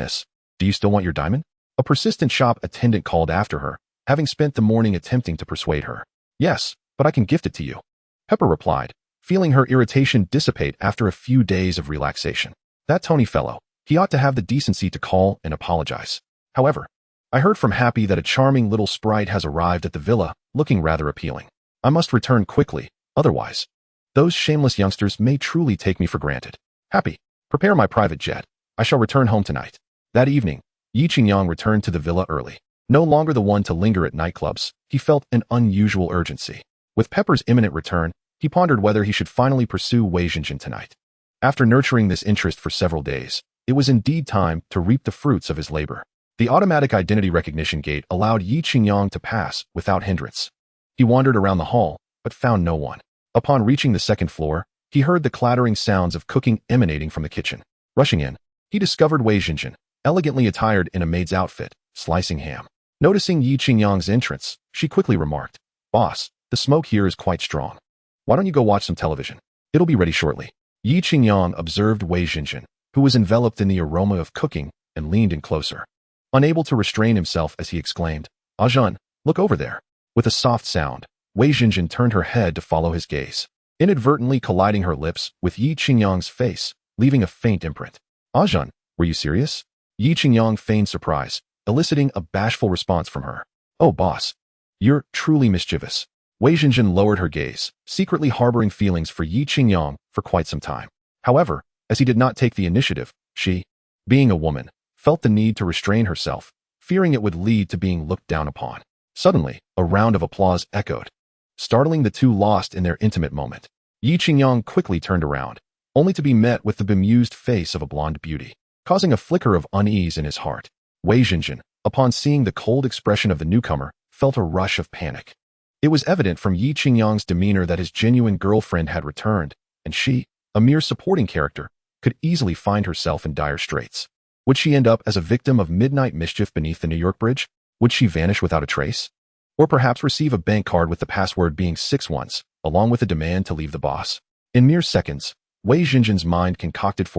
do you still want your diamond? A persistent shop attendant called after her, having spent the morning attempting to persuade her. Yes, but I can gift it to you, Pepper replied, feeling her irritation dissipate after a few days of relaxation. That Tony fellow, he ought to have the decency to call and apologize. However, I heard from Happy that a charming little sprite has arrived at the villa, looking rather appealing. I must return quickly, otherwise those shameless youngsters may truly take me for granted. Happy, prepare my private jet. I shall return home tonight. That evening, Yi Qingyang returned to the villa early. No longer the one to linger at nightclubs, he felt an unusual urgency. With Pepper's imminent return, he pondered whether he should finally pursue Wei Jinjin tonight. After nurturing this interest for several days, it was indeed time to reap the fruits of his labor. The automatic identity recognition gate allowed Yi Qingyang to pass without hindrance. He wandered around the hall, but found no one. Upon reaching the second floor, he heard the clattering sounds of cooking emanating from the kitchen. Rushing in, he discovered Wei Jinjin, elegantly attired in a maid's outfit, slicing ham. Noticing Yi Qingyang's entrance, she quickly remarked, Boss, the smoke here is quite strong. Why don't you go watch some television? It'll be ready shortly. Yi Qingyang observed Wei Jinjin, who was enveloped in the aroma of cooking, and leaned in closer. Unable to restrain himself as he exclaimed, Ajahn, look over there. With a soft sound, Wei Jinjin turned her head to follow his gaze, inadvertently colliding her lips with Yi Qingyang's face, leaving a faint imprint. Ajahn, were you serious? Yi Qingyang feigned surprise, eliciting a bashful response from her. Oh, boss. You're truly mischievous. Wei Jinjin lowered her gaze, secretly harboring feelings for Yi Qingyang for quite some time. However, as he did not take the initiative, she, being a woman, felt the need to restrain herself, fearing it would lead to being looked down upon. Suddenly, a round of applause echoed, startling the two lost in their intimate moment. Yi Qingyang quickly turned around, only to be met with the bemused face of a blonde beauty, causing a flicker of unease in his heart. Wei Jinjin, upon seeing the cold expression of the newcomer, felt a rush of panic. It was evident from Yi Qingyang's demeanor that his genuine girlfriend had returned, and she, a mere supporting character, could easily find herself in dire straits. Would she end up as a victim of midnight mischief beneath the New York Bridge? Would she vanish without a trace? Or perhaps receive a bank card with the password being 6 once, along with a demand to leave the boss? In mere seconds, Wei Jinjin's mind concocted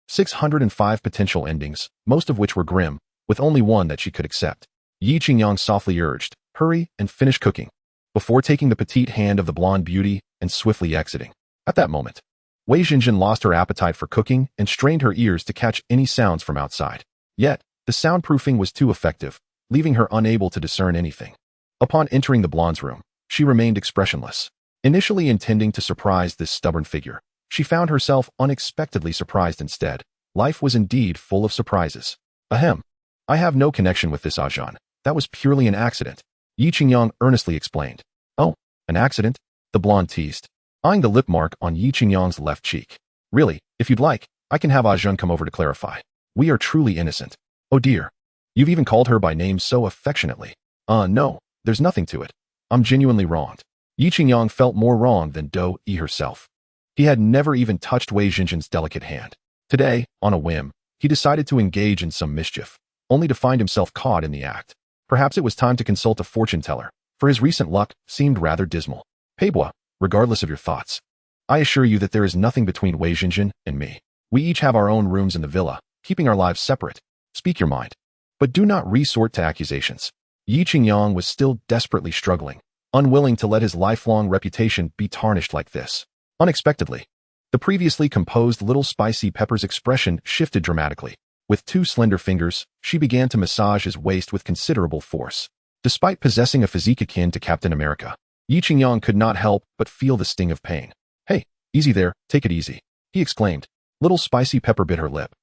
605 potential endings, most of which were grim, with only one that she could accept. Yi Qingyang softly urged, hurry and finish cooking, before taking the petite hand of the blonde beauty and swiftly exiting. At that moment, Wei Jinjin lost her appetite for cooking and strained her ears to catch any sounds from outside. Yet, the soundproofing was too effective, leaving her unable to discern anything. Upon entering the blonde's room, she remained expressionless. Initially intending to surprise this stubborn figure, she found herself unexpectedly surprised instead. Life was indeed full of surprises. Ahem. I have no connection with this Ajahn. That was purely an accident, Yi Qingyang earnestly explained. Oh, an accident? The blonde teased, eyeing the lip mark on Yi Qingyang's left cheek. Really, if you'd like, I can have Ajahn come over to clarify. We are truly innocent. Oh dear. You've even called her by name so affectionately. No, there's nothing to it. I'm genuinely wronged. Yi Qingyang felt more wronged than Do-Yi herself. He had never even touched Wei Jinjin's delicate hand. Today, on a whim, he decided to engage in some mischief, only to find himself caught in the act. Perhaps it was time to consult a fortune teller, for his recent luck seemed rather dismal. Peibois, regardless of your thoughts, I assure you that there is nothing between Wei Jinjin and me. We each have our own rooms in the villa, keeping our lives separate. Speak your mind. But do not resort to accusations. Yi Qingyang was still desperately struggling, unwilling to let his lifelong reputation be tarnished like this. Unexpectedly, the previously composed little spicy Pepper's expression shifted dramatically. With 2 slender fingers, she began to massage his waist with considerable force. Despite possessing a physique akin to Captain America, Yi Qingyang could not help but feel the sting of pain. Hey, easy there, take it easy, he exclaimed. Little spicy Pepper bit her lip,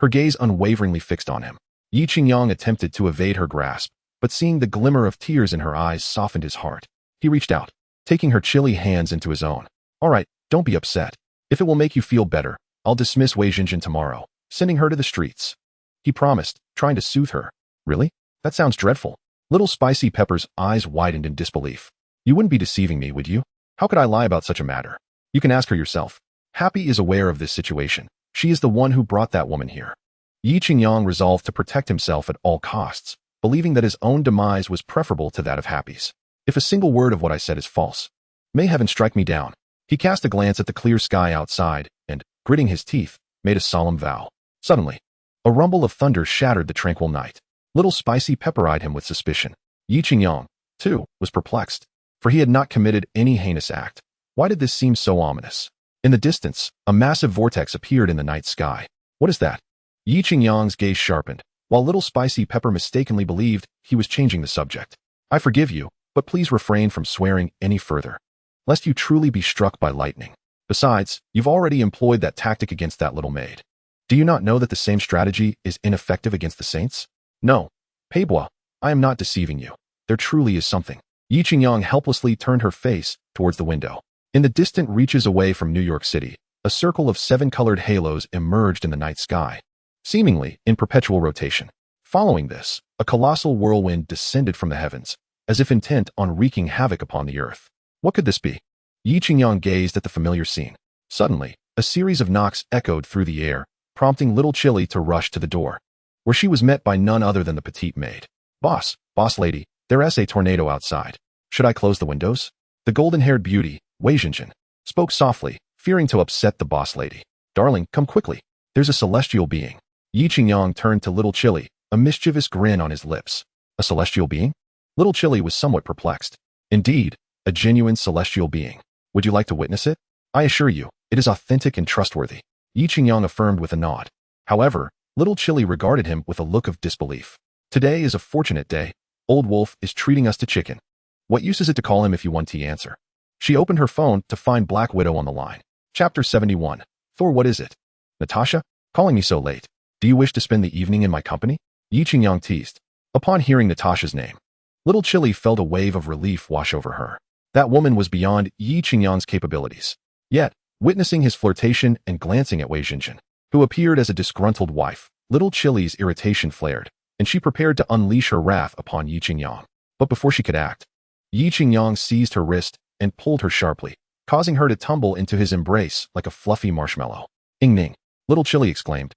her gaze unwaveringly fixed on him. Yi Qingyang attempted to evade her grasp, but seeing the glimmer of tears in her eyes softened his heart. He reached out, taking her chilly hands into his own. All right, don't be upset. If it will make you feel better, I'll dismiss Wei Jinjin tomorrow, sending her to the streets. He promised, trying to soothe her. Really? That sounds dreadful. Little Spicy Pepper's eyes widened in disbelief. You wouldn't be deceiving me, would you? How could I lie about such a matter? You can ask her yourself. Happy is aware of this situation. She is the one who brought that woman here. Yi Qingyang resolved to protect himself at all costs, believing that his own demise was preferable to that of Happy's. If a single word of what I said is false, may heaven strike me down. He cast a glance at the clear sky outside and, gritting his teeth, made a solemn vow. Suddenly, a rumble of thunder shattered the tranquil night. Little Spicy Pepper eyed him with suspicion. Yi Qingyang, too, was perplexed, for he had not committed any heinous act. Why did this seem so ominous? In the distance, a massive vortex appeared in the night sky. What is that? Yi Qingyang's gaze sharpened, while Little Spicy Pepper mistakenly believed he was changing the subject. I forgive you, but please refrain from swearing any further, lest you truly be struck by lightning. Besides, you've already employed that tactic against that little maid. Do you not know that the same strategy is ineffective against the saints? No, Peibois, I am not deceiving you. There truly is something. Yi Qingyang helplessly turned her face towards the window. In the distant reaches away from New York City, a circle of 7-colored halos emerged in the night sky, seemingly in perpetual rotation. Following this, a colossal whirlwind descended from the heavens, as if intent on wreaking havoc upon the earth. What could this be? Yi Qingyang gazed at the familiar scene. Suddenly, a series of knocks echoed through the air, prompting Little Chili to rush to the door, where she was met by none other than the petite maid. Boss lady, there's a tornado outside. Should I close the windows? The golden-haired beauty, Wei Jinjin, spoke softly, fearing to upset the boss lady. Darling, come quickly. There's a celestial being. Yi Qingyang turned to Little Chili, a mischievous grin on his lips. A celestial being? Little Chili was somewhat perplexed. Indeed, a genuine celestial being. Would you like to witness it? I assure you, it is authentic and trustworthy. Yi Qingyang affirmed with a nod. However, Little Chili regarded him with a look of disbelief. Today is a fortunate day. Old Wolf is treating us to chicken. What use is it to call him if you want to answer? She opened her phone to find Black Widow on the line. Chapter 71. Thor, what is it? Natasha? Calling me so late. Do you wish to spend the evening in my company? Yi Qingyang teased. Upon hearing Natasha's name, Little Chili felt a wave of relief wash over her. That woman was beyond Yi Qingyang's capabilities. Yet, witnessing his flirtation and glancing at Wei Jinjin, who appeared as a disgruntled wife, Little Chili's irritation flared, and she prepared to unleash her wrath upon Yi Qingyang. But before she could act, Yi Qingyang seized her wrist and pulled her sharply, causing her to tumble into his embrace like a fluffy marshmallow. Ning, Little Chili exclaimed,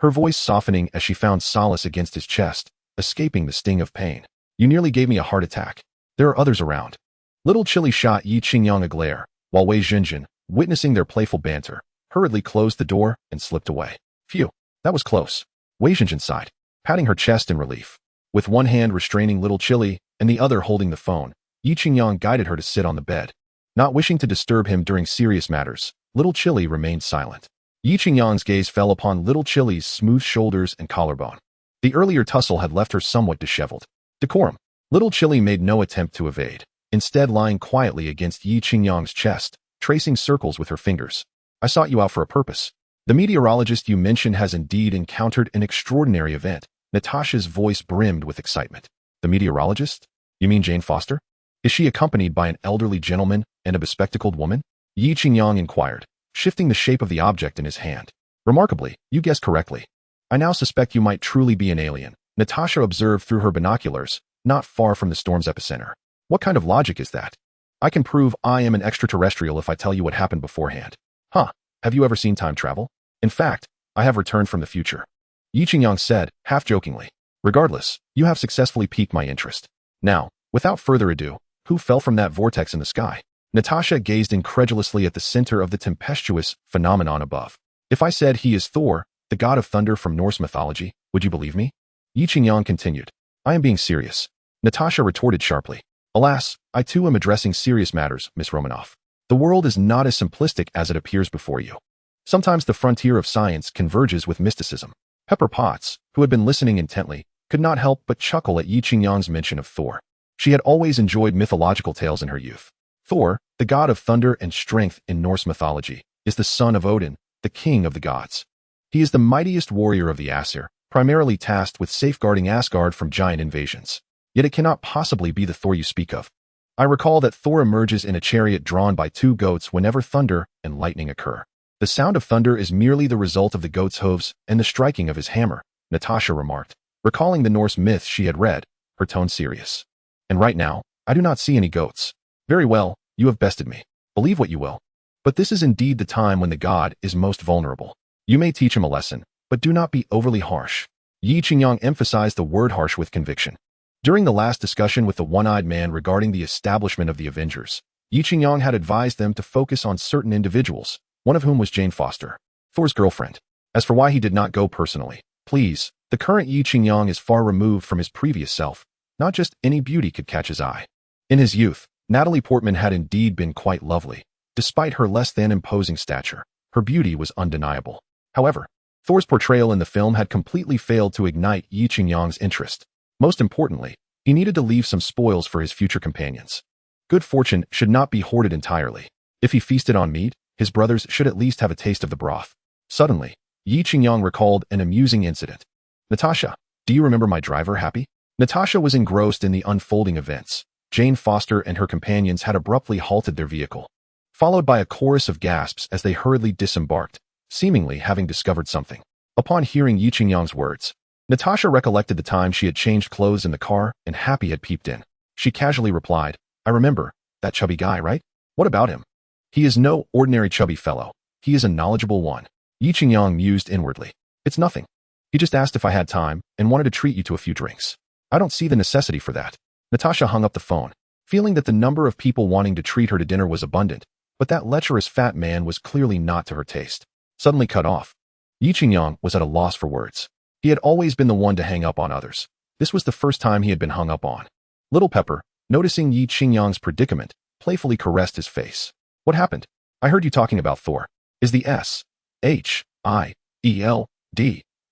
her voice softening as she found solace against his chest, escaping the sting of pain. You nearly gave me a heart attack. There are others around. Little Chili shot Yi Qingyang a glare, while Wei Jinjin, witnessing their playful banter, hurriedly closed the door and slipped away. Phew, that was close. Wei Jinjin sighed, patting her chest in relief. With one hand restraining Little Chili and the other holding the phone, Yi Qingyang guided her to sit on the bed. Not wishing to disturb him during serious matters, Little Chili remained silent. Yi Qingyang's gaze fell upon Little Chili's smooth shoulders and collarbone. The earlier tussle had left her somewhat disheveled. Decorum. Little Chili made no attempt to evade, instead lying quietly against Yi Qingyang's chest, tracing circles with her fingers. I sought you out for a purpose. The meteorologist you mentioned has indeed encountered an extraordinary event. Natasha's voice brimmed with excitement. The meteorologist? You mean Jane Foster? Is she accompanied by an elderly gentleman and a bespectacled woman? Yi Qingyang inquired, shifting the shape of the object in his hand. Remarkably, you guessed correctly. I now suspect you might truly be an alien, Natasha observed through her binoculars, not far from the storm's epicenter. What kind of logic is that? I can prove I am an extraterrestrial if I tell you what happened beforehand. Huh, have you ever seen time travel? In fact, I have returned from the future. Yi Qingyang said, half-jokingly. Regardless, you have successfully piqued my interest. Now, without further ado, who fell from that vortex in the sky? Natasha gazed incredulously at the center of the tempestuous phenomenon above. If I said he is Thor, the god of thunder from Norse mythology, would you believe me? Yi Qingyang continued. I am being serious. Natasha retorted sharply. Alas, I too am addressing serious matters, Miss Romanoff. The world is not as simplistic as it appears before you. Sometimes the frontier of science converges with mysticism. Pepper Potts, who had been listening intently, could not help but chuckle at Yi Qingyang's mention of Thor. She had always enjoyed mythological tales in her youth. Thor, the god of thunder and strength in Norse mythology, is the son of Odin, the king of the gods. He is the mightiest warrior of the Aesir, primarily tasked with safeguarding Asgard from giant invasions. Yet it cannot possibly be the Thor you speak of. I recall that Thor emerges in a chariot drawn by 2 goats whenever thunder and lightning occur. The sound of thunder is merely the result of the goat's hooves and the striking of his hammer, Natasha remarked. recalling the Norse myths she had read, her tone serious. And right now, I do not see any goats. Very well, you have bested me. Believe what you will. But this is indeed the time when the god is most vulnerable. You may teach him a lesson, but do not be overly harsh. Yi Qingyang emphasized the word harsh with conviction. During the last discussion with the one-eyed man regarding the establishment of the Avengers, Yi Qingyang had advised them to focus on certain individuals, one of whom was Jane Foster, Thor's girlfriend. As for why he did not go personally, please, the current Yi Qingyang is far removed from his previous self. Not just any beauty could catch his eye. In his youth, Natalie Portman had indeed been quite lovely. Despite her less-than imposing stature, her beauty was undeniable. However, Thor's portrayal in the film had completely failed to ignite Yi Qingyang's interest. Most importantly, he needed to leave some spoils for his future companions. Good fortune should not be hoarded entirely. If he feasted on meat, his brothers should at least have a taste of the broth. Suddenly, Yi Qingyang recalled an amusing incident. Natasha, do you remember my driver, Happy? Natasha was engrossed in the unfolding events. Jane Foster and her companions had abruptly halted their vehicle, followed by a chorus of gasps as they hurriedly disembarked, seemingly having discovered something. Upon hearing Yi Qingyang's words, Natasha recollected the time she had changed clothes in the car and Happy had peeped in. She casually replied, I remember, that chubby guy, right? What about him? He is no ordinary chubby fellow. He is a knowledgeable one. Yi Qingyang mused inwardly. It's nothing. He just asked if I had time and wanted to treat you to a few drinks. I don't see the necessity for that. Natasha hung up the phone, feeling that the number of people wanting to treat her to dinner was abundant, but that lecherous fat man was clearly not to her taste. Suddenly cut off. Yi Qingyang was at a loss for words. He had always been the one to hang up on others. This was the first time he had been hung up on. Little Pepper, noticing Yi Qingyang's predicament, playfully caressed his face. What happened? I heard you talking about Thor. Is the S-H-I-E-L-D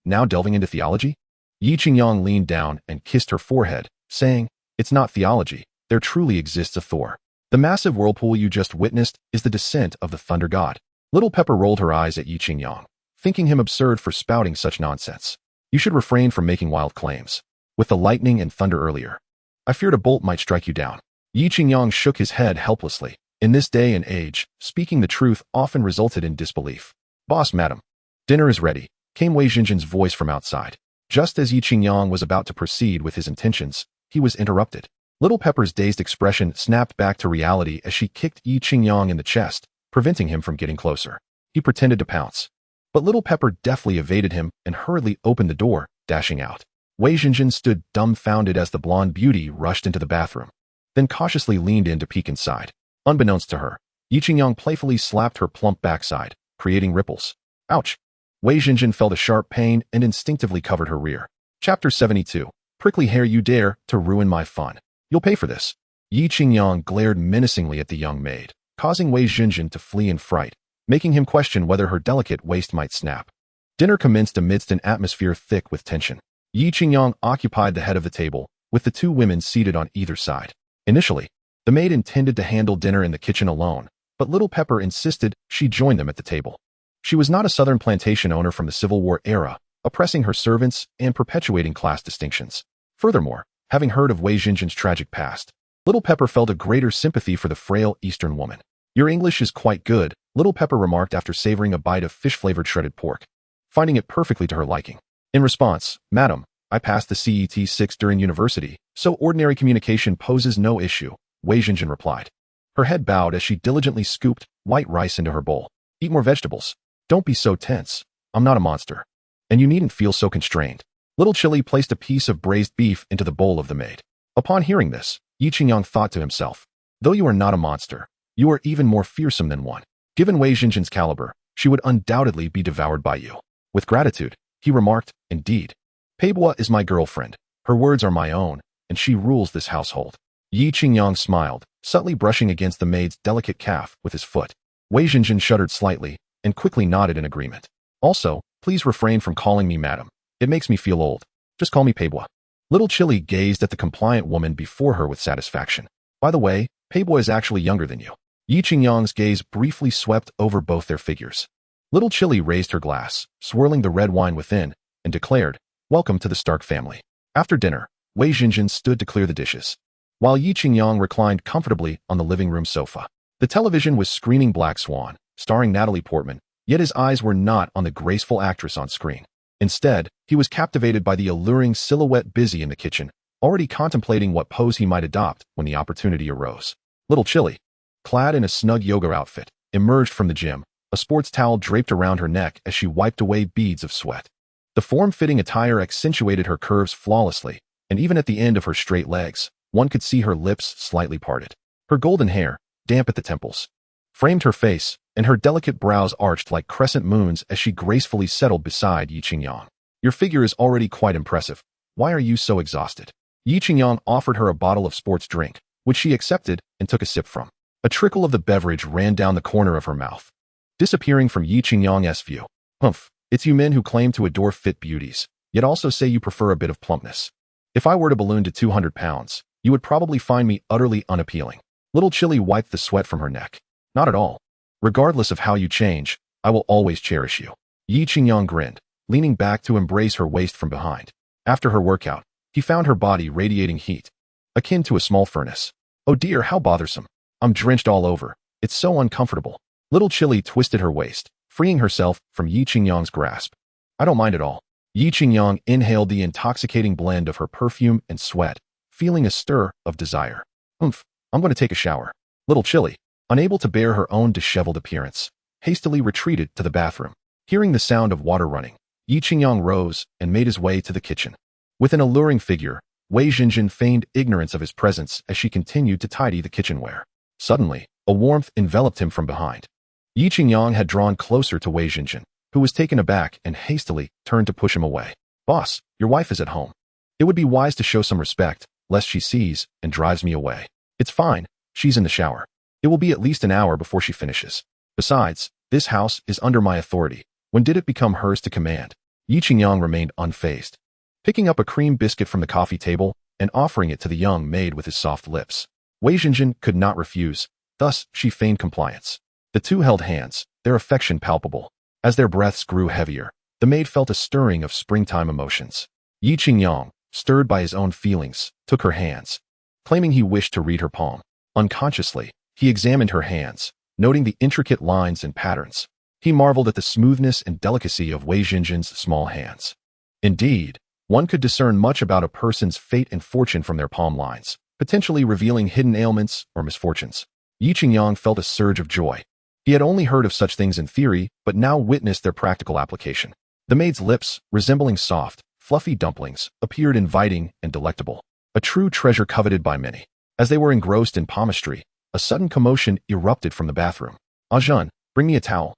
now delving into theology? Yi Qingyang leaned down and kissed her forehead, saying, It's not theology. There truly exists a Thor. The massive whirlpool you just witnessed is the descent of the thunder god. Little Pepper rolled her eyes at Yi Qingyang, thinking him absurd for spouting such nonsense. You should refrain from making wild claims. With the lightning and thunder earlier, I feared a bolt might strike you down. Yi Qingyang shook his head helplessly. In this day and age, speaking the truth often resulted in disbelief. Boss, madam. Dinner is ready, came Wei Jinjin's voice from outside. Just as Yi Qingyang was about to proceed with his intentions, he was interrupted. Little Pepper's dazed expression snapped back to reality as she kicked Yi Qingyang in the chest, preventing him from getting closer. He pretended to pounce. But Little Pepper deftly evaded him and hurriedly opened the door, dashing out. Wei Jinjin stood dumbfounded as the blonde beauty rushed into the bathroom, then cautiously leaned in to peek inside. Unbeknownst to her, Yi Qingyang playfully slapped her plump backside, creating ripples. Ouch! Wei Jinjin felt a sharp pain and instinctively covered her rear. Chapter 72. Prickly hair, you dare to ruin my fun. You'll pay for this. Yi Qingyang glared menacingly at the young maid, causing Wei Jinjin to flee in fright, making him question whether her delicate waist might snap. Dinner commenced amidst an atmosphere thick with tension. Yi Qingyang occupied the head of the table, with the two women seated on either side. Initially, the maid intended to handle dinner in the kitchen alone, but Little Pepper insisted she join them at the table. She was not a southern plantation owner from the Civil War era, oppressing her servants and perpetuating class distinctions. Furthermore, having heard of Wei Jinjin's tragic past, Little Pepper felt a greater sympathy for the frail Eastern woman. Your English is quite good, Little Pepper remarked after savoring a bite of fish-flavored shredded pork, finding it perfectly to her liking. In response, Madam, I passed the CET-6 during university, so ordinary communication poses no issue, Wei Jinjin replied. Her head bowed as she diligently scooped white rice into her bowl. Eat more vegetables. Don't be so tense. I'm not a monster. And you needn't feel so constrained. Little Chili placed a piece of braised beef into the bowl of the maid. Upon hearing this, Yi Qingyang thought to himself, though you are not a monster, you are even more fearsome than one. Given Wei Jinjin's caliber, she would undoubtedly be devoured by you. With gratitude, he remarked, indeed. Peibois is my girlfriend. Her words are my own, and she rules this household. Yi Qingyang smiled, subtly brushing against the maid's delicate calf with his foot. Wei Jinjin shuddered slightly and quickly nodded in agreement. Also, please refrain from calling me madam. It makes me feel old. Just call me Peibois. Little Chili gazed at the compliant woman before her with satisfaction. By the way, Peibois is actually younger than you. Yi Qingyang's gaze briefly swept over both their figures. Little Chili raised her glass, swirling the red wine within, and declared, Welcome to the Stark family. After dinner, Wei Jinjin stood to clear the dishes, while Yi Qingyang reclined comfortably on the living room sofa. The television was screening Black Swan, starring Natalie Portman, yet his eyes were not on the graceful actress on screen. Instead, he was captivated by the alluring silhouette busy in the kitchen, already contemplating what pose he might adopt when the opportunity arose. Little Chili, clad in a snug yoga outfit, emerged from the gym, a sports towel draped around her neck as she wiped away beads of sweat. The form-fitting attire accentuated her curves flawlessly, and even at the end of her straight legs, one could see her lips slightly parted. Her golden hair, damp at the temples, framed her face, and her delicate brows arched like crescent moons as she gracefully settled beside Yi Qingyang. Your figure is already quite impressive. Why are you so exhausted? Yi Qingyang offered her a bottle of sports drink, which she accepted and took a sip from. A trickle of the beverage ran down the corner of her mouth, disappearing from Yi Qingyang's view. Humph, it's you men who claim to adore fit beauties, yet also say you prefer a bit of plumpness. If I were to balloon to 200 pounds, you would probably find me utterly unappealing. Little Chili wiped the sweat from her neck. Not at all. Regardless of how you change, I will always cherish you. Yi Qingyang grinned, leaning back to embrace her waist from behind. After her workout, he found her body radiating heat, akin to a small furnace. Oh dear, how bothersome. I'm drenched all over. It's so uncomfortable. Little Chili twisted her waist, freeing herself from Yi Qingyang's grasp. I don't mind at all. Yi Qingyang inhaled the intoxicating blend of her perfume and sweat, feeling a stir of desire. Oomph, I'm going to take a shower. Little Chili, unable to bear her own disheveled appearance, hastily retreated to the bathroom. Hearing the sound of water running, Yi Qingyang rose and made his way to the kitchen. With an alluring figure, Wei Jinjin feigned ignorance of his presence as she continued to tidy the kitchenware. Suddenly, a warmth enveloped him from behind. Yi Qingyang had drawn closer to Wei Jinjin, who was taken aback and hastily turned to push him away. Boss, your wife is at home. It would be wise to show some respect, lest she sees and drives me away. It's fine, she's in the shower. It will be at least an hour before she finishes. Besides, this house is under my authority. When did it become hers to command? Yi Qingyang remained unfazed, picking up a cream biscuit from the coffee table and offering it to the young maid with his soft lips. Wei Jinjin could not refuse, thus she feigned compliance. The two held hands, their affection palpable. As their breaths grew heavier, the maid felt a stirring of springtime emotions. Yi Qingyang, stirred by his own feelings, took her hands, claiming he wished to read her palm. Unconsciously, he examined her hands, noting the intricate lines and patterns. He marveled at the smoothness and delicacy of Wei Jinjin's small hands. Indeed, one could discern much about a person's fate and fortune from their palm lines, potentially revealing hidden ailments or misfortunes. Yi Qingyang felt a surge of joy. He had only heard of such things in theory, but now witnessed their practical application. The maid's lips, resembling soft, fluffy dumplings, appeared inviting and delectable, a true treasure coveted by many. As they were engrossed in palmistry, a sudden commotion erupted from the bathroom. Ajun, bring me a towel.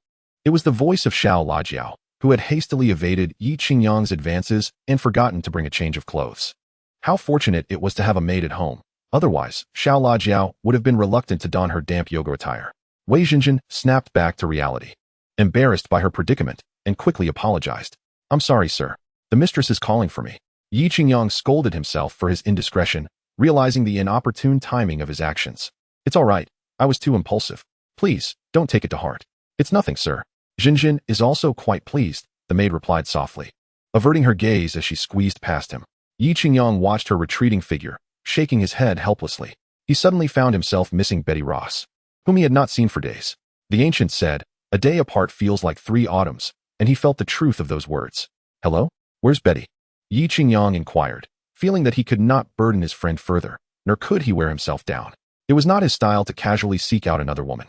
It was the voice of Xiao Lajiao, who had hastily evaded Yi Qingyang's advances and forgotten to bring a change of clothes. How fortunate it was to have a maid at home. Otherwise, Xiao Lajiao would have been reluctant to don her damp yoga attire. Wei Jinjin snapped back to reality, embarrassed by her predicament, and quickly apologized. I'm sorry, sir. The mistress is calling for me. Yi Qingyang scolded himself for his indiscretion, realizing the inopportune timing of his actions. It's all right. I was too impulsive. Please, don't take it to heart. It's nothing, sir. Jinjin is also quite pleased, the maid replied softly, averting her gaze as she squeezed past him. Yi Qingyang watched her retreating figure, shaking his head helplessly. He suddenly found himself missing Betty Ross, whom he had not seen for days. The ancient said, a day apart feels like 3 autumns, and he felt the truth of those words. Hello? Where's Betty? Yi Qingyang inquired, feeling that he could not burden his friend further, nor could he wear himself down. It was not his style to casually seek out another woman.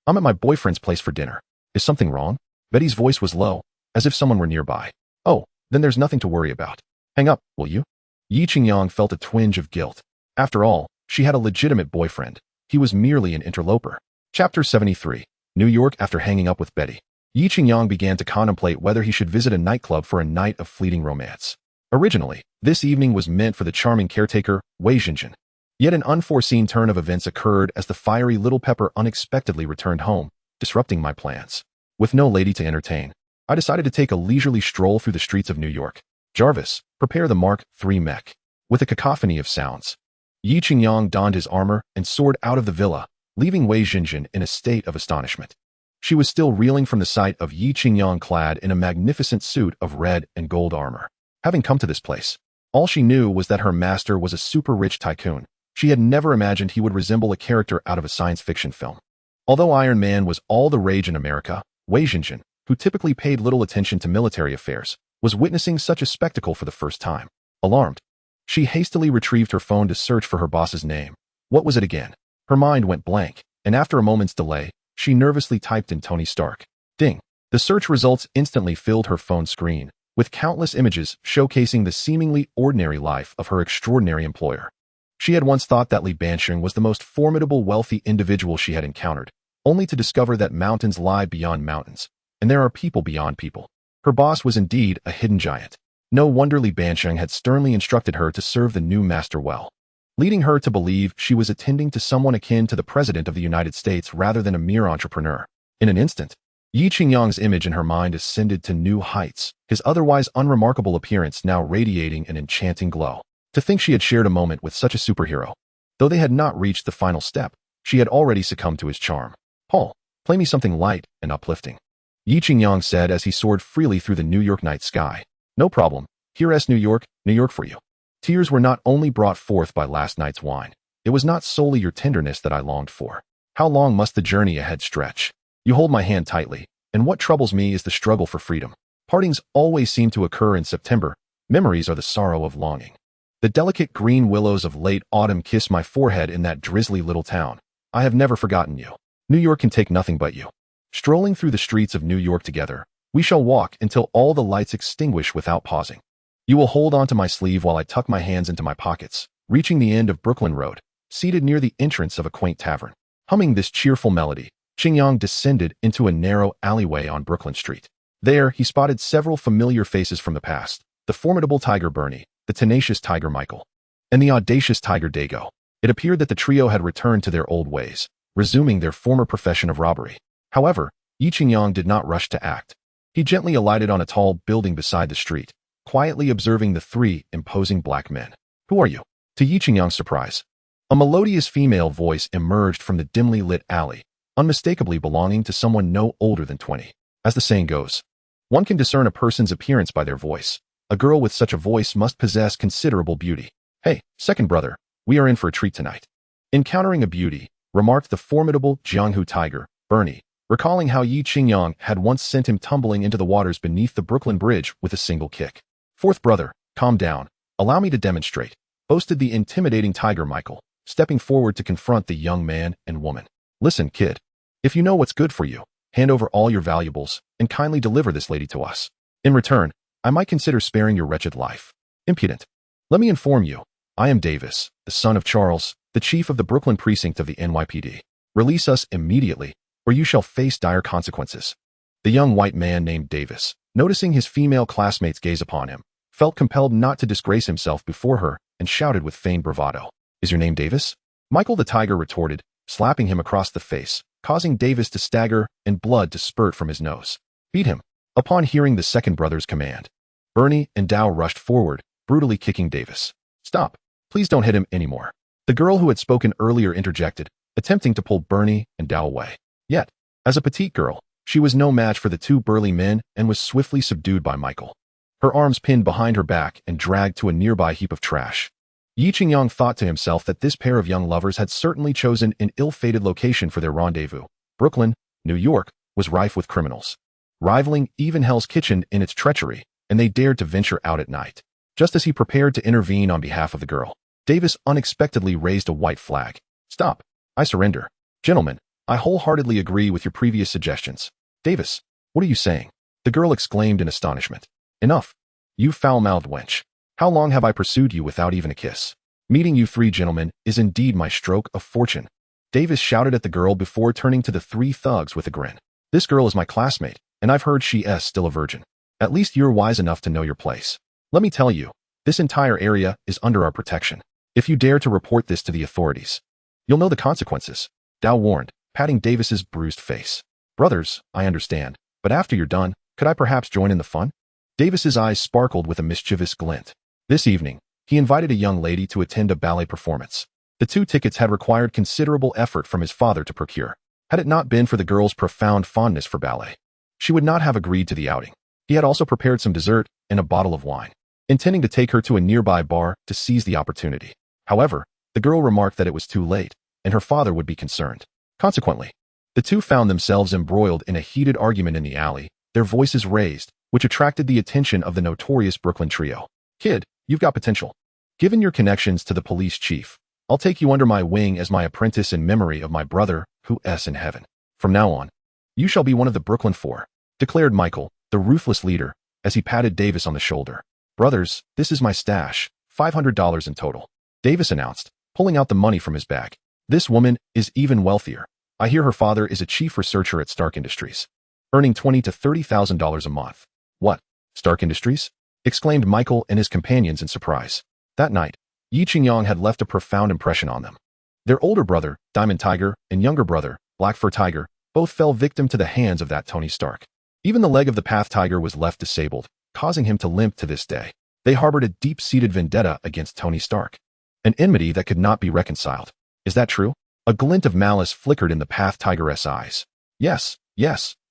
I'm at my boyfriend's place for dinner. Is something wrong? Betty's voice was low, as if someone were nearby. Oh, then there's nothing to worry about. Hang up, will you? Yi Qingyang felt a twinge of guilt. After all, she had a legitimate boyfriend. He was merely an interloper. Chapter 73. New York. After hanging up with Betty, Yi Qingyang began to contemplate whether he should visit a nightclub for a night of fleeting romance. Originally, this evening was meant for the charming caretaker, Wei Jinjin. Yet an unforeseen turn of events occurred as the fiery little pepper unexpectedly returned home, disrupting my plans. With no lady to entertain, I decided to take a leisurely stroll through the streets of New York. Jarvis, prepare the Mark III mech. With a cacophony of sounds, Yi Qingyang donned his armor and soared out of the villa, leaving Wei Jinjin in a state of astonishment. She was still reeling from the sight of Yi Qingyang clad in a magnificent suit of red and gold armor. Having come to this place, all she knew was that her master was a super-rich tycoon. She had never imagined he would resemble a character out of a science fiction film. Although Iron Man was all the rage in America, Wei Jinjin, who typically paid little attention to military affairs, was witnessing such a spectacle for the first time. Alarmed, she hastily retrieved her phone to search for her boss's name. What was it again? Her mind went blank, and after a moment's delay, she nervously typed in Tony Stark. Ding! The search results instantly filled her phone screen, with countless images showcasing the seemingly ordinary life of her extraordinary employer. She had once thought that Li Bansheng was the most formidable wealthy individual she had encountered, only to discover that mountains lie beyond mountains, and there are people beyond people. Her boss was indeed a hidden giant. No wonder Li Bansheng had sternly instructed her to serve the new master well, leading her to believe she was attending to someone akin to the President of the United States rather than a mere entrepreneur. In an instant, Yi Qingyang's image in her mind ascended to new heights, his otherwise unremarkable appearance now radiating an enchanting glow. To think she had shared a moment with such a superhero. Though they had not reached the final step, she had already succumbed to his charm. Paul, play me something light and uplifting, Yi Qingyang said as he soared freely through the New York night sky. No problem. Here's New York for you. Tears were not only brought forth by last night's wine. It was not solely your tenderness that I longed for. How long must the journey ahead stretch? You hold my hand tightly, and what troubles me is the struggle for freedom. Partings always seem to occur in September. Memories are the sorrow of longing. The delicate green willows of late autumn kiss my forehead in that drizzly little town. I have never forgotten you. New York can take nothing but you. Strolling through the streets of New York together, we shall walk until all the lights extinguish without pausing. You will hold onto my sleeve while I tuck my hands into my pockets, reaching the end of Brooklyn Road, seated near the entrance of a quaint tavern. Humming this cheerful melody, Qingyang descended into a narrow alleyway on Brooklyn Street. There, he spotted several familiar faces from the past, the formidable tiger Bernie, the tenacious tiger Michael, and the audacious tiger Dago. It appeared that the trio had returned to their old ways, resuming their former profession of robbery. However, Yi Qingyang did not rush to act. He gently alighted on a tall building beside the street, quietly observing the three imposing black men. Who are you? To Yi Qingyang's surprise, a melodious female voice emerged from the dimly lit alley, unmistakably belonging to someone no older than 20. As the saying goes, one can discern a person's appearance by their voice. A girl with such a voice must possess considerable beauty. Hey, second brother, we are in for a treat tonight. Encountering a beauty, remarked the formidable Jianghu tiger, Bernie, recalling how Yi Qingyang had once sent him tumbling into the waters beneath the Brooklyn Bridge with a single kick. Fourth brother, calm down. Allow me to demonstrate, boasted the intimidating tiger Michael, stepping forward to confront the young man and woman. Listen, kid. If you know what's good for you, hand over all your valuables and kindly deliver this lady to us. In return, I might consider sparing your wretched life. Impudent. Let me inform you, I am Davis, the son of Charles, the chief of the Brooklyn precinct of the NYPD. Release us immediately, or you shall face dire consequences. The young white man named Davis, noticing his female classmates gaze upon him, felt compelled not to disgrace himself before her and shouted with feigned bravado. Is your name Davis? Michael the tiger retorted, slapping him across the face, causing Davis to stagger and blood to spurt from his nose. Beat him. Upon hearing the second brother's command, Bernie and Dow rushed forward, brutally kicking Davis. Stop. Please don't hit him anymore. The girl who had spoken earlier interjected, attempting to pull Bernie and Dow away. Yet, as a petite girl, she was no match for the two burly men and was swiftly subdued by Michael. Her arms pinned behind her back and dragged to a nearby heap of trash. Yi Qingyang thought to himself that this pair of young lovers had certainly chosen an ill-fated location for their rendezvous. Brooklyn, New York, was rife with criminals, rivaling even Hell's Kitchen in its treachery, and they dared to venture out at night. Just as he prepared to intervene on behalf of the girl, Davis unexpectedly raised a white flag. Stop. I surrender. Gentlemen, I wholeheartedly agree with your previous suggestions. Davis, what are you saying? The girl exclaimed in astonishment. Enough. You foul-mouthed wench. How long have I pursued you without even a kiss? Meeting you three gentlemen is indeed my stroke of fortune. Davis shouted at the girl before turning to the three thugs with a grin. This girl is my classmate, and I've heard she is still a virgin. At least you're wise enough to know your place. Let me tell you, this entire area is under our protection. If you dare to report this to the authorities, you'll know the consequences. Dow warned, patting Davis's bruised face. Brothers, I understand, but after you're done, could I perhaps join in the fun? Davis's eyes sparkled with a mischievous glint. This evening, he invited a young lady to attend a ballet performance. The 2 tickets had required considerable effort from his father to procure. Had it not been for the girl's profound fondness for ballet, she would not have agreed to the outing. He had also prepared some dessert and a bottle of wine, intending to take her to a nearby bar to seize the opportunity. However, the girl remarked that it was too late, and her father would be concerned. Consequently, the two found themselves embroiled in a heated argument in the alley, their voices raised, which attracted the attention of the notorious Brooklyn trio. Kid, you've got potential. Given your connections to the police chief, I'll take you under my wing as my apprentice in memory of my brother, who's in heaven. From now on, you shall be one of the Brooklyn Four, declared Michael, the ruthless leader, as he patted Davis on the shoulder. Brothers, this is my stash, $500 in total, Davis announced, pulling out the money from his bag. This woman is even wealthier. I hear her father is a chief researcher at Stark Industries, earning $20,000 to $30,000 a month. What? Stark Industries? Exclaimed Michael and his companions in surprise. That night, Yi Qingyang had left a profound impression on them. Their older brother, Diamond Tiger, and younger brother, Black Fur Tiger, both fell victim to the hands of that Tony Stark. Even the leg of the Path Tiger was left disabled, causing him to limp to this day. They harbored a deep-seated vendetta against Tony Stark, an enmity that could not be reconciled. Is that true? A glint of malice flickered in the Path Tiger's eyes. Yes,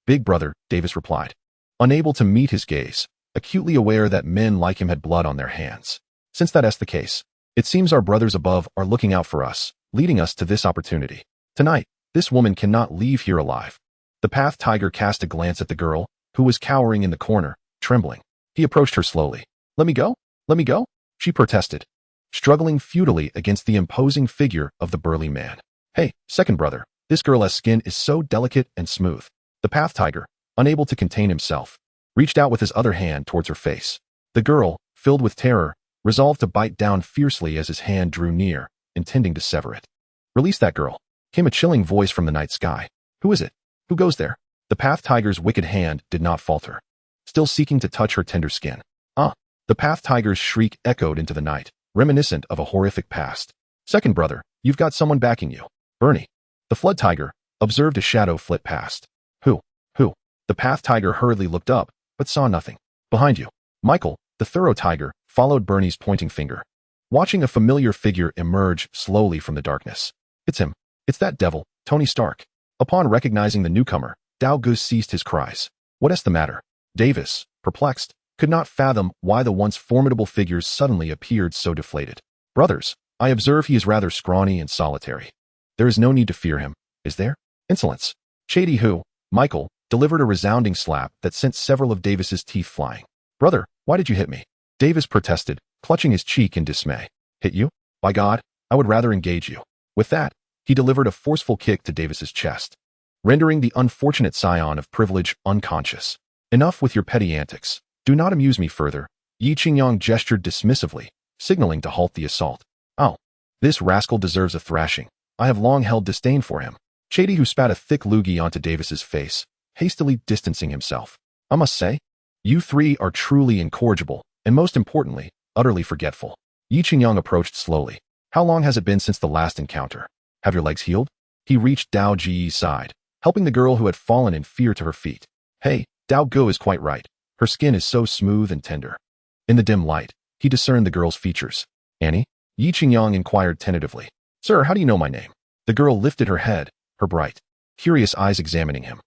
big brother, Davis replied, unable to meet his gaze, acutely aware that men like him had blood on their hands. Since that's the case, it seems our brothers above are looking out for us, leading us to this opportunity. Tonight, this woman cannot leave here alive. The Path Tiger cast a glance at the girl, who was cowering in the corner, trembling. He approached her slowly. Let me go? Let me go? She protested, struggling futilely against the imposing figure of the burly man. Hey, second brother, this girl's skin is so delicate and smooth. The Path Tiger, unable to contain himself, reached out with his other hand towards her face. The girl, filled with terror, resolved to bite down fiercely as his hand drew near, intending to sever it. Release that girl, came a chilling voice from the night sky. Who is it? Who goes there? The Path Tiger's wicked hand did not falter, still seeking to touch her tender skin. The Path Tiger's shriek echoed into the night, reminiscent of a horrific past. Second brother, you've got someone backing you. Bernie. The Flood Tiger observed a shadow flit past. Who? The Path Tiger hurriedly looked up, but saw nothing. Behind you. Michael, the Thorough Tiger, followed Bernie's pointing finger, watching a familiar figure emerge slowly from the darkness. It's him. It's that devil, Tony Stark. Upon recognizing the newcomer, Dao Gu ceased his cries. What's the matter? Davis, perplexed, could not fathom why the once formidable figure suddenly appeared so deflated. Brothers, I observe he is rather scrawny and solitary. There is no need to fear him, is there? Insolence. Shady who, Michael, delivered a resounding slap that sent several of Davis's teeth flying. Brother, why did you hit me? Davis protested, clutching his cheek in dismay. Hit you? By God, I would rather engage you. With that, he delivered a forceful kick to Davis's chest, rendering the unfortunate scion of privilege unconscious. Enough with your petty antics. Do not amuse me further. Yi Qingyang gestured dismissively, signaling to halt the assault. Oh, this rascal deserves a thrashing. I have long held disdain for him. Shady who spat a thick loogie onto Davis's face, hastily distancing himself. I must say, you three are truly incorrigible, and most importantly, utterly forgetful. Yi Qingyang approached slowly. How long has it been since the last encounter? Have your legs healed? He reached Dao Ji's side, helping the girl who had fallen in fear to her feet. Hey, Dao Gu is quite right. Her skin is so smooth and tender. In the dim light, he discerned the girl's features. Annie? Yi Qingyang inquired tentatively. Sir, how do you know my name? The girl lifted her head, her bright, curious eyes examining him.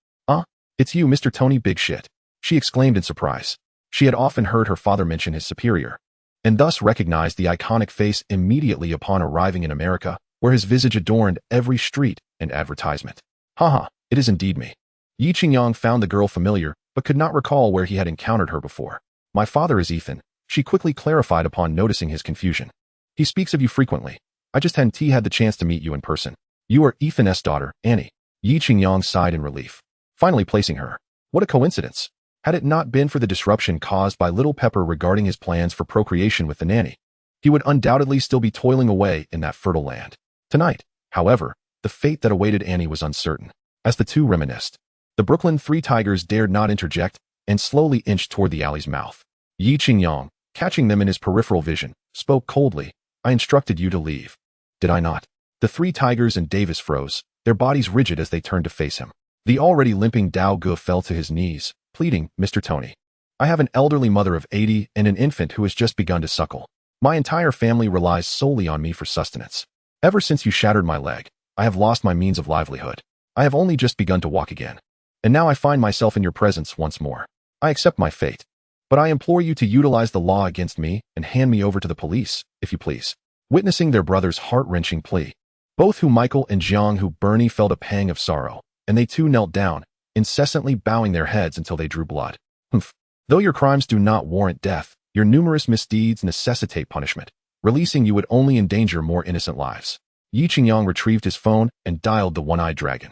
It's you, Mr. Tony Big Shit, she exclaimed in surprise. She had often heard her father mention his superior, and thus recognized the iconic face immediately upon arriving in America, where his visage adorned every street and advertisement. Haha, it is indeed me. Yi Qingyang found the girl familiar, but could not recall where he had encountered her before. My father is Ethan, she quickly clarified upon noticing his confusion. He speaks of you frequently. I just hadn't had the chance to meet you in person. You are Ethan's daughter, Annie. Yi Qingyang sighed in relief, finally placing her. What a coincidence. Had it not been for the disruption caused by Little Pepper regarding his plans for procreation with the nanny, he would undoubtedly still be toiling away in that fertile land. Tonight, however, the fate that awaited Annie was uncertain. As the two reminisced, the Brooklyn Three Tigers dared not interject and slowly inched toward the alley's mouth. Yi Qingyang, catching them in his peripheral vision, spoke coldly. I instructed you to leave. Did I not? The Three Tigers and Davis froze, their bodies rigid as they turned to face him. The already limping Dao Gu fell to his knees, pleading, Mr. Tony. I have an elderly mother of 80 and an infant who has just begun to suckle. My entire family relies solely on me for sustenance. Ever since you shattered my leg, I have lost my means of livelihood. I have only just begun to walk again. And now I find myself in your presence once more. I accept my fate. But I implore you to utilize the law against me and hand me over to the police, if you please. Witnessing their brother's heart-wrenching plea, both who Michael and Jiang who Bernie felt a pang of sorrow, and they too knelt down, incessantly bowing their heads until they drew blood. Humph. Though your crimes do not warrant death, your numerous misdeeds necessitate punishment. Releasing you would only endanger more innocent lives. Yi Qingyang retrieved his phone and dialed the one-eyed dragon.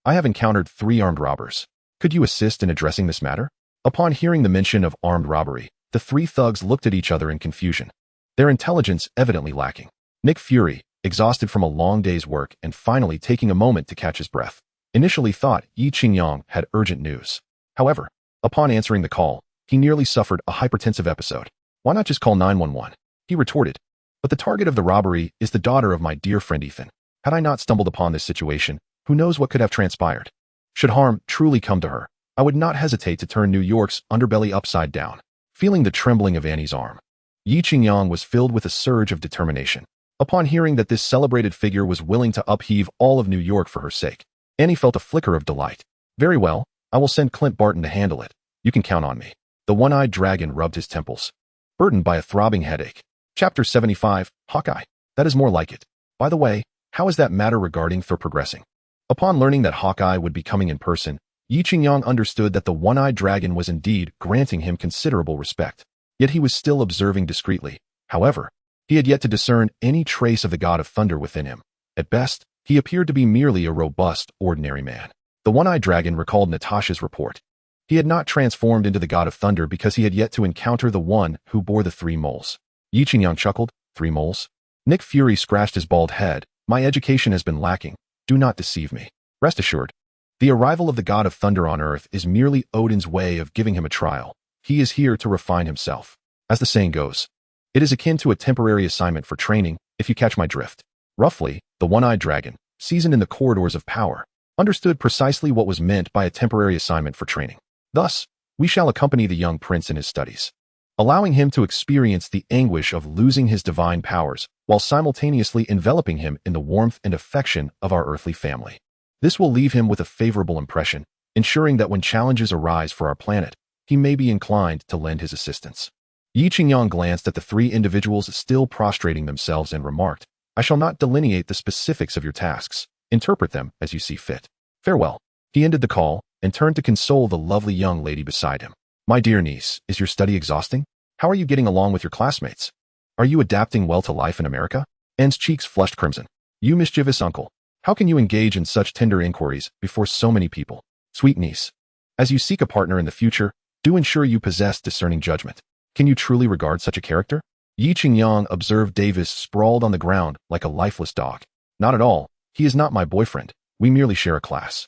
I have encountered 3 armed robbers. Could you assist in addressing this matter? Upon hearing the mention of armed robbery, the 3 thugs looked at each other in confusion, their intelligence evidently lacking. Nick Fury, exhausted from a long day's work and finally taking a moment to catch his breath, initially thought Yi Qingyang had urgent news. However, upon answering the call, he nearly suffered a hypertensive episode. Why not just call 911? He retorted. But the target of the robbery is the daughter of my dear friend Ethan. Had I not stumbled upon this situation, who knows what could have transpired? Should harm truly come to her, I would not hesitate to turn New York's underbelly upside down. Feeling the trembling of Annie's arm, Yi Qingyang was filled with a surge of determination. Upon hearing that this celebrated figure was willing to upheave all of New York for her sake, Annie felt a flicker of delight. Very well, I will send Clint Barton to handle it. You can count on me. The one-eyed dragon rubbed his temples, burdened by a throbbing headache. Chapter 75, Hawkeye. That is more like it. By the way, how is that matter regarding Thor progressing? Upon learning that Hawkeye would be coming in person, Yi Qingyang understood that the one-eyed dragon was indeed granting him considerable respect. Yet he was still observing discreetly. However, he had yet to discern any trace of the god of thunder within him. At best, he appeared to be merely a robust, ordinary man. The one-eyed dragon recalled Natasha's report. He had not transformed into the god of thunder because he had yet to encounter the one who bore the 3 moles. Yi Qingyang chuckled. 3 moles? Nick Fury scratched his bald head. My education has been lacking. Do not deceive me. Rest assured, the arrival of the god of thunder on Earth is merely Odin's way of giving him a trial. He is here to refine himself. As the saying goes, it is akin to a temporary assignment for training, if you catch my drift. Roughly, the one-eyed dragon, seasoned in the corridors of power, understood precisely what was meant by a temporary assignment for training. Thus, we shall accompany the young prince in his studies, allowing him to experience the anguish of losing his divine powers while simultaneously enveloping him in the warmth and affection of our earthly family. This will leave him with a favorable impression, ensuring that when challenges arise for our planet, he may be inclined to lend his assistance. Yi Qingyang glanced at the 3 individuals still prostrating themselves and remarked, I shall not delineate the specifics of your tasks. Interpret them as you see fit. Farewell. He ended the call and turned to console the lovely young lady beside him. My dear niece, is your study exhausting? How are you getting along with your classmates? Are you adapting well to life in America? Anne's cheeks flushed crimson. You mischievous uncle. How can you engage in such tender inquiries before so many people? Sweet niece, as you seek a partner in the future, do ensure you possess discerning judgment. Can you truly regard such a character? Yi Qingyang observed Davis sprawled on the ground like a lifeless dog. Not at all. He is not my boyfriend. We merely share a class.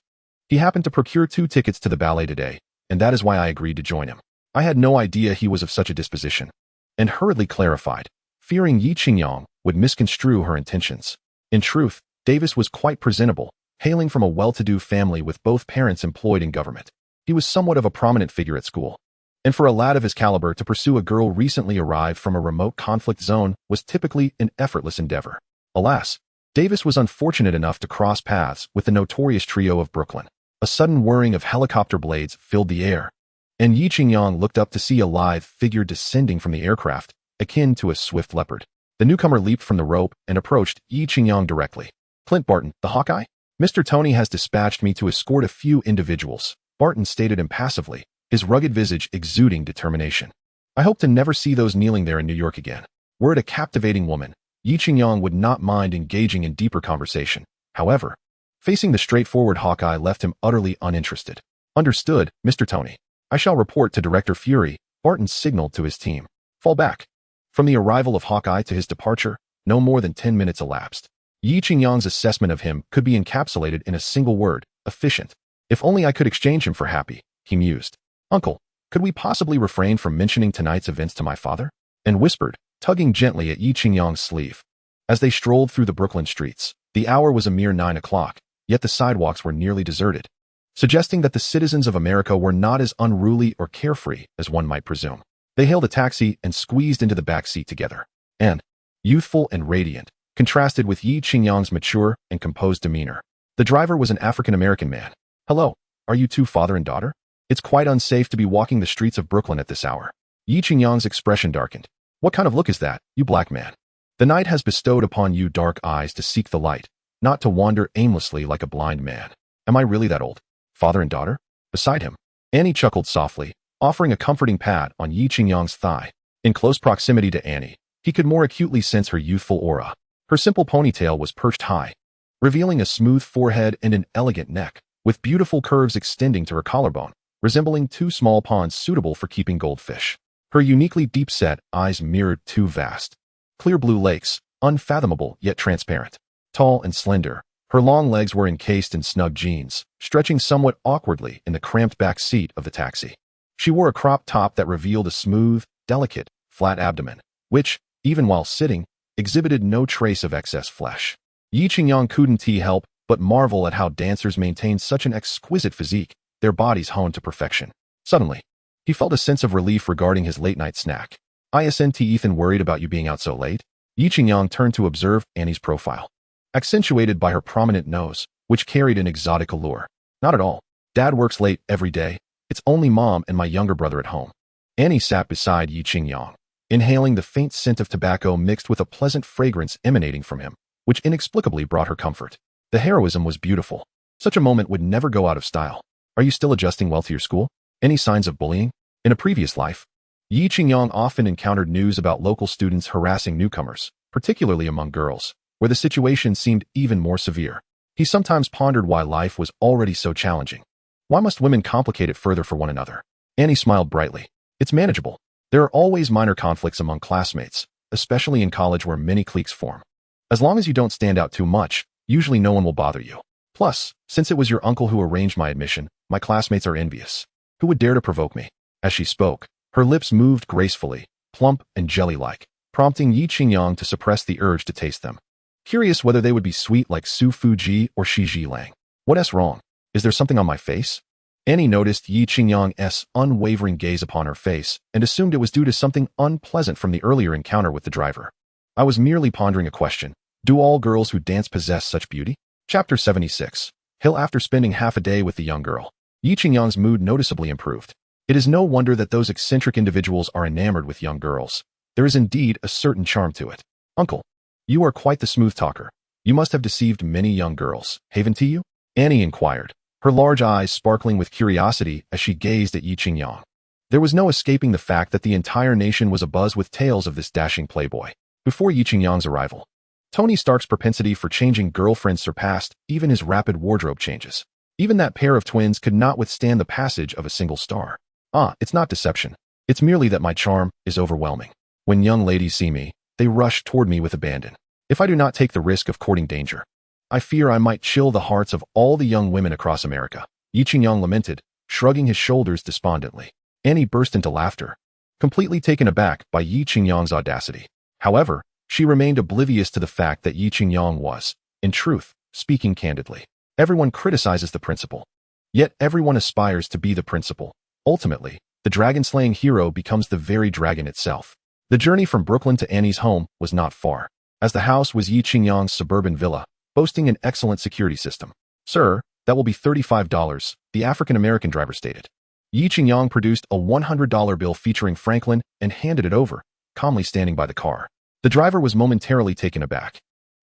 He happened to procure 2 tickets to the ballet today, and that is why I agreed to join him. I had no idea he was of such a disposition, and hurriedly clarified, fearing Yi Qingyang would misconstrue her intentions. In truth, Davis was quite presentable, hailing from a well-to-do family with both parents employed in government. He was somewhat of a prominent figure at school, and for a lad of his caliber to pursue a girl recently arrived from a remote conflict zone was typically an effortless endeavor. Alas, Davis was unfortunate enough to cross paths with the notorious trio of Brooklyn. A sudden whirring of helicopter blades filled the air, and Yi Qingyang looked up to see a lithe figure descending from the aircraft, akin to a swift leopard. The newcomer leaped from the rope and approached Yi Qingyang directly. Clint Barton, the Hawkeye? Mr. Tony has dispatched me to escort a few individuals, Barton stated impassively, his rugged visage exuding determination. I hope to never see those kneeling there in New York again. Were it a captivating woman, Yi Qingyang would not mind engaging in deeper conversation. However, facing the straightforward Hawkeye left him utterly uninterested. Understood, Mr. Tony. I shall report to Director Fury, Barton signaled to his team. Fall back. From the arrival of Hawkeye to his departure, no more than 10 minutes elapsed. Yi Qingyang's assessment of him could be encapsulated in a single word, efficient. If only I could exchange him for happy, he mused. Uncle, could we possibly refrain from mentioning tonight's events to my father? And whispered, tugging gently at Yi Qingyang's sleeve. As they strolled through the Brooklyn streets, the hour was a mere 9 o'clock, yet the sidewalks were nearly deserted, suggesting that the citizens of America were not as unruly or carefree as one might presume. They hailed a taxi and squeezed into the back seat together. And, youthful and radiant, contrasted with Yi Qingyang's mature and composed demeanor, the driver was an African-American man. Hello, are you 2 father and daughter? It's quite unsafe to be walking the streets of Brooklyn at this hour. Yi Qingyang's expression darkened. What kind of look is that, you black man? The night has bestowed upon you dark eyes to seek the light, not to wander aimlessly like a blind man. Am I really that old? Father and daughter? Beside him, Annie chuckled softly, offering a comforting pat on Yi Qingyang's thigh. In close proximity to Annie, he could more acutely sense her youthful aura. Her simple ponytail was perched high, revealing a smooth forehead and an elegant neck, with beautiful curves extending to her collarbone, resembling two small ponds suitable for keeping goldfish. Her uniquely deep-set eyes mirrored two vast, clear blue lakes, unfathomable yet transparent. Tall and slender, her long legs were encased in snug jeans, stretching somewhat awkwardly in the cramped back seat of the taxi. She wore a crop top that revealed a smooth, delicate, flat abdomen, which, even while sitting, exhibited no trace of excess flesh. Yi Qingyang couldn't help but marvel at how dancers maintain such an exquisite physique, their bodies honed to perfection. Suddenly, he felt a sense of relief regarding his late-night snack. "Isn't Ethan worried about you being out so late?" Yi Qingyang turned to observe Annie's profile, accentuated by her prominent nose, which carried an exotic allure. "Not at all. Dad works late every day. It's only Mom and my younger brother at home." Annie sat beside Yi Qingyang, inhaling the faint scent of tobacco mixed with a pleasant fragrance emanating from him, which inexplicably brought her comfort. The heroism was beautiful. Such a moment would never go out of style. "Are you still adjusting well to your school? Any signs of bullying?" In a previous life, Yi Qingyang often encountered news about local students harassing newcomers, particularly among girls, where the situation seemed even more severe. He sometimes pondered why life was already so challenging. Why must women complicate it further for one another? Annie smiled brightly. "It's manageable. There are always minor conflicts among classmates, especially in college where many cliques form. As long as you don't stand out too much, usually no one will bother you. Plus, since it was your uncle who arranged my admission, my classmates are envious. Who would dare to provoke me?" As she spoke, her lips moved gracefully, plump and jelly-like, prompting Yi Qingyang to suppress the urge to taste them. Curious whether they would be sweet like Su Fuji or Shi Jilang. "What's wrong? Is there something on my face?" Annie noticed Yi Qingyang's unwavering gaze upon her face and assumed it was due to something unpleasant from the earlier encounter with the driver. "I was merely pondering a question. Do all girls who dance possess such beauty?" Chapter 76. Hill. After spending half a day with the young girl, Yi Qingyang's mood noticeably improved. It is no wonder that those eccentric individuals are enamored with young girls. There is indeed a certain charm to it. "Uncle, you are quite the smooth talker. You must have deceived many young girls, haven't you?" Annie inquired, her large eyes sparkling with curiosity as she gazed at Yi Qingyang. There was no escaping the fact that the entire nation was abuzz with tales of this dashing playboy. Before Yi Qingyang's arrival, Tony Stark's propensity for changing girlfriends surpassed even his rapid wardrobe changes. Even that pair of twins could not withstand the passage of a single star. It's not deception. It's merely that my charm is overwhelming. When young ladies see me, they rush toward me with abandon. If I do not take the risk of courting danger, I fear I might chill the hearts of all the young women across America." Yi Qingyang lamented, shrugging his shoulders despondently. Annie burst into laughter, completely taken aback by Yi Qingyang's audacity. However, she remained oblivious to the fact that Yi Qingyang was, in truth, speaking candidly. Everyone criticizes the principal. Yet everyone aspires to be the principal. Ultimately, the dragon-slaying hero becomes the very dragon itself. The journey from Brooklyn to Annie's home was not far, as the house was Yi Qingyang's suburban villa, boasting an excellent security system. "Sir, that will be $35, the African-American driver stated. Yi Qingyang produced a $100 bill featuring Franklin and handed it over, calmly standing by the car. The driver was momentarily taken aback.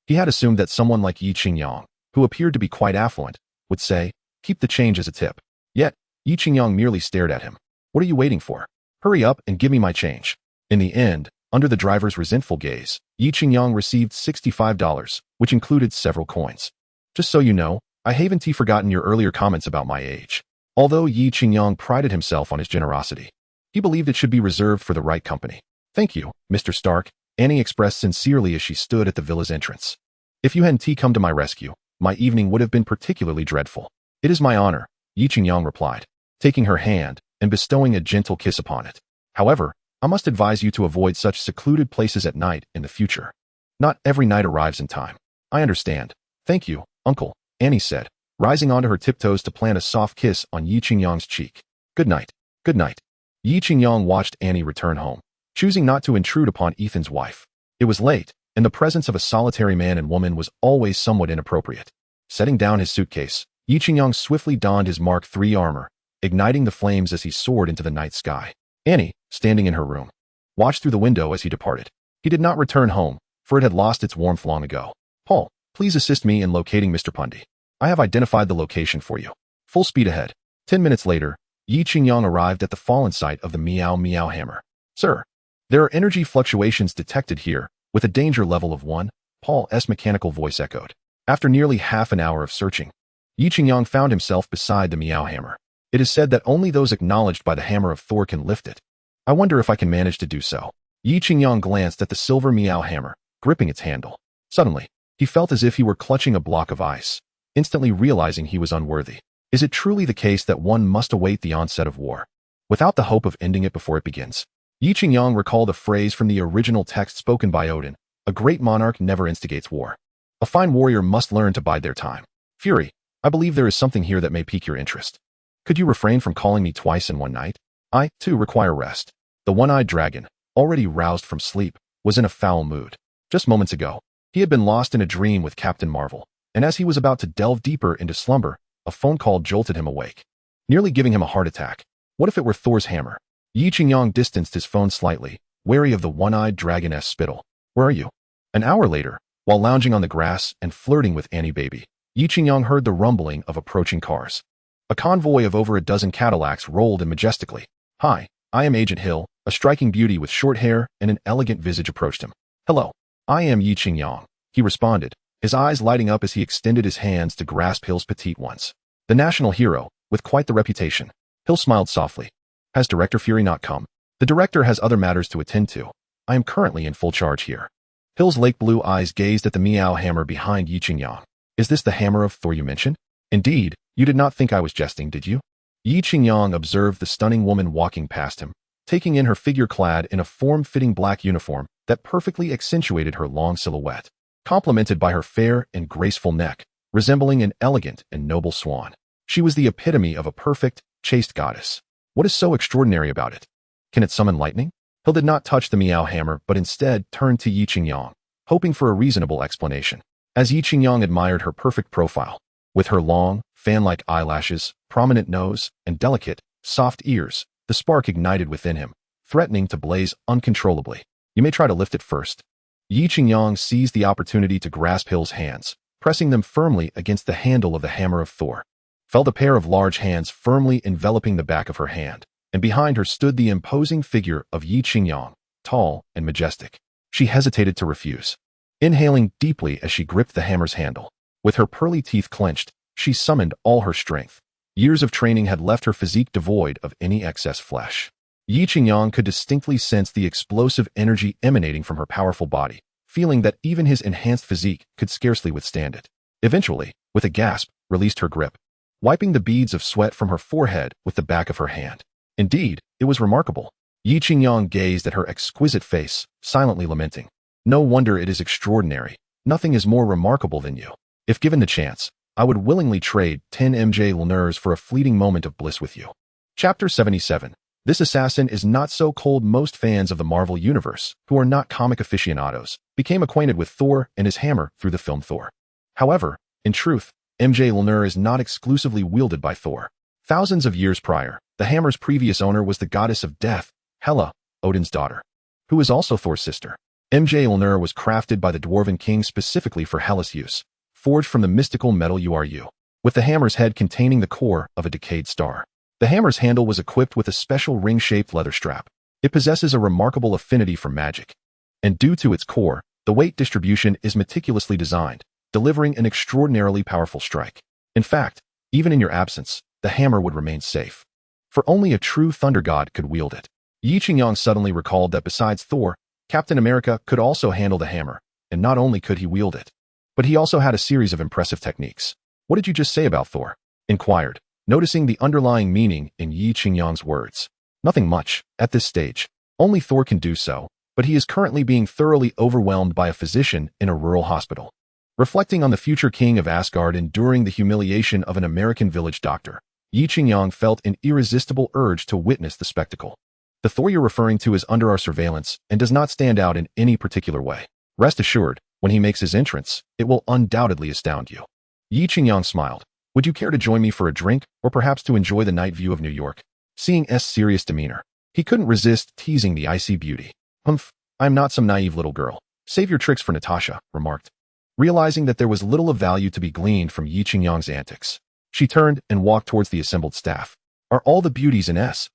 He had assumed that someone like Yi Qingyang, who appeared to be quite affluent, would say, "Keep the change as a tip." Yet, Yi Qingyang merely stared at him. "What are you waiting for? Hurry up and give me my change." In the end, under the driver's resentful gaze, Yi Qingyang received $65, which included several coins. "Just so you know, I haven't forgotten your earlier comments about my age." Although Yi Qingyang prided himself on his generosity, he believed it should be reserved for the right company. "Thank you, Mr. Stark," Annie expressed sincerely as she stood at the villa's entrance. "If you hadn't come to my rescue, my evening would have been particularly dreadful." "It is my honor," Yi Qingyang replied, taking her hand and bestowing a gentle kiss upon it. "However, I must advise you to avoid such secluded places at night in the future. Not every night arrives in time." "I understand. Thank you, Uncle," Annie said, rising onto her tiptoes to plant a soft kiss on Yi Qingyang's cheek. "Good night. Good night." Yi Qingyang watched Annie return home, choosing not to intrude upon Ethan's wife. It was late, and the presence of a solitary man and woman was always somewhat inappropriate. Setting down his suitcase, Yi Qingyang swiftly donned his Mark III armor, igniting the flames as he soared into the night sky. Annie, standing in her room, watched through the window as he departed. He did not return home, for it had lost its warmth long ago. "Paul, please assist me in locating Mr. Pundy. I have identified the location for you. Full speed ahead." 10 minutes later, Yi Qingyang arrived at the fallen site of the Miao Miao hammer. Sir, there are energy fluctuations detected here, with a danger level of 1, Paul's mechanical voice echoed. After nearly half an hour of searching, Yi Qingyang found himself beside the Miao hammer. It is said that only those acknowledged by the hammer of Thor can lift it. I wonder if I can manage to do so. Yi Qingyang glanced at the silver Miao hammer, gripping its handle. Suddenly, he felt as if he were clutching a block of ice, instantly realizing he was unworthy. Is it truly the case that one must await the onset of war, without the hope of ending it before it begins? Yi Qingyang recalled a phrase from the original text spoken by Odin: a great monarch never instigates war. A fine warrior must learn to bide their time. Fury, I believe there is something here that may pique your interest. Could you refrain from calling me twice in one night? I, too, require rest. The one-eyed dragon, already roused from sleep, was in a foul mood. Just moments ago, he had been lost in a dream with Captain Marvel, and as he was about to delve deeper into slumber, a phone call jolted him awake, nearly giving him a heart attack. What if it were Thor's hammer? Yi Qingyang distanced his phone slightly, wary of the one-eyed dragoness spittle. Where are you? An hour later, while lounging on the grass and flirting with Annie Baby, Yi Qingyang heard the rumbling of approaching cars. A convoy of over a dozen Cadillacs rolled in majestically. Hi, I am Agent Hill. A striking beauty with short hair and an elegant visage approached him. Hello, I am Yi Qingyang, he responded, his eyes lighting up as he extended his hands to grasp Hill's petite ones. The national hero, with quite the reputation. Hill smiled softly. Has Director Fury not come? The director has other matters to attend to. I am currently in full charge here. Hill's lake blue eyes gazed at the Miao hammer behind Yi Qingyang. Is this the hammer of Thor you mentioned? Indeed, you did not think I was jesting, did you? Yi Qingyang observed the stunning woman walking past him, taking in her figure clad in a form-fitting black uniform that perfectly accentuated her long silhouette, complemented by her fair and graceful neck, resembling an elegant and noble swan. She was the epitome of a perfect, chaste goddess. What is so extraordinary about it? Can it summon lightning? Hill did not touch the Miao hammer, but instead turned to Yi Qingyang, hoping for a reasonable explanation. As Yi Qingyang admired her perfect profile, with her long, fan-like eyelashes, prominent nose, and delicate, soft ears, the spark ignited within him, threatening to blaze uncontrollably. You may try to lift it first. Yi Qingyang seized the opportunity to grasp Hill's hands, pressing them firmly against the handle of the hammer of Thor. Felt a pair of large hands firmly enveloping the back of her hand, and behind her stood the imposing figure of Yi Qingyang, tall and majestic. She hesitated to refuse, inhaling deeply as she gripped the hammer's handle. With her pearly teeth clenched, she summoned all her strength. Years of training had left her physique devoid of any excess flesh. Yi Qingyang could distinctly sense the explosive energy emanating from her powerful body, feeling that even his enhanced physique could scarcely withstand it. Eventually, with a gasp, released her grip, wiping the beads of sweat from her forehead with the back of her hand. Indeed, it was remarkable. Yi Qingyang gazed at her exquisite face, silently lamenting. No wonder it is extraordinary. Nothing is more remarkable than you. If given the chance, I would willingly trade 10 MJ lunars for a fleeting moment of bliss with you. Chapter 77. This assassin is not so cold. Most fans of the Marvel Universe, who are not comic aficionados, became acquainted with Thor and his hammer through the film Thor. However, in truth, MJ Lunar is not exclusively wielded by Thor. Thousands of years prior, the hammer's previous owner was the goddess of death, Hela, Odin's daughter, who is also Thor's sister. MJ Lunar was crafted by the Dwarven King specifically for Hela's use, forged from the mystical metal URU, with the hammer's head containing the core of a decayed star. The hammer's handle was equipped with a special ring-shaped leather strap. It possesses a remarkable affinity for magic, and due to its core, the weight distribution is meticulously designed, delivering an extraordinarily powerful strike. In fact, even in your absence, the hammer would remain safe, for only a true thunder god could wield it. Yi Qingyang suddenly recalled that besides Thor, Captain America could also handle the hammer, and not only could he wield it, but he also had a series of impressive techniques. What did you just say about Thor? Inquired, noticing the underlying meaning in Yi Qingyang's words. Nothing much, at this stage. Only Thor can do so, but he is currently being thoroughly overwhelmed by a physician in a rural hospital. Reflecting on the future king of Asgard enduring the humiliation of an American village doctor, Yi Qingyang felt an irresistible urge to witness the spectacle. The Thor you're referring to is under our surveillance and does not stand out in any particular way. Rest assured, when he makes his entrance, it will undoubtedly astound you. Yi Qingyang smiled. Would you care to join me for a drink, or perhaps to enjoy the night view of New York? Seeing S' serious demeanor, he couldn't resist teasing the icy beauty. Humph, I'm not some naive little girl. Save your tricks for Natasha, remarked. Realizing that there was little of value to be gleaned from Yi Qingyang's antics, she turned and walked towards the assembled staff. Are all the beauties in S-H-I-E-L-D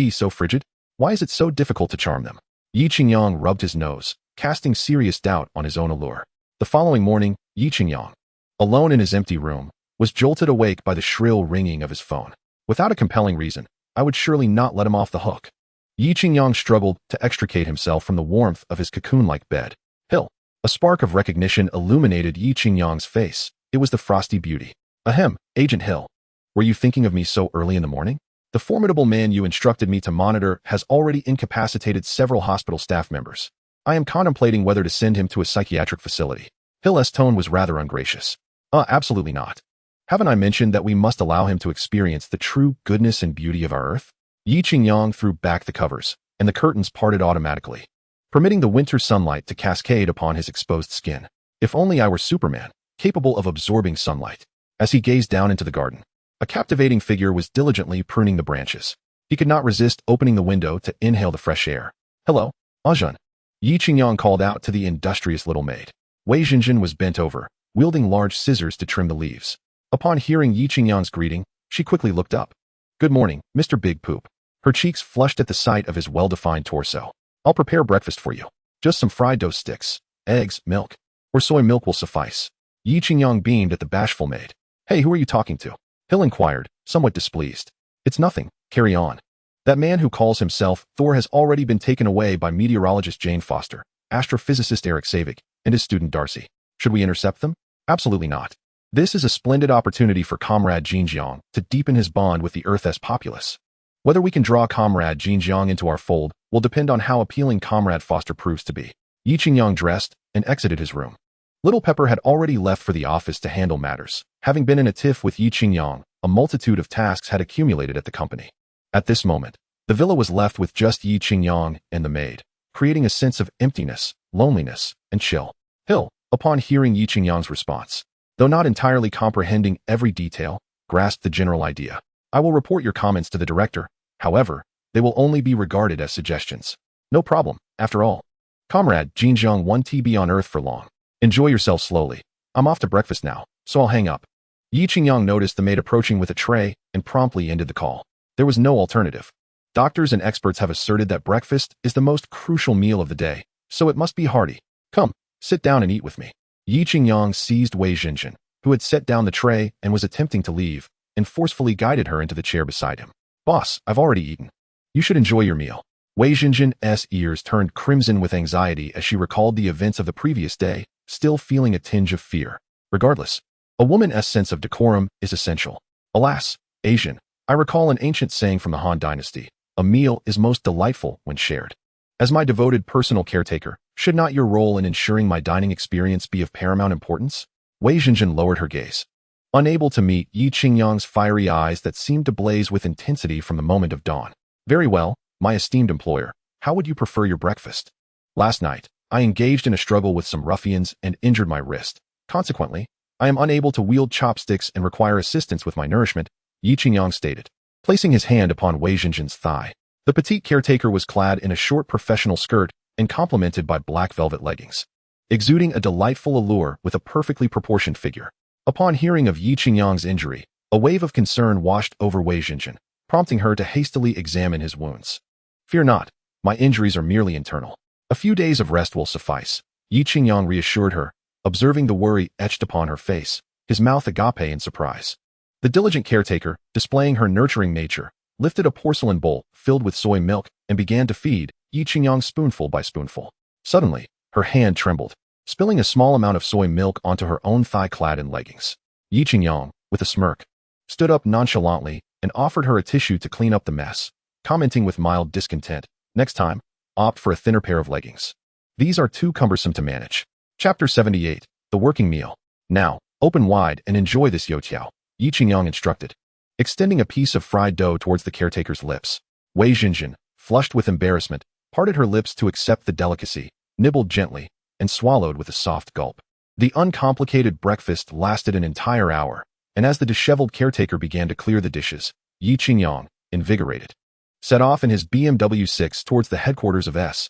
so frigid? Why is it so difficult to charm them? Yi Qingyang rubbed his nose, casting serious doubt on his own allure. The following morning, Yi Qingyang, alone in his empty room, was jolted awake by the shrill ringing of his phone. Without a compelling reason, I would surely not let him off the hook. Yi Qingyang struggled to extricate himself from the warmth of his cocoon-like bed. Hill. A spark of recognition illuminated Yi Qingyang's face. It was the frosty beauty. Ahem, Agent Hill. Were you thinking of me so early in the morning? The formidable man you instructed me to monitor has already incapacitated several hospital staff members. I am contemplating whether to send him to a psychiatric facility. Hill's tone was rather ungracious. Absolutely not. Haven't I mentioned that we must allow him to experience the true goodness and beauty of our earth? Yi Qingyang threw back the covers, and the curtains parted automatically, permitting the winter sunlight to cascade upon his exposed skin. If only I were Superman, capable of absorbing sunlight. As he gazed down into the garden, a captivating figure was diligently pruning the branches. He could not resist opening the window to inhale the fresh air. Hello, Ajun. Yi Qingyang called out to the industrious little maid. Wei Jinjin was bent over, wielding large scissors to trim the leaves. Upon hearing Yi Qingyang's greeting, she quickly looked up. Good morning, Mr. Big Poop. Her cheeks flushed at the sight of his well-defined torso. I'll prepare breakfast for you. Just some fried dough sticks, eggs, milk, or soy milk will suffice. Yi Qingyang beamed at the bashful maid. Hey, who are you talking to? Hill inquired, somewhat displeased. It's nothing, carry on. That man who calls himself Thor has already been taken away by meteorologist Jane Foster, astrophysicist Eric Savick, and his student Darcy. Should we intercept them? Absolutely not. This is a splendid opportunity for Comrade Jinjiang to deepen his bond with the Earth's populace. Whether we can draw Comrade Jinjiang into our fold will depend on how appealing Comrade Foster proves to be. Yi Qingyang dressed and exited his room. Little Pepper had already left for the office to handle matters. Having been in a tiff with Yi Qingyang, a multitude of tasks had accumulated at the company. At this moment, the villa was left with just Yi Qingyang and the maid, creating a sense of emptiness, loneliness, and chill. Hill, upon hearing Yi Qingyang's response, though not entirely comprehending every detail, grasped the general idea. I will report your comments to the director. However, they will only be regarded as suggestions. No problem, after all. Comrade Jinjiang won't be on Earth for long. Enjoy yourself slowly. I'm off to breakfast now, so I'll hang up. Yi Qingyang noticed the maid approaching with a tray and promptly ended the call. There was no alternative. Doctors and experts have asserted that breakfast is the most crucial meal of the day, so it must be hearty. Come, sit down and eat with me. Yi Qingyang seized Wei Jinjin, who had set down the tray and was attempting to leave, and forcefully guided her into the chair beside him. Boss, I've already eaten. You should enjoy your meal. Wei Jinjin's ears turned crimson with anxiety as she recalled the events of the previous day, still feeling a tinge of fear. Regardless, a woman's sense of decorum is essential. Alas, Asian, I recall an ancient saying from the Han Dynasty, a meal is most delightful when shared. As my devoted personal caretaker, should not your role in ensuring my dining experience be of paramount importance? Wei Jinjin lowered her gaze, unable to meet Yi Qingyang's fiery eyes that seemed to blaze with intensity from the moment of dawn. Very well, my esteemed employer, how would you prefer your breakfast? Last night, I engaged in a struggle with some ruffians and injured my wrist. Consequently, I am unable to wield chopsticks and require assistance with my nourishment, Yi Qingyang stated, placing his hand upon Wei Jinjin's thigh. The petite caretaker was clad in a short professional skirt and complemented by black velvet leggings, exuding a delightful allure with a perfectly proportioned figure. Upon hearing of Yi Qingyang's injury, a wave of concern washed over Wei Jinjin, prompting her to hastily examine his wounds. Fear not, my injuries are merely internal. A few days of rest will suffice, Yi Qingyang reassured her, observing the worry etched upon her face, his mouth agape in surprise. The diligent caretaker, displaying her nurturing nature, lifted a porcelain bowl filled with soy milk and began to feed Yi Qingyang spoonful by spoonful. Suddenly, her hand trembled, spilling a small amount of soy milk onto her own thigh clad in leggings. Yi Qingyang, with a smirk, stood up nonchalantly and offered her a tissue to clean up the mess, commenting with mild discontent, next time, opt for a thinner pair of leggings. These are too cumbersome to manage. Chapter 78, The Working Meal. Now, open wide and enjoy this youtiao, Yi Qingyang instructed, extending a piece of fried dough towards the caretaker's lips. Wei Jinjin, flushed with embarrassment, parted her lips to accept the delicacy, nibbled gently, and swallowed with a soft gulp. The uncomplicated breakfast lasted an entire hour, and as the disheveled caretaker began to clear the dishes, Yi Qingyang, invigorated, set off in his BMW 6 towards the headquarters of S-H-I-E-L-D.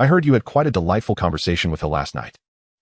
I heard you had quite a delightful conversation with her last night.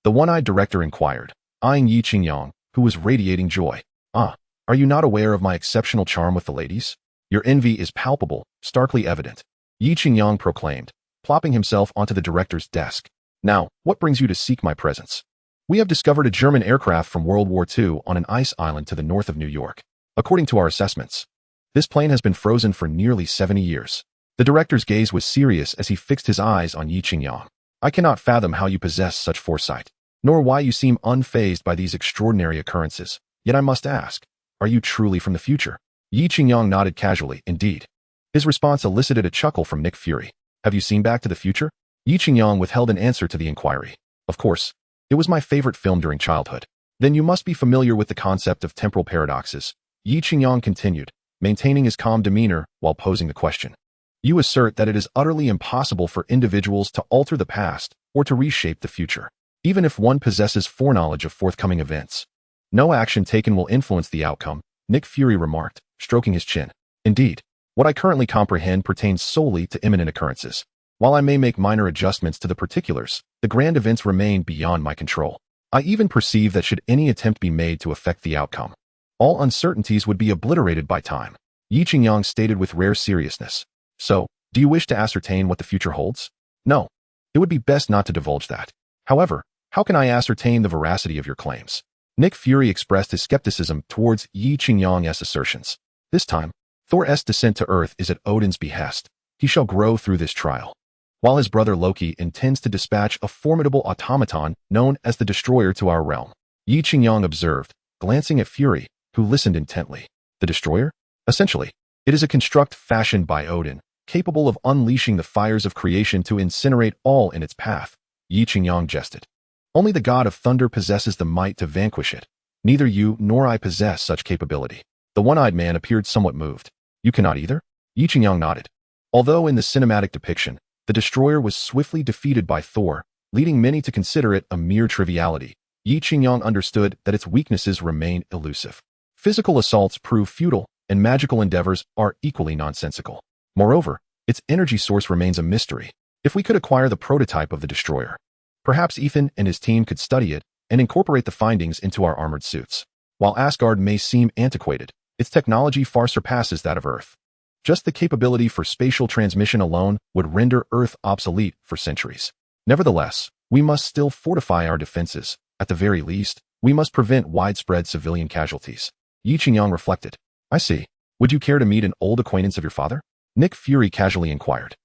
The one-eyed director inquired, eyeing Yi Qingyang, who was radiating joy. "Ah, are you not aware of my exceptional charm with the ladies? Your envy is palpable, starkly evident," Yi Qingyang proclaimed, plopping himself onto the director's desk. "Now, what brings you to seek my presence?" "We have discovered a German aircraft from World War II on an ice island to the north of New York. According to our assessments, this plane has been frozen for nearly 70 years. The director's gaze was serious as he fixed his eyes on Yi Qingyang. "I cannot fathom how you possess such foresight, nor why you seem unfazed by these extraordinary occurrences. Yet I must ask, are you truly from the future?" Yi Qingyang nodded casually, indeed. His response elicited a chuckle from Nick Fury. "Have you seen Back to the Future?" Yi Qingyang withheld an answer to the inquiry. "Of course. It was my favorite film during childhood." "Then you must be familiar with the concept of temporal paradoxes," Yi Qingyang continued, maintaining his calm demeanor while posing the question. "You assert that it is utterly impossible for individuals to alter the past or to reshape the future, even if one possesses foreknowledge of forthcoming events. No action taken will influence the outcome," Nick Fury remarked, stroking his chin. "Indeed, what I currently comprehend pertains solely to imminent occurrences. While I may make minor adjustments to the particulars, the grand events remain beyond my control. I even perceive that should any attempt be made to affect the outcome, all uncertainties would be obliterated by time," Yi Qingyang stated with rare seriousness. "So, do you wish to ascertain what the future holds?" "No. It would be best not to divulge that. However, how can I ascertain the veracity of your claims?" Nick Fury expressed his skepticism towards Yi Qingyang's assertions. "This time, Thor's descent to Earth is at Odin's behest. He shall grow through this trial, while his brother Loki intends to dispatch a formidable automaton known as the Destroyer to our realm," Yi Qingyang observed, glancing at Fury, who listened intently. "The Destroyer? Essentially, it is a construct fashioned by Odin, capable of unleashing the fires of creation to incinerate all in its path," Yi Qingyang jested. "Only the god of thunder possesses the might to vanquish it. Neither you nor I possess such capability." The one-eyed man appeared somewhat moved. "You cannot either?" Yi Qingyang nodded. Although in the cinematic depiction, the Destroyer was swiftly defeated by Thor, leading many to consider it a mere triviality, Yi Qingyang understood that its weaknesses remain elusive. Physical assaults prove futile, and magical endeavors are equally nonsensical. Moreover, its energy source remains a mystery. If we could acquire the prototype of the Destroyer, perhaps Ethan and his team could study it and incorporate the findings into our armored suits. While Asgard may seem antiquated, its technology far surpasses that of Earth. Just the capability for spatial transmission alone would render Earth obsolete for centuries. Nevertheless, we must still fortify our defenses. At the very least, we must prevent widespread civilian casualties. Yi Qingyang reflected. "I see. Would you care to meet an old acquaintance of your father?" Nick Fury casually inquired.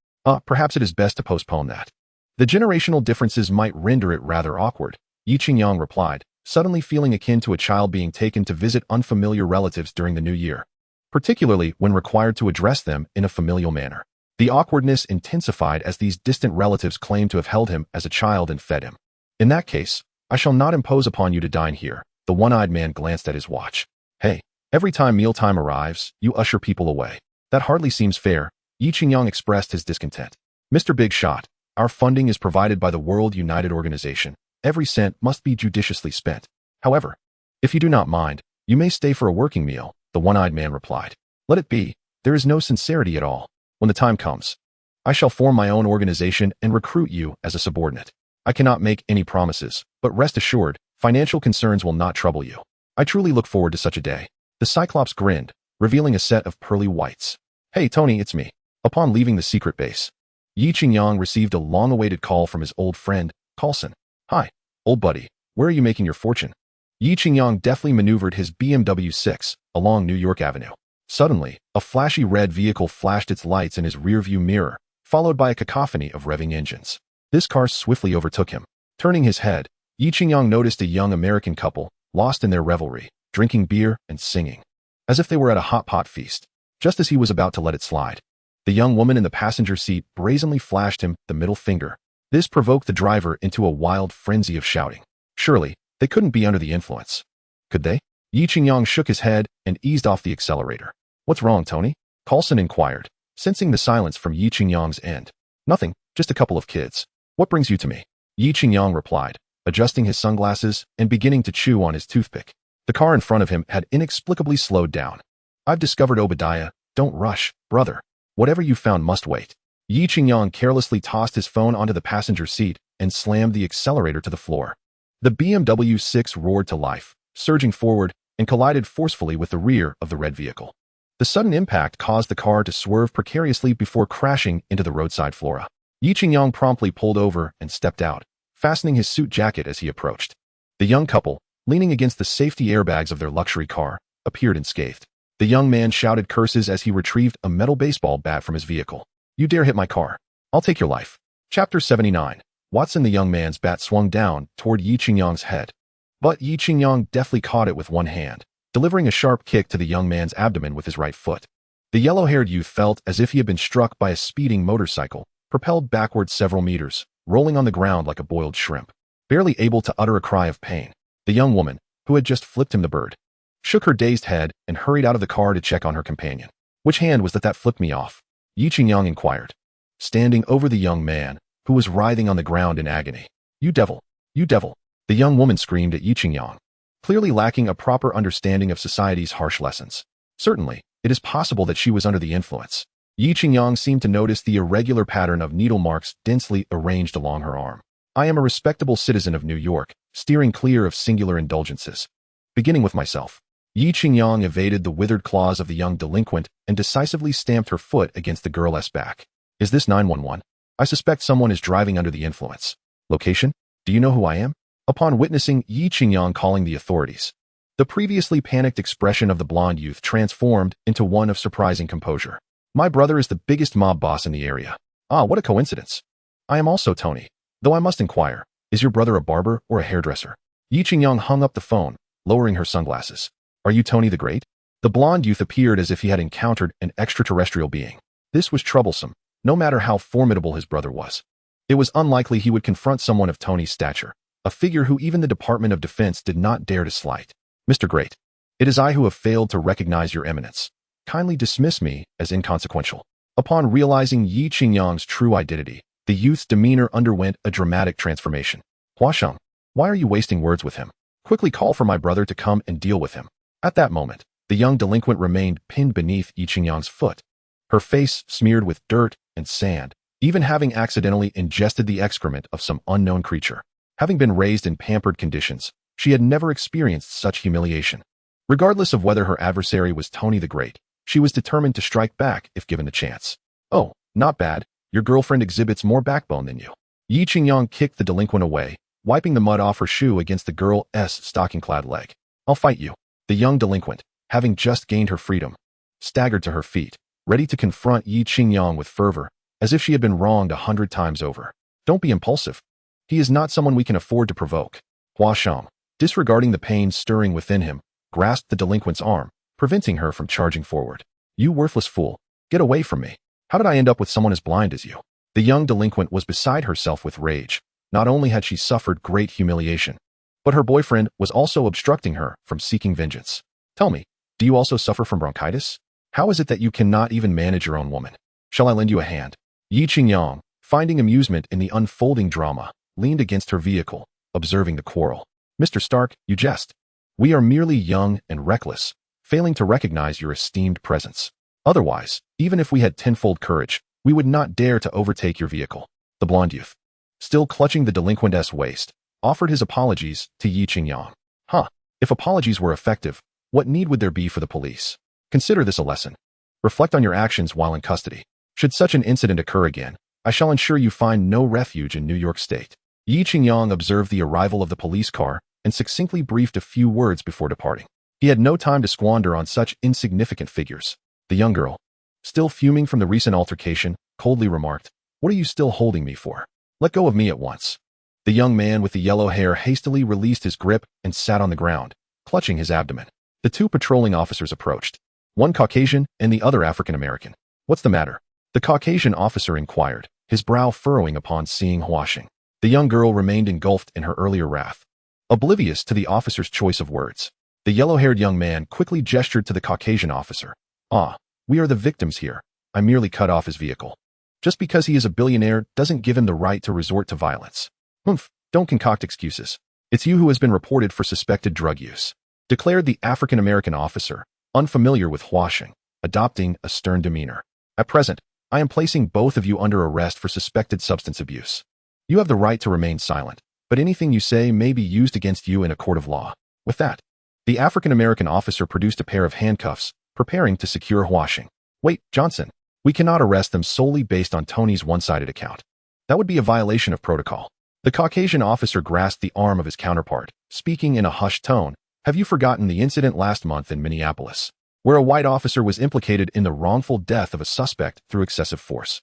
Perhaps it is best to postpone that. The generational differences might render it rather awkward," Yi Qingyang replied, suddenly feeling akin to a child being taken to visit unfamiliar relatives during the new year, particularly when required to address them in a familial manner. The awkwardness intensified as these distant relatives claimed to have held him as a child and fed him. "In that case, I shall not impose upon you to dine here." The one-eyed man glanced at his watch. "Hey, every time mealtime arrives, you usher people away. That hardly seems fair," Yi Qingyang expressed his discontent. "Mr. Big Shot, our funding is provided by the World United Organization. Every cent must be judiciously spent. However, if you do not mind, you may stay for a working meal," the one-eyed man replied. "Let it be. There is no sincerity at all. When the time comes, I shall form my own organization and recruit you as a subordinate. I cannot make any promises, but rest assured, financial concerns will not trouble you. I truly look forward to such a day." The Cyclops grinned, revealing a set of pearly whites. "Hey, Tony, it's me." Upon leaving the secret base, Yi Qingyang received a long-awaited call from his old friend, Coulson. "Hi, old buddy, where are you making your fortune?" Yi Qingyang deftly maneuvered his BMW 6 along New York Avenue. Suddenly, a flashy red vehicle flashed its lights in his rearview mirror, followed by a cacophony of revving engines. This car swiftly overtook him. Turning his head, Yi Qingyang noticed a young American couple, lost in their revelry, drinking beer and singing, as if they were at a hot pot feast. Just as he was about to let it slide, the young woman in the passenger seat brazenly flashed him the middle finger. This provoked the driver into a wild frenzy of shouting. Surely, they couldn't be under the influence. Could they? Yi Qingyang shook his head and eased off the accelerator. "What's wrong, Tony?" Coulson inquired, sensing the silence from Yi Qingyang's end. "Nothing, just a couple of kids. What brings you to me?" Yi Qingyang replied, adjusting his sunglasses and beginning to chew on his toothpick. The car in front of him had inexplicably slowed down. "I've discovered Obadiah. Don't rush, brother. Whatever you found must wait." Yi Qingyang carelessly tossed his phone onto the passenger seat and slammed the accelerator to the floor. The BMW 6 roared to life, surging forward, and collided forcefully with the rear of the red vehicle. The sudden impact caused the car to swerve precariously before crashing into the roadside flora. Yi Qingyang promptly pulled over and stepped out, fastening his suit jacket as he approached. The young couple, leaning against the safety airbags of their luxury car, appeared unscathed. The young man shouted curses as he retrieved a metal baseball bat from his vehicle. "You dare hit my car. I'll take your life." Chapter 79. Watson. The young man's bat swung down toward Yi Qingyang's head. But Yi Qingyang deftly caught it with one hand, delivering a sharp kick to the young man's abdomen with his right foot. The yellow-haired youth felt as if he had been struck by a speeding motorcycle, propelled backward several meters, rolling on the ground like a boiled shrimp. Barely able to utter a cry of pain, the young woman, who had just flipped him the bird, shook her dazed head and hurried out of the car to check on her companion. "Which hand was that flipped me off?" Yi Qingyang inquired, standing over the young man, who was writhing on the ground in agony. "You devil! You devil!" the young woman screamed at Yi Qingyang, clearly lacking a proper understanding of society's harsh lessons. Certainly, it is possible that she was under the influence. Yi Qingyang seemed to notice the irregular pattern of needle marks densely arranged along her arm. "I am a respectable citizen of New York, steering clear of singular indulgences. Beginning with myself." Yi Qingyang evaded the withered claws of the young delinquent and decisively stamped her foot against the girl's back. "Is this 911? I suspect someone is driving under the influence. Location? Do you know who I am?" Upon witnessing Yi Qingyang calling the authorities, the previously panicked expression of the blonde youth transformed into one of surprising composure. "My brother is the biggest mob boss in the area. Ah, what a coincidence. I am also Tony. Though I must inquire, is your brother a barber or a hairdresser?" Yi Qingyang hung up the phone, lowering her sunglasses. "Are you Tony the Great?" The blonde youth appeared as if he had encountered an extraterrestrial being. This was troublesome, no matter how formidable his brother was. It was unlikely he would confront someone of Tony's stature, a figure who even the Department of Defense did not dare to slight. "Mr. Great, it is I who have failed to recognize your eminence. Kindly dismiss me as inconsequential." Upon realizing Yi Qingyang's true identity, the youth's demeanor underwent a dramatic transformation. "Huasheng, why are you wasting words with him? Quickly call for my brother to come and deal with him." At that moment, the young delinquent remained pinned beneath Yi Qingyang's foot, her face smeared with dirt and sand, even having accidentally ingested the excrement of some unknown creature. Having been raised in pampered conditions, she had never experienced such humiliation. Regardless of whether her adversary was Tony the Great, she was determined to strike back if given the chance. "Oh, not bad. Your girlfriend exhibits more backbone than you." Yi Qingyang kicked the delinquent away, wiping the mud off her shoe against the girl's stocking-clad leg. "I'll fight you." The young delinquent, having just gained her freedom, staggered to her feet, ready to confront Yi Qingyang with fervor, as if she had been wronged 100 times over. "Don't be impulsive. He is not someone we can afford to provoke." Huasheng, disregarding the pain stirring within him, grasped the delinquent's arm, preventing her from charging forward. "You worthless fool, get away from me. How did I end up with someone as blind as you?" The young delinquent was beside herself with rage. Not only had she suffered great humiliation, but her boyfriend was also obstructing her from seeking vengeance. "Tell me, do you also suffer from bronchitis? How is it that you cannot even manage your own woman? Shall I lend you a hand?" Yi Qingyang, finding amusement in the unfolding drama, leaned against her vehicle, observing the quarrel. "Mr. Stark, you jest. We are merely young and reckless, failing to recognize your esteemed presence. Otherwise, even if we had tenfold courage, we would not dare to overtake your vehicle." The blonde youth, still clutching the delinquent's waist, offered his apologies to Yi Qingyang. "Huh, if apologies were effective, what need would there be for the police? Consider this a lesson. Reflect on your actions while in custody. Should such an incident occur again, I shall ensure you find no refuge in New York State." Yi Qingyang observed the arrival of the police car and succinctly briefed a few words before departing. He had no time to squander on such insignificant figures. The young girl, still fuming from the recent altercation, coldly remarked, "What are you still holding me for? Let go of me at once." The young man with the yellow hair hastily released his grip and sat on the ground, clutching his abdomen. The two patrolling officers approached, one Caucasian and the other African American. "What's the matter?" the Caucasian officer inquired, his brow furrowing upon seeing Huasheng. The young girl remained engulfed in her earlier wrath, oblivious to the officer's choice of words. The yellow-haired young man quickly gestured to the Caucasian officer. "Ah, we are the victims here. I merely cut off his vehicle. Just because he is a billionaire doesn't give him the right to resort to violence." "Humph, don't concoct excuses. It's you who has been reported for suspected drug use," declared the African-American officer, unfamiliar with Huasheng, adopting a stern demeanor. "At present, I am placing both of you under arrest for suspected substance abuse. You have the right to remain silent, but anything you say may be used against you in a court of law." With that, The African-American officer produced a pair of handcuffs, preparing to secure Huashing. Wait, Johnson. We cannot arrest them solely based on Tony's one-sided account. That would be a violation of protocol. The Caucasian officer grasped the arm of his counterpart, speaking in a hushed tone. Have you forgotten the incident last month in Minneapolis, where a white officer was implicated in the wrongful death of a suspect through excessive force?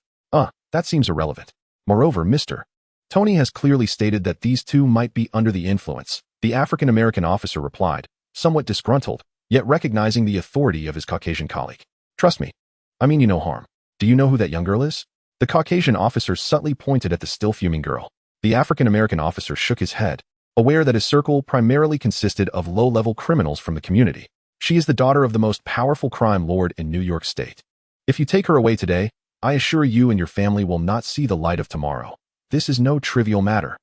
That seems irrelevant. Moreover, Mr. Tony has clearly stated that these two might be under the influence, the African-American officer replied, somewhat disgruntled, yet recognizing the authority of his Caucasian colleague. Trust me. I mean you no harm. Do you know who that young girl is? The Caucasian officer subtly pointed at the still fuming girl. The African-American officer shook his head, aware that his circle primarily consisted of low-level criminals from the community. She is the daughter of the most powerful crime lord in New York State. If you take her away today, I assure you and your family will not see the light of tomorrow. This is no trivial matter.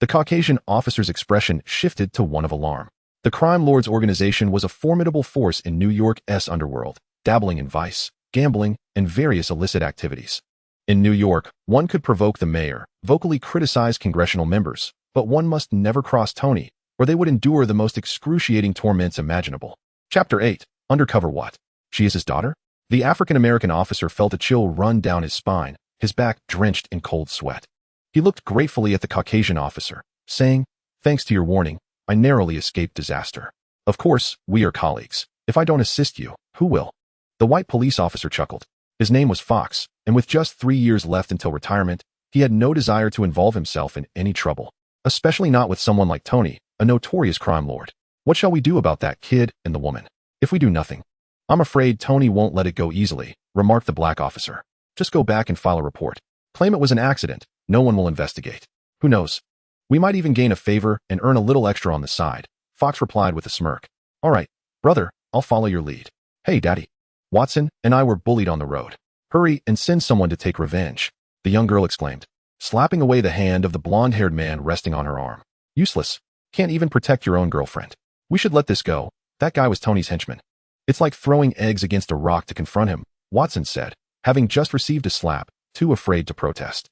The Caucasian officer's expression shifted to one of alarm. The crime lord's organization was a formidable force in New York's underworld, dabbling in vice, gambling, and various illicit activities. In New York, one could provoke the mayor, vocally criticize congressional members, but one must never cross Tony, or they would endure the most excruciating torments imaginable. Chapter 8. Undercover what? She is his daughter? The African-American officer felt a chill run down his spine, his back drenched in cold sweat. He looked gratefully at the Caucasian officer, saying, thanks to your warning, I narrowly escaped disaster. Of course, we are colleagues. If I don't assist you, who will? The white police officer chuckled. His name was Fox, and with just 3 years left until retirement, he had no desire to involve himself in any trouble, especially not with someone like Tony, a notorious crime lord. What shall we do about that kid and the woman? If we do nothing, I'm afraid Tony won't let it go easily, remarked the black officer. Just go back and file a report. Claim it was an accident. No one will investigate. Who knows? We might even gain a favor and earn a little extra on the side, Fox replied with a smirk. All right, brother, I'll follow your lead. Hey, Daddy. Watson and I were bullied on the road. Hurry and send someone to take revenge, the young girl exclaimed, slapping away the hand of the blonde-haired man resting on her arm. Useless. Can't even protect your own girlfriend. We should let this go. That guy was Tony's henchman. It's like throwing eggs against a rock to confront him, Watson said, having just received a slap, too afraid to protest.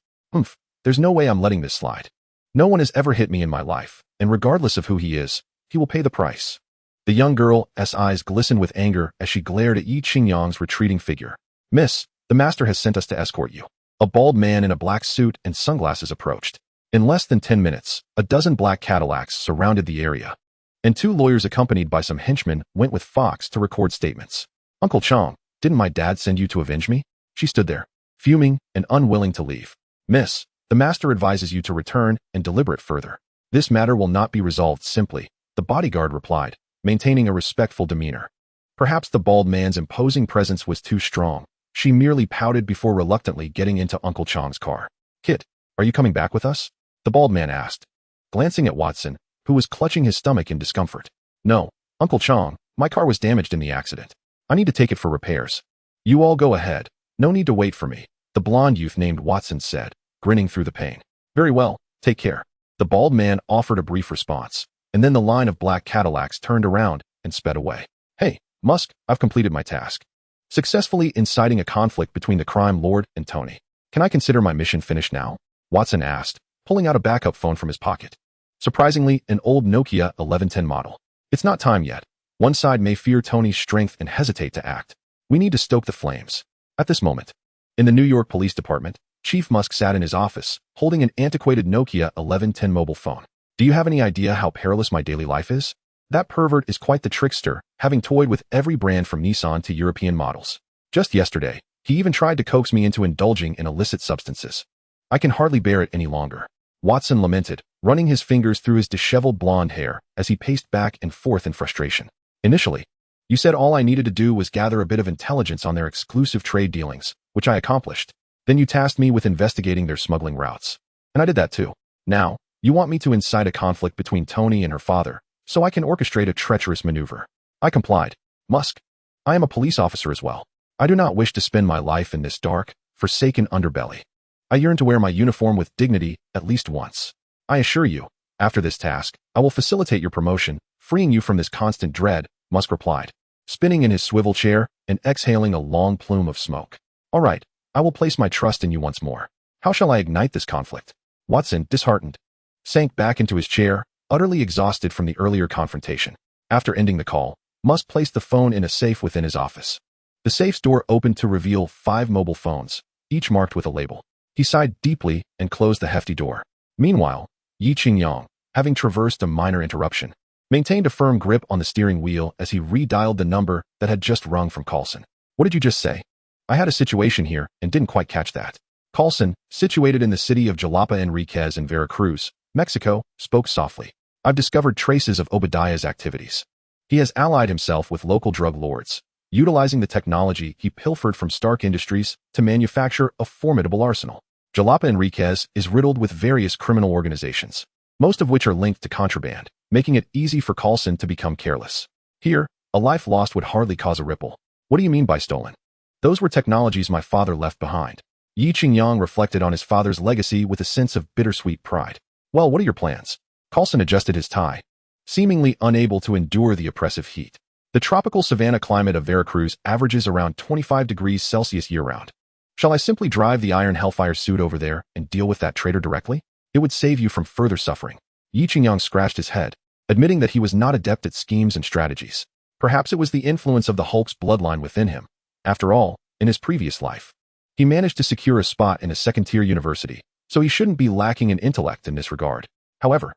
There's no way I'm letting this slide. No one has ever hit me in my life, and regardless of who he is, he will pay the price. The young girl's eyes glistened with anger as she glared at Yi Qingyang's retreating figure. Miss, the master has sent us to escort you. A bald man in a black suit and sunglasses approached. In less than 10 minutes, a dozen black Cadillacs surrounded the area, and 2 lawyers accompanied by some henchmen went with Fox to record statements. Uncle Chong, didn't my dad send you to avenge me? She stood there, fuming and unwilling to leave. Miss, the master advises you to return and deliberate further. This matter will not be resolved simply, the bodyguard replied, maintaining a respectful demeanor. Perhaps the bald man's imposing presence was too strong. She merely pouted before reluctantly getting into Uncle Chong's car. Kid, are you coming back with us? The bald man asked, glancing at Watson, who was clutching his stomach in discomfort. No, Uncle Chong, my car was damaged in the accident. I need to take it for repairs. You all go ahead. No need to wait for me, the blonde youth named Watson said, grinning through the pain. Very well, take care. The bald man offered a brief response, and then the line of black Cadillacs turned around and sped away. Hey, Musk, I've completed my task. Successfully inciting a conflict between the crime lord and Tony. Can I consider my mission finished now? Watson asked, pulling out a backup phone from his pocket. Surprisingly, an old Nokia 1110 model. It's not time yet. One side may fear Tony's strength and hesitate to act. We need to stoke the flames. At this moment, in the New York Police Department, Chief Musk sat in his office, holding an antiquated Nokia 1110 mobile phone. Do you have any idea how perilous my daily life is? That pervert is quite the trickster, having toyed with every brand from Nissan to European models. Just yesterday, he even tried to coax me into indulging in illicit substances. I can hardly bear it any longer. Watson lamented, running his fingers through his disheveled blonde hair as he paced back and forth in frustration. Initially, you said all I needed to do was gather a bit of intelligence on their exclusive trade dealings, which I accomplished. Then you tasked me with investigating their smuggling routes. And I did that too. Now, you want me to incite a conflict between Tony and her father, so I can orchestrate a treacherous maneuver. I complied. Musk, I am a police officer as well. I do not wish to spend my life in this dark, forsaken underbelly. I yearn to wear my uniform with dignity at least once. I assure you, after this task, I will facilitate your promotion, freeing you from this constant dread, Musk replied, spinning in his swivel chair and exhaling a long plume of smoke. All right, I will place my trust in you once more. How shall I ignite this conflict? Watson, disheartened, sank back into his chair, utterly exhausted from the earlier confrontation. After ending the call, Musk placed the phone in a safe within his office. The safe's door opened to reveal 5 mobile phones, each marked with a label. He sighed deeply and closed the hefty door. Meanwhile, Yi Qingyang, having traversed a minor interruption, maintained a firm grip on the steering wheel as he redialed the number that had just rung from Carlson. What did you just say? I had a situation here and didn't quite catch that. Carlson, situated in the city of Jalapa Enriquez in Veracruz, Mexico, spoke softly. I've discovered traces of Obadiah's activities. He has allied himself with local drug lords, utilizing the technology he pilfered from Stark Industries to manufacture a formidable arsenal. Jalapa Enriquez is riddled with various criminal organizations, most of which are linked to contraband, making it easy for Carlson to become careless. Here, a life lost would hardly cause a ripple. What do you mean by stolen? Those were technologies my father left behind. Yi Qingyang reflected on his father's legacy with a sense of bittersweet pride. Well, what are your plans? Carlson adjusted his tie, seemingly unable to endure the oppressive heat. The tropical savanna climate of Veracruz averages around 25 degrees Celsius year-round. Shall I simply drive the Iron Hellfire suit over there and deal with that traitor directly? It would save you from further suffering. Yi Qingyang scratched his head, admitting that he was not adept at schemes and strategies. Perhaps it was the influence of the Hulk's bloodline within him. After all, in his previous life, he managed to secure a spot in a second-tier university, so he shouldn't be lacking in intellect in this regard. However,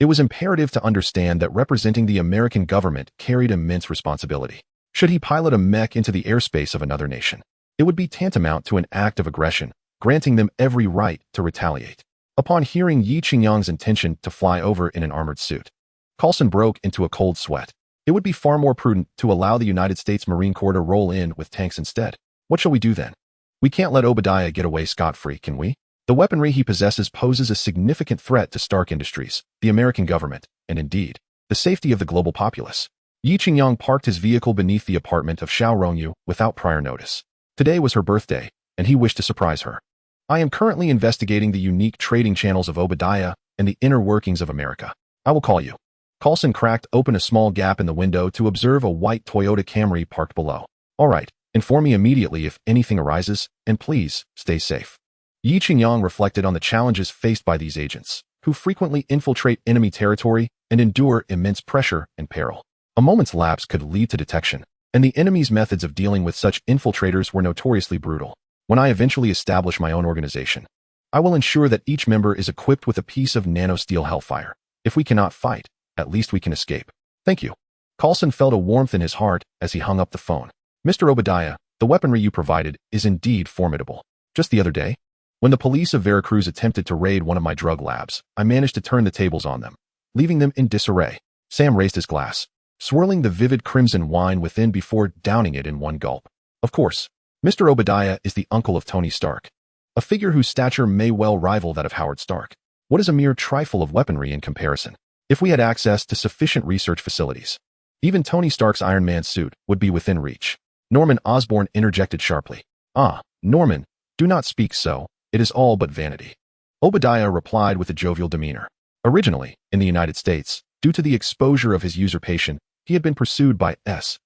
it was imperative to understand that representing the American government carried immense responsibility. Should he pilot a mech into the airspace of another nation, it would be tantamount to an act of aggression, granting them every right to retaliate. Upon hearing Yi Qingyang's intention to fly over in an armored suit, Carlson broke into a cold sweat. It would be far more prudent to allow the United States Marine Corps to roll in with tanks instead. What shall we do then? We can't let Obadiah get away scot-free, can we? The weaponry he possesses poses a significant threat to Stark Industries, the American government, and indeed, the safety of the global populace. Yi Qingyang parked his vehicle beneath the apartment of Xiao Rongyu without prior notice. Today was her birthday, and he wished to surprise her. I am currently investigating the unique trading channels of Obadiah and the inner workings of America. I will call you. Carlson cracked open a small gap in the window to observe a white Toyota Camry parked below. All right, inform me immediately if anything arises, and please, stay safe. Yi Qingyang reflected on the challenges faced by these agents, who frequently infiltrate enemy territory and endure immense pressure and peril. A moment's lapse could lead to detection, and the enemy's methods of dealing with such infiltrators were notoriously brutal. When I eventually establish my own organization, I will ensure that each member is equipped with a piece of nano-steel hellfire. If we cannot fight, at least we can escape. Thank you. Carlson felt a warmth in his heart as he hung up the phone. Mr. Obadiah, the weaponry you provided is indeed formidable. Just the other day, when the police of Veracruz attempted to raid one of my drug labs, I managed to turn the tables on them, leaving them in disarray. Sam raised his glass, swirling the vivid crimson wine within before downing it in one gulp. Of course, Mr. Obadiah is the uncle of Tony Stark, a figure whose stature may well rival that of Howard Stark. What is a mere trifle of weaponry in comparison? If we had access to sufficient research facilities, even Tony Stark's Iron Man suit would be within reach. Norman Osborn interjected sharply. Ah, Norman, do not speak so. It is all but vanity. Obadiah replied with a jovial demeanor. Originally, in the United States, due to the exposure of his usurpation, he had been pursued by S.H.I.E.L.D.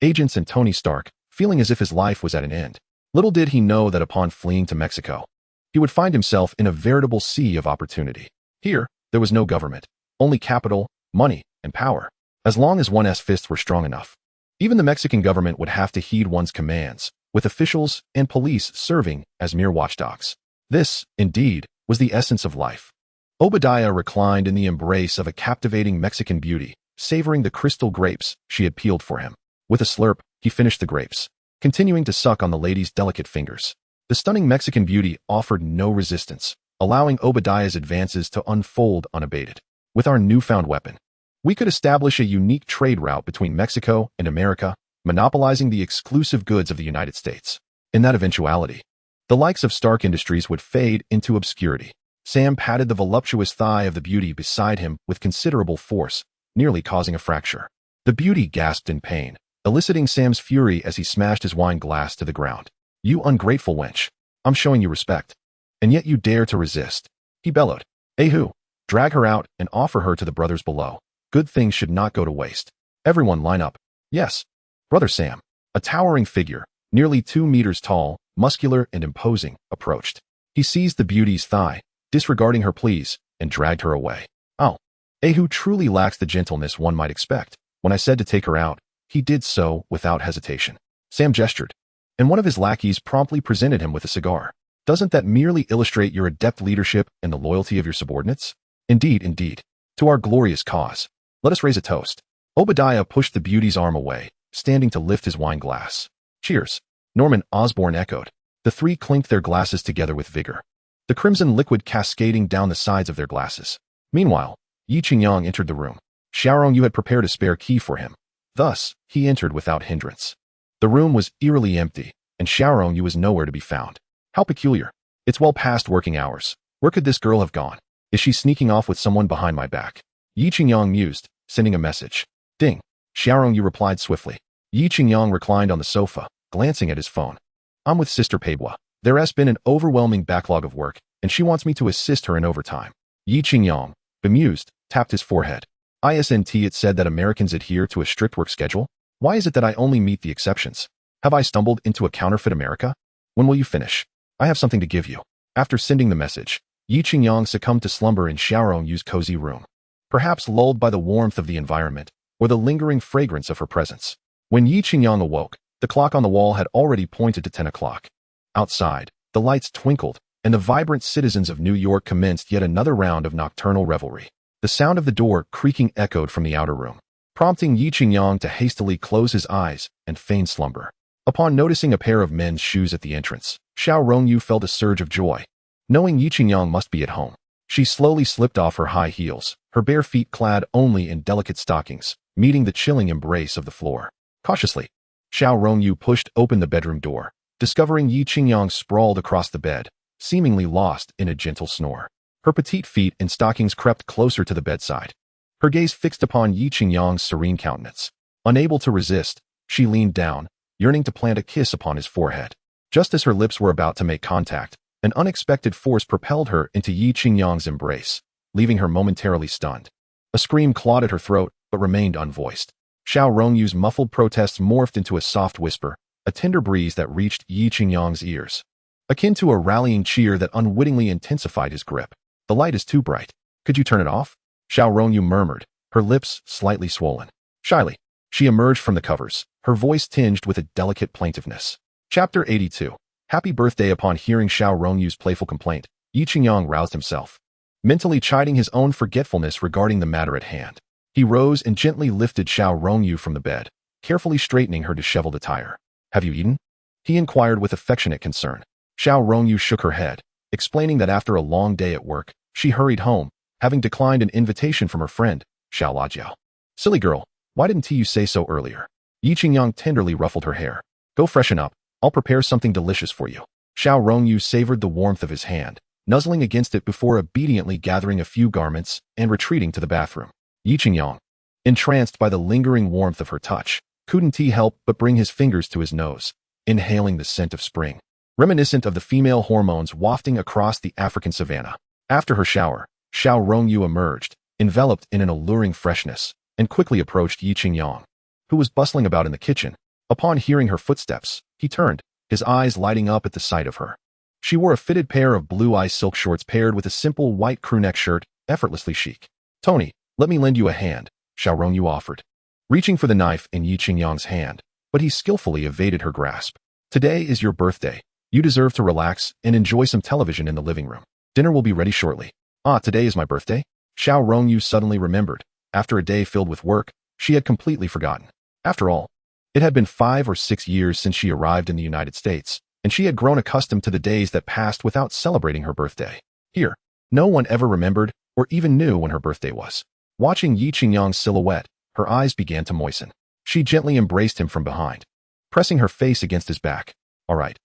agents and Tony Stark, feeling as if his life was at an end. Little did he know that upon fleeing to Mexico, he would find himself in a veritable sea of opportunity. Here, there was no government, only capital, money, and power, as long as one's fists were strong enough. Even the Mexican government would have to heed one's commands, with officials and police serving as mere watchdogs. This, indeed, was the essence of life. Obadiah reclined in the embrace of a captivating Mexican beauty, savoring the crystal grapes she had peeled for him. With a slurp, he finished the grapes, continuing to suck on the lady's delicate fingers. The stunning Mexican beauty offered no resistance, allowing Obadiah's advances to unfold unabated. With our newfound weapon, we could establish a unique trade route between Mexico and America, monopolizing the exclusive goods of the United States. In that eventuality, the likes of Stark Industries would fade into obscurity. Sam patted the voluptuous thigh of the beauty beside him with considerable force, nearly causing a fracture. The beauty gasped in pain, eliciting Sam's fury as he smashed his wine glass to the ground. You ungrateful wench. I'm showing you respect. And yet you dare to resist. He bellowed. Ahu, drag her out and offer her to the brothers below. Good things should not go to waste. Everyone line up. Yes. Brother Sam, a towering figure, nearly 2 meters tall, muscular and imposing, approached. He seized the beauty's thigh, disregarding her pleas, and dragged her away. Oh, Ahu truly lacks the gentleness one might expect. When I said to take her out, he did so without hesitation. Sam gestured, and one of his lackeys promptly presented him with a cigar. Doesn't that merely illustrate your adept leadership and the loyalty of your subordinates? Indeed, indeed. To our glorious cause. Let us raise a toast. Obadiah pushed the beauty's arm away, standing to lift his wine glass. Cheers. Norman Osborne echoed. The three clinked their glasses together with vigor, the crimson liquid cascading down the sides of their glasses. Meanwhile, Yi Qingyang entered the room. Xiaorongyu had prepared a spare key for him. Thus, he entered without hindrance. The room was eerily empty, and Xiaorongyu was nowhere to be found. How peculiar. It's well past working hours. Where could this girl have gone? Is she sneaking off with someone behind my back? Yi Qingyang mused, sending a message. Ding. Xiaorongyu replied swiftly. Yi Qingyang reclined on the sofa, glancing at his phone. I'm with Sister Peibua. There has been an overwhelming backlog of work, and she wants me to assist her in overtime. Yi Qingyang, bemused, tapped his forehead. Isn't it said that Americans adhere to a strict work schedule? Why is it that I only meet the exceptions? Have I stumbled into a counterfeit America? When will you finish? I have something to give you. After sending the message, Yi Qingyang succumbed to slumber in Xiaorongyu's cozy room, perhaps lulled by the warmth of the environment or the lingering fragrance of her presence. When Yi Qingyang awoke, the clock on the wall had already pointed to 10 o'clock. Outside, the lights twinkled, and the vibrant citizens of New York commenced yet another round of nocturnal revelry. The sound of the door creaking echoed from the outer room, prompting Yi Qingyang to hastily close his eyes and feign slumber. Upon noticing a pair of men's shoes at the entrance, Xiaorongyu felt a surge of joy. Knowing Yi Qingyang must be at home, she slowly slipped off her high heels, her bare feet clad only in delicate stockings, meeting the chilling embrace of the floor. Cautiously, Xiaorongyu pushed open the bedroom door, discovering Yi Qingyang sprawled across the bed, seemingly lost in a gentle snore. Her petite feet and stockings crept closer to the bedside, her gaze fixed upon Yi Qingyang's serene countenance. Unable to resist, she leaned down, yearning to plant a kiss upon his forehead. Just as her lips were about to make contact, an unexpected force propelled her into Yi Qingyang's embrace, leaving her momentarily stunned. A scream clawed at her throat, but remained unvoiced. Xiaorongyu's muffled protests morphed into a soft whisper, a tender breeze that reached Yi Qingyang's ears, akin to a rallying cheer that unwittingly intensified his grip. The light is too bright. Could you turn it off? Xiaorongyu murmured, her lips slightly swollen. Shyly, she emerged from the covers, her voice tinged with a delicate plaintiveness. Chapter 82. Happy birthday. Upon hearing Xiaorongyu's playful complaint, Yi Qingyang roused himself, mentally chiding his own forgetfulness regarding the matter at hand. He rose and gently lifted Xiaorongyu from the bed, carefully straightening her disheveled attire. Have you eaten? He inquired with affectionate concern. Xiaorongyu shook her head, explaining that after a long day at work, she hurried home, having declined an invitation from her friend, Xiao Lajiao. Silly girl, why didn't you say so earlier? Yi Qingyang tenderly ruffled her hair. Go freshen up. I'll prepare something delicious for you. Xiaorongyu savored the warmth of his hand, nuzzling against it before obediently gathering a few garments and retreating to the bathroom. Yi Qingyang, entranced by the lingering warmth of her touch, couldn't he help but bring his fingers to his nose, inhaling the scent of spring, reminiscent of the female hormones wafting across the African savanna. After her shower, Xiaorongyu emerged, enveloped in an alluring freshness, and quickly approached Yi Qingyang, who was bustling about in the kitchen. Upon hearing her footsteps, he turned, his eyes lighting up at the sight of her. She wore a fitted pair of blue-eye silk shorts paired with a simple white crewneck shirt, effortlessly chic. Tony, let me lend you a hand, Xiaorongyu offered, reaching for the knife in Yi Qingyang's hand, but he skillfully evaded her grasp. Today is your birthday. You deserve to relax and enjoy some television in the living room. Dinner will be ready shortly. Ah, today is my birthday? Xiaorongyu suddenly remembered. After a day filled with work, she had completely forgotten. After all, it had been 5 or 6 years since she arrived in the United States, and she had grown accustomed to the days that passed without celebrating her birthday. Here, no one ever remembered or even knew when her birthday was. Watching Yi Qingyang's silhouette, her eyes began to moisten. She gently embraced him from behind, pressing her face against his back. All right.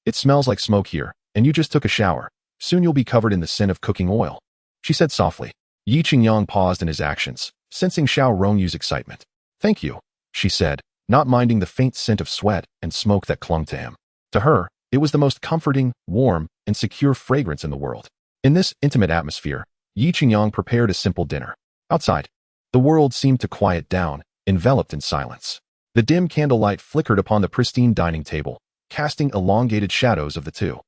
It smells like smoke here, and you just took a shower. Soon you'll be covered in the scent of cooking oil, she said softly. Yi Qingyang paused in his actions, sensing Xiaorongyu's excitement. Thank you, she said, not minding the faint scent of sweat and smoke that clung to him. To her, it was the most comforting, warm, and secure fragrance in the world. In this intimate atmosphere, Yi Qingyang prepared a simple dinner. Outside, the world seemed to quiet down, enveloped in silence. The dim candlelight flickered upon the pristine dining table, casting elongated shadows of the two.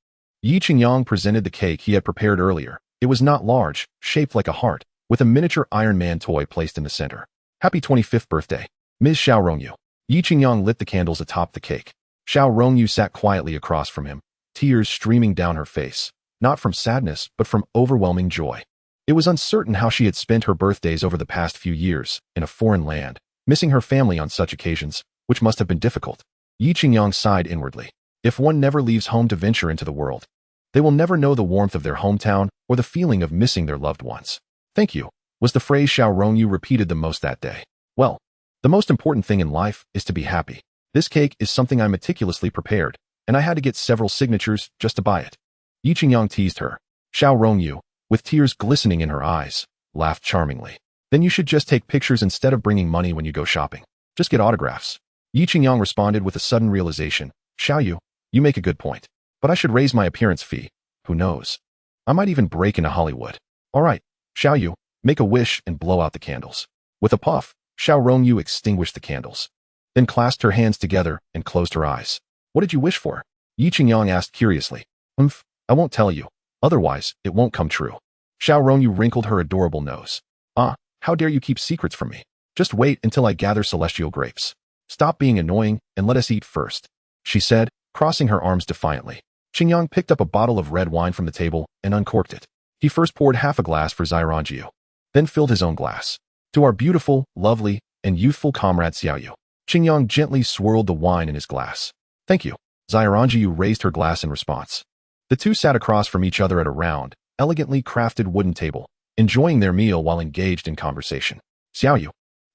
Yi Qingyang presented the cake he had prepared earlier. It was not large, shaped like a heart, with a miniature Iron Man toy placed in the center. Happy 25th birthday, Ms. Xiao Rongyu. Yi Qingyang lit the candles atop the cake. Xiao Rongyu sat quietly across from him, tears streaming down her face, not from sadness but from overwhelming joy. It was uncertain how she had spent her birthdays over the past few years, in a foreign land, missing her family on such occasions, which must have been difficult. Yi Qingyang sighed inwardly. If one never leaves home to venture into the world, they will never know the warmth of their hometown or the feeling of missing their loved ones. Thank you, was the phrase Xiao Rongyu repeated the most that day. Well, the most important thing in life is to be happy. This cake is something I meticulously prepared, and I had to get several signatures just to buy it. Yi Qingyang teased her. Xiao Rongyu, with tears glistening in her eyes, laughed charmingly. Then you should just take pictures instead of bringing money when you go shopping. Just get autographs. Yi Qingyang responded with a sudden realization. Xiao, you make a good point. But I should raise my appearance fee. Who knows? I might even break into Hollywood. All right, Xiao, make a wish and blow out the candles. With a puff, Xiao Rongyu extinguished the candles, then clasped her hands together and closed her eyes. What did you wish for? Yi Qingyang asked curiously. I won't tell you. Otherwise, it won't come true. Xiao Rongyu wrinkled her adorable nose. How dare you keep secrets from me? Just wait until I gather celestial grapes. Stop being annoying and let us eat first, she said, crossing her arms defiantly. Qingyang picked up a bottle of red wine from the table and uncorked it. He first poured half a glass for Zairanjiu, then filled his own glass. To our beautiful, lovely, and youthful comrade Xiaoyu. Qingyang gently swirled the wine in his glass. Thank you. Zairanjiu raised her glass in response. The two sat across from each other at a round, elegantly crafted wooden table, enjoying their meal while engaged in conversation. Xiaoyu,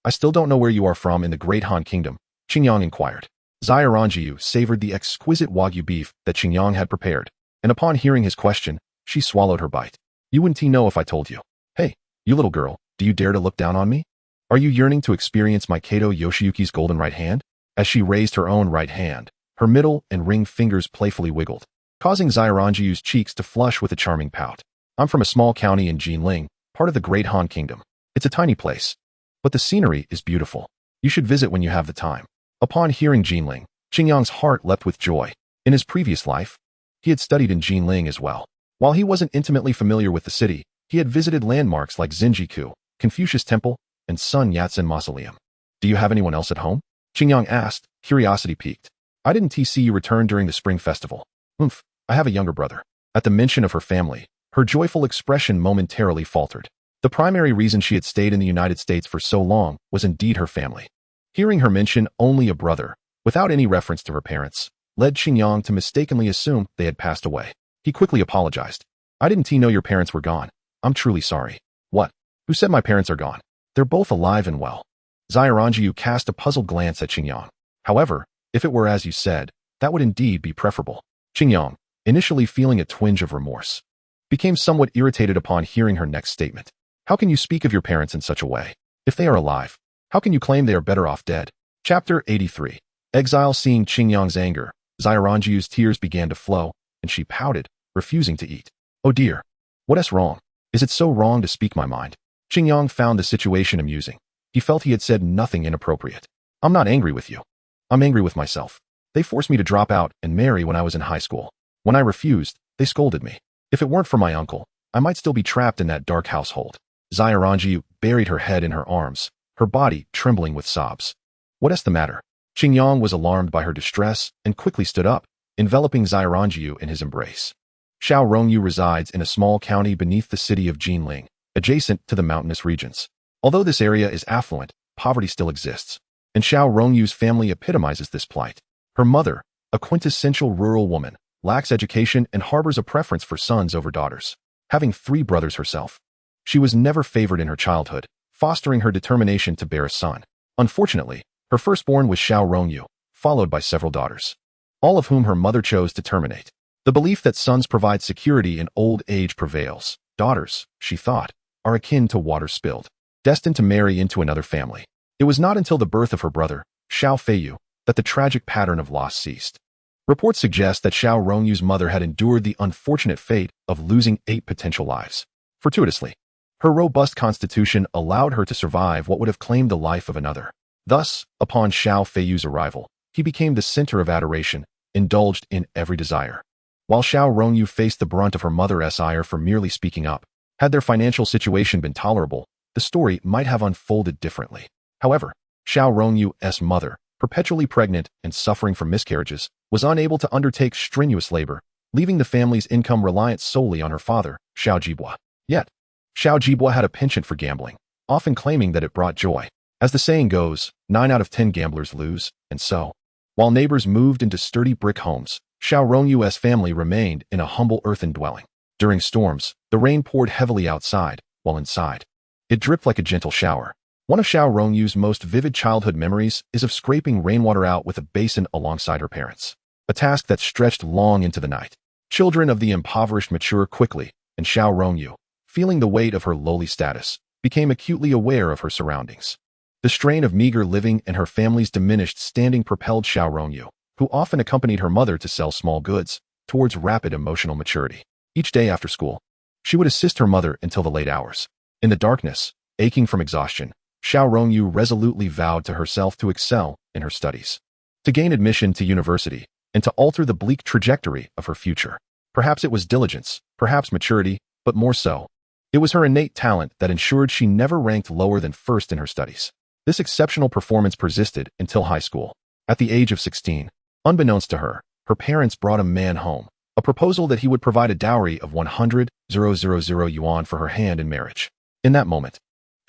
I still don't know where you are from in the Great Han Kingdom, Qingyang inquired. Zairanjiu savored the exquisite Wagyu beef that Qingyang had prepared, and upon hearing his question, she swallowed her bite. You wouldn't know if I told you. Hey, you little girl, do you dare to look down on me? Are you yearning to experience my Kato Yoshiyuki's golden right hand? As she raised her own right hand, her middle and ring fingers playfully wiggled, causing Zairanjiu's cheeks to flush with a charming pout. I'm from a small county in Jinling, part of the Great Han Kingdom. It's a tiny place, but the scenery is beautiful. You should visit when you have the time. Upon hearing Jinling, Qingyang's heart leapt with joy. In his previous life, he had studied in Jinling as well. While he wasn't intimately familiar with the city, he had visited landmarks like Zinjiku, Confucius Temple, and Sun Yat-sen Mausoleum. Do you have anyone else at home? Qingyang asked, curiosity piqued. I didn't see you return during the spring festival. I have a younger brother. At the mention of her family, her joyful expression momentarily faltered. The primary reason she had stayed in the United States for so long was indeed her family. Hearing her mention only a brother, without any reference to her parents, led Qingyang to mistakenly assume they had passed away. He quickly apologized. I didn't know your parents were gone. I'm truly sorry. What? Who said my parents are gone? They're both alive and well. Zairanjiu cast a puzzled glance at Qingyang. However, if it were as you said, that would indeed be preferable. Qingyang, initially feeling a twinge of remorse, became somewhat irritated upon hearing her next statement. How can you speak of your parents in such a way? If they are alive, how can you claim they are better off dead? Chapter 83. Exile. Seeing Qingyang's anger, Zairanjiu's tears began to flow, and she pouted, refusing to eat. Oh dear. What's wrong? Is it so wrong to speak my mind? Qingyang found the situation amusing. He felt he had said nothing inappropriate. I'm not angry with you. I'm angry with myself. They forced me to drop out and marry when I was in high school. When I refused, they scolded me. If it weren't for my uncle, I might still be trapped in that dark household. Zairanjiu buried her head in her arms, her body trembling with sobs. What's the matter? Qingyang was alarmed by her distress and quickly stood up, enveloping Zairanjiu in his embrace. Xiao Rongyu resides in a small county beneath the city of Jinling, adjacent to the mountainous regions. Although this area is affluent, poverty still exists, and Xiao Rongyu's family epitomizes this plight. Her mother, a quintessential rural woman, lacks education and harbors a preference for sons over daughters. Having 3 brothers herself, she was never favored in her childhood, fostering her determination to bear a son. Unfortunately, her firstborn was Xiao Rongyu, followed by several daughters, all of whom her mother chose to terminate. The belief that sons provide security in old age prevails. Daughters, she thought, are akin to water spilled, destined to marry into another family. It was not until the birth of her brother, Xiao Feiyu, that the tragic pattern of loss ceased. Reports suggest that Xiao Rongyu's mother had endured the unfortunate fate of losing 8 potential lives. Fortuitously, her robust constitution allowed her to survive what would have claimed the life of another. Thus, upon Xiao Feiyu's arrival, he became the center of adoration, indulged in every desire. While Xiao Rongyu faced the brunt of her mother's ire for merely speaking up, Had their financial situation been tolerable, the story might have unfolded differently. However, Xiao Rongyu's mother, perpetually pregnant and suffering from miscarriages, was unable to undertake strenuous labor, leaving the family's income reliant solely on her father, Xiao Jibua. Yet, Xiao Jibua had a penchant for gambling, often claiming that it brought joy. As the saying goes, 9 out of 10 gamblers lose, and so, while neighbors moved into sturdy brick homes, Xiao Rongyu's family remained in a humble earthen dwelling. During storms, the rain poured heavily outside, while inside, it dripped like a gentle shower. One of Xiao Rongyu's most vivid childhood memories is of scraping rainwater out with a basin alongside her parents, a task that stretched long into the night. Children of the impoverished mature quickly, and Xiao Rongyu, feeling the weight of her lowly status, became acutely aware of her surroundings. The strain of meager living and her family's diminished standing propelled Xiao Rongyu, who often accompanied her mother to sell small goods, towards rapid emotional maturity. Each day after school, she would assist her mother until the late hours. In the darkness, aching from exhaustion, Xiao Rongyu resolutely vowed to herself to excel in her studies, to gain admission to university, and to alter the bleak trajectory of her future. Perhaps it was diligence, perhaps maturity, but more so, it was her innate talent that ensured she never ranked lower than first in her studies. This exceptional performance persisted until high school. At the age of 16, unbeknownst to her, her parents brought a man home, a proposal that he would provide a dowry of 100,000 yuan for her hand in marriage. In that moment,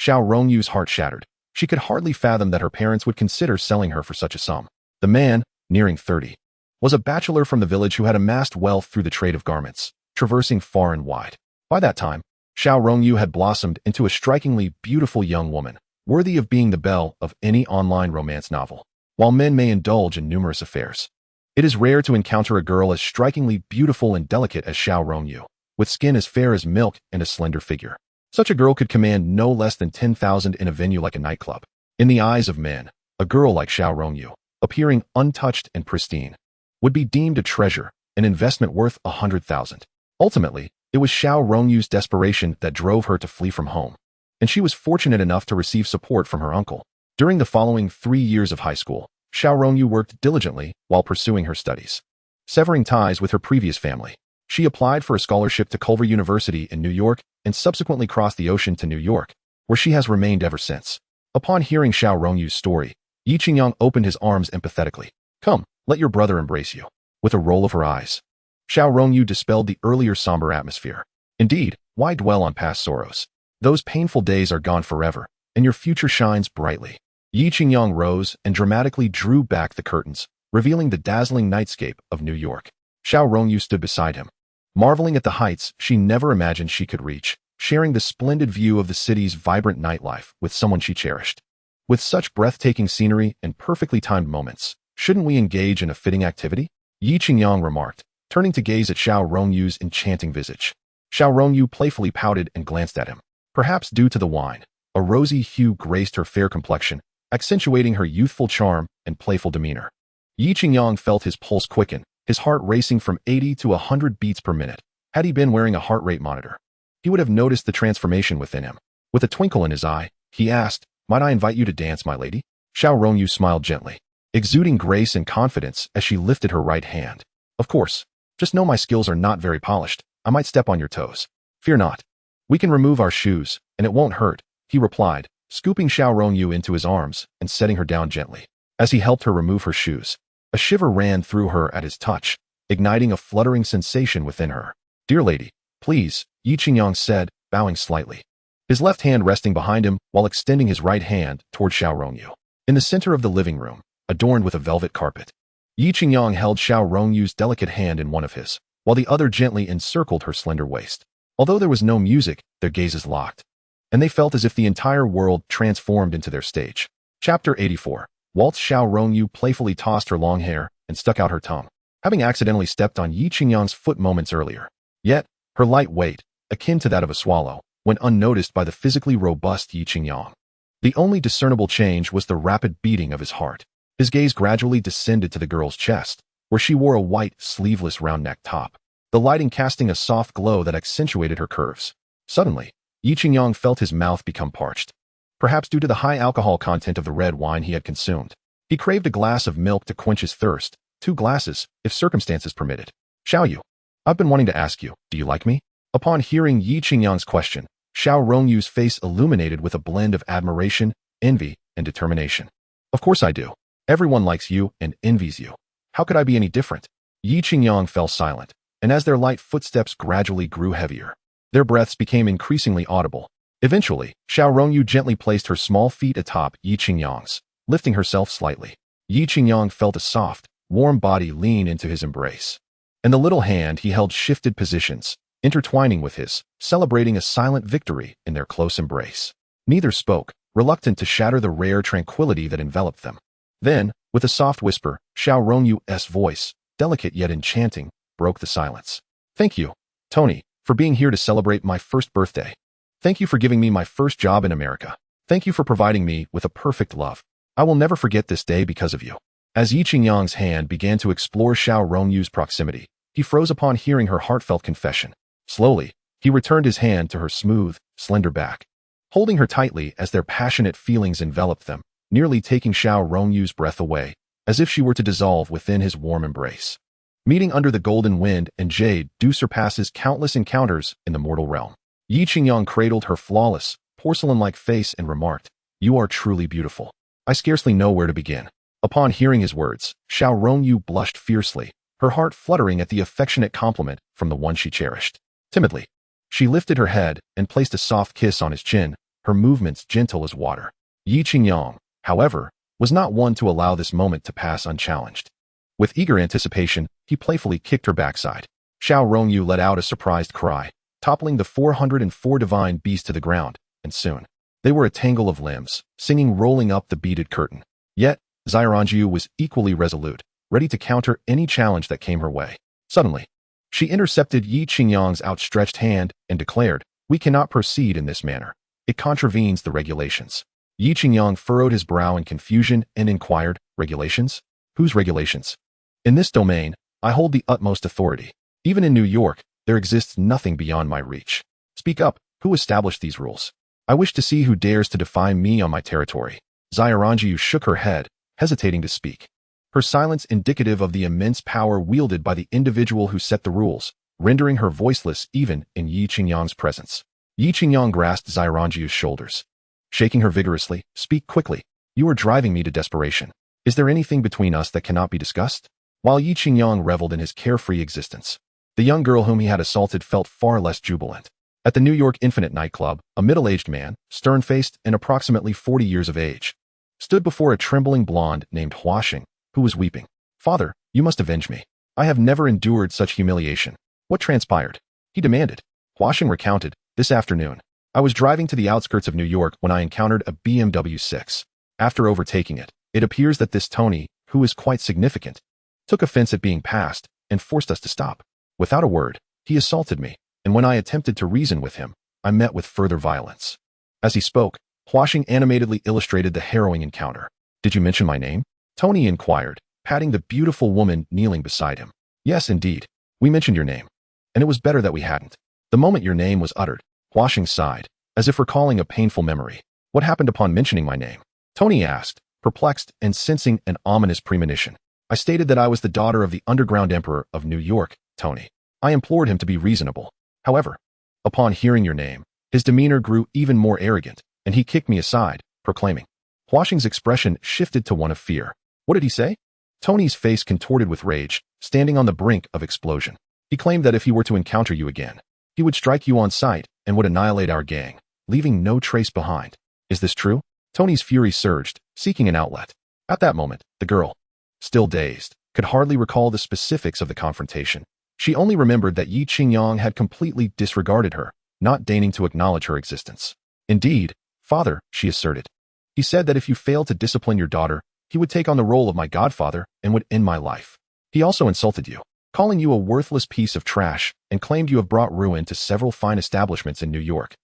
Xiao Rongyu's heart shattered. She could hardly fathom that her parents would consider selling her for such a sum. The man, nearing 30, was a bachelor from the village who had amassed wealth through the trade of garments, traversing far and wide. By that time, Xiao Rongyu had blossomed into a strikingly beautiful young woman, worthy of being the belle of any online romance novel. While men may indulge in numerous affairs, it is rare to encounter a girl as strikingly beautiful and delicate as Xiao Rongyu, with skin as fair as milk and a slender figure. Such a girl could command no less than 10,000 in a venue like a nightclub. In the eyes of men, a girl like Xiao Rongyu, appearing untouched and pristine, would be deemed a treasure, an investment worth 100,000. Ultimately, it was Xiao Rongyu's desperation that drove her to flee from home, and she was fortunate enough to receive support from her uncle. During the following 3 years of high school, Xiao Rongyu worked diligently while pursuing her studies. Severing ties with her previous family, she applied for a scholarship to Culver University in New York and subsequently crossed the ocean to New York, where she has remained ever since. Upon hearing Xiao Rongyu's story, Yi Qingyang opened his arms empathetically. "Come, let your brother embrace you." With a roll of her eyes, Xiao Rongyu dispelled the earlier somber atmosphere. "Indeed, why dwell on past sorrows? Those painful days are gone forever, and your future shines brightly." Yi Qingyang rose and dramatically drew back the curtains, revealing the dazzling nightscape of New York. Xiao Rongyu stood beside him, marveling at the heights she never imagined she could reach, sharing the splendid view of the city's vibrant nightlife with someone she cherished. With such breathtaking scenery and perfectly timed moments, shouldn't we engage in a fitting activity? Yi Qingyang remarked, turning to gaze at Xiao Rongyu's enchanting visage. Xiao Rongyu playfully pouted and glanced at him. Perhaps due to the wine, a rosy hue graced her fair complexion, accentuating her youthful charm and playful demeanor. Yi Qingyang felt his pulse quicken, his heart racing from 80 to 100 beats per minute. Had he been wearing a heart rate monitor, he would have noticed the transformation within him. With a twinkle in his eye, he asked, "Might I invite you to dance, my lady?" Xiao Rongyu smiled gently, exuding grace and confidence as she lifted her right hand. "Of course, just know my skills are not very polished. I might step on your toes. Fear not. We can remove our shoes, and it won't hurt," he replied, scooping Xiao Rongyu into his arms and setting her down gently. As he helped her remove her shoes, a shiver ran through her at his touch, igniting a fluttering sensation within her. "Dear lady, please," Yi Qingyang said, bowing slightly, his left hand resting behind him while extending his right hand toward Xiao Rongyu. In the center of the living room, adorned with a velvet carpet, Yi Qingyang held Xiao Rongyu's delicate hand in one of his, while the other gently encircled her slender waist. Although there was no music, their gazes locked, and they felt as if the entire world transformed into their stage. Chapter 84. Whilst Xiao Rongyu playfully tossed her long hair and stuck out her tongue, having accidentally stepped on Yi Qingyang's foot moments earlier. Yet, her light weight, akin to that of a swallow, went unnoticed by the physically robust Yi Qingyang. The only discernible change was the rapid beating of his heart. His gaze gradually descended to the girl's chest, where she wore a white, sleeveless round-neck top, the lighting casting a soft glow that accentuated her curves. Suddenly, Yi Qingyang felt his mouth become parched, perhaps due to the high alcohol content of the red wine he had consumed. He craved a glass of milk to quench his thirst, 2 glasses, if circumstances permitted. "Xiao Yu, I've been wanting to ask you, do you like me?" Upon hearing Yi Qingyang's question, Xiao Rongyu's face illuminated with a blend of admiration, envy, and determination. Of course I do. Everyone likes you and envies you. How could I be any different? Yi Qingyang fell silent, and as their light footsteps gradually grew heavier, their breaths became increasingly audible. Eventually, Xiao Rongyu gently placed her small feet atop Yi Qingyang's, lifting herself slightly. Yi Qingyang felt a soft, warm body lean into his embrace, and the little hand he held shifted positions, intertwining with his, celebrating a silent victory in their close embrace. Neither spoke, reluctant to shatter the rare tranquility that enveloped them. Then, with a soft whisper, Xiao Rongyu's voice, delicate yet enchanting, broke the silence. Thank you, Tony, for being here to celebrate my first birthday. Thank you for giving me my first job in America. Thank you for providing me with a perfect love. I will never forget this day because of you. As Yi Qingyang's hand began to explore Xiao Rongyu's proximity, he froze upon hearing her heartfelt confession. Slowly, he returned his hand to her smooth, slender back, holding her tightly as their passionate feelings enveloped them, nearly taking Xiao Rongyu's breath away, as if she were to dissolve within his warm embrace. Meeting under the golden wind and jade do surpasses countless encounters in the mortal realm. Yi Qingyang cradled her flawless, porcelain-like face and remarked, "You are truly beautiful. I scarcely know where to begin." Upon hearing his words, Xiao Rongyu blushed fiercely, her heart fluttering at the affectionate compliment from the one she cherished. Timidly, she lifted her head and placed a soft kiss on his chin, her movements gentle as water. Yi Qingyang, however, was not one to allow this moment to pass unchallenged. With eager anticipation, he playfully kicked her backside. Xiao Rongyu let out a surprised cry, toppling the 404 divine beasts to the ground, and soon, they were a tangle of limbs, singing rolling up the beaded curtain. Yet, Xiaoranjiu was equally resolute, ready to counter any challenge that came her way. Suddenly, she intercepted Yi Qingyang's outstretched hand and declared, "We cannot proceed in this manner. It contravenes the regulations." Yi Qingyang furrowed his brow in confusion and inquired, "Regulations? Whose regulations? In this domain, I hold the utmost authority. Even in New York, there exists nothing beyond my reach. Speak up, who established these rules? I wish to see who dares to defy me on my territory." Xiaoranjiu shook her head, hesitating to speak. Her silence indicative of the immense power wielded by the individual who set the rules, rendering her voiceless even in Yi Qingyang's presence. Yi Qingyang grasped Xiaoranjiu's shoulders, shaking her vigorously. "Speak quickly. You are driving me to desperation. Is there anything between us that cannot be discussed?" While Yi Qingyang reveled in his carefree existence, the young girl whom he had assaulted felt far less jubilant. At the New York Infinite nightclub, a middle-aged man, stern-faced and approximately 40 years of age, stood before a trembling blonde named Huaxing, who was weeping. "Father, you must avenge me. I have never endured such humiliation." "What transpired?" he demanded. Huaxing recounted, "This afternoon, I was driving to the outskirts of New York when I encountered a BMW 6. After overtaking it, it appears that this Tony, who is quite significant, took offense at being passed and forced us to stop. Without a word, he assaulted me, and when I attempted to reason with him, I met with further violence." As he spoke, Huaxing animatedly illustrated the harrowing encounter. "Did you mention my name?" Tony inquired, patting the beautiful woman kneeling beside him. "Yes, indeed. We mentioned your name. And it was better that we hadn't. The moment your name was uttered," Huaxing sighed, as if recalling a painful memory. "What happened upon mentioning my name?" Tony asked, perplexed and sensing an ominous premonition. "I stated that I was the daughter of the underground emperor of New York, Tony. I implored him to be reasonable. However, upon hearing your name, his demeanor grew even more arrogant, and he kicked me aside, proclaiming." Huaxing's expression shifted to one of fear. "What did he say?" Tony's face contorted with rage, standing on the brink of explosion. "He claimed that if he were to encounter you again, he would strike you on sight and would annihilate our gang, leaving no trace behind. Is this true?" Tony's fury surged, seeking an outlet. At that moment, the girl, still dazed, could hardly recall the specifics of the confrontation. She only remembered that Yi Qingyang had completely disregarded her, not deigning to acknowledge her existence. "Indeed, father," she asserted. "He said that if you failed to discipline your daughter, he would take on the role of my godfather and would end my life. He also insulted you, calling you a worthless piece of trash, and claimed you have brought ruin to several fine establishments in New York."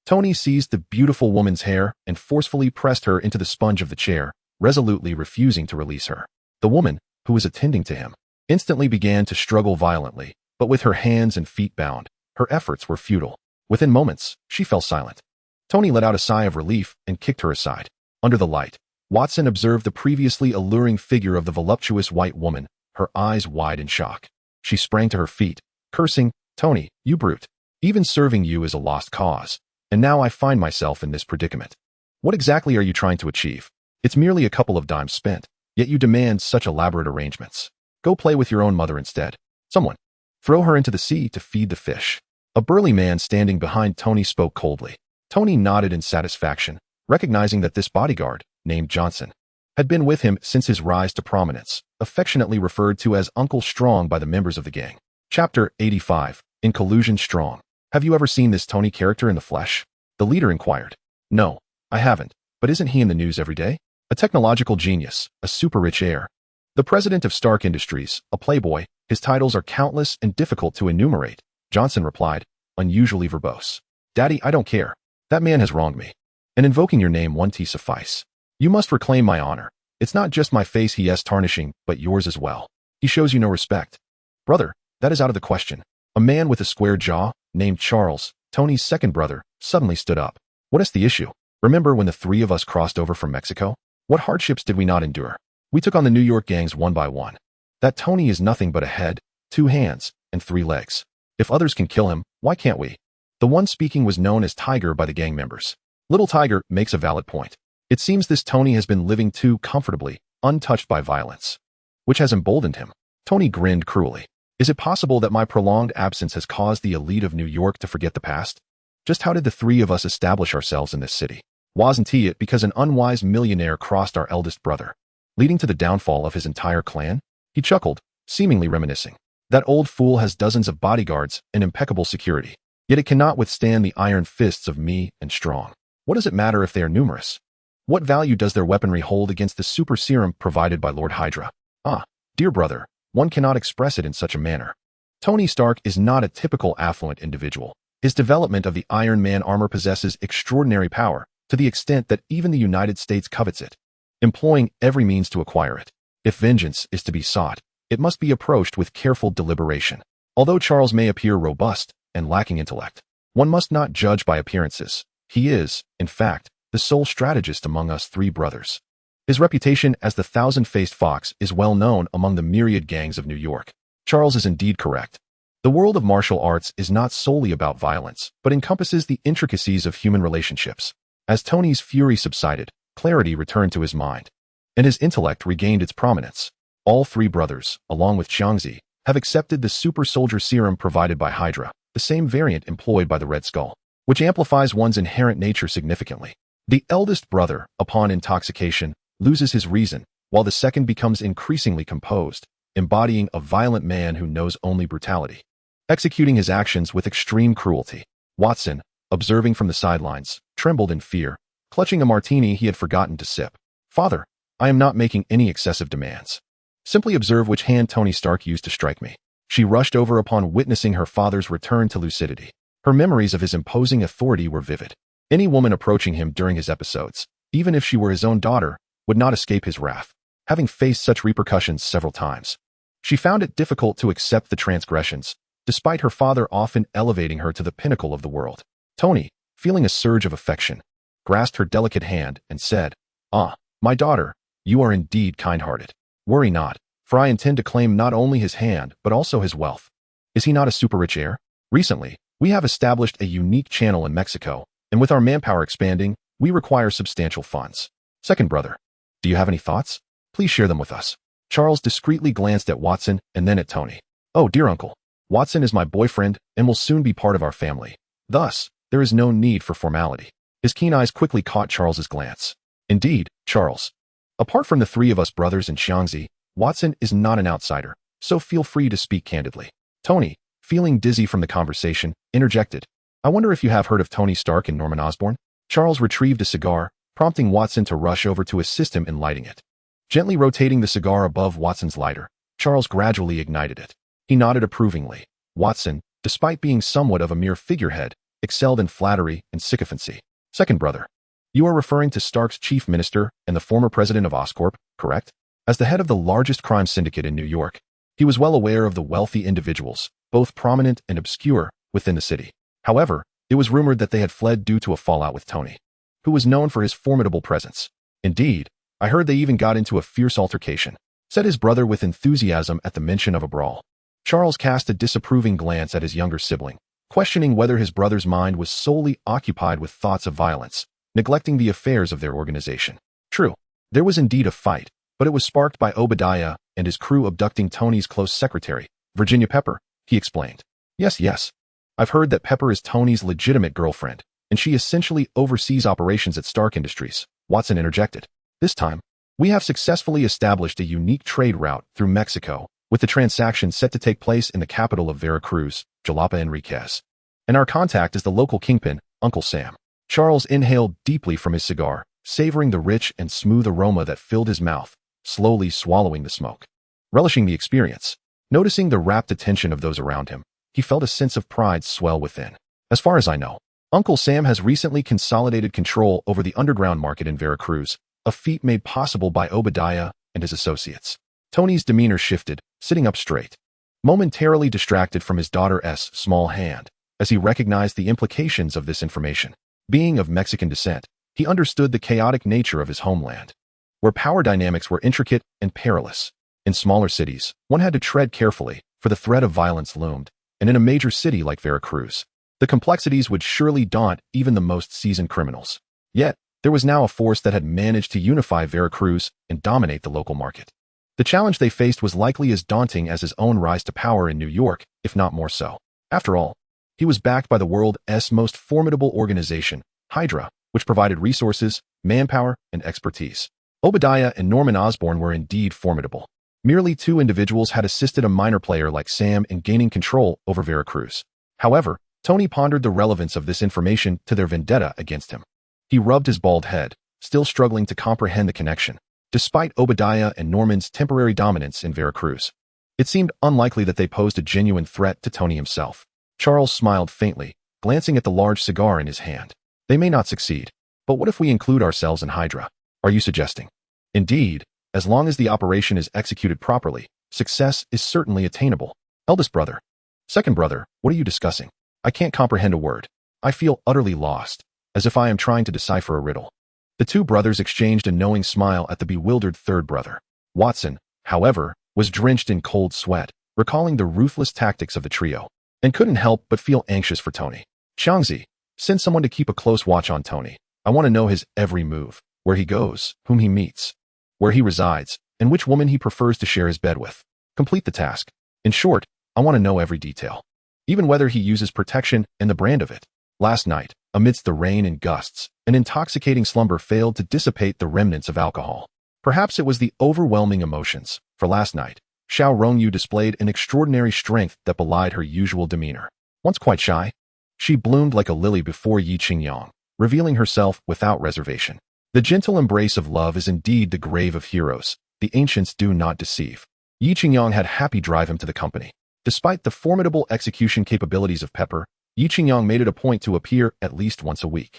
Tony seized the beautiful woman's hair and forcefully pressed her into the sponge of the chair, resolutely refusing to release her. The woman, who was attending to him, instantly began to struggle violently, but with her hands and feet bound, her efforts were futile. Within moments, she fell silent. Tony let out a sigh of relief and kicked her aside. Under the light, Watson observed the previously alluring figure of the voluptuous white woman, her eyes wide in shock. She sprang to her feet, cursing, "Tony, you brute. Even serving you is a lost cause, and now I find myself in this predicament. What exactly are you trying to achieve? It's merely a couple of dimes spent, yet you demand such elaborate arrangements. Go play with your own mother instead. Someone. Throw her into the sea to feed the fish. A burly man standing behind Tony spoke coldly. Tony nodded in satisfaction, recognizing that this bodyguard, named Johnson, had been with him since his rise to prominence, affectionately referred to as Uncle Strong by the members of the gang. Chapter 85. In Collusion Strong. Have you ever seen this Tony character in the flesh? The leader inquired. No, I haven't, but isn't he in the news every day? A technological genius, a super-rich heir. The president of Stark Industries, a playboy, his titles are countless and difficult to enumerate, Johnson replied, unusually verbose. Daddy, I don't care. That man has wronged me. And invoking your name won't suffice. You must reclaim my honor. It's not just my face he is tarnishing, but yours as well. He shows you no respect. Brother, that is out of the question. A man with a square jaw, named Charles, Tony's second brother, suddenly stood up. What is the issue? Remember when the three of us crossed over from Mexico? What hardships did we not endure? We took on the New York gangs one by one. That Tony is nothing but a head, 2 hands, and 3 legs. If others can kill him, why can't we? The one speaking was known as Tiger by the gang members. Little Tiger makes a valid point. It seems this Tony has been living too comfortably, untouched by violence, which has emboldened him. Tony grinned cruelly. Is it possible that my prolonged absence has caused the elite of New York to forget the past? Just how did the three of us establish ourselves in this city? Wasn't it because an unwise millionaire crossed our eldest brother, leading to the downfall of his entire clan? He chuckled, seemingly reminiscing. That old fool has dozens of bodyguards and impeccable security, yet it cannot withstand the iron fists of me and Strong. What does it matter if they are numerous? What value does their weaponry hold against the super serum provided by Lord Hydra? Ah, dear brother, one cannot express it in such a manner. Tony Stark is not a typical affluent individual. His development of the Iron Man armor possesses extraordinary power, to the extent that even the United States covets it, employing every means to acquire it. If vengeance is to be sought, it must be approached with careful deliberation. Although Charles may appear robust and lacking intellect, one must not judge by appearances. He is, in fact, the sole strategist among us 3 brothers. His reputation as the thousand-faced fox is well known among the myriad gangs of New York. Charles is indeed correct. The world of martial arts is not solely about violence, but encompasses the intricacies of human relationships. As Tony's fury subsided, clarity returned to his mind, and his intellect regained its prominence. All 3 brothers, along with Xiangzi, have accepted the super soldier serum provided by Hydra, the same variant employed by the Red Skull, which amplifies one's inherent nature significantly. The eldest brother, upon intoxication, loses his reason, while the second becomes increasingly composed, embodying a violent man who knows only brutality, executing his actions with extreme cruelty. Watson, observing from the sidelines, trembled in fear, clutching a martini he had forgotten to sip. Father, I am not making any excessive demands. Simply observe which hand Tony Stark used to strike me. She rushed over upon witnessing her father's return to lucidity. Her memories of his imposing authority were vivid. Any woman approaching him during his episodes, even if she were his own daughter, would not escape his wrath, having faced such repercussions several times. She found it difficult to accept the transgressions, despite her father often elevating her to the pinnacle of the world. Tony, feeling a surge of affection, grasped her delicate hand and said, "Ah, my daughter, you are indeed kind-hearted. Worry not, for I intend to claim not only his hand, but also his wealth. Is he not a super-rich heir? Recently, we have established a unique channel in Mexico, and with our manpower expanding, we require substantial funds. Second brother, do you have any thoughts? Please share them with us." Charles discreetly glanced at Watson and then at Tony. "Oh, dear uncle, Watson is my boyfriend and will soon be part of our family. Thus, there is no need for formality." His keen eyes quickly caught Charles's glance. "Indeed, Charles. Apart from the 3 of us brothers and Xiangzi, Watson is not an outsider, so feel free to speak candidly." Tony, feeling dizzy from the conversation, interjected, "I wonder if you have heard of Tony Stark and Norman Osborn?" Charles retrieved a cigar, prompting Watson to rush over to assist him in lighting it. Gently rotating the cigar above Watson's lighter, Charles gradually ignited it. He nodded approvingly. Watson, despite being somewhat of a mere figurehead, excelled in flattery and sycophancy. "Second brother, you are referring to Stark's chief minister and the former president of Oscorp, correct?" As the head of the largest crime syndicate in New York, he was well aware of the wealthy individuals, both prominent and obscure, within the city. However, it was rumored that they had fled due to a fallout with Tony, who was known for his formidable presence. "Indeed, I heard they even got into a fierce altercation," said his brother with enthusiasm at the mention of a brawl. Charles cast a disapproving glance at his younger sibling, questioning whether his brother's mind was solely occupied with thoughts of violence, neglecting the affairs of their organization. True, there was indeed a fight, but it was sparked by Obadiah and his crew abducting Tony's close secretary, Virginia Pepper, he explained. Yes. I've heard that Pepper is Tony's legitimate girlfriend, and she essentially oversees operations at Stark Industries, Watson interjected. This time, we have successfully established a unique trade route through Mexico, with the transaction set to take place in the capital of Veracruz, Jalapa Enriquez. And our contact is the local kingpin, Uncle Sam. Charles inhaled deeply from his cigar, savoring the rich and smooth aroma that filled his mouth, slowly swallowing the smoke. Relishing the experience, noticing the rapt attention of those around him, he felt a sense of pride swell within. As far as I know, Uncle Sam has recently consolidated control over the underground market in Veracruz, a feat made possible by Obadiah and his associates. Tony's demeanor shifted, sitting up straight, momentarily distracted from his daughter's small hand, as he recognized the implications of this information. Being of Mexican descent, he understood the chaotic nature of his homeland, where power dynamics were intricate and perilous. In smaller cities, one had to tread carefully, for the threat of violence loomed, and in a major city like Veracruz, the complexities would surely daunt even the most seasoned criminals. Yet, there was now a force that had managed to unify Veracruz and dominate the local market. The challenge they faced was likely as daunting as his own rise to power in New York, if not more so. After all, he was backed by the world's most formidable organization, Hydra, which provided resources, manpower, and expertise. Obadiah and Norman Osborn were indeed formidable. Merely two individuals had assisted a minor player like Sam in gaining control over Veracruz. However, Tony pondered the relevance of this information to their vendetta against him. He rubbed his bald head, still struggling to comprehend the connection. Despite Obadiah and Norman's temporary dominance in Veracruz, it seemed unlikely that they posed a genuine threat to Tony himself. Charles smiled faintly, glancing at the large cigar in his hand. They may not succeed, but what if we include ourselves in Hydra? Are you suggesting? Indeed, as long as the operation is executed properly, success is certainly attainable. Eldest brother. Second brother, what are you discussing? I can't comprehend a word. I feel utterly lost, as if I am trying to decipher a riddle. The two brothers exchanged a knowing smile at the bewildered third brother. Watson, however, was drenched in cold sweat, recalling the ruthless tactics of the trio, and couldn't help but feel anxious for Tony. Xiangzi, send someone to keep a close watch on Tony. I want to know his every move, where he goes, whom he meets, where he resides, and which woman he prefers to share his bed with. Complete the task. In short, I want to know every detail, even whether he uses protection and the brand of it. Last night, amidst the rain and gusts, an intoxicating slumber failed to dissipate the remnants of alcohol. Perhaps it was the overwhelming emotions, for last night, Xiao Rongyu displayed an extraordinary strength that belied her usual demeanor. Once quite shy, she bloomed like a lily before Yi Qingyang, revealing herself without reservation. The gentle embrace of love is indeed the grave of heroes. The ancients do not deceive. Yi Qingyang had happy drive him to the company. Despite the formidable execution capabilities of Pepper, Yi Qingyang made it a point to appear at least once a week.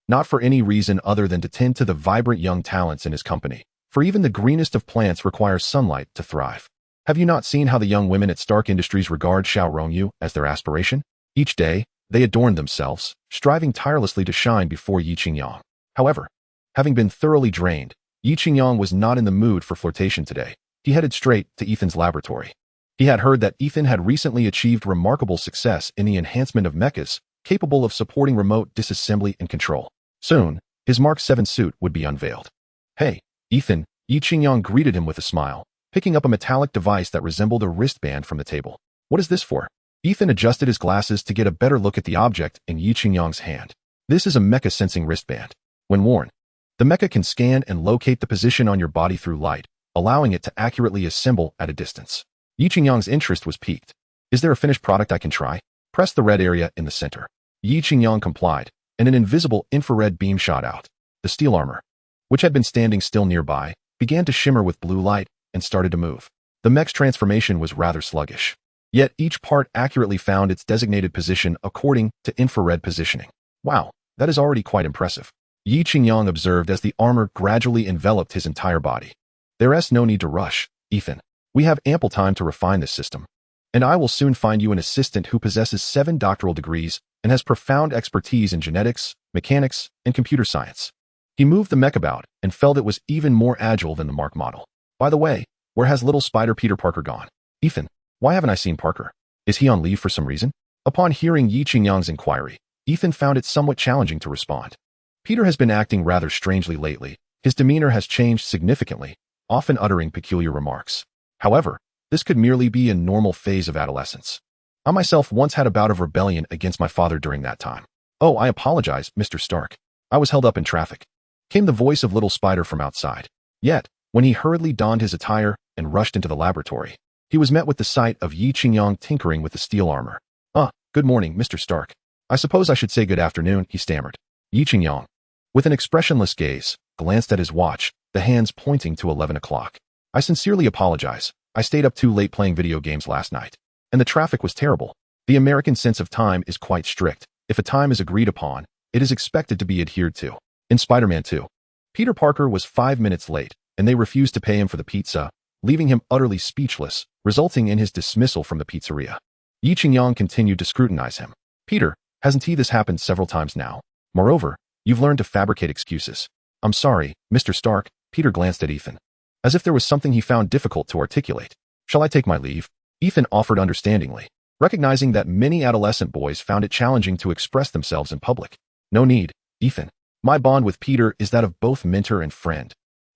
Not for any reason other than to tend to the vibrant young talents in his company, for even the greenest of plants requires sunlight to thrive. Have you not seen how the young women at Stark Industries regard Xiao Rongyu as their aspiration? Each day, they adorned themselves, striving tirelessly to shine before Yi Qingyang. However, having been thoroughly drained, Yi Qingyang was not in the mood for flirtation today. He headed straight to Ethan's laboratory. He had heard that Ethan had recently achieved remarkable success in the enhancement of mechas, capable of supporting remote disassembly and control. Soon, his Mark 7 suit would be unveiled. Hey, Ethan, Yi Qingyang greeted him with a smile, picking up a metallic device that resembled a wristband from the table. What is this for? Ethan adjusted his glasses to get a better look at the object in Yi Qingyang's hand. This is a mecha sensing wristband. When worn, the mecha can scan and locate the position on your body through light, allowing it to accurately assemble at a distance. Yi Qingyang's interest was piqued. Is there a finished product I can try? Press the red area in the center. Yi Qingyang complied, and an invisible infrared beam shot out. The steel armor, which had been standing still nearby, began to shimmer with blue light and started to move. The mech's transformation was rather sluggish. Yet each part accurately found its designated position according to infrared positioning. Wow, that is already quite impressive. Yi Qingyang observed as the armor gradually enveloped his entire body. There's no need to rush, Ethan. We have ample time to refine this system. And I will soon find you an assistant who possesses 7 doctoral degrees and has profound expertise in genetics, mechanics, and computer science. He moved the mech about and felt it was even more agile than the Mark model. By the way, where has little spider Peter Parker gone? Ethan, why haven't I seen Parker? Is he on leave for some reason? Upon hearing Yi Qingyang's inquiry, Ethan found it somewhat challenging to respond. Peter has been acting rather strangely lately. His demeanor has changed significantly, often uttering peculiar remarks. However, this could merely be a normal phase of adolescence. I myself once had a bout of rebellion against my father during that time. Oh, I apologize, Mr. Stark. I was held up in traffic. Came the voice of little Spider from outside. Yet, when he hurriedly donned his attire and rushed into the laboratory, he was met with the sight of Yi Qingyang tinkering with the steel armor. Good morning, Mr. Stark. I suppose I should say good afternoon, he stammered. Yi Qingyang, with an expressionless gaze, glanced at his watch, the hands pointing to 11 o'clock. I sincerely apologize. I stayed up too late playing video games last night. And the traffic was terrible. The American sense of time is quite strict. If a time is agreed upon, it is expected to be adhered to. In Spider-Man 2, Peter Parker was 5 minutes late, and they refused to pay him for the pizza, leaving him utterly speechless, resulting in his dismissal from the pizzeria. Yi Qingyang continued to scrutinize him. Peter, hasn't this happened several times now? Moreover, you've learned to fabricate excuses. I'm sorry, Mr. Stark. Peter glanced at Ethan, as if there was something he found difficult to articulate. Shall I take my leave? Ethan offered understandingly, recognizing that many adolescent boys found it challenging to express themselves in public. No need, Ethan. My bond with Peter is that of both mentor and friend.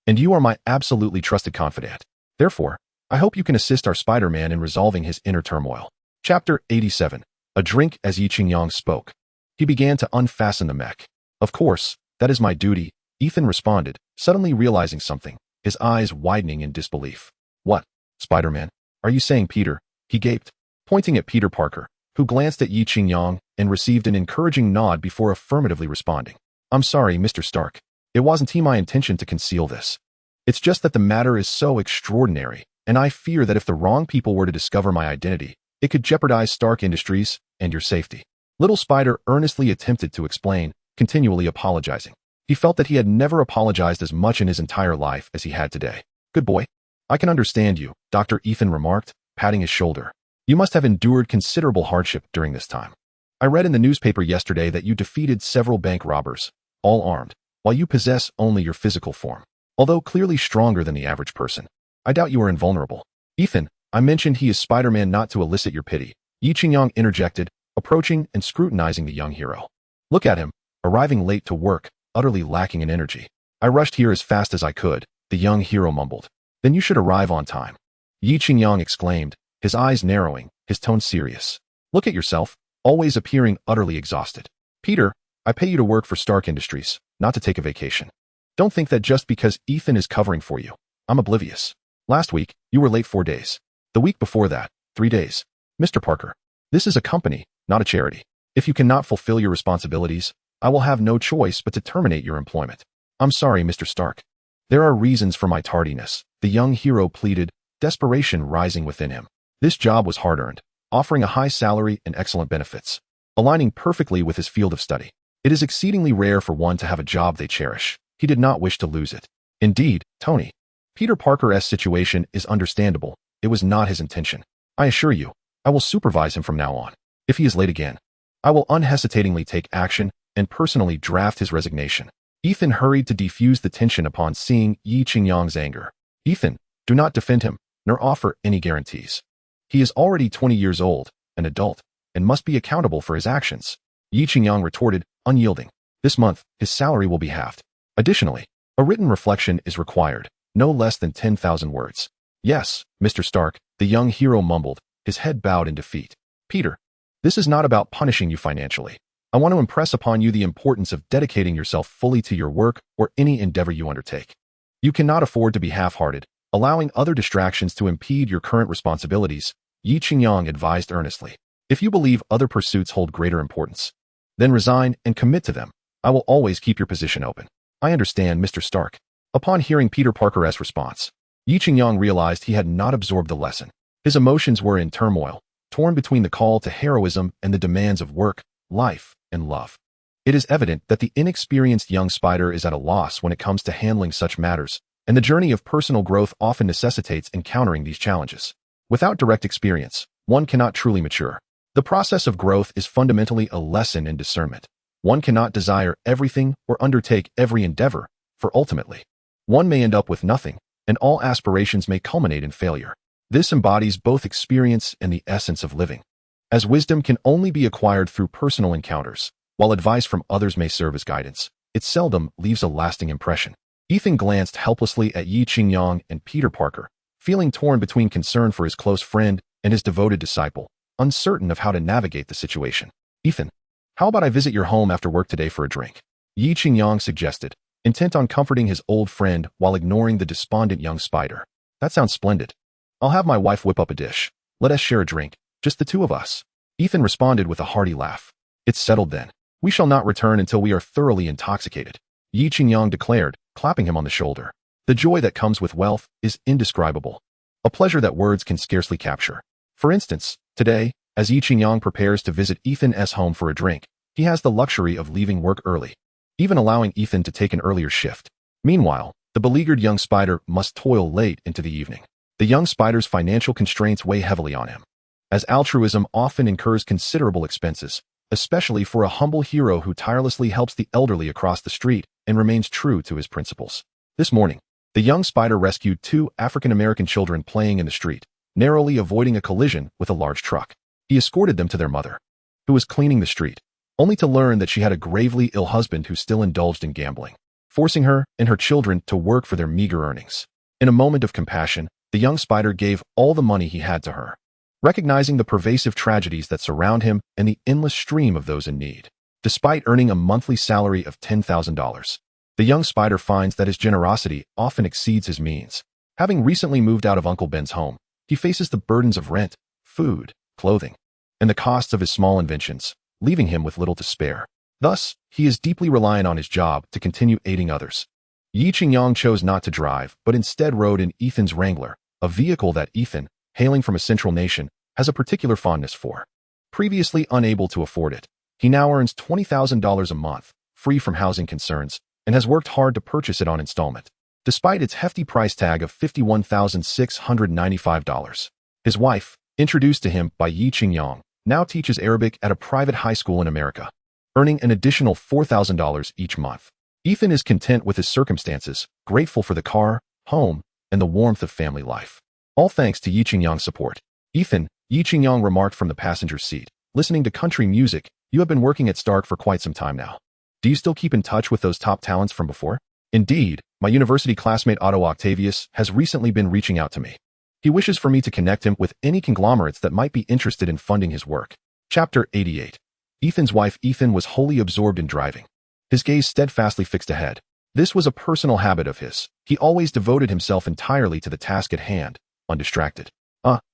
And you are my absolutely trusted confidant. Therefore, I hope you can assist our Spider-Man in resolving his inner turmoil. Chapter 87. A drink. As Yi Qingyang spoke, he began to unfasten the mech. Of course, that is my duty, Ethan responded, suddenly realizing something, his eyes widening in disbelief. What, Spider-Man? Are you saying Peter? He gaped, pointing at Peter Parker, who glanced at Yi Qingyang and received an encouraging nod before affirmatively responding. I'm sorry, Mr. Stark. It wasn't my intention to conceal this. It's just that the matter is so extraordinary, and I fear that if the wrong people were to discover my identity, it could jeopardize Stark Industries and your safety. Little Spider earnestly attempted to explain, continually apologizing. He felt that he had never apologized as much in his entire life as he had today. Good boy. I can understand you, Dr. Ethan remarked, patting his shoulder. You must have endured considerable hardship during this time. I read in the newspaper yesterday that you defeated several bank robbers, all armed, while you possess only your physical form. Although clearly stronger than the average person, I doubt you are invulnerable. Ethan, I mentioned he is Spider-Man not to elicit your pity, Yi Qingyang interjected, approaching and scrutinizing the young hero. Look at him, arriving late to work, utterly lacking in energy. I rushed here as fast as I could, the young hero mumbled. Then you should arrive on time. Yi Qingyang exclaimed, his eyes narrowing, his tone serious. Look at yourself, always appearing utterly exhausted. Peter, I pay you to work for Stark Industries, not to take a vacation. Don't think that just because Ethan is covering for you, I'm oblivious. Last week, you were late 4 days. The week before that, 3 days. Mr. Parker, this is a company, not a charity. If you cannot fulfill your responsibilities, I will have no choice but to terminate your employment. I'm sorry, Mr. Stark. There are reasons for my tardiness, the young hero pleaded, desperation rising within him. This job was hard-earned, offering a high salary and excellent benefits, aligning perfectly with his field of study. It is exceedingly rare for one to have a job they cherish. He did not wish to lose it. Indeed, Tony. Peter Parker's situation is understandable. It was not his intention. I assure you, I will supervise him from now on. If he is late again, I will unhesitatingly take action and personally draft his resignation. Ethan hurried to defuse the tension upon seeing Yi Qingyang's anger. Ethan, do not defend him, nor offer any guarantees. He is already 20 years old, an adult, and must be accountable for his actions. Yi Qingyang retorted, unyielding. This month, his salary will be halved. Additionally, a written reflection is required, no less than 10,000 words. Yes, Mr. Stark, the young hero mumbled, his head bowed in defeat. Peter, this is not about punishing you financially. I want to impress upon you the importance of dedicating yourself fully to your work or any endeavor you undertake. You cannot afford to be half-hearted, allowing other distractions to impede your current responsibilities, Yi Qingyang advised earnestly. If you believe other pursuits hold greater importance, then resign and commit to them. I will always keep your position open. I understand, Mr. Stark. Upon hearing Peter Parker's response, Yi Qingyang realized he had not absorbed the lesson. His emotions were in turmoil, torn between the call to heroism and the demands of work, life, and love. It is evident that the inexperienced young Spider is at a loss when it comes to handling such matters, and the journey of personal growth often necessitates encountering these challenges. Without direct experience, one cannot truly mature. The process of growth is fundamentally a lesson in discernment. One cannot desire everything or undertake every endeavor, for ultimately, one may end up with nothing, and all aspirations may culminate in failure. This embodies both experience and the essence of living. As wisdom can only be acquired through personal encounters, while advice from others may serve as guidance, it seldom leaves a lasting impression. Ethan glanced helplessly at Yi Qingyang and Peter Parker, feeling torn between concern for his close friend and his devoted disciple, uncertain of how to navigate the situation. Ethan, how about I visit your home after work today for a drink? Yi Qingyang suggested, intent on comforting his old friend while ignoring the despondent young spider. That sounds splendid. I'll have my wife whip up a dish. Let us share a drink, just the two of us. Ethan responded with a hearty laugh. It's settled then. We shall not return until we are thoroughly intoxicated, Yi Qingyang declared, clapping him on the shoulder. The joy that comes with wealth is indescribable, a pleasure that words can scarcely capture. For instance, today, as Yi Qingyang prepares to visit Ethan's home for a drink, he has the luxury of leaving work early, even allowing Ethan to take an earlier shift. Meanwhile, the beleaguered young spider must toil late into the evening. The young spider's financial constraints weigh heavily on him, as altruism often incurs considerable expenses, especially for a humble hero who tirelessly helps the elderly across the street and remains true to his principles. This morning, the young spider rescued two African-American children playing in the street, narrowly avoiding a collision with a large truck. He escorted them to their mother, who was cleaning the street, only to learn that she had a gravely ill husband who still indulged in gambling, forcing her and her children to work for their meager earnings. In a moment of compassion, the young spider gave all the money he had to her, recognizing the pervasive tragedies that surround him and the endless stream of those in need. Despite earning a monthly salary of $10,000, the young spider finds that his generosity often exceeds his means. Having recently moved out of Uncle Ben's home, he faces the burdens of rent, food, clothing, and the costs of his small inventions, leaving him with little to spare. Thus, he is deeply reliant on his job to continue aiding others. Yi Qingyang chose not to drive, but instead rode in Ethan's Wrangler, a vehicle that Ethan, hailing from a central nation, has a particular fondness for. Previously unable to afford it, he now earns $20,000 a month, free from housing concerns, and has worked hard to purchase it on installment, despite its hefty price tag of $51,695. His wife, introduced to him by Yi Qingyang, now teaches Arabic at a private high school in America, earning an additional $4,000 each month. Ethan is content with his circumstances, grateful for the car, home, and the warmth of family life. All thanks to Yi Qingyang's support. Ethan, Yi Qingyang remarked from the passenger seat, listening to country music, you have been working at Stark for quite some time now. Do you still keep in touch with those top talents from before? Indeed, my university classmate Otto Octavius has recently been reaching out to me. He wishes for me to connect him with any conglomerates that might be interested in funding his work. Chapter 88. Ethan's wife Ethan was wholly absorbed in driving, his gaze steadfastly fixed ahead. This was a personal habit of his. He always devoted himself entirely to the task at hand, undistracted.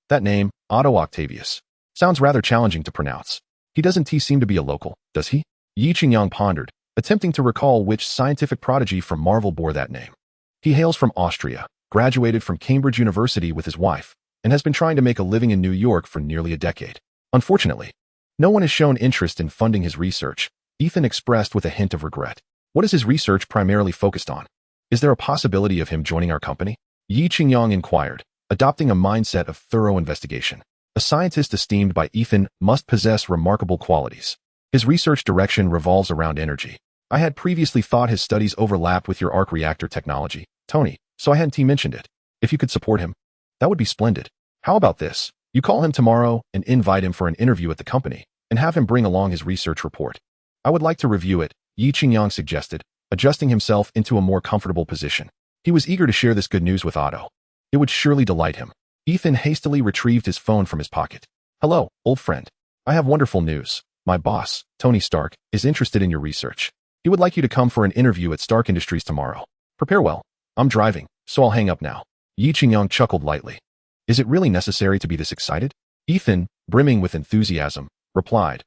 That name, Otto Octavius, sounds rather challenging to pronounce. He doesn't seem to be a local, does he? Yi Qingyang pondered, attempting to recall which scientific prodigy from Marvel bore that name. He hails from Austria, graduated from Cambridge University with his wife, and has been trying to make a living in New York for nearly a decade. Unfortunately, no one has shown interest in funding his research, Ethan expressed with a hint of regret. What is his research primarily focused on? Is there a possibility of him joining our company? Yi Qingyang inquired, adopting a mindset of thorough investigation. A scientist esteemed by Ethan must possess remarkable qualities. His research direction revolves around energy. I had previously thought his studies overlapped with your arc reactor technology, Tony, so I hadn't mentioned it. If you could support him, that would be splendid. How about this? You call him tomorrow and invite him for an interview at the company, and have him bring along his research report. I would like to review it, Yi Qingyang suggested, adjusting himself into a more comfortable position. He was eager to share this good news with Otto. It would surely delight him. Ethan hastily retrieved his phone from his pocket. Hello, old friend. I have wonderful news. My boss, Tony Stark, is interested in your research. He would like you to come for an interview at Stark Industries tomorrow. Prepare well. I'm driving, so I'll hang up now. Yi Qingyang chuckled lightly. Is it really necessary to be this excited? Ethan, brimming with enthusiasm, replied,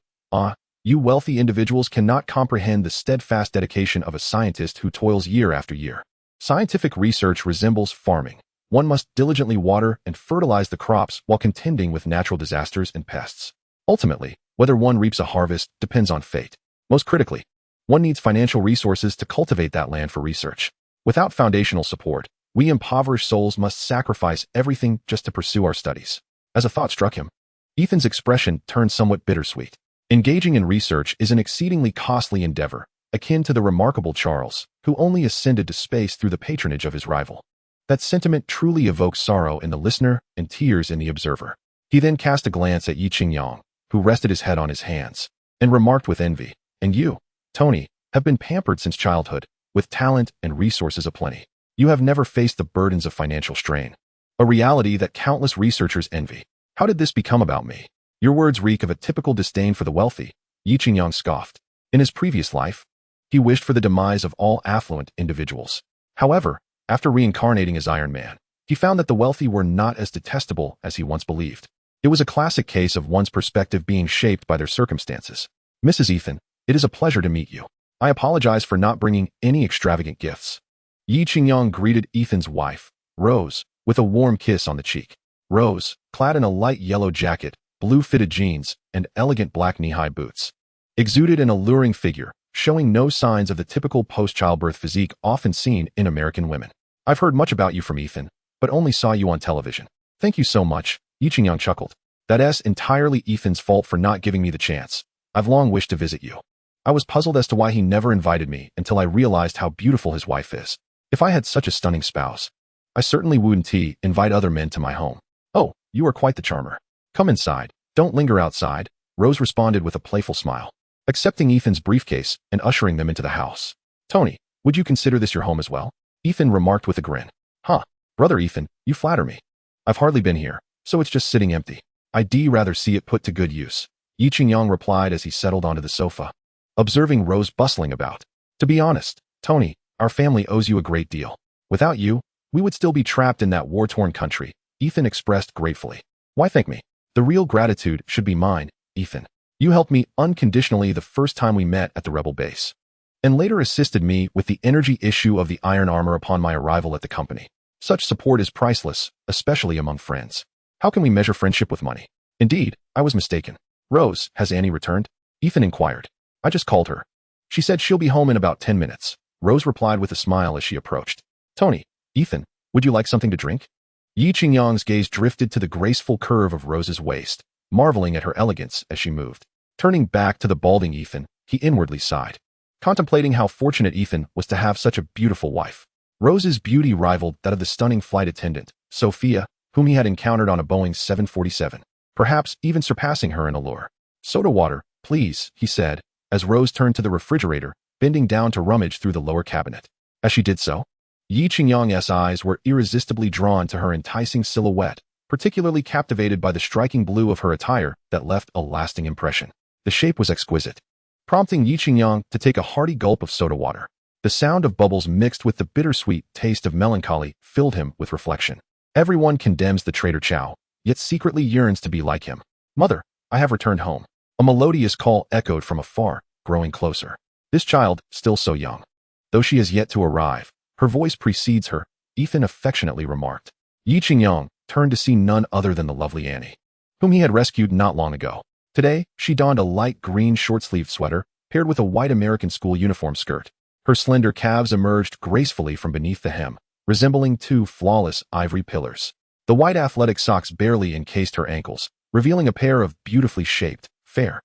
You wealthy individuals cannot comprehend the steadfast dedication of a scientist who toils year after year. Scientific research resembles farming. One must diligently water and fertilize the crops while contending with natural disasters and pests. Ultimately, whether one reaps a harvest depends on fate. Most critically, one needs financial resources to cultivate that land for research. Without foundational support, we impoverished souls must sacrifice everything just to pursue our studies. As a thought struck him, Ethan's expression turned somewhat bittersweet. Engaging in research is an exceedingly costly endeavor, akin to the remarkable Charles, who only ascended to space through the patronage of his rival. That sentiment truly evokes sorrow in the listener and tears in the observer. He then cast a glance at Yi Qingyang, who rested his head on his hands, and remarked with envy, "And you, Tony, have been pampered since childhood, with talent and resources aplenty. You have never faced the burdens of financial strain, a reality that countless researchers envy. How did this become about me?" "Your words reek of a typical disdain for the wealthy," Yi Qingyang scoffed. In his previous life, he wished for the demise of all affluent individuals. However, after reincarnating as Iron Man, he found that the wealthy were not as detestable as he once believed. It was a classic case of one's perspective being shaped by their circumstances. "Mrs. Ethan, it is a pleasure to meet you. I apologize for not bringing any extravagant gifts." Yi Qingyang greeted Ethan's wife, Rose, with a warm kiss on the cheek. Rose, clad in a light yellow jacket, blue fitted jeans, and elegant black knee-high boots, exuded an alluring figure, showing no signs of the typical post-childbirth physique often seen in American women. "I've heard much about you from Ethan, but only saw you on television." "Thank you so much," Yi Qingyang chuckled. "That's entirely Ethan's fault for not giving me the chance. I've long wished to visit you." I was puzzled as to why he never invited me until I realized how beautiful his wife is. If I had such a stunning spouse, I certainly wouldn't invite other men to my home. "Oh, you are quite the charmer. Come inside. Don't linger outside," Rose responded with a playful smile, accepting Ethan's briefcase and ushering them into the house. "Tony, would you consider this your home as well?" Ethan remarked with a grin. "Huh, brother Ethan, you flatter me. I've hardly been here, so it's just sitting empty. I'd rather see it put to good use," Yi Qingyang replied as he settled onto the sofa, observing Rose bustling about. "To be honest, Tony, our family owes you a great deal. Without you, we would still be trapped in that war-torn country," Ethan expressed gratefully. "Why thank me? The real gratitude should be mine, Ethan. You helped me unconditionally the first time we met at the rebel base, and later assisted me with the energy issue of the iron armor upon my arrival at the company. Such support is priceless, especially among friends. How can we measure friendship with money?" "Indeed, I was mistaken." "Rose, has Annie returned?" Ethan inquired. "I just called her. She said she'll be home in about 10 minutes. Rose replied with a smile as she approached. "Tony, Ethan, would you like something to drink?" Yi Qingyang's gaze drifted to the graceful curve of Rose's waist, marveling at her elegance as she moved. Turning back to the balding Ethan, he inwardly sighed, contemplating how fortunate Ethan was to have such a beautiful wife. Rose's beauty rivaled that of the stunning flight attendant, Sophia, whom he had encountered on a Boeing 747, perhaps even surpassing her in allure. "Soda water, please," he said, as Rose turned to the refrigerator, bending down to rummage through the lower cabinet. As she did so, Yi Qingyang's eyes were irresistibly drawn to her enticing silhouette, particularly captivated by the striking blue of her attire that left a lasting impression. The shape was exquisite, prompting Yi Qingyang to take a hearty gulp of soda water. The sound of bubbles mixed with the bittersweet taste of melancholy filled him with reflection. Everyone condemns the traitor Chow, yet secretly yearns to be like him. "Mother, I have returned home." A melodious call echoed from afar, growing closer. This child, still so young, though she has yet to arrive, her voice precedes her, Ethan affectionately remarked. Yi Qingyang turned to see none other than the lovely Annie, whom he had rescued not long ago. Today, she donned a light green short-sleeved sweater, paired with a white American school uniform skirt. Her slender calves emerged gracefully from beneath the hem, resembling two flawless ivory pillars. The white athletic socks barely encased her ankles, revealing a pair of beautifully shaped, fair,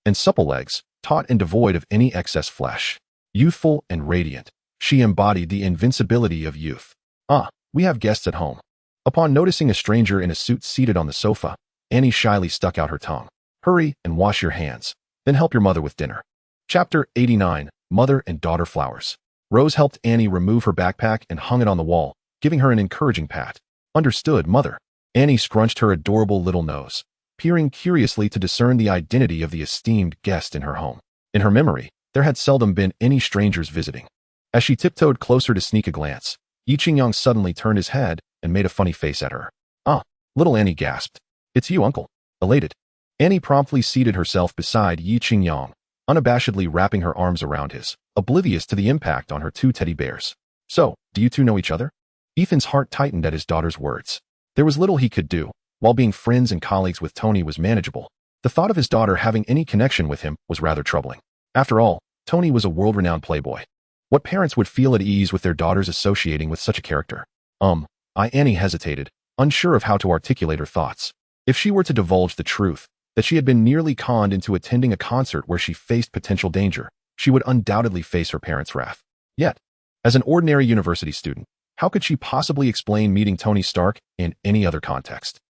and supple legs, taut and devoid of any excess flesh. Youthful and radiant, she embodied the invincibility of youth. "Ah, we have guests at home." Upon noticing a stranger in a suit seated on the sofa, Annie shyly stuck out her tongue. "Hurry and wash your hands, then help your mother with dinner." Chapter 89, Mother and Daughter Flowers. Rose helped Annie remove her backpack and hung it on the wall, giving her an encouraging pat. "Understood, Mother." Annie scrunched her adorable little nose, peering curiously to discern the identity of the esteemed guest in her home. In her memory, there had seldom been any strangers visiting. As she tiptoed closer to sneak a glance, Yi Qingyang suddenly turned his head and made a funny face at her. "Ah," little Annie gasped. "It's you, uncle." Elated, Annie promptly seated herself beside Yi Qingyang, unabashedly wrapping her arms around his, oblivious to the impact on her two teddy bears. "So, do you two know each other?" Ethan's heart tightened at his daughter's words. There was little he could do. While being friends and colleagues with Tony was manageable, the thought of his daughter having any connection with him was rather troubling. After all, Tony was a world-renowned playboy. What parents would feel at ease with their daughters associating with such a character? Annie hesitated, unsure of how to articulate her thoughts. If she were to divulge the truth, that she had been nearly conned into attending a concert where she faced potential danger, she would undoubtedly face her parents' wrath. Yet, as an ordinary university student, how could she possibly explain meeting Tony Stark in any other context?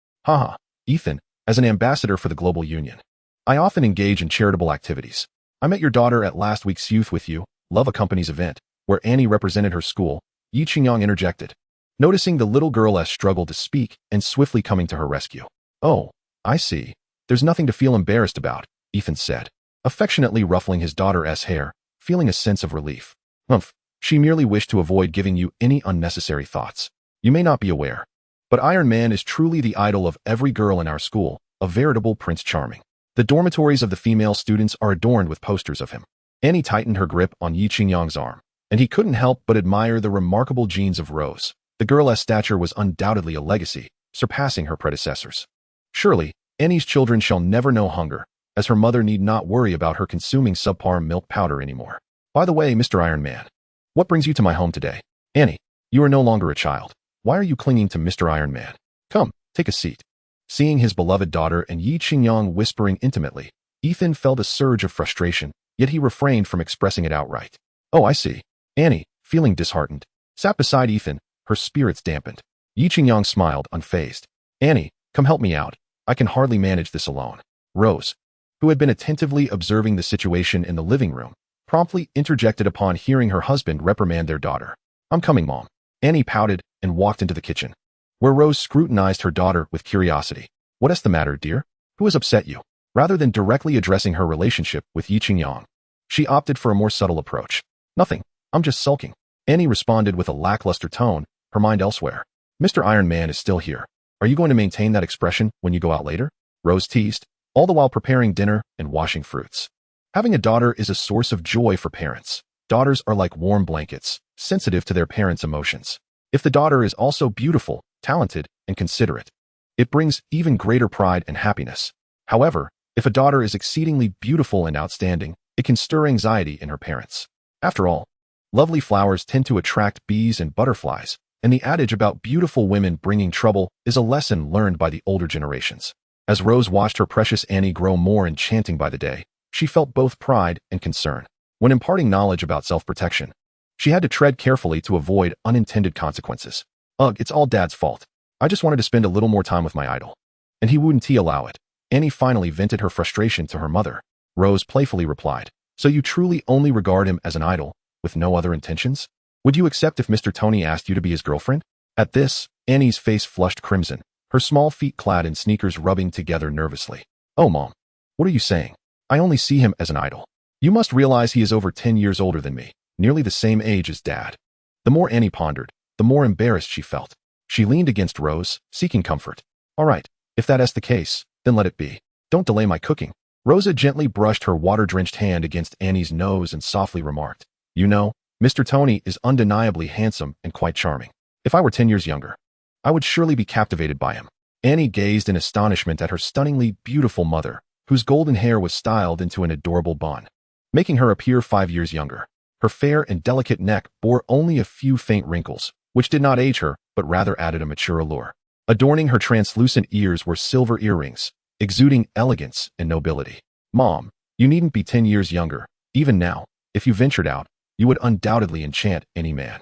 Ethan, as an ambassador for the global union. I often engage in charitable activities. I met your daughter at last week's Youth With You, Love Accompanies event, where Annie represented her school. Yi Qingyang interjected, noticing the little girl's struggle to speak and swiftly coming to her rescue. Oh, I see. There's nothing to feel embarrassed about, Ethan said, affectionately ruffling his daughter's hair, feeling a sense of relief. Humph, she merely wished to avoid giving you any unnecessary thoughts. You may not be aware, but Iron Man is truly the idol of every girl in our school, a veritable Prince Charming. The dormitories of the female students are adorned with posters of him. Annie tightened her grip on Yi Qingyang's arm, and he couldn't help but admire the remarkable genes of Rose. The girl's stature was undoubtedly a legacy, surpassing her predecessors. Surely, Annie's children shall never know hunger, as her mother need not worry about her consuming subpar milk powder anymore. By the way, Mr. Iron Man, what brings you to my home today? Annie, you are no longer a child. Why are you clinging to Mr. Iron Man? Come, take a seat. Seeing his beloved daughter and Yi Qingyang whispering intimately, Ethan felt a surge of frustration, yet he refrained from expressing it outright. Oh, I see. Annie, feeling disheartened, sat beside Ethan, her spirits dampened. Yi Qingyang smiled, unfazed. Annie, come help me out. I can hardly manage this alone. Rose, who had been attentively observing the situation in the living room, promptly interjected upon hearing her husband reprimand their daughter. I'm coming, Mom. Annie pouted and walked into the kitchen, where Rose scrutinized her daughter with curiosity. What is the matter, dear? Who has upset you? Rather than directly addressing her relationship with Yi Qingyang, she opted for a more subtle approach. Nothing. I'm just sulking. Annie responded with a lackluster tone, her mind elsewhere. Mr. Iron Man is still here. Are you going to maintain that expression when you go out later? Rose teased, all the while preparing dinner and washing fruits. Having a daughter is a source of joy for parents. Daughters are like warm blankets, sensitive to their parents' emotions. If the daughter is also beautiful, talented, and considerate, it brings even greater pride and happiness. However, if a daughter is exceedingly beautiful and outstanding, it can stir anxiety in her parents. After all, lovely flowers tend to attract bees and butterflies, and the adage about beautiful women bringing trouble is a lesson learned by the older generations. As Rose watched her precious Annie grow more enchanting by the day, she felt both pride and concern. When imparting knowledge about self-protection, she had to tread carefully to avoid unintended consequences. Ugh, it's all Dad's fault. I just wanted to spend a little more time with my idol. And he wouldn't allow it. Annie finally vented her frustration to her mother. Rose playfully replied, so you truly only regard him as an idol, with no other intentions? Would you accept if Mr. Tony asked you to be his girlfriend? At this, Annie's face flushed crimson, her small feet clad in sneakers rubbing together nervously. Oh, Mom, what are you saying? I only see him as an idol. You must realize he is over 10 years older than me, nearly the same age as Dad. The more Annie pondered, the more embarrassed she felt. She leaned against Rose, seeking comfort. All right, if that is the case, then let it be. Don't delay my cooking. Rosa gently brushed her water-drenched hand against Annie's nose and softly remarked, you know, Mr. Tony is undeniably handsome and quite charming. If I were 10 years younger, I would surely be captivated by him. Annie gazed in astonishment at her stunningly beautiful mother, whose golden hair was styled into an adorable bun, making her appear 5 years younger. Her fair and delicate neck bore only a few faint wrinkles, which did not age her, but rather added a mature allure. Adorning her translucent ears were silver earrings, exuding elegance and nobility. Mom, you needn't be 10 years younger. Even now, if you ventured out, you would undoubtedly enchant any man.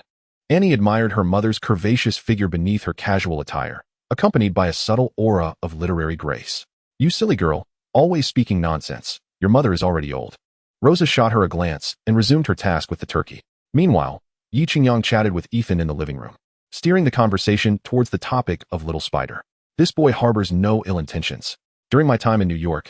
Annie admired her mother's curvaceous figure beneath her casual attire, accompanied by a subtle aura of literary grace. You silly girl, always speaking nonsense. Your mother is already old. Rosa shot her a glance and resumed her task with the turkey. Meanwhile, Yi Qingyang chatted with Ethan in the living room, steering the conversation towards the topic of Little Spider. This boy harbors no ill intentions. During my time in New York,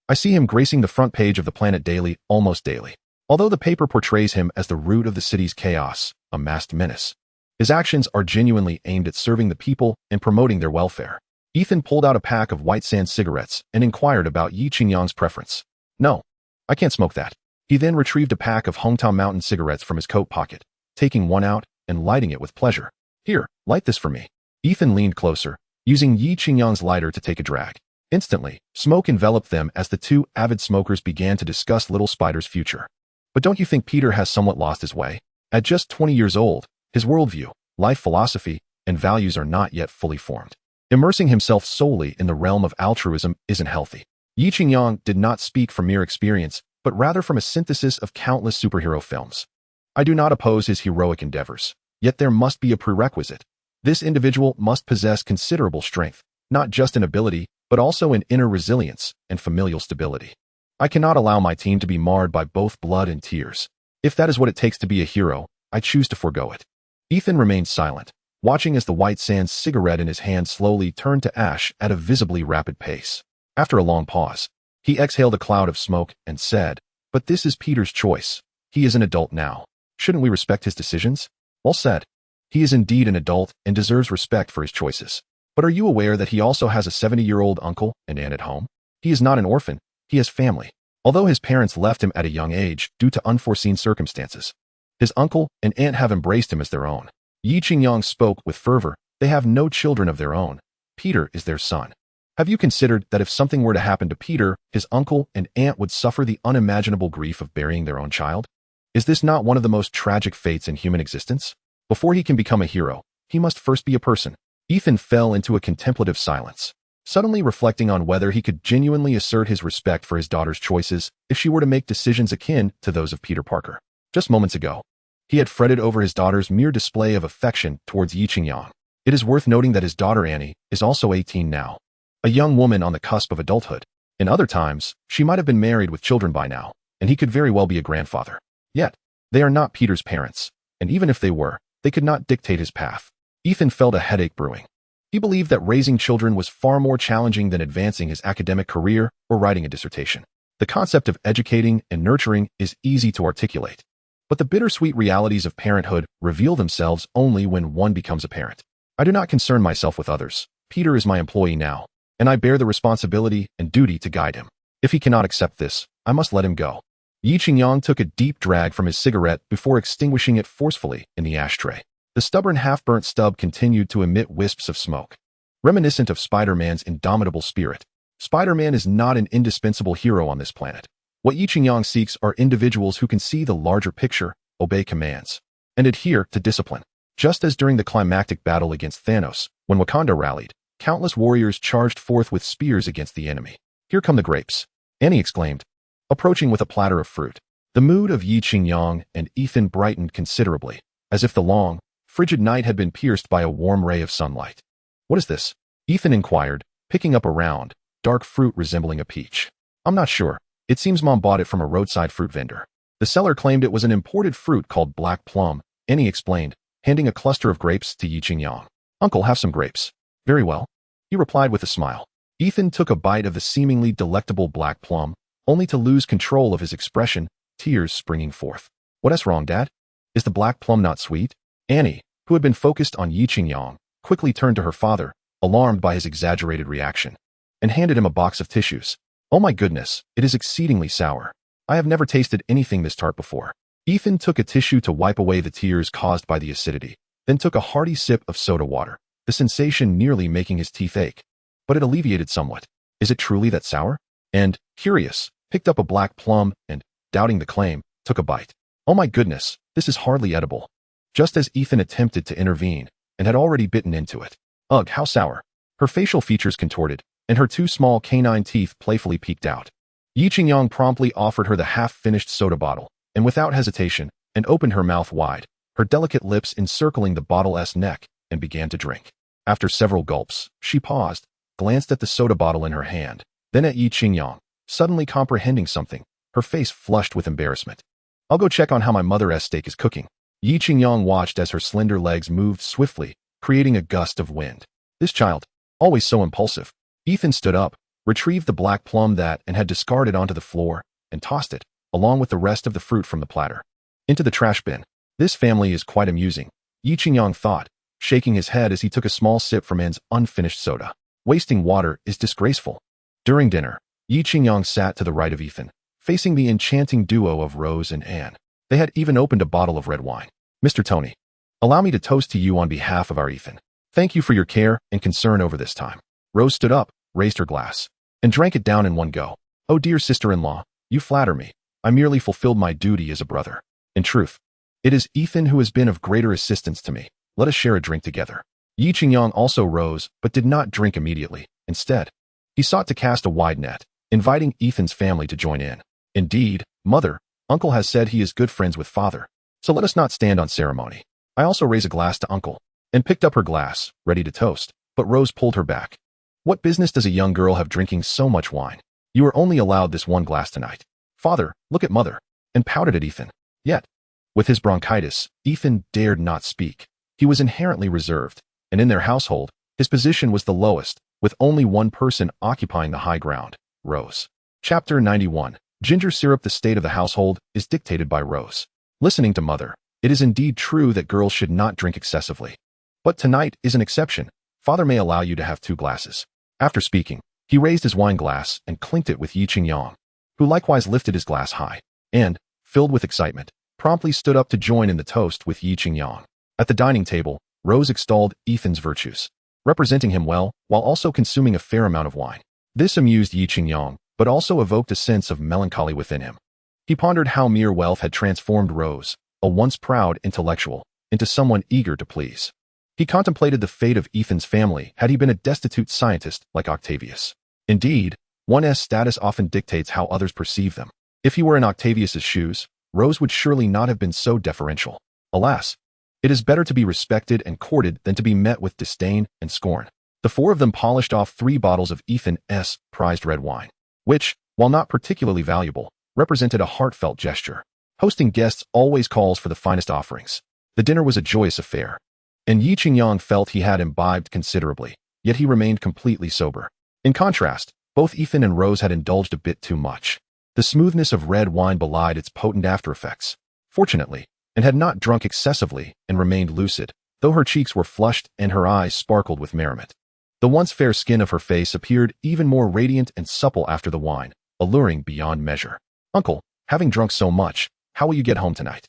I see him gracing the front page of the Planet Daily almost daily. Although the paper portrays him as the root of the city's chaos, a masked menace, his actions are genuinely aimed at serving the people and promoting their welfare. Ethan pulled out a pack of white sand cigarettes and inquired about Yi Qingyang's preference. No, I can't smoke that. He then retrieved a pack of Hometown Mountain cigarettes from his coat pocket, taking one out and lighting it with pleasure. Here, light this for me. Ethan leaned closer, using Yi Qingyang's lighter to take a drag. Instantly, smoke enveloped them as the two avid smokers began to discuss Little Spider's future. But don't you think Peter has somewhat lost his way? At just 20 years old, his worldview, life philosophy, and values are not yet fully formed. Immersing himself solely in the realm of altruism isn't healthy. Yi Qingyang did not speak from mere experience, but rather from a synthesis of countless superhero films. I do not oppose his heroic endeavors, yet there must be a prerequisite. This individual must possess considerable strength, not just in ability, but also in inner resilience and familial stability. I cannot allow my team to be marred by both blood and tears. If that is what it takes to be a hero, I choose to forego it. Ethan remained silent, watching as the white sands cigarette in his hand slowly turned to ash at a visibly rapid pace. After a long pause, he exhaled a cloud of smoke and said, "But this is Peter's choice. He is an adult now. Shouldn't we respect his decisions?" "Well said. He is indeed an adult and deserves respect for his choices. But are you aware that he also has a 70-year-old uncle and aunt at home? He is not an orphan. He has family. Although his parents left him at a young age due to unforeseen circumstances, his uncle and aunt have embraced him as their own." Yi Qingyang spoke with fervor. "They have no children of their own. Peter is their son. Have you considered that if something were to happen to Peter, his uncle and aunt would suffer the unimaginable grief of burying their own child? Is this not one of the most tragic fates in human existence? Before he can become a hero, he must first be a person." Ethan fell into a contemplative silence, suddenly reflecting on whether he could genuinely assert his respect for his daughter's choices if she were to make decisions akin to those of Peter Parker. Just moments ago, he had fretted over his daughter's mere display of affection towards Yi Qingyang. It is worth noting that his daughter Annie is also 18 now, a young woman on the cusp of adulthood. In other times, she might have been married with children by now, and he could very well be a grandfather. Yet, they are not Peter's parents, and even if they were, they could not dictate his path. Ethan felt a headache brewing. He believed that raising children was far more challenging than advancing his academic career or writing a dissertation. The concept of educating and nurturing is easy to articulate, but the bittersweet realities of parenthood reveal themselves only when one becomes a parent. I do not concern myself with others. Peter is my employee now, and I bear the responsibility and duty to guide him. If he cannot accept this, I must let him go." Yi Qingyang took a deep drag from his cigarette before extinguishing it forcefully in the ashtray. The stubborn half-burnt stub continued to emit wisps of smoke, reminiscent of Spider-Man's indomitable spirit. Spider-Man is not an indispensable hero on this planet. What Yi Qingyang seeks are individuals who can see the larger picture, obey commands, and adhere to discipline. Just as during the climactic battle against Thanos, when Wakanda rallied, countless warriors charged forth with spears against the enemy. "Here come the grapes," Annie exclaimed, approaching with a platter of fruit. The mood of Yi Qingyang and Ethan brightened considerably, as if the long, frigid night had been pierced by a warm ray of sunlight. "What is this?" Ethan inquired, picking up a round, dark fruit resembling a peach. "I'm not sure. It seems Mom bought it from a roadside fruit vendor. The seller claimed it was an imported fruit called black plum," Annie explained, handing a cluster of grapes to Yi Qingyang. "Uncle, have some grapes." "Very well," he replied with a smile. Ethan took a bite of the seemingly delectable black plum, only to lose control of his expression, tears springing forth. "What's wrong, Dad? Is the black plum not sweet?" Annie, who had been focused on Yi Qingyang, quickly turned to her father, alarmed by his exaggerated reaction, and handed him a box of tissues. "Oh my goodness, it is exceedingly sour. I have never tasted anything this tart before." Ethan took a tissue to wipe away the tears caused by the acidity, then took a hearty sip of soda water, the sensation nearly making his teeth ache. But it alleviated somewhat. "Is it truly that sour?" And, curious, picked up a black plum and, doubting the claim, took a bite. "Oh my goodness, this is hardly edible." Just as Ethan attempted to intervene, and had already bitten into it. "Ugh, how sour." Her facial features contorted, and her two small canine teeth playfully peeked out. Yi Qingyang promptly offered her the half-finished soda bottle, and without hesitation, and opened her mouth wide, her delicate lips encircling the bottle's neck, and began to drink. After several gulps, she paused, glanced at the soda bottle in her hand, then at Yi Qingyang, suddenly comprehending something, her face flushed with embarrassment. "I'll go check on how my mother's steak is cooking." Yi Qingyang watched as her slender legs moved swiftly, creating a gust of wind. This child, always so impulsive. Ethan stood up, retrieved the black plum that and had discarded onto the floor, and tossed it, along with the rest of the fruit from the platter, into the trash bin. "This family is quite amusing," Yi Qingyang thought, shaking his head as he took a small sip from Anne's unfinished soda. "Wasting water is disgraceful." During dinner, Yi Qingyang sat to the right of Ethan, facing the enchanting duo of Rose and Anne. They had even opened a bottle of red wine. "Mr. Tony, allow me to toast to you on behalf of our Ethan. Thank you for your care and concern over this time." Rose stood up, raised her glass, and drank it down in one go. "Oh dear sister-in-law, you flatter me. I merely fulfilled my duty as a brother. In truth, it is Ethan who has been of greater assistance to me. Let us share a drink together." Yi Qingyang also rose, but did not drink immediately. Instead, he sought to cast a wide net, inviting Ethan's family to join in. "Indeed, Mother, Uncle has said he is good friends with Father, so let us not stand on ceremony. I also raise a glass to Uncle," and picked up her glass, ready to toast, but Rose pulled her back. "What business does a young girl have drinking so much wine? You are only allowed this one glass tonight. Father, look at mother, and pouted at Ethan. Yet, with his bronchitis, Ethan dared not speak. He was inherently reserved, and in their household, his position was the lowest, with only one person occupying the high ground, Rose. Chapter 91. Ginger syrup. The state of the household is dictated by Rose. Listening to mother, it is indeed true that girls should not drink excessively. But tonight is an exception. Father may allow you to have 2 glasses. After speaking, he raised his wine glass and clinked it with Yi Qingyang, who likewise lifted his glass high, and, filled with excitement, promptly stood up to join in the toast with Yi Qingyang. At the dining table, Rose extolled Ethan's virtues, representing him well, while also consuming a fair amount of wine. This amused Yi Qingyang, but also evoked a sense of melancholy within him. He pondered how mere wealth had transformed Rose, a once proud intellectual, into someone eager to please. He contemplated the fate of Ethan's family had he been a destitute scientist like Octavius. Indeed, one's status often dictates how others perceive them. If he were in Octavius's shoes, Rose would surely not have been so deferential. Alas, it is better to be respected and courted than to be met with disdain and scorn. The 4 of them polished off 3 bottles of Ethan's prized red wine, which, while not particularly valuable, represented a heartfelt gesture. Hosting guests always calls for the finest offerings. The dinner was a joyous affair, and Yi Qingyang felt he had imbibed considerably, yet he remained completely sober. In contrast, both Ethan and Rose had indulged a bit too much. The smoothness of red wine belied its potent after-effects. Fortunately, and had not drunk excessively and remained lucid, though her cheeks were flushed and her eyes sparkled with merriment. The once fair skin of her face appeared even more radiant and supple after the wine, alluring beyond measure. Uncle, having drunk so much, how will you get home tonight?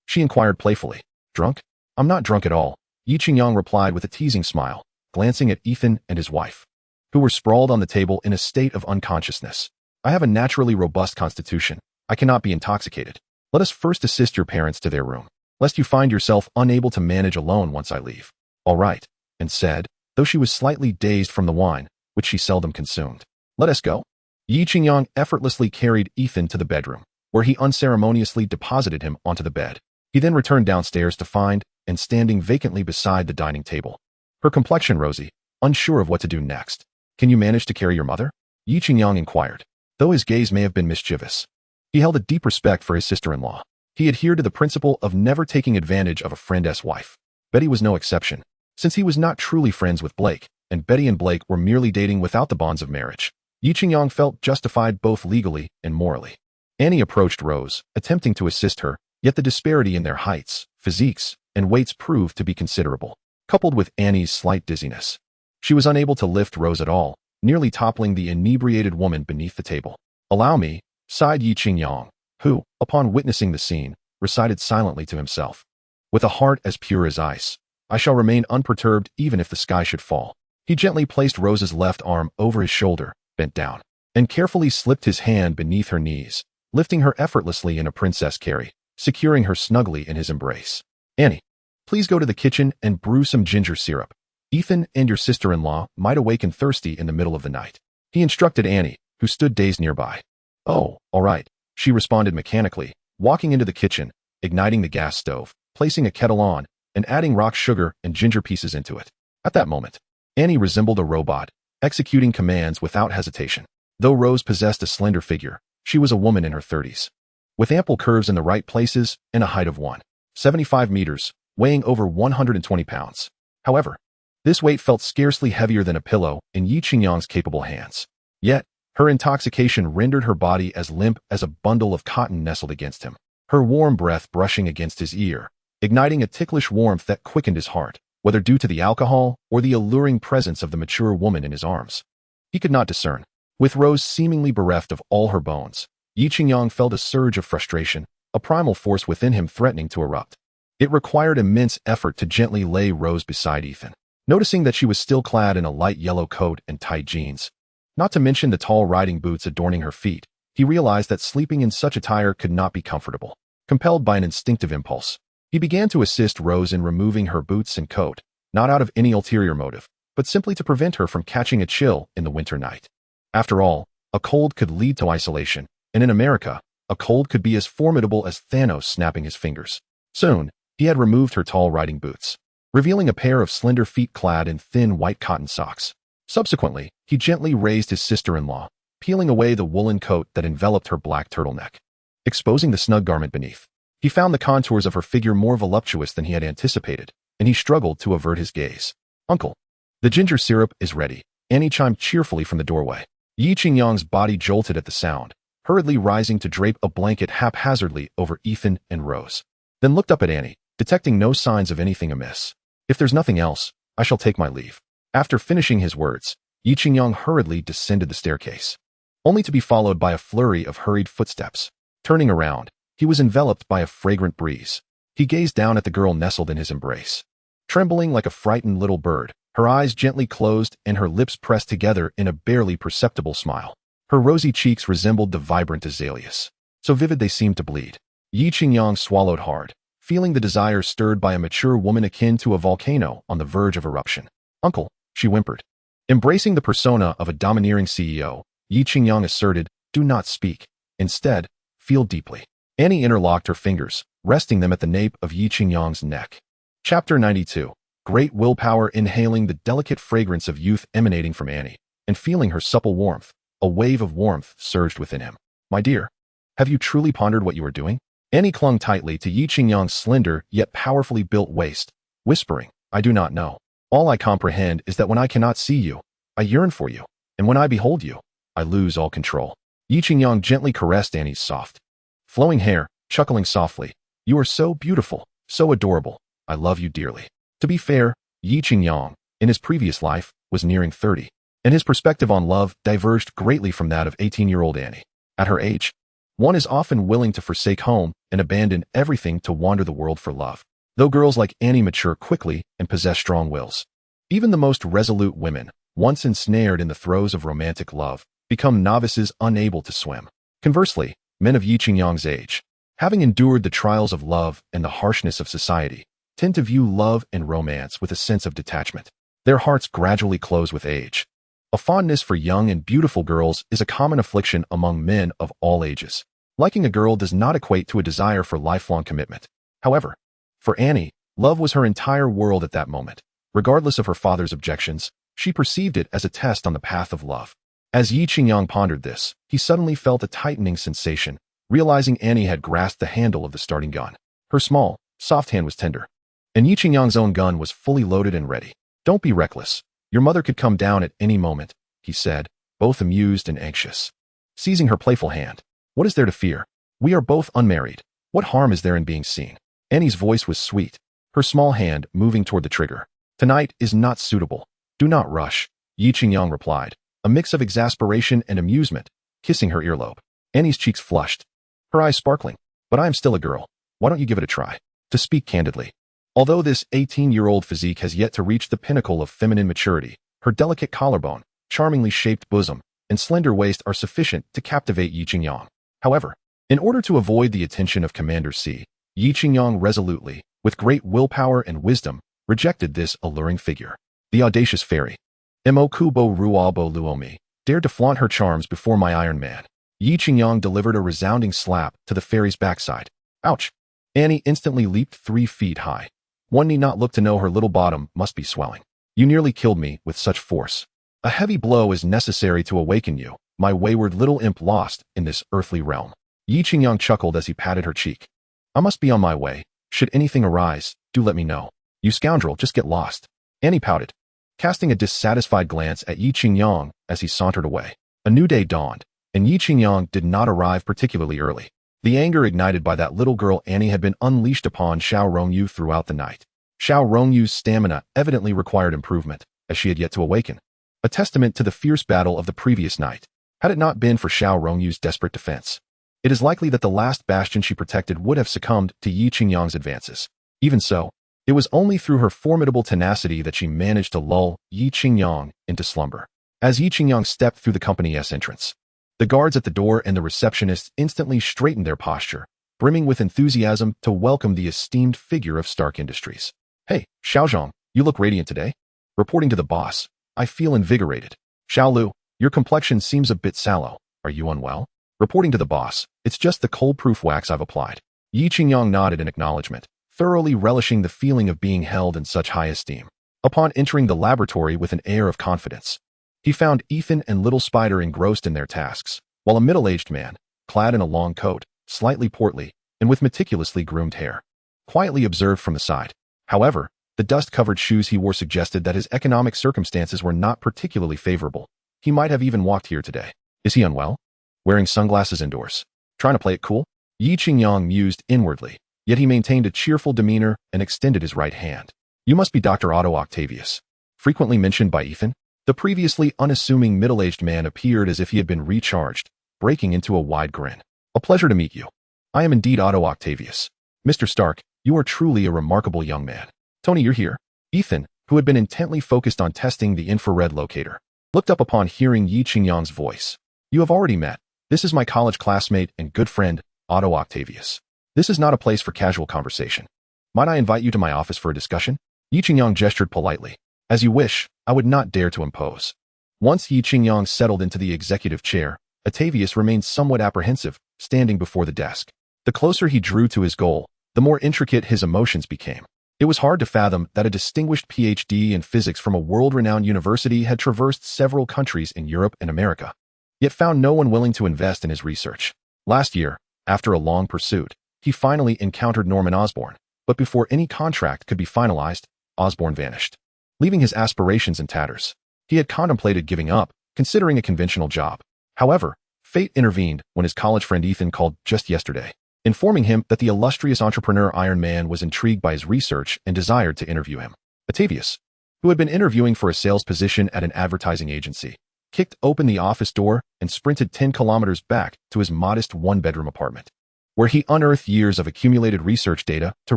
She inquired playfully. Drunk? I'm not drunk at all, Yi Qingyang replied with a teasing smile, glancing at Ethan and his wife, who were sprawled on the table in a state of unconsciousness. I have a naturally robust constitution. I cannot be intoxicated. Let us first assist your parents to their room, lest you find yourself unable to manage alone once I leave. All right, and said, though she was slightly dazed from the wine, which she seldom consumed. Let us go. Yi Qingyang effortlessly carried Ethan to the bedroom, where he unceremoniously deposited him onto the bed. He then returned downstairs to find, and standing vacantly beside the dining table, her complexion rosy, unsure of what to do next. Can you manage to carry your mother? Yi Qingyang inquired, though his gaze may have been mischievous. He held a deep respect for his sister-in-law. He adhered to the principle of never taking advantage of a friend's wife. Betty was no exception, since he was not truly friends with Blake, and Betty and Blake were merely dating without the bonds of marriage. Yi Qingyang felt justified both legally and morally. Annie approached Rose, attempting to assist her, yet the disparity in their heights, physiques, and weights proved to be considerable, coupled with Annie's slight dizziness. She was unable to lift Rose at all, nearly toppling the inebriated woman beneath the table. Allow me, sighed Yi Qingyang, who, upon witnessing the scene, recited silently to himself. With a heart as pure as ice, I shall remain unperturbed even if the sky should fall. He gently placed Rose's left arm over his shoulder, bent down, and carefully slipped his hand beneath her knees, lifting her effortlessly in a princess carry, securing her snugly in his embrace. Annie, please go to the kitchen and brew some ginger syrup. Ethan and your sister-in-law might awaken thirsty in the middle of the night. He instructed Annie, who stood dazed nearby. Oh, all right, she responded mechanically, walking into the kitchen, igniting the gas stove, placing a kettle on, and adding rock sugar and ginger pieces into it. At that moment, Annie resembled a robot, executing commands without hesitation. Though Rose possessed a slender figure, she was a woman in her 30s, with ample curves in the right places and a height of 1.75 meters, weighing over 120 pounds. However, this weight felt scarcely heavier than a pillow in Yi Qingyang's capable hands. Yet, her intoxication rendered her body as limp as a bundle of cotton nestled against him, her warm breath brushing against his ear, igniting a ticklish warmth that quickened his heart, whether due to the alcohol or the alluring presence of the mature woman in his arms. He could not discern. With Rose seemingly bereft of all her bones, Yi Qingyang felt a surge of frustration, a primal force within him threatening to erupt. It required immense effort to gently lay Rose beside Ethan. Noticing that she was still clad in a light yellow coat and tight jeans, not to mention the tall riding boots adorning her feet, he realized that sleeping in such attire could not be comfortable. Compelled by an instinctive impulse, he began to assist Rose in removing her boots and coat, not out of any ulterior motive, but simply to prevent her from catching a chill in the winter night. After all, a cold could lead to isolation, and in America, a cold could be as formidable as Thanos snapping his fingers. Soon, he had removed her tall riding boots, revealing a pair of slender feet clad in thin white cotton socks. Subsequently, he gently raised his sister-in-law, peeling away the woolen coat that enveloped her black turtleneck, exposing the snug garment beneath. He found the contours of her figure more voluptuous than he had anticipated, and he struggled to avert his gaze. "Uncle, the ginger syrup is ready," Annie chimed cheerfully from the doorway. Yi Qingyang's body jolted at the sound, hurriedly rising to drape a blanket haphazardly over Ethan and Rose. Then looked up at Annie, detecting no signs of anything amiss. "If there's nothing else, I shall take my leave." After finishing his words, Yi Qingyang hurriedly descended the staircase, only to be followed by a flurry of hurried footsteps. Turning around, he was enveloped by a fragrant breeze. He gazed down at the girl nestled in his embrace. Trembling like a frightened little bird, her eyes gently closed and her lips pressed together in a barely perceptible smile. Her rosy cheeks resembled the vibrant azaleas. So vivid they seemed to bleed. Yi Qingyang swallowed hard, feeling the desire stirred by a mature woman akin to a volcano on the verge of eruption. "Uncle," she whimpered. Embracing the persona of a domineering CEO, Yi Qingyang asserted, "Do not speak. Instead, feel deeply." Annie interlocked her fingers, resting them at the nape of Yi Qingyang's neck. Chapter 92. Great willpower. Inhaling the delicate fragrance of youth emanating from Annie, and feeling her supple warmth, a wave of warmth surged within him. "My dear, have you truly pondered what you are doing?" Annie clung tightly to Yi Qingyang's slender yet powerfully built waist, whispering, "I do not know. All I comprehend is that when I cannot see you, I yearn for you, and when I behold you, I lose all control." Yi Qingyang gently caressed Annie's soft, flowing hair, chuckling softly, "You are so beautiful, so adorable. I love you dearly." To be fair, Yi Qingyang, in his previous life, was nearing 30, and his perspective on love diverged greatly from that of 18-year-old Annie. At her age, one is often willing to forsake home and abandon everything to wander the world for love. Though girls like Annie mature quickly and possess strong wills, even the most resolute women, once ensnared in the throes of romantic love, become novices unable to swim. Conversely, men of Yi Qingyang's age, having endured the trials of love and the harshness of society, tend to view love and romance with a sense of detachment. Their hearts gradually close with age. A fondness for young and beautiful girls is a common affliction among men of all ages. Liking a girl does not equate to a desire for lifelong commitment. However, for Annie, love was her entire world at that moment. Regardless of her father's objections, she perceived it as a test on the path of love. As Yi Qingyang pondered this, he suddenly felt a tightening sensation, realizing Annie had grasped the handle of the starting gun. Her small, soft hand was tender, and Yi Qingyang's own gun was fully loaded and ready. "Don't be reckless. Your mother could come down at any moment," he said, both amused and anxious. Seizing her playful hand, "What is there to fear? We are both unmarried. What harm is there in being seen?" Annie's voice was sweet, her small hand moving toward the trigger. "Tonight is not suitable. Do not rush," Yi Qingyang replied, a mix of exasperation and amusement, kissing her earlobe. Annie's cheeks flushed, her eyes sparkling. "But I am still a girl. Why don't you give it a try?" To speak candidly, although this 18-year-old physique has yet to reach the pinnacle of feminine maturity, her delicate collarbone, charmingly shaped bosom, and slender waist are sufficient to captivate Yi Qingyang. However, in order to avoid the attention of Commander C, Yi Qingyang resolutely, with great willpower and wisdom, rejected this alluring figure. The audacious fairy, Mo Kubo Ruabo Luomi, dared to flaunt her charms before my Iron Man. Yi Qingyang delivered a resounding slap to the fairy's backside. Ouch! Annie instantly leaped 3 feet high. One need not look to know her little bottom must be swelling. "You nearly killed me with such force. A heavy blow is necessary to awaken you, my wayward little imp lost in this earthly realm." Yi Qingyang chuckled as he patted her cheek. "I must be on my way. Should anything arise, do let me know. You scoundrel, just get lost." Annie pouted, casting a dissatisfied glance at Yi Qingyang as he sauntered away. A new day dawned, and Yi Qingyang did not arrive particularly early. The anger ignited by that little girl Annie had been unleashed upon Xiao Rongyu throughout the night. Xiao Rongyu's stamina evidently required improvement, as she had yet to awaken, a testament to the fierce battle of the previous night. Had it not been for Xiao Rongyu's desperate defense, it is likely that the last bastion she protected would have succumbed to Yi Qingyang's advances. Even so, it was only through her formidable tenacity that she managed to lull Yi Qingyang into slumber. As Yi Qingyang stepped through the company's entrance, the guards at the door and the receptionists instantly straightened their posture, brimming with enthusiasm to welcome the esteemed figure of Stark Industries. "Hey, Xiaozhong, you look radiant today." Reporting to the boss, "I feel invigorated." "Xiao Lu, your complexion seems a bit sallow. Are you unwell?" Reporting to the boss, "It's just the cold-proof wax I've applied." Yi Qingyang nodded in acknowledgement, thoroughly relishing the feeling of being held in such high esteem. Upon entering the laboratory with an air of confidence, He found Ethan and Little Spider engrossed in their tasks, while a middle-aged man, clad in a long coat, slightly portly, and with meticulously groomed hair, quietly observed from the side. However, the dust-covered shoes he wore suggested that his economic circumstances were not particularly favorable. He might have even walked here today. Is he unwell? Wearing sunglasses indoors? Trying to play it cool? Yi Qingyang mused inwardly, yet he maintained a cheerful demeanor and extended his right hand. You must be Dr. Otto Octavius, frequently mentioned by Ethan. The previously unassuming middle-aged man appeared as if he had been recharged, breaking into a wide grin. A pleasure to meet you. I am indeed Otto Octavius. Mr. Stark, you are truly a remarkable young man. Tony, you're here. Ethan, who had been intently focused on testing the infrared locator, looked up upon hearing Yi Qingyang's voice. You have already met. This is my college classmate and good friend, Otto Octavius. This is not a place for casual conversation. Might I invite you to my office for a discussion? Yi Qingyang gestured politely. As you wish, I would not dare to impose. Once Yi Qingyang settled into the executive chair, Octavius remained somewhat apprehensive, standing before the desk. The closer he drew to his goal, the more intricate his emotions became. It was hard to fathom that a distinguished PhD in physics from a world-renowned university had traversed several countries in Europe and America, yet found no one willing to invest in his research. Last year, after a long pursuit, he finally encountered Norman Osborn, but before any contract could be finalized, Osborn vanished, leaving his aspirations in tatters. He had contemplated giving up, considering a conventional job. However, fate intervened when his college friend Ethan called just yesterday, informing him that the illustrious entrepreneur Iron Man was intrigued by his research and desired to interview him. Octavius, who had been interviewing for a sales position at an advertising agency, kicked open the office door and sprinted 10 kilometers back to his modest one-bedroom apartment, where he unearthed years of accumulated research data to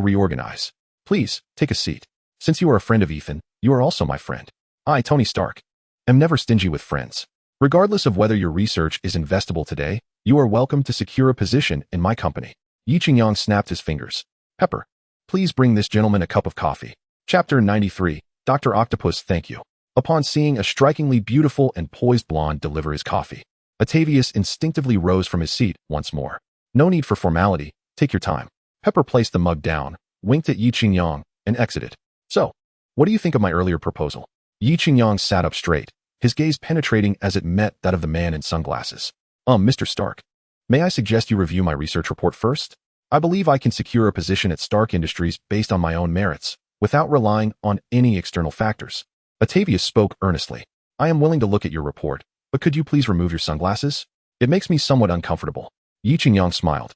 reorganize. Please, take a seat. Since you are a friend of Ethan, you are also my friend. I, Tony Stark, am never stingy with friends. Regardless of whether your research is investable today, you are welcome to secure a position in my company. Yi Qingyang snapped his fingers. Pepper, please bring this gentleman a cup of coffee. Chapter 93, Dr. Octopus, thank you. Upon seeing a strikingly beautiful and poised blonde deliver his coffee, Octavius instinctively rose from his seat once more. No need for formality, take your time. Pepper placed the mug down, winked at Yi Qingyang, and exited. So, what do you think of my earlier proposal? Yi Qingyang sat up straight, his gaze penetrating as it met that of the man in sunglasses. Mr. Stark, may I suggest you review my research report first? I believe I can secure a position at Stark Industries based on my own merits, without relying on any external factors. Octavius spoke earnestly. I am willing to look at your report, but could you please remove your sunglasses? It makes me somewhat uncomfortable. Yi Qingyang smiled,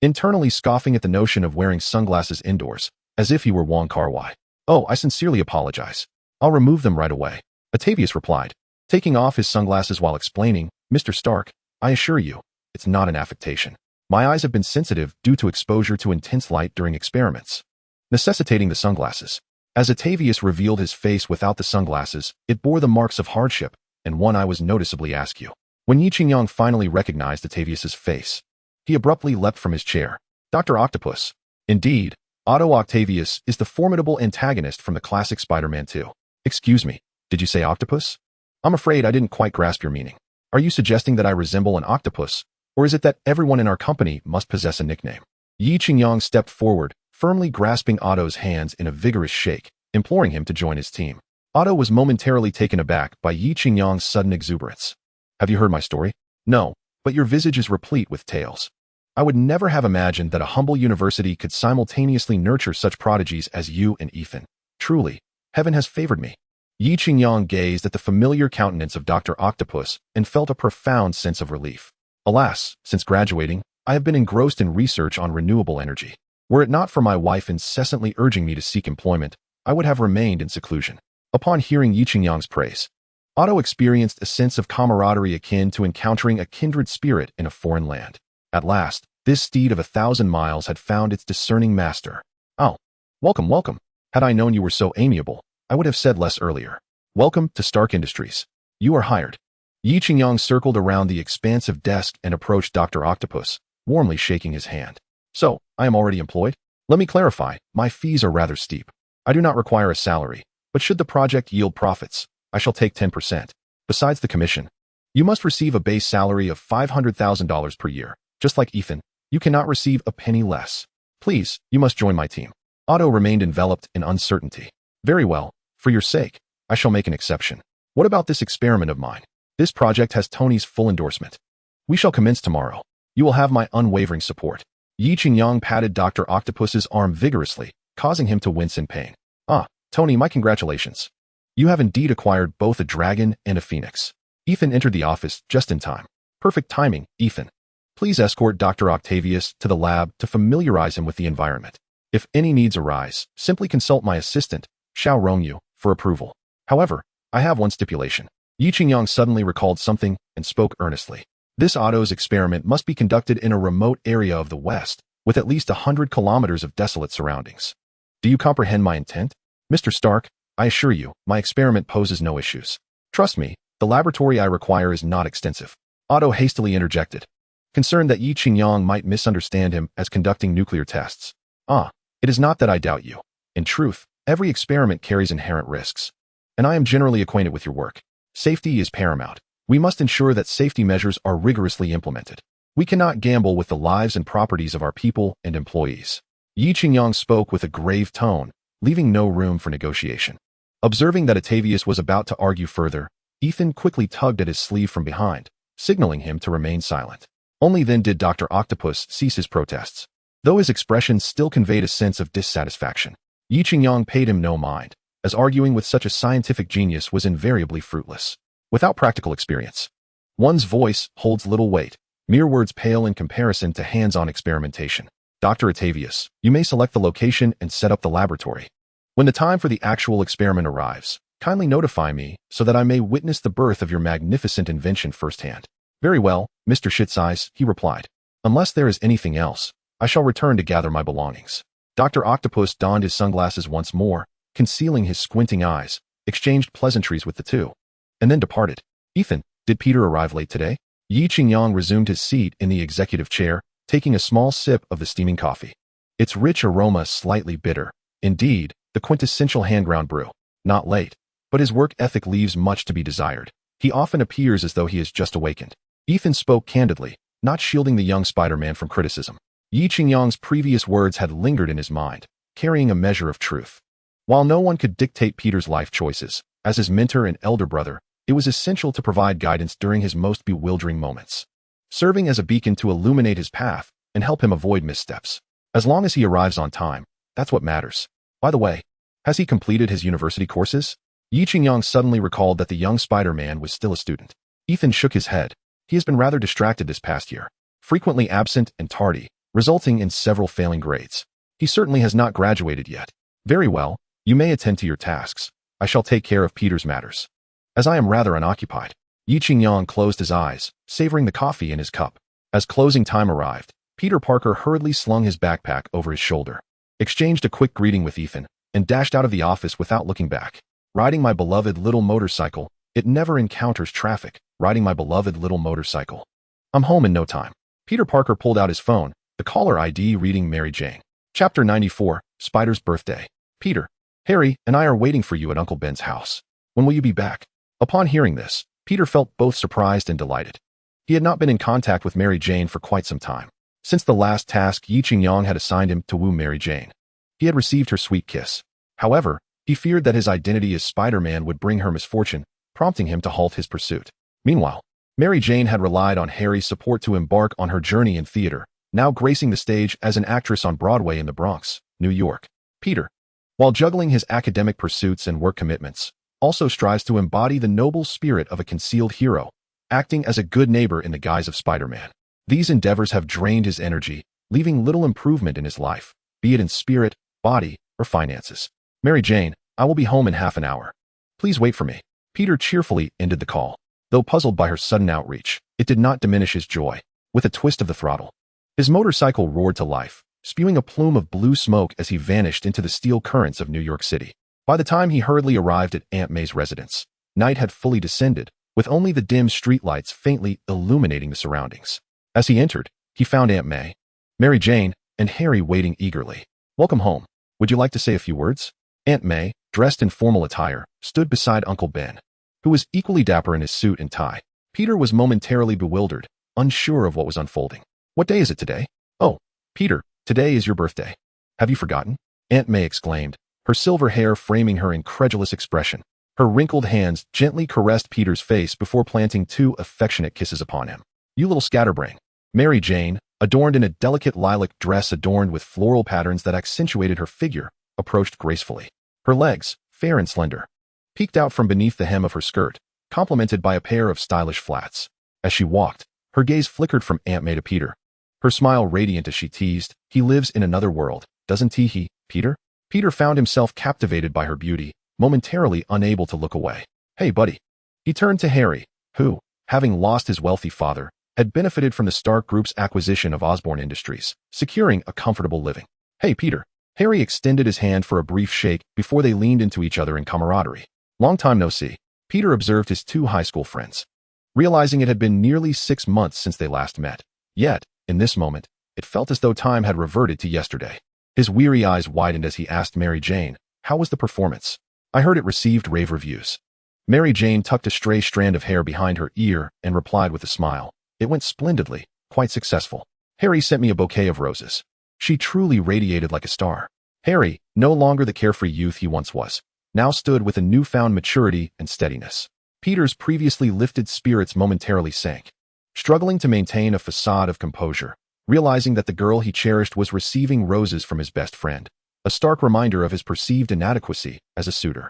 internally scoffing at the notion of wearing sunglasses indoors, as if he were Wong Kar-wai. Oh, I sincerely apologize. I'll remove them right away. Octavius replied, taking off his sunglasses while explaining, Mr. Stark, I assure you, it's not an affectation. My eyes have been sensitive due to exposure to intense light during experiments, necessitating the sunglasses. As Octavius revealed his face without the sunglasses, it bore the marks of hardship, and one eye was noticeably askew. When Yi Qingyang finally recognized Octavius's face, he abruptly leapt from his chair. Dr. Octopus. Indeed, Otto Octavius is the formidable antagonist from the classic Spider-Man 2. Excuse me, did you say octopus? I'm afraid I didn't quite grasp your meaning. Are you suggesting that I resemble an octopus, or is it that everyone in our company must possess a nickname? Yi Qingyang stepped forward, firmly grasping Otto's hands in a vigorous shake, imploring him to join his team. Otto was momentarily taken aback by Yi Qingyang's sudden exuberance. Have you heard my story? No, but your visage is replete with tales. I would never have imagined that a humble university could simultaneously nurture such prodigies as you and Ethan. Truly, heaven has favored me. Yi Qingyang gazed at the familiar countenance of Dr. Octopus and felt a profound sense of relief. Alas, since graduating, I have been engrossed in research on renewable energy. Were it not for my wife incessantly urging me to seek employment, I would have remained in seclusion. Upon hearing Yi Qingyang's praise, Otto experienced a sense of camaraderie akin to encountering a kindred spirit in a foreign land. At last, this steed of 1,000 miles had found its discerning master. Oh, welcome, welcome. Had I known you were so amiable, I would have said less earlier. Welcome to Stark Industries. You are hired. Yi Qingyang circled around the expansive desk and approached Dr. Octopus, warmly shaking his hand. So, I am already employed? Let me clarify, my fees are rather steep. I do not require a salary, but should the project yield profits, I shall take 10%. Besides the commission, you must receive a base salary of $500,000 per year. Just like Ethan, you cannot receive a penny less. Please, you must join my team. Otto remained enveloped in uncertainty. Very well, for your sake, I shall make an exception. What about this experiment of mine? This project has Tony's full endorsement. We shall commence tomorrow. You will have my unwavering support. Yi Qingyang patted Dr. Octopus's arm vigorously, causing him to wince in pain. Ah, Tony, my congratulations. You have indeed acquired both a dragon and a phoenix. Ethan entered the office just in time. Perfect timing, Ethan. Please escort Dr. Octavius to the lab to familiarize him with the environment. If any needs arise, simply consult my assistant, Xiao Rongyu, for approval. However, I have one stipulation. Yi Qingyang suddenly recalled something and spoke earnestly. This Otto's experiment must be conducted in a remote area of the West, with at least 100 kilometers of desolate surroundings. Do you comprehend my intent? Mr. Stark, I assure you, my experiment poses no issues. Trust me, the laboratory I require is not extensive. Otto hastily interjected, concerned that Yi Qingyang might misunderstand him as conducting nuclear tests. Ah, it is not that I doubt you. In truth, every experiment carries inherent risks. And I am generally acquainted with your work. Safety is paramount. We must ensure that safety measures are rigorously implemented. We cannot gamble with the lives and properties of our people and employees. Yi Qingyang spoke with a grave tone, leaving no room for negotiation. Observing that Octavius was about to argue further, Ethan quickly tugged at his sleeve from behind, signaling him to remain silent. Only then did Dr. Octopus cease his protests. Though his expression still conveyed a sense of dissatisfaction, Yi Qingyang paid him no mind, as arguing with such a scientific genius was invariably fruitless. Without practical experience, one's voice holds little weight, mere words pale in comparison to hands-on experimentation. Dr. Octavius, you may select the location and set up the laboratory. When the time for the actual experiment arrives, kindly notify me so that I may witness the birth of your magnificent invention firsthand. Very well, Mr. Shitsize, he replied. Unless there is anything else, I shall return to gather my belongings. Dr. Octopus donned his sunglasses once more, concealing his squinting eyes, exchanged pleasantries with the two, and then departed. Ethan, did Peter arrive late today? Yi Qingyang resumed his seat in the executive chair, taking a small sip of the steaming coffee. Its rich aroma slightly bitter. Indeed, the quintessential hand-ground brew. Not late, but his work ethic leaves much to be desired. He often appears as though he has just awakened. Ethan spoke candidly, not shielding the young Spider-Man from criticism. Yi Qingyang's previous words had lingered in his mind, carrying a measure of truth. While no one could dictate Peter's life choices, as his mentor and elder brother, it was essential to provide guidance during his most bewildering moments, serving as a beacon to illuminate his path and help him avoid missteps. As long as he arrives on time, that's what matters. By the way, has he completed his university courses? Yi Qingyang suddenly recalled that the young Spider-Man was still a student. Ethan shook his head. He has been rather distracted this past year, frequently absent and tardy, resulting in several failing grades. He certainly has not graduated yet. Very well, you may attend to your tasks. I shall take care of Peter's matters. As I am rather unoccupied. Yi Qingyang closed his eyes, savoring the coffee in his cup. As closing time arrived, Peter Parker hurriedly slung his backpack over his shoulder, exchanged a quick greeting with Ethan, and dashed out of the office without looking back. Riding my beloved little motorcycle, it never encounters traffic. Riding my beloved little motorcycle. I'm home in no time. Peter Parker pulled out his phone, the caller ID reading Mary Jane. Chapter 94, Spider's Birthday. Peter, Harry and I are waiting for you at Uncle Ben's house. When will you be back? Upon hearing this, Peter felt both surprised and delighted. He had not been in contact with Mary Jane for quite some time. Since the last task Yi Qingyang had assigned him to woo Mary Jane, he had received her sweet kiss. However, he feared that his identity as Spider-Man would bring her misfortune, prompting him to halt his pursuit. Meanwhile, Mary Jane had relied on Harry's support to embark on her journey in theater, now gracing the stage as an actress on Broadway in the Bronx, New York. Peter, while juggling his academic pursuits and work commitments, also strives to embody the noble spirit of a concealed hero, acting as a good neighbor in the guise of Spider-Man. These endeavors have drained his energy, leaving little improvement in his life, be it in spirit, body, or finances. Mary Jane, I will be home in half an hour. Please wait for me. Peter cheerfully ended the call. Though puzzled by her sudden outreach, it did not diminish his joy. With a twist of the throttle, his motorcycle roared to life, spewing a plume of blue smoke as he vanished into the steel currents of New York City. By the time he hurriedly arrived at Aunt May's residence, night had fully descended, with only the dim streetlights faintly illuminating the surroundings. As he entered, he found Aunt May, Mary Jane, and Harry waiting eagerly. Welcome home. Would you like to say a few words? Aunt May, dressed in formal attire, stood beside Uncle Ben, who was equally dapper in his suit and tie. Peter was momentarily bewildered, unsure of what was unfolding. What day is it today? Oh, Peter, today is your birthday. Have you forgotten? Aunt May exclaimed, her silver hair framing her incredulous expression. Her wrinkled hands gently caressed Peter's face before planting 2 affectionate kisses upon him. "You little scatterbrain." Mary Jane, adorned in a delicate lilac dress adorned with floral patterns that accentuated her figure, approached gracefully. Her legs, fair and slender, peeked out from beneath the hem of her skirt, complemented by a pair of stylish flats. As she walked, her gaze flickered from Aunt May to Peter, her smile radiant as she teased, "He lives in another world, doesn't he, Peter?" Peter found himself captivated by her beauty, momentarily unable to look away. "Hey, buddy." He turned to Harry, who, having lost his wealthy father, had benefited from the Stark Group's acquisition of Osborne Industries, securing a comfortable living. "Hey, Peter." Harry extended his hand for a brief shake before they leaned into each other in camaraderie. "Long time no see." Peter observed his 2 high school friends, realizing it had been nearly 6 months since they last met. Yet, in this moment, it felt as though time had reverted to yesterday. His weary eyes widened as he asked Mary Jane, "How was the performance?" "I heard it received rave reviews." Mary Jane tucked a stray strand of hair behind her ear and replied with a smile, "It went splendidly, quite successful. Harry sent me a bouquet of roses." She truly radiated like a star. Harry, no longer the carefree youth he once was, now stood with a newfound maturity and steadiness. Peter's previously lifted spirits momentarily sank, struggling to maintain a facade of composure, realizing that the girl he cherished was receiving roses from his best friend, a stark reminder of his perceived inadequacy as a suitor.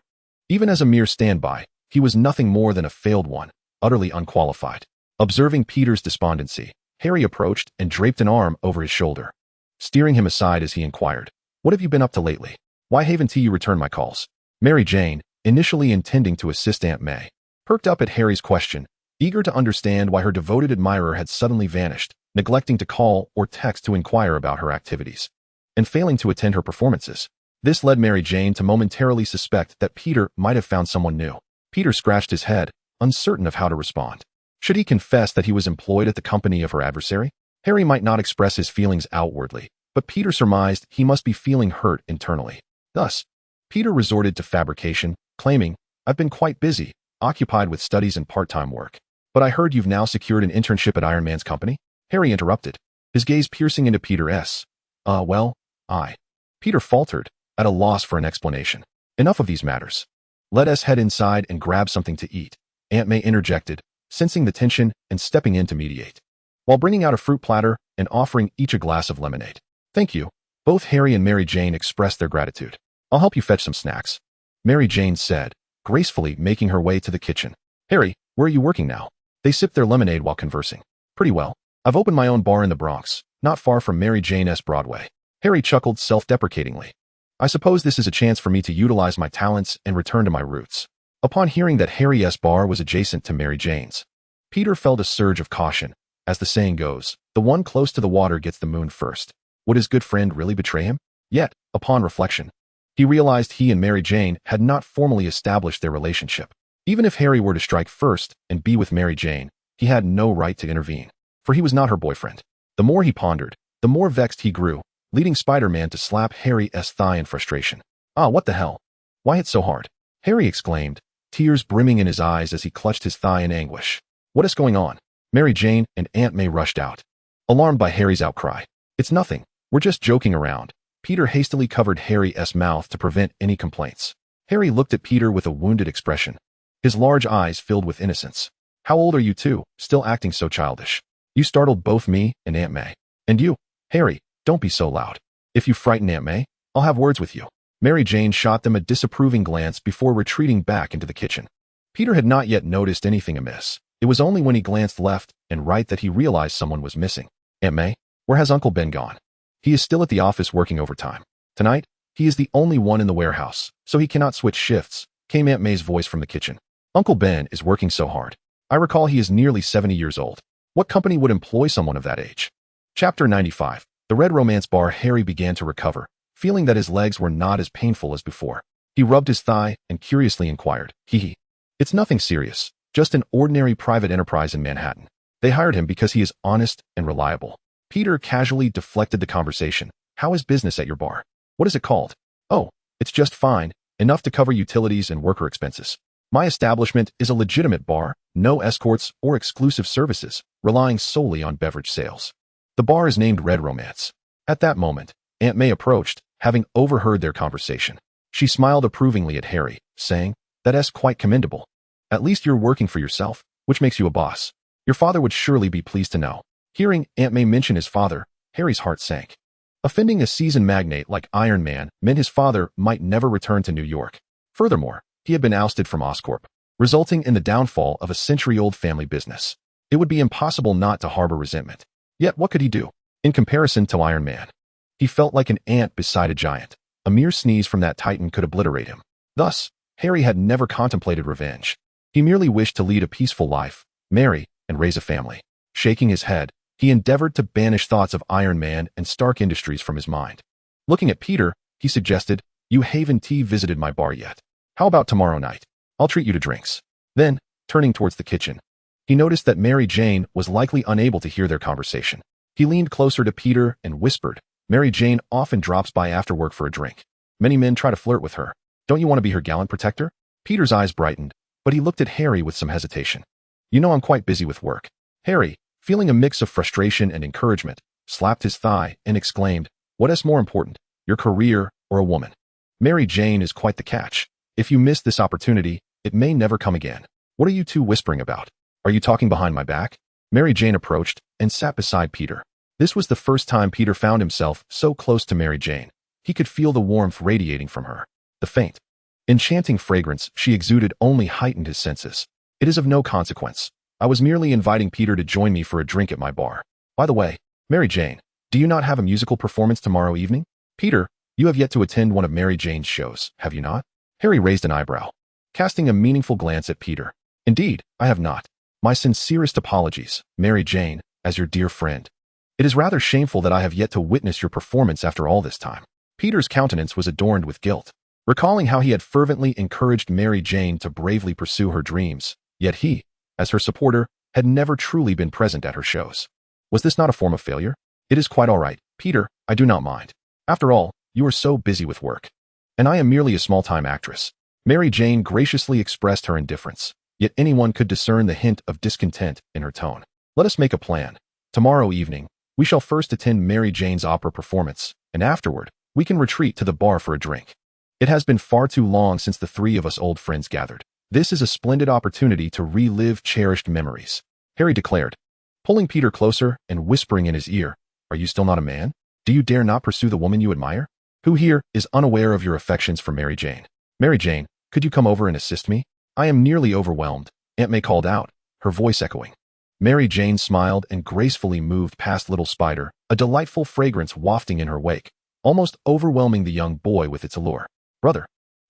Even as a mere standby, he was nothing more than a failed one, utterly unqualified. Observing Peter's despondency, Harry approached and draped an arm over his shoulder, steering him aside as he inquired, "What have you been up to lately? Why haven't you returned my calls?" Mary Jane, initially intending to assist Aunt May, perked up at Harry's question, eager to understand why her devoted admirer had suddenly vanished, neglecting to call or text to inquire about her activities, and failing to attend her performances. This led Mary Jane to momentarily suspect that Peter might have found someone new. Peter scratched his head, uncertain of how to respond. Should he confess that he was employed at the company of her adversary? Harry might not express his feelings outwardly, but Peter surmised he must be feeling hurt internally. Thus, Peter resorted to fabrication, claiming, "I've been quite busy, occupied with studies and part-time work. But I heard you've now secured an internship at Iron Man's company?" Harry interrupted, his gaze piercing into Peter's. Well, I." Peter faltered, at a loss for an explanation. "Enough of these matters. Let us head inside and grab something to eat," Aunt May interjected, sensing the tension and stepping in to mediate, while bringing out a fruit platter and offering each a glass of lemonade. "Thank you." Both Harry and Mary Jane expressed their gratitude. "I'll help you fetch some snacks," Mary Jane said, gracefully making her way to the kitchen. "Harry, where are you working now?" They sipped their lemonade while conversing. "Pretty well. I've opened my own bar in the Bronx, not far from Mary Jane's Broadway." Harry chuckled self-deprecatingly. "I suppose this is a chance for me to utilize my talents and return to my roots." Upon hearing that Harry's bar was adjacent to Mary Jane's, Peter felt a surge of caution. As the saying goes, the one close to the water gets the moon first. Would his good friend really betray him? Yet, upon reflection, he realized he and Mary Jane had not formally established their relationship. Even if Harry were to strike first and be with Mary Jane, he had no right to intervene, for he was not her boyfriend. The more he pondered, the more vexed he grew, leading Spider-Man to slap Harry's thigh in frustration. "Ah, what the hell? Why hit so hard?" Harry exclaimed, tears brimming in his eyes as he clutched his thigh in anguish. "What is going on?" Mary Jane and Aunt May rushed out, alarmed by Harry's outcry. "It's nothing. We're just joking around." Peter hastily covered Harry's mouth to prevent any complaints. Harry looked at Peter with a wounded expression, his large eyes filled with innocence. "How old are you two, still acting so childish? You startled both me and Aunt May. And you, Harry, don't be so loud. If you frighten Aunt May, I'll have words with you." Mary Jane shot them a disapproving glance before retreating back into the kitchen. Peter had not yet noticed anything amiss. It was only when he glanced left and right that he realized someone was missing. "Aunt May, where has Uncle Ben gone?" "He is still at the office working overtime. Tonight, he is the only one in the warehouse, so he cannot switch shifts," came Aunt May's voice from the kitchen. "Uncle Ben is working so hard. I recall he is nearly 70 years old. What company would employ someone of that age?" Chapter 95. The Red Romance Bar. Harry began to recover, feeling that his legs were not as painful as before. He rubbed his thigh and curiously inquired, "Hee. It's nothing serious, just an ordinary private enterprise in Manhattan. They hired him because he is honest and reliable." Peter casually deflected the conversation. "How is business at your bar? What is it called?" "Oh, it's just fine, enough to cover utilities and worker expenses. My establishment is a legitimate bar, no escorts or exclusive services, relying solely on beverage sales. The bar is named Red Romance." At that moment, Aunt May approached, having overheard their conversation. She smiled approvingly at Harry, saying, That's quite commendable. At least you're working for yourself, which makes you a boss. Your father would surely be pleased to know. Hearing Aunt May mention his father, Harry's heart sank. Offending a seasoned magnate like Iron Man meant his father might never return to New York. Furthermore, he had been ousted from Oscorp, resulting in the downfall of a century-old family business. It would be impossible not to harbor resentment. Yet what could he do? In comparison to Iron Man, he felt like an ant beside a giant. A mere sneeze from that titan could obliterate him. Thus, Harry had never contemplated revenge. He merely wished to lead a peaceful life, marry, and raise a family. Shaking his head, he endeavored to banish thoughts of Iron Man and Stark Industries from his mind. Looking at Peter, he suggested, "You haven't visited my bar yet. How about tomorrow night? I'll treat you to drinks." Then, turning towards the kitchen, he noticed that Mary Jane was likely unable to hear their conversation. He leaned closer to Peter and whispered, "Mary Jane often drops by after work for a drink. Many men try to flirt with her. Don't you want to be her gallant protector?" Peter's eyes brightened, but he looked at Harry with some hesitation. "You know I'm quite busy with work." Harry, feeling a mix of frustration and encouragement, slapped his thigh and exclaimed, "What is more important, your career or a woman? Mary Jane is quite the catch. If you miss this opportunity, it may never come again." "What are you two whispering about? Are you talking behind my back?" Mary Jane approached and sat beside Peter. This was the first time Peter found himself so close to Mary Jane. He could feel the warmth radiating from her. The faint, enchanting fragrance she exuded only heightened his senses. "It is of no consequence. I was merely inviting Peter to join me for a drink at my bar. By the way, Mary Jane, do you not have a musical performance tomorrow evening?" "Peter, you have yet to attend one of Mary Jane's shows, have you not?" Harry raised an eyebrow, casting a meaningful glance at Peter. "Indeed, I have not. My sincerest apologies, Mary Jane, as your dear friend. It is rather shameful that I have yet to witness your performance after all this time." Peter's countenance was adorned with guilt, recalling how he had fervently encouraged Mary Jane to bravely pursue her dreams, yet he, as her supporter, had never truly been present at her shows. Was this not a form of failure? "It is quite all right, Peter, I do not mind. After all, you are so busy with work. And I am merely a small-time actress." Mary Jane graciously expressed her indifference, yet anyone could discern the hint of discontent in her tone. "Let us make a plan. Tomorrow evening, we shall first attend Mary Jane's opera performance, and afterward, we can retreat to the bar for a drink. It has been far too long since the three of us old friends gathered. This is a splendid opportunity to relive cherished memories," Harry declared, pulling Peter closer and whispering in his ear, "Are you still not a man? Do you dare not pursue the woman you admire? Who here is unaware of your affections for Mary Jane? Mary Jane, could you come over and assist me? I am nearly overwhelmed," Aunt May called out, her voice echoing. Mary Jane smiled and gracefully moved past Little Spider, a delightful fragrance wafting in her wake, almost overwhelming the young boy with its allure. "Brother,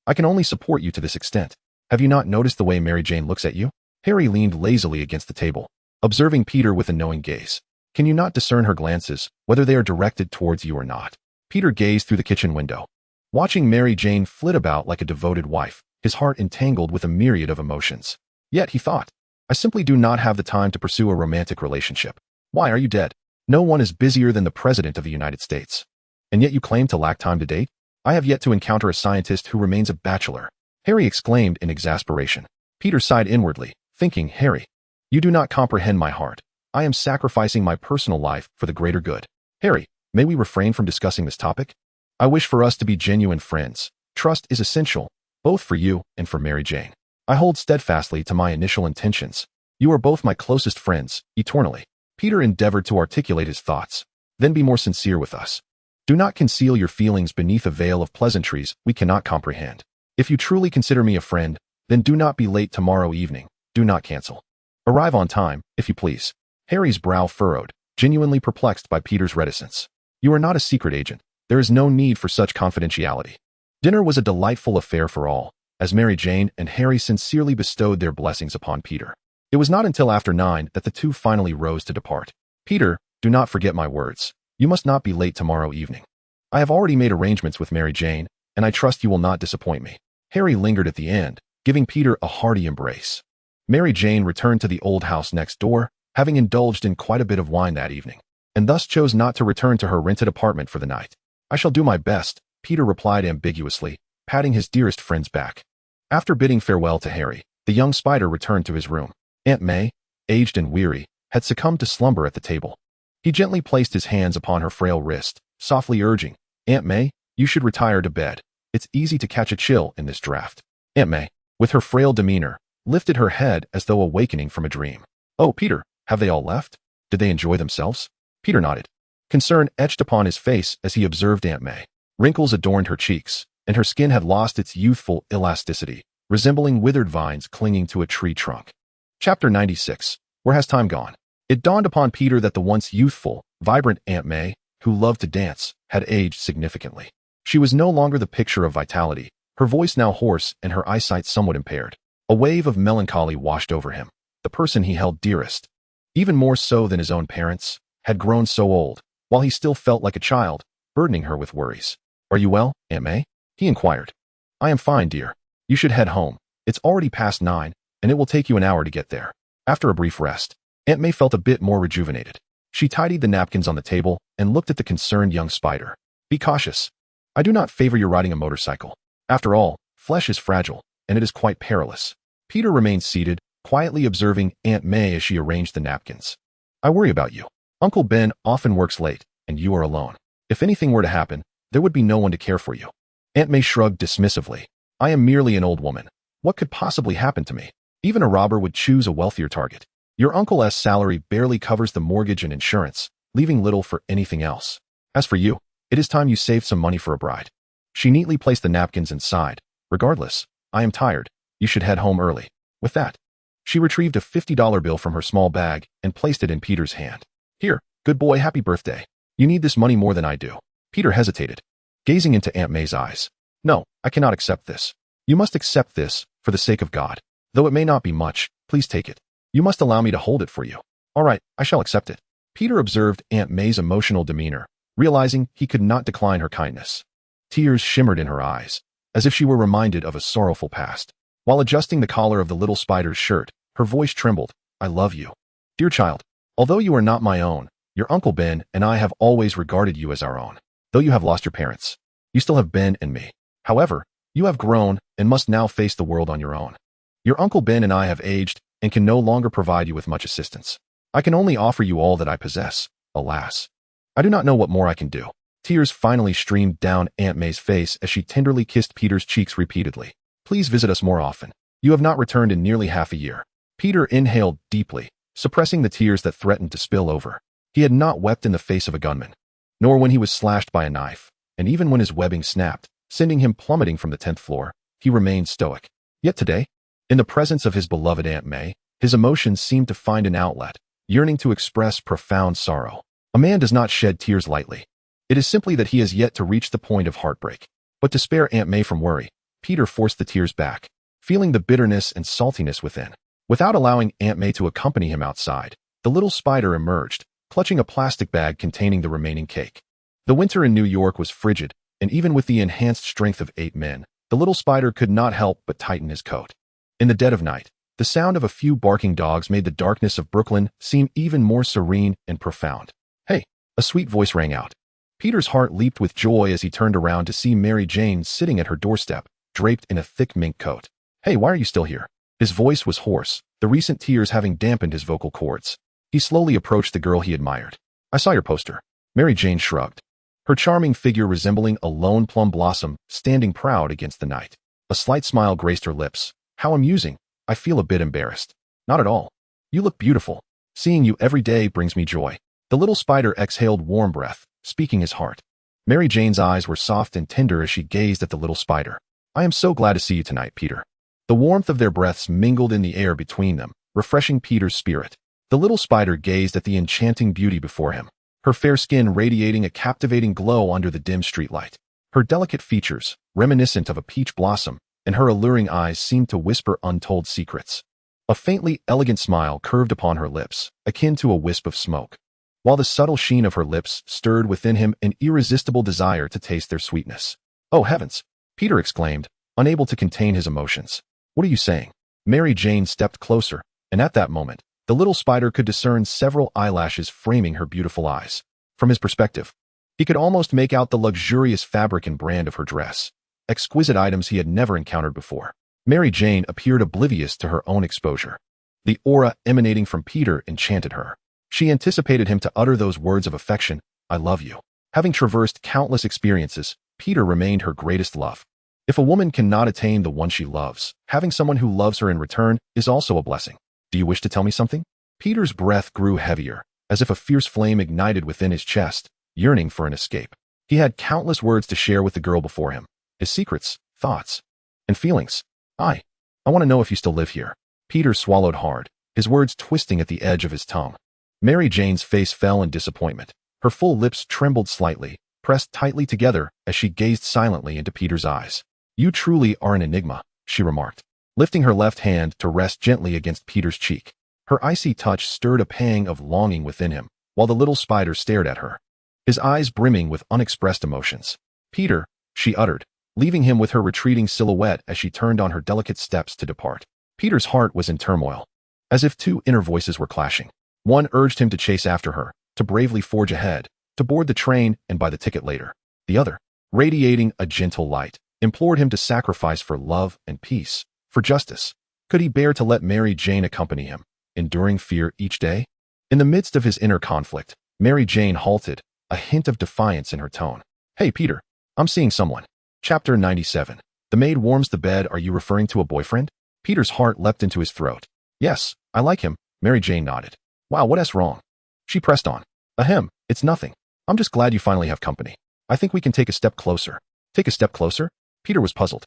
I can only support you to this extent. Have you not noticed the way Mary Jane looks at you?" Harry leaned lazily against the table, observing Peter with a knowing gaze. "Can you not discern her glances, whether they are directed towards you or not?" Peter gazed through the kitchen window, watching Mary Jane flit about like a devoted wife, his heart entangled with a myriad of emotions. Yet, he thought, "I simply do not have the time to pursue a romantic relationship. Why are you dead? No one is busier than the President of the United States. And yet you claim to lack time to date? I have yet to encounter a scientist who remains a bachelor," Harry exclaimed in exasperation. Peter sighed inwardly, thinking, "Harry, you do not comprehend my heart. I am sacrificing my personal life for the greater good." "Harry, may we refrain from discussing this topic? I wish for us to be genuine friends. Trust is essential, both for you and for Mary Jane. I hold steadfastly to my initial intentions. You are both my closest friends, eternally." Peter endeavored to articulate his thoughts. "Then be more sincere with us. Do not conceal your feelings beneath a veil of pleasantries we cannot comprehend. If you truly consider me a friend, then do not be late tomorrow evening. Do not cancel. Arrive on time, if you please." Harry's brow furrowed, genuinely perplexed by Peter's reticence. "You are not a secret agent. There is no need for such confidentiality." Dinner was a delightful affair for all, as Mary Jane and Harry sincerely bestowed their blessings upon Peter. It was not until after 9 that the two finally rose to depart. "Peter, do not forget my words. You must not be late tomorrow evening. I have already made arrangements with Mary Jane, and I trust you will not disappoint me." Harry lingered at the end, giving Peter a hearty embrace. Mary Jane returned to the old house next door, having indulged in quite a bit of wine that evening, and thus chose not to return to her rented apartment for the night. "I shall do my best," Peter replied ambiguously, patting his dearest friend's back. After bidding farewell to Harry, the young spider returned to his room. Aunt May, aged and weary, had succumbed to slumber at the table. He gently placed his hands upon her frail wrist, softly urging, "Aunt May, you should retire to bed. It's easy to catch a chill in this draft." "Aunt May, with her frail demeanor, lifted her head as though awakening from a dream. "Oh, Peter, have they all left? Did they enjoy themselves?" Peter nodded. Concern etched upon his face as he observed Aunt May. Wrinkles adorned her cheeks, and her skin had lost its youthful elasticity, resembling withered vines clinging to a tree trunk. Chapter 96. Where has time gone? It dawned upon Peter that the once youthful, vibrant Aunt May, who loved to dance, had aged significantly. She was no longer the picture of vitality, her voice now hoarse and her eyesight somewhat impaired. A wave of melancholy washed over him. The person he held dearest, even more so than his own parents, had grown so old, while he still felt like a child, burdening her with worries. "Are you well, Aunt May?" he inquired. "I am fine, dear. You should head home. It's already past 9, and it will take you an hour to get there." After a brief rest, Aunt May felt a bit more rejuvenated. She tidied the napkins on the table and looked at the concerned young spider. "Be cautious. I do not favor your riding a motorcycle. After all, flesh is fragile, and it is quite perilous." Peter remained seated, quietly observing Aunt May as she arranged the napkins. "I worry about you. Uncle Ben often works late, and you are alone. If anything were to happen, there would be no one to care for you." Aunt May shrugged dismissively. "I am merely an old woman. What could possibly happen to me? Even a robber would choose a wealthier target. Your uncle's salary barely covers the mortgage and insurance, leaving little for anything else. As for you, it is time you saved some money for a bride." She neatly placed the napkins and sighed. "Regardless, I am tired. You should head home early." With that, she retrieved a $50 bill from her small bag and placed it in Peter's hand. "Here, good boy, happy birthday. You need this money more than I do." Peter hesitated, gazing into Aunt May's eyes. "No, I cannot accept this." "You must accept this, for the sake of God. Though it may not be much, please take it. You must allow me to hold it for you." "All right, I shall accept it." Peter observed Aunt May's emotional demeanor, realizing he could not decline her kindness. Tears shimmered in her eyes, as if she were reminded of a sorrowful past. While adjusting the collar of the little spider's shirt, her voice trembled. "I love you. Dear child, although you are not my own, your Uncle Ben and I have always regarded you as our own. Though you have lost your parents, you still have Ben and me. However, you have grown and must now face the world on your own. Your Uncle Ben and I have aged and can no longer provide you with much assistance. I can only offer you all that I possess. Alas, I do not know what more I can do." Tears finally streamed down Aunt May's face as she tenderly kissed Peter's cheeks repeatedly. "Please visit us more often. You have not returned in nearly half a year." Peter inhaled deeply, suppressing the tears that threatened to spill over. He had not wept in the face of a gunman, nor when he was slashed by a knife, and even when his webbing snapped, sending him plummeting from the 10th floor, he remained stoic. Yet today, in the presence of his beloved Aunt May, his emotions seemed to find an outlet, yearning to express profound sorrow. A man does not shed tears lightly. It is simply that he has yet to reach the point of heartbreak. But to spare Aunt May from worry, Peter forced the tears back, feeling the bitterness and saltiness within. Without allowing Aunt May to accompany him outside, the little spider emerged, clutching a plastic bag containing the remaining cake. The winter in New York was frigid, and even with the enhanced strength of 8 men, the little spider could not help but tighten his coat. In the dead of night, the sound of a few barking dogs made the darkness of Brooklyn seem even more serene and profound. "Hey!" a sweet voice rang out. Peter's heart leaped with joy as he turned around to see Mary Jane sitting at her doorstep, draped in a thick mink coat. "Hey, why are you still here?" His voice was hoarse, the recent tears having dampened his vocal cords. He slowly approached the girl he admired. "I saw your poster." Mary Jane shrugged, her charming figure resembling a lone plum blossom standing proud against the night. A slight smile graced her lips. "How amusing. I feel a bit embarrassed." "Not at all. You look beautiful. Seeing you every day brings me joy." The little spider exhaled warm breath, speaking his heart. Mary Jane's eyes were soft and tender as she gazed at the little spider. "I am so glad to see you tonight, Peter." The warmth of their breaths mingled in the air between them, refreshing Peter's spirit. The little spider gazed at the enchanting beauty before him, her fair skin radiating a captivating glow under the dim streetlight. Her delicate features, reminiscent of a peach blossom, and her alluring eyes seemed to whisper untold secrets. A faintly elegant smile curved upon her lips, akin to a wisp of smoke, while the subtle sheen of her lips stirred within him an irresistible desire to taste their sweetness. "Oh heavens!" Peter exclaimed, unable to contain his emotions. "What are you saying?" Mary Jane stepped closer, and at that moment, the little spider could discern several eyelashes framing her beautiful eyes. From his perspective, he could almost make out the luxurious fabric and brand of her dress, exquisite items he had never encountered before. Mary Jane appeared oblivious to her own exposure. The aura emanating from Peter enchanted her. She anticipated him to utter those words of affection, "I love you." Having traversed countless experiences, Peter remained her greatest love. If a woman cannot attain the one she loves, having someone who loves her in return is also a blessing. Do you wish to tell me something? Peter's breath grew heavier, as if a fierce flame ignited within his chest, yearning for an escape. He had countless words to share with the girl before him, his secrets, thoughts, and feelings. I want to know if you still live here. Peter swallowed hard, his words twisting at the edge of his tongue. Mary Jane's face fell in disappointment. Her full lips trembled slightly, pressed tightly together as she gazed silently into Peter's eyes. You truly are an enigma, she remarked, lifting her left hand to rest gently against Peter's cheek. Her icy touch stirred a pang of longing within him, while the little spider stared at her, his eyes brimming with unexpressed emotions. Peter, she uttered, leaving him with her retreating silhouette as she turned on her delicate steps to depart. Peter's heart was in turmoil, as if two inner voices were clashing. One urged him to chase after her, to bravely forge ahead, to board the train and buy the ticket later. The other, radiating a gentle light, implored him to sacrifice for love and peace, for justice. Could he bear to let Mary Jane accompany him, enduring fear each day? In the midst of his inner conflict, Mary Jane halted, a hint of defiance in her tone. Hey, Peter, I'm seeing someone. Chapter 97. The maid warms the bed. Are you referring to a boyfriend? Peter's heart leapt into his throat. Yes, I like him, Mary Jane nodded. Wow, what's wrong? She pressed on. Ahem, it's nothing. I'm just glad you finally have company. I think we can take a step closer. Take a step closer? Peter was puzzled.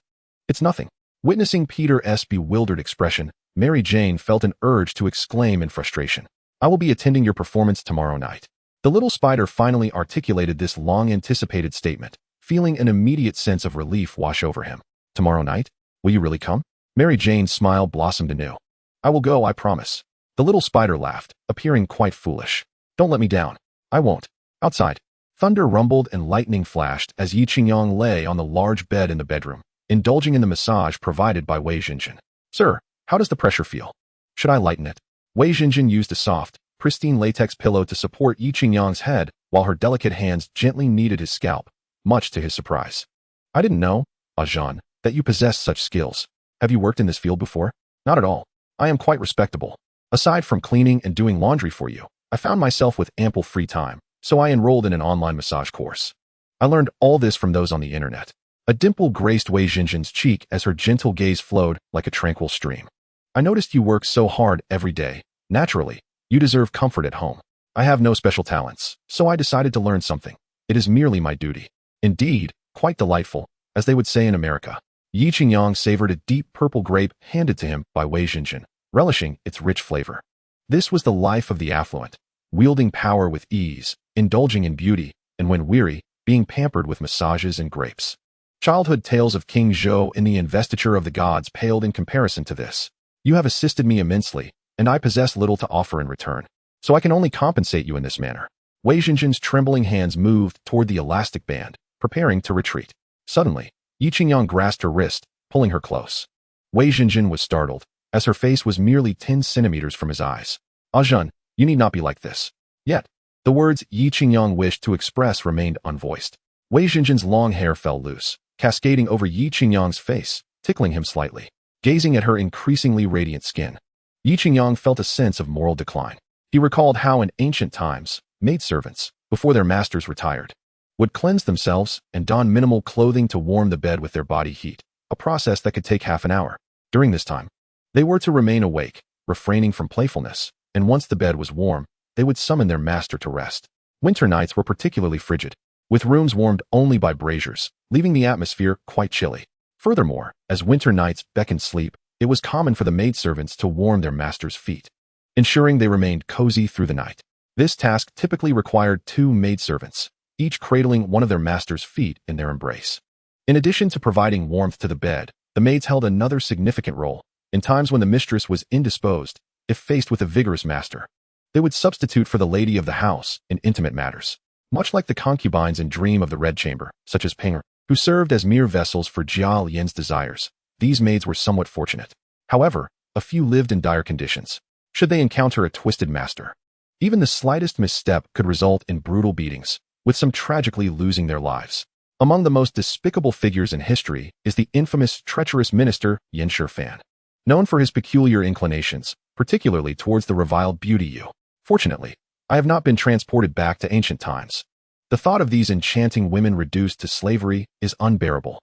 It's nothing. Witnessing Peter's bewildered expression, Mary Jane felt an urge to exclaim in frustration. I will be attending your performance tomorrow night. The little spider finally articulated this long-anticipated statement, feeling an immediate sense of relief wash over him. Tomorrow night? Will you really come? Mary Jane's smile blossomed anew. I will go, I promise. The little spider laughed, appearing quite foolish. Don't let me down. I won't. Outside, thunder rumbled and lightning flashed as Yi Qingyang lay on the large bed in the bedroom, indulging in the massage provided by Wei Jinjin. Sir, how does the pressure feel? Should I lighten it? Wei Jinjin used a soft, pristine latex pillow to support Yi Qingyang's head while her delicate hands gently kneaded his scalp, much to his surprise. I didn't know, Ajahn, that you possessed such skills. Have you worked in this field before? Not at all. I am quite respectable. Aside from cleaning and doing laundry for you, I found myself with ample free time, so I enrolled in an online massage course. I learned all this from those on the internet. A dimple graced Wei Jinjin's cheek as her gentle gaze flowed like a tranquil stream. I noticed you work so hard every day. Naturally, you deserve comfort at home. I have no special talents, so I decided to learn something. It is merely my duty. Indeed, quite delightful, as they would say in America. Yi Qingyang savored a deep purple grape handed to him by Wei Jinjin, relishing its rich flavor. This was the life of the affluent, wielding power with ease, indulging in beauty, and when weary, being pampered with massages and grapes. Childhood tales of King Zhou and the investiture of the gods paled in comparison to this. You have assisted me immensely, and I possess little to offer in return, so I can only compensate you in this manner. Wei Jinjin's trembling hands moved toward the elastic band, preparing to retreat. Suddenly, Yi Qingyang grasped her wrist, pulling her close. Wei Jinjin was startled, as her face was merely 10 centimeters from his eyes. Ajahn, you need not be like this. Yet, the words Yi Qingyang wished to express remained unvoiced. Wei Jinjin's long hair fell loose, cascading over Yi Qingyang's face, tickling him slightly. Gazing at her increasingly radiant skin, Yi Qingyang felt a sense of moral decline. He recalled how in ancient times, maidservants, before their masters retired, would cleanse themselves and don minimal clothing to warm the bed with their body heat, a process that could take half an hour. During this time, they were to remain awake, refraining from playfulness, and once the bed was warm, they would summon their master to rest. Winter nights were particularly frigid, with rooms warmed only by braziers, leaving the atmosphere quite chilly. Furthermore, as winter nights beckoned sleep, it was common for the maidservants to warm their master's feet, ensuring they remained cozy through the night. This task typically required 2 maidservants, each cradling one of their master's feet in their embrace. In addition to providing warmth to the bed, the maids held another significant role. In times when the mistress was indisposed, if faced with a vigorous master, they would substitute for the lady of the house in intimate matters. Much like the concubines in Dream of the Red Chamber, such as Pinger, who served as mere vessels for Jiao Yan's desires, these maids were somewhat fortunate. However, a few lived in dire conditions. Should they encounter a twisted master, even the slightest misstep could result in brutal beatings, with some tragically losing their lives. Among the most despicable figures in history is the infamous treacherous minister Yin Shifan, known for his peculiar inclinations, particularly towards the reviled beauty Yu. Fortunately, I have not been transported back to ancient times. The thought of these enchanting women reduced to slavery is unbearable.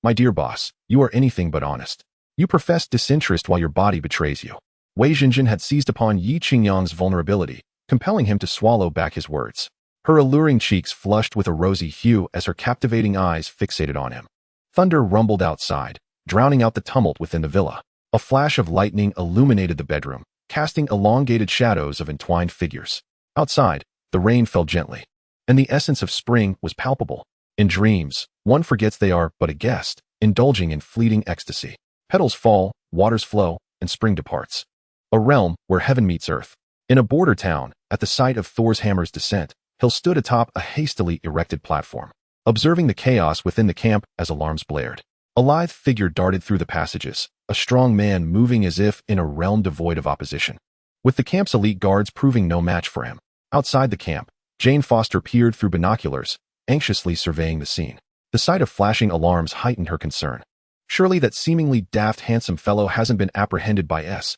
My dear boss, you are anything but honest. You profess disinterest while your body betrays you. Wei Jinjin had seized upon Yi Qingyang's vulnerability, compelling him to swallow back his words. Her alluring cheeks flushed with a rosy hue as her captivating eyes fixated on him. Thunder rumbled outside, drowning out the tumult within the villa. A flash of lightning illuminated the bedroom, casting elongated shadows of entwined figures. Outside, the rain fell gently, and the essence of spring was palpable. In dreams, one forgets they are but a guest, indulging in fleeting ecstasy. Petals fall, waters flow, and spring departs. A realm where heaven meets earth. In a border town, at the site of Thor's hammer's descent, Hill stood atop a hastily erected platform, observing the chaos within the camp as alarms blared. A lithe figure darted through the passages, a strong man moving as if in a realm devoid of opposition. With the camp's elite guards proving no match for him. Outside the camp, Jane Foster peered through binoculars, anxiously surveying the scene. The sight of flashing alarms heightened her concern. Surely that seemingly daft handsome fellow hasn't been apprehended by S.H.I.E.L.D.?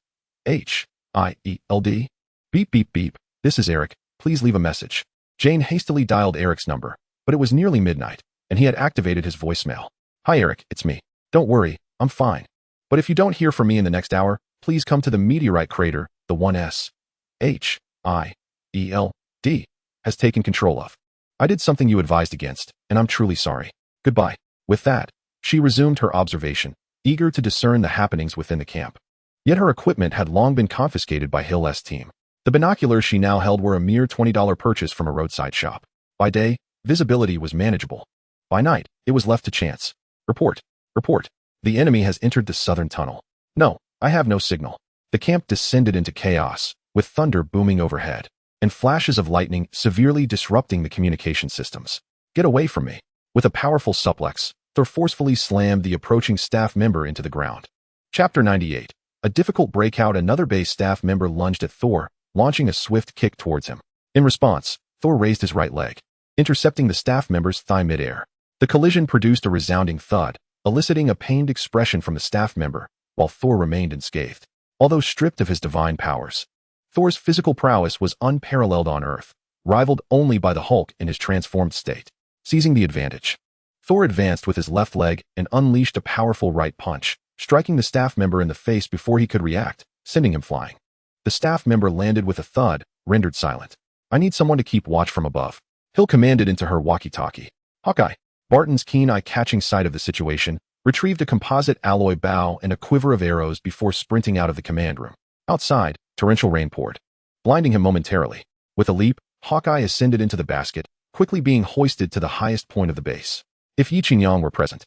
Beep beep beep, this is Eric, please leave a message. Jane hastily dialed Eric's number, but it was nearly midnight, and he had activated his voicemail. Hi Eric, it's me. Don't worry, I'm fine. But if you don't hear from me in the next hour, please come to the meteorite crater, the one S.H.I.E.L.D. has taken control of. I did something you advised against, and I'm truly sorry. Goodbye. With that, she resumed her observation, eager to discern the happenings within the camp. Yet her equipment had long been confiscated by Hill's team. The binoculars she now held were a mere $20 purchase from a roadside shop. By day, visibility was manageable. By night, it was left to chance. Report. The enemy has entered the southern tunnel. No, I have no signal. The camp descended into chaos, with thunder booming overhead, and flashes of lightning severely disrupting the communication systems. Get away from me. With a powerful suplex, Thor forcefully slammed the approaching staff member into the ground. Chapter 98. A difficult breakout. Another base staff member lunged at Thor, launching a swift kick towards him. In response, Thor raised his right leg, intercepting the staff member's thigh midair. The collision produced a resounding thud, eliciting a pained expression from the staff member, while Thor remained unscathed. Although stripped of his divine powers, Thor's physical prowess was unparalleled on Earth, rivaled only by the Hulk in his transformed state. Seizing the advantage, Thor advanced with his left leg and unleashed a powerful right punch, striking the staff member in the face before he could react, sending him flying. The staff member landed with a thud, rendered silent. I need someone to keep watch from above, Hill commanded into her walkie-talkie. Hawkeye. Barton's keen eye catching sight of the situation, retrieved a composite alloy bow and a quiver of arrows before sprinting out of the command room. Outside, torrential rain poured, blinding him momentarily. With a leap, Hawkeye ascended into the basket, quickly being hoisted to the highest point of the base. If Yi Qingyang were present,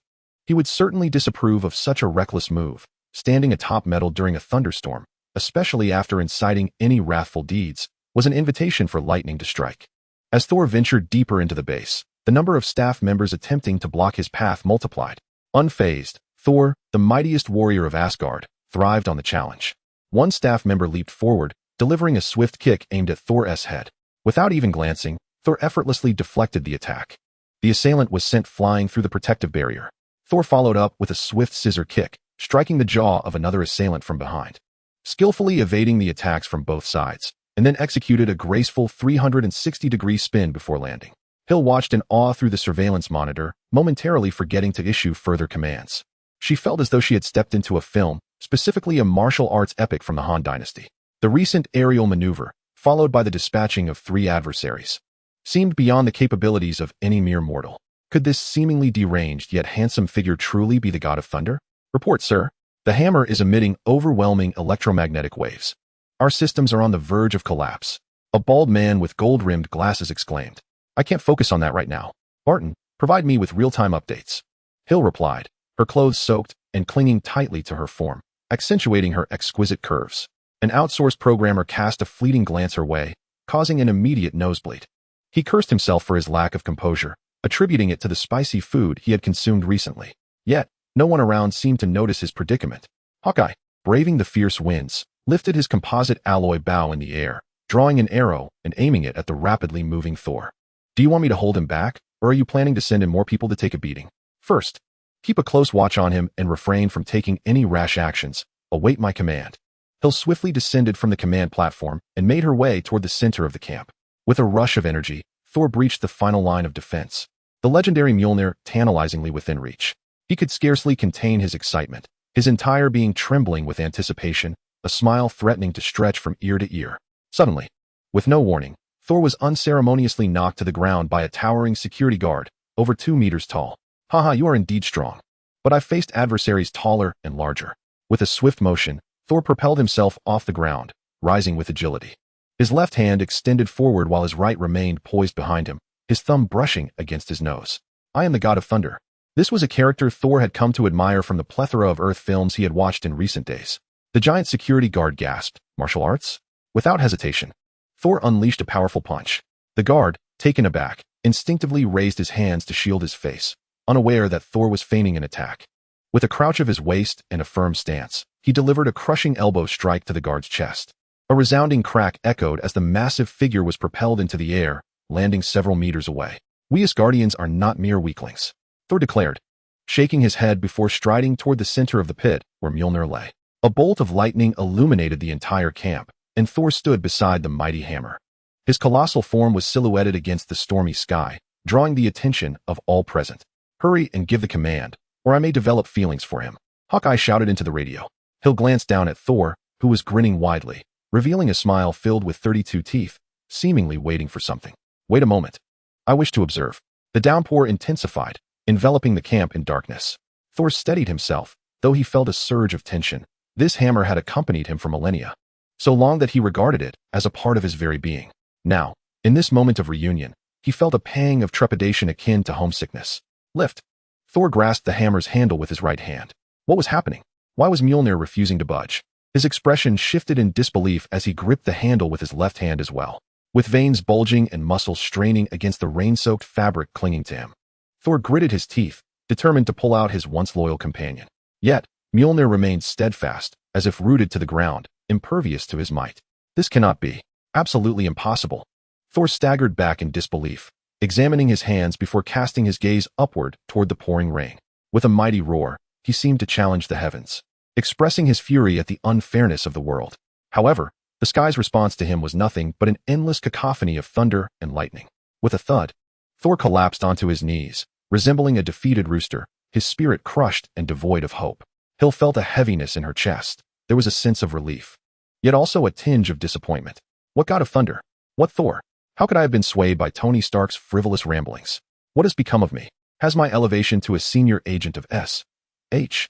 he would certainly disapprove of such a reckless move, standing atop metal during a thunderstorm, especially after inciting any wrathful deeds, was an invitation for lightning to strike. As Thor ventured deeper into the base, the number of staff members attempting to block his path multiplied. Unfazed, Thor, the mightiest warrior of Asgard, thrived on the challenge. One staff member leaped forward, delivering a swift kick aimed at Thor's head. Without even glancing, Thor effortlessly deflected the attack. The assailant was sent flying through the protective barrier. Thor followed up with a swift scissor kick, striking the jaw of another assailant from behind. Skillfully evading the attacks from both sides, and then executed a graceful 360-degree spin before landing. Hill watched in awe through the surveillance monitor, momentarily forgetting to issue further commands. She felt as though she had stepped into a film, specifically a martial arts epic from the Han Dynasty. The recent aerial maneuver, followed by the dispatching of 3 adversaries, seemed beyond the capabilities of any mere mortal. Could this seemingly deranged yet handsome figure truly be the god of thunder? Report, sir. The hammer is emitting overwhelming electromagnetic waves. Our systems are on the verge of collapse. A bald man with gold-rimmed glasses exclaimed. I can't focus on that right now. Barton, provide me with real-time updates. Hill replied, her clothes soaked and clinging tightly to her form, accentuating her exquisite curves. An outsourced programmer cast a fleeting glance her way, causing an immediate nosebleed. He cursed himself for his lack of composure, attributing it to the spicy food he had consumed recently. Yet, no one around seemed to notice his predicament. Hawkeye, braving the fierce winds, lifted his composite alloy bow in the air, drawing an arrow and aiming it at the rapidly moving Thor. Do you want me to hold him back, or are you planning to send in more people to take a beating? First, keep a close watch on him and refrain from taking any rash actions. Await my command. Hill swiftly descended from the command platform and made her way toward the center of the camp. With a rush of energy, Thor breached the final line of defense, the legendary Mjolnir tantalizingly within reach. He could scarcely contain his excitement, his entire being trembling with anticipation, a smile threatening to stretch from ear to ear. Suddenly, with no warning, Thor was unceremoniously knocked to the ground by a towering security guard, over 2 meters tall. Haha, you are indeed strong. But I've faced adversaries taller and larger. With a swift motion, Thor propelled himself off the ground, rising with agility. His left hand extended forward while his right remained poised behind him, his thumb brushing against his nose. I am the god of thunder. This was a character Thor had come to admire from the plethora of Earth films he had watched in recent days. The giant security guard gasped, "Martial arts?" Without hesitation, Thor unleashed a powerful punch. The guard, taken aback, instinctively raised his hands to shield his face, unaware that Thor was feigning an attack. With a crouch of his waist and a firm stance, he delivered a crushing elbow strike to the guard's chest. A resounding crack echoed as the massive figure was propelled into the air, landing several meters away. "We Asgardians are not mere weaklings," Thor declared, shaking his head before striding toward the center of the pit where Mjolnir lay. A bolt of lightning illuminated the entire camp, and Thor stood beside the mighty hammer. His colossal form was silhouetted against the stormy sky, drawing the attention of all present. "Hurry and give the command, or I may develop feelings for him," Hawkeye shouted into the radio. Hill glanced down at Thor, who was grinning widely, revealing a smile filled with 32 teeth, seemingly waiting for something. "Wait a moment. I wish to observe." The downpour intensified, enveloping the camp in darkness. Thor steadied himself, though he felt a surge of tension. This hammer had accompanied him for millennia, so long that he regarded it as a part of his very being. Now, in this moment of reunion, he felt a pang of trepidation akin to homesickness. "Lift." Thor grasped the hammer's handle with his right hand. What was happening? Why was Mjolnir refusing to budge? His expression shifted in disbelief as he gripped the handle with his left hand as well, with veins bulging and muscles straining against the rain-soaked fabric clinging to him. Thor gritted his teeth, determined to pull out his once loyal companion. Yet, Mjolnir remained steadfast, as if rooted to the ground, impervious to his might. This cannot be. Absolutely impossible. Thor staggered back in disbelief, examining his hands before casting his gaze upward toward the pouring rain. With a mighty roar, he seemed to challenge the heavens, expressing his fury at the unfairness of the world. However, the sky's response to him was nothing but an endless cacophony of thunder and lightning. With a thud, Thor collapsed onto his knees, resembling a defeated rooster, his spirit crushed and devoid of hope. Hill felt a heaviness in her chest. There was a sense of relief, yet also a tinge of disappointment. What god of thunder? What Thor? How could I have been swayed by Tony Stark's frivolous ramblings? What has become of me? Has my elevation to a senior agent of S.H.I.E.L.D.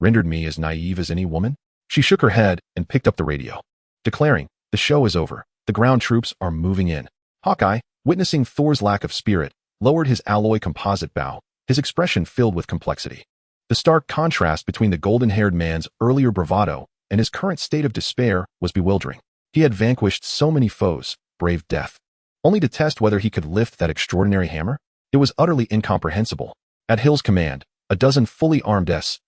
rendered me as naive as any woman? She shook her head and picked up the radio, declaring, "The show is over. The ground troops are moving in." Hawkeye, witnessing Thor's lack of spirit, lowered his alloy composite bow, his expression filled with complexity. The stark contrast between the golden-haired man's earlier bravado and his current state of despair was bewildering. He had vanquished so many foes, braved death, only to test whether he could lift that extraordinary hammer? It was utterly incomprehensible. At Hill's command, a dozen fully armed S.H.I.E.L.D.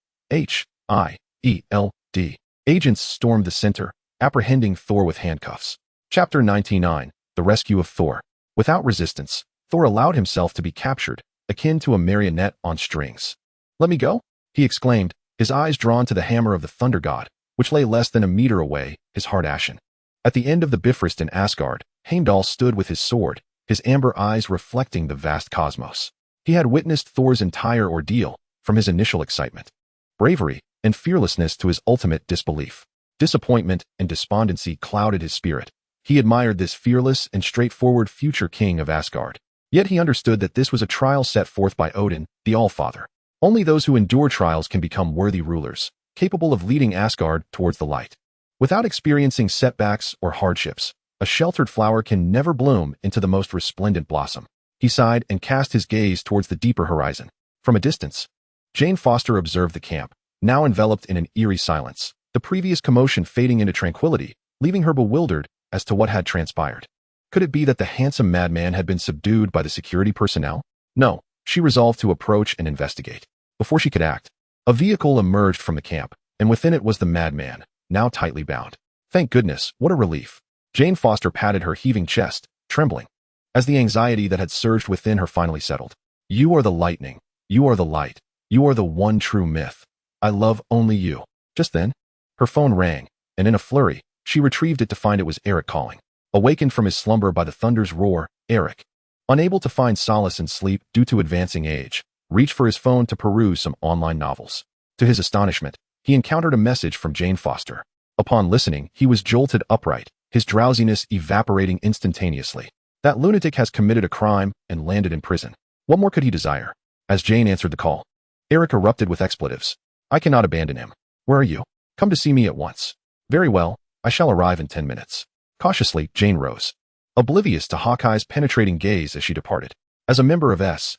agents stormed the center, apprehending Thor with handcuffs. Chapter 99, The Rescue of Thor. Without resistance, Thor allowed himself to be captured, akin to a marionette on strings. "Let me go?" he exclaimed, his eyes drawn to the hammer of the thunder god, which lay less than a meter away, his heart ashen. At the end of the Bifrost in Asgard, Heimdall stood with his sword, his amber eyes reflecting the vast cosmos. He had witnessed Thor's entire ordeal, from his initial excitement, bravery, and fearlessness to his ultimate disbelief. Disappointment and despondency clouded his spirit. He admired this fearless and straightforward future king of Asgard. Yet he understood that this was a trial set forth by Odin, the All-Father. Only those who endure trials can become worthy rulers, capable of leading Asgard towards the light. Without experiencing setbacks or hardships, a sheltered flower can never bloom into the most resplendent blossom. He sighed and cast his gaze towards the deeper horizon. From a distance, Jane Foster observed the camp, now enveloped in an eerie silence, the previous commotion fading into tranquility, leaving her bewildered as to what had transpired. Could it be that the handsome madman had been subdued by the security personnel? No, she resolved to approach and investigate. Before she could act, a vehicle emerged from the camp, and within it was the madman, now tightly bound. Thank goodness, what a relief. Jane Foster patted her heaving chest, trembling, as the anxiety that had surged within her finally settled. "You are the lightning. You are the light. You are the one true myth. I love only you." Just then, her phone rang, and in a flurry, she retrieved it to find it was Eric calling. Awakened from his slumber by the thunder's roar, Eric, unable to find solace in sleep due to advancing age, reached for his phone to peruse some online novels. To his astonishment, he encountered a message from Jane Foster. Upon listening, he was jolted upright, his drowsiness evaporating instantaneously. That lunatic has committed a crime and landed in prison. What more could he desire? As Jane answered the call, Eric erupted with expletives. I cannot abandon him. Where are you? Come to see me at once. Very well, I shall arrive in 10 minutes. Cautiously, Jane rose, oblivious to Hawkeye's penetrating gaze as she departed. As a member of S.H.I.E.L.D.,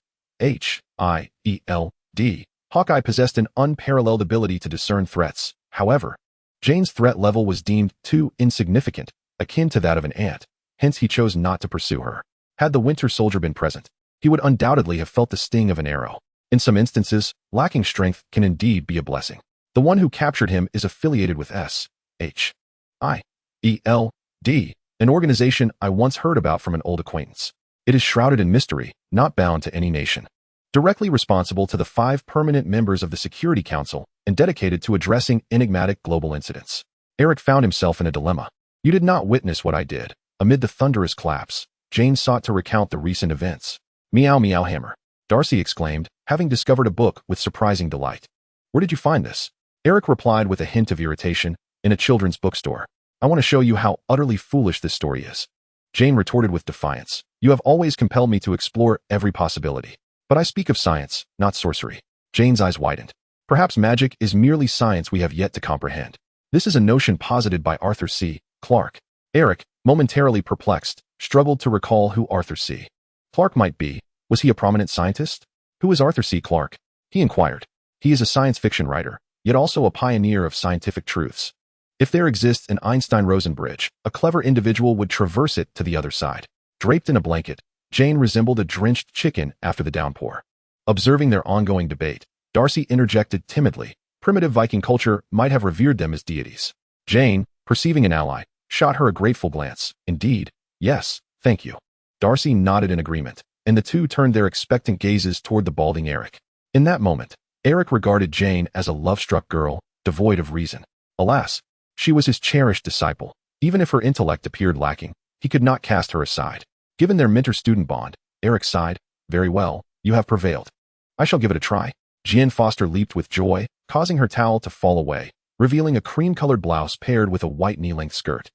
Hawkeye possessed an unparalleled ability to discern threats. However, Jane's threat level was deemed too insignificant, akin to that of an ant, hence he chose not to pursue her. Had the Winter Soldier been present, he would undoubtedly have felt the sting of an arrow. In some instances, lacking strength can indeed be a blessing. The one who captured him is affiliated with S.H.I.E.L.D., an organization I once heard about from an old acquaintance. It is shrouded in mystery, not bound to any nation. Directly responsible to the 5 permanent members of the Security Council and dedicated to addressing enigmatic global incidents. Eric found himself in a dilemma. You did not witness what I did. Amid the thunderous claps, Jane sought to recount the recent events. Meow meow hammer, Darcy exclaimed, having discovered a book with surprising delight. Where did you find this? Eric replied with a hint of irritation, in a children's bookstore. I want to show you how utterly foolish this story is. Jane retorted with defiance. You have always compelled me to explore every possibility. But I speak of science, not sorcery. Jane's eyes widened. Perhaps magic is merely science we have yet to comprehend. This is a notion posited by Arthur C. Clarke. Eric, momentarily perplexed, struggled to recall who Arthur C. Clarke might be. Was he a prominent scientist? Who is Arthur C. Clarke? He inquired. He is a science fiction writer, yet also a pioneer of scientific truths. If there exists an Einstein-Rosen bridge, a clever individual would traverse it to the other side. Draped in a blanket, Jane resembled a drenched chicken after the downpour. Observing their ongoing debate, Darcy interjected timidly. Primitive Viking culture might have revered them as deities. Jane, perceiving an ally, shot her a grateful glance. Indeed, yes, thank you. Darcy nodded in agreement, and the two turned their expectant gazes toward the balding Eric. In that moment, Eric regarded Jane as a love-struck girl, devoid of reason. Alas, she was his cherished disciple. Even if her intellect appeared lacking, he could not cast her aside. Given their mentor-student bond, Eric sighed. Very well, you have prevailed. I shall give it a try. Jane Foster leaped with joy, causing her towel to fall away, revealing a cream-colored blouse paired with a white knee-length skirt.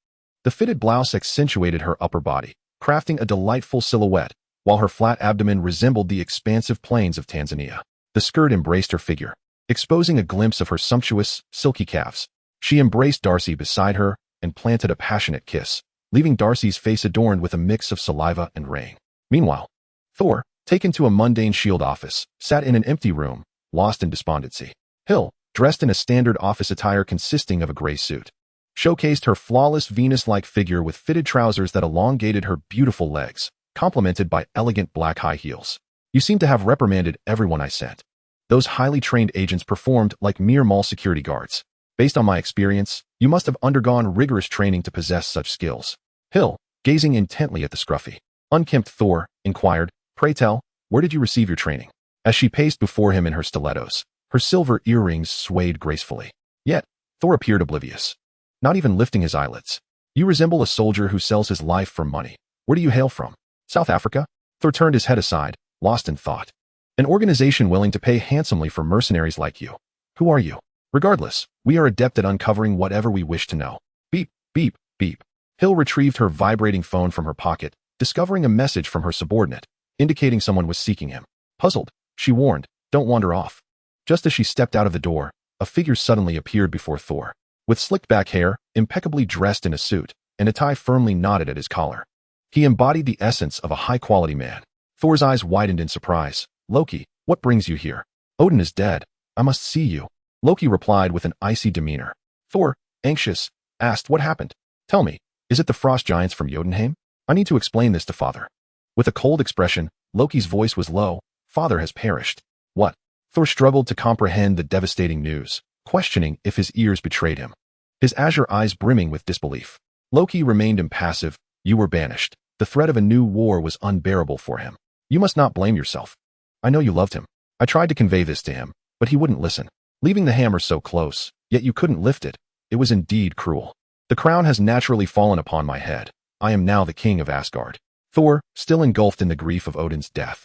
The fitted blouse accentuated her upper body, crafting a delightful silhouette, while her flat abdomen resembled the expansive plains of Tanzania. The skirt embraced her figure, exposing a glimpse of her sumptuous, silky calves. She embraced Darcy beside her and planted a passionate kiss, leaving Darcy's face adorned with a mix of saliva and rain. Meanwhile, Thor, taken to a mundane shield office, sat in an empty room, lost in despondency. Hill, dressed in a standard office attire consisting of a gray suit, showcased her flawless Venus-like figure with fitted trousers that elongated her beautiful legs, complemented by elegant black high heels. You seem to have reprimanded everyone I sent. Those highly trained agents performed like mere mall security guards. Based on my experience, you must have undergone rigorous training to possess such skills. Hill, gazing intently at the scruffy, unkempt Thor, inquired, Pray tell, where did you receive your training? As she paced before him in her stilettos, her silver earrings swayed gracefully. Yet, Thor appeared oblivious, not even lifting his eyelids. You resemble a soldier who sells his life for money. Where do you hail from? South Africa? Thor turned his head aside, lost in thought. An organization willing to pay handsomely for mercenaries like you. Who are you? Regardless, we are adept at uncovering whatever we wish to know. Beep, beep, beep. Hill retrieved her vibrating phone from her pocket, discovering a message from her subordinate, indicating someone was seeking him. Puzzled, she warned, don't wander off. Just as she stepped out of the door, a figure suddenly appeared before Thor. With slicked back hair, impeccably dressed in a suit, and a tie firmly knotted at his collar. He embodied the essence of a high-quality man. Thor's eyes widened in surprise. Loki, what brings you here? Odin is dead. I must see you. Loki replied with an icy demeanor. Thor, anxious, asked what happened. Tell me, is it the frost giants from Jotunheim? I need to explain this to Father. With a cold expression, Loki's voice was low. Father has perished. What? Thor struggled to comprehend the devastating news, questioning if his ears betrayed him. His azure eyes brimming with disbelief. Loki remained impassive. You were banished. The threat of a new war was unbearable for him. You must not blame yourself. I know you loved him. I tried to convey this to him, but he wouldn't listen. Leaving the hammer so close, yet you couldn't lift it. It was indeed cruel. The crown has naturally fallen upon my head. I am now the king of Asgard. Thor, still engulfed in the grief of Odin's death,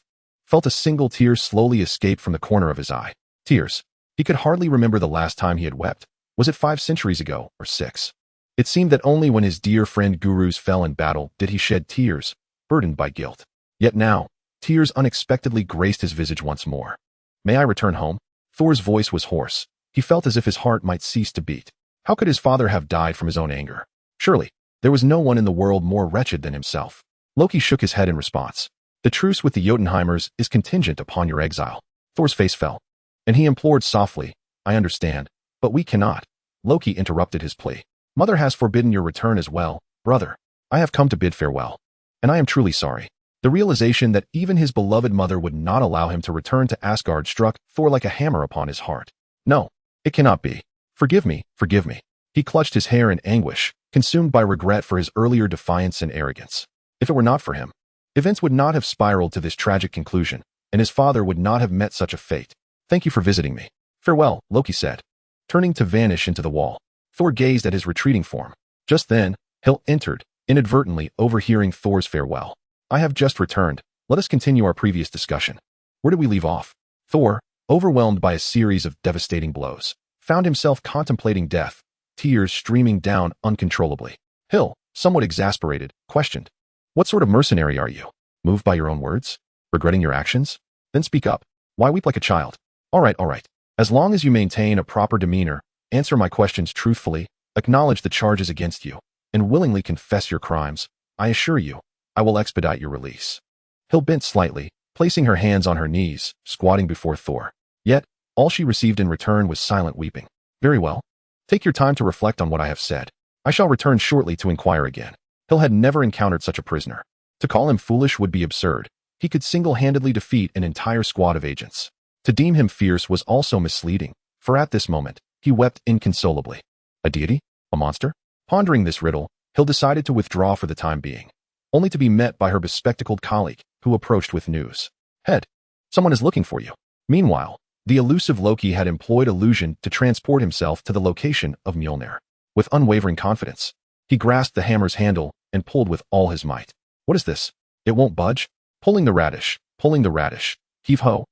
felt a single tear slowly escape from the corner of his eye. Tears. He could hardly remember the last time he had wept. Was it 5 centuries ago, or 6? It seemed that only when his dear friend gurus fell in battle did he shed tears, burdened by guilt. Yet now, tears unexpectedly graced his visage once more. May I return home? Thor's voice was hoarse. He felt as if his heart might cease to beat. How could his father have died from his own anger? Surely, there was no one in the world more wretched than himself. Loki shook his head in response. The truce with the Jotunheimers is contingent upon your exile. Thor's face fell, and he implored softly, I understand, but we cannot. Loki interrupted his plea. Mother has forbidden your return as well, brother. I have come to bid farewell. And I am truly sorry. The realization that even his beloved mother would not allow him to return to Asgard struck Thor like a hammer upon his heart. No, it cannot be. Forgive me, forgive me. He clutched his hair in anguish, consumed by regret for his earlier defiance and arrogance. If it were not for him, events would not have spiraled to this tragic conclusion, and his father would not have met such a fate. Thank you for visiting me. Farewell, Loki said, turning to vanish into the wall. Thor gazed at his retreating form. Just then, Hill entered, inadvertently overhearing Thor's farewell. I have just returned. Let us continue our previous discussion. Where did we leave off? Thor, overwhelmed by a series of devastating blows, found himself contemplating death, tears streaming down uncontrollably. Hill, somewhat exasperated, questioned, what sort of mercenary are you? Moved by your own words? Regretting your actions? Then speak up. Why weep like a child? All right. As long as you maintain a proper demeanor, answer my questions truthfully, acknowledge the charges against you, and willingly confess your crimes, I assure you, I will expedite your release. Hill bent slightly, placing her hands on her knees, squatting before Thor. Yet, all she received in return was silent weeping. Very well. Take your time to reflect on what I have said. I shall return shortly to inquire again. Hill had never encountered such a prisoner. To call him foolish would be absurd. He could single-handedly defeat an entire squad of agents. To deem him fierce was also misleading, for at this moment, he wept inconsolably. A deity? A monster? Pondering this riddle, Hill decided to withdraw for the time being, only to be met by her bespectacled colleague, who approached with news. Head, someone is looking for you. Meanwhile, the elusive Loki had employed illusion to transport himself to the location of Mjolnir. With unwavering confidence, he grasped the hammer's handle and pulled with all his might. What is this? It won't budge? Pulling the radish, heave ho,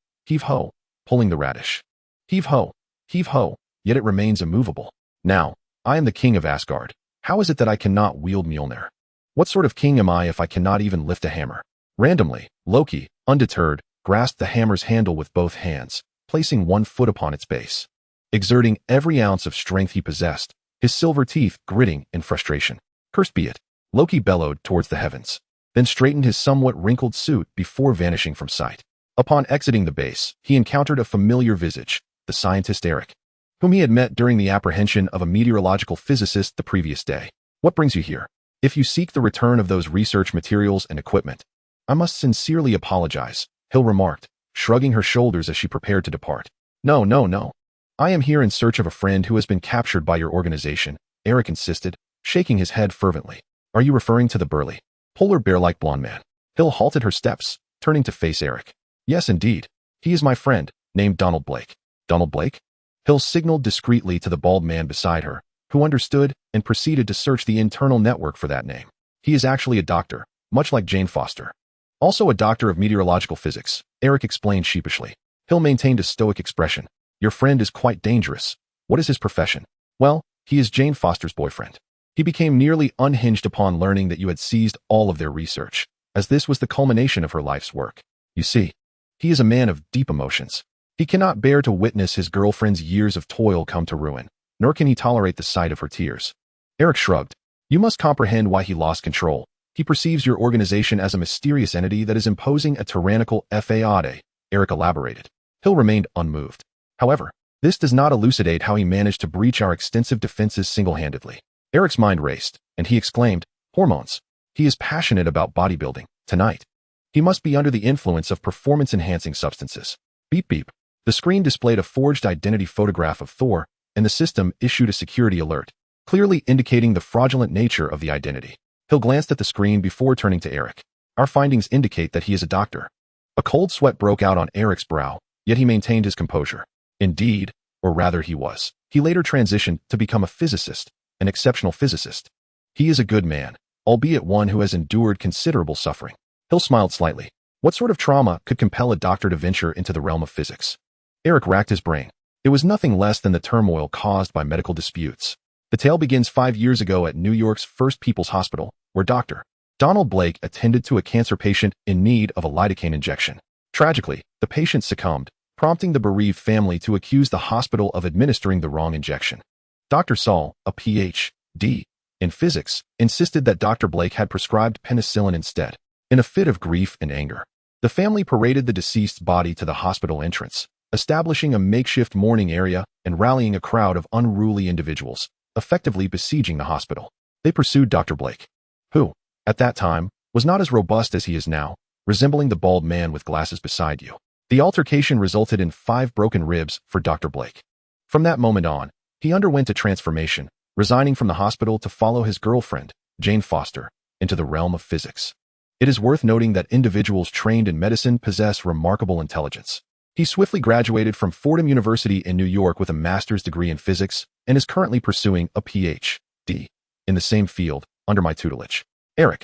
pulling the radish. Heave ho, yet it remains immovable. Now, I am the king of Asgard. How is it that I cannot wield Mjolnir? What sort of king am I if I cannot even lift a hammer? Randomly, Loki, undeterred, grasped the hammer's handle with both hands, placing one foot upon its base. Exerting every ounce of strength he possessed, his silver teeth gritting in frustration. Cursed be it, Loki bellowed towards the heavens, then straightened his somewhat wrinkled suit before vanishing from sight. Upon exiting the base, he encountered a familiar visage, the scientist Eric, whom he had met during the apprehension of a meteorological physicist the previous day. What brings you here? If you seek the return of those research materials and equipment, I must sincerely apologize, Hill remarked, shrugging her shoulders as she prepared to depart. No. I am here in search of a friend who has been captured by your organization, Eric insisted, shaking his head fervently. Are you referring to the burly, polar bear-like blonde man? Hill halted her steps, turning to face Eric. Yes, indeed. He is my friend, named Donald Blake. Donald Blake? Hill signaled discreetly to the bald man beside her, who understood and proceeded to search the internal network for that name. He is actually a doctor, much like Jane Foster. Also a doctor of meteorological physics, Eric explained sheepishly. Hill maintained a stoic expression. Your friend is quite dangerous. What is his profession? Well, he is Jane Foster's boyfriend. He became nearly unhinged upon learning that you had seized all of their research, as this was the culmination of her life's work. You see, he is a man of deep emotions. He cannot bear to witness his girlfriend's years of toil come to ruin, nor can he tolerate the sight of her tears. Eric shrugged. You must comprehend why he lost control. He perceives your organization as a mysterious entity that is imposing a tyrannical fate, Eric elaborated. Hill remained unmoved. However, this does not elucidate how he managed to breach our extensive defenses single-handedly. Eric's mind raced, and he exclaimed, hormones. He is passionate about bodybuilding, tonight. He must be under the influence of performance-enhancing substances. Beep beep. The screen displayed a forged identity photograph of Thor, and the system issued a security alert, clearly indicating the fraudulent nature of the identity. Hill glanced at the screen before turning to Eric. Our findings indicate that he is a doctor. A cold sweat broke out on Eric's brow, yet he maintained his composure. Indeed, or rather he was. He later transitioned to become a physicist, an exceptional physicist. He is a good man, albeit one who has endured considerable suffering. Hill smiled slightly. What sort of trauma could compel a doctor to venture into the realm of physics? Eric racked his brain. It was nothing less than the turmoil caused by medical disputes. The tale begins 5 years ago at New York's First People's Hospital, where Dr. Donald Blake attended to a cancer patient in need of a lidocaine injection. Tragically, the patient succumbed, prompting the bereaved family to accuse the hospital of administering the wrong injection. Dr. Saul, a Ph.D. in physics, insisted that Dr. Blake had prescribed penicillin instead. In a fit of grief and anger, the family paraded the deceased's body to the hospital entrance, establishing a makeshift mourning area and rallying a crowd of unruly individuals, effectively besieging the hospital. They pursued Dr. Blake, who, at that time, was not as robust as he is now, resembling the bald man with glasses beside you. The altercation resulted in 5 broken ribs for Dr. Blake. From that moment on, he underwent a transformation, resigning from the hospital to follow his girlfriend, Jane Foster, into the realm of physics. It is worth noting that individuals trained in medicine possess remarkable intelligence. He swiftly graduated from Fordham University in New York with a master's degree in physics and is currently pursuing a Ph.D. in the same field under my tutelage. Eric,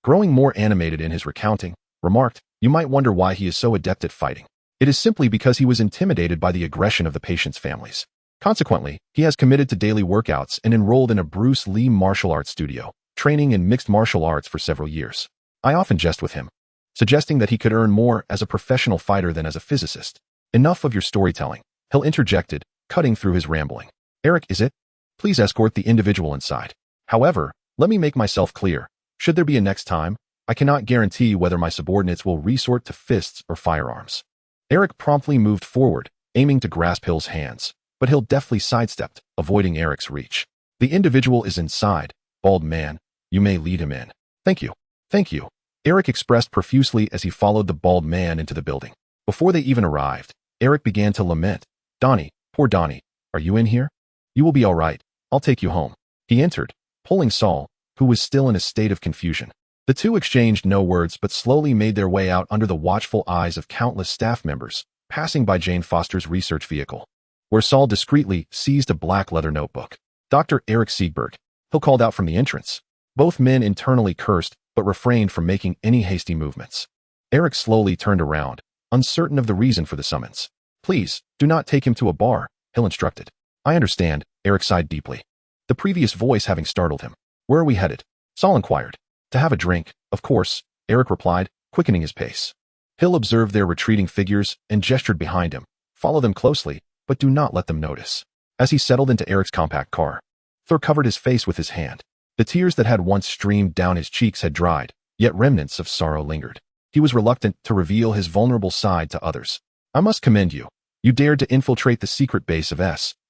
growing more animated in his recounting, remarked, "You might wonder why he is so adept at fighting. It is simply because he was intimidated by the aggression of the patient's families. Consequently, he has committed to daily workouts and enrolled in a Bruce Lee martial arts studio, training in mixed martial arts for several years. I often jest with him, suggesting that he could earn more as a professional fighter than as a physicist." "Enough of your storytelling," Hill interjected, cutting through his rambling. "Eric, is it? Please escort the individual inside. However, let me make myself clear. Should there be a next time, I cannot guarantee whether my subordinates will resort to fists or firearms." Eric promptly moved forward, aiming to grasp Hill's hands, but Hill deftly sidestepped, avoiding Eric's reach. "The individual is inside, bald man. You may lead him in." "Thank you. Thank you," Eric expressed profusely as he followed the bald man into the building. Before they even arrived, Eric began to lament. "Donnie, poor Donnie, are you in here? You will be all right. I'll take you home." He entered, pulling Saul, who was still in a state of confusion. The two exchanged no words but slowly made their way out under the watchful eyes of countless staff members, passing by Jane Foster's research vehicle, where Saul discreetly seized a black leather notebook. "Dr. Eric Siegberg," Hill called out from the entrance. Both men internally cursed but refrained from making any hasty movements. Eric slowly turned around, uncertain of the reason for the summons. "Please, do not take him to a bar," Hill instructed. "I understand," Eric sighed deeply, the previous voice having startled him. "Where are we headed?" Saul inquired. "To have a drink, of course," Eric replied, quickening his pace. Hill observed their retreating figures and gestured behind him. "Follow them closely, but do not let them notice." As he settled into Eric's compact car, Thor covered his face with his hand. The tears that had once streamed down his cheeks had dried, yet remnants of sorrow lingered. He was reluctant to reveal his vulnerable side to others. "I must commend you. You dared to infiltrate the secret base of S.H.I.E.L.D.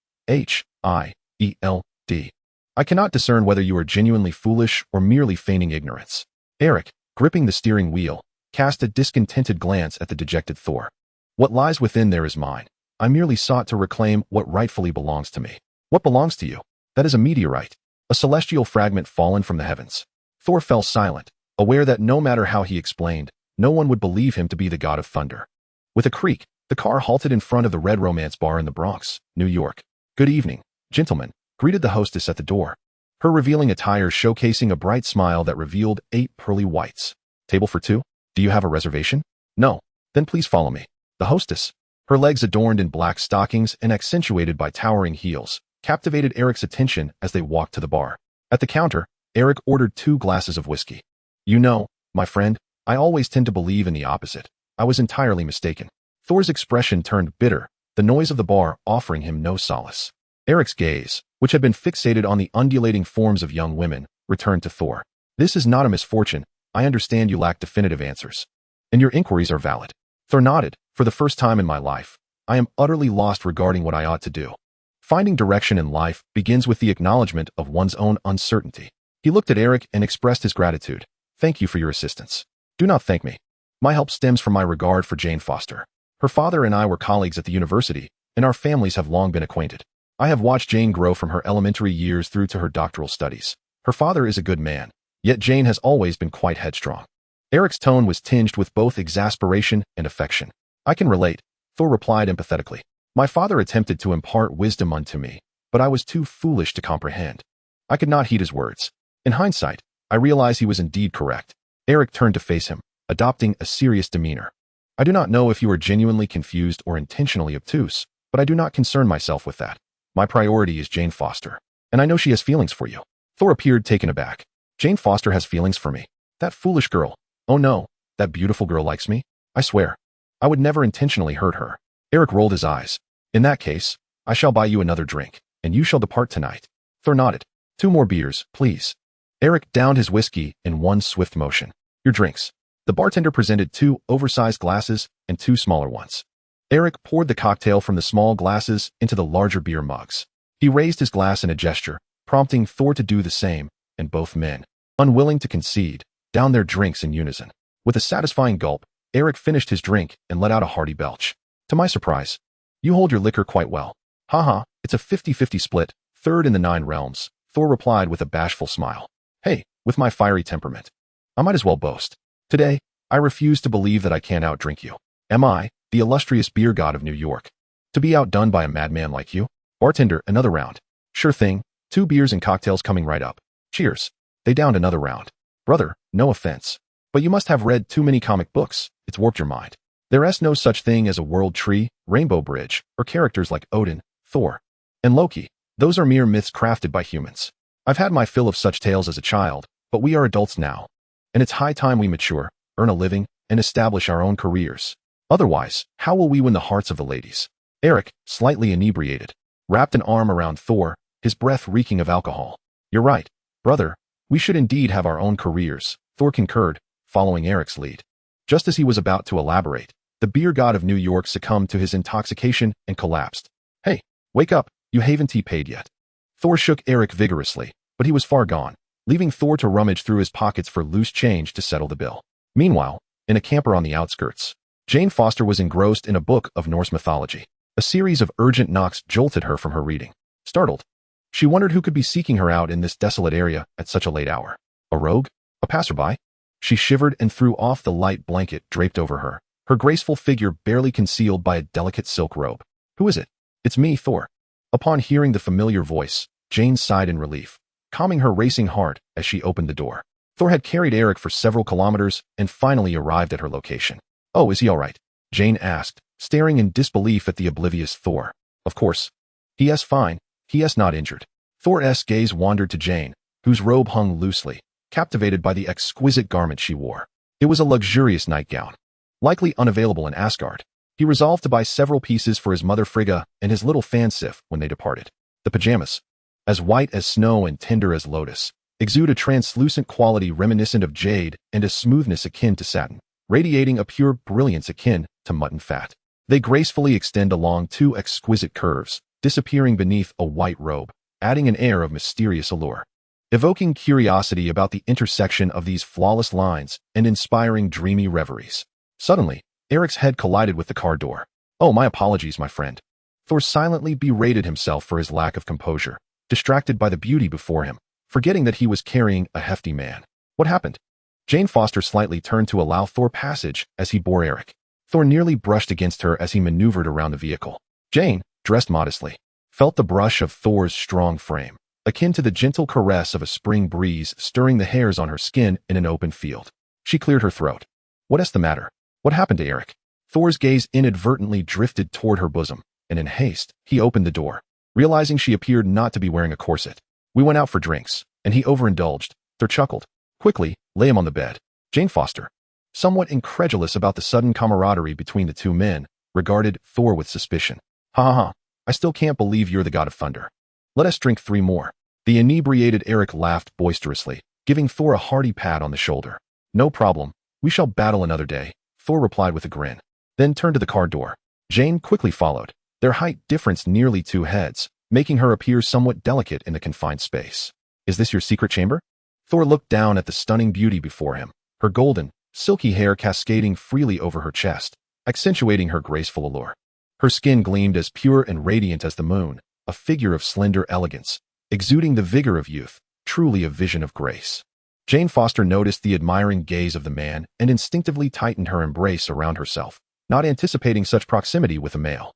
I cannot discern whether you are genuinely foolish or merely feigning ignorance." Eric, gripping the steering wheel, cast a discontented glance at the dejected Thor. "What lies within there is mine. I merely sought to reclaim what rightfully belongs to me." "What belongs to you?" "That is a meteorite. A celestial fragment fallen from the heavens." Thor fell silent, aware that no matter how he explained, no one would believe him to be the god of thunder. With a creak, the car halted in front of the Red Romance Bar in the Bronx, New York. "Good evening, gentlemen," greeted the hostess at the door, her revealing attire showcasing a bright smile that revealed 8 pearly whites. "Table for 2? Do you have a reservation?" "No." "Then please follow me." The hostess, her legs adorned in black stockings and accentuated by towering heels, captivated Eric's attention as they walked to the bar. At the counter, Eric ordered 2 glasses of whiskey. "You know, my friend, I always tend to believe in the opposite. I was entirely mistaken." Thor's expression turned bitter, the noise of the bar offering him no solace. Eric's gaze, which had been fixated on the undulating forms of young women, returned to Thor. "This is not a misfortune. I understand you lack definitive answers, and your inquiries are valid." Thor nodded. "For the first time in my life, I am utterly lost regarding what I ought to do." Finding direction in life begins with the acknowledgement of one's own uncertainty. He looked at Eric and expressed his gratitude. "Thank you for your assistance." "Do not thank me. My help stems from my regard for Jane Foster. Her father and I were colleagues at the university, and our families have long been acquainted. I have watched Jane grow from her elementary years through to her doctoral studies. Her father is a good man, yet Jane has always been quite headstrong." Eric's tone was tinged with both exasperation and affection. "I can relate," Thor replied empathetically. "My father attempted to impart wisdom unto me, but I was too foolish to comprehend. I could not heed his words. In hindsight, I realize he was indeed correct." Eric turned to face him, adopting a serious demeanor. I do not know if you are genuinely confused or intentionally obtuse, but I do not concern myself with that. My priority is Jane Foster, and I know she has feelings for you. Thor appeared taken aback. Jane Foster has feelings for me. That foolish girl. Oh no, that beautiful girl likes me. I swear. I would never intentionally hurt her. Eric rolled his eyes. In that case, I shall buy you another drink, and you shall depart tonight. Thor nodded. 2 more beers, please. Eric downed his whiskey in one swift motion. Your drinks. The bartender presented 2 oversized glasses and 2 smaller ones. Eric poured the cocktail from the small glasses into the larger beer mugs. He raised his glass in a gesture, prompting Thor to do the same, and both men, unwilling to concede, downed their drinks in unison. With a satisfying gulp, Eric finished his drink and let out a hearty belch. To my surprise, you hold your liquor quite well. Haha, it's a 50-50 split, third in the 9 realms, Thor replied with a bashful smile. Hey, with my fiery temperament, I might as well boast. Today, I refuse to believe that I can't outdrink you. Am I, the illustrious beer god of New York, to be outdone by a madman like you? Bartender, another round. Sure thing, 2 beers and cocktails coming right up. Cheers. They downed another round. Brother, no offense, but you must have read too many comic books. It's warped your mind. There's no such thing as a world tree, rainbow bridge, or characters like Odin, Thor, and Loki. Those are mere myths crafted by humans. I've had my fill of such tales as a child, but we are adults now, and it's high time we mature, earn a living, and establish our own careers. Otherwise, how will we win the hearts of the ladies? Eric, slightly inebriated, wrapped an arm around Thor, his breath reeking of alcohol. You're right, brother. We should indeed have our own careers, Thor concurred, following Eric's lead. Just as he was about to elaborate, the beer god of New York succumbed to his intoxication and collapsed. Hey, wake up, you haven't paid yet. Thor shook Eric vigorously, but he was far gone, leaving Thor to rummage through his pockets for loose change to settle the bill. Meanwhile, in a camper on the outskirts, Jane Foster was engrossed in a book of Norse mythology. A series of urgent knocks jolted her from her reading. Startled, she wondered who could be seeking her out in this desolate area at such a late hour. A rogue? A passerby? She shivered and threw off the light blanket draped over her, her graceful figure barely concealed by a delicate silk robe. Who is it? It's me, Thor. Upon hearing the familiar voice, Jane sighed in relief, calming her racing heart as she opened the door. Thor had carried Eric for several kilometers and finally arrived at her location. Oh, is he all right? Jane asked, staring in disbelief at the oblivious Thor. Of course. He is fine. He is not injured. Thor's gaze wandered to Jane, whose robe hung loosely, captivated by the exquisite garment she wore. It was a luxurious nightgown, likely unavailable in Asgard. He resolved to buy several pieces for his mother Frigga and his little fansif when they departed. The pajamas, as white as snow and tender as lotus, exude a translucent quality reminiscent of jade and a smoothness akin to satin, radiating a pure brilliance akin to mutton fat. They gracefully extend along 2 exquisite curves, disappearing beneath a white robe, adding an air of mysterious allure, evoking curiosity about the intersection of these flawless lines and inspiring dreamy reveries. Suddenly, Eric's head collided with the car door. Oh, my apologies, my friend. Thor silently berated himself for his lack of composure, distracted by the beauty before him, forgetting that he was carrying a hefty man. What happened? Jane Foster slightly turned to allow Thor passage as he bore Eric. Thor nearly brushed against her as he maneuvered around the vehicle. Jane, dressed modestly, felt the brush of Thor's strong frame, akin to the gentle caress of a spring breeze stirring the hairs on her skin in an open field. She cleared her throat. What's the matter? What happened to Eric? Thor's gaze inadvertently drifted toward her bosom, and in haste, he opened the door, realizing she appeared not to be wearing a corset. We went out for drinks, and he overindulged. Thor chuckled. Quickly, lay him on the bed. Jane Foster, somewhat incredulous about the sudden camaraderie between the 2 men, regarded Thor with suspicion. Ha ha ha, I still can't believe you're the god of thunder. Let us drink 3 more. The inebriated Eric laughed boisterously, giving Thor a hearty pat on the shoulder. No problem, we shall battle another day, Thor replied with a grin, then turned to the car door. Jane quickly followed, their height difference nearly 2 heads, making her appear somewhat delicate in the confined space. Is this your secret chamber? Thor looked down at the stunning beauty before him, her golden, silky hair cascading freely over her chest, accentuating her graceful allure. Her skin gleamed as pure and radiant as the moon, a figure of slender elegance, exuding the vigor of youth, truly a vision of grace. Jane Foster noticed the admiring gaze of the man and instinctively tightened her embrace around herself, not anticipating such proximity with a male.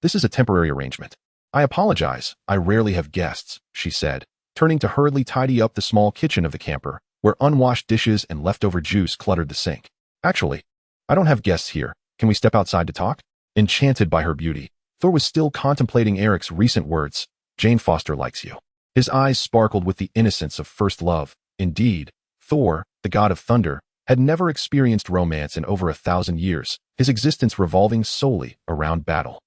This is a temporary arrangement. I apologize, I rarely have guests, she said, turning to hurriedly tidy up the small kitchen of the camper, where unwashed dishes and leftover juice cluttered the sink. Actually, I don't have guests here. Can we step outside to talk? Enchanted by her beauty, Thor was still contemplating Eric's recent words. Jane Foster likes you. His eyes sparkled with the innocence of first love. Indeed, Thor, the god of thunder, had never experienced romance in over 1,000 years, his existence revolving solely around battle.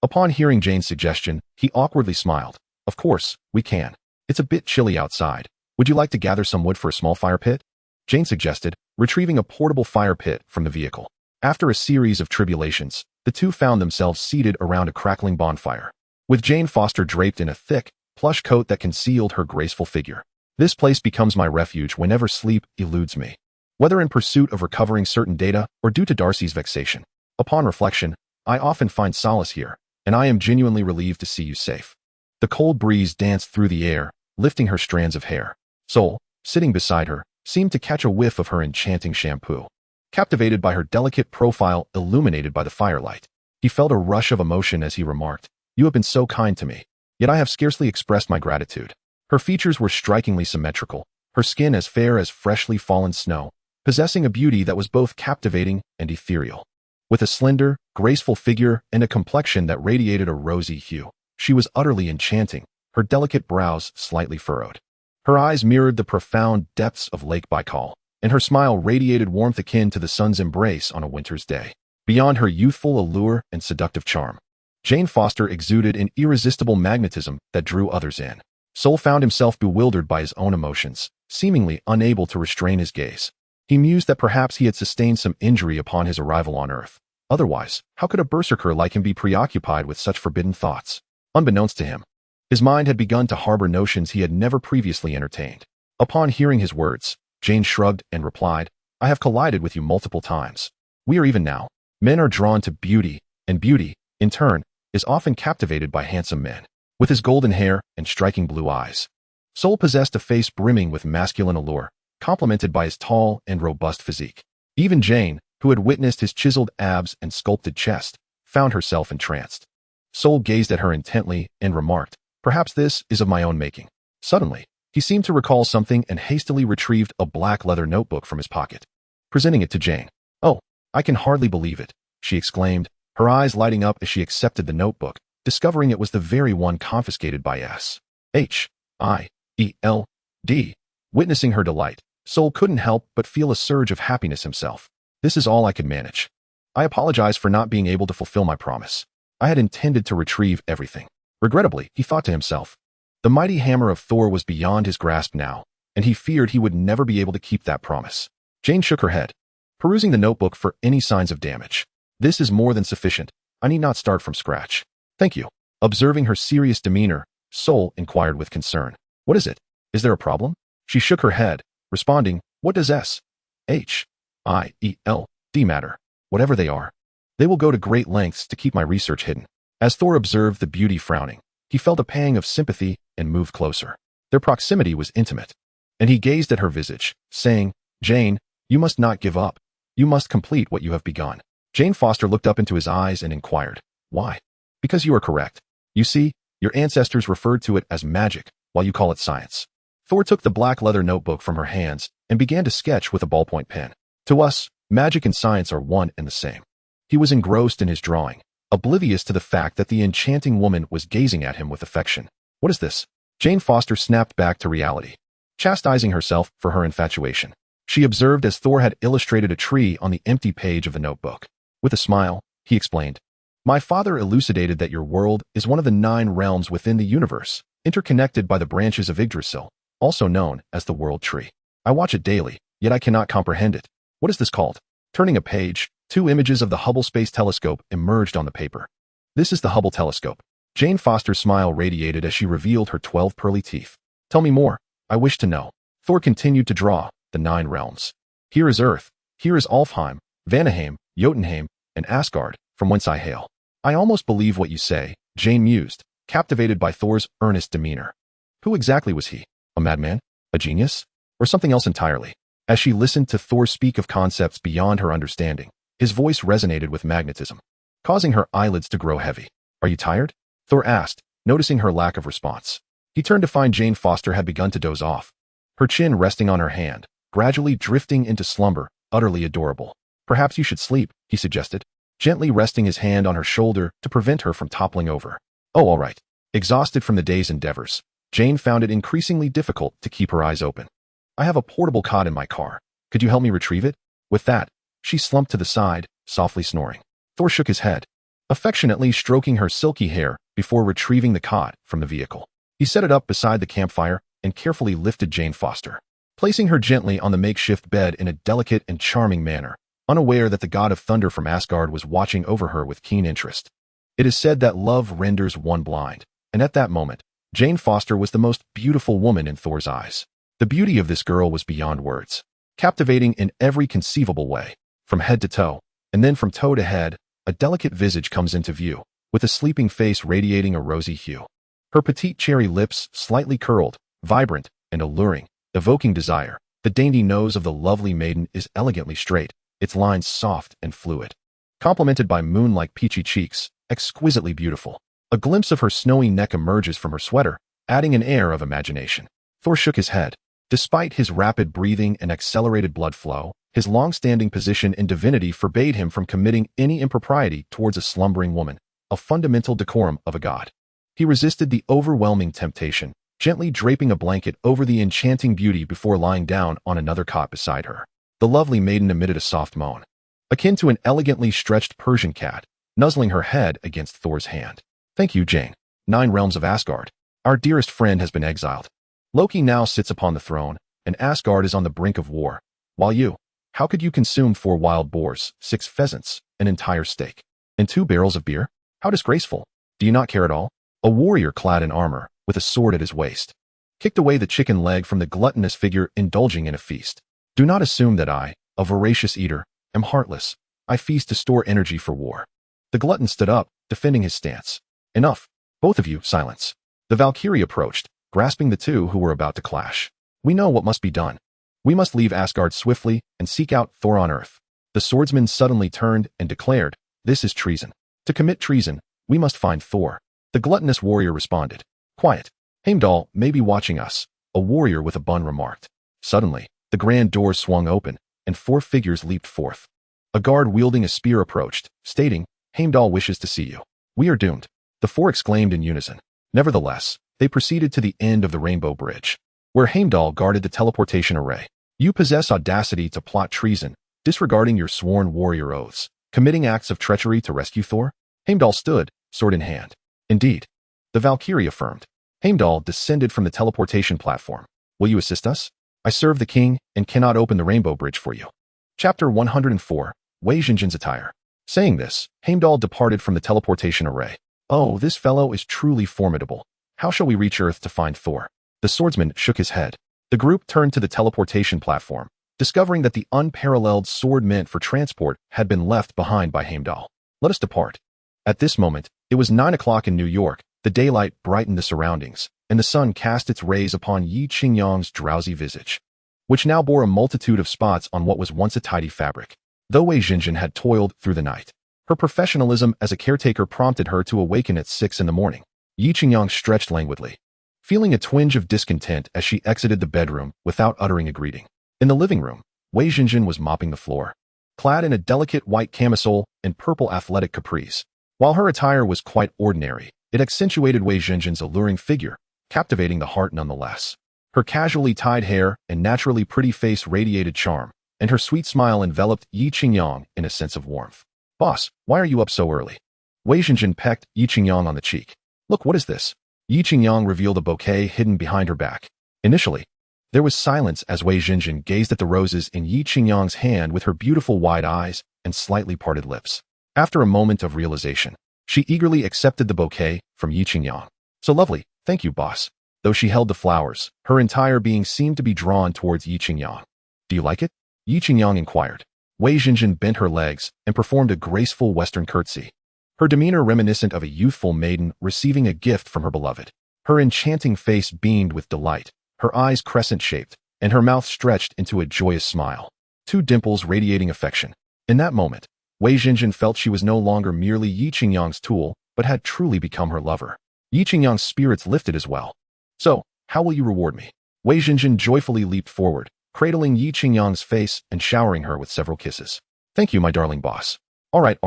Upon hearing Jane's suggestion, he awkwardly smiled. Of course, we can. It's a bit chilly outside. Would you like to gather some wood for a small fire pit? Jane suggested, retrieving a portable fire pit from the vehicle. After a series of tribulations, the two found themselves seated around a crackling bonfire, with Jane Foster draped in a thick, plush coat that concealed her graceful figure. This place becomes my refuge whenever sleep eludes me, whether in pursuit of recovering certain data or due to Darcy's vexation. Upon reflection, I often find solace here, and I am genuinely relieved to see you safe. The cold breeze danced through the air, lifting her strands of hair. Sol, sitting beside her, seemed to catch a whiff of her enchanting shampoo. Captivated by her delicate profile illuminated by the firelight, he felt a rush of emotion as he remarked, "You have been so kind to me, yet I have scarcely expressed my gratitude." Her features were strikingly symmetrical, her skin as fair as freshly fallen snow, possessing a beauty that was both captivating and ethereal. With a slender, graceful figure and a complexion that radiated a rosy hue, she was utterly enchanting, her delicate brows slightly furrowed. Her eyes mirrored the profound depths of Lake Baikal, and her smile radiated warmth akin to the sun's embrace on a winter's day. Beyond her youthful allure and seductive charm, Jane Foster exuded an irresistible magnetism that drew others in. Sol found himself bewildered by his own emotions, seemingly unable to restrain his gaze. He mused that perhaps he had sustained some injury upon his arrival on Earth. Otherwise, how could a berserker like him be preoccupied with such forbidden thoughts? Unbeknownst to him, his mind had begun to harbor notions he had never previously entertained. Upon hearing his words, Jane shrugged and replied, "I have collided with you multiple times. We are even now. Men are drawn to beauty, and beauty, in turn, is often captivated by handsome men." With his golden hair and striking blue eyes, Sol possessed a face brimming with masculine allure, complemented by his tall and robust physique. Even Jane, who had witnessed his chiseled abs and sculpted chest, found herself entranced. Sol gazed at her intently and remarked, "Perhaps this is of my own making." Suddenly, he seemed to recall something and hastily retrieved a black leather notebook from his pocket, presenting it to Jane. "Oh, I can hardly believe it," she exclaimed, her eyes lighting up as she accepted the notebook, discovering it was the very one confiscated by S.H.I.E.L.D. Witnessing her delight, Sol couldn't help but feel a surge of happiness himself. "This is all I could manage. I apologize for not being able to fulfill my promise. I had intended to retrieve everything." Regrettably, he thought to himself, the mighty hammer of Thor was beyond his grasp now, and he feared he would never be able to keep that promise. Jane shook her head, perusing the notebook for any signs of damage. "This is more than sufficient. I need not start from scratch." "Thank you." Observing her serious demeanor, Sol inquired with concern, "What is it? Is there a problem?" She shook her head, responding, "What does S.H.I.E.L.D. matter? Whatever they are, they will go to great lengths to keep my research hidden." As Thor observed the beauty frowning, he felt a pang of sympathy and moved closer. Their proximity was intimate, and he gazed at her visage, saying, "Jane, you must not give up. You must complete what you have begun." Jane Foster looked up into his eyes and inquired, "Why?" "Because you are correct. You see, your ancestors referred to it as magic, while you call it science." Thor took the black leather notebook from her hands and began to sketch with a ballpoint pen. "To us, magic and science are one and the same." He was engrossed in his drawing, oblivious to the fact that the enchanting woman was gazing at him with affection. "What is this?" Jane Foster snapped back to reality, chastising herself for her infatuation. She observed as Thor had illustrated a tree on the empty page of the notebook. With a smile, he explained, "My father elucidated that your world is one of the 9 realms within the universe, interconnected by the branches of Yggdrasil, also known as the World Tree. I watch it daily, yet I cannot comprehend it. What is this called?" Turning a page, 2 images of the Hubble Space Telescope emerged on the paper. "This is the Hubble telescope." Jane Foster's smile radiated as she revealed her 12 pearly teeth. "Tell me more. I wish to know." Thor continued to draw the 9 realms. "Here is Earth. Here is Alfheim, Vanaheim, Jotunheim, and Asgard, from whence I hail." "I almost believe what you say," Jane mused, captivated by Thor's earnest demeanor. Who exactly was he? A madman? A genius? Or something else entirely? As she listened to Thor speak of concepts beyond her understanding, his voice resonated with magnetism, causing her eyelids to grow heavy. "Are you tired?" Thor asked, noticing her lack of response. He turned to find Jane Foster had begun to doze off, her chin resting on her hand, gradually drifting into slumber, utterly adorable. Perhaps you should sleep, he suggested, gently resting his hand on her shoulder to prevent her from toppling over. Oh, all right. Exhausted from the day's endeavors, Jane found it increasingly difficult to keep her eyes open. I have a portable cot in my car. Could you help me retrieve it? With that, she slumped to the side, softly snoring. Thor shook his head, affectionately stroking her silky hair before retrieving the cot from the vehicle. He set it up beside the campfire and carefully lifted Jane Foster, placing her gently on the makeshift bed in a delicate and charming manner, unaware that the god of thunder from Asgard was watching over her with keen interest. It is said that love renders one blind, and at that moment, Jane Foster was the most beautiful woman in Thor's eyes. The beauty of this girl was beyond words, captivating in every conceivable way. From head to toe, and then from toe to head, a delicate visage comes into view, with a sleeping face radiating a rosy hue. Her petite cherry lips, slightly curled, vibrant, and alluring, evoking desire. The dainty nose of the lovely maiden is elegantly straight, its lines soft and fluid, complemented by moon-like peachy cheeks, exquisitely beautiful. A glimpse of her snowy neck emerges from her sweater, adding an air of imagination. Thor shook his head. Despite his rapid breathing and accelerated blood flow, his long-standing position in divinity forbade him from committing any impropriety towards a slumbering woman, a fundamental decorum of a god. He resisted the overwhelming temptation, gently draping a blanket over the enchanting beauty before lying down on another cot beside her. The lovely maiden emitted a soft moan, akin to an elegantly stretched Persian cat, nuzzling her head against Thor's hand. Thank you, Jane. 9 realms of Asgard. Our dearest friend has been exiled. Loki now sits upon the throne, and Asgard is on the brink of war. While you, how could you consume 4 wild boars, 6 pheasants, an entire steak, and 2 barrels of beer? How disgraceful. Do you not care at all? A warrior clad in armor, with a sword at his waist, kicked away the chicken leg from the gluttonous figure indulging in a feast. Do not assume that I, a voracious eater, am heartless. I feast to store energy for war. The glutton stood up, defending his stance. Enough. Both of you, silence. The Valkyrie approached, grasping the two who were about to clash. We know what must be done. We must leave Asgard swiftly and seek out Thor on Earth. The swordsman suddenly turned and declared, this is treason. To commit treason, we must find Thor. The gluttonous warrior responded. Quiet. Heimdall may be watching us, a warrior with a bun remarked. Suddenly, the grand doors swung open, and 4 figures leaped forth. A guard wielding a spear approached, stating, Heimdall wishes to see you. We are doomed. The 4 exclaimed in unison. Nevertheless, they proceeded to the end of the Rainbow Bridge, where Heimdall guarded the teleportation array. You possess audacity to plot treason, disregarding your sworn warrior oaths, committing acts of treachery to rescue Thor? Heimdall stood, sword in hand. Indeed. The Valkyrie affirmed. Heimdall descended from the teleportation platform. Will you assist us? I serve the king and cannot open the Rainbow Bridge for you. Chapter 104, Wei Jinjin's attire. Saying this, Heimdall departed from the teleportation array. Oh, this fellow is truly formidable. How shall we reach Earth to find Thor? The swordsman shook his head. The group turned to the teleportation platform, discovering that the unparalleled sword meant for transport had been left behind by Heimdall. Let us depart. At this moment, it was 9 o'clock in New York. The daylight brightened the surroundings, and the sun cast its rays upon Yi Qingyang's drowsy visage, which now bore a multitude of spots on what was once a tidy fabric. Though Wei Jinjin had toiled through the night, her professionalism as a caretaker prompted her to awaken at 6 in the morning. Yi Qingyang stretched languidly, feeling a twinge of discontent as she exited the bedroom without uttering a greeting. In the living room, Wei Jinjin was mopping the floor, clad in a delicate white camisole and purple athletic capris. While her attire was quite ordinary, it accentuated Wei Jinjin's alluring figure, captivating the heart nonetheless. Her casually tied hair and naturally pretty face radiated charm, and her sweet smile enveloped Yi Qingyang in a sense of warmth. Boss, why are you up so early? Wei Jinjin pecked Yi Qingyang on the cheek. Look, what is this? Yi Qingyang revealed a bouquet hidden behind her back. Initially, there was silence as Wei Jinjin gazed at the roses in Yi Qingyang's hand with her beautiful wide eyes and slightly parted lips. After a moment of realization, she eagerly accepted the bouquet from Yi Qingyang. So lovely, thank you, boss. Though she held the flowers, her entire being seemed to be drawn towards Yi Qingyang. Do you like it? Yi Qingyang inquired. Wei Jinjin bent her legs and performed a graceful Western curtsy, her demeanor reminiscent of a youthful maiden receiving a gift from her beloved. Her enchanting face beamed with delight, her eyes crescent-shaped, and her mouth stretched into a joyous smile, 2 dimples radiating affection. In that moment, Wei Jinjin felt she was no longer merely Yi Qingyang's tool, but had truly become her lover. Yi Qingyang's spirits lifted as well. So, how will you reward me? Wei Jinjin joyfully leaped forward, cradling Yi Qingyang's face and showering her with several kisses. Thank you, my darling boss. All right.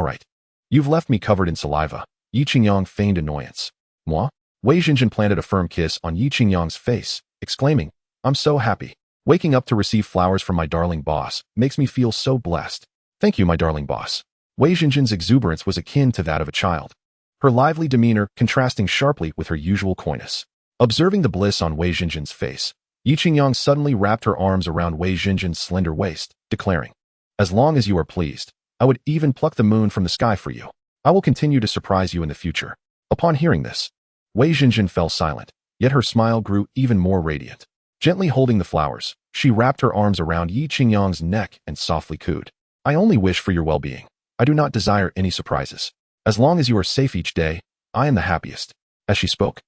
You've left me covered in saliva. Yi Qingyang feigned annoyance. Moi? Wei Jinjin planted a firm kiss on Yi Qingyang's face, exclaiming, I'm so happy. Waking up to receive flowers from my darling boss makes me feel so blessed. Thank you, my darling boss. Wei Jinjin's exuberance was akin to that of a child, her lively demeanor contrasting sharply with her usual coyness. Observing the bliss on Wei Jinjin's face, Yi Qingyang suddenly wrapped her arms around Wei Jinjin's slender waist, declaring, As long as you are pleased, I would even pluck the moon from the sky for you. I will continue to surprise you in the future. Upon hearing this, Wei Jinjin fell silent, yet her smile grew even more radiant. Gently holding the flowers, she wrapped her arms around Yi Qingyang's neck and softly cooed. I only wish for your well-being. I do not desire any surprises. As long as you are safe each day, I am the happiest. As she spoke,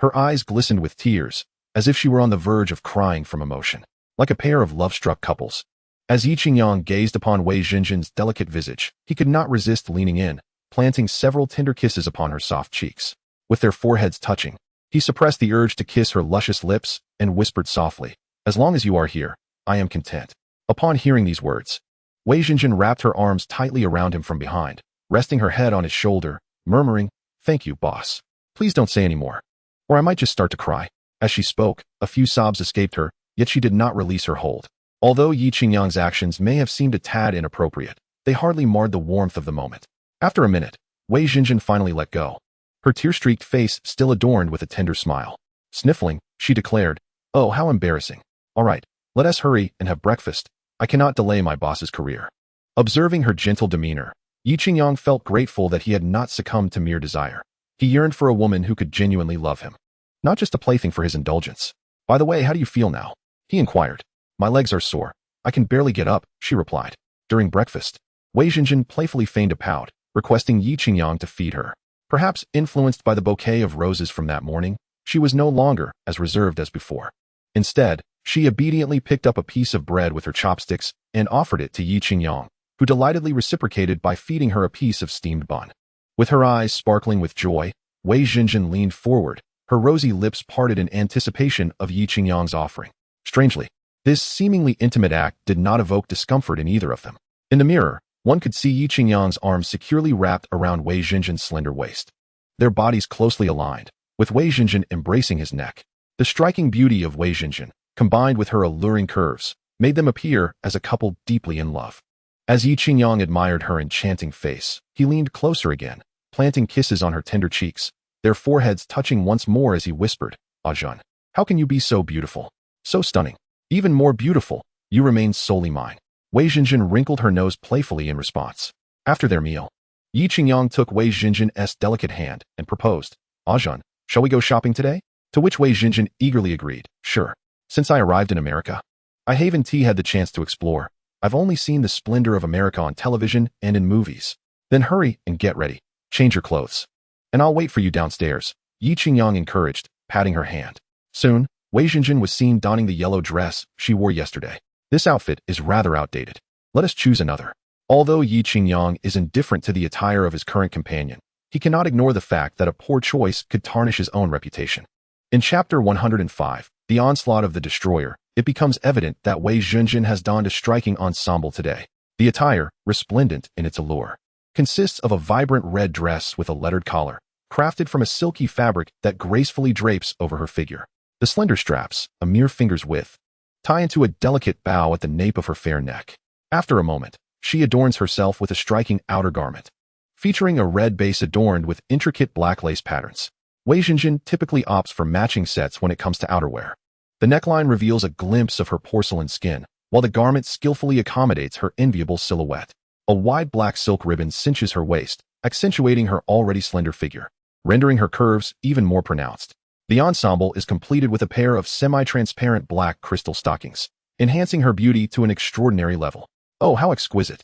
her eyes glistened with tears, as if she were on the verge of crying from emotion, like a pair of love-struck couples. As Yi Qingyang gazed upon Wei Jinjin's delicate visage, he could not resist leaning in, planting several tender kisses upon her soft cheeks. With their foreheads touching, he suppressed the urge to kiss her luscious lips and whispered softly, As long as you are here, I am content. Upon hearing these words, Wei Jinjin wrapped her arms tightly around him from behind, resting her head on his shoulder, murmuring, Thank you, boss. Please don't say any more, or I might just start to cry. As she spoke, a few sobs escaped her, yet she did not release her hold. Although Yi Qingyang's actions may have seemed a tad inappropriate, they hardly marred the warmth of the moment. After a minute, Wei Jinjin finally let go, her tear-streaked face still adorned with a tender smile. Sniffling, she declared, Oh, how embarrassing. All right, let us hurry and have breakfast. I cannot delay my boss's career. Observing her gentle demeanor, Yi Qingyang felt grateful that he had not succumbed to mere desire. He yearned for a woman who could genuinely love him, not just a plaything for his indulgence. By the way, how do you feel now? He inquired. My legs are sore. I can barely get up, she replied. During breakfast, Wei Jinjin playfully feigned a pout, requesting Yi Qingyang to feed her. Perhaps influenced by the bouquet of roses from that morning, she was no longer as reserved as before. Instead, she obediently picked up a piece of bread with her chopsticks and offered it to Yi Qingyang, who delightedly reciprocated by feeding her a piece of steamed bun. With her eyes sparkling with joy, Wei Jinjin leaned forward, her rosy lips parted in anticipation of Yi Qingyang's offering. Strangely, this seemingly intimate act did not evoke discomfort in either of them. In the mirror, one could see Yi Qingyang's arms securely wrapped around Wei Jinjin's slender waist, their bodies closely aligned, with Wei Jinjin embracing his neck. The striking beauty of Wei Jinjin, combined with her alluring curves, made them appear as a couple deeply in love. As Yi Qingyang admired her enchanting face, he leaned closer again, planting kisses on her tender cheeks, their foreheads touching once more as he whispered, Ajun, how can you be so beautiful? So stunning. Even more beautiful, you remain solely mine. Wei Jinjin wrinkled her nose playfully in response. After their meal, Yi Qingyang took Wei Jinjin's delicate hand and proposed, Ajun, shall we go shopping today? To which Wei Jinjin eagerly agreed, Sure. Since I arrived in America, I haven't had the chance to explore. I've only seen the splendor of America on television and in movies. Then hurry and get ready. Change your clothes. And I'll wait for you downstairs, Yi Qingyang encouraged, patting her hand. Soon, Wei Jinjin was seen donning the yellow dress she wore yesterday. This outfit is rather outdated. Let us choose another. Although Yi Qingyang is indifferent to the attire of his current companion, he cannot ignore the fact that a poor choice could tarnish his own reputation. In Chapter 105, The Onslaught of the Destroyer, it becomes evident that Wei Jinjin has donned a striking ensemble today. The attire, resplendent in its allure, consists of a vibrant red dress with a lettered collar, crafted from a silky fabric that gracefully drapes over her figure. The slender straps, a mere finger's width, tie into a delicate bow at the nape of her fair neck. After a moment, she adorns herself with a striking outer garment, featuring a red base adorned with intricate black lace patterns. Wei Jinjin typically opts for matching sets when it comes to outerwear. The neckline reveals a glimpse of her porcelain skin, while the garment skillfully accommodates her enviable silhouette. A wide black silk ribbon cinches her waist, accentuating her already slender figure, rendering her curves even more pronounced. The ensemble is completed with a pair of semi-transparent black crystal stockings, enhancing her beauty to an extraordinary level. Oh, how exquisite!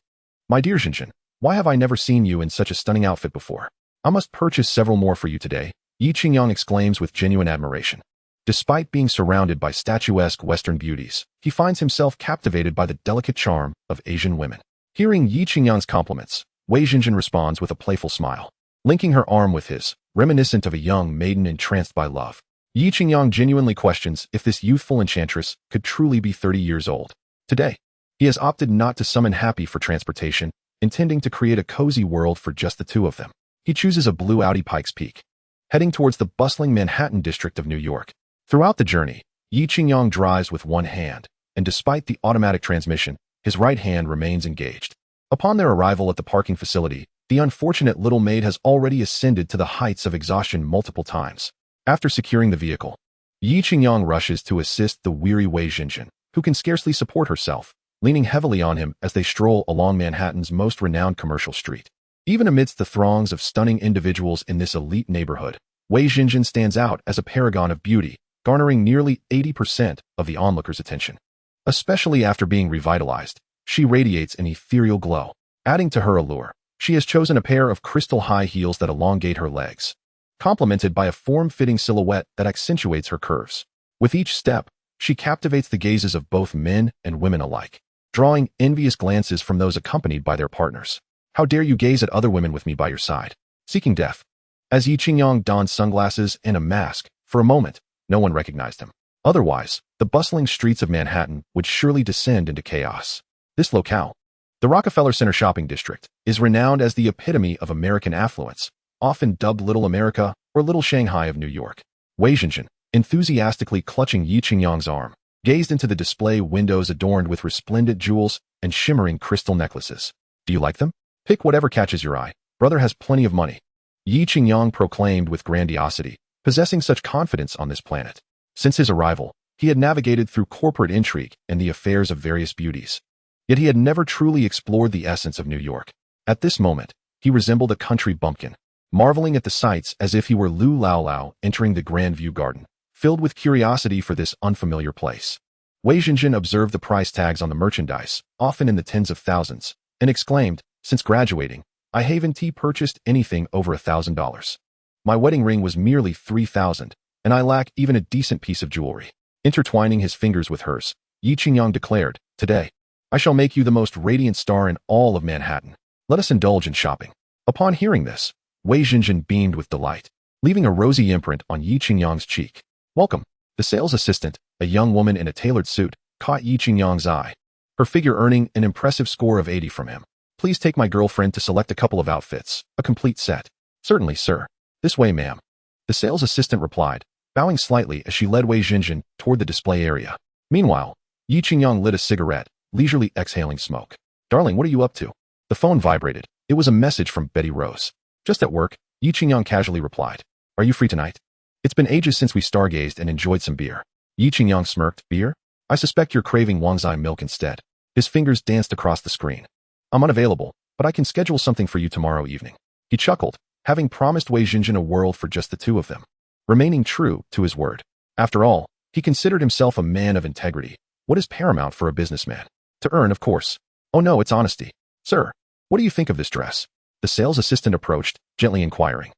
My dear Jinjin, why have I never seen you in such a stunning outfit before? I must purchase several more for you today, Yi Qingyang exclaims with genuine admiration. Despite being surrounded by statuesque Western beauties, he finds himself captivated by the delicate charm of Asian women. Hearing Yi Qingyang's compliments, Wei Jinjin responds with a playful smile, linking her arm with his, reminiscent of a young maiden entranced by love. Yi Qingyang genuinely questions if this youthful enchantress could truly be 30 years old. Today, he has opted not to summon Happy for transportation, intending to create a cozy world for just the two of them. He chooses a blue Audi Pikes Peak, heading towards the bustling Manhattan district of New York. Throughout the journey, Yi Qingyang drives with one hand, and despite the automatic transmission, his right hand remains engaged. Upon their arrival at the parking facility, the unfortunate little maid has already ascended to the heights of exhaustion multiple times. After securing the vehicle, Yi Qingyang rushes to assist the weary Wei Xinjin, who can scarcely support herself, leaning heavily on him as they stroll along Manhattan's most renowned commercial street. Even amidst the throngs of stunning individuals in this elite neighborhood, Wei Xinjin stands out as a paragon of beauty, garnering nearly 80% of the onlookers' attention. Especially after being revitalized, she radiates an ethereal glow. Adding to her allure, she has chosen a pair of crystal high heels that elongate her legs, complemented by a form-fitting silhouette that accentuates her curves. With each step, she captivates the gazes of both men and women alike, drawing envious glances from those accompanied by their partners. How dare you gaze at other women with me by your side? Seeking death. As Yi Qingyang donned sunglasses and a mask, for a moment, no one recognized him. Otherwise, the bustling streets of Manhattan would surely descend into chaos. This locale, the Rockefeller Center shopping district, is renowned as the epitome of American affluence, often dubbed Little America or Little Shanghai of New York. Wei Xinjin, enthusiastically clutching Yi Qingyang's arm, gazed into the display windows adorned with resplendent jewels and shimmering crystal necklaces. Do you like them? Pick whatever catches your eye. Brother has plenty of money. Yi Qingyang proclaimed with grandiosity, possessing such confidence on this planet. Since his arrival, he had navigated through corporate intrigue and the affairs of various beauties. Yet he had never truly explored the essence of New York. At this moment, he resembled a country bumpkin, marveling at the sights as if he were Lu Lao entering the Grand View Garden, filled with curiosity for this unfamiliar place. Wei Xinjin observed the price tags on the merchandise, often in the tens of thousands, and exclaimed, "Since graduating, I haven't purchased anything over $1,000. My wedding ring was merely $3,000, and I lack even a decent piece of jewelry." Intertwining his fingers with hers, Yi Qingyang declared, "Today, I shall make you the most radiant star in all of Manhattan. Let us indulge in shopping." Upon hearing this, Wei Xinjin beamed with delight, leaving a rosy imprint on Yi Qingyang's cheek. "Welcome." The sales assistant, a young woman in a tailored suit, caught Yi Qingyang's eye, her figure earning an impressive score of 80 from him. "Please take my girlfriend to select a couple of outfits, a complete set." "Certainly, sir. This way, ma'am." The sales assistant replied, bowing slightly as she led Wei Xinjin toward the display area. Meanwhile, Yi Qingyang lit a cigarette, leisurely exhaling smoke. "Darling, what are you up to?" The phone vibrated. It was a message from Betty Rose. "Just at work," Yi Qingyang casually replied. "Are you free tonight? It's been ages since we stargazed and enjoyed some beer." Yi Qingyang smirked. "Beer? I suspect you're craving Wangzai milk instead." His fingers danced across the screen. "I'm unavailable, but I can schedule something for you tomorrow evening." He chuckled, having promised Wei Xinjin a world for just the two of them, remaining true to his word. After all, he considered himself a man of integrity. What is paramount for a businessman? To earn, of course. Oh no, it's honesty. "Sir, what do you think of this dress?" The sales assistant approached, gently inquiring.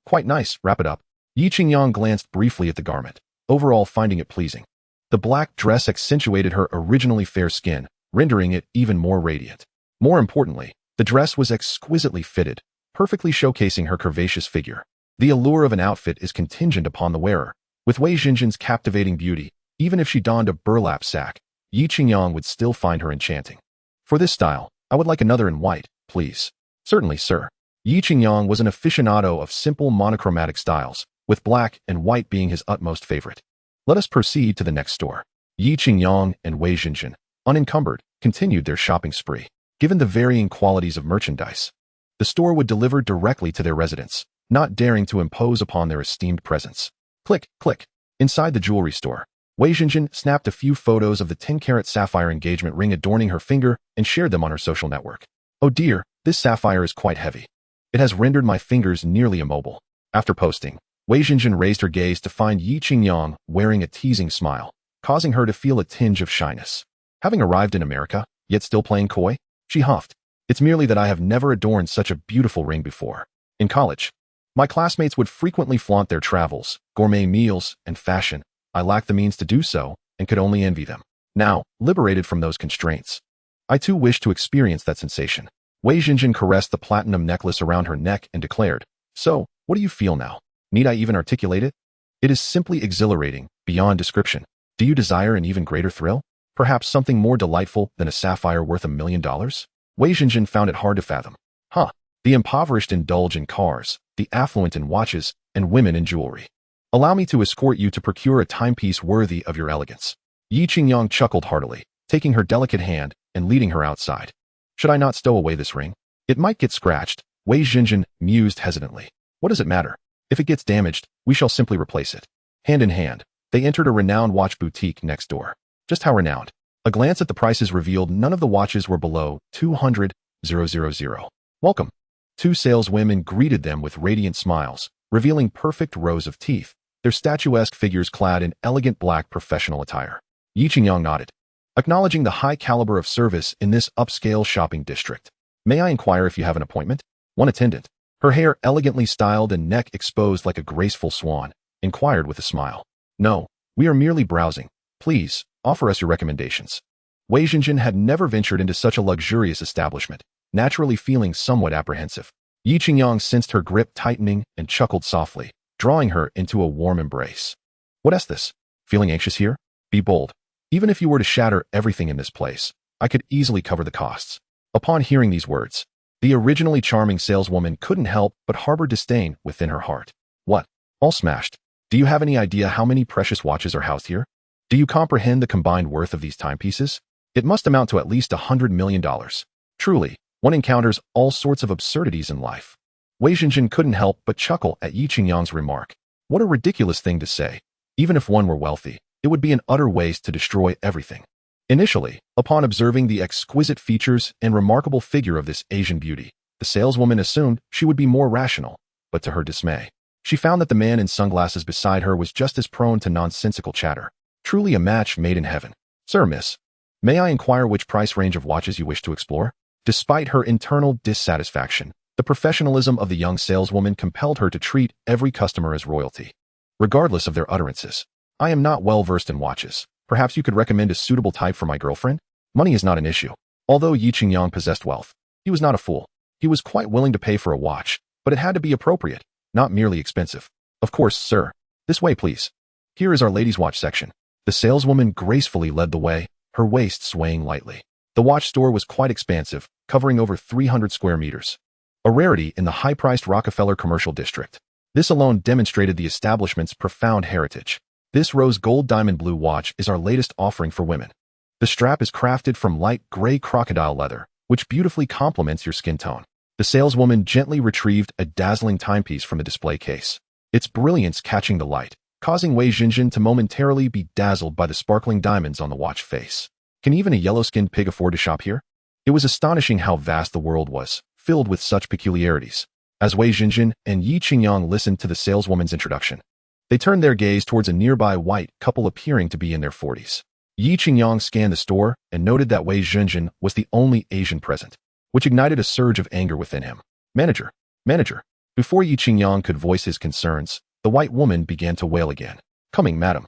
Quite nice, wrap it up." Yi Qingyang glanced briefly at the garment, overall finding it pleasing. The black dress accentuated her originally fair skin, rendering it even more radiant. More importantly, the dress was exquisitely fitted, perfectly showcasing her curvaceous figure. The allure of an outfit is contingent upon the wearer. With Wei Xinjin's captivating beauty, even if she donned a burlap sack, Yi Qingyang would still find her enchanting. "For this style, I would like another in white, please." "Certainly, sir." Yi Qingyang was an aficionado of simple monochromatic styles, with black and white being his utmost favorite. Let us proceed to the next store. Yi Qingyang and Wei Xinjin, unencumbered, continued their shopping spree. Given the varying qualities of merchandise, the store would deliver directly to their residence, not daring to impose upon their esteemed presence. Click, click. Inside the jewelry store, Wei Xinjin snapped a few photos of the 10-carat sapphire engagement ring adorning her finger and shared them on her social network. "Oh dear, this sapphire is quite heavy. It has rendered my fingers nearly immobile." After posting, Wei Xinjin raised her gaze to find Yi Qingyang wearing a teasing smile, causing her to feel a tinge of shyness. Having arrived in America, yet still playing coy, she huffed. "It's merely that I have never adorned such a beautiful ring before. In college, my classmates would frequently flaunt their travels, gourmet meals, and fashion. I lacked the means to do so, and could only envy them. Now, liberated from those constraints, I too wish to experience that sensation." Wei Xinjin caressed the platinum necklace around her neck and declared, "So, what do you feel now? Need I even articulate it? It is simply exhilarating, beyond description. Do you desire an even greater thrill? Perhaps something more delightful than a sapphire worth $1 million?" Wei Jinjin found it hard to fathom. Huh. The impoverished indulge in cars, the affluent in watches, and women in jewelry. Allow me to escort you to procure a timepiece worthy of your elegance. Yi Qingyang chuckled heartily, taking her delicate hand and leading her outside. Should I not stow away this ring? It might get scratched, Wei Jinjin mused hesitantly. What does it matter? If it gets damaged, we shall simply replace it. Hand in hand, they entered a renowned watch boutique next door. Just how renowned? A glance at the prices revealed none of the watches were below 200,000. Welcome. Two saleswomen greeted them with radiant smiles, revealing perfect rows of teeth, their statuesque figures clad in elegant black professional attire. Yi Qingyang nodded, acknowledging the high caliber of service in this upscale shopping district. May I inquire if you have an appointment? One attendant, her hair elegantly styled and neck exposed like a graceful swan, inquired with a smile. No, we are merely browsing. Please, offer us your recommendations. Wei Jinjin had never ventured into such a luxurious establishment, naturally feeling somewhat apprehensive. Yi Qingyang sensed her grip tightening and chuckled softly, drawing her into a warm embrace. What is this? Feeling anxious here? Be bold. Even if you were to shatter everything in this place, I could easily cover the costs. Upon hearing these words, the originally charming saleswoman couldn't help but harbor disdain within her heart. What? All smashed. Do you have any idea how many precious watches are housed here? Do you comprehend the combined worth of these timepieces? It must amount to at least $100 million. Truly, one encounters all sorts of absurdities in life. Wei Jinjin couldn't help but chuckle at Yi Qingyang's remark. What a ridiculous thing to say. Even if one were wealthy, it would be an utter waste to destroy everything. Initially, upon observing the exquisite features and remarkable figure of this Asian beauty, the saleswoman assumed she would be more rational, but to her dismay, she found that the man in sunglasses beside her was just as prone to nonsensical chatter. Truly a match made in heaven. Sir, miss, may I inquire which price range of watches you wish to explore? Despite her internal dissatisfaction, the professionalism of the young saleswoman compelled her to treat every customer as royalty. Regardless of their utterances, I am not well versed in watches. Perhaps you could recommend a suitable type for my girlfriend? Money is not an issue. Although Yi Qingyang possessed wealth, he was not a fool. He was quite willing to pay for a watch, but it had to be appropriate, not merely expensive. Of course, sir. This way, please. Here is our ladies' watch section. The saleswoman gracefully led the way, her waist swaying lightly. The watch store was quite expansive, covering over 300 square meters. A rarity in the high-priced Rockefeller commercial district. This alone demonstrated the establishment's profound heritage. This rose gold diamond blue watch is our latest offering for women. The strap is crafted from light gray crocodile leather, which beautifully complements your skin tone. The saleswoman gently retrieved a dazzling timepiece from the display case, its brilliance catching the light, causing Wei Jinjin to momentarily be dazzled by the sparkling diamonds on the watch face. Can even a yellow-skinned pig afford to shop here? It was astonishing how vast the world was, filled with such peculiarities. As Wei Jinjin and Yi Qingyang listened to the saleswoman's introduction, they turned their gaze towards a nearby white couple appearing to be in their 40s. Yi Qingyang scanned the store and noted that Wei Jinjin was the only Asian present, which ignited a surge of anger within him. Manager! Manager! Before Yi Qingyang could voice his concerns, the white woman began to wail again. Coming, madam.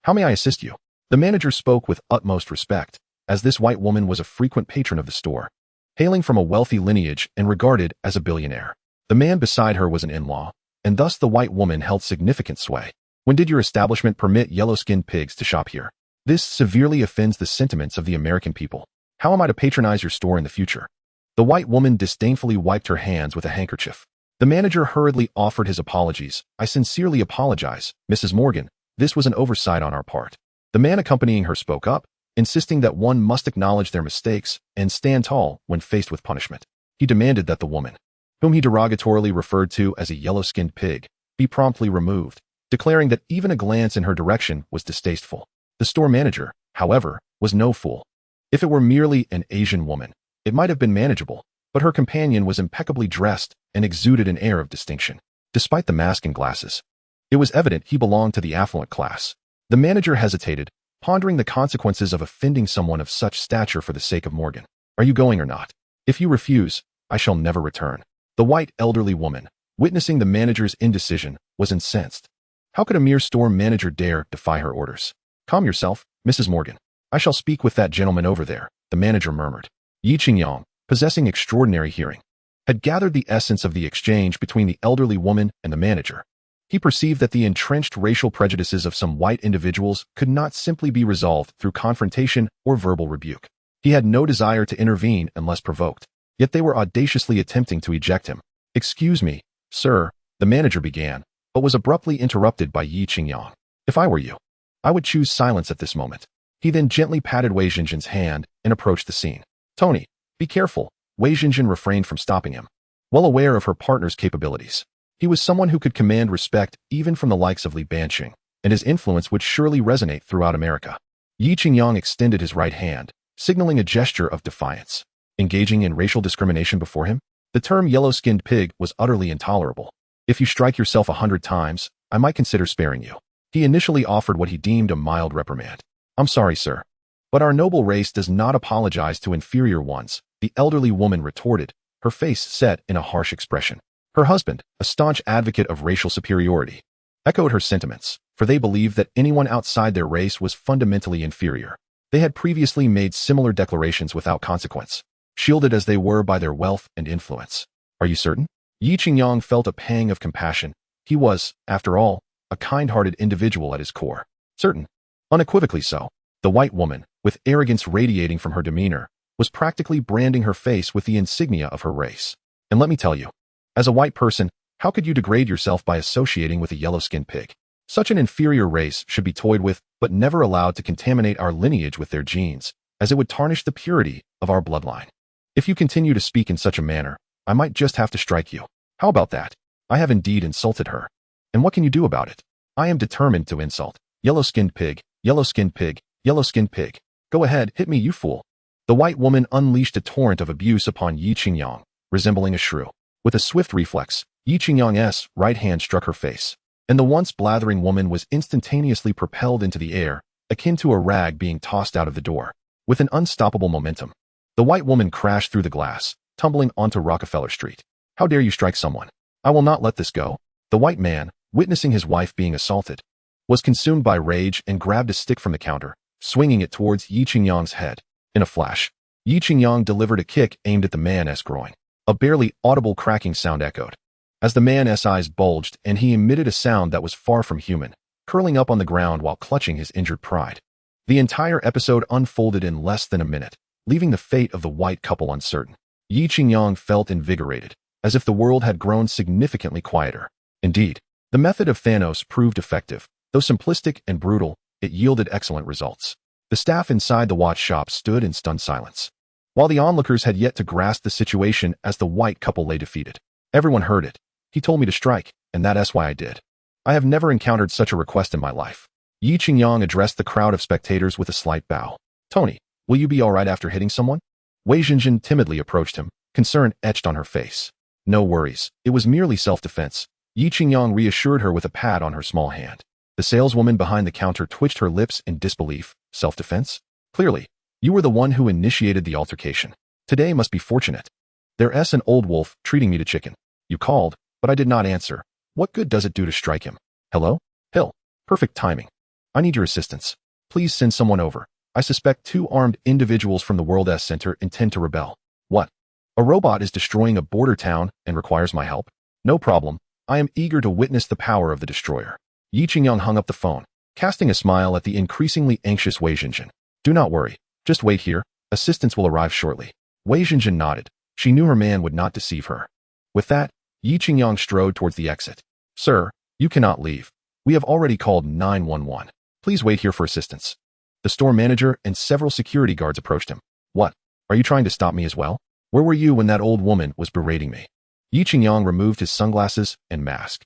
How may I assist you? The manager spoke with utmost respect, as this white woman was a frequent patron of the store, hailing from a wealthy lineage and regarded as a billionaire. The man beside her was an in-law, and thus the white woman held significant sway. When did your establishment permit yellow-skinned pigs to shop here? This severely offends the sentiments of the American people. How am I to patronize your store in the future? The white woman disdainfully wiped her hands with a handkerchief. The manager hurriedly offered his apologies. I sincerely apologize, Mrs. Morgan. This was an oversight on our part. The man accompanying her spoke up, insisting that one must acknowledge their mistakes and stand tall when faced with punishment. He demanded that the woman, whom he derogatorily referred to as a yellow-skinned pig, be promptly removed, declaring that even a glance in her direction was distasteful. The store manager, however, was no fool. If it were merely an Asian woman, it might have been manageable, but her companion was impeccably dressed and exuded an air of distinction. Despite the mask and glasses, it was evident he belonged to the affluent class. The manager hesitated, pondering the consequences of offending someone of such stature for the sake of Morgan. Are you going or not? If you refuse, I shall never return. The white elderly woman, witnessing the manager's indecision, was incensed. How could a mere store manager dare defy her orders? Calm yourself, Mrs. Morgan. I shall speak with that gentleman over there, the manager murmured. Yi Qingyang, possessing extraordinary hearing, had gathered the essence of the exchange between the elderly woman and the manager. He perceived that the entrenched racial prejudices of some white individuals could not simply be resolved through confrontation or verbal rebuke. He had no desire to intervene unless provoked. yet they were audaciously attempting to eject him. "Excuse me, sir," the manager began, but was abruptly interrupted by Yi Qingyang. "If I were you, I would choose silence at this moment." He then gently patted Wei Jinjin's hand and approached the scene. "Tony, be careful." Wei Jinjin refrained from stopping him. Well aware of her partner's capabilities, he was someone who could command respect even from the likes of Li Banqing, and his influence would surely resonate throughout America. Yi Qingyang extended his right hand, signaling a gesture of defiance. Engaging in racial discrimination before him? The term yellow-skinned pig was utterly intolerable. "If you strike yourself 100 times, I might consider sparing you." He initially offered what he deemed a mild reprimand. "I'm sorry, sir, but our noble race does not apologize to inferior ones," the elderly woman retorted, her face set in a harsh expression. Her husband, a staunch advocate of racial superiority, echoed her sentiments, for they believed that anyone outside their race was fundamentally inferior. They had previously made similar declarations without consequence, shielded as they were by their wealth and influence. "Are you certain?" Yi Qingyang felt a pang of compassion. He was, after all, a kind-hearted individual at his core. "Certain. Unequivocally so." The white woman, with arrogance radiating from her demeanor, was practically branding her face with the insignia of her race. "And let me tell you, as a white person, how could you degrade yourself by associating with a yellow-skinned pig? Such an inferior race should be toyed with, but never allowed to contaminate our lineage with their genes, as it would tarnish the purity of our bloodline. If you continue to speak in such a manner, I might just have to strike you. How about that? I have indeed insulted her. And what can you do about it? I am determined to insult. Yellow-skinned pig, yellow-skinned pig, yellow-skinned pig. Go ahead, hit me, you fool." The white woman unleashed a torrent of abuse upon Yi Qingyang, resembling a shrew. With a swift reflex, Yi Qingyang's right hand struck her face, and the once blathering woman was instantaneously propelled into the air, akin to a rag being tossed out of the door. With an unstoppable momentum, the white woman crashed through the glass, tumbling onto Rockefeller Street. "How dare you strike someone? I will not let this go." The white man, witnessing his wife being assaulted, was consumed by rage and grabbed a stick from the counter, swinging it towards Yi Qingyang's head. In a flash, Yi Qingyang delivered a kick aimed at the man's groin. A barely audible cracking sound echoed, as the man's eyes bulged and he emitted a sound that was far from human, curling up on the ground while clutching his injured pride. The entire episode unfolded in less than a minute, leaving the fate of the white couple uncertain. Yi Qingyang felt invigorated, as if the world had grown significantly quieter. Indeed, the method of Thanos proved effective. Though simplistic and brutal, it yielded excellent results. The staff inside the watch shop stood in stunned silence, while the onlookers had yet to grasp the situation as the white couple lay defeated. "Everyone heard it. He told me to strike, and that's why I did. I have never encountered such a request in my life." Yi Qingyang addressed the crowd of spectators with a slight bow. "Tony, will you be all right after hitting someone?" Wei Jinjin timidly approached him, concern etched on her face. "No worries. It was merely self-defense." Yi Qingyang reassured her with a pat on her small hand. The saleswoman behind the counter twitched her lips in disbelief. "Self-defense? Clearly, you were the one who initiated the altercation. Today must be fortunate. There's an old wolf treating me to chicken. You called, but I did not answer. What good does it do to strike him? Hello? Hill. Perfect timing. I need your assistance. Please send someone over. I suspect 2 armed individuals from the World S Center intend to rebel." "What? A robot is destroying a border town and requires my help? No problem. I am eager to witness the power of the destroyer." Yi Qingyang hung up the phone, casting a smile at the increasingly anxious Wei Jinjin. "Do not worry. Just wait here. Assistance will arrive shortly." Wei Jinjin nodded. She knew her man would not deceive her. With that, Yi Qingyang strode towards the exit. "Sir, you cannot leave. We have already called 911. Please wait here for assistance." The store manager and several security guards approached him. "What? Are you trying to stop me as well? Where were you when that old woman was berating me?" Yi Qingyang removed his sunglasses and mask.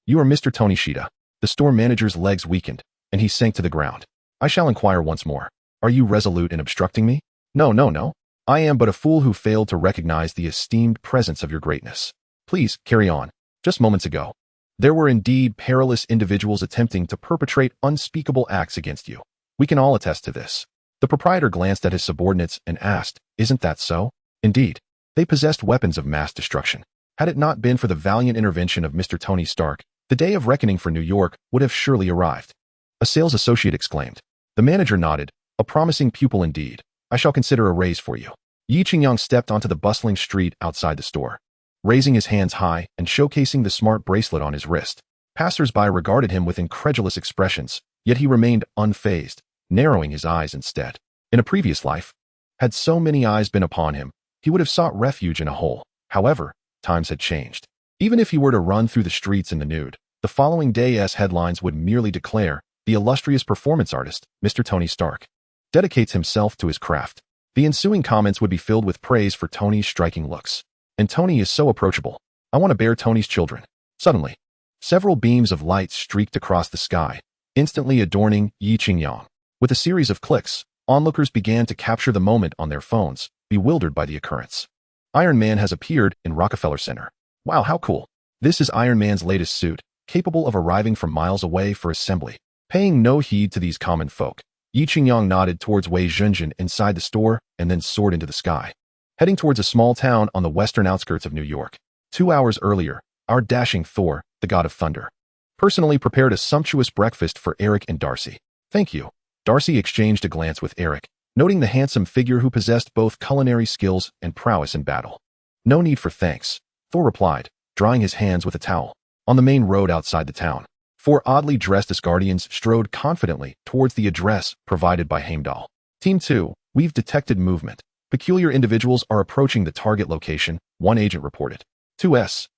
You are Mr. Tony Shida." The store manager's legs weakened, and he sank to the ground. "I shall inquire once more. Are you resolute in obstructing me?" No. I am but a fool who failed to recognize the esteemed presence of your greatness. Please, carry on. Just moments ago, there were indeed perilous individuals attempting to perpetrate unspeakable acts against you. We can all attest to this." The proprietor glanced at his subordinates and asked, "Isn't that so?" Indeed, they possessed weapons of mass destruction. Had it not been for the valiant intervention of Mr. Tony Stark, the day of reckoning for New York would have surely arrived. A sales associate exclaimed. The manager nodded. "A promising pupil indeed. I shall consider a raise for you." Yi Qingyang stepped onto the bustling street outside the store, raising his hands high and showcasing the smart bracelet on his wrist. Passers-by regarded him with incredulous expressions, yet he remained unfazed, narrowing his eyes instead. In a previous life, had so many eyes been upon him, he would have sought refuge in a hole. However, times had changed. Even if he were to run through the streets in the nude, the following day's headlines would merely declare, "The illustrious performance artist, Mr. Tony Stark, dedicates himself to his craft." The ensuing comments would be filled with praise for Tony's striking looks. "And Tony is so approachable. I want to bear Tony's children." Suddenly, several beams of light streaked across the sky, instantly adorning Yi Qingyang. With a series of clicks, onlookers began to capture the moment on their phones, bewildered by the occurrence. Iron Man has appeared in Rockefeller Center. Wow, how cool. This is Iron Man's latest suit, capable of arriving from miles away for assembly. Paying no heed to these common folk, Yi Qingyang nodded towards Wei Zhenjin inside the store and then soared into the sky, heading towards a small town on the western outskirts of New York. 2 hours earlier, our dashing Thor, the god of thunder, personally prepared a sumptuous breakfast for Eric and Darcy. "Thank you." Darcy exchanged a glance with Eric, noting the handsome figure who possessed both culinary skills and prowess in battle. "No need for thanks," Thor replied, drying his hands with a towel. On the main road outside the town, 4 oddly dressed Asgardians strode confidently towards the address provided by Heimdall. "Team 2, we've detected movement. Peculiar individuals are approaching the target location," one agent reported. 2SHIELD.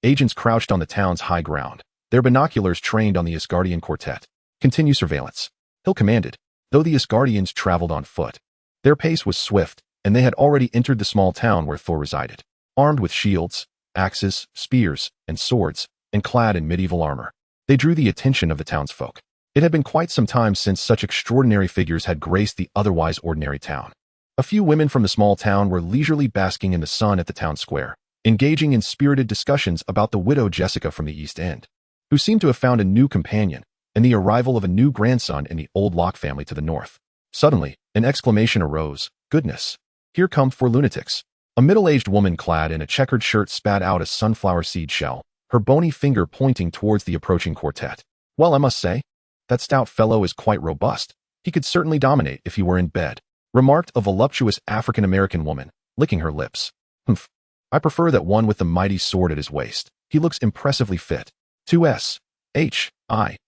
Agents crouched on the town's high ground, their binoculars trained on the Asgardian quartet. "Continue surveillance," Hill commanded, though the Asgardians traveled on foot. Their pace was swift, and they had already entered the small town where Thor resided. Armed with shields, axes, spears, and swords, and clad in medieval armor, they drew the attention of the townsfolk. It had been quite some time since such extraordinary figures had graced the otherwise ordinary town. A few women from the small town were leisurely basking in the sun at the town square, engaging in spirited discussions about the widow Jessica from the East End, who seemed to have found a new companion, and the arrival of a new grandson in the old Locke family to the north. Suddenly, an exclamation arose. "Goodness! Here come 4 lunatics." A middle-aged woman clad in a checkered shirt spat out a sunflower seed shell, her bony finger pointing towards the approaching quartet. "Well, I must say, that stout fellow is quite robust. He could certainly dominate if he were in bed," remarked a voluptuous African-American woman, licking her lips. "Humph. I prefer that one with the mighty sword at his waist. He looks impressively fit." 2SHIELD.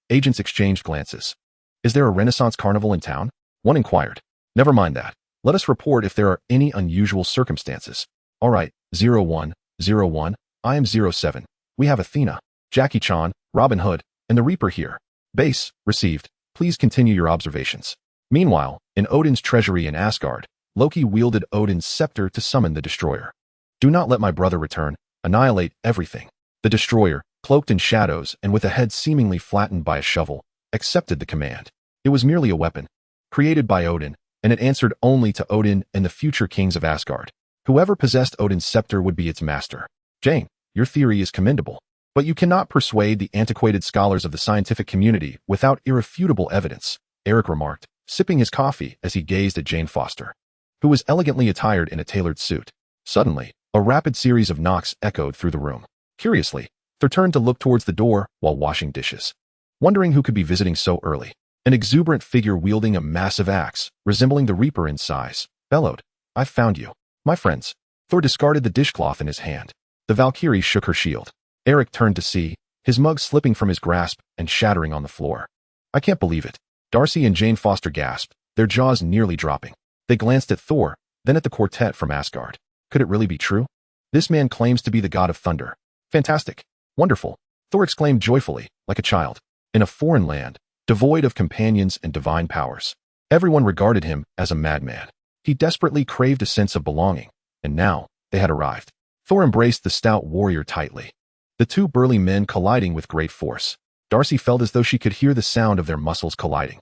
Agents exchanged glances. "Is there a Renaissance carnival in town?" one inquired. "Never mind that. Let us report if there are any unusual circumstances." "All right, 0101, I am 07. We have Athena, Jackie Chan, Robin Hood, and the Reaper here." "Base, received. Please continue your observations." Meanwhile, in Odin's treasury in Asgard, Loki wielded Odin's scepter to summon the Destroyer. "Do not let my brother return. Annihilate everything." The Destroyer, cloaked in shadows and with a head seemingly flattened by a shovel, accepted the command. It was merely a weapon, created by Odin, and it answered only to Odin and the future kings of Asgard. Whoever possessed Odin's scepter would be its master. "Jane, your theory is commendable, but you cannot persuade the antiquated scholars of the scientific community without irrefutable evidence," Eric remarked, sipping his coffee as he gazed at Jane Foster, who was elegantly attired in a tailored suit. Suddenly, a rapid series of knocks echoed through the room. Curiously, Thor turned to look towards the door while washing dishes, wondering who could be visiting so early. An exuberant figure wielding a massive axe, resembling the Reaper in size, bellowed, "I've found you, my friends." Thor discarded the dishcloth in his hand. The Valkyrie shook her shield. Eric turned to see, his mug slipping from his grasp and shattering on the floor. "I can't believe it." Darcy and Jane Foster gasped, their jaws nearly dropping. They glanced at Thor, then at the quartet from Asgard. Could it really be true? This man claims to be the god of thunder. Fantastic. Wonderful. Thor exclaimed joyfully, like a child. In a foreign land, devoid of companions and divine powers, everyone regarded him as a madman. He desperately craved a sense of belonging, and now they had arrived. Thor embraced the stout warrior tightly, the 2 burly men colliding with great force. Darcy felt as though she could hear the sound of their muscles colliding.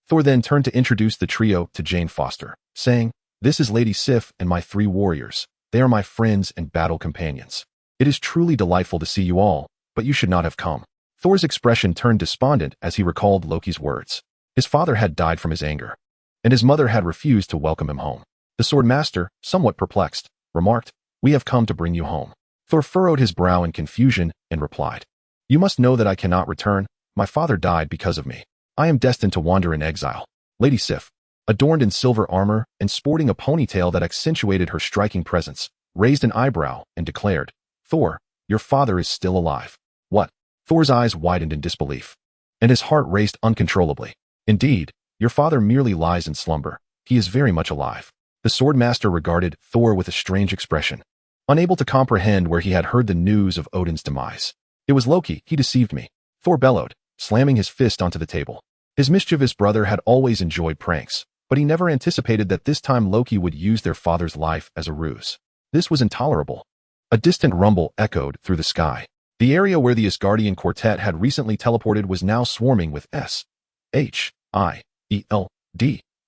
Thor then turned to introduce the trio to Jane Foster, saying, "This is Lady Sif and my 3 warriors. They are my friends and battle companions. It is truly delightful to see you all, but you should not have come." Thor's expression turned despondent as he recalled Loki's words. His father had died from his anger, and his mother had refused to welcome him home. The sword master, somewhat perplexed, remarked, "We have come to bring you home." Thor furrowed his brow in confusion and replied, "You must know that I cannot return. My father died because of me. I am destined to wander in exile." Lady Sif, adorned in silver armor and sporting a ponytail that accentuated her striking presence, raised an eyebrow and declared, "Thor, your father is still alive." "What?" Thor's eyes widened in disbelief, and his heart raced uncontrollably. Indeed, Your father merely lies in slumber. He is very much alive. The swordmaster regarded Thor with a strange expression, unable to comprehend where he had heard the news of Odin's demise. It was Loki, he deceived me, Thor bellowed, slamming his fist onto the table. His mischievous brother had always enjoyed pranks, but he never anticipated that this time Loki would use their father's life as a ruse. This was intolerable. A distant rumble echoed through the sky. The area where the Asgardian quartet had recently teleported was now swarming with S.H.I.E.L.D.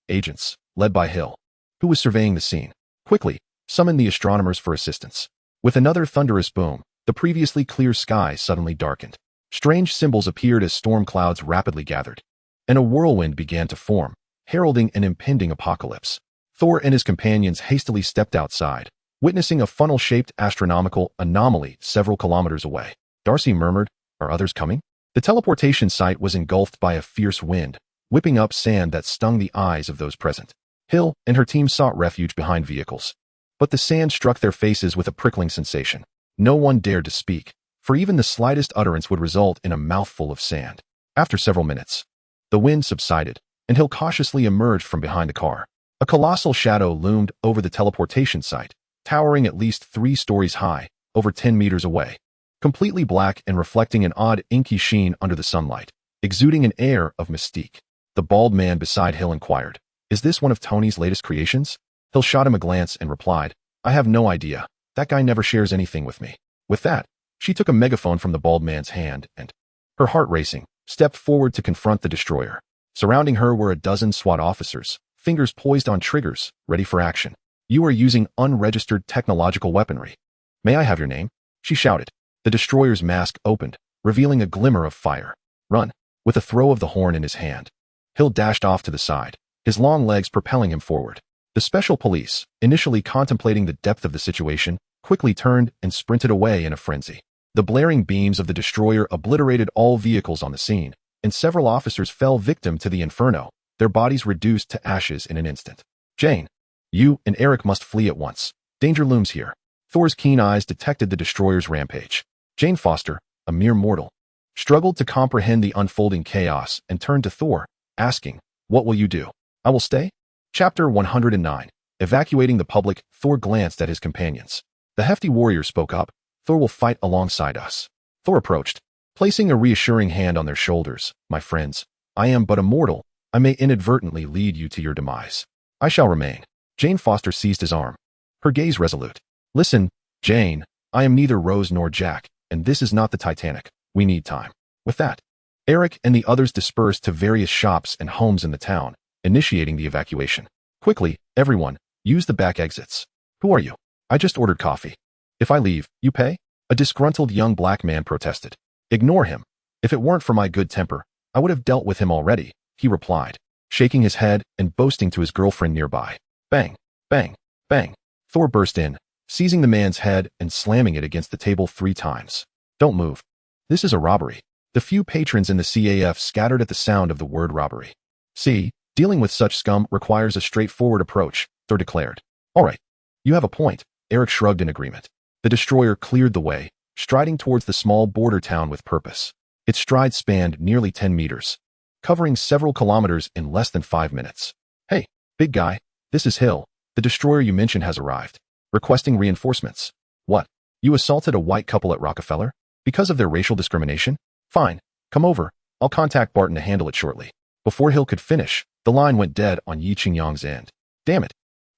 agents, led by Hill, who was surveying the scene. Quickly, summoned the astronomers for assistance. With another thunderous boom, the previously clear sky suddenly darkened. Strange symbols appeared as storm clouds rapidly gathered, and a whirlwind began to form, heralding an impending apocalypse. Thor and his companions hastily stepped outside, witnessing a funnel-shaped astronomical anomaly several kilometers away. Darcy murmured, "Are others coming?" The teleportation site was engulfed by a fierce wind, whipping up sand that stung the eyes of those present. Hill and her team sought refuge behind vehicles, but the sand struck their faces with a prickling sensation. No one dared to speak, for even the slightest utterance would result in a mouthful of sand. After several minutes, the wind subsided, and Hill cautiously emerged from behind the car. A colossal shadow loomed over the teleportation site, towering at least 3 stories high, over 10 meters away. Completely black and reflecting an odd inky sheen under the sunlight, exuding an air of mystique. The bald man beside Hill inquired, "Is this one of Tony's latest creations?" Hill shot him a glance and replied, "I have no idea. That guy never shares anything with me." With that, she took a megaphone from the bald man's hand and, her heart racing, stepped forward to confront the destroyer. Surrounding her were a dozen SWAT officers, fingers poised on triggers, ready for action. "You are using unregistered technological weaponry. May I have your name?" she shouted. The destroyer's mask opened, revealing a glimmer of fire. "Run!" With a throw of the horn in his hand, Hill dashed off to the side, his long legs propelling him forward. The special police, initially contemplating the depth of the situation, quickly turned and sprinted away in a frenzy. The blaring beams of the destroyer obliterated all vehicles on the scene, and several officers fell victim to the inferno, their bodies reduced to ashes in an instant. "Jane, you and Eric must flee at once. Danger looms here." Thor's keen eyes detected the destroyer's rampage. Jane Foster, a mere mortal, struggled to comprehend the unfolding chaos and turned to Thor, asking, "What will you do?" "I will stay." Chapter 109. Evacuating the public. Thor glanced at his companions. The hefty warrior spoke up, "Thor will fight alongside us." Thor approached, placing a reassuring hand on their shoulders. "My friends, I am but a mortal. I may inadvertently lead you to your demise. I shall remain." Jane Foster seized his arm, her gaze resolute. "Listen, Jane, I am neither Rose nor Jack, and this is not the Titanic. We need time." With that, Eric and the others dispersed to various shops and homes in the town, initiating the evacuation. "Quickly, everyone, use the back exits." "Who are you?" "I just ordered coffee." "If I leave, you pay?" A disgruntled young black man protested. "Ignore him. If it weren't for my good temper, I would have dealt with him already," he replied, shaking his head and boasting to his girlfriend nearby. Bang, bang, bang. Thor burst in, seizing the man's head and slamming it against the table 3 times. "Don't move. This is a robbery." The few patrons in the CAF scattered at the sound of the word robbery. "See, dealing with such scum requires a straightforward approach," Thor declared. "All right, you have a point," Eric shrugged in agreement. The destroyer cleared the way, striding towards the small border town with purpose. Its stride spanned nearly 10 meters, covering several kilometers in less than 5 minutes. "Hey, big guy, this is Hill. The destroyer you mentioned has arrived. Requesting reinforcements." "What? You assaulted a white couple at Rockefeller? Because of their racial discrimination? Fine, come over. I'll contact Barton to handle it shortly." Before Hill could finish, the line went dead on Yi Qingyang's end. "Damn it.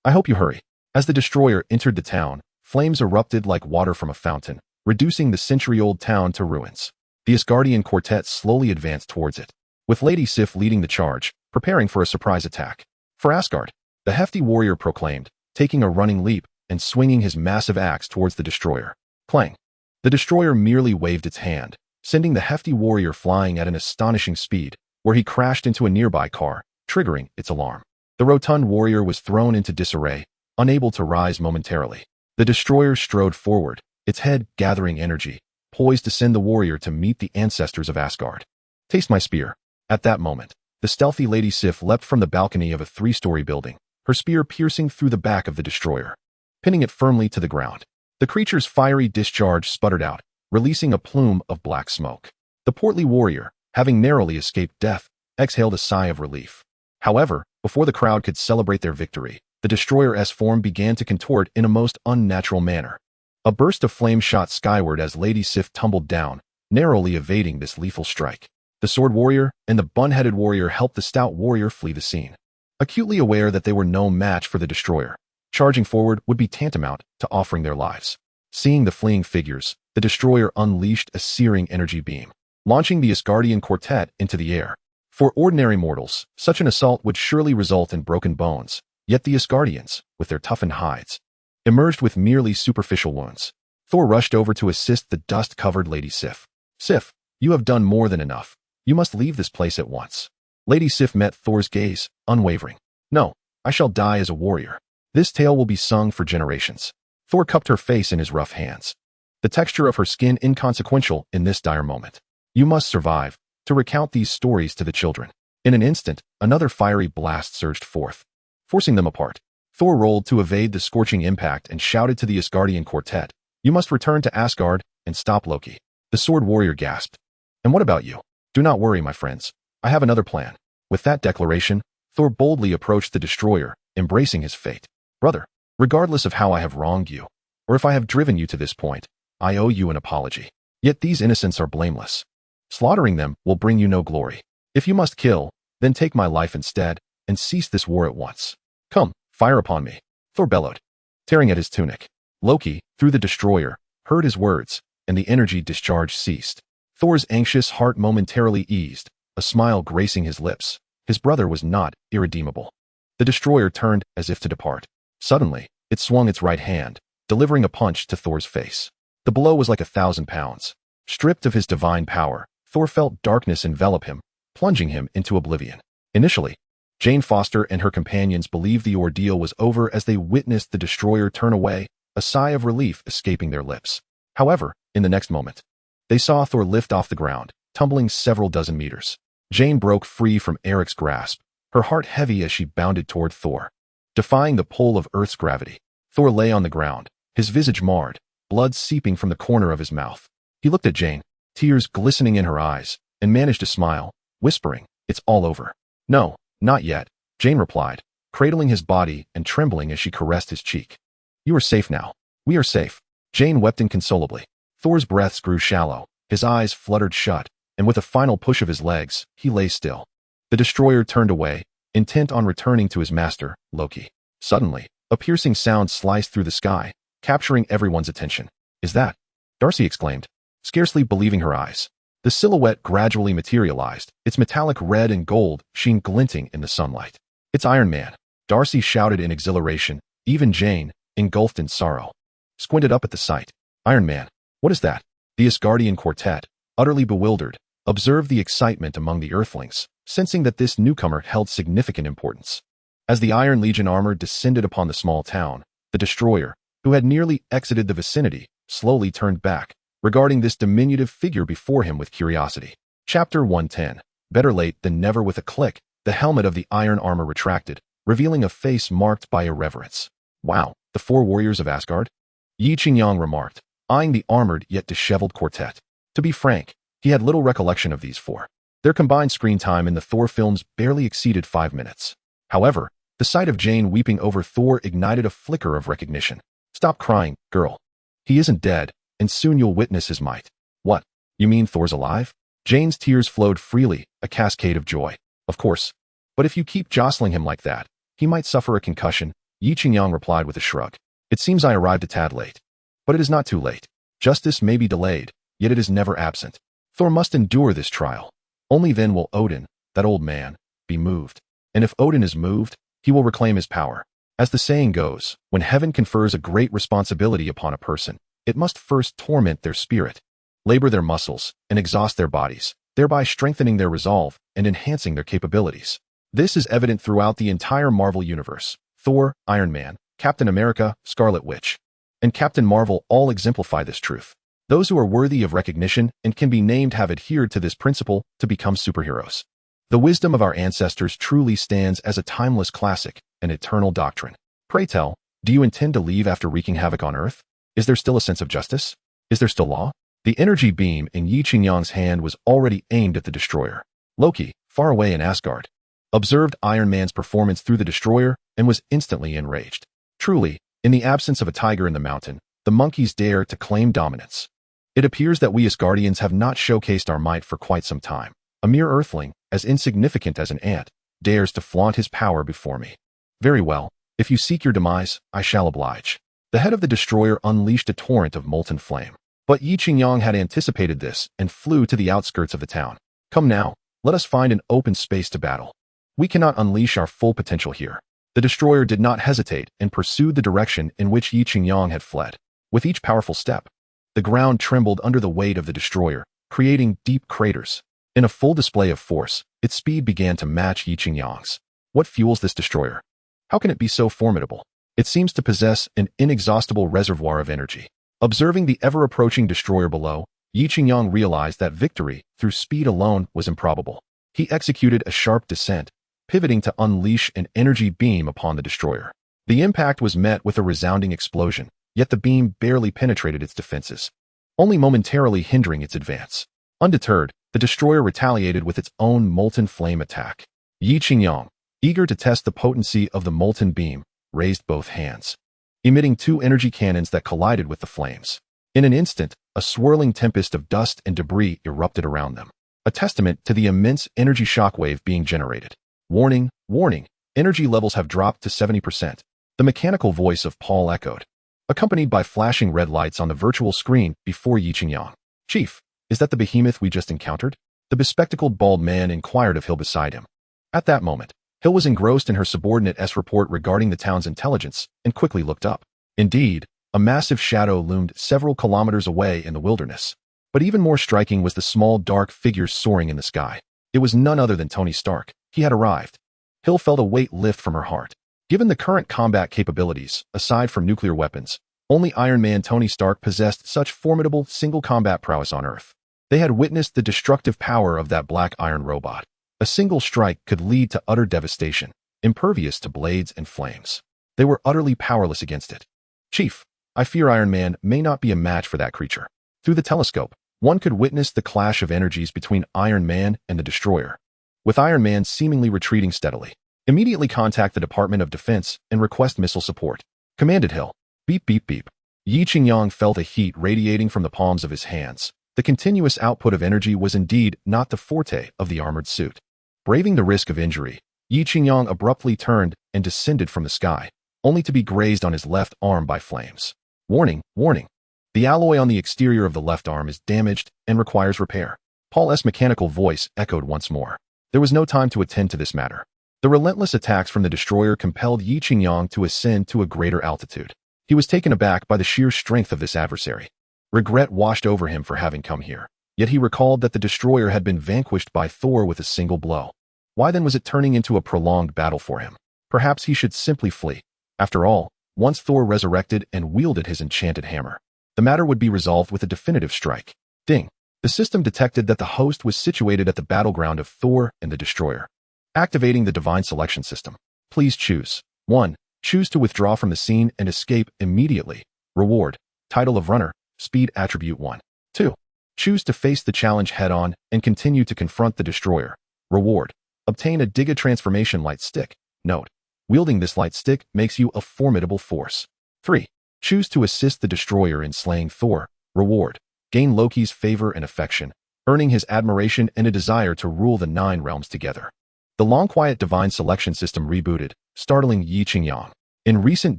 I hope you hurry." As the destroyer entered the town, flames erupted like water from a fountain, reducing the century-old town to ruins. The Asgardian quartet slowly advanced towards it, with Lady Sif leading the charge, preparing for a surprise attack. "For Asgard," the hefty warrior proclaimed, taking a running leap and swinging his massive axe towards the destroyer. Clang! The destroyer merely waved its hand, sending the hefty warrior flying at an astonishing speed, where he crashed into a nearby car, triggering its alarm. The rotund warrior was thrown into disarray, unable to rise momentarily. The destroyer strode forward, its head gathering energy, poised to send the warrior to meet the ancestors of Asgard. "Taste my spear." At that moment, the stealthy Lady Sif leapt from the balcony of a 3-story building, her spear piercing through the back of the destroyer, pinning it firmly to the ground. The creature's fiery discharge sputtered out, releasing a plume of black smoke. The portly warrior, having narrowly escaped death, exhaled a sigh of relief. However, before the crowd could celebrate their victory, the destroyer's form began to contort in a most unnatural manner. A burst of flame shot skyward as Lady Sif tumbled down, narrowly evading this lethal strike. The sword warrior and the bun-headed warrior helped the stout warrior flee the scene. Acutely aware that they were no match for the destroyer, charging forward would be tantamount to offering their lives. Seeing the fleeing figures, the destroyer unleashed a searing energy beam, launching the Asgardian quartet into the air. For ordinary mortals, such an assault would surely result in broken bones, yet the Asgardians, with their toughened hides, emerged with merely superficial wounds. Thor rushed over to assist the dust-covered Lady Sif. "Sif, you have done more than enough. You must leave this place at once." Lady Sif met Thor's gaze, unwavering. "No, I shall die as a warrior. This tale will be sung for generations." Thor cupped her face in his rough hands, the texture of her skin inconsequential in this dire moment. "You must survive to recount these stories to the children." In an instant, another fiery blast surged forth, forcing them apart. Thor rolled to evade the scorching impact and shouted to the Asgardian quartet, "You must return to Asgard and stop Loki." The sword warrior gasped. "And what about you?" "Do not worry, my friends. I have another plan." With that declaration, Thor boldly approached the destroyer, embracing his fate. "Brother, regardless of how I have wronged you, or if I have driven you to this point, I owe you an apology. Yet these innocents are blameless. Slaughtering them will bring you no glory. If you must kill, then take my life instead, and cease this war at once. Come, fire upon me." Thor bellowed, tearing at his tunic. Loki, through the destroyer, heard his words, and the energy discharge ceased. Thor's anxious heart momentarily eased, a smile gracing his lips. His brother was not irredeemable. The destroyer turned as if to depart. Suddenly, it swung its right hand, delivering a punch to Thor's face. The blow was like 1,000 pounds. Stripped of his divine power, Thor felt darkness envelop him, plunging him into oblivion. Initially, Jane Foster and her companions believed the ordeal was over as they witnessed the destroyer turn away, a sigh of relief escaping their lips. However, in the next moment, they saw Thor lift off the ground, tumbling several dozen meters. Jane broke free from Eric's grasp, her heart heavy as she bounded toward Thor. Defying the pull of Earth's gravity, Thor lay on the ground, his visage marred, blood seeping from the corner of his mouth. He looked at Jane, tears glistening in her eyes, and managed to smile, whispering, "It's all over." "No, not yet," Jane replied, cradling his body and trembling as she caressed his cheek. "You are safe now. We are safe." Jane wept inconsolably. Thor's breaths grew shallow, his eyes fluttered shut, and with a final push of his legs, he lay still. The destroyer turned away, intent on returning to his master, Loki. Suddenly, a piercing sound sliced through the sky, capturing everyone's attention. "Is that?" Darcy exclaimed, scarcely believing her eyes. The silhouette gradually materialized, its metallic red and gold sheen glinting in the sunlight. "It's Iron Man," Darcy shouted in exhilaration. Even Jane, engulfed in sorrow, squinted up at the sight. "Iron Man? What is that?" The Asgardian quartet, utterly bewildered, observed the excitement among the Earthlings, sensing that this newcomer held significant importance. As the Iron Legion armor descended upon the small town, the destroyer, who had nearly exited the vicinity, slowly turned back, regarding this diminutive figure before him with curiosity. Chapter 110. Better late than never. With a click, the helmet of the iron armor retracted, revealing a face marked by irreverence. "Wow, the 4 warriors of Asgard?" Yi Qingyang remarked, eyeing the armored yet disheveled quartet. To be frank, he had little recollection of these 4. Their combined screen time in the Thor films barely exceeded 5 minutes. However, the sight of Jane weeping over Thor ignited a flicker of recognition. "Stop crying, girl. He isn't dead, and soon you'll witness his might." "What? You mean Thor's alive?" Jane's tears flowed freely, a cascade of joy. "Of course. But if you keep jostling him like that, he might suffer a concussion," Yi Qingyang replied with a shrug. "It seems I arrived a tad late. But it is not too late. Justice may be delayed, yet it is never absent. Thor must endure this trial. Only then will Odin, that old man, be moved. And if Odin is moved, he will reclaim his power. As the saying goes, when heaven confers a great responsibility upon a person, it must first torment their spirit, labor their muscles, and exhaust their bodies, thereby strengthening their resolve and enhancing their capabilities. This is evident throughout the entire Marvel universe. Thor, Iron Man, Captain America, Scarlet Witch, and Captain Marvel all exemplify this truth. Those who are worthy of recognition and can be named have adhered to this principle to become superheroes. The wisdom of our ancestors truly stands as a timeless classic, an eternal doctrine. Pray tell, do you intend to leave after wreaking havoc on Earth? Is there still a sense of justice? Is there still law? The energy beam in Yi Qingyang's hand was already aimed at the destroyer. Loki, far away in Asgard, observed Iron Man's performance through the destroyer, and was instantly enraged. Truly, in the absence of a tiger in the mountain, the monkeys dare to claim dominance. It appears that we as Guardians have not showcased our might for quite some time. A mere earthling, as insignificant as an ant, dares to flaunt his power before me. Very well, if you seek your demise, I shall oblige. The head of the destroyer unleashed a torrent of molten flame. But Yi Qingyang had anticipated this and flew to the outskirts of the town. Come now, let us find an open space to battle. We cannot unleash our full potential here. The destroyer did not hesitate and pursued the direction in which Yi Qingyang had fled. With each powerful step, the ground trembled under the weight of the destroyer, creating deep craters. In a full display of force, its speed began to match Yi Qingyang's. What fuels this destroyer? How can it be so formidable? It seems to possess an inexhaustible reservoir of energy. Observing the ever-approaching destroyer below, Yi Qingyang realized that victory through speed alone was improbable. He executed a sharp descent, pivoting to unleash an energy beam upon the destroyer. The impact was met with a resounding explosion, yet the beam barely penetrated its defenses, only momentarily hindering its advance. Undeterred, the destroyer retaliated with its own molten flame attack. Yi Qingyang, eager to test the potency of the molten beam, raised both hands, emitting two energy cannons that collided with the flames. In an instant, a swirling tempest of dust and debris erupted around them, a testament to the immense energy shockwave being generated. Warning, warning, energy levels have dropped to 70%. The mechanical voice of Paul echoed, accompanied by flashing red lights on the virtual screen before Yi Qingyang. Chief, is that the behemoth we just encountered? The bespectacled bald man inquired of Hill beside him. At that moment, Hill was engrossed in her subordinate's report regarding the town's intelligence and quickly looked up. Indeed, a massive shadow loomed several kilometers away in the wilderness. But even more striking was the small dark figure soaring in the sky. It was none other than Tony Stark. He had arrived. Hill felt a weight lift from her heart. Given the current combat capabilities, aside from nuclear weapons, only Iron Man Tony Stark possessed such formidable single combat prowess on Earth. They had witnessed the destructive power of that black iron robot. A single strike could lead to utter devastation, impervious to blades and flames. They were utterly powerless against it. Chief, I fear Iron Man may not be a match for that creature. Through the telescope, one could witness the clash of energies between Iron Man and the Destroyer. With Iron Man seemingly retreating steadily, immediately contact the Department of Defense and request missile support. Commanded Hill. Beep beep beep. Yi Qingyang felt a heat radiating from the palms of his hands. The continuous output of energy was indeed not the forte of the armored suit. Braving the risk of injury, Yi Qingyang abruptly turned and descended from the sky, only to be grazed on his left arm by flames. Warning, warning. The alloy on the exterior of the left arm is damaged and requires repair. Paul's mechanical voice echoed once more. There was no time to attend to this matter. The relentless attacks from the destroyer compelled Yi Qingyang to ascend to a greater altitude. He was taken aback by the sheer strength of this adversary. Regret washed over him for having come here, yet he recalled that the destroyer had been vanquished by Thor with a single blow. Why then was it turning into a prolonged battle for him? Perhaps he should simply flee. After all, once Thor resurrected and wielded his enchanted hammer, the matter would be resolved with a definitive strike. Ding! The system detected that the host was situated at the battleground of Thor and the Destroyer. Activating the Divine Selection System. Please choose. 1. Choose to withdraw from the scene and escape immediately. Reward. Title of Runner. Speed Attribute 1. 2. Choose to face the challenge head-on and continue to confront the Destroyer. Reward. Obtain a Giga Transformation Light Stick. Note. Wielding this light stick makes you a formidable force. 3. Choose to assist the Destroyer in slaying Thor. Reward. Gain Loki's favor and affection, earning his admiration and a desire to rule the 9 realms together. The long-quiet Divine Selection System rebooted, startling Yi Qingyang. In recent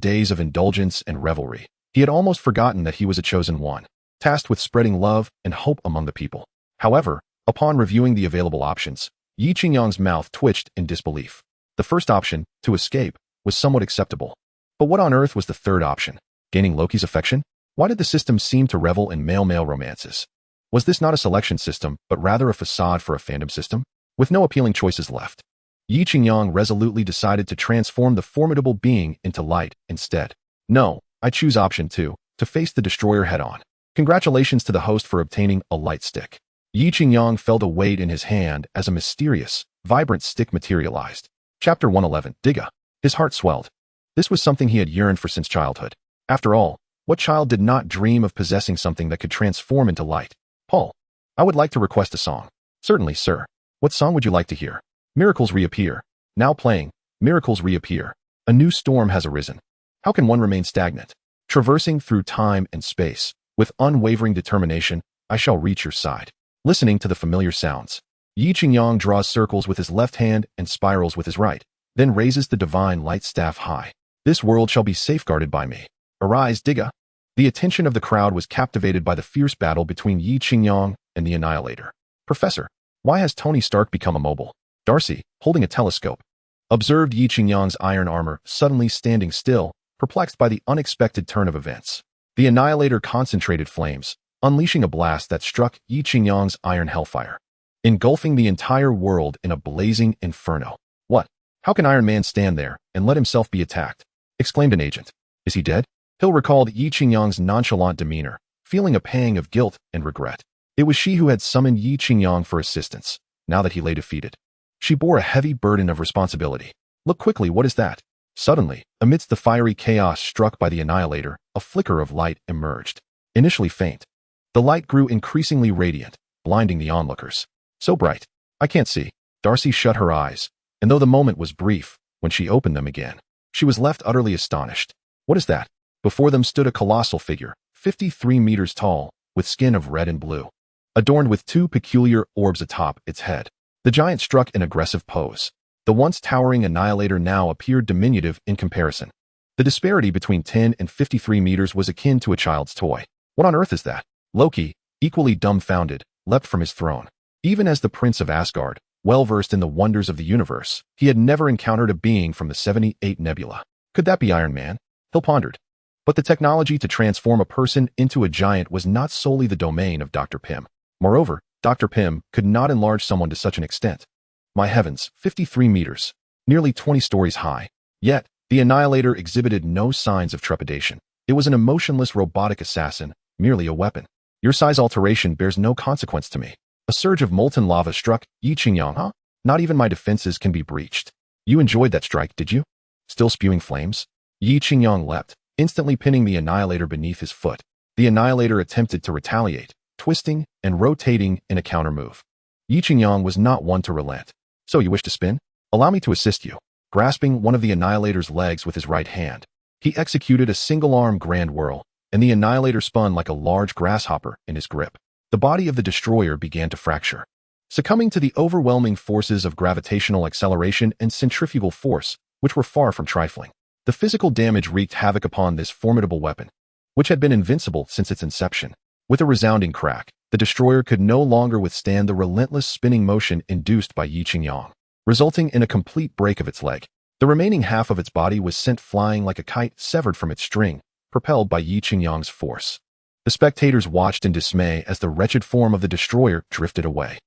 days of indulgence and revelry, he had almost forgotten that he was a chosen one, tasked with spreading love and hope among the people. However, upon reviewing the available options, Yi Qingyang's mouth twitched in disbelief. The first option, to escape, was somewhat acceptable. But what on earth was the third option? Gaining Loki's affection? Why did the system seem to revel in male-male romances? Was this not a selection system, but rather a facade for a fandom system? With no appealing choices left, Yi Qingyang resolutely decided to transform the formidable being into light instead. No, I choose option 2, to face the Destroyer head-on. Congratulations to the host for obtaining a light stick. Yi Qingyang felt a weight in his hand as a mysterious, vibrant stick materialized. Chapter 111, Diga. His heart swelled. This was something he had yearned for since childhood. After all, what child did not dream of possessing something that could transform into light? Paul, I would like to request a song. Certainly, sir. What song would you like to hear? Miracles reappear. Now playing, miracles reappear. A new storm has arisen. How can one remain stagnant? Traversing through time and space, with unwavering determination, I shall reach your side. Listening to the familiar sounds, Yi Qingyang draws circles with his left hand and spirals with his right, then raises the divine light staff high. This world shall be safeguarded by me. Arise, Digga! The attention of the crowd was captivated by the fierce battle between Yi Qingyang and the Annihilator. Professor, why has Tony Stark become immobile? Darcy, holding a telescope, observed Yi Qingyang's iron armor suddenly standing still, perplexed by the unexpected turn of events. The Annihilator concentrated flames, unleashing a blast that struck Yi Qingyang's iron hellfire, engulfing the entire world in a blazing inferno. What? How can Iron Man stand there and let himself be attacked? Exclaimed an agent. Is he dead? Hill recalled Yi Qingyang's nonchalant demeanor, feeling a pang of guilt and regret. It was she who had summoned Yi Qingyang for assistance, now that he lay defeated. She bore a heavy burden of responsibility. Look quickly, what is that? Suddenly, amidst the fiery chaos struck by the Annihilator, a flicker of light emerged. Initially faint, the light grew increasingly radiant, blinding the onlookers. So bright, I can't see. Darcy shut her eyes, and though the moment was brief, when she opened them again, she was left utterly astonished. What is that? Before them stood a colossal figure, 53 meters tall, with skin of red and blue, adorned with two peculiar orbs atop its head. The giant struck an aggressive pose. The once towering Annihilator now appeared diminutive in comparison. The disparity between 10 and 53 meters was akin to a child's toy. What on earth is that? Loki, equally dumbfounded, leapt from his throne. Even as the Prince of Asgard, well-versed in the wonders of the universe, he had never encountered a being from the 78 Nebula. Could that be Iron Man? Hill pondered. But the technology to transform a person into a giant was not solely the domain of Dr. Pym. Moreover, Dr. Pym could not enlarge someone to such an extent. My heavens, 53 meters, nearly 20 stories high. Yet, the Annihilator exhibited no signs of trepidation. It was an emotionless robotic assassin, merely a weapon. Your size alteration bears no consequence to me. A surge of molten lava struck Yi Qingyang. Huh? Not even my defenses can be breached. You enjoyed that strike, did you? Still spewing flames? Yi Qingyang leapt, instantly pinning the Annihilator beneath his foot. The Annihilator attempted to retaliate, twisting and rotating in a counter-move. Yi Qingyang was not one to relent. So you wish to spin? Allow me to assist you. Grasping one of the Annihilator's legs with his right hand, he executed a single-arm grand whirl, and the Annihilator spun like a large grasshopper in his grip. The body of the destroyer began to fracture, succumbing to the overwhelming forces of gravitational acceleration and centrifugal force, which were far from trifling. The physical damage wreaked havoc upon this formidable weapon, which had been invincible since its inception. With a resounding crack, the destroyer could no longer withstand the relentless spinning motion induced by Yi Qingyang, resulting in a complete break of its leg. The remaining half of its body was sent flying like a kite severed from its string, propelled by Yi Qingyang's force. The spectators watched in dismay as the wretched form of the destroyer drifted away.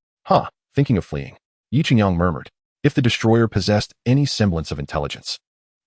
Thinking of fleeing, Yi Qingyang murmured. If the destroyer possessed any semblance of intelligence,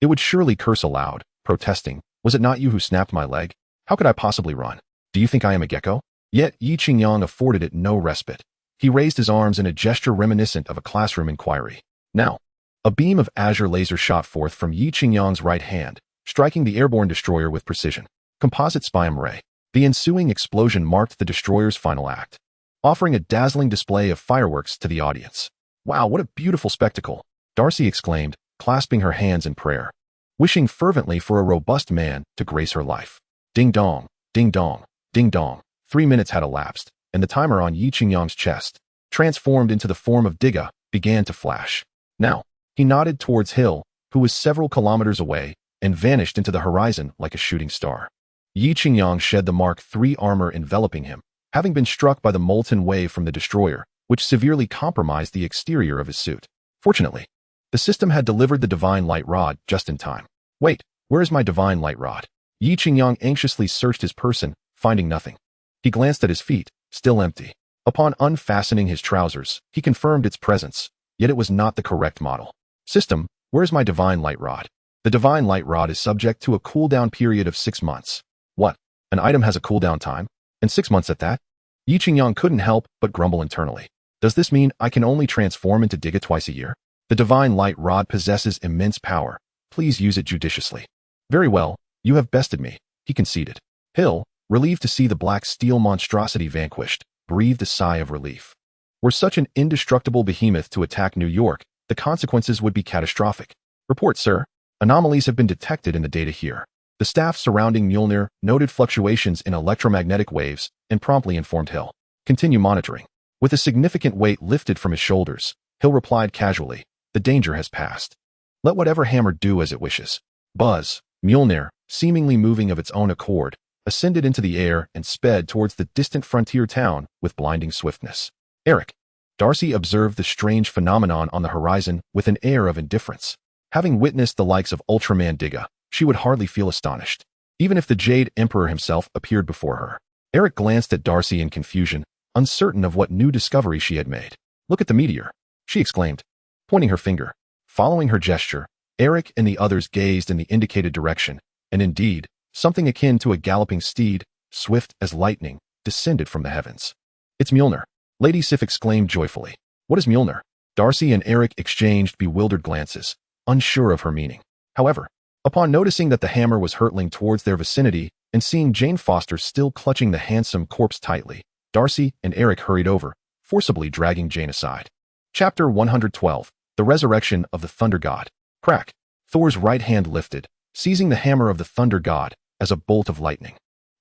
it would surely curse aloud, protesting, was it not you who snapped my leg? How could I possibly run? Do you think I am a gecko? Yet Yi Qingyang afforded it no respite. He raised his arms in a gesture reminiscent of a classroom inquiry. Now, a beam of azure laser shot forth from Yi Qingyang's right hand, striking the airborne destroyer with precision. Composite Spyum Ray. The ensuing explosion marked the destroyer's final act, offering a dazzling display of fireworks to the audience. Wow, what a beautiful spectacle, Darcy exclaimed, clasping her hands in prayer, wishing fervently for a robust man to grace her life. Ding dong, ding dong, ding dong. 3 minutes had elapsed, and the timer on Yi Qingyang's chest, transformed into the form of Digga, began to flash. Now, he nodded towards Hill, who was several kilometers away, and vanished into the horizon like a shooting star. Yi Qingyang shed the Mark III armor enveloping him, having been struck by the molten wave from the destroyer, which severely compromised the exterior of his suit. Fortunately, the system had delivered the divine light rod just in time. Wait, where is my divine light rod? Yi Qingyang anxiously searched his person, finding nothing. He glanced at his feet, still empty. Upon unfastening his trousers, he confirmed its presence, yet it was not the correct model. System, where is my divine light rod? The divine light rod is subject to a cooldown period of 6 months. What? An item has a cooldown time? And 6 months at that? Yi Qingyang couldn't help but grumble internally. Does this mean I can only transform into Digga twice a year? The divine light rod possesses immense power. Please use it judiciously. Very well, you have bested me, he conceded. Hill, relieved to see the black steel monstrosity vanquished, breathed a sigh of relief. Were such an indestructible behemoth to attack New York, the consequences would be catastrophic. Report, sir. Anomalies have been detected in the data here. The staff surrounding Mjolnir noted fluctuations in electromagnetic waves and promptly informed Hill. Continue monitoring. With a significant weight lifted from his shoulders, Hill replied casually, the danger has passed. Let whatever hammer do as it wishes. Buzz, Mjolnir, seemingly moving of its own accord, ascended into the air and sped towards the distant frontier town with blinding swiftness. Eric. Darcy observed the strange phenomenon on the horizon with an air of indifference. Having witnessed the likes of Ultraman Digga, she would hardly feel astonished, even if the Jade Emperor himself appeared before her. Eric glanced at Darcy in confusion, uncertain of what new discovery she had made. Look at the meteor, she exclaimed, pointing her finger. Following her gesture, Eric and the others gazed in the indicated direction, and indeed, something akin to a galloping steed, swift as lightning, descended from the heavens. It's Mjolnir, Lady Sif exclaimed joyfully. What is Mjolnir? Darcy and Eric exchanged bewildered glances, unsure of her meaning. However, upon noticing that the hammer was hurtling towards their vicinity and seeing Jane Foster still clutching the handsome corpse tightly, Darcy and Eric hurried over, forcibly dragging Jane aside. Chapter 112, The Resurrection of the Thunder God. Crack. Thor's right hand lifted, seizing the hammer of the Thunder God as a bolt of lightning,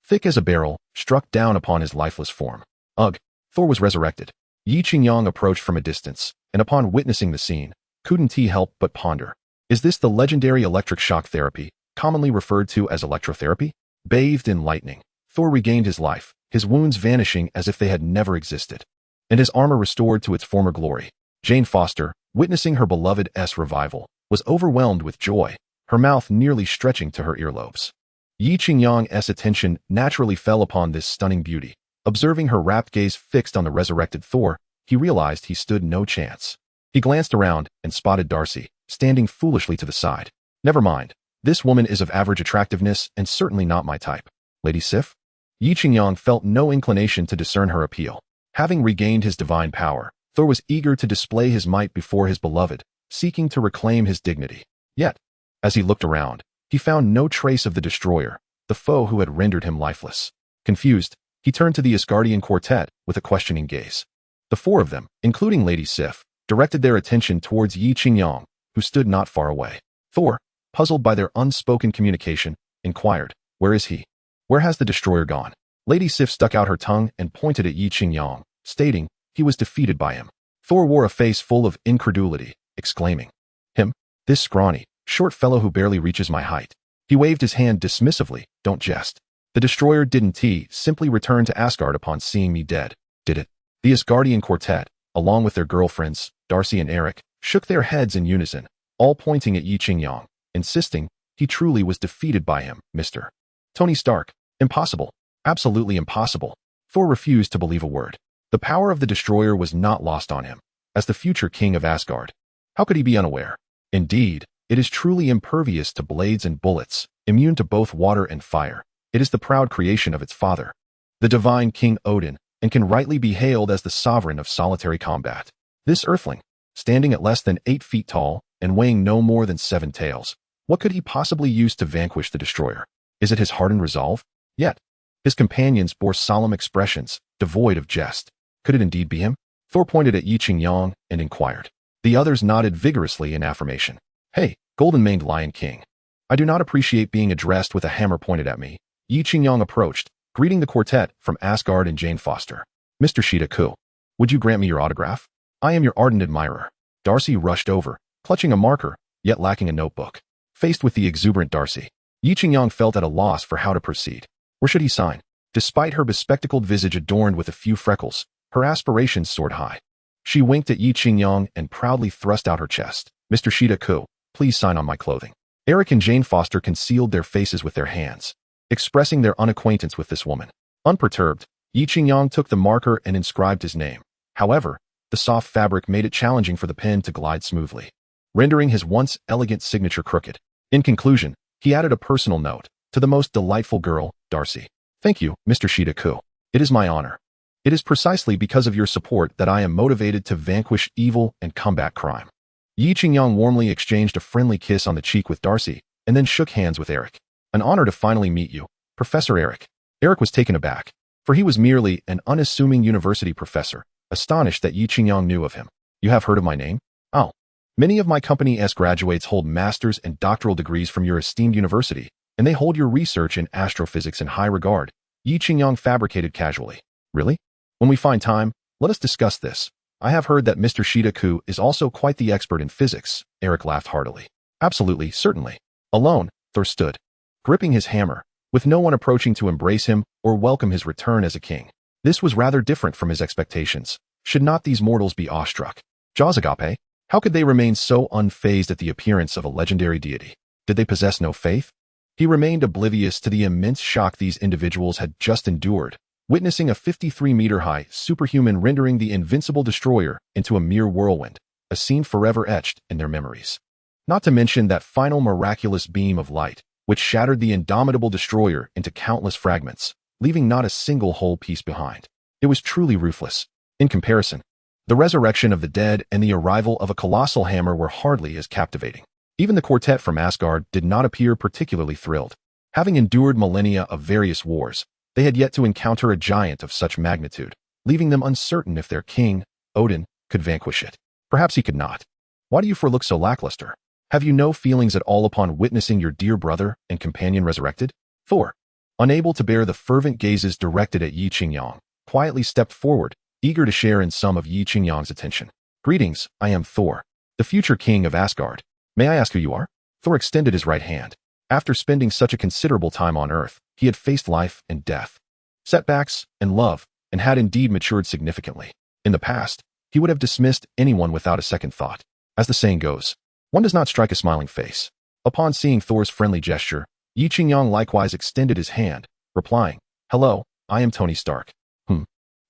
thick as a barrel, struck down upon his lifeless form. Ugh! Thor was resurrected. Yi Qingyang approached from a distance, and upon witnessing the scene, couldn't he help but ponder. Is this the legendary electric shock therapy, commonly referred to as electrotherapy? Bathed in lightning, Thor regained his life, his wounds vanishing as if they had never existed, and his armor restored to its former glory. Jane Foster, witnessing her beloved's revival, was overwhelmed with joy, her mouth nearly stretching to her earlobes. Yi Qingyang's attention naturally fell upon this stunning beauty. Observing her rapt gaze fixed on the resurrected Thor, he realized he stood no chance. He glanced around and spotted Darcy, standing foolishly to the side. Never mind. This woman is of average attractiveness and certainly not my type. Lady Sif? Yi Qingyang felt no inclination to discern her appeal. Having regained his divine power, Thor was eager to display his might before his beloved, seeking to reclaim his dignity. Yet, as he looked around, he found no trace of the destroyer, the foe who had rendered him lifeless. Confused, he turned to the Asgardian quartet with a questioning gaze. The four of them, including Lady Sif, directed their attention towards Yi Qingyang, who stood not far away. Thor, puzzled by their unspoken communication, inquired, where is he? Where has the destroyer gone? Lady Sif stuck out her tongue and pointed at Yi Qingyang, stating, he was defeated by him. Thor wore a face full of incredulity, exclaiming, him? This scrawny, short fellow who barely reaches my height. He waved his hand dismissively, don't jest. The destroyer didn't simply return to Asgard upon seeing me dead, did it? The Asgardian quartet, along with their girlfriends, Darcy and Eric, shook their heads in unison, all pointing at Yi Qingyang, insisting, he truly was defeated by him, Mr. Tony Stark. Impossible. Absolutely impossible. Thor refused to believe a word. The power of the destroyer was not lost on him, as the future king of Asgard. How could he be unaware? Indeed, it is truly impervious to blades and bullets, immune to both water and fire. It is the proud creation of its father, the divine King Odin, and can rightly be hailed as the sovereign of solitary combat. This earthling, standing at less than 8 feet tall and weighing no more than 7 taels, what could he possibly use to vanquish the destroyer? Is it his hardened resolve? Yet, his companions bore solemn expressions, devoid of jest. Could it indeed be him? Thor pointed at Yi Qingyang and inquired. The others nodded vigorously in affirmation. Hey, golden-maned Lion King. I do not appreciate being addressed with a hammer pointed at me. Yi Qingyang approached, greeting the quartet from Asgard and Jane Foster. Mr. Shida-ku, would you grant me your autograph? I am your ardent admirer. Darcy rushed over, clutching a marker, yet lacking a notebook. Faced with the exuberant Darcy, Yi Qingyang felt at a loss for how to proceed. Where should he sign? Despite her bespectacled visage adorned with a few freckles, her aspirations soared high. She winked at Yi Qingyang and proudly thrust out her chest. Mr. Shida-ku, please sign on my clothing. Eric and Jane Foster concealed their faces with their hands, expressing their unacquaintance with this woman. Unperturbed, Yi Qingyang took the marker and inscribed his name. However, the soft fabric made it challenging for the pen to glide smoothly, rendering his once elegant signature crooked. In conclusion, he added a personal note, to the most delightful girl, Darcy. Thank you, Mr. Shida-ku. It is my honor. It is precisely because of your support that I am motivated to vanquish evil and combat crime. Yi Qingyang warmly exchanged a friendly kiss on the cheek with Darcy, and then shook hands with Eric. An honor to finally meet you, Professor Eric. Eric was taken aback, for he was merely an unassuming university professor, astonished that Yi Qingyang knew of him. You have heard of my name? Oh, Many of my company's graduates hold master's and doctoral degrees from your esteemed university, and they hold your research in astrophysics in high regard, Yi Qingyang fabricated casually. Really? When we find time, let us discuss this. I have heard that Mr. Shida Ku is also quite the expert in physics, Eric laughed heartily. Absolutely, certainly. Alone, Thor stood, gripping his hammer, with no one approaching to embrace him or welcome his return as a king. This was rather different from his expectations. Should not these mortals be awestruck? Jazagape? How could they remain so unfazed at the appearance of a legendary deity? Did they possess no faith? He remained oblivious to the immense shock these individuals had just endured, witnessing a 53-meter-high superhuman rendering the invincible destroyer into a mere whirlwind, a scene forever etched in their memories. Not to mention that final miraculous beam of light, which shattered the indomitable destroyer into countless fragments, leaving not a single whole piece behind. It was truly ruthless. In comparison, the resurrection of the dead and the arrival of a colossal hammer were hardly as captivating. Even the quartet from Asgard did not appear particularly thrilled. Having endured millennia of various wars, they had yet to encounter a giant of such magnitude, leaving them uncertain if their king, Odin, could vanquish it. Perhaps he could not. Why do you look so lackluster? Have you no feelings at all upon witnessing your dear brother and companion resurrected? Thor, unable to bear the fervent gazes directed at Yi Qingyang, quietly stepped forward, eager to share in some of Yi Qingyang's attention. Greetings, I am Thor, the future king of Asgard. May I ask who you are? Thor extended his right hand. After spending such a considerable time on Earth, he had faced life and death, setbacks and love, and had indeed matured significantly. In the past, he would have dismissed anyone without a second thought. As the saying goes, one does not strike a smiling face. Upon seeing Thor's friendly gesture, Yi Qingyang likewise extended his hand, replying, Hello, I am Tony Stark.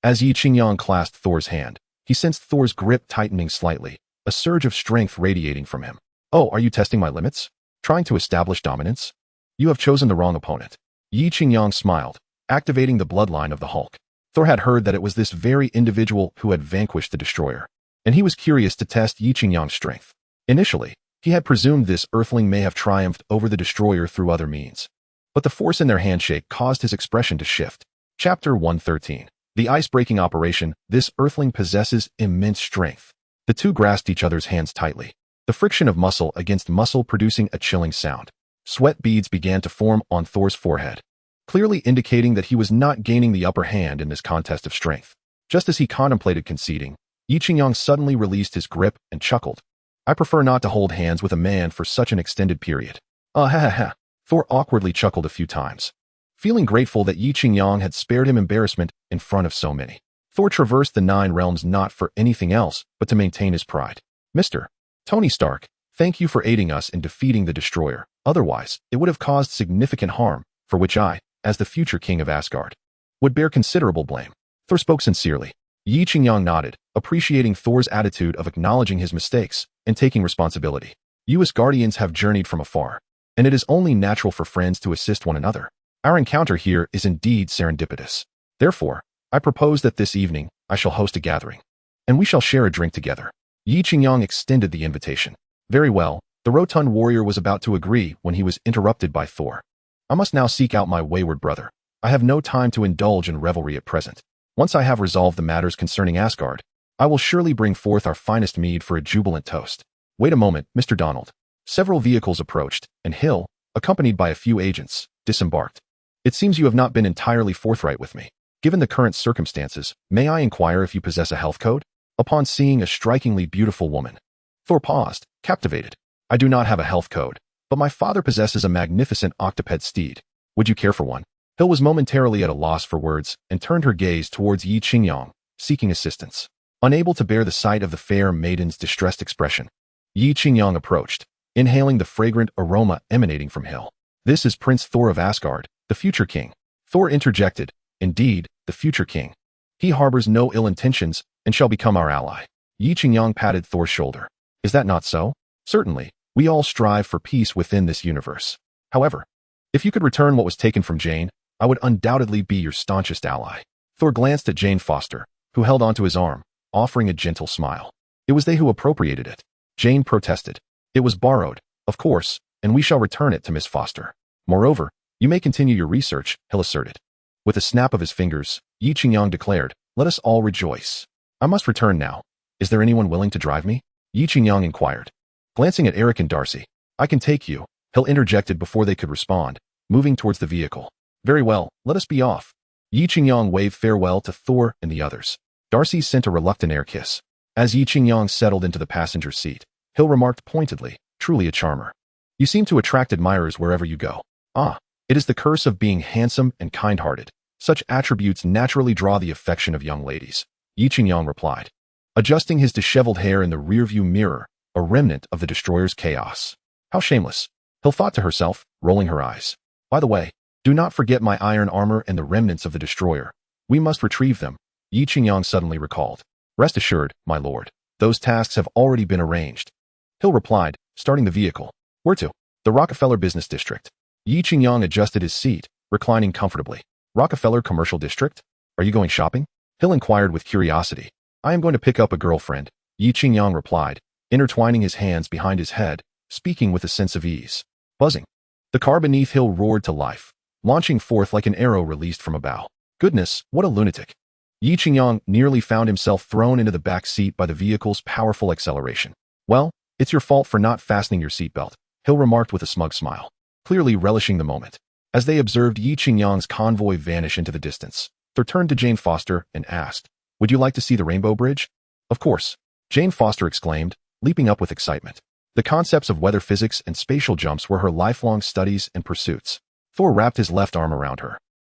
As Yi Qingyang clasped Thor's hand, he sensed Thor's grip tightening slightly, a surge of strength radiating from him. Oh, are you testing my limits? Trying to establish dominance? You have chosen the wrong opponent. Yi Qingyang smiled, activating the bloodline of the Hulk. Thor had heard that it was this very individual who had vanquished the destroyer, and he was curious to test Yi Qingyang's strength. Initially, he had presumed this earthling may have triumphed over the destroyer through other means. But the force in their handshake caused his expression to shift. Chapter 113. The ice-breaking operation. This earthling possesses immense strength. The two grasped each other's hands tightly, the friction of muscle against muscle producing a chilling sound. Sweat beads began to form on Thor's forehead, clearly indicating that he was not gaining the upper hand in this contest of strength. Just as he contemplated conceding, Yi Qingyang suddenly released his grip and chuckled. I prefer not to hold hands with a man for such an extended period. Ha ha ha. Thor awkwardly chuckled a few times, feeling grateful that Yi Qingyang had spared him embarrassment in front of so many. Thor traversed the 9 realms not for anything else but to maintain his pride. Mr. Tony Stark, thank you for aiding us in defeating the destroyer. Otherwise, it would have caused significant harm, for which I, as the future king of Asgard, would bear considerable blame. Thor spoke sincerely. Yi Qingyang nodded, appreciating Thor's attitude of acknowledging his mistakes and taking responsibility. You Asgardians have journeyed from afar, and it is only natural for friends to assist one another. Our encounter here is indeed serendipitous. Therefore, I propose that this evening I shall host a gathering, and we shall share a drink together. Yi Qingyang extended the invitation. Very well, the rotund warrior was about to agree when he was interrupted by Thor. I must now seek out my wayward brother. I have no time to indulge in revelry at present. Once I have resolved the matters concerning Asgard, I will surely bring forth our finest mead for a jubilant toast. Wait a moment, Mr. Donald. Several vehicles approached, and Hill, accompanied by a few agents, disembarked. It seems you have not been entirely forthright with me. Given the current circumstances, may I inquire if you possess a health code? Upon seeing a strikingly beautiful woman, Thor paused, captivated. I do not have a health code, but my father possesses a magnificent octoped steed. Would you care for one? Hill was momentarily at a loss for words and turned her gaze towards Yi Qingyang, seeking assistance. Unable to bear the sight of the fair maiden's distressed expression, Yi Qingyang approached, inhaling the fragrant aroma emanating from Hill. This is Prince Thor of Asgard, the future king. Thor interjected. Indeed, the future king. He harbors no ill intentions and shall become our ally. Yi Qingyang patted Thor's shoulder. Is that not so? Certainly, we all strive for peace within this universe. However, if you could return what was taken from Jane, I would undoubtedly be your staunchest ally. Thor glanced at Jane Foster, who held onto his arm, offering a gentle smile. It was they who appropriated it. Jane protested. It was borrowed, of course, and we shall return it to Miss Foster. Moreover, you may continue your research, Hill asserted. With a snap of his fingers, Yi Qingyang declared, let us all rejoice. I must return now. Is there anyone willing to drive me? Yi Qingyang inquired. Glancing at Eric and Darcy, "I can take you," Hill interjected before they could respond, moving towards the vehicle. "Very well, let us be off." Yi Qingyang waved farewell to Thor and the others. Darcy sent a reluctant air kiss. As Yi Qingyang settled into the passenger seat, Hill remarked pointedly, "Truly a charmer. You seem to attract admirers wherever you go." "Ah, it is the curse of being handsome and kind-hearted. Such attributes naturally draw the affection of young ladies," Yi Qingyang replied, adjusting his disheveled hair in the rearview mirror, a remnant of the destroyer's chaos. "How shameless," Hill thought to herself, rolling her eyes. "By the way, do not forget my iron armor and the remnants of the destroyer. We must retrieve them," Yi Qingyang suddenly recalled. "Rest assured, my lord, those tasks have already been arranged," Hill replied, starting the vehicle. "Where to?" "The Rockefeller Business District." Yi Qingyang adjusted his seat, reclining comfortably. "Rockefeller Commercial District? Are you going shopping?" Hill inquired with curiosity. "I am going to pick up a girlfriend," Yi Qingyang replied, intertwining his hands behind his head, speaking with a sense of ease. Buzzing. The car beneath Hill roared to life, launching forth like an arrow released from a bow. Goodness, what a lunatic. Yi Qingyang nearly found himself thrown into the back seat by the vehicle's powerful acceleration. "Well, it's your fault for not fastening your seatbelt," Hill remarked with a smug smile, clearly relishing the moment. As they observed Yi Qingyang's convoy vanish into the distance, Thor turned to Jane Foster and asked, "Would you like to see the Rainbow Bridge?" "Of course," Jane Foster exclaimed, leaping up with excitement. The concepts of weather physics and spatial jumps were her lifelong studies and pursuits. Thor wrapped his left arm around her,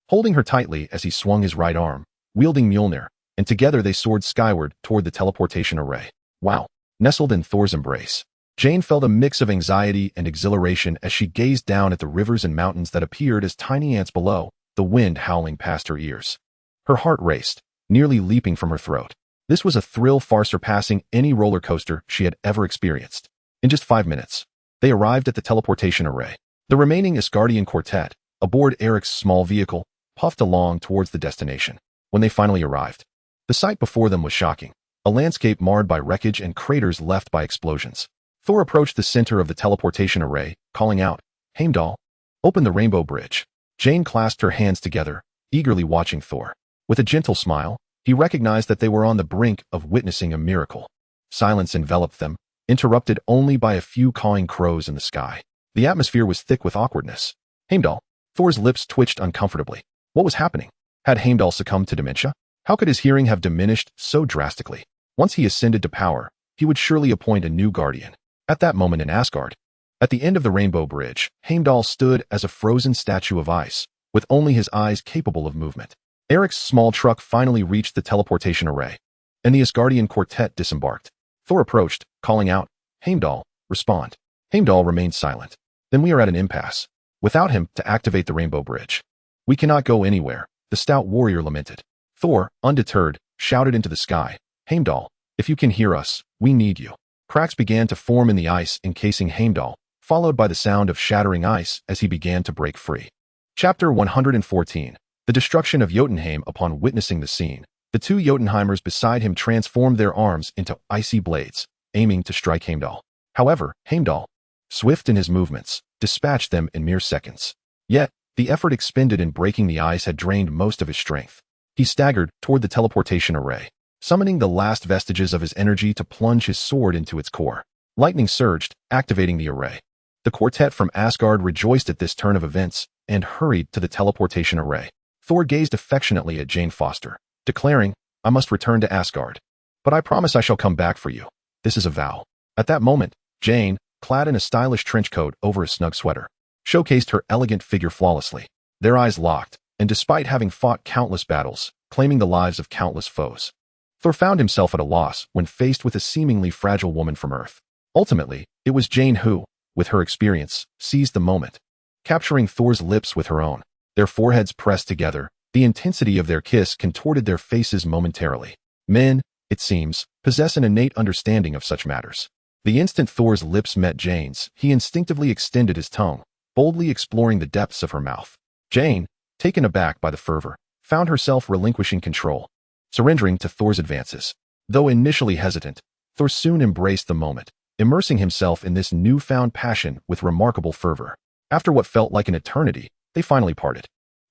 holding her tightly as he swung his right arm, wielding Mjolnir, and together they soared skyward toward the teleportation array. Wow! Nestled in Thor's embrace, Jane felt a mix of anxiety and exhilaration as she gazed down at the rivers and mountains that appeared as tiny ants below, the wind howling past her ears. Her heart raced, nearly leaping from her throat. This was a thrill far surpassing any roller coaster she had ever experienced. In just 5 minutes, they arrived at the teleportation array. The remaining Asgardian quartet, aboard Eric's small vehicle, puffed along towards the destination. When they finally arrived, the sight before them was shocking, a landscape marred by wreckage and craters left by explosions. Thor approached the center of the teleportation array, calling out, "Heimdall, open the Rainbow Bridge." Jane clasped her hands together, eagerly watching Thor. With a gentle smile, he recognized that they were on the brink of witnessing a miracle. Silence enveloped them, interrupted only by a few cawing crows in the sky. The atmosphere was thick with awkwardness. "Heimdall." Thor's lips twitched uncomfortably. What was happening? Had Heimdall succumbed to dementia? How could his hearing have diminished so drastically? Once he ascended to power, he would surely appoint a new guardian. At that moment in Asgard, at the end of the Rainbow Bridge, Heimdall stood as a frozen statue of ice, with only his eyes capable of movement. Eric's small truck finally reached the teleportation array, and the Asgardian quartet disembarked. Thor approached, calling out, "Heimdall, respond." Heimdall remained silent. "Then we are at an impasse. Without him to activate the Rainbow Bridge, we cannot go anywhere," the stout warrior lamented. Thor, undeterred, shouted into the sky, "Heimdall, if you can hear us, we need you." Cracks began to form in the ice encasing Heimdall, followed by the sound of shattering ice as he began to break free. Chapter 114. The destruction of Jotunheim. Upon witnessing the scene, the two Jotunheimers beside him transformed their arms into icy blades, aiming to strike Heimdall. However, Heimdall, swift in his movements, dispatched them in mere seconds. Yet, the effort expended in breaking the ice had drained most of his strength. He staggered toward the teleportation array, summoning the last vestiges of his energy to plunge his sword into its core. Lightning surged, activating the array. The quartet from Asgard rejoiced at this turn of events and hurried to the teleportation array. Thor gazed affectionately at Jane Foster, declaring, "I must return to Asgard. But I promise I shall come back for you. This is a vow." At that moment, Jane, clad in a stylish trench coat over a snug sweater, showcased her elegant figure flawlessly. Their eyes locked, and despite having fought countless battles, claiming the lives of countless foes, Thor found himself at a loss when faced with a seemingly fragile woman from Earth. Ultimately, it was Jane who, with her experience, seized the moment, capturing Thor's lips with her own. Their foreheads pressed together, the intensity of their kiss contorted their faces momentarily. Men, it seems, possess an innate understanding of such matters. The instant Thor's lips met Jane's, he instinctively extended his tongue, boldly exploring the depths of her mouth. Jane, taken aback by the fervor, found herself relinquishing control, surrendering to Thor's advances. Though initially hesitant, Thor soon embraced the moment, immersing himself in this newfound passion with remarkable fervor. After what felt like an eternity, they finally parted.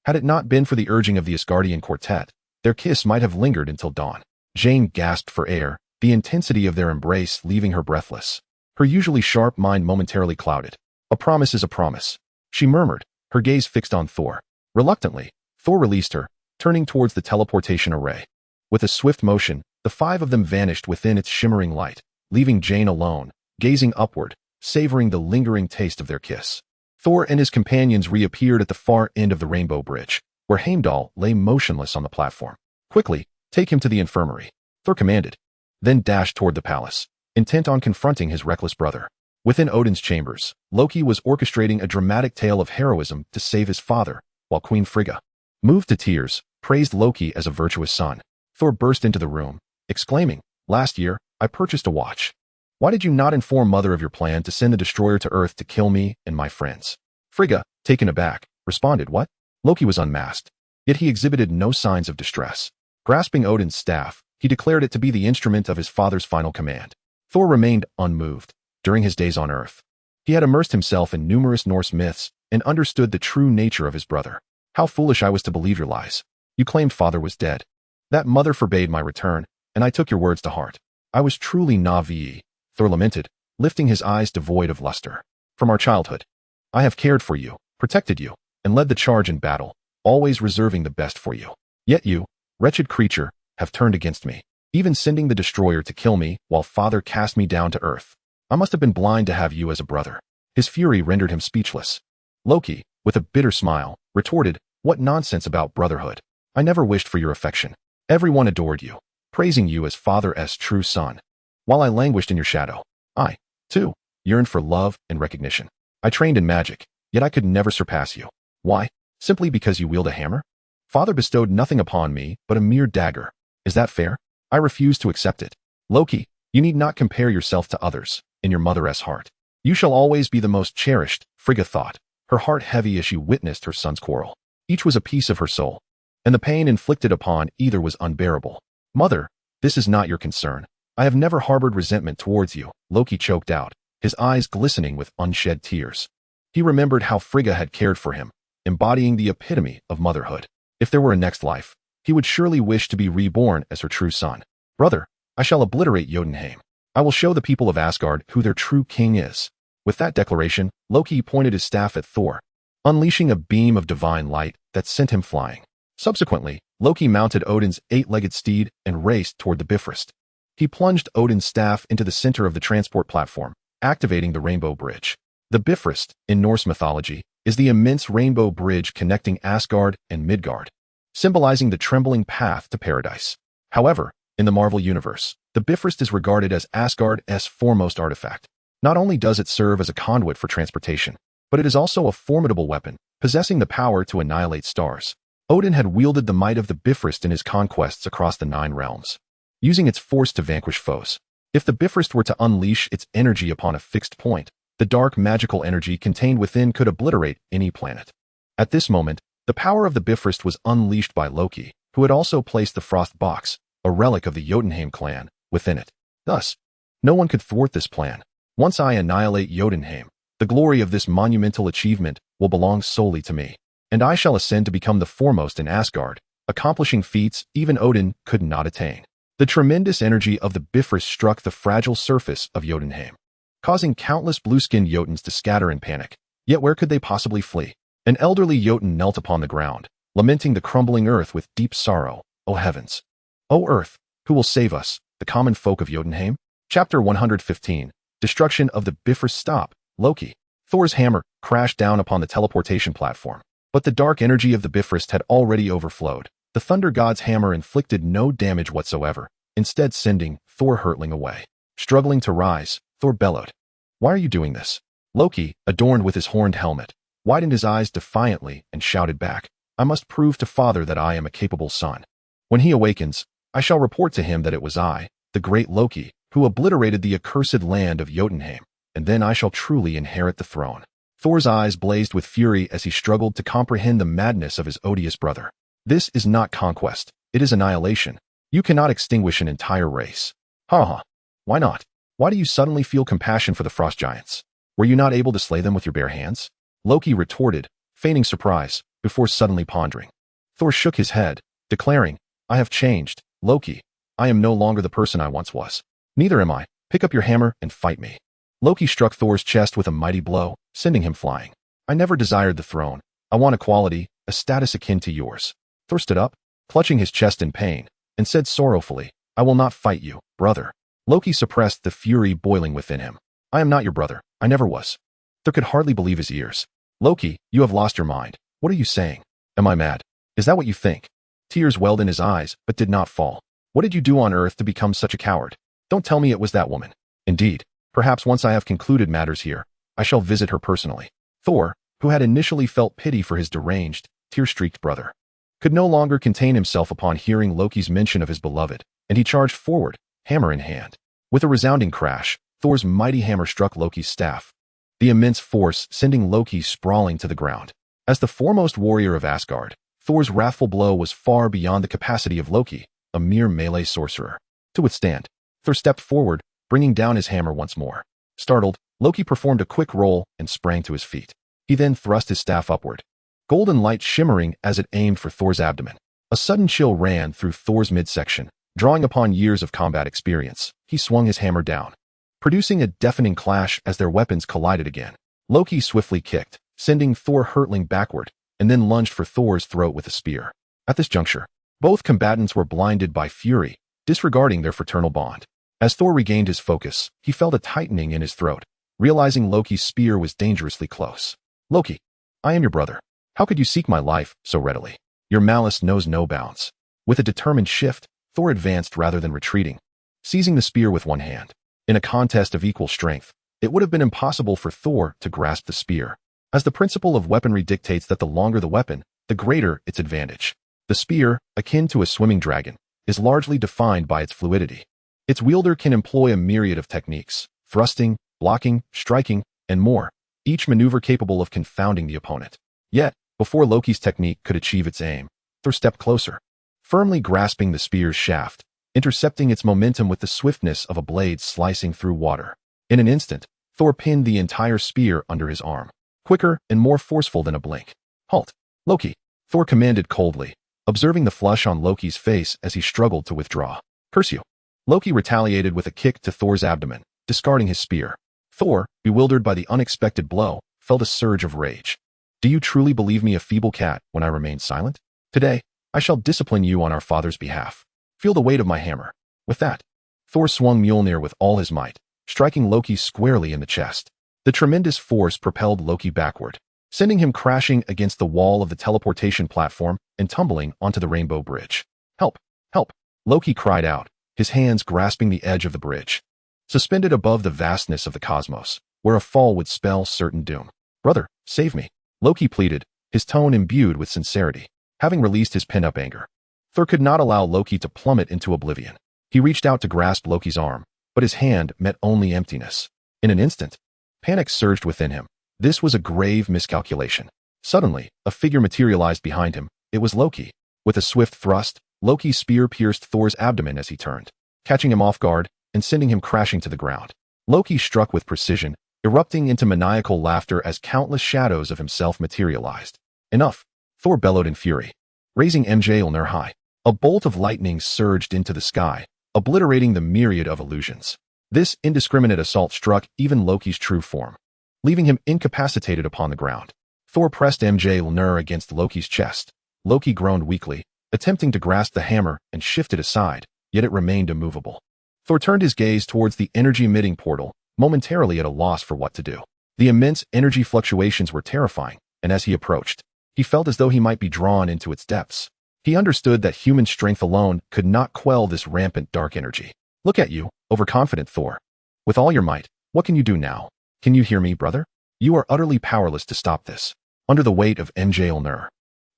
Had it not been for the urging of the Asgardian quartet, their kiss might have lingered until dawn. Jane gasped for air, the intensity of their embrace leaving her breathless. Her usually sharp mind momentarily clouded. A promise is a promise, she murmured, her gaze fixed on Thor. Reluctantly, Thor released her, turning towards the teleportation array. With a swift motion, the five of them vanished within its shimmering light, leaving Jane alone, gazing upward, savoring the lingering taste of their kiss. Thor and his companions reappeared at the far end of the Rainbow Bridge, where Heimdall lay motionless on the platform. Quickly, take him to the infirmary, Thor commanded, then dashed toward the palace, intent on confronting his reckless brother. Within Odin's chambers, Loki was orchestrating a dramatic tale of heroism to save his father, while Queen Frigga, moved to tears, praised Loki as a virtuous son. Thor burst into the room, exclaiming, "Last year, I purchased a watch. Why did you not inform Mother of your plan to send the destroyer to Earth to kill me and my friends?" Frigga, taken aback, responded, "What?" Loki was unmasked, yet he exhibited no signs of distress. Grasping Odin's staff, he declared it to be the instrument of his father's final command. Thor remained unmoved. During his days on Earth, he had immersed himself in numerous Norse myths and understood the true nature of his brother. "How foolish I was to believe your lies. You claimed father was dead. That mother forbade my return, and I took your words to heart. I was truly naive," Thor lamented, lifting his eyes devoid of luster. "From our childhood, I have cared for you, protected you, and led the charge in battle, always reserving the best for you. Yet you, wretched creature, have turned against me, even sending the destroyer to kill me while father cast me down to earth. I must have been blind to have you as a brother." His fury rendered him speechless. Loki, with a bitter smile, retorted, "What nonsense about brotherhood. I never wished for your affection. Everyone adored you, praising you as father's true son. While I languished in your shadow, I, too, yearned for love and recognition. I trained in magic, yet I could never surpass you. Why? Simply because you wield a hammer? Father bestowed nothing upon me but a mere dagger. Is that fair? I refuse to accept it. Loki, you need not compare yourself to others, in your mother's heart. You shall always be the most cherished," Frigga thought, her heart heavy as she witnessed her son's quarrel. Each was a piece of her soul, and the pain inflicted upon either was unbearable. "Mother, this is not your concern. I have never harbored resentment towards you," Loki choked out, his eyes glistening with unshed tears. He remembered how Frigga had cared for him, embodying the epitome of motherhood. If there were a next life, he would surely wish to be reborn as her true son. "Brother, I shall obliterate Jotunheim. I will show the people of Asgard who their true king is." With that declaration, Loki pointed his staff at Thor, unleashing a beam of divine light that sent him flying. Subsequently, Loki mounted Odin's eight-legged steed and raced toward the Bifrost. He plunged Odin's staff into the center of the transport platform, activating the Rainbow Bridge. The Bifrost, in Norse mythology, is the immense rainbow bridge connecting Asgard and Midgard, symbolizing the trembling path to paradise. However, in the Marvel Universe, the Bifrost is regarded as Asgard's foremost artifact. Not only does it serve as a conduit for transportation, but it is also a formidable weapon, possessing the power to annihilate stars. Odin had wielded the might of the Bifrost in his conquests across the 9 realms, using its force to vanquish foes. If the Bifrost were to unleash its energy upon a fixed point, the dark magical energy contained within could obliterate any planet. At this moment, the power of the Bifrost was unleashed by Loki, who had also placed the Frost Box, a relic of the Jotunheim clan, within it. Thus, no one could thwart this plan. Once I annihilate Jotunheim, the glory of this monumental achievement will belong solely to me, and I shall ascend to become the foremost in Asgard, accomplishing feats even Odin could not attain. The tremendous energy of the Bifrost struck the fragile surface of Jotunheim, causing countless blue-skinned Jotuns to scatter in panic. Yet where could they possibly flee? An elderly Jotun knelt upon the ground, lamenting the crumbling earth with deep sorrow. "O heavens! O earth, who will save us, the common folk of Jotunheim?" Chapter 115. Destruction of the Bifrost. Stop, Loki. Thor's hammer crashed down upon the teleportation platform, but the dark energy of the Bifrost had already overflowed. The thunder god's hammer inflicted no damage whatsoever, instead sending Thor hurtling away. Struggling to rise, Thor bellowed, "Why are you doing this?" Loki, adorned with his horned helmet, widened his eyes defiantly and shouted back, "I must prove to father that I am a capable son. When he awakens, I shall report to him that it was I, the great Loki, who obliterated the accursed land of Jotunheim, and then I shall truly inherit the throne." Thor's eyes blazed with fury as he struggled to comprehend the madness of his odious brother. "This is not conquest, it is annihilation. You cannot extinguish an entire race." "Ha ha. Why not? Why do you suddenly feel compassion for the frost giants? Were you not able to slay them with your bare hands?" Loki retorted, feigning surprise, before suddenly pondering. Thor shook his head, declaring, "I have changed, Loki. I am no longer the person I once was." "Neither am I. Pick up your hammer and fight me." Loki struck Thor's chest with a mighty blow, sending him flying. I never desired the throne. I want equality, a status akin to yours. Thor stood up, clutching his chest in pain, and said sorrowfully, I will not fight you, brother. Loki suppressed the fury boiling within him. I am not your brother. I never was. Thor could hardly believe his ears. Loki, you have lost your mind. What are you saying? Am I mad? Is that what you think? Tears welled in his eyes, but did not fall. What did you do on earth to become such a coward? Don't tell me it was that woman. Indeed, perhaps once I have concluded matters here, I shall visit her personally. Thor, who had initially felt pity for his deranged, tear-streaked brother, could no longer contain himself upon hearing Loki's mention of his beloved, and he charged forward, hammer in hand. With a resounding crash, Thor's mighty hammer struck Loki's staff, the immense force sending Loki sprawling to the ground. As the foremost warrior of Asgard, Thor's wrathful blow was far beyond the capacity of Loki, a mere melee sorcerer, to withstand. Thor stepped forward, bringing down his hammer once more. Startled, Loki performed a quick roll and sprang to his feet. He then thrust his staff upward, golden light shimmering as it aimed for Thor's abdomen. A sudden chill ran through Thor's midsection. Drawing upon years of combat experience, he swung his hammer down, producing a deafening clash as their weapons collided again. Loki swiftly kicked, sending Thor hurtling backward, and then lunged for Thor's throat with a spear. At this juncture, both combatants were blinded by fury, disregarding their fraternal bond. As Thor regained his focus, he felt a tightening in his throat, realizing Loki's spear was dangerously close. Loki, I am your brother. How could you seek my life so readily? Your malice knows no bounds. With a determined shift, Thor advanced rather than retreating, seizing the spear with one hand. In a contest of equal strength, it would have been impossible for Thor to grasp the spear, as the principle of weaponry dictates that the longer the weapon, the greater its advantage. The spear, akin to a swimming dragon, is largely defined by its fluidity. Its wielder can employ a myriad of techniques, thrusting, blocking, striking, and more, each maneuver capable of confounding the opponent. Yet, before Loki's technique could achieve its aim, Thor stepped closer, firmly grasping the spear's shaft, intercepting its momentum with the swiftness of a blade slicing through water. In an instant, Thor pinned the entire spear under his arm, quicker and more forceful than a blink. Halt, Loki, Thor commanded coldly, observing the flush on Loki's face as he struggled to withdraw. Curse you. Loki retaliated with a kick to Thor's abdomen, discarding his spear. Thor, bewildered by the unexpected blow, felt a surge of rage. Do you truly believe me a feeble cat when I remain silent? Today, I shall discipline you on our father's behalf. Feel the weight of my hammer. With that, Thor swung Mjolnir with all his might, striking Loki squarely in the chest. The tremendous force propelled Loki backward, sending him crashing against the wall of the teleportation platform and tumbling onto the rainbow bridge. Help! Help! Loki cried out, his hands grasping the edge of the bridge, suspended above the vastness of the cosmos, where a fall would spell certain doom. Brother, save me! Loki pleaded, his tone imbued with sincerity. Having released his pent-up anger, Thor could not allow Loki to plummet into oblivion. He reached out to grasp Loki's arm, but his hand met only emptiness. In an instant, panic surged within him. This was a grave miscalculation. Suddenly, a figure materialized behind him. It was Loki. With a swift thrust, Loki's spear pierced Thor's abdomen as he turned, catching him off guard and sending him crashing to the ground. Loki struck with precision, erupting into maniacal laughter as countless shadows of himself materialized. Enough! Thor bellowed in fury, raising Mjolnir high. A bolt of lightning surged into the sky, obliterating the myriad of illusions. This indiscriminate assault struck even Loki's true form, leaving him incapacitated upon the ground. Thor pressed Mjolnir against Loki's chest. Loki groaned weakly, attempting to grasp the hammer and shifted aside, yet it remained immovable. Thor turned his gaze towards the energy-emitting portal, momentarily at a loss for what to do. The immense energy fluctuations were terrifying, and as he approached, he felt as though he might be drawn into its depths. He understood that human strength alone could not quell this rampant dark energy. Look at you, overconfident Thor. With all your might, what can you do now? Can you hear me, brother? You are utterly powerless to stop this. Under the weight of Mjolnir,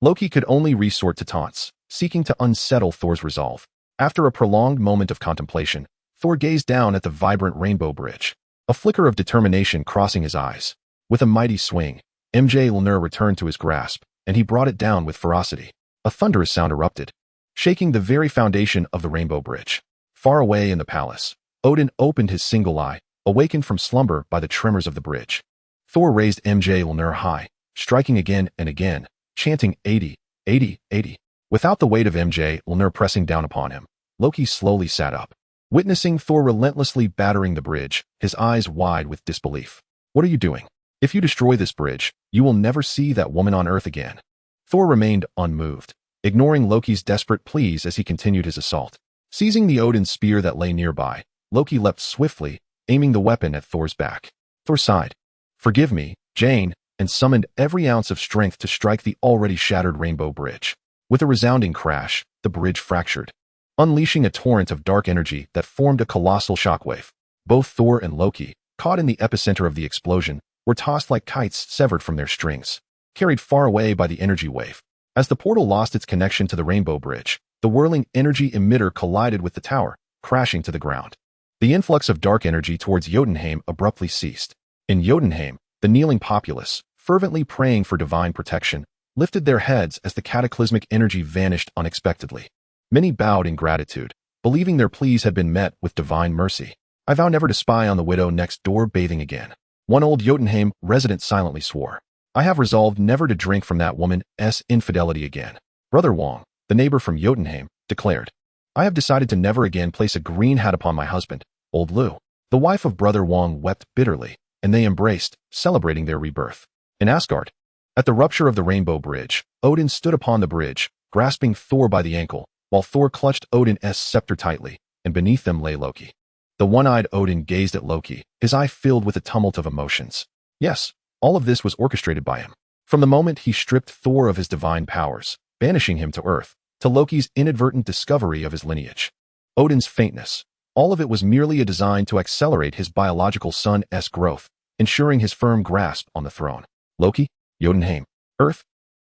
Loki could only resort to taunts, seeking to unsettle Thor's resolve. After a prolonged moment of contemplation, Thor gazed down at the vibrant rainbow bridge, a flicker of determination crossing his eyes. With a mighty swing, Mjolnir returned to his grasp, and he brought it down with ferocity. A thunderous sound erupted, shaking the very foundation of the rainbow bridge. Far away in the palace, Odin opened his single eye, awakened from slumber by the tremors of the bridge. Thor raised Mjolnir high, striking again and again, chanting 80, 80, 80. Without the weight of Mjolnir pressing down upon him, Loki slowly sat up, Witnessing Thor relentlessly battering the bridge, his eyes wide with disbelief. What are you doing? If you destroy this bridge, you will never see that woman on Earth again. Thor remained unmoved, ignoring Loki's desperate pleas as he continued his assault. Seizing the Odin spear that lay nearby, Loki leapt swiftly, aiming the weapon at Thor's back. Thor sighed. "Forgive me, Jane," and summoned every ounce of strength to strike the already shattered rainbow bridge. With a resounding crash, the bridge fractured, unleashing a torrent of dark energy that formed a colossal shockwave. Both Thor and Loki, caught in the epicenter of the explosion, were tossed like kites severed from their strings, carried far away by the energy wave. As the portal lost its connection to the rainbow bridge, the whirling energy emitter collided with the tower, crashing to the ground. The influx of dark energy towards Jotunheim abruptly ceased. In Jotunheim, the kneeling populace, fervently praying for divine protection, lifted their heads as the cataclysmic energy vanished unexpectedly. Many bowed in gratitude, believing their pleas had been met with divine mercy. "I vow never to spy on the widow next door bathing again," one old Jotunheim resident silently swore. "I have resolved never to drink from that woman's infidelity again." Brother Wong, the neighbor from Jotunheim, declared, "I have decided to never again place a green hat upon my husband, old Lu." The wife of Brother Wong wept bitterly, and they embraced, celebrating their rebirth. In Asgard, at the rupture of the Rainbow Bridge, Odin stood upon the bridge, grasping Thor by the ankle, while Thor clutched Odin's scepter tightly, and beneath them lay Loki. The one-eyed Odin gazed at Loki, his eye filled with a tumult of emotions. Yes, all of this was orchestrated by him. From the moment he stripped Thor of his divine powers, banishing him to Earth, to Loki's inadvertent discovery of his lineage. Odin's faintness, all of it was merely a design to accelerate his biological son's growth, ensuring his firm grasp on the throne. Loki, Jotunheim, Earth,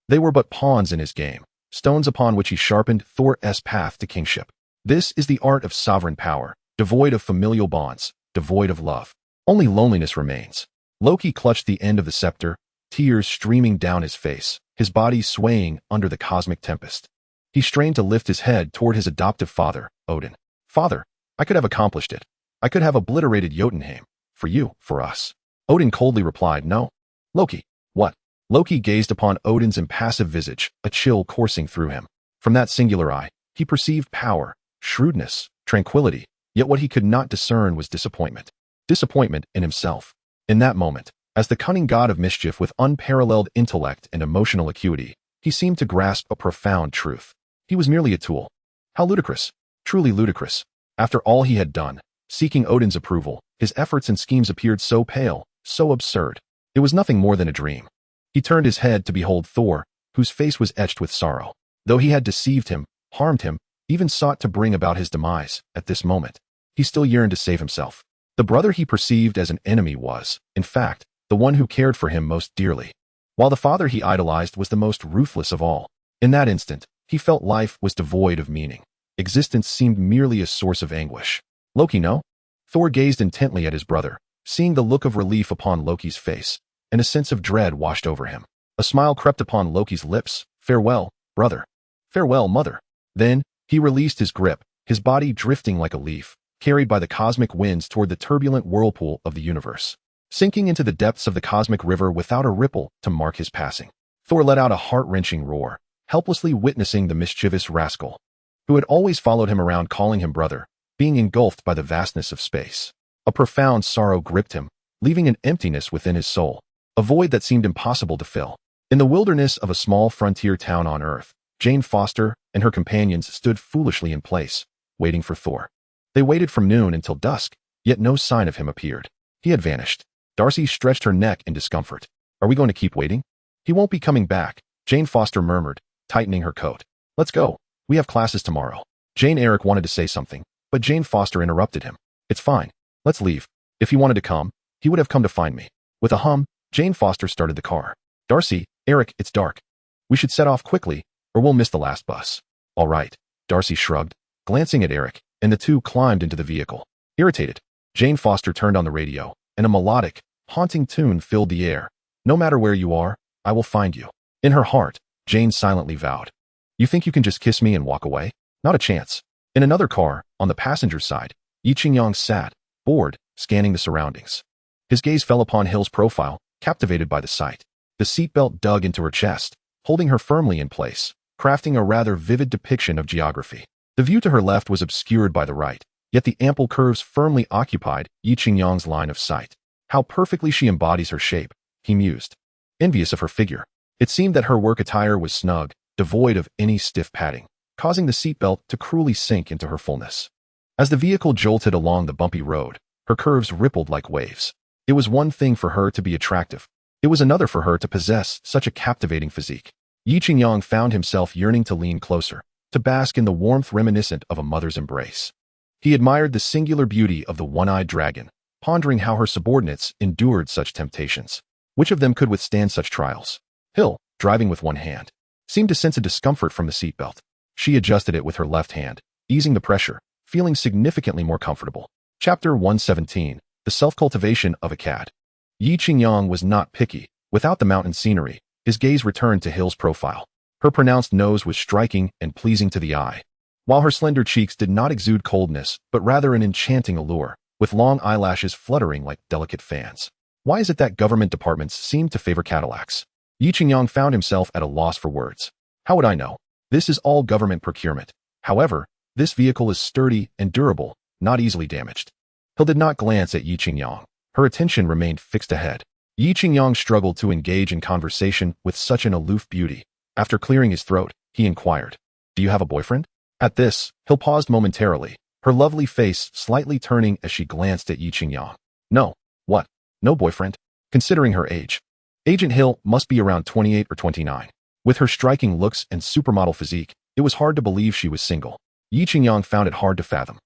they were but pawns in his game, stones upon which he sharpened Thor's path to kingship. This is the art of sovereign power, devoid of familial bonds, devoid of love. Only loneliness remains. Loki clutched the end of the scepter, tears streaming down his face, his body swaying under the cosmic tempest. He strained to lift his head toward his adoptive father, Odin. "Father, I could have accomplished it. I could have obliterated Jotunheim. For you, for us." Odin coldly replied, "No." "Loki, what?" Loki gazed upon Odin's impassive visage, a chill coursing through him. From that singular eye, he perceived power, shrewdness, tranquility, yet what he could not discern was disappointment. Disappointment in himself. In that moment, as the cunning god of mischief with unparalleled intellect and emotional acuity, he seemed to grasp a profound truth. He was merely a tool. How ludicrous, truly ludicrous. After all he had done, seeking Odin's approval, his efforts and schemes appeared so pale, so absurd. It was nothing more than a dream. He turned his head to behold Thor, whose face was etched with sorrow. Though he had deceived him, harmed him, even sought to bring about his demise, at this moment, he still yearned to save himself. The brother he perceived as an enemy was, in fact, the one who cared for him most dearly, while the father he idolized was the most ruthless of all. In that instant, he felt life was devoid of meaning. Existence seemed merely a source of anguish. "Loki, no?" Thor gazed intently at his brother, seeing the look of relief upon Loki's face, and a sense of dread washed over him. A smile crept upon Loki's lips. "Farewell, brother. Farewell, mother." Then, he released his grip, his body drifting like a leaf, carried by the cosmic winds toward the turbulent whirlpool of the universe, sinking into the depths of the cosmic river without a ripple to mark his passing. Thor let out a heart-wrenching roar, helplessly witnessing the mischievous rascal, who had always followed him around calling him brother, being engulfed by the vastness of space. A profound sorrow gripped him, leaving an emptiness within his soul, a void that seemed impossible to fill. In the wilderness of a small frontier town on Earth, Jane Foster and her companions stood foolishly in place, waiting for Thor. They waited from noon until dusk, yet no sign of him appeared. He had vanished. Darcy stretched her neck in discomfort. "Are we going to keep waiting?" "He won't be coming back," Jane Foster murmured, tightening her coat. "Let's go. We have classes tomorrow." Eric wanted to say something, but Jane Foster interrupted him. "It's fine. Let's leave. If he wanted to come, he would have come to find me." With a hum, Jane Foster started the car. "Darcy, Eric, it's dark. We should set off quickly, or we'll miss the last bus." "All right," Darcy shrugged, glancing at Eric, and the two climbed into the vehicle. Irritated, Jane Foster turned on the radio, and a melodic, haunting tune filled the air. "No matter where you are, I will find you." In her heart, Jane silently vowed, "You think you can just kiss me and walk away? Not a chance." In another car, on the passenger side, Yi Qingyang sat, bored, scanning the surroundings. His gaze fell upon Hill's profile, captivated by the sight. The seatbelt dug into her chest, holding her firmly in place, crafting a rather vivid depiction of geography. The view to her left was obscured by the right, yet the ample curves firmly occupied Yi Qingyang's line of sight. How perfectly she embodies her shape, he mused, envious of her figure. It seemed that her work attire was snug, devoid of any stiff padding, causing the seatbelt to cruelly sink into her fullness. As the vehicle jolted along the bumpy road, her curves rippled like waves. It was one thing for her to be attractive. It was another for her to possess such a captivating physique. Yi Qingyang found himself yearning to lean closer, to bask in the warmth reminiscent of a mother's embrace. He admired the singular beauty of the one-eyed dragon, pondering how her subordinates endured such temptations. Which of them could withstand such trials? Hill, driving with one hand, seemed to sense a discomfort from the seatbelt. She adjusted it with her left hand, easing the pressure, feeling significantly more comfortable. Chapter 117, The Self-Cultivation of a Cat. Yi Qingyang was not picky. Without the mountain scenery, his gaze returned to Hill's profile. Her pronounced nose was striking and pleasing to the eye, while her slender cheeks did not exude coldness, but rather an enchanting allure, with long eyelashes fluttering like delicate fans. Why is it that government departments seem to favor Cadillacs? Yi Qingyang found himself at a loss for words. How would I know? This is all government procurement. However, this vehicle is sturdy and durable, not easily damaged. Hill did not glance at Yi Qingyang. Her attention remained fixed ahead. Yi Qingyang struggled to engage in conversation with such an aloof beauty. After clearing his throat, he inquired, "Do you have a boyfriend?" At this, Hill paused momentarily, her lovely face slightly turning as she glanced at Yi Qingyang. No. What? No boyfriend? Considering her age, Agent Hill must be around 28 or 29. With her striking looks and supermodel physique, it was hard to believe she was single. Yi Qingyang found it hard to fathom.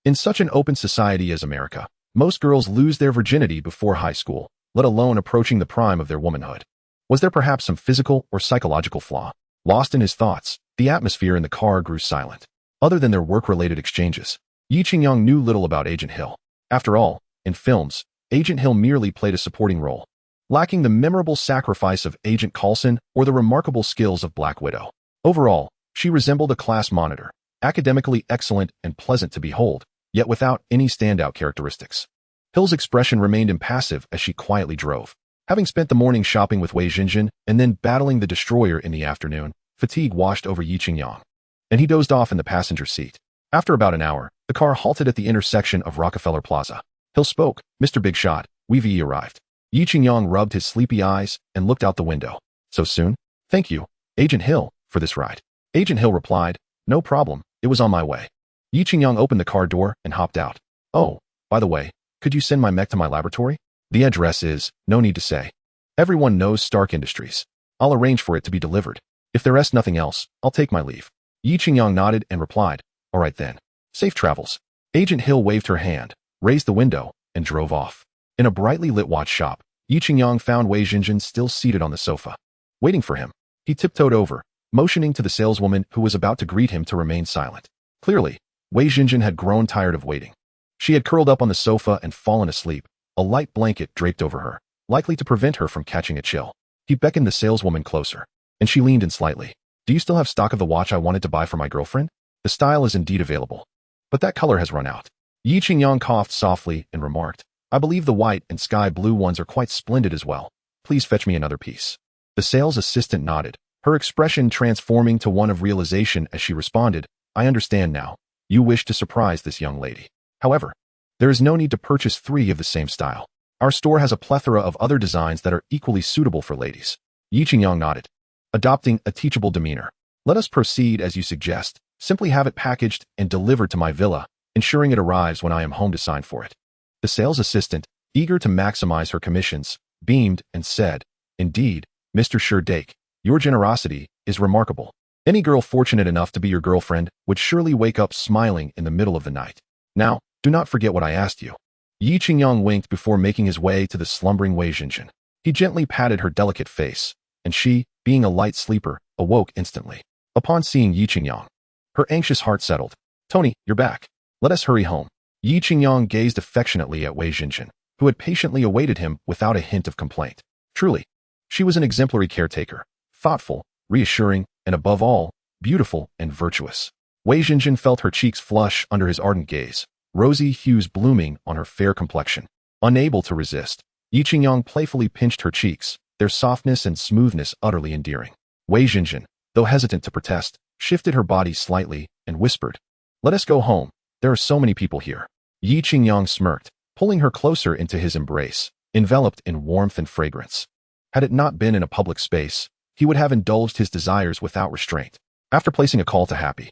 In such an open society as America, most girls lose their virginity before high school, let alone approaching the prime of their womanhood. Was there perhaps some physical or psychological flaw? Lost in his thoughts, the atmosphere in the car grew silent. Other than their work-related exchanges, Yi Qingyang knew little about Agent Hill. After all, in films, Agent Hill merely played a supporting role, lacking the memorable sacrifice of Agent Coulson or the remarkable skills of Black Widow. Overall, she resembled a class monitor, academically excellent and pleasant to behold, yet without any standout characteristics. Hill's expression remained impassive as she quietly drove. Having spent the morning shopping with Wei Jinjin and then battling the destroyer in the afternoon, fatigue washed over Yi Qingyang, and he dozed off in the passenger seat. After about an hour, the car halted at the intersection of Rockefeller Plaza. Hill spoke, "Mr. Big Shot, we've arrived." Yi Qingyang rubbed his sleepy eyes and looked out the window. "So soon? Thank you, Agent Hill, for this ride." Agent Hill replied, "No problem, it was on my way." Yi Qingyang opened the car door and hopped out. "Oh, by the way, could you send my mech to my laboratory? The address is, no need to say. Everyone knows Stark Industries. I'll arrange for it to be delivered. If there is nothing else, I'll take my leave." Yi Qingyang nodded and replied, "All right then. Safe travels." Agent Hill waved her hand, raised the window, and drove off. In a brightly lit watch shop, Yi Qingyang found Wei Jinjin still seated on the sofa, waiting for him. He tiptoed over, motioning to the saleswoman who was about to greet him to remain silent. Clearly, Wei Jinjin had grown tired of waiting. She had curled up on the sofa and fallen asleep, a light blanket draped over her, likely to prevent her from catching a chill. He beckoned the saleswoman closer, and she leaned in slightly. "Do you still have stock of the watch I wanted to buy for my girlfriend? The style is indeed available, but that color has run out." Yi Qingyang coughed softly and remarked, "I believe the white and sky blue ones are quite splendid as well. Please fetch me another piece." The sales assistant nodded, her expression transforming to one of realization as she responded, "I understand now. You wish to surprise this young lady. However, there is no need to purchase 3 of the same style. Our store has a plethora of other designs that are equally suitable for ladies." Yi Qingyang nodded, adopting a teachable demeanor. "Let us proceed as you suggest. Simply have it packaged and delivered to my villa, ensuring it arrives when I am home to sign for it." The sales assistant, eager to maximize her commissions, beamed and said, "Indeed, Mr. Sherdake, your generosity is remarkable. Any girl fortunate enough to be your girlfriend would surely wake up smiling in the middle of the night. Now, do not forget what I asked you." Yi Qingyang winked before making his way to the slumbering Wei Jinjin. He gently patted her delicate face, and she, being a light sleeper, awoke instantly. Upon seeing Yi Qingyang, her anxious heart settled. "Tony, you're back. Let us hurry home." Yi Qingyang gazed affectionately at Wei Jinjin, who had patiently awaited him without a hint of complaint. Truly, she was an exemplary caretaker, thoughtful, reassuring, and above all, beautiful and virtuous. Wei Jinjin felt her cheeks flush under his ardent gaze, rosy hues blooming on her fair complexion. Unable to resist, Yi Qingyang playfully pinched her cheeks, their softness and smoothness utterly endearing. Wei Jinjin, though hesitant to protest, shifted her body slightly and whispered, "Let us go home. There are so many people here. Yi Qingyang smirked, pulling her closer into his embrace, enveloped in warmth and fragrance. Had it not been in a public space, he would have indulged his desires without restraint. After placing a call to Happy,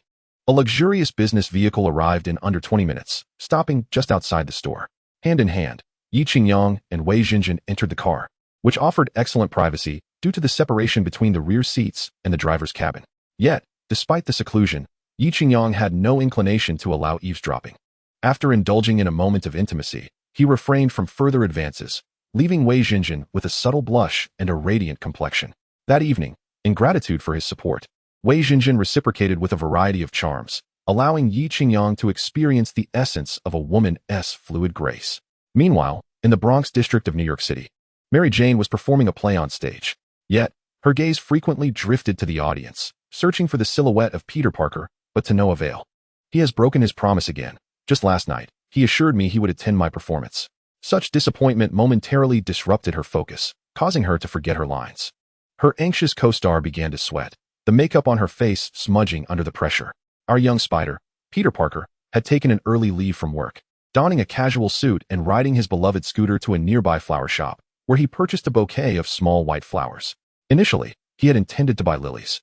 a luxurious business vehicle arrived in under 20 minutes, stopping just outside the store. Hand in hand, Yi Qingyang and Wei Jinjin entered the car, which offered excellent privacy due to the separation between the rear seats and the driver's cabin. Yet, despite the seclusion, Yi Qingyang had no inclination to allow eavesdropping. After indulging in a moment of intimacy, he refrained from further advances, leaving Wei Jinjin with a subtle blush and a radiant complexion. That evening, in gratitude for his support, Wei Jinjin reciprocated with a variety of charms, allowing Yi Qingyang to experience the essence of a woman's fluid grace. Meanwhile, in the Bronx district of New York City, Mary Jane was performing a play on stage. Yet, her gaze frequently drifted to the audience, searching for the silhouette of Peter Parker, but to no avail. He has broken his promise again. Just last night, he assured me he would attend my performance. Such disappointment momentarily disrupted her focus, causing her to forget her lines. Her anxious co-star began to sweat, the makeup on her face smudging under the pressure. Our young spider, Peter Parker, had taken an early leave from work, donning a casual suit and riding his beloved scooter to a nearby flower shop, where he purchased a bouquet of small white flowers. Initially, he had intended to buy lilies.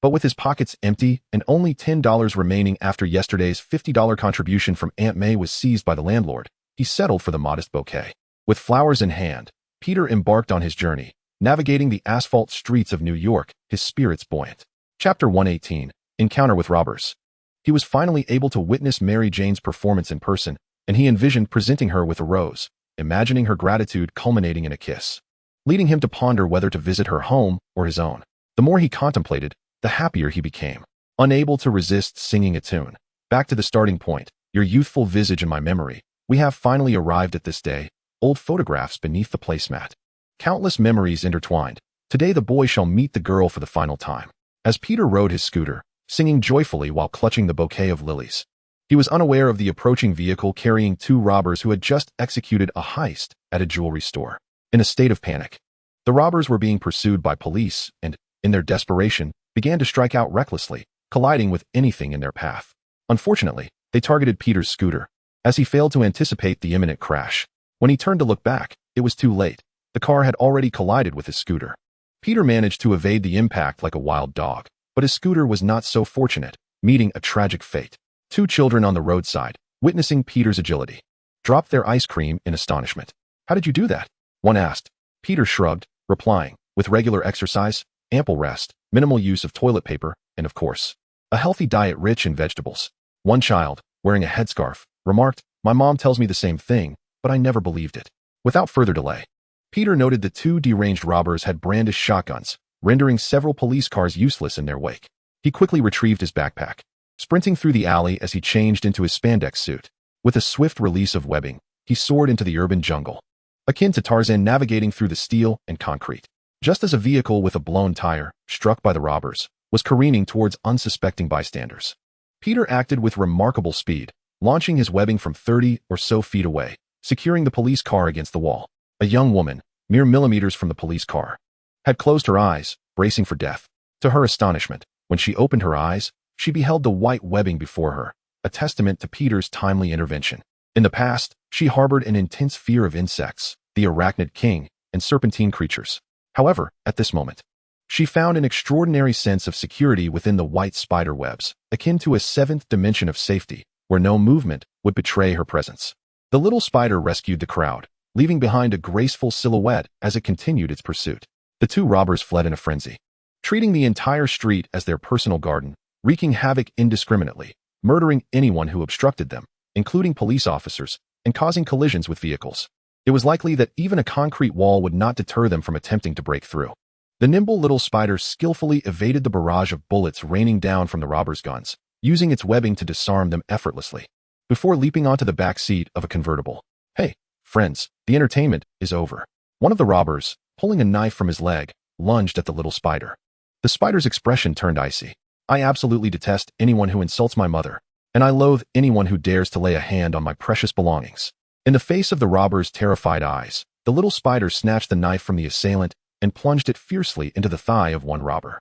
But with his pockets empty and only $10 remaining after yesterday's $50 contribution from Aunt May was seized by the landlord, he settled for the modest bouquet. With flowers in hand, Peter embarked on his journey, navigating the asphalt streets of New York, his spirits buoyant. Chapter 118, Encounter with Robbers. He was finally able to witness Mary Jane's performance in person, and he envisioned presenting her with a rose, imagining her gratitude culminating in a kiss, leading him to ponder whether to visit her home or his own. The more he contemplated, the happier he became. Unable to resist singing a tune. Back to the starting point, your youthful visage in my memory. We have finally arrived at this day, old photographs beneath the placemat. Countless memories intertwined. Today the boy shall meet the girl for the final time. As Peter rode his scooter, singing joyfully while clutching the bouquet of lilies, he was unaware of the approaching vehicle carrying two robbers who had just executed a heist at a jewelry store. In a state of panic, the robbers were being pursued by police and, in their desperation, began to strike out recklessly, colliding with anything in their path. Unfortunately, they targeted Peter's scooter, as he failed to anticipate the imminent crash. When he turned to look back, it was too late. The car had already collided with his scooter. Peter managed to evade the impact like a wild dog, but his scooter was not so fortunate, meeting a tragic fate. Two children on the roadside, witnessing Peter's agility, dropped their ice cream in astonishment. "How did you do that?" one asked. Peter shrugged, replying, "With regular exercise, ample rest, minimal use of toilet paper, and of course, a healthy diet rich in vegetables." One child, wearing a headscarf, remarked, "My mom tells me the same thing, but I never believed it." Without further delay, Peter noted the two deranged robbers had brandished shotguns, rendering several police cars useless in their wake. He quickly retrieved his backpack, sprinting through the alley as he changed into his spandex suit. With a swift release of webbing, he soared into the urban jungle, akin to Tarzan navigating through the steel and concrete. Just as a vehicle with a blown tire, struck by the robbers, was careening towards unsuspecting bystanders, Peter acted with remarkable speed, launching his webbing from 30 or so feet away, securing the police car against the wall. A young woman, mere millimeters from the police car, had closed her eyes, bracing for death. To her astonishment, when she opened her eyes, she beheld the white webbing before her, a testament to Peter's timely intervention. In the past, she harbored an intense fear of insects, the arachnid king, and serpentine creatures. However, at this moment, she found an extraordinary sense of security within the white spider webs, akin to a seventh dimension of safety, where no movement would betray her presence. The little spider rescued the crowd, leaving behind a graceful silhouette as it continued its pursuit. The two robbers fled in a frenzy, treating the entire street as their personal garden, wreaking havoc indiscriminately, murdering anyone who obstructed them, including police officers, and causing collisions with vehicles. It was likely that even a concrete wall would not deter them from attempting to break through. The nimble little spider skillfully evaded the barrage of bullets raining down from the robbers' guns, using its webbing to disarm them effortlessly, before leaping onto the back seat of a convertible. "Hey, friends, the entertainment is over." One of the robbers, pulling a knife from his leg, lunged at the little spider. The spider's expression turned icy. "I absolutely detest anyone who insults my mother, and I loathe anyone who dares to lay a hand on my precious belongings." In the face of the robber's terrified eyes, the little spider snatched the knife from the assailant and plunged it fiercely into the thigh of one robber.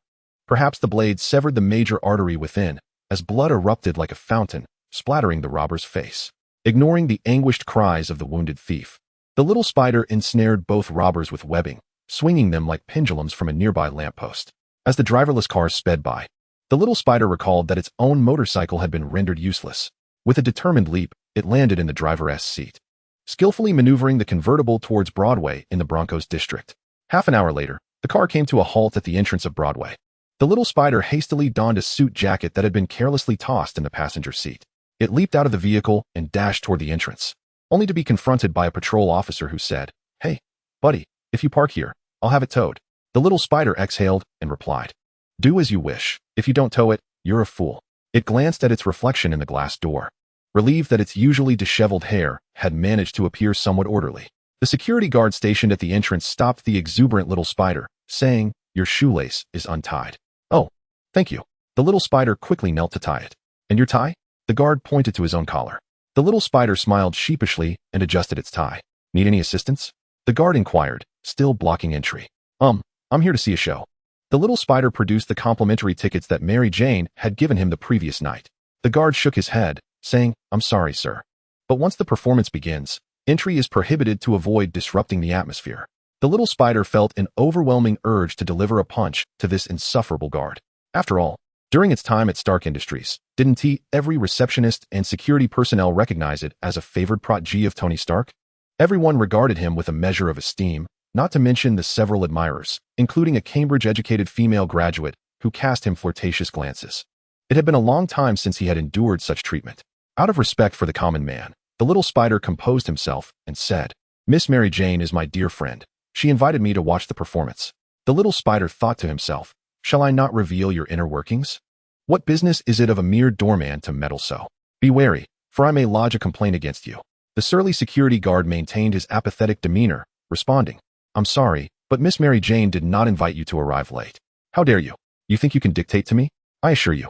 Perhaps the blade severed the major artery within, as blood erupted like a fountain, splattering the robber's face. Ignoring the anguished cries of the wounded thief, the little spider ensnared both robbers with webbing, swinging them like pendulums from a nearby lamppost. As the driverless cars sped by, the little spider recalled that its own motorcycle had been rendered useless. With a determined leap, it landed in the driver's seat, skillfully maneuvering the convertible towards Broadway in the Broncos district. Half an hour later, the car came to a halt at the entrance of Broadway. The little spider hastily donned a suit jacket that had been carelessly tossed in the passenger seat. It leaped out of the vehicle and dashed toward the entrance, only to be confronted by a patrol officer who said, "Hey, buddy, if you park here, I'll have it towed." The little spider exhaled and replied, "Do as you wish. If you don't tow it, you're a fool." It glanced at its reflection in the glass door, relieved that its usually disheveled hair had managed to appear somewhat orderly. The security guard stationed at the entrance stopped the exuberant little spider, saying, "Your shoelace is untied." "Oh, thank you." The little spider quickly knelt to tie it. "And your tie?" The guard pointed to his own collar. The little spider smiled sheepishly and adjusted its tie. "Need any assistance?" The guard inquired, still blocking entry. I'm here to see a show." The little spider produced the complimentary tickets that Mary Jane had given him the previous night. The guard shook his head, saying, "I'm sorry, sir. But once the performance begins, entry is prohibited to avoid disrupting the atmosphere." The little spider felt an overwhelming urge to deliver a punch to this insufferable guard. After all, during its time at Stark Industries, didn't every receptionist and security personnel recognize it as a favored protege of Tony Stark? Everyone regarded him with a measure of esteem, not to mention the several admirers, including a Cambridge-educated female graduate who cast him flirtatious glances. It had been a long time since he had endured such treatment. Out of respect for the common man, the little spider composed himself and said, "Miss Mary Jane is my dear friend. She invited me to watch the performance." The little spider thought to himself, "Shall I not reveal your inner workings? What business is it of a mere doorman to meddle so? Be wary, for I may lodge a complaint against you." The surly security guard maintained his apathetic demeanor, responding, "I'm sorry, but Miss Mary Jane did not invite you to arrive late. How dare you? You think you can dictate to me? I assure you,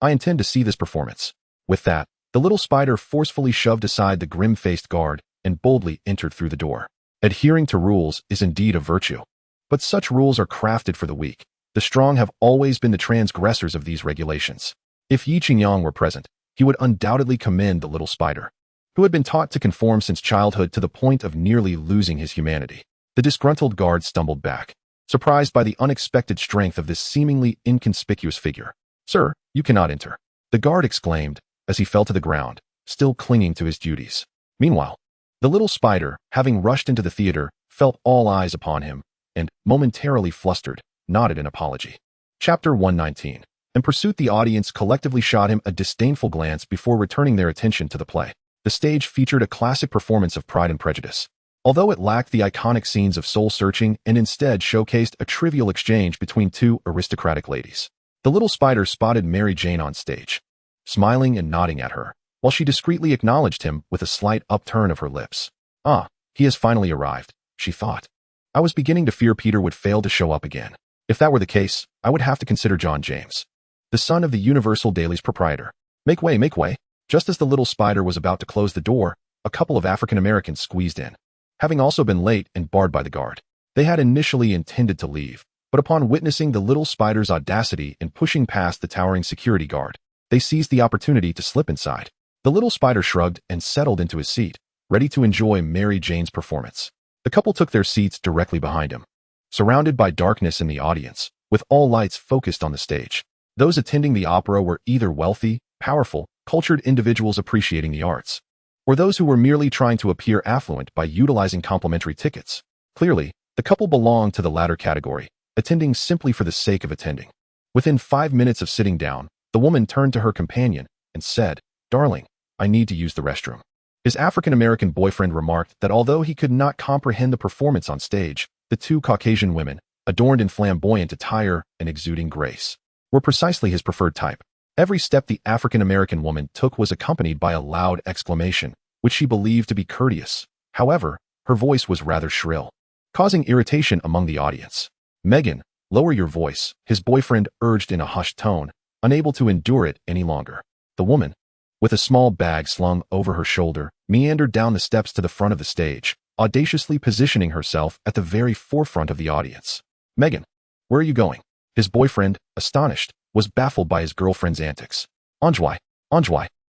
I intend to see this performance." With that, the little spider forcefully shoved aside the grim-faced guard and boldly entered through the door. Adhering to rules is indeed a virtue, but such rules are crafted for the weak. The strong have always been the transgressors of these regulations. If Yi Qingyang were present, he would undoubtedly commend the little spider, who had been taught to conform since childhood to the point of nearly losing his humanity. The disgruntled guard stumbled back, surprised by the unexpected strength of this seemingly inconspicuous figure. "Sir, you cannot enter," the guard exclaimed as he fell to the ground, still clinging to his duties. Meanwhile, the little spider, having rushed into the theater, felt all eyes upon him, and, momentarily flustered, nodded in apology. Chapter 119. In pursuit, the audience collectively shot him a disdainful glance before returning their attention to the play. The stage featured a classic performance of Pride and Prejudice, although it lacked the iconic scenes of soul-searching and instead showcased a trivial exchange between two aristocratic ladies. The little spider spotted Mary Jane on stage, smiling and nodding at her, while she discreetly acknowledged him with a slight upturn of her lips. "Ah, he has finally arrived," she thought. "I was beginning to fear Peter would fail to show up again. If that were the case, I would have to consider John James, the son of the Universal Daily's proprietor." Make way, make way." Just as the little spider was about to close the door, a couple of African Americans squeezed in, having also been late and barred by the guard. They had initially intended to leave, but upon witnessing the little spider's audacity in pushing past the towering security guard, they seized the opportunity to slip inside. The little spider shrugged and settled into his seat, ready to enjoy Mary Jane's performance. The couple took their seats directly behind him, surrounded by darkness in the audience, with all lights focused on the stage. Those attending the opera were either wealthy, powerful, cultured individuals appreciating the arts, or those who were merely trying to appear affluent by utilizing complimentary tickets. Clearly, the couple belonged to the latter category, attending simply for the sake of attending. Within 5 minutes of sitting down, the woman turned to her companion and said, "Darling, I need to use the restroom." His African-American boyfriend remarked that although he could not comprehend the performance on stage, the two Caucasian women, adorned in flamboyant attire and exuding grace, were precisely his preferred type. Every step the African-American woman took was accompanied by a loud exclamation, which she believed to be courteous. However, her voice was rather shrill, causing irritation among the audience. "Megan, lower your voice," his boyfriend urged in a hushed tone, unable to endure it any longer. The woman, with a small bag slung over her shoulder, meandered down the steps to the front of the stage, audaciously positioning herself at the very forefront of the audience. "Megan, where are you going?" His boyfriend, astonished, was baffled by his girlfriend's antics. Anjwai,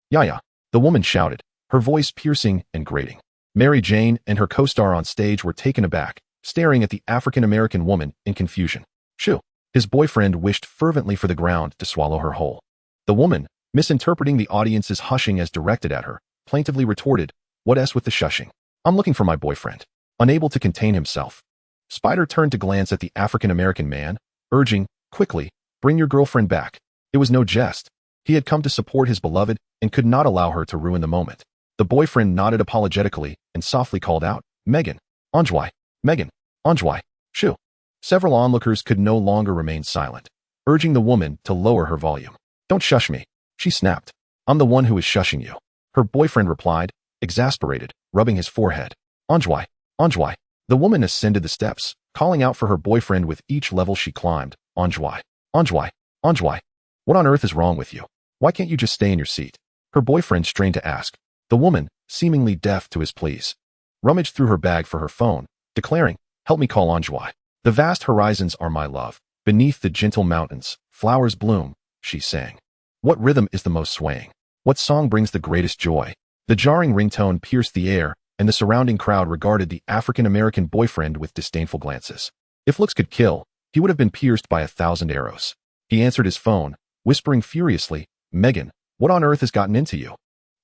Yaya." The woman shouted, her voice piercing and grating. Mary Jane and her co-star on stage were taken aback, staring at the African-American woman in confusion. Shoo! His boyfriend wished fervently for the ground to swallow her whole. The woman, misinterpreting the audience's hushing as directed at her, plaintively retorted, "What s with the shushing? I'm looking for my boyfriend." Unable to contain himself, Spider turned to glance at the African-American man, urging, "Quickly, bring your girlfriend back." It was no jest. He had come to support his beloved and could not allow her to ruin the moment. The boyfriend nodded apologetically and softly called out, "Megan, Anjwai, Megan, Anjwai, shoo." Several onlookers could no longer remain silent, urging the woman to lower her volume. "Don't shush me," she snapped. "I'm the one who is shushing you," her boyfriend replied, exasperated, rubbing his forehead. "Anjwai, Anjwai." The woman ascended the steps, calling out for her boyfriend with each level she climbed. "Anjwai, Anjwai, Anjwai. What on earth is wrong with you? Why can't you just stay in your seat?" Her boyfriend strained to ask. The woman, seemingly deaf to his pleas, rummaged through her bag for her phone, declaring, "Help me call Anjwai. The vast horizons are my love. Beneath the gentle mountains, flowers bloom," she sang. "What rhythm is the most swaying? What song brings the greatest joy?" The jarring ringtone pierced the air, and the surrounding crowd regarded the African-American boyfriend with disdainful glances. If looks could kill, he would have been pierced by 1,000 arrows. He answered his phone, whispering furiously, "Megan, what on earth has gotten into you?"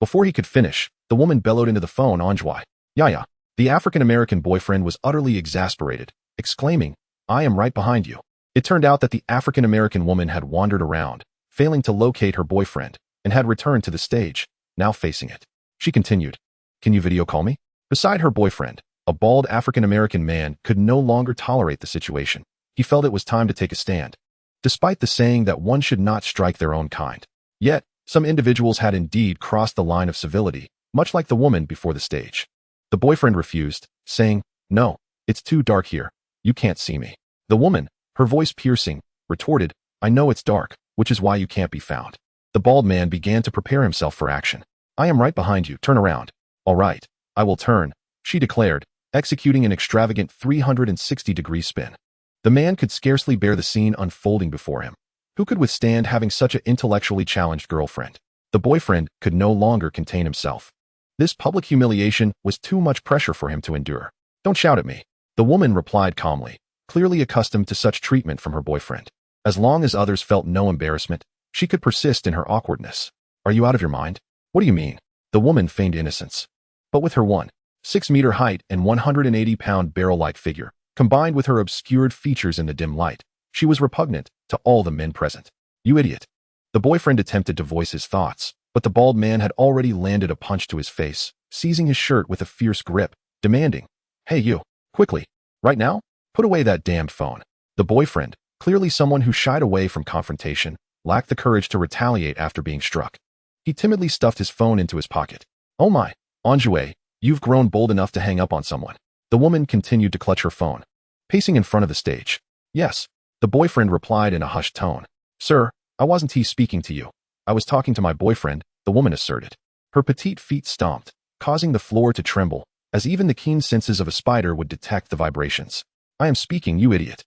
Before he could finish, the woman bellowed into the phone, "Anjwai, Yaya." The African-American boyfriend was utterly exasperated, exclaiming, "I am right behind you." It turned out that the African-American woman had wandered around, failing to locate her boyfriend, and had returned to the stage, now facing it. She continued, "Can you video call me?" Beside her boyfriend, a bald African-American man could no longer tolerate the situation. He felt it was time to take a stand. Despite the saying that one should not strike their own kind. Yet, some individuals had indeed crossed the line of civility, much like the woman before the stage. The boyfriend refused, saying, "No, it's too dark here. You can't see me." The woman, her voice piercing, retorted, "I know it's dark, which is why you can't be found." The bald man began to prepare himself for action. "I am right behind you. Turn around." "All right, I will turn," she declared, executing an extravagant 360-degree spin. The man could scarcely bear the scene unfolding before him. Who could withstand having such an intellectually challenged girlfriend? The boyfriend could no longer contain himself. This public humiliation was too much pressure for him to endure. "Don't shout at me," the woman replied calmly, clearly accustomed to such treatment from her boyfriend. As long as others felt no embarrassment, she could persist in her awkwardness. "Are you out of your mind?" "What do you mean?" The woman feigned innocence. But with her 1.6-meter height and 180-pound barrel-like figure, combined with her obscured features in the dim light, she was repugnant to all the men present. "You idiot." The boyfriend attempted to voice his thoughts, but the bald man had already landed a punch to his face, seizing his shirt with a fierce grip, demanding, "Hey you, quickly, right now, put away that damned phone." The boyfriend, clearly someone who shied away from confrontation, lacked the courage to retaliate after being struck. He timidly stuffed his phone into his pocket. "Oh my, Anjwai, you've grown bold enough to hang up on someone." The woman continued to clutch her phone, pacing in front of the stage. "Yes," the boyfriend replied in a hushed tone. "Sir, I wasn't speaking to you. I was talking to my boyfriend," the woman asserted. Her petite feet stomped, causing the floor to tremble, as even the keen senses of a spider would detect the vibrations. "I am speaking, you idiot."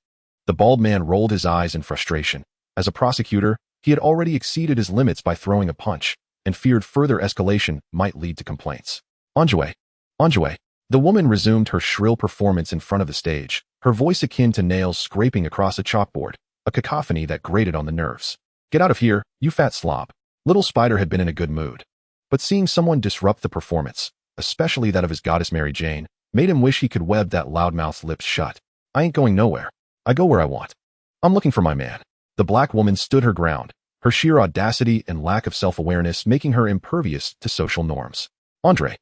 The bald man rolled his eyes in frustration. As a prosecutor, he had already exceeded his limits by throwing a punch, and feared further escalation might lead to complaints. "Anjwai, Anjwai." The woman resumed her shrill performance in front of the stage, her voice akin to nails scraping across a chalkboard, a cacophony that grated on the nerves. "Get out of here, you fat slob." Little Spider had been in a good mood. But seeing someone disrupt the performance, especially that of his goddess Mary Jane, made him wish he could web that loudmouth's lips shut. "I ain't going nowhere. I go where I want. I'm looking for my man." The black woman stood her ground, her sheer audacity and lack of self-awareness making her impervious to social norms. Andre.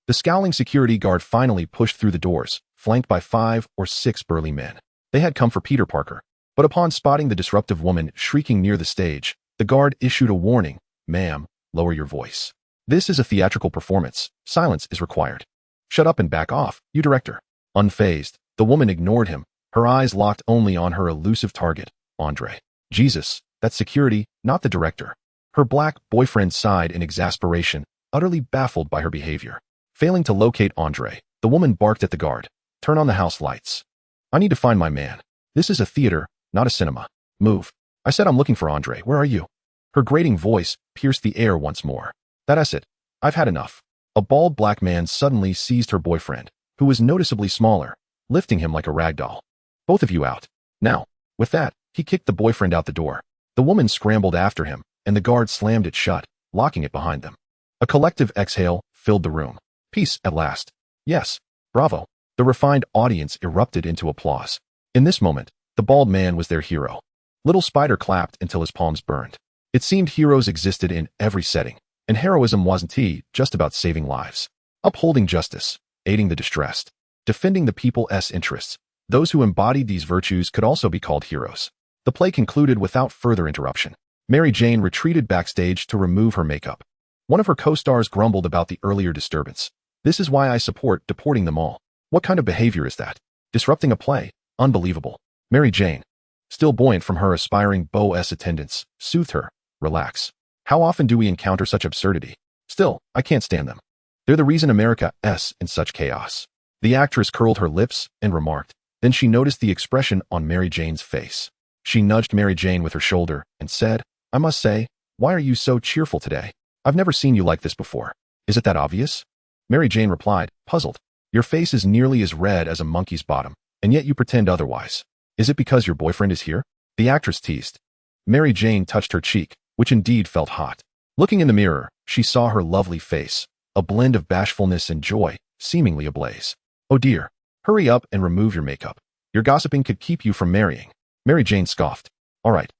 The scowling security guard finally pushed through the doors, flanked by 5 or 6 burly men. They had come for Peter Parker. But upon spotting the disruptive woman shrieking near the stage, the guard issued a warning. "Ma'am, lower your voice. This is a theatrical performance. Silence is required." "Shut up and back off, you director." Unfazed, the woman ignored him, her eyes locked only on her elusive target, Andre. Jesus, that's security, not the director. Her black boyfriend sighed in exasperation, utterly baffled by her behavior. Failing to locate Andre, the woman barked at the guard. "Turn on the house lights. I need to find my man. This is a theater, not a cinema. Move. I said I'm looking for Andre. Where are you?" Her grating voice pierced the air once more. That's it. I've had enough. A bald black man suddenly seized her boyfriend, who was noticeably smaller, lifting him like a rag doll. Both of you out. Now. With that, he kicked the boyfriend out the door. The woman scrambled after him, and the guard slammed it shut, locking it behind them. A collective exhale filled the room. Peace at last. Yes. Bravo. The refined audience erupted into applause. In this moment, the bald man was their hero. Little Spider clapped until his palms burned. It seemed heroes existed in every setting, and heroism wasn't just about saving lives. Upholding justice, aiding the distressed, defending the people's interests. Those who embodied these virtues could also be called heroes. The play concluded without further interruption. Mary Jane retreated backstage to remove her makeup. One of her co-stars grumbled about the earlier disturbance. This is why I support deporting them all. What kind of behavior is that? Disrupting a play? Unbelievable. Mary Jane, still buoyant from her aspiring beau's attendance, soothed her. Relax. How often do we encounter such absurdity? Still, I can't stand them. They're the reason America's in such chaos. The actress curled her lips and remarked. Then she noticed the expression on Mary Jane's face. She nudged Mary Jane with her shoulder and said, I must say, why are you so cheerful today? I've never seen you like this before. Is it that obvious? Mary Jane replied, puzzled. Your face is nearly as red as a monkey's bottom, and yet you pretend otherwise. Is it because your boyfriend is here? The actress teased. Mary Jane touched her cheek, which indeed felt hot. Looking in the mirror, she saw her lovely face, a blend of bashfulness and joy, seemingly ablaze. Oh dear. Hurry up and remove your makeup. Your gossiping could keep you from marrying. Mary Jane scoffed. All right.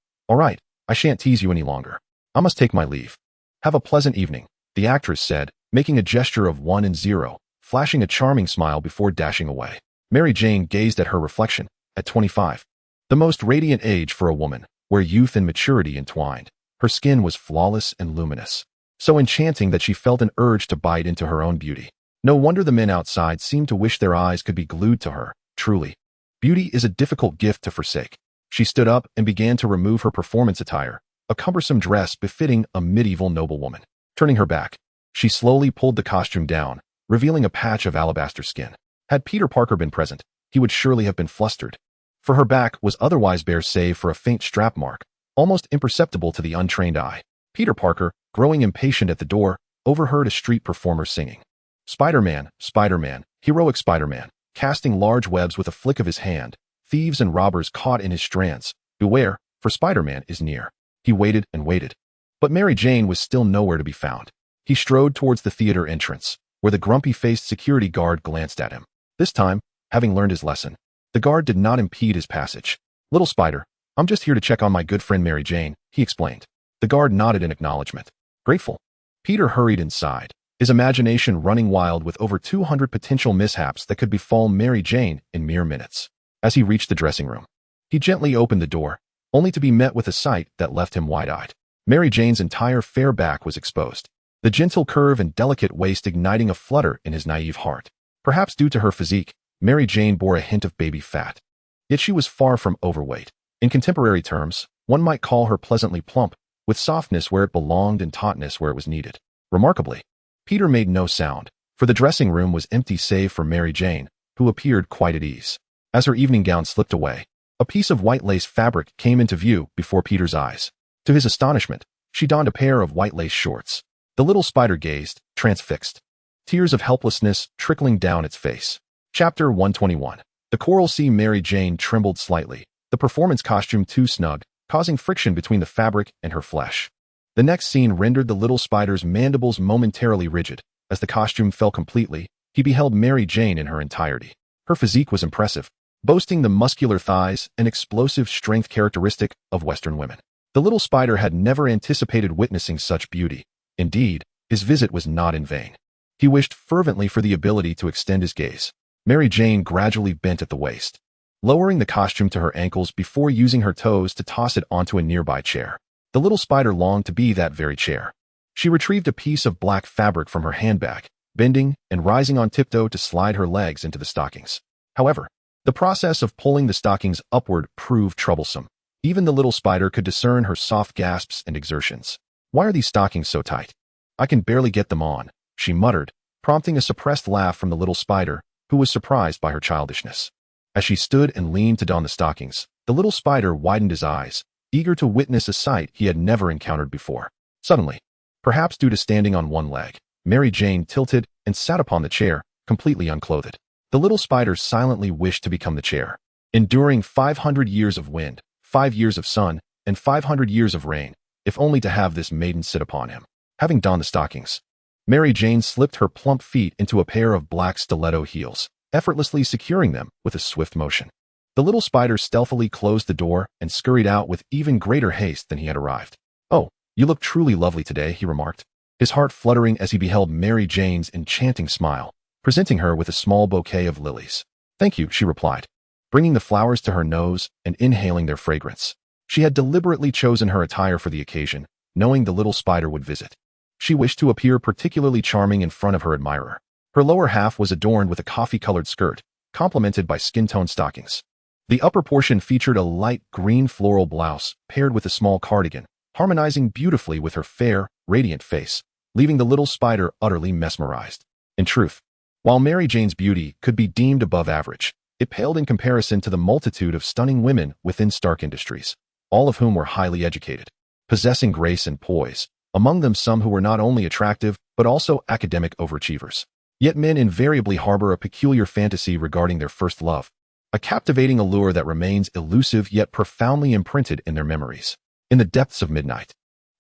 I shan't tease you any longer. I must take my leave. Have a pleasant evening, the actress said, making a gesture of 1 and 0, flashing a charming smile before dashing away. Mary Jane gazed at her reflection, at 25. The most radiant age for a woman, where youth and maturity entwined. Her skin was flawless and luminous, so enchanting that she felt an urge to bite into her own beauty. No wonder the men outside seemed to wish their eyes could be glued to her. Truly, beauty is a difficult gift to forsake. She stood up and began to remove her performance attire, a cumbersome dress befitting a medieval noblewoman. Turning her back, she slowly pulled the costume down, revealing a patch of alabaster skin. Had Peter Parker been present, he would surely have been flustered, for her back was otherwise bare save for a faint strap mark, almost imperceptible to the untrained eye. Peter Parker, growing impatient at the door, overheard a street performer singing. Spider-Man, Spider-Man, heroic Spider-Man, casting large webs with a flick of his hand, thieves and robbers caught in his strands. Beware, for Spider-Man is near. He waited and waited. But Mary Jane was still nowhere to be found. He strode towards the theater entrance, where the grumpy-faced security guard glanced at him. This time, having learned his lesson, the guard did not impede his passage. Little Spider, I'm just here to check on my good friend Mary Jane, he explained. The guard nodded in acknowledgement. Grateful. Peter hurried inside, his imagination running wild with over 200 potential mishaps that could befall Mary Jane in mere minutes. As he reached the dressing room, he gently opened the door, only to be met with a sight that left him wide-eyed. Mary Jane's entire fair back was exposed, the gentle curve and delicate waist igniting a flutter in his naive heart. Perhaps due to her physique, Mary Jane bore a hint of baby fat. Yet she was far from overweight. In contemporary terms, one might call her pleasantly plump, with softness where it belonged and tautness where it was needed. Remarkably, Peter made no sound, for the dressing room was empty save for Mary Jane, who appeared quite at ease. As her evening gown slipped away, a piece of white lace fabric came into view before Peter's eyes. To his astonishment, she donned a pair of white lace shorts. The little spider gazed, transfixed, tears of helplessness trickling down its face. Chapter 121. The coral sea. Mary Jane trembled slightly, the performance costume too snug, causing friction between the fabric and her flesh. The next scene rendered the little spider's mandibles momentarily rigid. As the costume fell completely, he beheld Mary Jane in her entirety. Her physique was impressive, boasting the muscular thighs and explosive strength characteristic of Western women. The little spider had never anticipated witnessing such beauty. Indeed, his visit was not in vain. He wished fervently for the ability to extend his gaze. Mary Jane gradually bent at the waist, lowering the costume to her ankles before using her toes to toss it onto a nearby chair. The little spider longed to be that very chair. She retrieved a piece of black fabric from her handbag, bending and rising on tiptoe to slide her legs into the stockings. However, the process of pulling the stockings upward proved troublesome. Even the little spider could discern her soft gasps and exertions. Why are these stockings so tight? I can barely get them on, she muttered, prompting a suppressed laugh from the little spider, who was surprised by her childishness. As she stood and leaned to don the stockings, the little spider widened his eyes, eager to witness a sight he had never encountered before. Suddenly, Perhaps due to standing on one leg, Mary Jane tilted and sat upon the chair, completely unclothed. The little spider silently wished to become the chair. Enduring 500 years of wind, 5 years of sun, and 500 years of rain, if only to have this maiden sit upon him. Having donned the stockings, Mary Jane slipped her plump feet into a pair of black stiletto heels, effortlessly securing them with a swift motion. The little spider stealthily closed the door and scurried out with even greater haste than he had arrived. "Oh, you look truly lovely today," he remarked, his heart fluttering as he beheld Mary Jane's enchanting smile, presenting her with a small bouquet of lilies. "Thank you," she replied, bringing the flowers to her nose and inhaling their fragrance. She had deliberately chosen her attire for the occasion, knowing the little spider would visit. She wished to appear particularly charming in front of her admirer. Her lower half was adorned with a coffee-colored skirt, complemented by skin-tone stockings. The upper portion featured a light green floral blouse paired with a small cardigan, harmonizing beautifully with her fair, radiant face, leaving the little spider utterly mesmerized. In truth, while Mary Jane's beauty could be deemed above average, it paled in comparison to the multitude of stunning women within Stark Industries, all of whom were highly educated, possessing grace and poise, among them some who were not only attractive but also academic overachievers. Yet men invariably harbor a peculiar fantasy regarding their first love, a captivating allure that remains elusive yet profoundly imprinted in their memories. In the depths of midnight,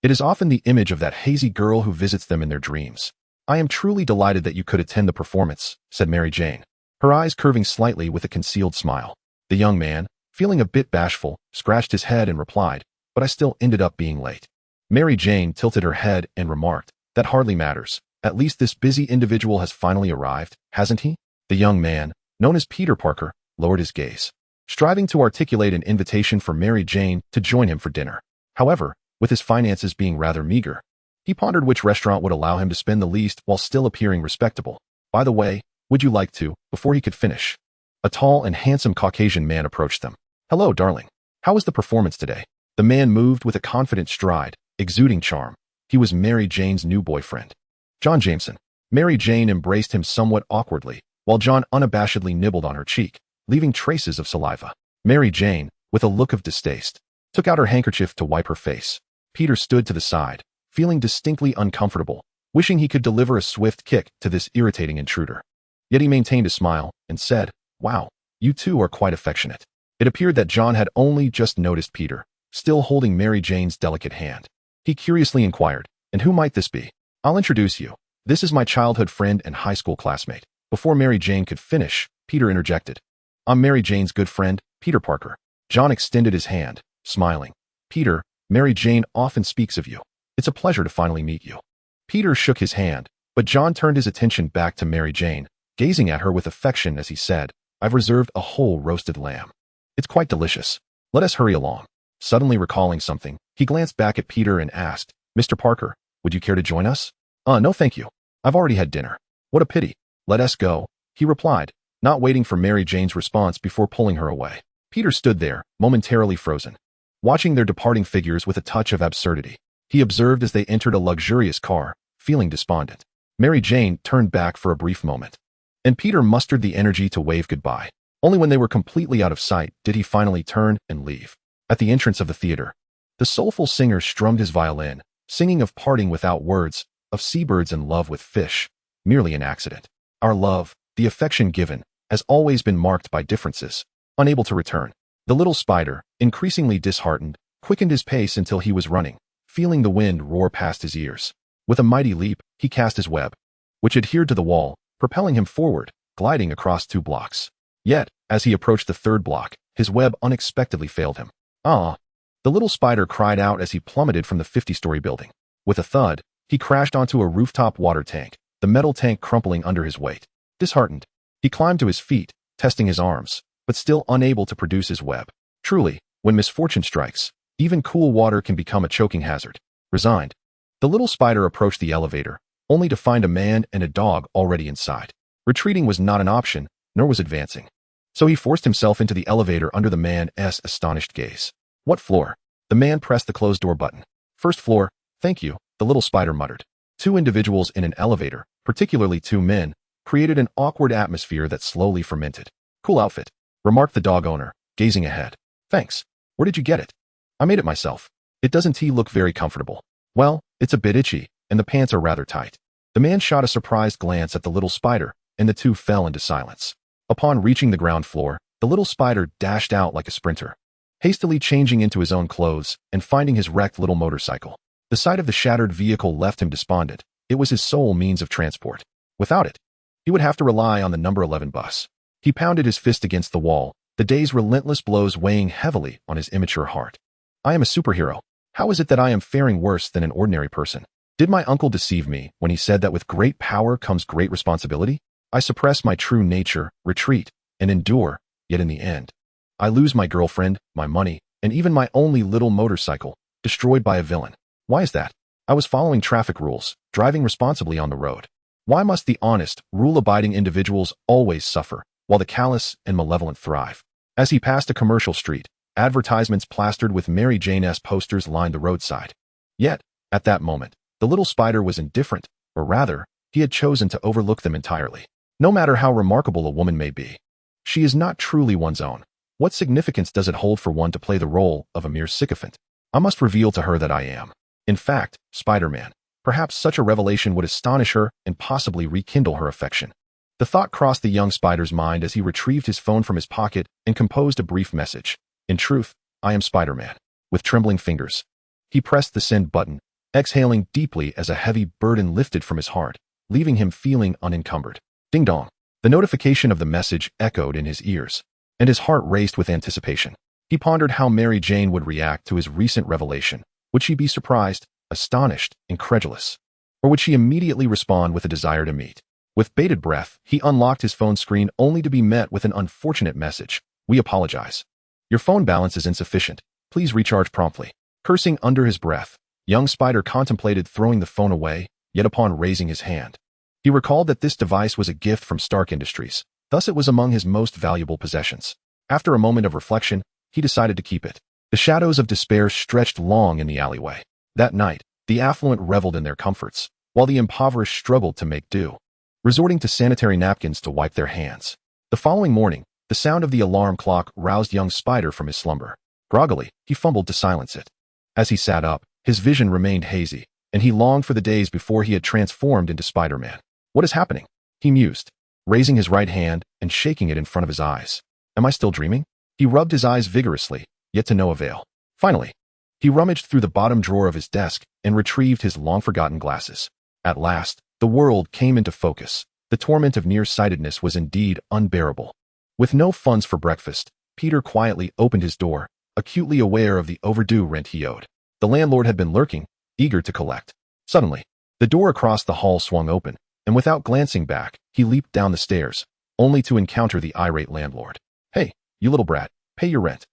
it is often the image of that hazy girl who visits them in their dreams. "I am truly delighted that you could attend the performance," said Mary Jane, her eyes curving slightly with a concealed smile. The young man, feeling a bit bashful, scratched his head and replied, "But I still ended up being late." Mary Jane tilted her head and remarked, "That hardly matters. At least this busy individual has finally arrived, hasn't he?" The young man, known as Peter Parker, lowered his gaze, striving to articulate an invitation for Mary Jane to join him for dinner. However, with his finances being rather meager, he pondered which restaurant would allow him to spend the least while still appearing respectable. "By the way, would you like to?" Before he could finish, a tall and handsome Caucasian man approached them. "Hello, darling. How was the performance today?" The man moved with a confident stride, exuding charm. He was Mary Jane's new boyfriend, John Jameson. Mary Jane embraced him somewhat awkwardly, while John unabashedly nibbled on her cheek, leaving traces of saliva. Mary Jane, with a look of distaste, took out her handkerchief to wipe her face. Peter stood to the side, feeling distinctly uncomfortable, wishing he could deliver a swift kick to this irritating intruder. Yet he maintained a smile and said, "Wow, you two are quite affectionate." It appeared that John had only just noticed Peter, still holding Mary Jane's delicate hand. He curiously inquired, "And who might this be?" "I'll introduce you. This is my childhood friend and high school classmate." Before Mary Jane could finish, Peter interjected, "I'm Mary Jane's good friend, Peter Parker." John extended his hand, smiling. "Peter, Mary Jane often speaks of you. It's a pleasure to finally meet you." Peter shook his hand, but John turned his attention back to Mary Jane, gazing at her with affection as he said, "I've reserved a whole roasted lamb. It's quite delicious. Let us hurry along." Suddenly recalling something, he glanced back at Peter and asked, "Mr. Parker, would you care to join us?" No thank you. I've already had dinner." "What a pity. Let us go," he replied, not waiting for Mary Jane's response before pulling her away. Peter stood there, momentarily frozen, watching their departing figures with a touch of absurdity. He observed as they entered a luxurious car, feeling despondent. Mary Jane turned back for a brief moment, and Peter mustered the energy to wave goodbye. Only when they were completely out of sight did he finally turn and leave. At the entrance of the theater, the soulful singer strummed his violin, singing of parting without words, of seabirds and love with fish, merely an accident. Our love, the affection given, has always been marked by differences, unable to return. The little spider, increasingly disheartened, quickened his pace until he was running, feeling the wind roar past his ears. With a mighty leap, he cast his web, which adhered to the wall, propelling him forward, gliding across 2 blocks. Yet, as he approached the 3rd block, his web unexpectedly failed him. "Ah!" The little spider cried out as he plummeted from the 50-story building. With a thud, he crashed onto a rooftop water tank, the metal tank crumpling under his weight. Disheartened, he climbed to his feet, testing his arms, but still unable to produce his web. Truly, when misfortune strikes, even cool water can become a choking hazard. Resigned, the little spider approached the elevator, only to find a man and a dog already inside. Retreating was not an option, nor was advancing. So he forced himself into the elevator under the man's astonished gaze. "What floor?" The man pressed the closed door button. "First floor, thank you," the little spider muttered. 2 individuals in an elevator, particularly 2 men, created an awkward atmosphere that slowly fermented. "Cool outfit," remarked the dog owner, gazing ahead. "Thanks. Where did you get it?" "I made it myself. It doesn't look very comfortable." "Well, it's a bit itchy," and the pants are rather tight. The man shot a surprised glance at the little spider, and the two fell into silence. Upon reaching the ground floor, the little spider dashed out like a sprinter, hastily changing into his own clothes and finding his wrecked little motorcycle. The sight of the shattered vehicle left him despondent. It was his sole means of transport. Without it, he would have to rely on the number 11 bus. He pounded his fist against the wall, the day's relentless blows weighing heavily on his immature heart. I am a superhero. How is it that I am faring worse than an ordinary person? Did my uncle deceive me when he said that with great power comes great responsibility? I suppress my true nature, retreat, and endure, yet in the end, I lose my girlfriend, my money, and even my only little motorcycle, destroyed by a villain. Why is that? I was following traffic rules, driving responsibly on the road. Why must the honest, rule-abiding individuals always suffer, while the callous and malevolent thrive? As he passed a commercial street, advertisements plastered with Mary Jane-esque posters lined the roadside. Yet, at that moment, the little spider was indifferent, or rather, he had chosen to overlook them entirely. No matter how remarkable a woman may be, she is not truly one's own. What significance does it hold for one to play the role of a mere sycophant? I must reveal to her that I am, in fact, Spider-Man. Perhaps such a revelation would astonish her and possibly rekindle her affection. The thought crossed the young spider's mind as he retrieved his phone from his pocket and composed a brief message. In truth, I am Spider-Man. With trembling fingers, he pressed the send button, exhaling deeply as a heavy burden lifted from his heart, leaving him feeling unencumbered. Ding dong. The notification of the message echoed in his ears, and his heart raced with anticipation. He pondered how Mary Jane would react to his recent revelation. Would she be surprised, astonished, incredulous? Or would she immediately respond with a desire to meet? With bated breath, he unlocked his phone screen only to be met with an unfortunate message. We apologize. Your phone balance is insufficient. Please recharge promptly. Cursing under his breath, young Spider contemplated throwing the phone away, yet upon raising his hand, he recalled that this device was a gift from Stark Industries. Thus it was among his most valuable possessions. After a moment of reflection, he decided to keep it. The shadows of despair stretched long in the alleyway. That night, the affluent reveled in their comforts, while the impoverished struggled to make do, resorting to sanitary napkins to wipe their hands. The following morning, the sound of the alarm clock roused young Spider from his slumber. Groggily, he fumbled to silence it. As he sat up, his vision remained hazy, and he longed for the days before he had transformed into Spider-Man. What is happening? He mused, raising his right hand and shaking it in front of his eyes. Am I still dreaming? He rubbed his eyes vigorously, yet to no avail. Finally, he rummaged through the bottom drawer of his desk and retrieved his long-forgotten glasses. At last, the world came into focus. The torment of nearsightedness was indeed unbearable. With no funds for breakfast, Peter quietly opened his door, acutely aware of the overdue rent he owed. The landlord had been lurking, eager to collect. Suddenly, the door across the hall swung open, and without glancing back, he leaped down the stairs, only to encounter the irate landlord. Hey, you little brat, pay your rent.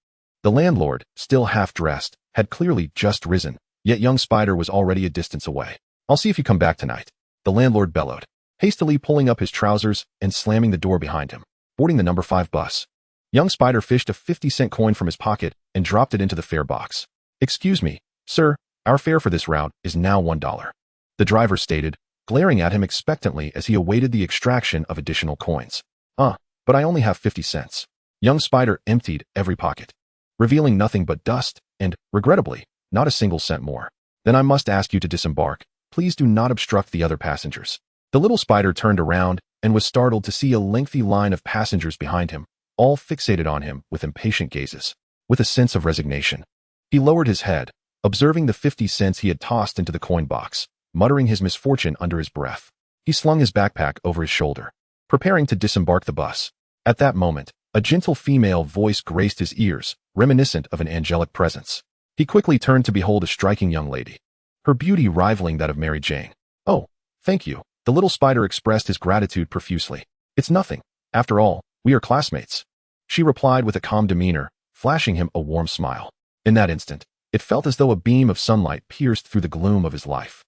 The landlord, still half-dressed, had clearly just risen, yet young Spider was already a distance away. I'll see if you come back tonight, the landlord bellowed, hastily pulling up his trousers and slamming the door behind him. Boarding the number 5 bus. Young Spider fished a 50-cent coin from his pocket and dropped it into the fare box. Excuse me, sir, our fare for this route is now $1. The driver stated, glaring at him expectantly as he awaited the extraction of additional coins. But I only have 50 cents. Young Spider emptied every pocket, revealing nothing but dust and, regrettably, not a single cent more. Then I must ask you to disembark. Please do not obstruct the other passengers. The little spider turned around and was startled to see a lengthy line of passengers behind him, all fixated on him with impatient gazes. With a sense of resignation, he lowered his head, observing the 50 cents he had tossed into the coin box, muttering his misfortune under his breath. He slung his backpack over his shoulder, preparing to disembark the bus. At that moment, a gentle female voice graced his ears, reminiscent of an angelic presence. He quickly turned to behold a striking young lady, her beauty rivaling that of Mary Jane. Oh, thank you. The little spider expressed his gratitude profusely. It's nothing. After all, we are classmates. She replied with a calm demeanor, flashing him a warm smile. In that instant, it felt as though a beam of sunlight pierced through the gloom of his life.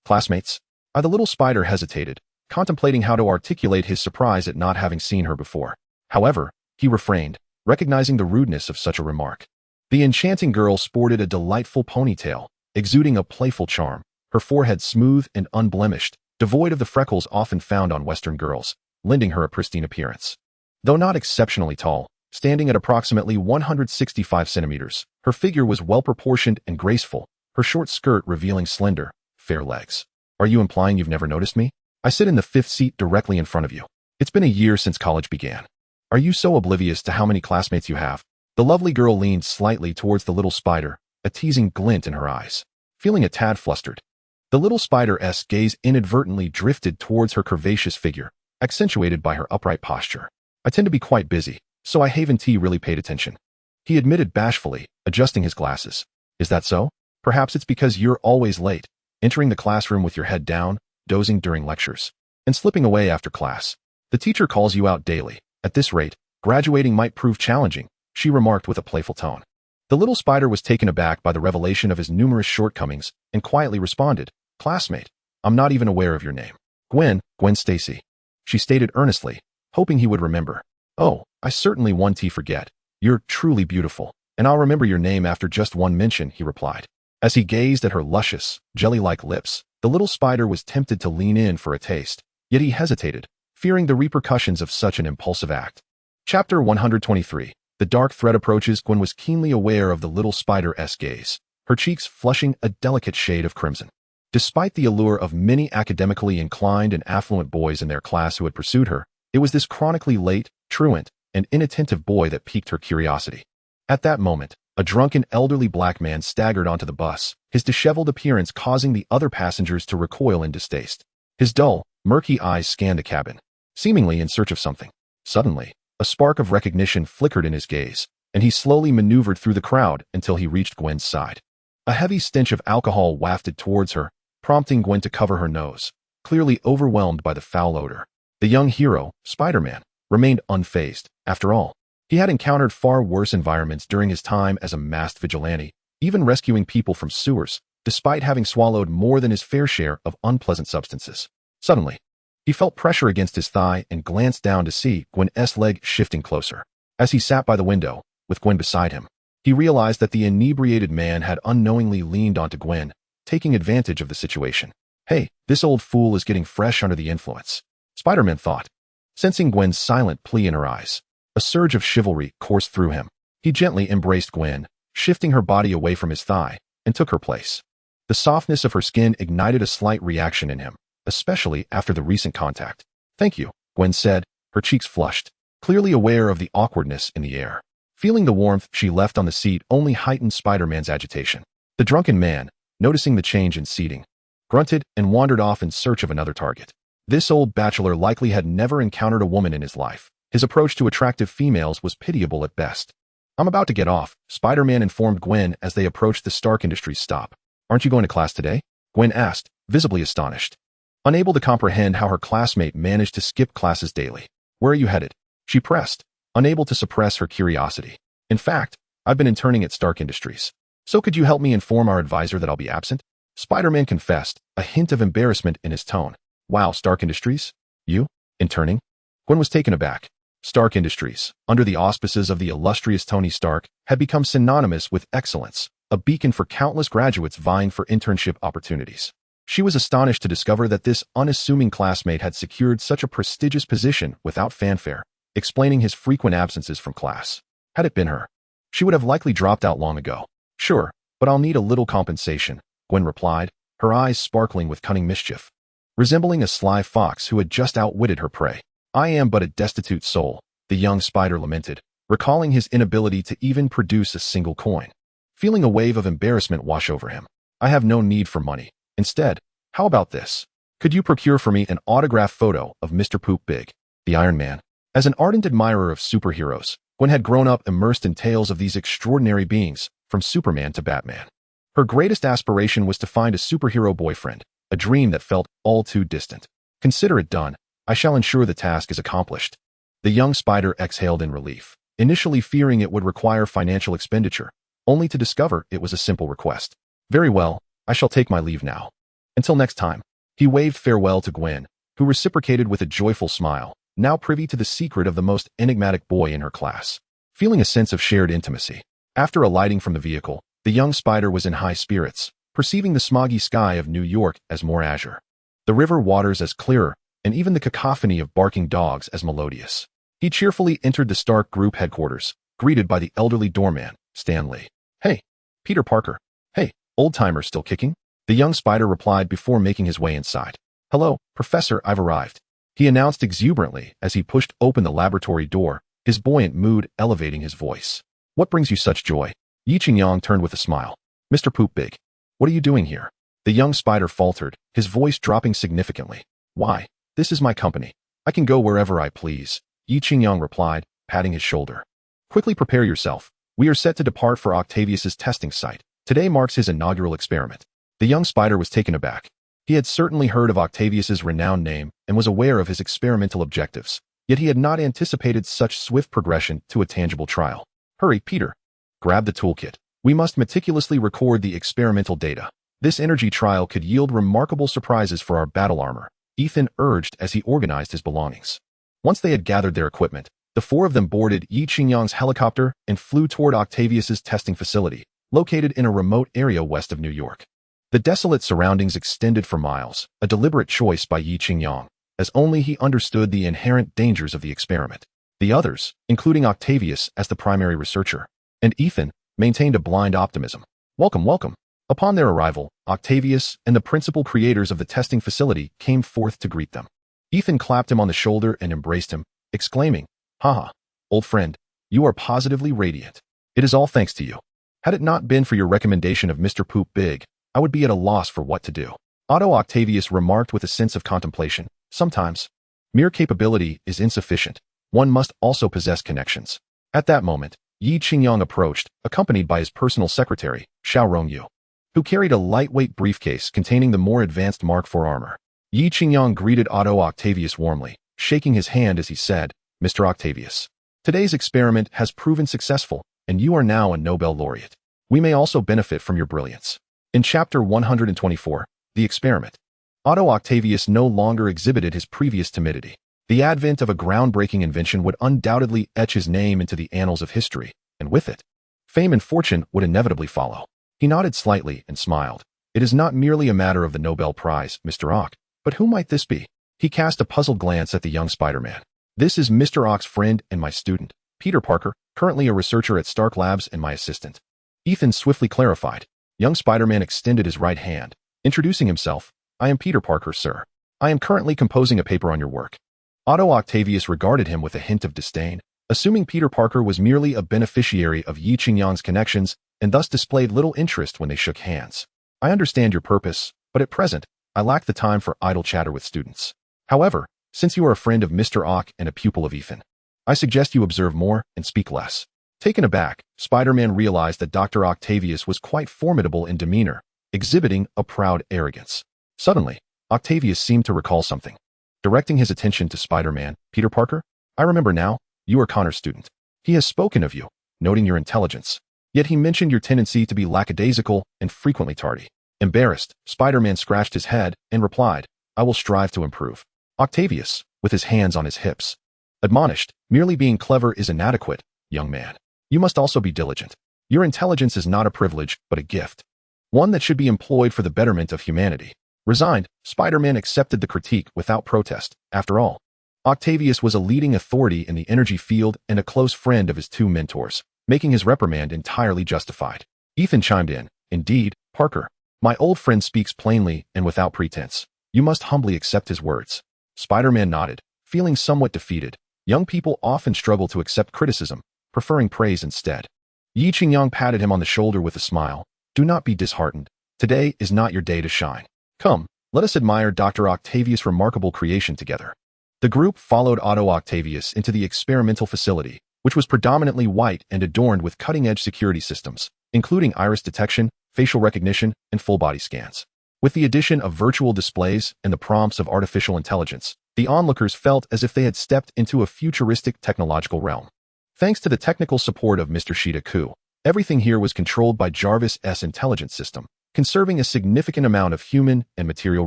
Classmates? The little spider hesitated, contemplating how to articulate his surprise at not having seen her before. However, he refrained, recognizing the rudeness of such a remark. The enchanting girl sported a delightful ponytail, exuding a playful charm, her forehead smooth and unblemished, devoid of the freckles often found on Western girls, lending her a pristine appearance. Though not exceptionally tall, standing at approximately 165 centimeters, her figure was well-proportioned and graceful, her short skirt revealing slender, fair legs. Are you implying you've never noticed me? I sit in the fifth seat directly in front of you. It's been a year since college began. Are you so oblivious to how many classmates you have? The lovely girl leaned slightly towards the little spider, a teasing glint in her eyes. Feeling a tad flustered, the little spider's gaze inadvertently drifted towards her curvaceous figure, accentuated by her upright posture. I tend to be quite busy, so I haven't really paid attention. He admitted bashfully, adjusting his glasses. Is that so? Perhaps it's because you're always late, entering the classroom with your head down, dozing during lectures, and slipping away after class. The teacher calls you out daily. At this rate, graduating might prove challenging, she remarked with a playful tone. The little spider was taken aback by the revelation of his numerous shortcomings and quietly responded, "Classmate, I'm not even aware of your name." Gwen Stacy," she stated earnestly, hoping he would remember. "Oh, I certainly won't forget. You're truly beautiful, and I'll remember your name after just one mention," he replied. As he gazed at her luscious, jelly-like lips, the little spider was tempted to lean in for a taste, yet he hesitated, fearing the repercussions of such an impulsive act. Chapter 123. The dark thread approaches. Gwen was keenly aware of the little spider's gaze, her cheeks flushing a delicate shade of crimson. Despite the allure of many academically inclined and affluent boys in their class who had pursued her, it was this chronically late, truant, and inattentive boy that piqued her curiosity. At that moment, a drunken elderly black man staggered onto the bus, his disheveled appearance causing the other passengers to recoil in distaste. His dull, murky eyes scanned the cabin, seemingly in search of something. Suddenly, a spark of recognition flickered in his gaze, and he slowly maneuvered through the crowd until he reached Gwen's side. A heavy stench of alcohol wafted towards her, prompting Gwen to cover her nose, clearly overwhelmed by the foul odor. The young hero, Spider-Man, remained unfazed. After all, he had encountered far worse environments during his time as a masked vigilante, even rescuing people from sewers, despite having swallowed more than his fair share of unpleasant substances. Suddenly, he felt pressure against his thigh and glanced down to see Gwen's leg shifting closer. As he sat by the window, with Gwen beside him, he realized that the inebriated man had unknowingly leaned onto Gwen, taking advantage of the situation. "Hey, this old fool is getting fresh under the influence," Spider-Man thought. Sensing Gwen's silent plea in her eyes, a surge of chivalry coursed through him. He gently embraced Gwen, shifting her body away from his thigh, and took her place. The softness of her skin ignited a slight reaction in him, especially after the recent contact. "Thank you," Gwen said, her cheeks flushed, clearly aware of the awkwardness in the air. Feeling the warmth she left on the seat only heightened Spider-Man's agitation. The drunken man, noticing the change in seating, grunted and wandered off in search of another target. This old bachelor likely had never encountered a woman in his life. His approach to attractive females was pitiable at best. "I'm about to get off," Spider-Man informed Gwen as they approached the Stark Industries stop. "Aren't you going to class today?" Gwen asked, visibly astonished, unable to comprehend how her classmate managed to skip classes daily. "Where are you headed?" she pressed, unable to suppress her curiosity. "In fact, I've been interning at Stark Industries. So could you help me inform our advisor that I'll be absent?" Spider-Man confessed, a hint of embarrassment in his tone. "Wow, Stark Industries? You? Interning?" Gwen was taken aback. Stark Industries, under the auspices of the illustrious Tony Stark, had become synonymous with excellence, a beacon for countless graduates vying for internship opportunities. She was astonished to discover that this unassuming classmate had secured such a prestigious position without fanfare, explaining his frequent absences from class. Had it been her, she would have likely dropped out long ago. "Sure, but I'll need a little compensation," Gwen replied, her eyes sparkling with cunning mischief. Resembling a sly fox who had just outwitted her prey. "I am but a destitute soul," the young spider lamented, recalling his inability to even produce a single coin. Feeling a wave of embarrassment wash over him. "I have no need for money. Instead, how about this? Could you procure for me an autographed photo of Mr. Poop Big, the Iron Man?" As an ardent admirer of superheroes, Gwen had grown up immersed in tales of these extraordinary beings, from Superman to Batman. Her greatest aspiration was to find a superhero boyfriend, a dream that felt all too distant. "Consider it done. I shall ensure the task is accomplished." The young spider exhaled in relief, initially fearing it would require financial expenditure, only to discover it was a simple request. "Very well, I shall take my leave now. Until next time." He waved farewell to Gwen, who reciprocated with a joyful smile, now privy to the secret of the most enigmatic boy in her class. Feeling a sense of shared intimacy, after alighting from the vehicle, the young spider was in high spirits, perceiving the smoggy sky of New York as more azure, the river waters as clearer, and even the cacophony of barking dogs as melodious. He cheerfully entered the Stark Group headquarters, greeted by the elderly doorman, Stan Lee. "Hey, Peter Parker. Hey, old-timer still kicking?" The young spider replied before making his way inside. "Hello, Professor, I've arrived," he announced exuberantly as he pushed open the laboratory door, his buoyant mood elevating his voice. "What brings you such joy?" Yi Qingyang turned with a smile. "Mr. Poop Big, what are you doing here?" The young spider faltered, his voice dropping significantly. "Why, this is my company. I can go wherever I please," Yi Qingyang replied, patting his shoulder. "Quickly prepare yourself. We are set to depart for Octavius's testing site. Today marks his inaugural experiment." The young spider was taken aback. He had certainly heard of Octavius's renowned name and was aware of his experimental objectives, yet he had not anticipated such swift progression to a tangible trial. "Hurry, Peter. Grab the toolkit. We must meticulously record the experimental data. This energy trial could yield remarkable surprises for our battle armor," Ethan urged as he organized his belongings. Once they had gathered their equipment, the four of them boarded Yi Qingyang's helicopter and flew toward Octavius's testing facility, located in a remote area west of New York. The desolate surroundings extended for miles, a deliberate choice by Yi Qingyang, as only he understood the inherent dangers of the experiment. The others, including Octavius as the primary researcher, and Ethan, maintained a blind optimism. "Welcome, welcome." Upon their arrival, Octavius and the principal creators of the testing facility came forth to greet them. Ethan clapped him on the shoulder and embraced him, exclaiming, "Haha, old friend, you are positively radiant. It is all thanks to you. Had it not been for your recommendation of Mr. Poop Big, I would be at a loss for what to do." Otto Octavius remarked with a sense of contemplation. Sometimes, mere capability is insufficient. One must also possess connections. At that moment, Yi Qingyang approached, accompanied by his personal secretary, Xiao Rongyu, who carried a lightweight briefcase containing the more advanced Mark IV armor. Yi Qingyang greeted Otto Octavius warmly, shaking his hand as he said, "Mr. Octavius, today's experiment has proven successful, and you are now a Nobel laureate. We may also benefit from your brilliance." In Chapter 124, The Experiment, Otto Octavius no longer exhibited his previous timidity. The advent of a groundbreaking invention would undoubtedly etch his name into the annals of history, and with it, fame and fortune would inevitably follow. He nodded slightly and smiled. "It is not merely a matter of the Nobel Prize, Mr. Ock, but who might this be?" He cast a puzzled glance at the young Spider-Man. "This is Mr. Ock's friend and my student, Peter Parker, currently a researcher at Stark Labs and my assistant." Ethan swiftly clarified. Young Spider-Man extended his right hand, introducing himself. "I am Peter Parker, sir. I am currently composing a paper on your work." Otto Octavius regarded him with a hint of disdain, assuming Peter Parker was merely a beneficiary of Yi Qingyang's connections and thus displayed little interest when they shook hands. "I understand your purpose, but at present, I lack the time for idle chatter with students. However, since you are a friend of Mr. Ock and a pupil of Ethan, I suggest you observe more and speak less." Taken aback, Spider-Man realized that Dr. Octavius was quite formidable in demeanor, exhibiting a proud arrogance. Suddenly, Octavius seemed to recall something. Directing his attention to Spider-Man, "Peter Parker, I remember now, you are Connor's student. He has spoken of you, noting your intelligence. Yet he mentioned your tendency to be lackadaisical and frequently tardy." Embarrassed, Spider-Man scratched his head and replied, "I will strive to improve." Octavius, with his hands on his hips, admonished, "Merely being clever is inadequate, young man. You must also be diligent. Your intelligence is not a privilege, but a gift. One that should be employed for the betterment of humanity." Resigned, Spider-Man accepted the critique without protest. After all, Octavius was a leading authority in the energy field and a close friend of his two mentors, making his reprimand entirely justified. Ethan chimed in, "Indeed, Parker, my old friend speaks plainly and without pretense. You must humbly accept his words." Spider-Man nodded, feeling somewhat defeated. Young people often struggle to accept criticism, preferring praise instead. Yi Qingyang patted him on the shoulder with a smile. "Do not be disheartened. Today is not your day to shine. Come, let us admire Dr. Octavius' remarkable creation together." The group followed Otto Octavius into the experimental facility, which was predominantly white and adorned with cutting-edge security systems, including iris detection, facial recognition, and full-body scans. With the addition of virtual displays and the prompts of artificial intelligence, the onlookers felt as if they had stepped into a futuristic technological realm. Thanks to the technical support of Mr. Shida Ku, everything here was controlled by Jarvis' intelligence system, conserving a significant amount of human and material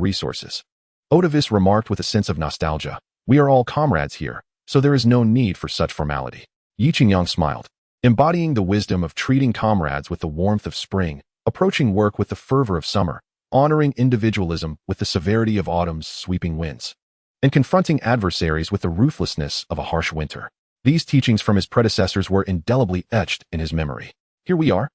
resources. Otavis remarked with a sense of nostalgia, "We are all comrades here, so there is no need for such formality." Yi Qingyang smiled, embodying the wisdom of treating comrades with the warmth of spring, approaching work with the fervor of summer, honoring individualism with the severity of autumn's sweeping winds, and confronting adversaries with the ruthlessness of a harsh winter. These teachings from his predecessors were indelibly etched in his memory. "Here we are."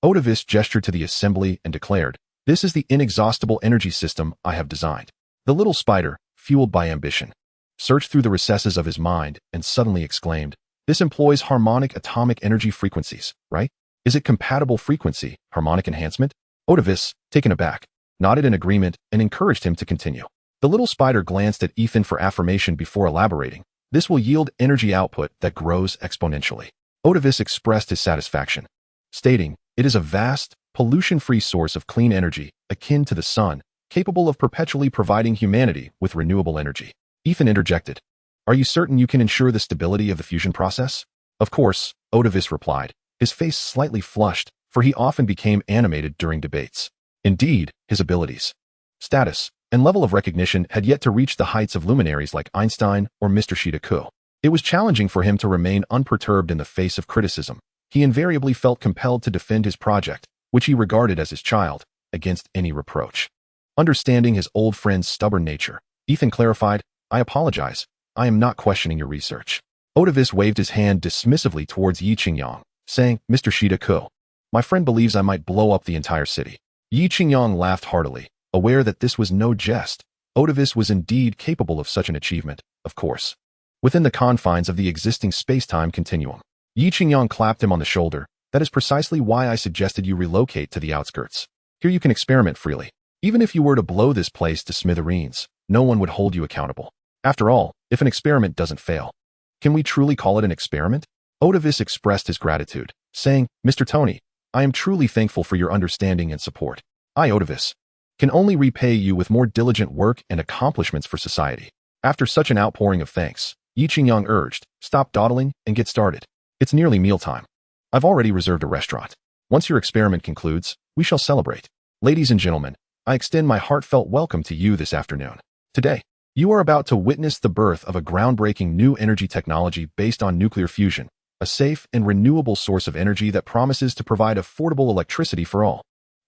Otavis gestured to the assembly and declared, This is the inexhaustible energy system I have designed. The little spider, fueled by ambition, searched through the recesses of his mind and suddenly exclaimed, "This employs harmonic atomic energy frequencies, right? Is it compatible frequency, harmonic enhancement?" Otavis, taken aback, nodded in agreement and encouraged him to continue. The little spider glanced at Ethan for affirmation before elaborating. "This will yield energy output that grows exponentially." Otavis expressed his satisfaction, stating, "It is a vast, pollution-free source of clean energy, akin to the sun, capable of perpetually providing humanity with renewable energy." Ethan interjected, "Are you certain you can ensure the stability of the fusion process?" "Of course," Otavis replied, his face slightly flushed, for he often became animated during debates. Indeed, his abilities, status, and level of recognition had yet to reach the heights of luminaries like Einstein or Mr. Shidaku. It was challenging for him to remain unperturbed in the face of criticism. He invariably felt compelled to defend his project, which he regarded as his child, against any reproach. Understanding his old friend's stubborn nature, Ethan clarified, "I apologize. I am not questioning your research." Otavis waved his hand dismissively towards Yi Qingyang, saying, "Mr. Shidaku, my friend believes I might blow up the entire city." Yi Qingyang laughed heartily, aware that this was no jest. Otavis was indeed capable of such an achievement, of course, within the confines of the existing space-time continuum. Yi Qingyang clapped him on the shoulder. "That is precisely why I suggested you relocate to the outskirts. Here you can experiment freely. Even if you were to blow this place to smithereens, no one would hold you accountable. After all, if an experiment doesn't fail, can we truly call it an experiment?" Otavis expressed his gratitude, saying, "Mr. Tony, I am truly thankful for your understanding and support. I, Otavis, can only repay you with more diligent work and accomplishments for society." After such an outpouring of thanks, Yi Qingyang urged, "Stop dawdling and get started. It's nearly mealtime. I've already reserved a restaurant. Once your experiment concludes, we shall celebrate. Ladies and gentlemen, I extend my heartfelt welcome to you this afternoon. Today, you are about to witness the birth of a groundbreaking new energy technology based on nuclear fusion, a safe and renewable source of energy that promises to provide affordable electricity for all."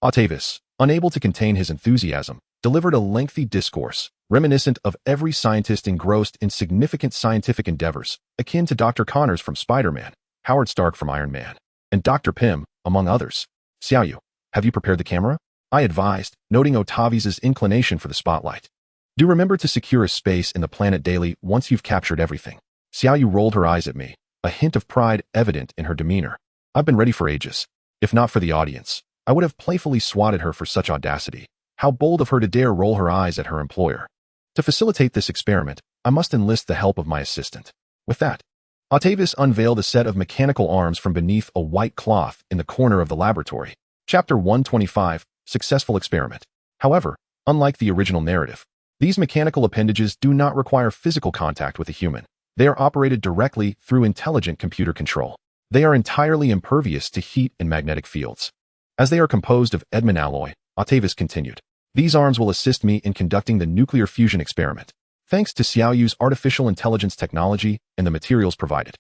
Otavis, unable to contain his enthusiasm, delivered a lengthy discourse, reminiscent of every scientist engrossed in significant scientific endeavors, akin to Dr. Connors from Spider-Man, Howard Stark from Iron Man, and Dr. Pym, among others. "Xiaoyu, have you prepared the camera?" I advised, noting Otavis's inclination for the spotlight. "Do remember to secure a space in the planet daily once you've captured everything." Xiaoyu rolled her eyes at me, a hint of pride evident in her demeanor. I've been ready for ages. If not for the audience, I would have playfully swatted her for such audacity. How bold of her to dare roll her eyes at her employer. To facilitate this experiment, I must enlist the help of my assistant. With that, Otavis unveiled a set of mechanical arms from beneath a white cloth in the corner of the laboratory. Chapter 125, Successful Experiment. However, unlike the original narrative, these mechanical appendages do not require physical contact with a human. They are operated directly through intelligent computer control. They are entirely impervious to heat and magnetic fields. As they are composed of Edmund alloy, Otavis continued, "These arms will assist me in conducting the nuclear fusion experiment, thanks to Xiaoyu's artificial intelligence technology and the materials provided."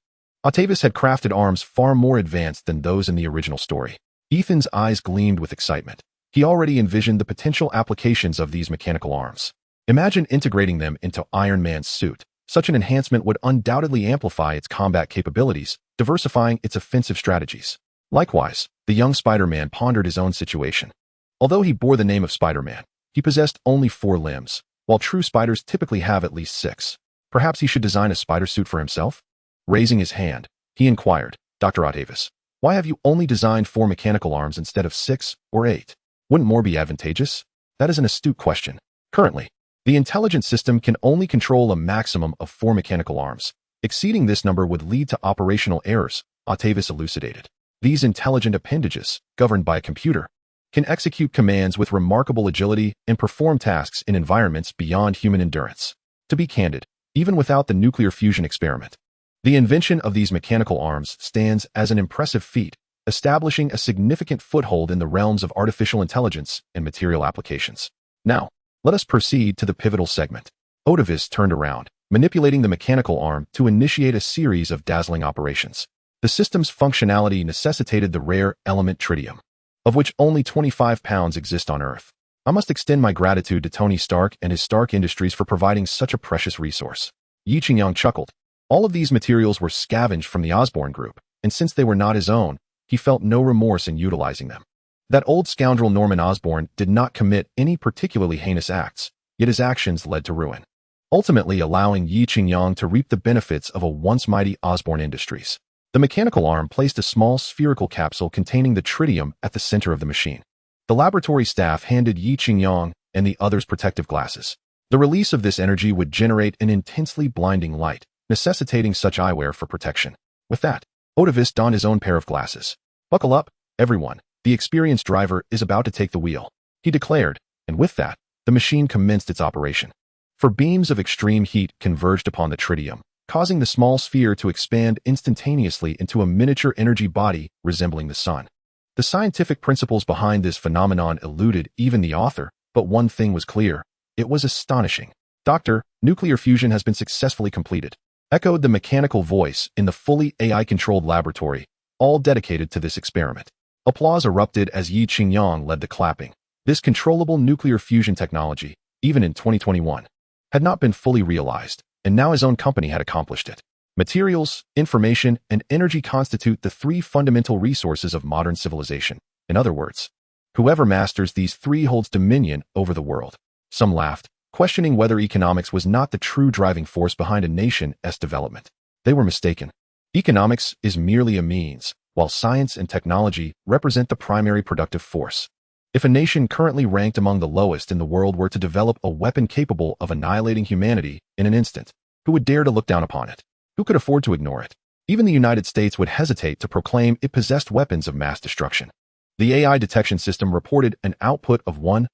Otavis had crafted arms far more advanced than those in the original story. Ethan's eyes gleamed with excitement. He already envisioned the potential applications of these mechanical arms. Imagine integrating them into Iron Man's suit. Such an enhancement would undoubtedly amplify its combat capabilities, diversifying its offensive strategies. Likewise, the young Spider-Man pondered his own situation. Although he bore the name of Spider-Man, he possessed only 4 limbs, while true spiders typically have at least 6. Perhaps he should design a spider suit for himself? Raising his hand, he inquired, "Dr. Otavis, why have you only designed 4 mechanical arms instead of 6 or 8? Wouldn't more be advantageous?" "That is an astute question. Currently, the intelligent system can only control a maximum of 4 mechanical arms. Exceeding this number would lead to operational errors," Otavis elucidated. "These intelligent appendages, governed by a computer, can execute commands with remarkable agility and perform tasks in environments beyond human endurance. To be candid, even without the nuclear fusion experiment, the invention of these mechanical arms stands as an impressive feat, establishing a significant foothold in the realms of artificial intelligence and material applications. Now, let us proceed to the pivotal segment." Otavis turned around, manipulating the mechanical arm to initiate a series of dazzling operations. The system's functionality necessitated the rare element tritium, of which only 25 pounds exist on Earth. I must extend my gratitude to Tony Stark and his Stark Industries for providing such a precious resource. Yi Qingyang chuckled. All of these materials were scavenged from the Osborn Group, and since they were not his own, he felt no remorse in utilizing them. That old scoundrel Norman Osborn did not commit any particularly heinous acts, yet his actions led to ruin, ultimately allowing Yi Qingyang to reap the benefits of a once mighty Osborn Industries. The mechanical arm placed a small spherical capsule containing the tritium at the center of the machine. The laboratory staff handed Yi Qingyang and the others protective glasses. The release of this energy would generate an intensely blinding light, necessitating such eyewear for protection. With that, Otavis donned his own pair of glasses. "Buckle up, everyone. The experienced driver is about to take the wheel," he declared, and with that, the machine commenced its operation. For beams of extreme heat converged upon the tritium, causing the small sphere to expand instantaneously into a miniature energy body resembling the sun. The scientific principles behind this phenomenon eluded even the author, but one thing was clear. It was astonishing. "Doctor, nuclear fusion has been successfully completed," echoed the mechanical voice in the fully AI-controlled laboratory, all dedicated to this experiment. Applause erupted as Yi Qingyang led the clapping. This controllable nuclear fusion technology, even in 2021, had not been fully realized, and now his own company had accomplished it. Materials, information, and energy constitute the three fundamental resources of modern civilization. In other words, whoever masters these three holds dominion over the world. Some laughed, questioning whether economics was not the true driving force behind a nation's development. They were mistaken. Economics is merely a means, while science and technology represent the primary productive force. If a nation currently ranked among the lowest in the world were to develop a weapon capable of annihilating humanity in an instant, who would dare to look down upon it? Who could afford to ignore it? Even the United States would hesitate to proclaim it possessed weapons of mass destruction. The AI detection system reported an output of 1,000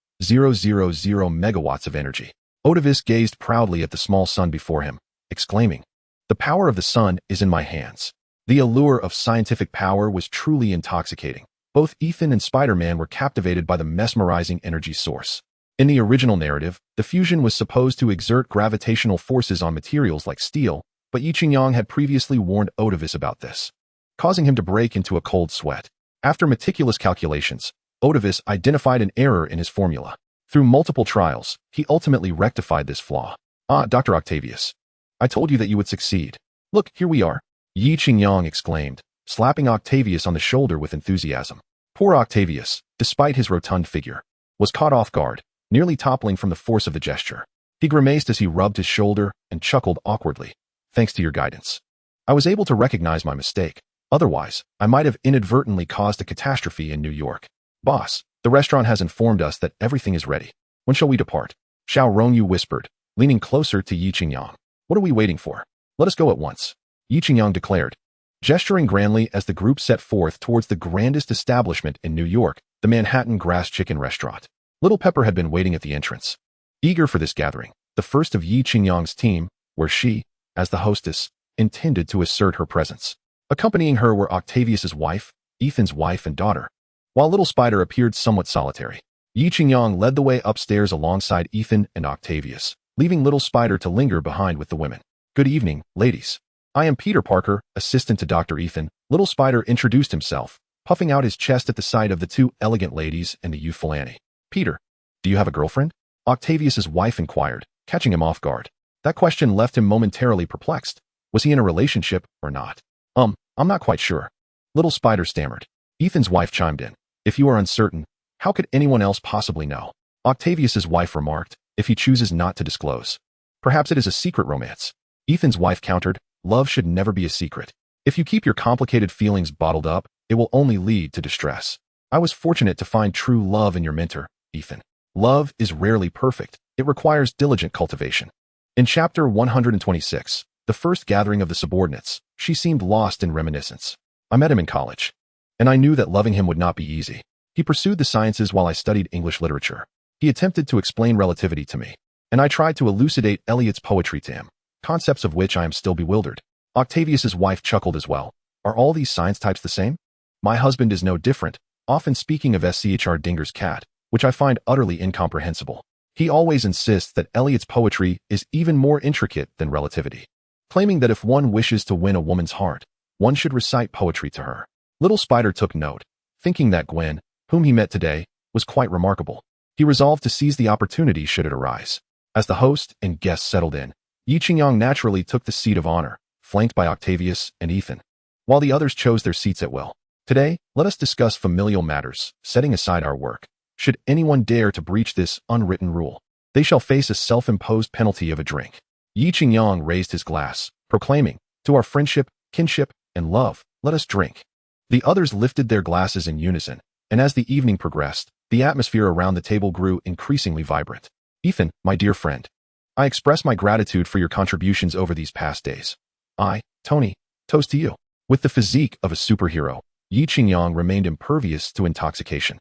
megawatts of energy. Otavis gazed proudly at the small sun before him, exclaiming, "The power of the sun is in my hands." The allure of scientific power was truly intoxicating. Both Ethan and Spider-Man were captivated by the mesmerizing energy source. In the original narrative, the fusion was supposed to exert gravitational forces on materials like steel, but Yi Qingyang had previously warned Otavis about this, causing him to break into a cold sweat. After meticulous calculations, Otavis identified an error in his formula. Through multiple trials, he ultimately rectified this flaw. "Ah, Dr. Octavius, I told you that you would succeed. Look, here we are," Yi Qingyang exclaimed, slapping Octavius on the shoulder with enthusiasm. Poor Octavius, despite his rotund figure, was caught off guard, nearly toppling from the force of the gesture. He grimaced as he rubbed his shoulder and chuckled awkwardly. "Thanks to your guidance, I was able to recognize my mistake. Otherwise, I might have inadvertently caused a catastrophe in New York. Boss, the restaurant has informed us that everything is ready. When shall we depart?" Xiao Rongyu whispered, leaning closer to Yi Qingyang. "What are we waiting for? Let us go at once," Yi Qingyang declared, gesturing grandly as the group set forth towards the grandest establishment in New York, the Manhattan Grass Chicken Restaurant. Little Pepper had been waiting at the entrance, eager for this gathering, the first of Yi Qingyang's team, where she, as the hostess, intended to assert her presence. Accompanying her were Octavius's wife, Ethan's wife, and daughter. While Little Spider appeared somewhat solitary, Yi Qingyang led the way upstairs alongside Ethan and Octavius, leaving Little Spider to linger behind with the women. "Good evening, ladies. I am Peter Parker, assistant to Dr. Ethan." Little Spider introduced himself, puffing out his chest at the sight of the two elegant ladies and the youthful Annie. "Peter, do you have a girlfriend?" Octavius's wife inquired, catching him off guard. That question left him momentarily perplexed. Was he in a relationship or not? I'm not quite sure," Little Spider stammered. Ethan's wife chimed in. "If you are uncertain, how could anyone else possibly know?" Octavius's wife remarked, "If he chooses not to disclose. Perhaps it is a secret romance." Ethan's wife countered, "Love should never be a secret. If you keep your complicated feelings bottled up, it will only lead to distress. I was fortunate to find true love in your mentor, Ethan. Love is rarely perfect. It requires diligent cultivation." In chapter 126, the first gathering of the subordinates, she seemed lost in reminiscence. "I met him in college, and I knew that loving him would not be easy. He pursued the sciences while I studied English literature. He attempted to explain relativity to me, and I tried to elucidate Eliot's poetry to him, concepts of which I am still bewildered." Octavius's wife chuckled as well. "Are all these science types the same? My husband is no different, often speaking of Schr Dinger's cat, which I find utterly incomprehensible. He always insists that Eliot's poetry is even more intricate than relativity, claiming that if one wishes to win a woman's heart, one should recite poetry to her." Little Spider took note, thinking that Gwen, whom he met today, was quite remarkable. He resolved to seize the opportunity should it arise. As the host and guests settled in, Yi Qingyang naturally took the seat of honor, flanked by Octavius and Ethan, while the others chose their seats at will. Today, let us discuss familial matters, setting aside our work. Should anyone dare to breach this unwritten rule, they shall face a self-imposed penalty of a drink. Yi Qingyang raised his glass, proclaiming, "To our friendship, kinship, and love, let us drink." The others lifted their glasses in unison, and as the evening progressed, the atmosphere around the table grew increasingly vibrant. "Ethan, my dear friend, I express my gratitude for your contributions over these past days. I, Tony, toast to you." With the physique of a superhero, Yi Qingyang remained impervious to intoxication,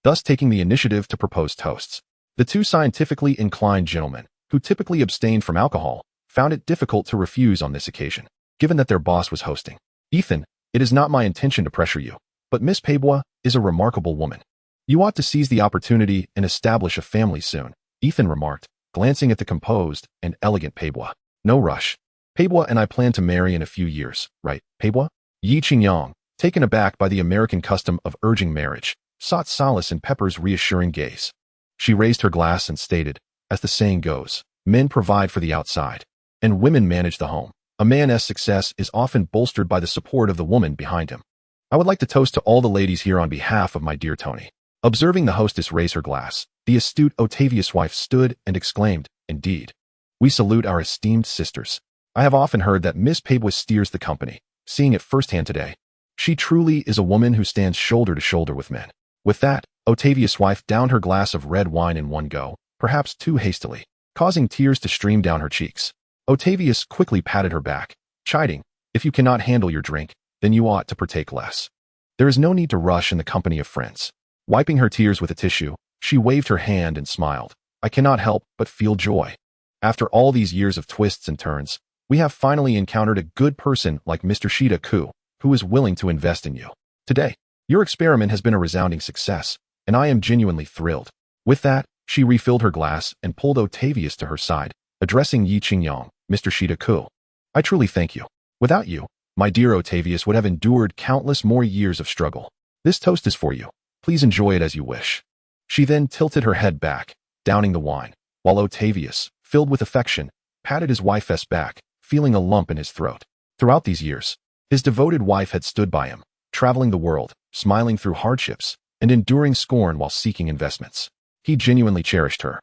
thus taking the initiative to propose toasts. The two scientifically inclined gentlemen, who typically abstained from alcohol, found it difficult to refuse on this occasion, given that their boss was hosting. "Ethan, it is not my intention to pressure you, but Miss Peibois is a remarkable woman. You ought to seize the opportunity and establish a family soon," Ethan remarked, glancing at the composed and elegant Peibois. "No rush. Peibois and I plan to marry in a few years, right, Peibois?" Yi Qingyang, taken aback by the American custom of urging marriage, sought solace in Pepper's reassuring gaze. She raised her glass and stated, "As the saying goes, men provide for the outside, and women manage the home. A man's success is often bolstered by the support of the woman behind him. I would like to toast to all the ladies here on behalf of my dear Tony." Observing the hostess raise her glass, the astute Octavius' wife stood and exclaimed, "Indeed. We salute our esteemed sisters. I have often heard that Miss Peibois steers the company, seeing it firsthand today. She truly is a woman who stands shoulder to shoulder with men." With that, Octavius' wife downed her glass of red wine in one go, perhaps too hastily, causing tears to stream down her cheeks. Octavius quickly patted her back, chiding, "If you cannot handle your drink, then you ought to partake less. There is no need to rush in the company of friends." Wiping her tears with a tissue, she waved her hand and smiled. "I cannot help but feel joy. After all these years of twists and turns, we have finally encountered a good person like Mr. Shida Ku, who is willing to invest in you. Today, your experiment has been a resounding success, and I am genuinely thrilled." With that, she refilled her glass and pulled Octavius to her side, addressing Yi Qingyang, "Mr. Shida Ku, I truly thank you. Without you, my dear Octavius would have endured countless more years of struggle. This toast is for you. Please enjoy it as you wish." She then tilted her head back, downing the wine, while Octavius, filled with affection, patted his wife's back, feeling a lump in his throat. Throughout these years, his devoted wife had stood by him, traveling the world, smiling through hardships, and enduring scorn while seeking investments. He genuinely cherished her.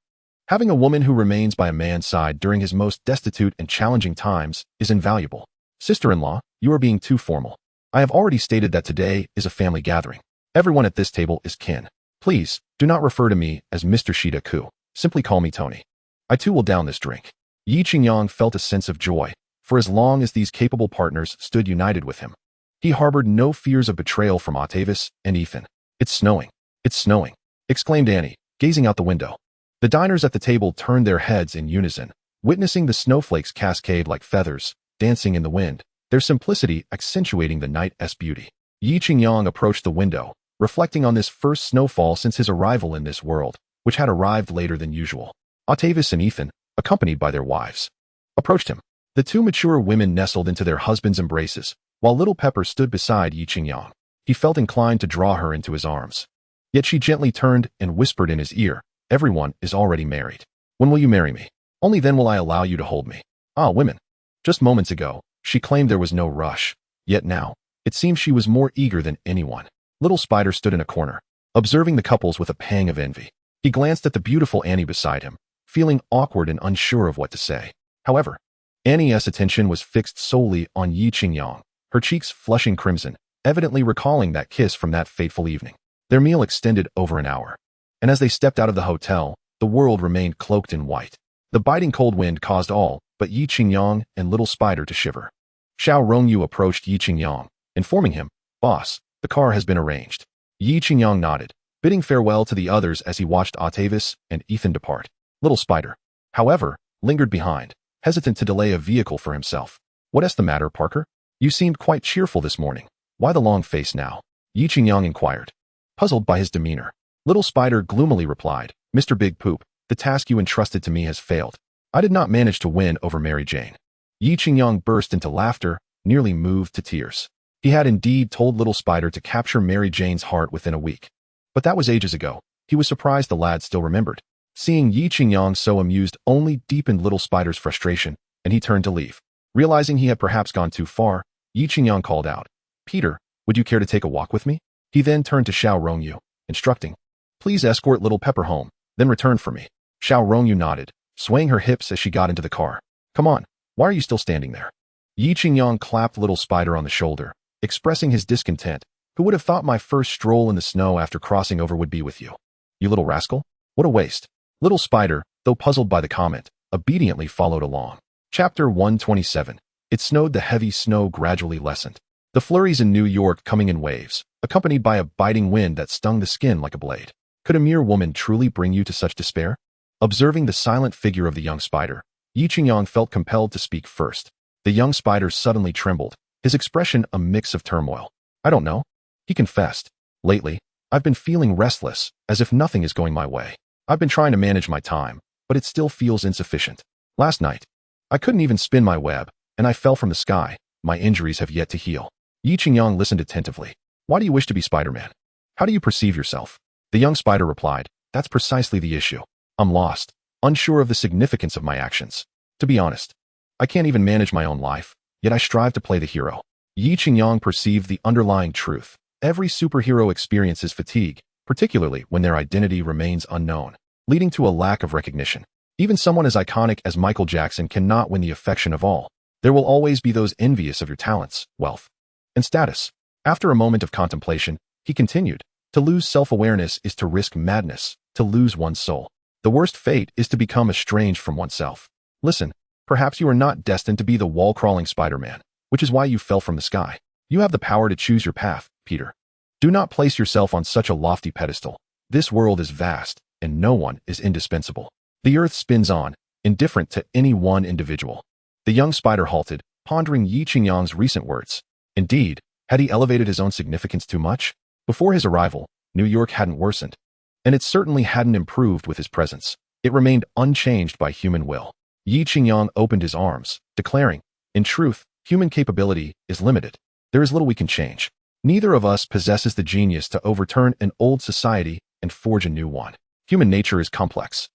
Having a woman who remains by a man's side during his most destitute and challenging times is invaluable. "Sister-in-law, you are being too formal. I have already stated that today is a family gathering. Everyone at this table is kin. Please, do not refer to me as Mr. Shida Ku. Simply call me Tony. I too will down this drink." Yi Qingyang felt a sense of joy, for as long as these capable partners stood united with him, he harbored no fears of betrayal from Octavius and Ethan. "It's snowing. It's snowing," exclaimed Annie, gazing out the window. The diners at the table turned their heads in unison, witnessing the snowflakes cascade like feathers, dancing in the wind, their simplicity accentuating the night's beauty. Yi Qingyang approached the window, reflecting on this first snowfall since his arrival in this world, which had arrived later than usual. Octavius and Ethan, accompanied by their wives, approached him. The two mature women nestled into their husbands' embraces, while little Pepper stood beside Yi Qingyang. He felt inclined to draw her into his arms. Yet she gently turned and whispered in his ear, "Everyone is already married. When will you marry me? Only then will I allow you to hold me." Ah, women. Just moments ago, she claimed there was no rush, yet now, it seemed she was more eager than anyone. Little Spider stood in a corner, observing the couples with a pang of envy. He glanced at the beautiful Annie beside him, feeling awkward and unsure of what to say. However, Annie's attention was fixed solely on Yi Qingyang, her cheeks flushing crimson, evidently recalling that kiss from that fateful evening. Their meal extended over an hour, and as they stepped out of the hotel, the world remained cloaked in white. The biting cold wind caused all but Yi Qingyang and Little Spider to shiver. Xiao Rongyu approached Yi Qingyang, informing him, "Boss, the car has been arranged." Yi Qingyang nodded, bidding farewell to the others as he watched Octavius and Ethan depart. Little Spider, however, lingered behind, hesitant to delay a vehicle for himself. "What's the matter, Parker? You seemed quite cheerful this morning. Why the long face now?" Yi Qingyang inquired, puzzled by his demeanor. Little Spider gloomily replied, "Mr. Big Poop, the task you entrusted to me has failed. I did not manage to win over Mary Jane." Yi Qingyang burst into laughter, nearly moved to tears. He had indeed told Little Spider to capture Mary Jane's heart within a week. But that was ages ago. He was surprised the lad still remembered. Seeing Yi Qingyang so amused only deepened Little Spider's frustration, and he turned to leave. Realizing he had perhaps gone too far, Yi Qingyang called out, "Peter, Would you care to take a walk with me? He then turned to Xiao Rongyu, instructing, please escort little Pepper home, then return for me. Xiao Rongyu nodded, swaying her hips as she got into the car. Come on, why are you still standing there? Yi Qingyang clapped little Spider on the shoulder, expressing his discontent. Who would have thought my first stroll in the snow after crossing over would be with you? You little rascal? What a waste. Little Spider, though puzzled by the comment, obediently followed along. Chapter 127. It snowed. The heavy snow gradually lessened. The flurries in New York coming in waves, accompanied by a biting wind that stung the skin like a blade. Could a mere woman truly bring you to such despair? Observing the silent figure of the young Spider, Yi Qingyang felt compelled to speak first. The young Spider suddenly trembled, his expression a mix of turmoil. I don't know, he confessed. Lately, I've been feeling restless, as if nothing is going my way. I've been trying to manage my time, but it still feels insufficient. Last night, I couldn't even spin my web, and I fell from the sky. My injuries have yet to heal. Yi Qingyang listened attentively. Why do you wish to be Spider-Man? How do you perceive yourself? The young Spider replied, that's precisely the issue. I'm lost, unsure of the significance of my actions. To be honest, I can't even manage my own life, yet I strive to play the hero. Yi Qingyang perceived the underlying truth. Every superhero experiences fatigue, particularly when their identity remains unknown, leading to a lack of recognition. Even someone as iconic as Michael Jackson cannot win the affection of all. There will always be those envious of your talents, wealth, and status. After a moment of contemplation, he continued, to lose self-awareness is to risk madness, to lose one's soul. The worst fate is to become estranged from oneself. Listen, perhaps you are not destined to be the wall-crawling Spider-Man, which is why you fell from the sky. You have the power to choose your path, Peter. Do not place yourself on such a lofty pedestal. This world is vast, and no one is indispensable. The earth spins on, indifferent to any one individual. The young Spider halted, pondering Yi Qingyang's recent words. Indeed, had he elevated his own significance too much? Before his arrival, New York hadn't worsened, and it certainly hadn't improved with his presence. It remained unchanged by human will. Yi Qingyang opened his arms, declaring, in truth, human capability is limited. There is little we can change. Neither of us possesses the genius to overturn an old society and forge a new one. Human nature is complex,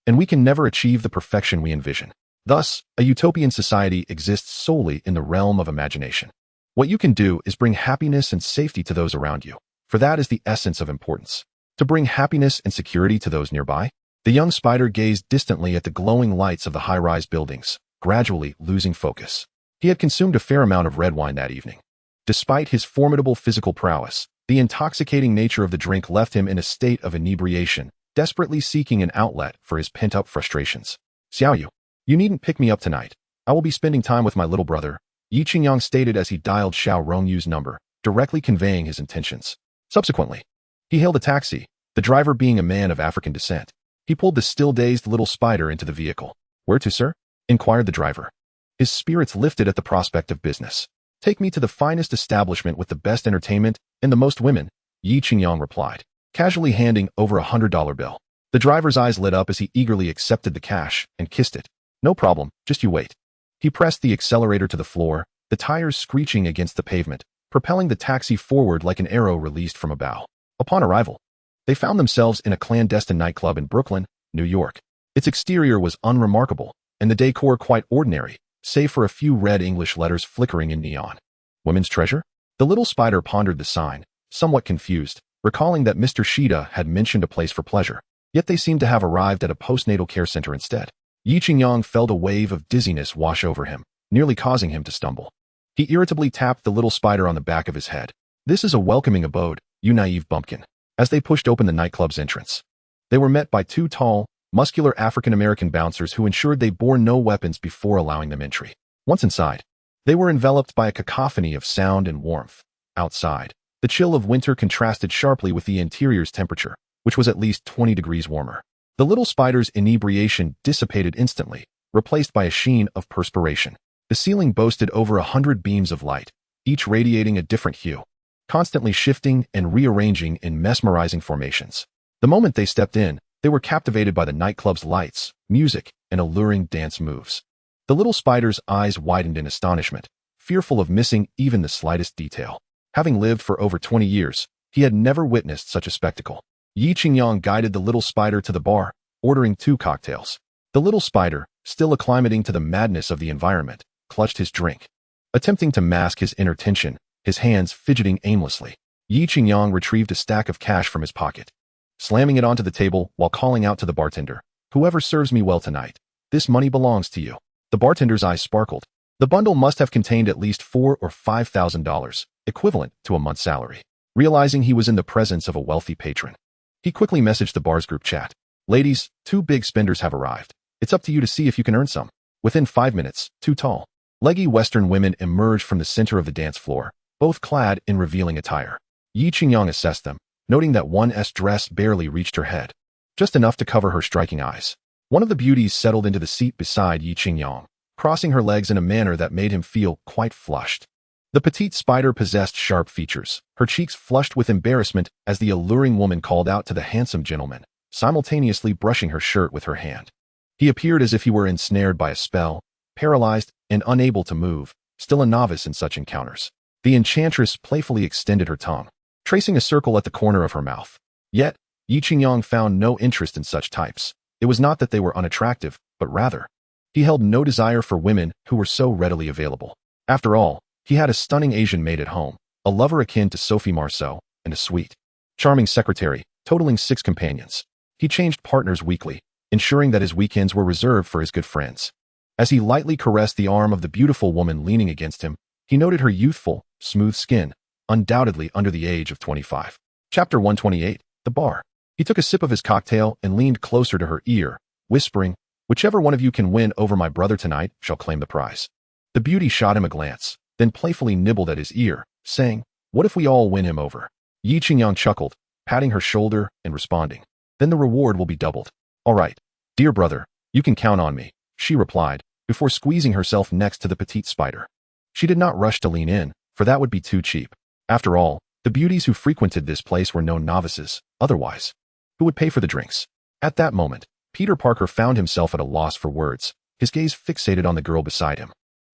and we can never achieve the perfection we envision. Thus, a utopian society exists solely in the realm of imagination. What you can do is bring happiness and safety to those around you, for that is the essence of importance. To bring happiness and security to those nearby, the young Spider gazed distantly at the glowing lights of the high-rise buildings, gradually losing focus. He had consumed a fair amount of red wine that evening. Despite his formidable physical prowess, the intoxicating nature of the drink left him in a state of inebriation, desperately seeking an outlet for his pent-up frustrations. Xiaoyu, you needn't pick me up tonight. I will be spending time with my little brother, Yi Qingyang stated as he dialed Xiao Rongyu's number, directly conveying his intentions. Subsequently, he hailed a taxi, the driver being a man of African descent. He pulled the still-dazed little Spider into the vehicle. Where to, sir? Inquired the driver. His spirits lifted at the prospect of business. Take me to the finest establishment with the best entertainment and the most women, Yi Qingyang replied, casually handing over $100 bill. The driver's eyes lit up as he eagerly accepted the cash and kissed it. No problem, just you wait. He pressed the accelerator to the floor, the tires screeching against the pavement, propelling the taxi forward like an arrow released from a bow. Upon arrival, they found themselves in a clandestine nightclub in Brooklyn, New York. Its exterior was unremarkable, and the decor quite ordinary, save for a few red English letters flickering in neon. Women's treasure? The little Spider pondered the sign, somewhat confused, recalling that Mr. Shida had mentioned a place for pleasure. Yet they seemed to have arrived at a postnatal care center instead. Yi Qingyang felt a wave of dizziness wash over him, nearly causing him to stumble. He irritably tapped the little Spider on the back of his head. This is a welcoming abode, you naive bumpkin. As they pushed open the nightclub's entrance, they were met by two tall, muscular African-American bouncers who ensured they bore no weapons before allowing them entry. Once inside, they were enveloped by a cacophony of sound and warmth. Outside, the chill of winter contrasted sharply with the interior's temperature, which was at least 20 degrees warmer. The little Spider's inebriation dissipated instantly, replaced by a sheen of perspiration. The ceiling boasted over 100 beams of light, each radiating a different hue, constantly shifting and rearranging in mesmerizing formations. The moment they stepped in, they were captivated by the nightclub's lights, music, and alluring dance moves. The little Spider's eyes widened in astonishment, fearful of missing even the slightest detail. Having lived for over 20 years, he had never witnessed such a spectacle. Yi Qingyang guided the little Spider to the bar, ordering 2 cocktails. The little Spider, still acclimating to the madness of the environment, clutched his drink. Attempting to mask his inner tension, his hands fidgeting aimlessly. Yi Qingyang retrieved a stack of cash from his pocket, slamming it onto the table while calling out to the bartender, "Whoever serves me well tonight, this money belongs to you." The bartender's eyes sparkled. The bundle must have contained at least $4,000 or $5,000, equivalent to a month's salary. Realizing he was in the presence of a wealthy patron, he quickly messaged the bar's group chat. "Ladies, 2 big spenders have arrived. It's up to you to see if you can earn some." Within 5 minutes, 2 tall, leggy Western women emerged from the center of the dance floor, both clad in revealing attire. Yi Qingyang assessed them, noting that one's dress barely reached her head, just enough to cover her striking eyes. One of the beauties settled into the seat beside Yi Qingyang, crossing her legs in a manner that made him feel quite flushed. The petite spider possessed sharp features, her cheeks flushed with embarrassment as the alluring woman called out to the handsome gentleman, simultaneously brushing her shirt with her hand. He appeared as if he were ensnared by a spell, paralyzed and unable to move, still a novice in such encounters. The enchantress playfully extended her tongue, tracing a circle at the corner of her mouth. Yet, Yi Qingyang found no interest in such types. It was not that they were unattractive, but rather, he held no desire for women who were so readily available. After all, he had a stunning Asian maid at home, a lover akin to Sophie Marceau, and a sweet, charming secretary, totaling 6 companions. He changed partners weekly, ensuring that his weekends were reserved for his good friends. As he lightly caressed the arm of the beautiful woman leaning against him, he noted her youthful, smooth skin, undoubtedly under the age of 25. Chapter 128, The Bar. He took a sip of his cocktail and leaned closer to her ear, whispering, "Whichever one of you can win over my brother tonight shall claim the prize." The beauty shot him a glance, then playfully nibbled at his ear, saying, "What if we all win him over?" Yi Qingyang chuckled, patting her shoulder and responding, "Then the reward will be doubled." "All right, dear brother, you can count on me," she replied, before squeezing herself next to the petite spider. She did not rush to lean in, for that would be too cheap. After all, the beauties who frequented this place were no novices. Otherwise, who would pay for the drinks? At that moment, Peter Parker found himself at a loss for words, his gaze fixated on the girl beside him,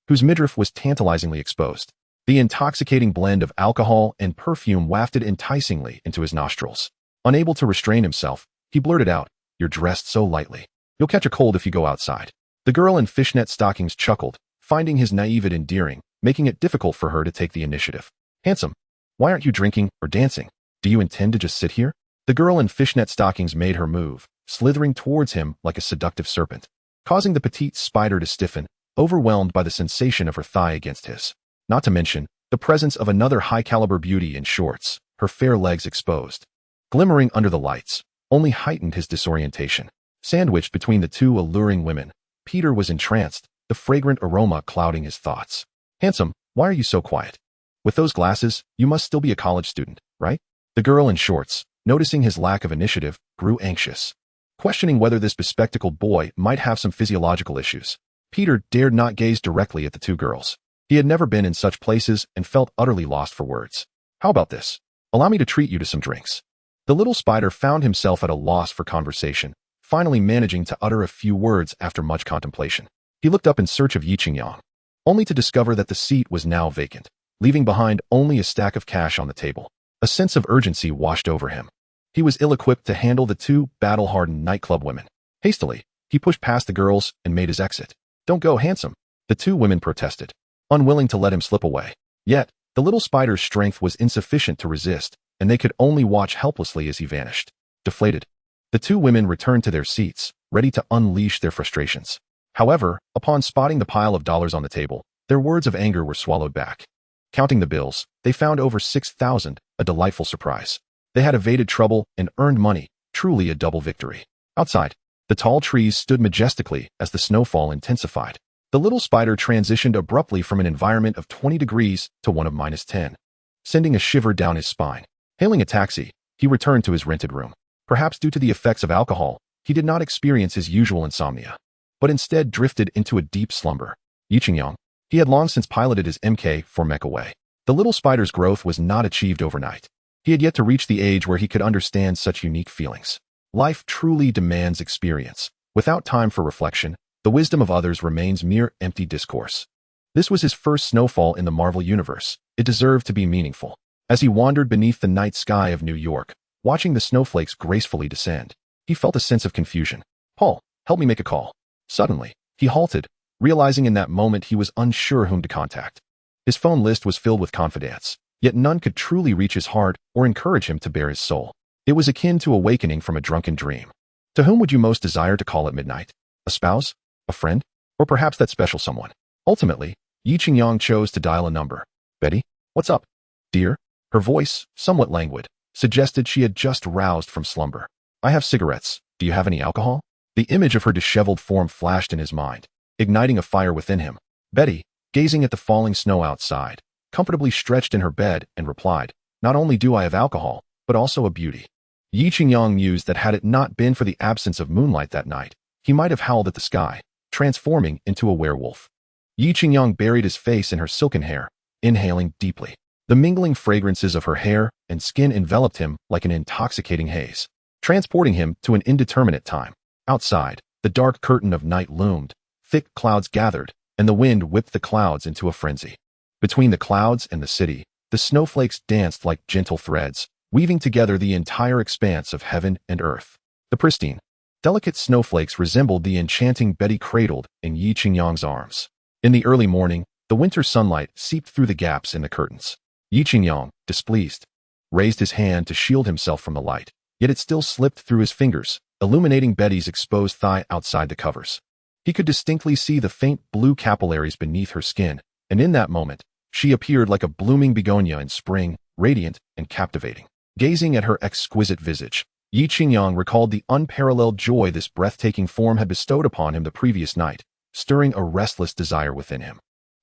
whose midriff was tantalizingly exposed. The intoxicating blend of alcohol and perfume wafted enticingly into his nostrils. Unable to restrain himself, he blurted out, "You're dressed so lightly. You'll catch a cold if you go outside." The girl in fishnet stockings chuckled, finding his naivete endearing, making it difficult for her to take the initiative. "Handsome, why aren't you drinking or dancing? Do you intend to just sit here?" The girl in fishnet stockings made her move, slithering towards him like a seductive serpent, causing the petite spider to stiffen, overwhelmed by the sensation of her thigh against his. Not to mention, the presence of another high-caliber beauty in shorts, her fair legs exposed, glimmering under the lights, only heightened his disorientation. Sandwiched between the 2 alluring women, Peter was entranced, the fragrant aroma clouding his thoughts. "Handsome, why are you so quiet? With those glasses, you must still be a college student, right?" The girl in shorts, noticing his lack of initiative, grew anxious, questioning whether this bespectacled boy might have some physiological issues. Peter dared not gaze directly at the 2 girls. He had never been in such places and felt utterly lost for words. "How about this? Allow me to treat you to some drinks." The little spider found himself at a loss for conversation, finally managing to utter a few words after much contemplation. He looked up in search of Yi Qingyang, only to discover that the seat was now vacant, leaving behind only a stack of cash on the table. A sense of urgency washed over him. He was ill-equipped to handle the 2 battle-hardened nightclub women. Hastily, he pushed past the girls and made his exit. "Don't go, handsome," the 2 women protested, unwilling to let him slip away. Yet, the little spider's strength was insufficient to resist, and they could only watch helplessly as he vanished. Deflated, the 2 women returned to their seats, ready to unleash their frustrations. However, upon spotting the pile of dollars on the table, their words of anger were swallowed back. Counting the bills, they found over 6,000, a delightful surprise. They had evaded trouble and earned money, truly a double victory. Outside, the tall trees stood majestically as the snowfall intensified. The little spider transitioned abruptly from an environment of 20 degrees to one of -10, sending a shiver down his spine. Hailing a taxi, he returned to his rented room. Perhaps due to the effects of alcohol, he did not experience his usual insomnia, but instead drifted into a deep slumber. Yi Qingyang, he had long since piloted his MK-4 mech away. The little spider's growth was not achieved overnight. He had yet to reach the age where he could understand such unique feelings. Life truly demands experience. Without time for reflection, the wisdom of others remains mere empty discourse. This was his first snowfall in the Marvel Universe. It deserved to be meaningful. As he wandered beneath the night sky of New York, watching the snowflakes gracefully descend, he felt a sense of confusion. "Paul, help me make a call." Suddenly, he halted, realizing in that moment he was unsure whom to contact. His phone list was filled with confidants, yet none could truly reach his heart or encourage him to bare his soul. It was akin to awakening from a drunken dream. To whom would you most desire to call at midnight? A spouse? A friend? Or perhaps that special someone? Ultimately, Yi Qingyang chose to dial a number. Betty? What's up? Dear? Her voice, somewhat languid, suggested she had just roused from slumber. I have cigarettes. Do you have any alcohol? The image of her disheveled form flashed in his mind, igniting a fire within him. Betty, gazing at the falling snow outside, comfortably stretched in her bed and replied, Not only do I have alcohol, but also a beauty. Yi Qingyang mused that had it not been for the absence of moonlight that night, he might have howled at the sky, transforming into a werewolf. Yi Qingyang buried his face in her silken hair, inhaling deeply. The mingling fragrances of her hair and skin enveloped him like an intoxicating haze, transporting him to an indeterminate time. Outside, the dark curtain of night loomed, thick clouds gathered, and the wind whipped the clouds into a frenzy. Between the clouds and the city, the snowflakes danced like gentle threads, weaving together the entire expanse of heaven and earth. The pristine, delicate snowflakes resembled the enchanting Betty cradled in Yi Qingyang's arms. In the early morning, the winter sunlight seeped through the gaps in the curtains. Yi Qingyang, displeased, raised his hand to shield himself from the light, yet it still slipped through his fingers, illuminating Betty's exposed thigh outside the covers. He could distinctly see the faint blue capillaries beneath her skin, and in that moment, she appeared like a blooming begonia in spring, radiant and captivating. Gazing at her exquisite visage, Yi Qingyang recalled the unparalleled joy this breathtaking form had bestowed upon him the previous night, stirring a restless desire within him.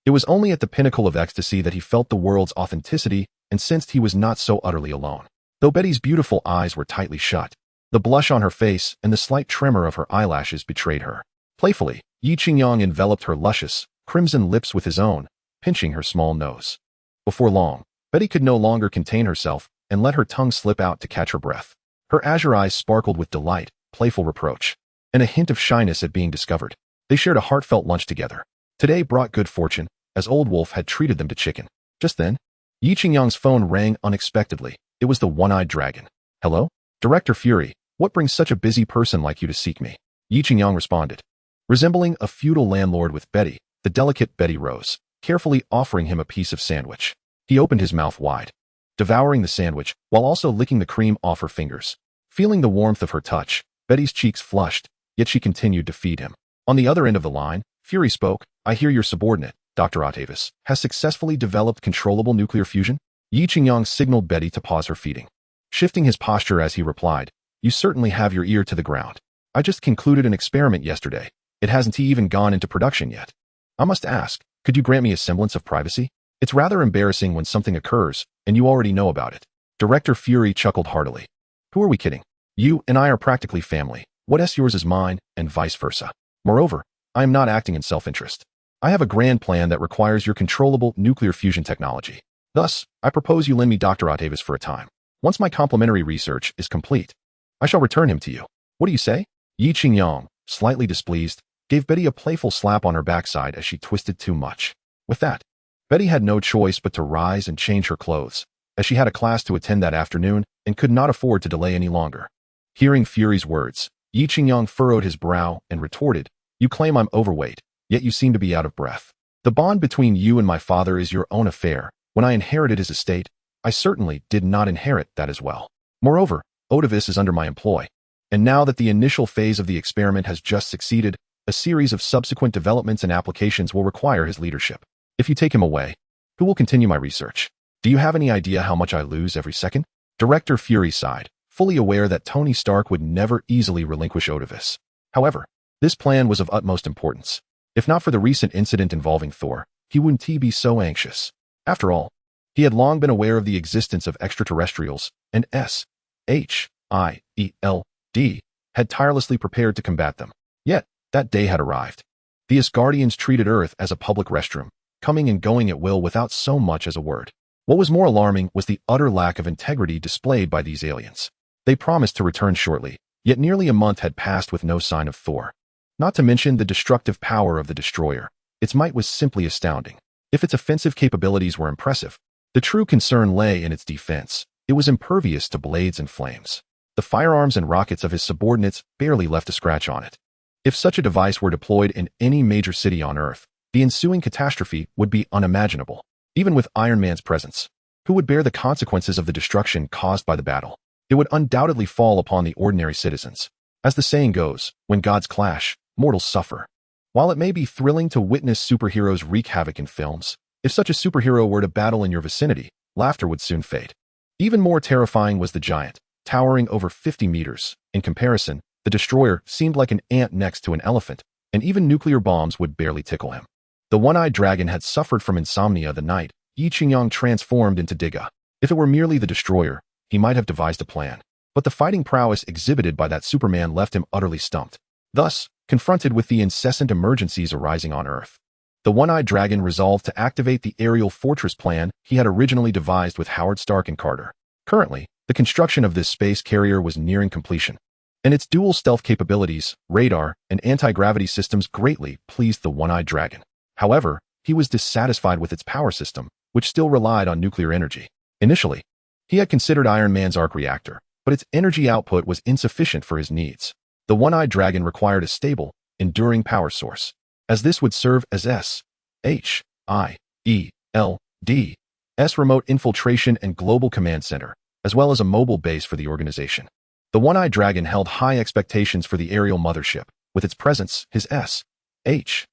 It was only at the pinnacle of ecstasy that he felt the world's authenticity and sensed he was not so utterly alone. Though Betty's beautiful eyes were tightly shut, the blush on her face and the slight tremor of her eyelashes betrayed her. Playfully, Yi Qingyang enveloped her luscious, crimson lips with his own, pinching her small nose. Before long, Betty could no longer contain herself and let her tongue slip out to catch her breath. Her azure eyes sparkled with delight, playful reproach, and a hint of shyness at being discovered. They shared a heartfelt lunch together. Today brought good fortune, as Old Wolf had treated them to chicken. Just then, Yi Qingyang's phone rang unexpectedly. It was the one-eyed dragon. Hello? Director Fury, what brings such a busy person like you to seek me? Yi Qingyang responded. Resembling a feudal landlord with Betty, the delicate Betty rose, carefully offering him a piece of sandwich. He opened his mouth wide, devouring the sandwich while also licking the cream off her fingers. Feeling the warmth of her touch, Betty's cheeks flushed, yet she continued to feed him. On the other end of the line, Fury spoke, I hear your subordinate, Dr. Octavius, has successfully developed controllable nuclear fusion? Yi Qingyang signaled Betty to pause her feeding, shifting his posture as he replied, You certainly have your ear to the ground. I just concluded an experiment yesterday. It hasn't even gone into production yet. I must ask, could you grant me a semblance of privacy? It's rather embarrassing when something occurs, and you already know about it. Director Fury chuckled heartily. Who are we kidding? You and I are practically family. What's yours is mine, and vice versa. Moreover, I am not acting in self-interest. I have a grand plan that requires your controllable nuclear fusion technology. Thus, I propose you lend me Dr. Octavius for a time. Once my complementary research is complete, I shall return him to you. What do you say? Yi Qingyang, slightly displeased, gave Betty a playful slap on her backside as she twisted too much. With that, Betty had no choice but to rise and change her clothes, as she had a class to attend that afternoon and could not afford to delay any longer. Hearing Fury's words, Yi Qingyang furrowed his brow and retorted, You claim I'm overweight, yet you seem to be out of breath. The bond between you and my father is your own affair. When I inherited his estate, I certainly did not inherit that as well. Moreover, Octavius is under my employ, and now that the initial phase of the experiment has just succeeded, a series of subsequent developments and applications will require his leadership. If you take him away, who will continue my research? Do you have any idea how much I lose every second? Director Fury sighed, fully aware that Tony Stark would never easily relinquish Octavius. However, this plan was of utmost importance. If not for the recent incident involving Thor, he wouldn't be so anxious. After all, he had long been aware of the existence of extraterrestrials, and SHIELD had tirelessly prepared to combat them. Yet, that day had arrived. The Asgardians treated Earth as a public restroom, coming and going at will without so much as a word. What was more alarming was the utter lack of integrity displayed by these aliens. They promised to return shortly, yet nearly a month had passed with no sign of Thor. Not to mention the destructive power of the destroyer. Its might was simply astounding. If its offensive capabilities were impressive, the true concern lay in its defense. It was impervious to blades and flames. The firearms and rockets of his subordinates barely left a scratch on it. If such a device were deployed in any major city on Earth, the ensuing catastrophe would be unimaginable. Even with Iron Man's presence, who would bear the consequences of the destruction caused by the battle? It would undoubtedly fall upon the ordinary citizens. As the saying goes, when gods clash, mortals suffer. While it may be thrilling to witness superheroes wreak havoc in films, if such a superhero were to battle in your vicinity, laughter would soon fade. Even more terrifying was the giant, towering over 50 meters. In comparison, the destroyer seemed like an ant next to an elephant, and even nuclear bombs would barely tickle him. The one-eyed dragon had suffered from insomnia the night Yi Qingyang transformed into Diga. If it were merely the destroyer, he might have devised a plan. But the fighting prowess exhibited by that Superman left him utterly stumped. Thus, confronted with the incessant emergencies arising on Earth, the one-eyed dragon resolved to activate the aerial fortress plan he had originally devised with Howard Stark and Carter. Currently, the construction of this space carrier was nearing completion, and its dual stealth capabilities, radar, and anti-gravity systems greatly pleased the one-eyed dragon. However, he was dissatisfied with its power system, which still relied on nuclear energy. Initially, he had considered Iron Man's arc reactor, but its energy output was insufficient for his needs. The one-eyed dragon required a stable, enduring power source, as this would serve as SHIELD's remote infiltration and global command center, as well as a mobile base for the organization. The one-eyed dragon held high expectations for the aerial mothership. With its presence, his SHIELD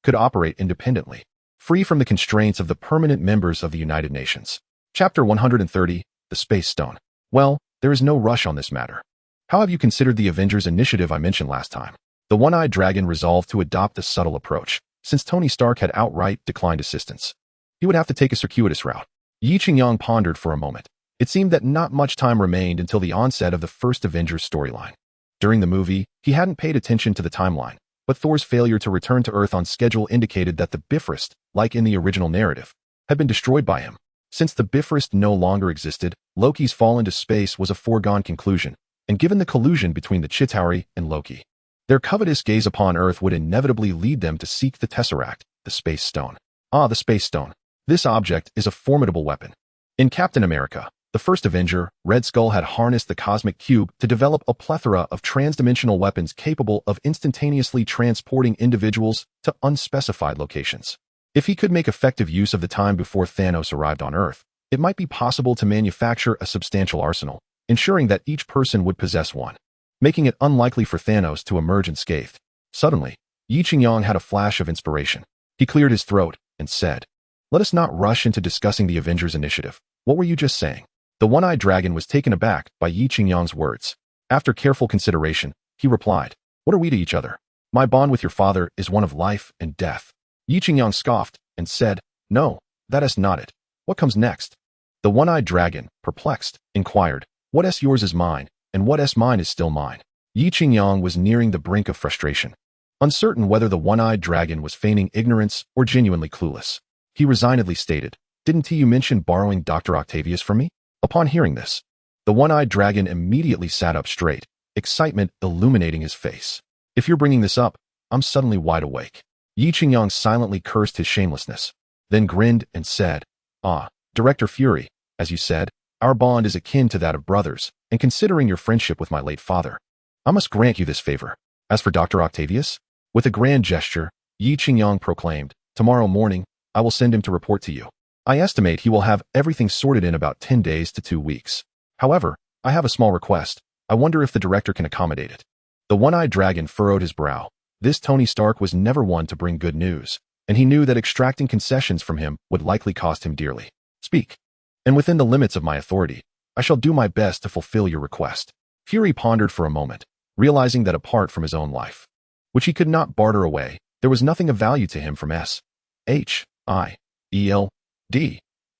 could operate independently, free from the constraints of the permanent members of the United Nations. Chapter 130, The Space Stone. Well, there is no rush on this matter. How have you considered the Avengers initiative I mentioned last time? The one-eyed dragon resolved to adopt a subtle approach, since Tony Stark had outright declined assistance. He would have to take a circuitous route. Yi Qingyang pondered for a moment. It seemed that not much time remained until the onset of the first Avengers storyline. During the movie, he hadn't paid attention to the timeline, but Thor's failure to return to Earth on schedule indicated that the Bifrost, like in the original narrative, had been destroyed by him. Since the Bifrost no longer existed, Loki's fall into space was a foregone conclusion, and given the collusion between the Chitauri and Loki, their covetous gaze upon Earth would inevitably lead them to seek the Tesseract, the Space Stone. Ah, the Space Stone. This object is a formidable weapon. In Captain America, the first Avenger, Red Skull had harnessed the cosmic cube to develop a plethora of transdimensional weapons capable of instantaneously transporting individuals to unspecified locations. If he could make effective use of the time before Thanos arrived on Earth, it might be possible to manufacture a substantial arsenal, ensuring that each person would possess one, making it unlikely for Thanos to emerge unscathed. Suddenly, Yi Qingyang had a flash of inspiration. He cleared his throat and said, "Let us not rush into discussing the Avengers initiative. What were you just saying?" The one-eyed dragon was taken aback by Yi Qingyang's words. After careful consideration, he replied, "What are we to each other? My bond with your father is one of life and death." Yi Qingyang scoffed and said, "No, that is not it. What comes next?" The one-eyed dragon, perplexed, inquired, "What is yours is mine, and what is mine is still mine." Yi Qingyang was nearing the brink of frustration. Uncertain whether the one-eyed dragon was feigning ignorance or genuinely clueless, he resignedly stated, "Didn't you mention borrowing Dr. Octavius from me?" Upon hearing this, the one-eyed dragon immediately sat up straight, excitement illuminating his face. "If you're bringing this up, I'm suddenly wide awake." Yi Qingyang silently cursed his shamelessness, then grinned and said, "Ah, Director Fury, as you said, our bond is akin to that of brothers, and considering your friendship with my late father, I must grant you this favor. As for Dr. Octavius," with a grand gesture, Yi Qingyang proclaimed, "Tomorrow morning, I will send him to report to you. I estimate he will have everything sorted in about 10 days to 2 weeks. However, I have a small request. I wonder if the director can accommodate it." The one-eyed dragon furrowed his brow. This Tony Stark was never one to bring good news, and he knew that extracting concessions from him would likely cost him dearly. "Speak. And within the limits of my authority, I shall do my best to fulfill your request." Fury pondered for a moment, realizing that apart from his own life, which he could not barter away, there was nothing of value to him from SHIELD.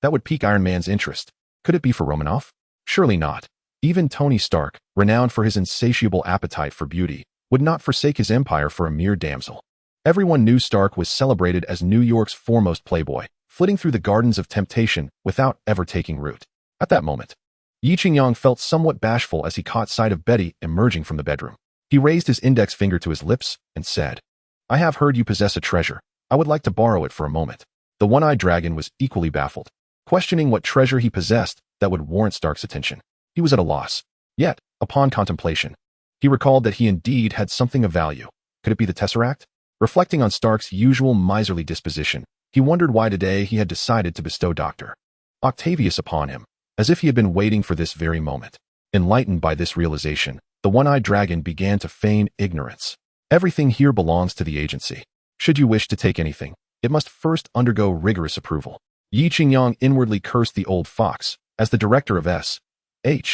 That would pique Iron Man's interest. Could it be for Romanoff? Surely not. Even Tony Stark, renowned for his insatiable appetite for beauty, would not forsake his empire for a mere damsel. Everyone knew Stark was celebrated as New York's foremost playboy, flitting through the gardens of temptation without ever taking root. At that moment, Yi Qingyang felt somewhat bashful as he caught sight of Betty emerging from the bedroom. He raised his index finger to his lips and said, "I have heard you possess a treasure. I would like to borrow it for a moment." The one-eyed dragon was equally baffled, questioning what treasure he possessed that would warrant Stark's attention. He was at a loss. Yet, upon contemplation, he recalled that he indeed had something of value. Could it be the Tesseract? Reflecting on Stark's usual miserly disposition, He wondered why today he had decided to bestow Dr. Octavius upon him, as if he had been waiting for this very moment. Enlightened by this realization, the one-eyed dragon began to feign ignorance. Everything here belongs to the agency. Should you wish to take anything, it must first undergo rigorous approval. Yi Qingyang inwardly cursed the old fox. As the director of S.H.I.E.L.D.,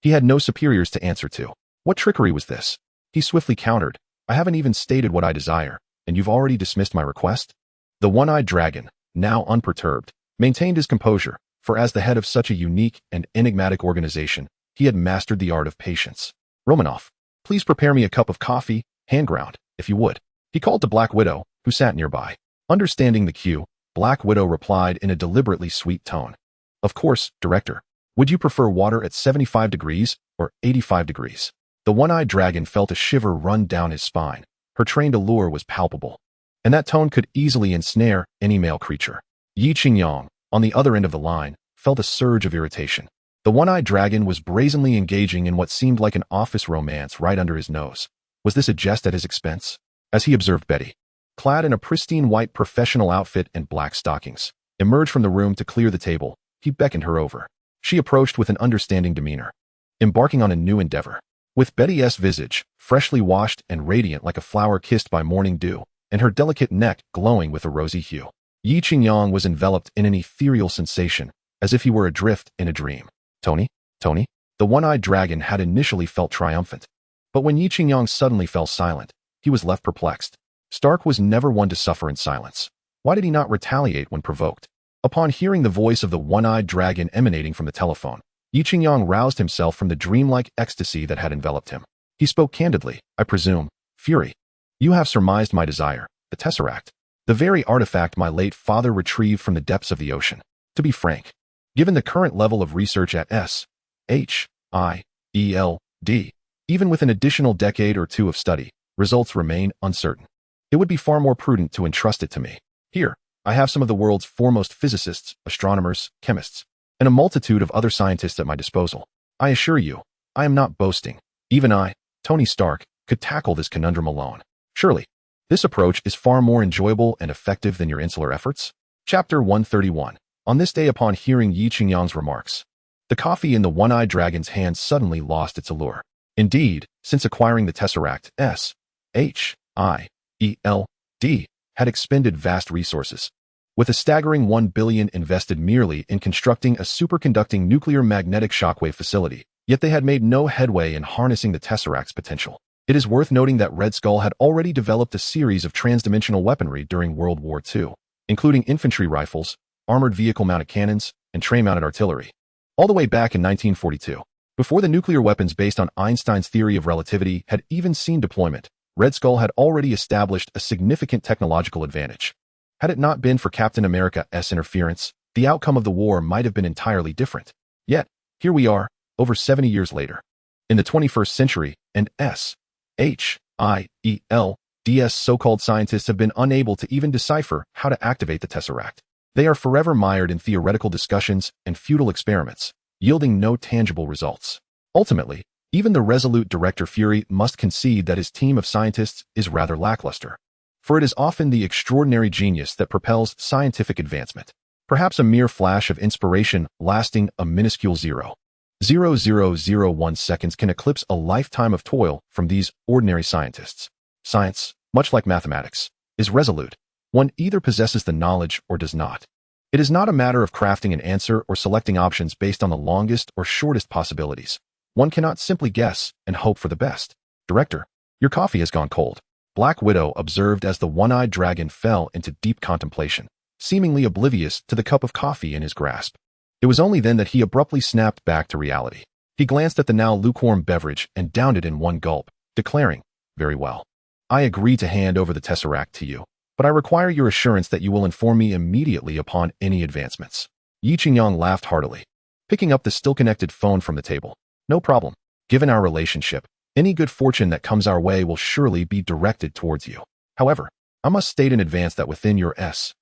he had no superiors to answer to. What trickery was this? He swiftly countered, I haven't even stated what I desire, and you've already dismissed my request? The one-eyed dragon, now unperturbed, maintained his composure, for as the head of such a unique and enigmatic organization, he had mastered the art of patience. Romanov, please prepare me a cup of coffee, hand-ground, if you would. He called to Black Widow, who sat nearby. Understanding the cue, Black Widow replied in a deliberately sweet tone. Of course, Director. Would you prefer water at 75 degrees or 85 degrees? The one-eyed dragon felt a shiver run down his spine. Her trained allure was palpable, and that tone could easily ensnare any male creature. Yi Qingyang, on the other end of the line, felt a surge of irritation. The one-eyed dragon was brazenly engaging in what seemed like an office romance right under his nose. Was this a jest at his expense? As he observed Betty, clad in a pristine white professional outfit and black stockings, emerge from the room to clear the table, he beckoned her over. She approached with an understanding demeanor, embarking on a new endeavor. With Betty's visage, freshly washed and radiant like a flower kissed by morning dew, and her delicate neck glowing with a rosy hue, Yi Qingyang was enveloped in an ethereal sensation, as if he were adrift in a dream. Tony? The one-eyed dragon had initially felt triumphant. But when Yi Qingyang suddenly fell silent, he was left perplexed. Stark was never one to suffer in silence. Why did he not retaliate when provoked? Upon hearing the voice of the one-eyed dragon emanating from the telephone, Yi Qingyang roused himself from the dreamlike ecstasy that had enveloped him. He spoke candidly, I presume, Fury. You have surmised my desire, the Tesseract, the very artifact my late father retrieved from the depths of the ocean. To be frank, given the current level of research at S.H.I.E.L.D., even with an additional decade or two of study, results remain uncertain. It would be far more prudent to entrust it to me. Here, I have some of the world's foremost physicists, astronomers, chemists, and a multitude of other scientists at my disposal. I assure you, I am not boasting. Even I, Tony Stark, could tackle this conundrum alone. Surely, this approach is far more enjoyable and effective than your insular efforts. Chapter 131. On this day, upon hearing Yi Qingyang's remarks, the coffee in the one-eyed dragon's hand suddenly lost its allure. Indeed, since acquiring the Tesseract, S.H.I.E.L.D. had expended vast resources, with a staggering $1 billion invested merely in constructing a superconducting nuclear magnetic shockwave facility, yet they had made no headway in harnessing the Tesseract's potential. It is worth noting that Red Skull had already developed a series of transdimensional weaponry during World War II, including infantry rifles, armored vehicle-mounted cannons, and tray-mounted artillery. All the way back in 1942, before the nuclear weapons based on Einstein's theory of relativity had even seen deployment, Red Skull had already established a significant technological advantage. Had it not been for Captain America's interference, the outcome of the war might have been entirely different. Yet, here we are, over 70 years later, in the 21st century, and S.H.I.E.L.D.'s so-called scientists have been unable to even decipher how to activate the Tesseract. They are forever mired in theoretical discussions and futile experiments, yielding no tangible results. Ultimately, even the resolute Director Fury must concede that his team of scientists is rather lackluster. For it is often the extraordinary genius that propels scientific advancement. Perhaps a mere flash of inspiration lasting a minuscule 0.0001 seconds can eclipse a lifetime of toil from these ordinary scientists. Science, much like mathematics, is resolute. One either possesses the knowledge or does not. It is not a matter of crafting an answer or selecting options based on the longest or shortest possibilities. One cannot simply guess and hope for the best. Director, your coffee has gone cold. Black Widow observed as the one-eyed dragon fell into deep contemplation, seemingly oblivious to the cup of coffee in his grasp. It was only then that he abruptly snapped back to reality. He glanced at the now lukewarm beverage and downed it in one gulp, declaring, very well. I agree to hand over the Tesseract to you, but I require your assurance that you will inform me immediately upon any advancements. Yi Qingyang laughed heartily, picking up the still-connected phone from the table. No problem. Given our relationship, any good fortune that comes our way will surely be directed towards you. However, I must state in advance that within your S.H.I.E.L.D.,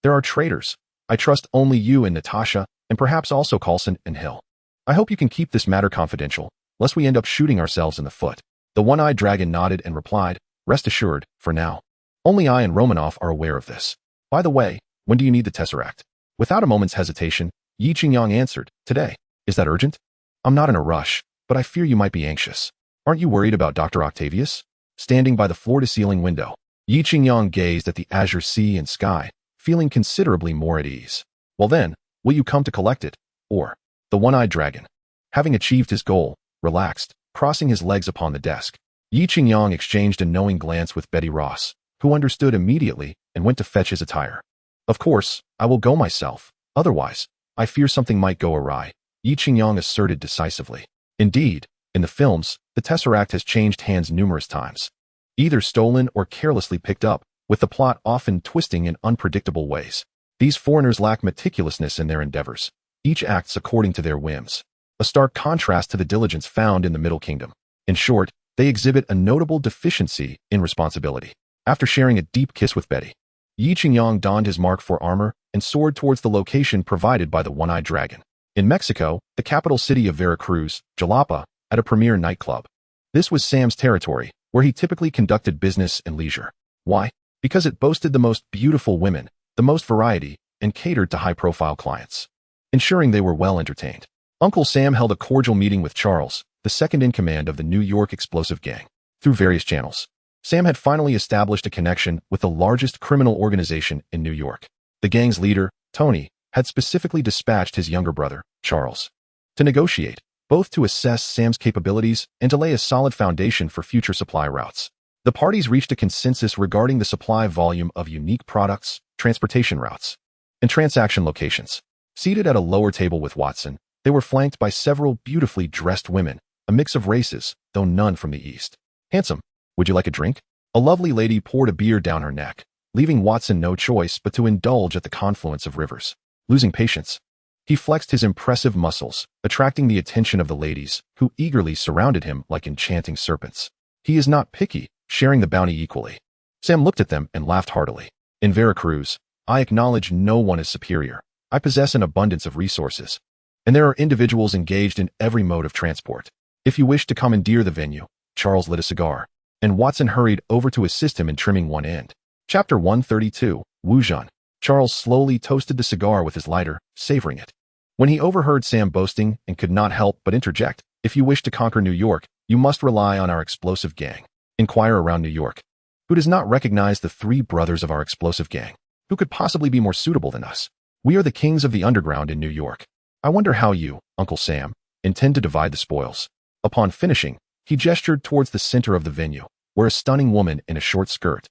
there are traitors. I trust only you and Natasha, and perhaps also Coulson and Hill. I hope you can keep this matter confidential, lest we end up shooting ourselves in the foot. The one-eyed dragon nodded and replied, Rest assured, for now. Only I and Romanoff are aware of this. By the way, when do you need the Tesseract? Without a moment's hesitation, Yi Qingyang answered, today. Is that urgent? I'm not in a rush, but I fear you might be anxious. Aren't you worried about Dr. Octavius? Standing by the floor-to-ceiling window, Yi Qingyang gazed at the azure sea and sky, feeling considerably more at ease. Well then, will you come to collect it? Or, the one-eyed dragon? Having achieved his goal, relaxed, crossing his legs upon the desk, Yi Qingyang exchanged a knowing glance with Betty Ross, who understood immediately and went to fetch his attire. Of course, I will go myself. Otherwise, I fear something might go awry, Yi Qingyang asserted decisively. Indeed, in the films, the Tesseract has changed hands numerous times. Either stolen or carelessly picked up, with the plot often twisting in unpredictable ways. These foreigners lack meticulousness in their endeavors. Each acts according to their whims. A stark contrast to the diligence found in the Middle Kingdom. In short, they exhibit a notable deficiency in responsibility. After sharing a deep kiss with Betty, Yi Qingyang donned his Mark IV armor and soared towards the location provided by the one-eyed dragon. In Mexico, the capital city of Veracruz, Jalapa, at a premier nightclub. This was Sam's territory, where he typically conducted business and leisure. Why? Because it boasted the most beautiful women, the most variety, and catered to high-profile clients, ensuring they were well entertained. Uncle Sam held a cordial meeting with Charles, the second-in-command of the New York explosive gang. Through various channels, Sam had finally established a connection with the largest criminal organization in New York. The gang's leader, Tony, had specifically dispatched his younger brother, Charles, to negotiate, both to assess Sam's capabilities and to lay a solid foundation for future supply routes. The parties reached a consensus regarding the supply volume of unique products, transportation routes, and transaction locations. Seated at a lower table with Watson, they were flanked by several beautifully dressed women, a mix of races, though none from the East. Handsome, would you like a drink? A lovely lady poured a beer down her neck, leaving Watson no choice but to indulge at the confluence of rivers. Losing patience, he flexed his impressive muscles, attracting the attention of the ladies, who eagerly surrounded him like enchanting serpents. He is not picky, sharing the bounty equally. Sam looked at them and laughed heartily. In Veracruz, I acknowledge no one is superior. I possess an abundance of resources, and there are individuals engaged in every mode of transport. If you wish to commandeer the venue, Charles lit a cigar, and Watson hurried over to assist him in trimming one end. Chapter 132, Wujan. Charles slowly toasted the cigar with his lighter, savoring it. When he overheard Sam boasting and could not help but interject, if you wish to conquer New York, you must rely on our explosive gang. Inquire around New York. Who does not recognize the three brothers of our explosive gang? Who could possibly be more suitable than us? We are the kings of the underground in New York. I wonder how you, Uncle Sam, intend to divide the spoils. Upon finishing, he gestured towards the center of the venue, where a stunning woman in a short skirt,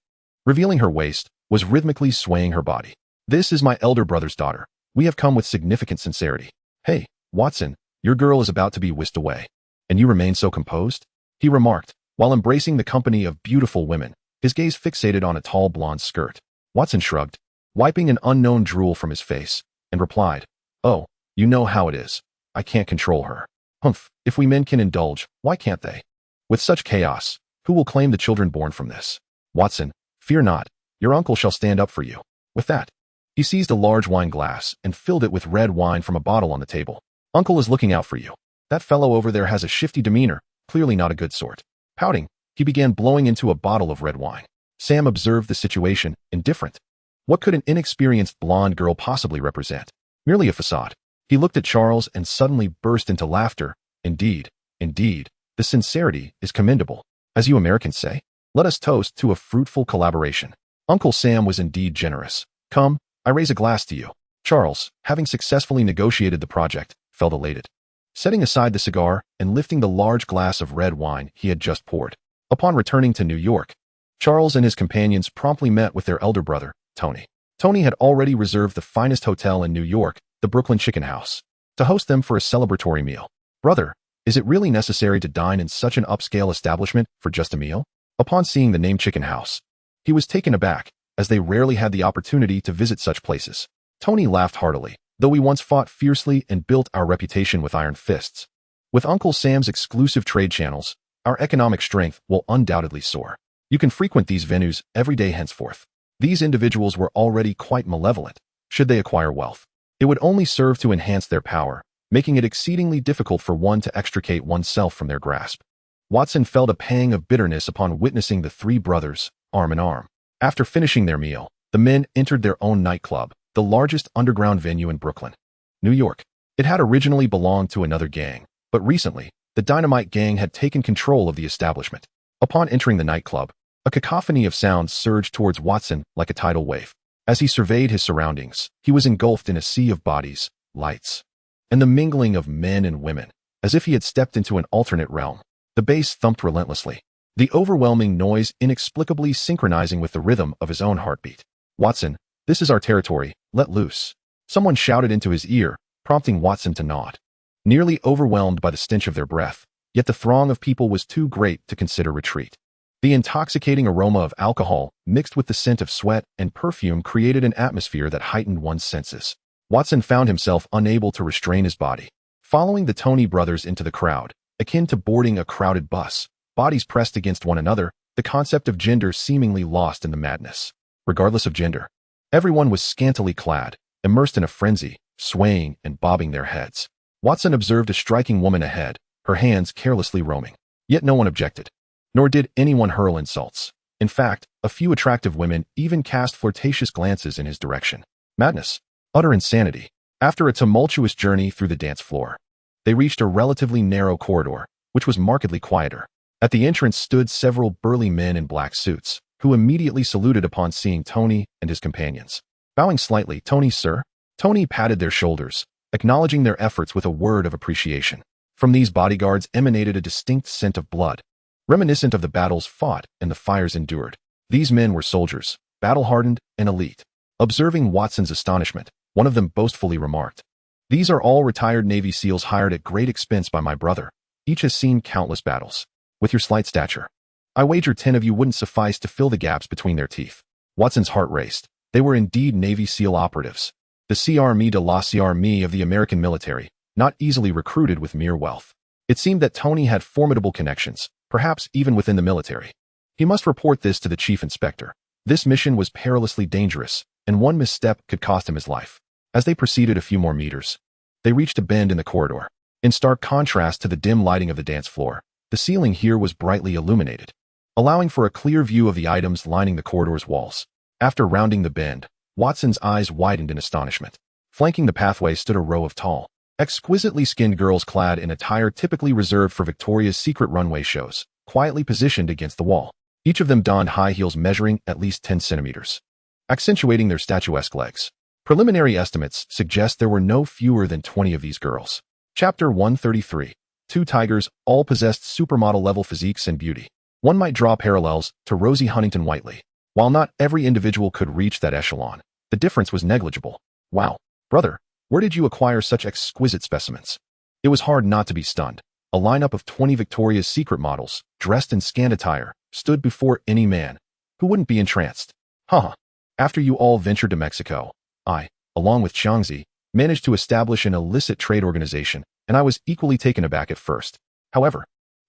revealing her waist, was rhythmically swaying her body. This is my elder brother's daughter. We have come with significant sincerity. Hey, Watson, your girl is about to be whisked away. And you remain so composed? He remarked, while embracing the company of beautiful women, his gaze fixated on a tall blonde skirt. Watson shrugged, wiping an unknown drool from his face, and replied, oh, you know how it is. I can't control her. Humph, if we men can indulge, why can't they? With such chaos, who will claim the children born from this? Watson, fear not, your uncle shall stand up for you. With that, he seized a large wine glass and filled it with red wine from a bottle on the table. Uncle is looking out for you. That fellow over there has a shifty demeanor, clearly not a good sort. Pouting, he began blowing into a bottle of red wine. Sam observed the situation, indifferent. What could an inexperienced blonde girl possibly represent? Merely a facade. He looked at Charles and suddenly burst into laughter. Indeed, the sincerity is commendable. As you Americans say, let us toast to a fruitful collaboration. Uncle Sam was indeed generous. Come, I raise a glass to you. Charles, having successfully negotiated the project, felt elated. Setting aside the cigar and lifting the large glass of red wine he had just poured. Upon returning to New York, Charles and his companions promptly met with their elder brother, Tony. Tony had already reserved the finest hotel in New York, the Brooklyn Chicken House, to host them for a celebratory meal. Brother, is it really necessary to dine in such an upscale establishment for just a meal? Upon seeing the name Chicken House, he was taken aback, as they rarely had the opportunity to visit such places. Tony laughed heartily, though we once fought fiercely and built our reputation with iron fists. With Uncle Sam's exclusive trade channels, our economic strength will undoubtedly soar. You can frequent these venues every day henceforth. These individuals were already quite malevolent. Should they acquire wealth, it would only serve to enhance their power, making it exceedingly difficult for one to extricate oneself from their grasp. Watson felt a pang of bitterness upon witnessing the three brothers, arm in arm. After finishing their meal, the men entered their own nightclub, the largest underground venue in Brooklyn, New York. It had originally belonged to another gang, but recently, the Dynamite Gang had taken control of the establishment. Upon entering the nightclub, a cacophony of sounds surged towards Watson like a tidal wave. As he surveyed his surroundings, he was engulfed in a sea of bodies, lights, and the mingling of men and women, as if he had stepped into an alternate realm. The bass thumped relentlessly, the overwhelming noise inexplicably synchronizing with the rhythm of his own heartbeat. "Watson, this is our territory, let loose," someone shouted into his ear, prompting Watson to nod. Nearly overwhelmed by the stench of their breath, yet the throng of people was too great to consider retreat. The intoxicating aroma of alcohol, mixed with the scent of sweat and perfume, created an atmosphere that heightened one's senses. Watson found himself unable to restrain his body. Following the Toney brothers into the crowd, akin to boarding a crowded bus, bodies pressed against one another, the concept of gender seemingly lost in the madness. Regardless of gender, everyone was scantily clad, immersed in a frenzy, swaying and bobbing their heads. Watson observed a striking woman ahead, her hands carelessly roaming. Yet no one objected, nor did anyone hurl insults. In fact, a few attractive women even cast flirtatious glances in his direction. Madness. Utter insanity. After a tumultuous journey through the dance floor, they reached a relatively narrow corridor, which was markedly quieter. At the entrance stood several burly men in black suits, who immediately saluted upon seeing Toney and his companions. Bowing slightly, "Toney, sir." Toney patted their shoulders, acknowledging their efforts with a word of appreciation. From these bodyguards emanated a distinct scent of blood, reminiscent of the battles fought and the fires endured. These men were soldiers, battle-hardened and elite. Observing Watson's astonishment, one of them boastfully remarked, "These are all retired Navy SEALs hired at great expense by my brother. Each has seen countless battles. With your slight stature, I wager 10 of you wouldn't suffice to fill the gaps between their teeth." Watson's heart raced. They were indeed Navy SEAL operatives, the Armée de la Armée of the American military, not easily recruited with mere wealth. It seemed that Toney had formidable connections, perhaps even within the military. He must report this to the chief inspector. This mission was perilously dangerous, and one misstep could cost him his life. As they proceeded a few more meters, they reached a bend in the corridor. In stark contrast to the dim lighting of the dance floor, the ceiling here was brightly illuminated, allowing for a clear view of the items lining the corridor's walls. After rounding the bend, Watson's eyes widened in astonishment. Flanking the pathway stood a row of tall, exquisitely skinned girls clad in attire typically reserved for Victoria's Secret runway shows, quietly positioned against the wall. Each of them donned high heels measuring at least 10 centimeters, accentuating their statuesque legs. Preliminary estimates suggest there were no fewer than 20 of these girls. Chapter 133. Two tigers, all possessed supermodel-level physiques and beauty. One might draw parallels to Rosie Huntington-Whiteley. While not every individual could reach that echelon, the difference was negligible. "Wow, brother, where did you acquire such exquisite specimens?" It was hard not to be stunned. A lineup of 20 Victoria's Secret models, dressed in scant attire, stood before any man who wouldn't be entranced. Haha. After you all ventured to Mexico, I, along with Xiangzi, managed to establish an illicit trade organization, and I was equally taken aback at first. However,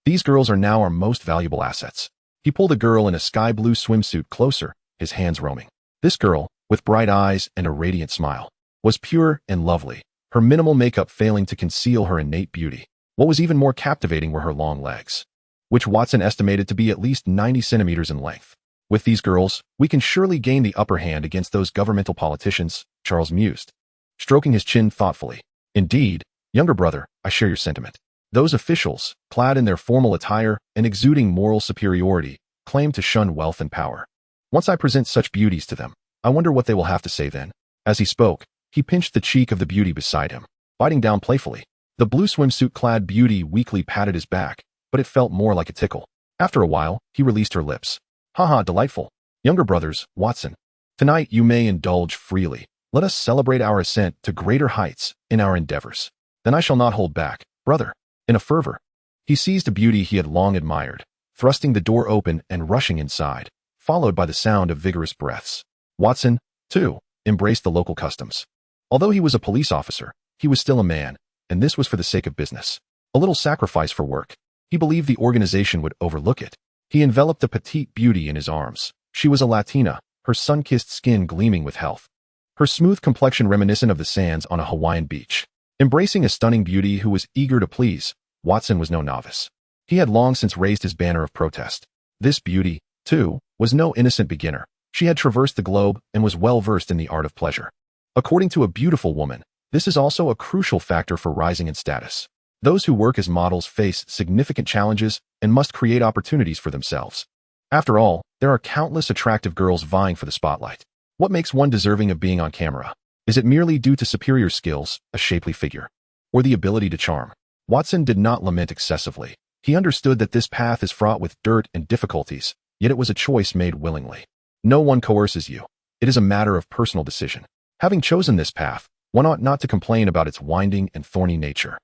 these girls are now our most valuable assets. He pulled a girl in a sky blue swimsuit closer, his hands roaming. This girl, with bright eyes and a radiant smile, was pure and lovely, her minimal makeup failing to conceal her innate beauty. What was even more captivating were her long legs, which Watson estimated to be at least 90 centimeters in length. "With these girls, we can surely gain the upper hand against those governmental politicians," Charles mused, stroking his chin thoughtfully. "Indeed, younger brother, I share your sentiment. Those officials, clad in their formal attire and exuding moral superiority, claim to shun wealth and power. Once I present such beauties to them, I wonder what they will have to say then." As he spoke, he pinched the cheek of the beauty beside him, biting down playfully. The blue swimsuit-clad beauty weakly patted his back, but it felt more like a tickle. After a while, he released her lips. "Haha, delightful. Younger brothers, Watson. Tonight you may indulge freely. Let us celebrate our ascent to greater heights in our endeavors. Then I shall not hold back, brother." In a fervor, he seized a beauty he had long admired, thrusting the door open and rushing inside, followed by the sound of vigorous breaths. Watson, too, embraced the local customs. Although he was a police officer, he was still a man, and this was for the sake of business. A little sacrifice for work. He believed the organization would overlook it. He enveloped the petite beauty in his arms. She was a Latina, her sun-kissed skin gleaming with health, her smooth complexion reminiscent of the sands on a Hawaiian beach. Embracing a stunning beauty who was eager to please, Watson was no novice. He had long since raised his banner of protest. This beauty, too, was no innocent beginner. She had traversed the globe and was well-versed in the art of pleasure. According to a beautiful woman, this is also a crucial factor for rising in status. Those who work as models face significant challenges and must create opportunities for themselves. After all, there are countless attractive girls vying for the spotlight. What makes one deserving of being on camera? Is it merely due to superior skills, a shapely figure, or the ability to charm? Watson did not lament excessively. He understood that this path is fraught with dirt and difficulties, yet it was a choice made willingly. No one coerces you. It is a matter of personal decision. Having chosen this path, one ought not to complain about its winding and thorny nature.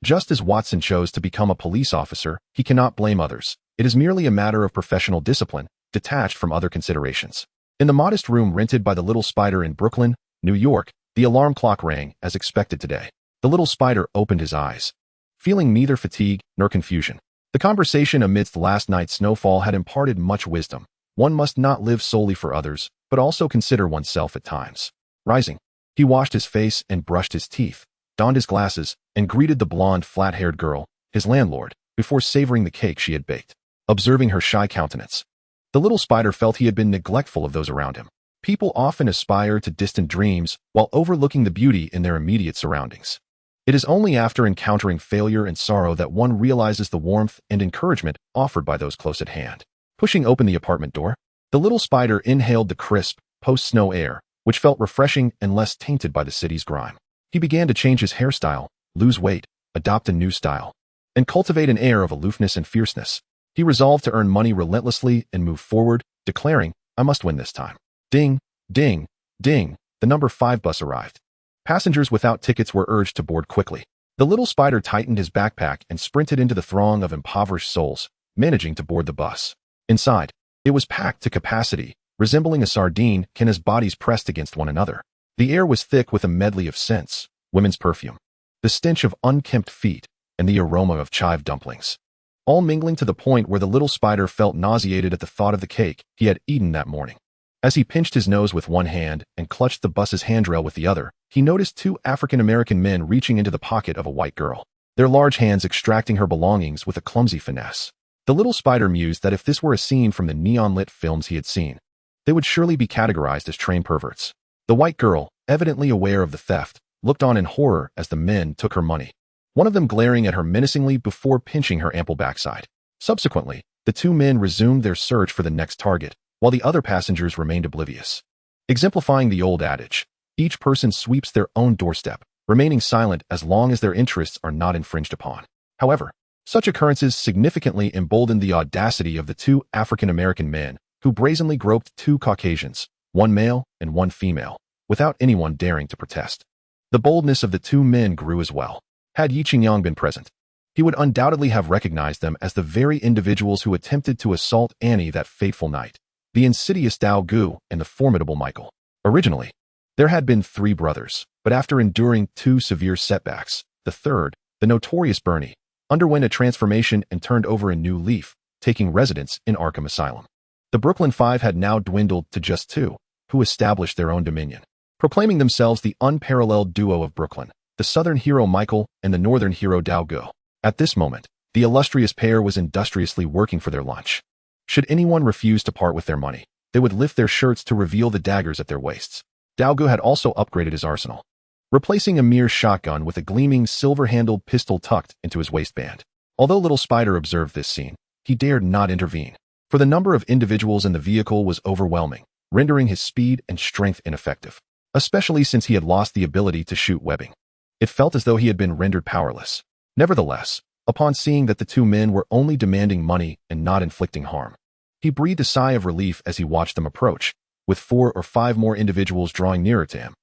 Just as Watson chose to become a police officer, he cannot blame others. It is merely a matter of professional discipline, detached from other considerations. In the modest room rented by the Little Spider in Brooklyn, New York, the alarm clock rang, as expected today. The Little Spider opened his eyes, feeling neither fatigue nor confusion. The conversation amidst last night's snowfall had imparted much wisdom. One must not live solely for others, but also consider oneself at times. Rising, he washed his face and brushed his teeth, donned his glasses, and greeted the blonde, flat-haired girl, his landlord, before savoring the cake she had baked. Observing her shy countenance, the Little Spider felt he had been neglectful of those around him. People often aspire to distant dreams while overlooking the beauty in their immediate surroundings. It is only after encountering failure and sorrow that one realizes the warmth and encouragement offered by those close at hand. Pushing open the apartment door, the Little Spider inhaled the crisp, post-snow air, which felt refreshing and less tainted by the city's grime. He began to change his hairstyle, lose weight, adopt a new style, and cultivate an air of aloofness and fierceness. He resolved to earn money relentlessly and move forward, declaring, "I must win this time." Ding, ding, ding, the number 5 bus arrived. Passengers without tickets were urged to board quickly. The Little Spider tightened his backpack and sprinted into the throng of impoverished souls, managing to board the bus. Inside, it was packed to capacity, resembling a sardine can as bodies pressed against one another. The air was thick with a medley of scents, women's perfume, the stench of unkempt feet, and the aroma of chive dumplings, all mingling to the point where the Little Spider felt nauseated at the thought of the cake he had eaten that morning. As he pinched his nose with one hand and clutched the bus's handrail with the other, he noticed 2 African-American men reaching into the pocket of a white girl, their large hands extracting her belongings with a clumsy finesse. The Little Spider mused that if this were a scene from the neon-lit films he had seen, they would surely be categorized as trained perverts. The white girl, evidently aware of the theft, looked on in horror as the men took her money, one of them glaring at her menacingly before pinching her ample backside. Subsequently, the 2 men resumed their search for the next target, while the other passengers remained oblivious. Exemplifying the old adage, each person sweeps their own doorstep, remaining silent as long as their interests are not infringed upon. However, such occurrences significantly emboldened the audacity of the 2 African-American men, who brazenly groped 2 Caucasians, 1 male and 1 female, without anyone daring to protest. The boldness of the 2 men grew as well. Had Yi Qingyang been present, he would undoubtedly have recognized them as the very individuals who attempted to assault Annie that fateful night, the insidious Dao Gu and the formidable Michael. Originally, there had been 3 brothers, but after enduring 2 severe setbacks, the third, the notorious Bernie, underwent a transformation and turned over a new leaf, taking residence in Arkham Asylum. The Brooklyn 5 had now dwindled to just 2, who established their own dominion, proclaiming themselves the unparalleled duo of Brooklyn, the southern hero Michael and the northern hero Dao Gu. At this moment, the illustrious pair was industriously working for their lunch. Should anyone refuse to part with their money, they would lift their shirts to reveal the daggers at their waists. Dao Gu had also upgraded his arsenal, replacing a mere shotgun with a gleaming silver-handled pistol tucked into his waistband. Although Little Spider observed this scene, he dared not intervene, for the number of individuals in the vehicle was overwhelming, rendering his speed and strength ineffective, especially since he had lost the ability to shoot webbing. It felt as though he had been rendered powerless. Nevertheless, upon seeing that the 2 men were only demanding money and not inflicting harm, he breathed a sigh of relief as he watched them approach, with 4 or 5 more individuals drawing nearer to him.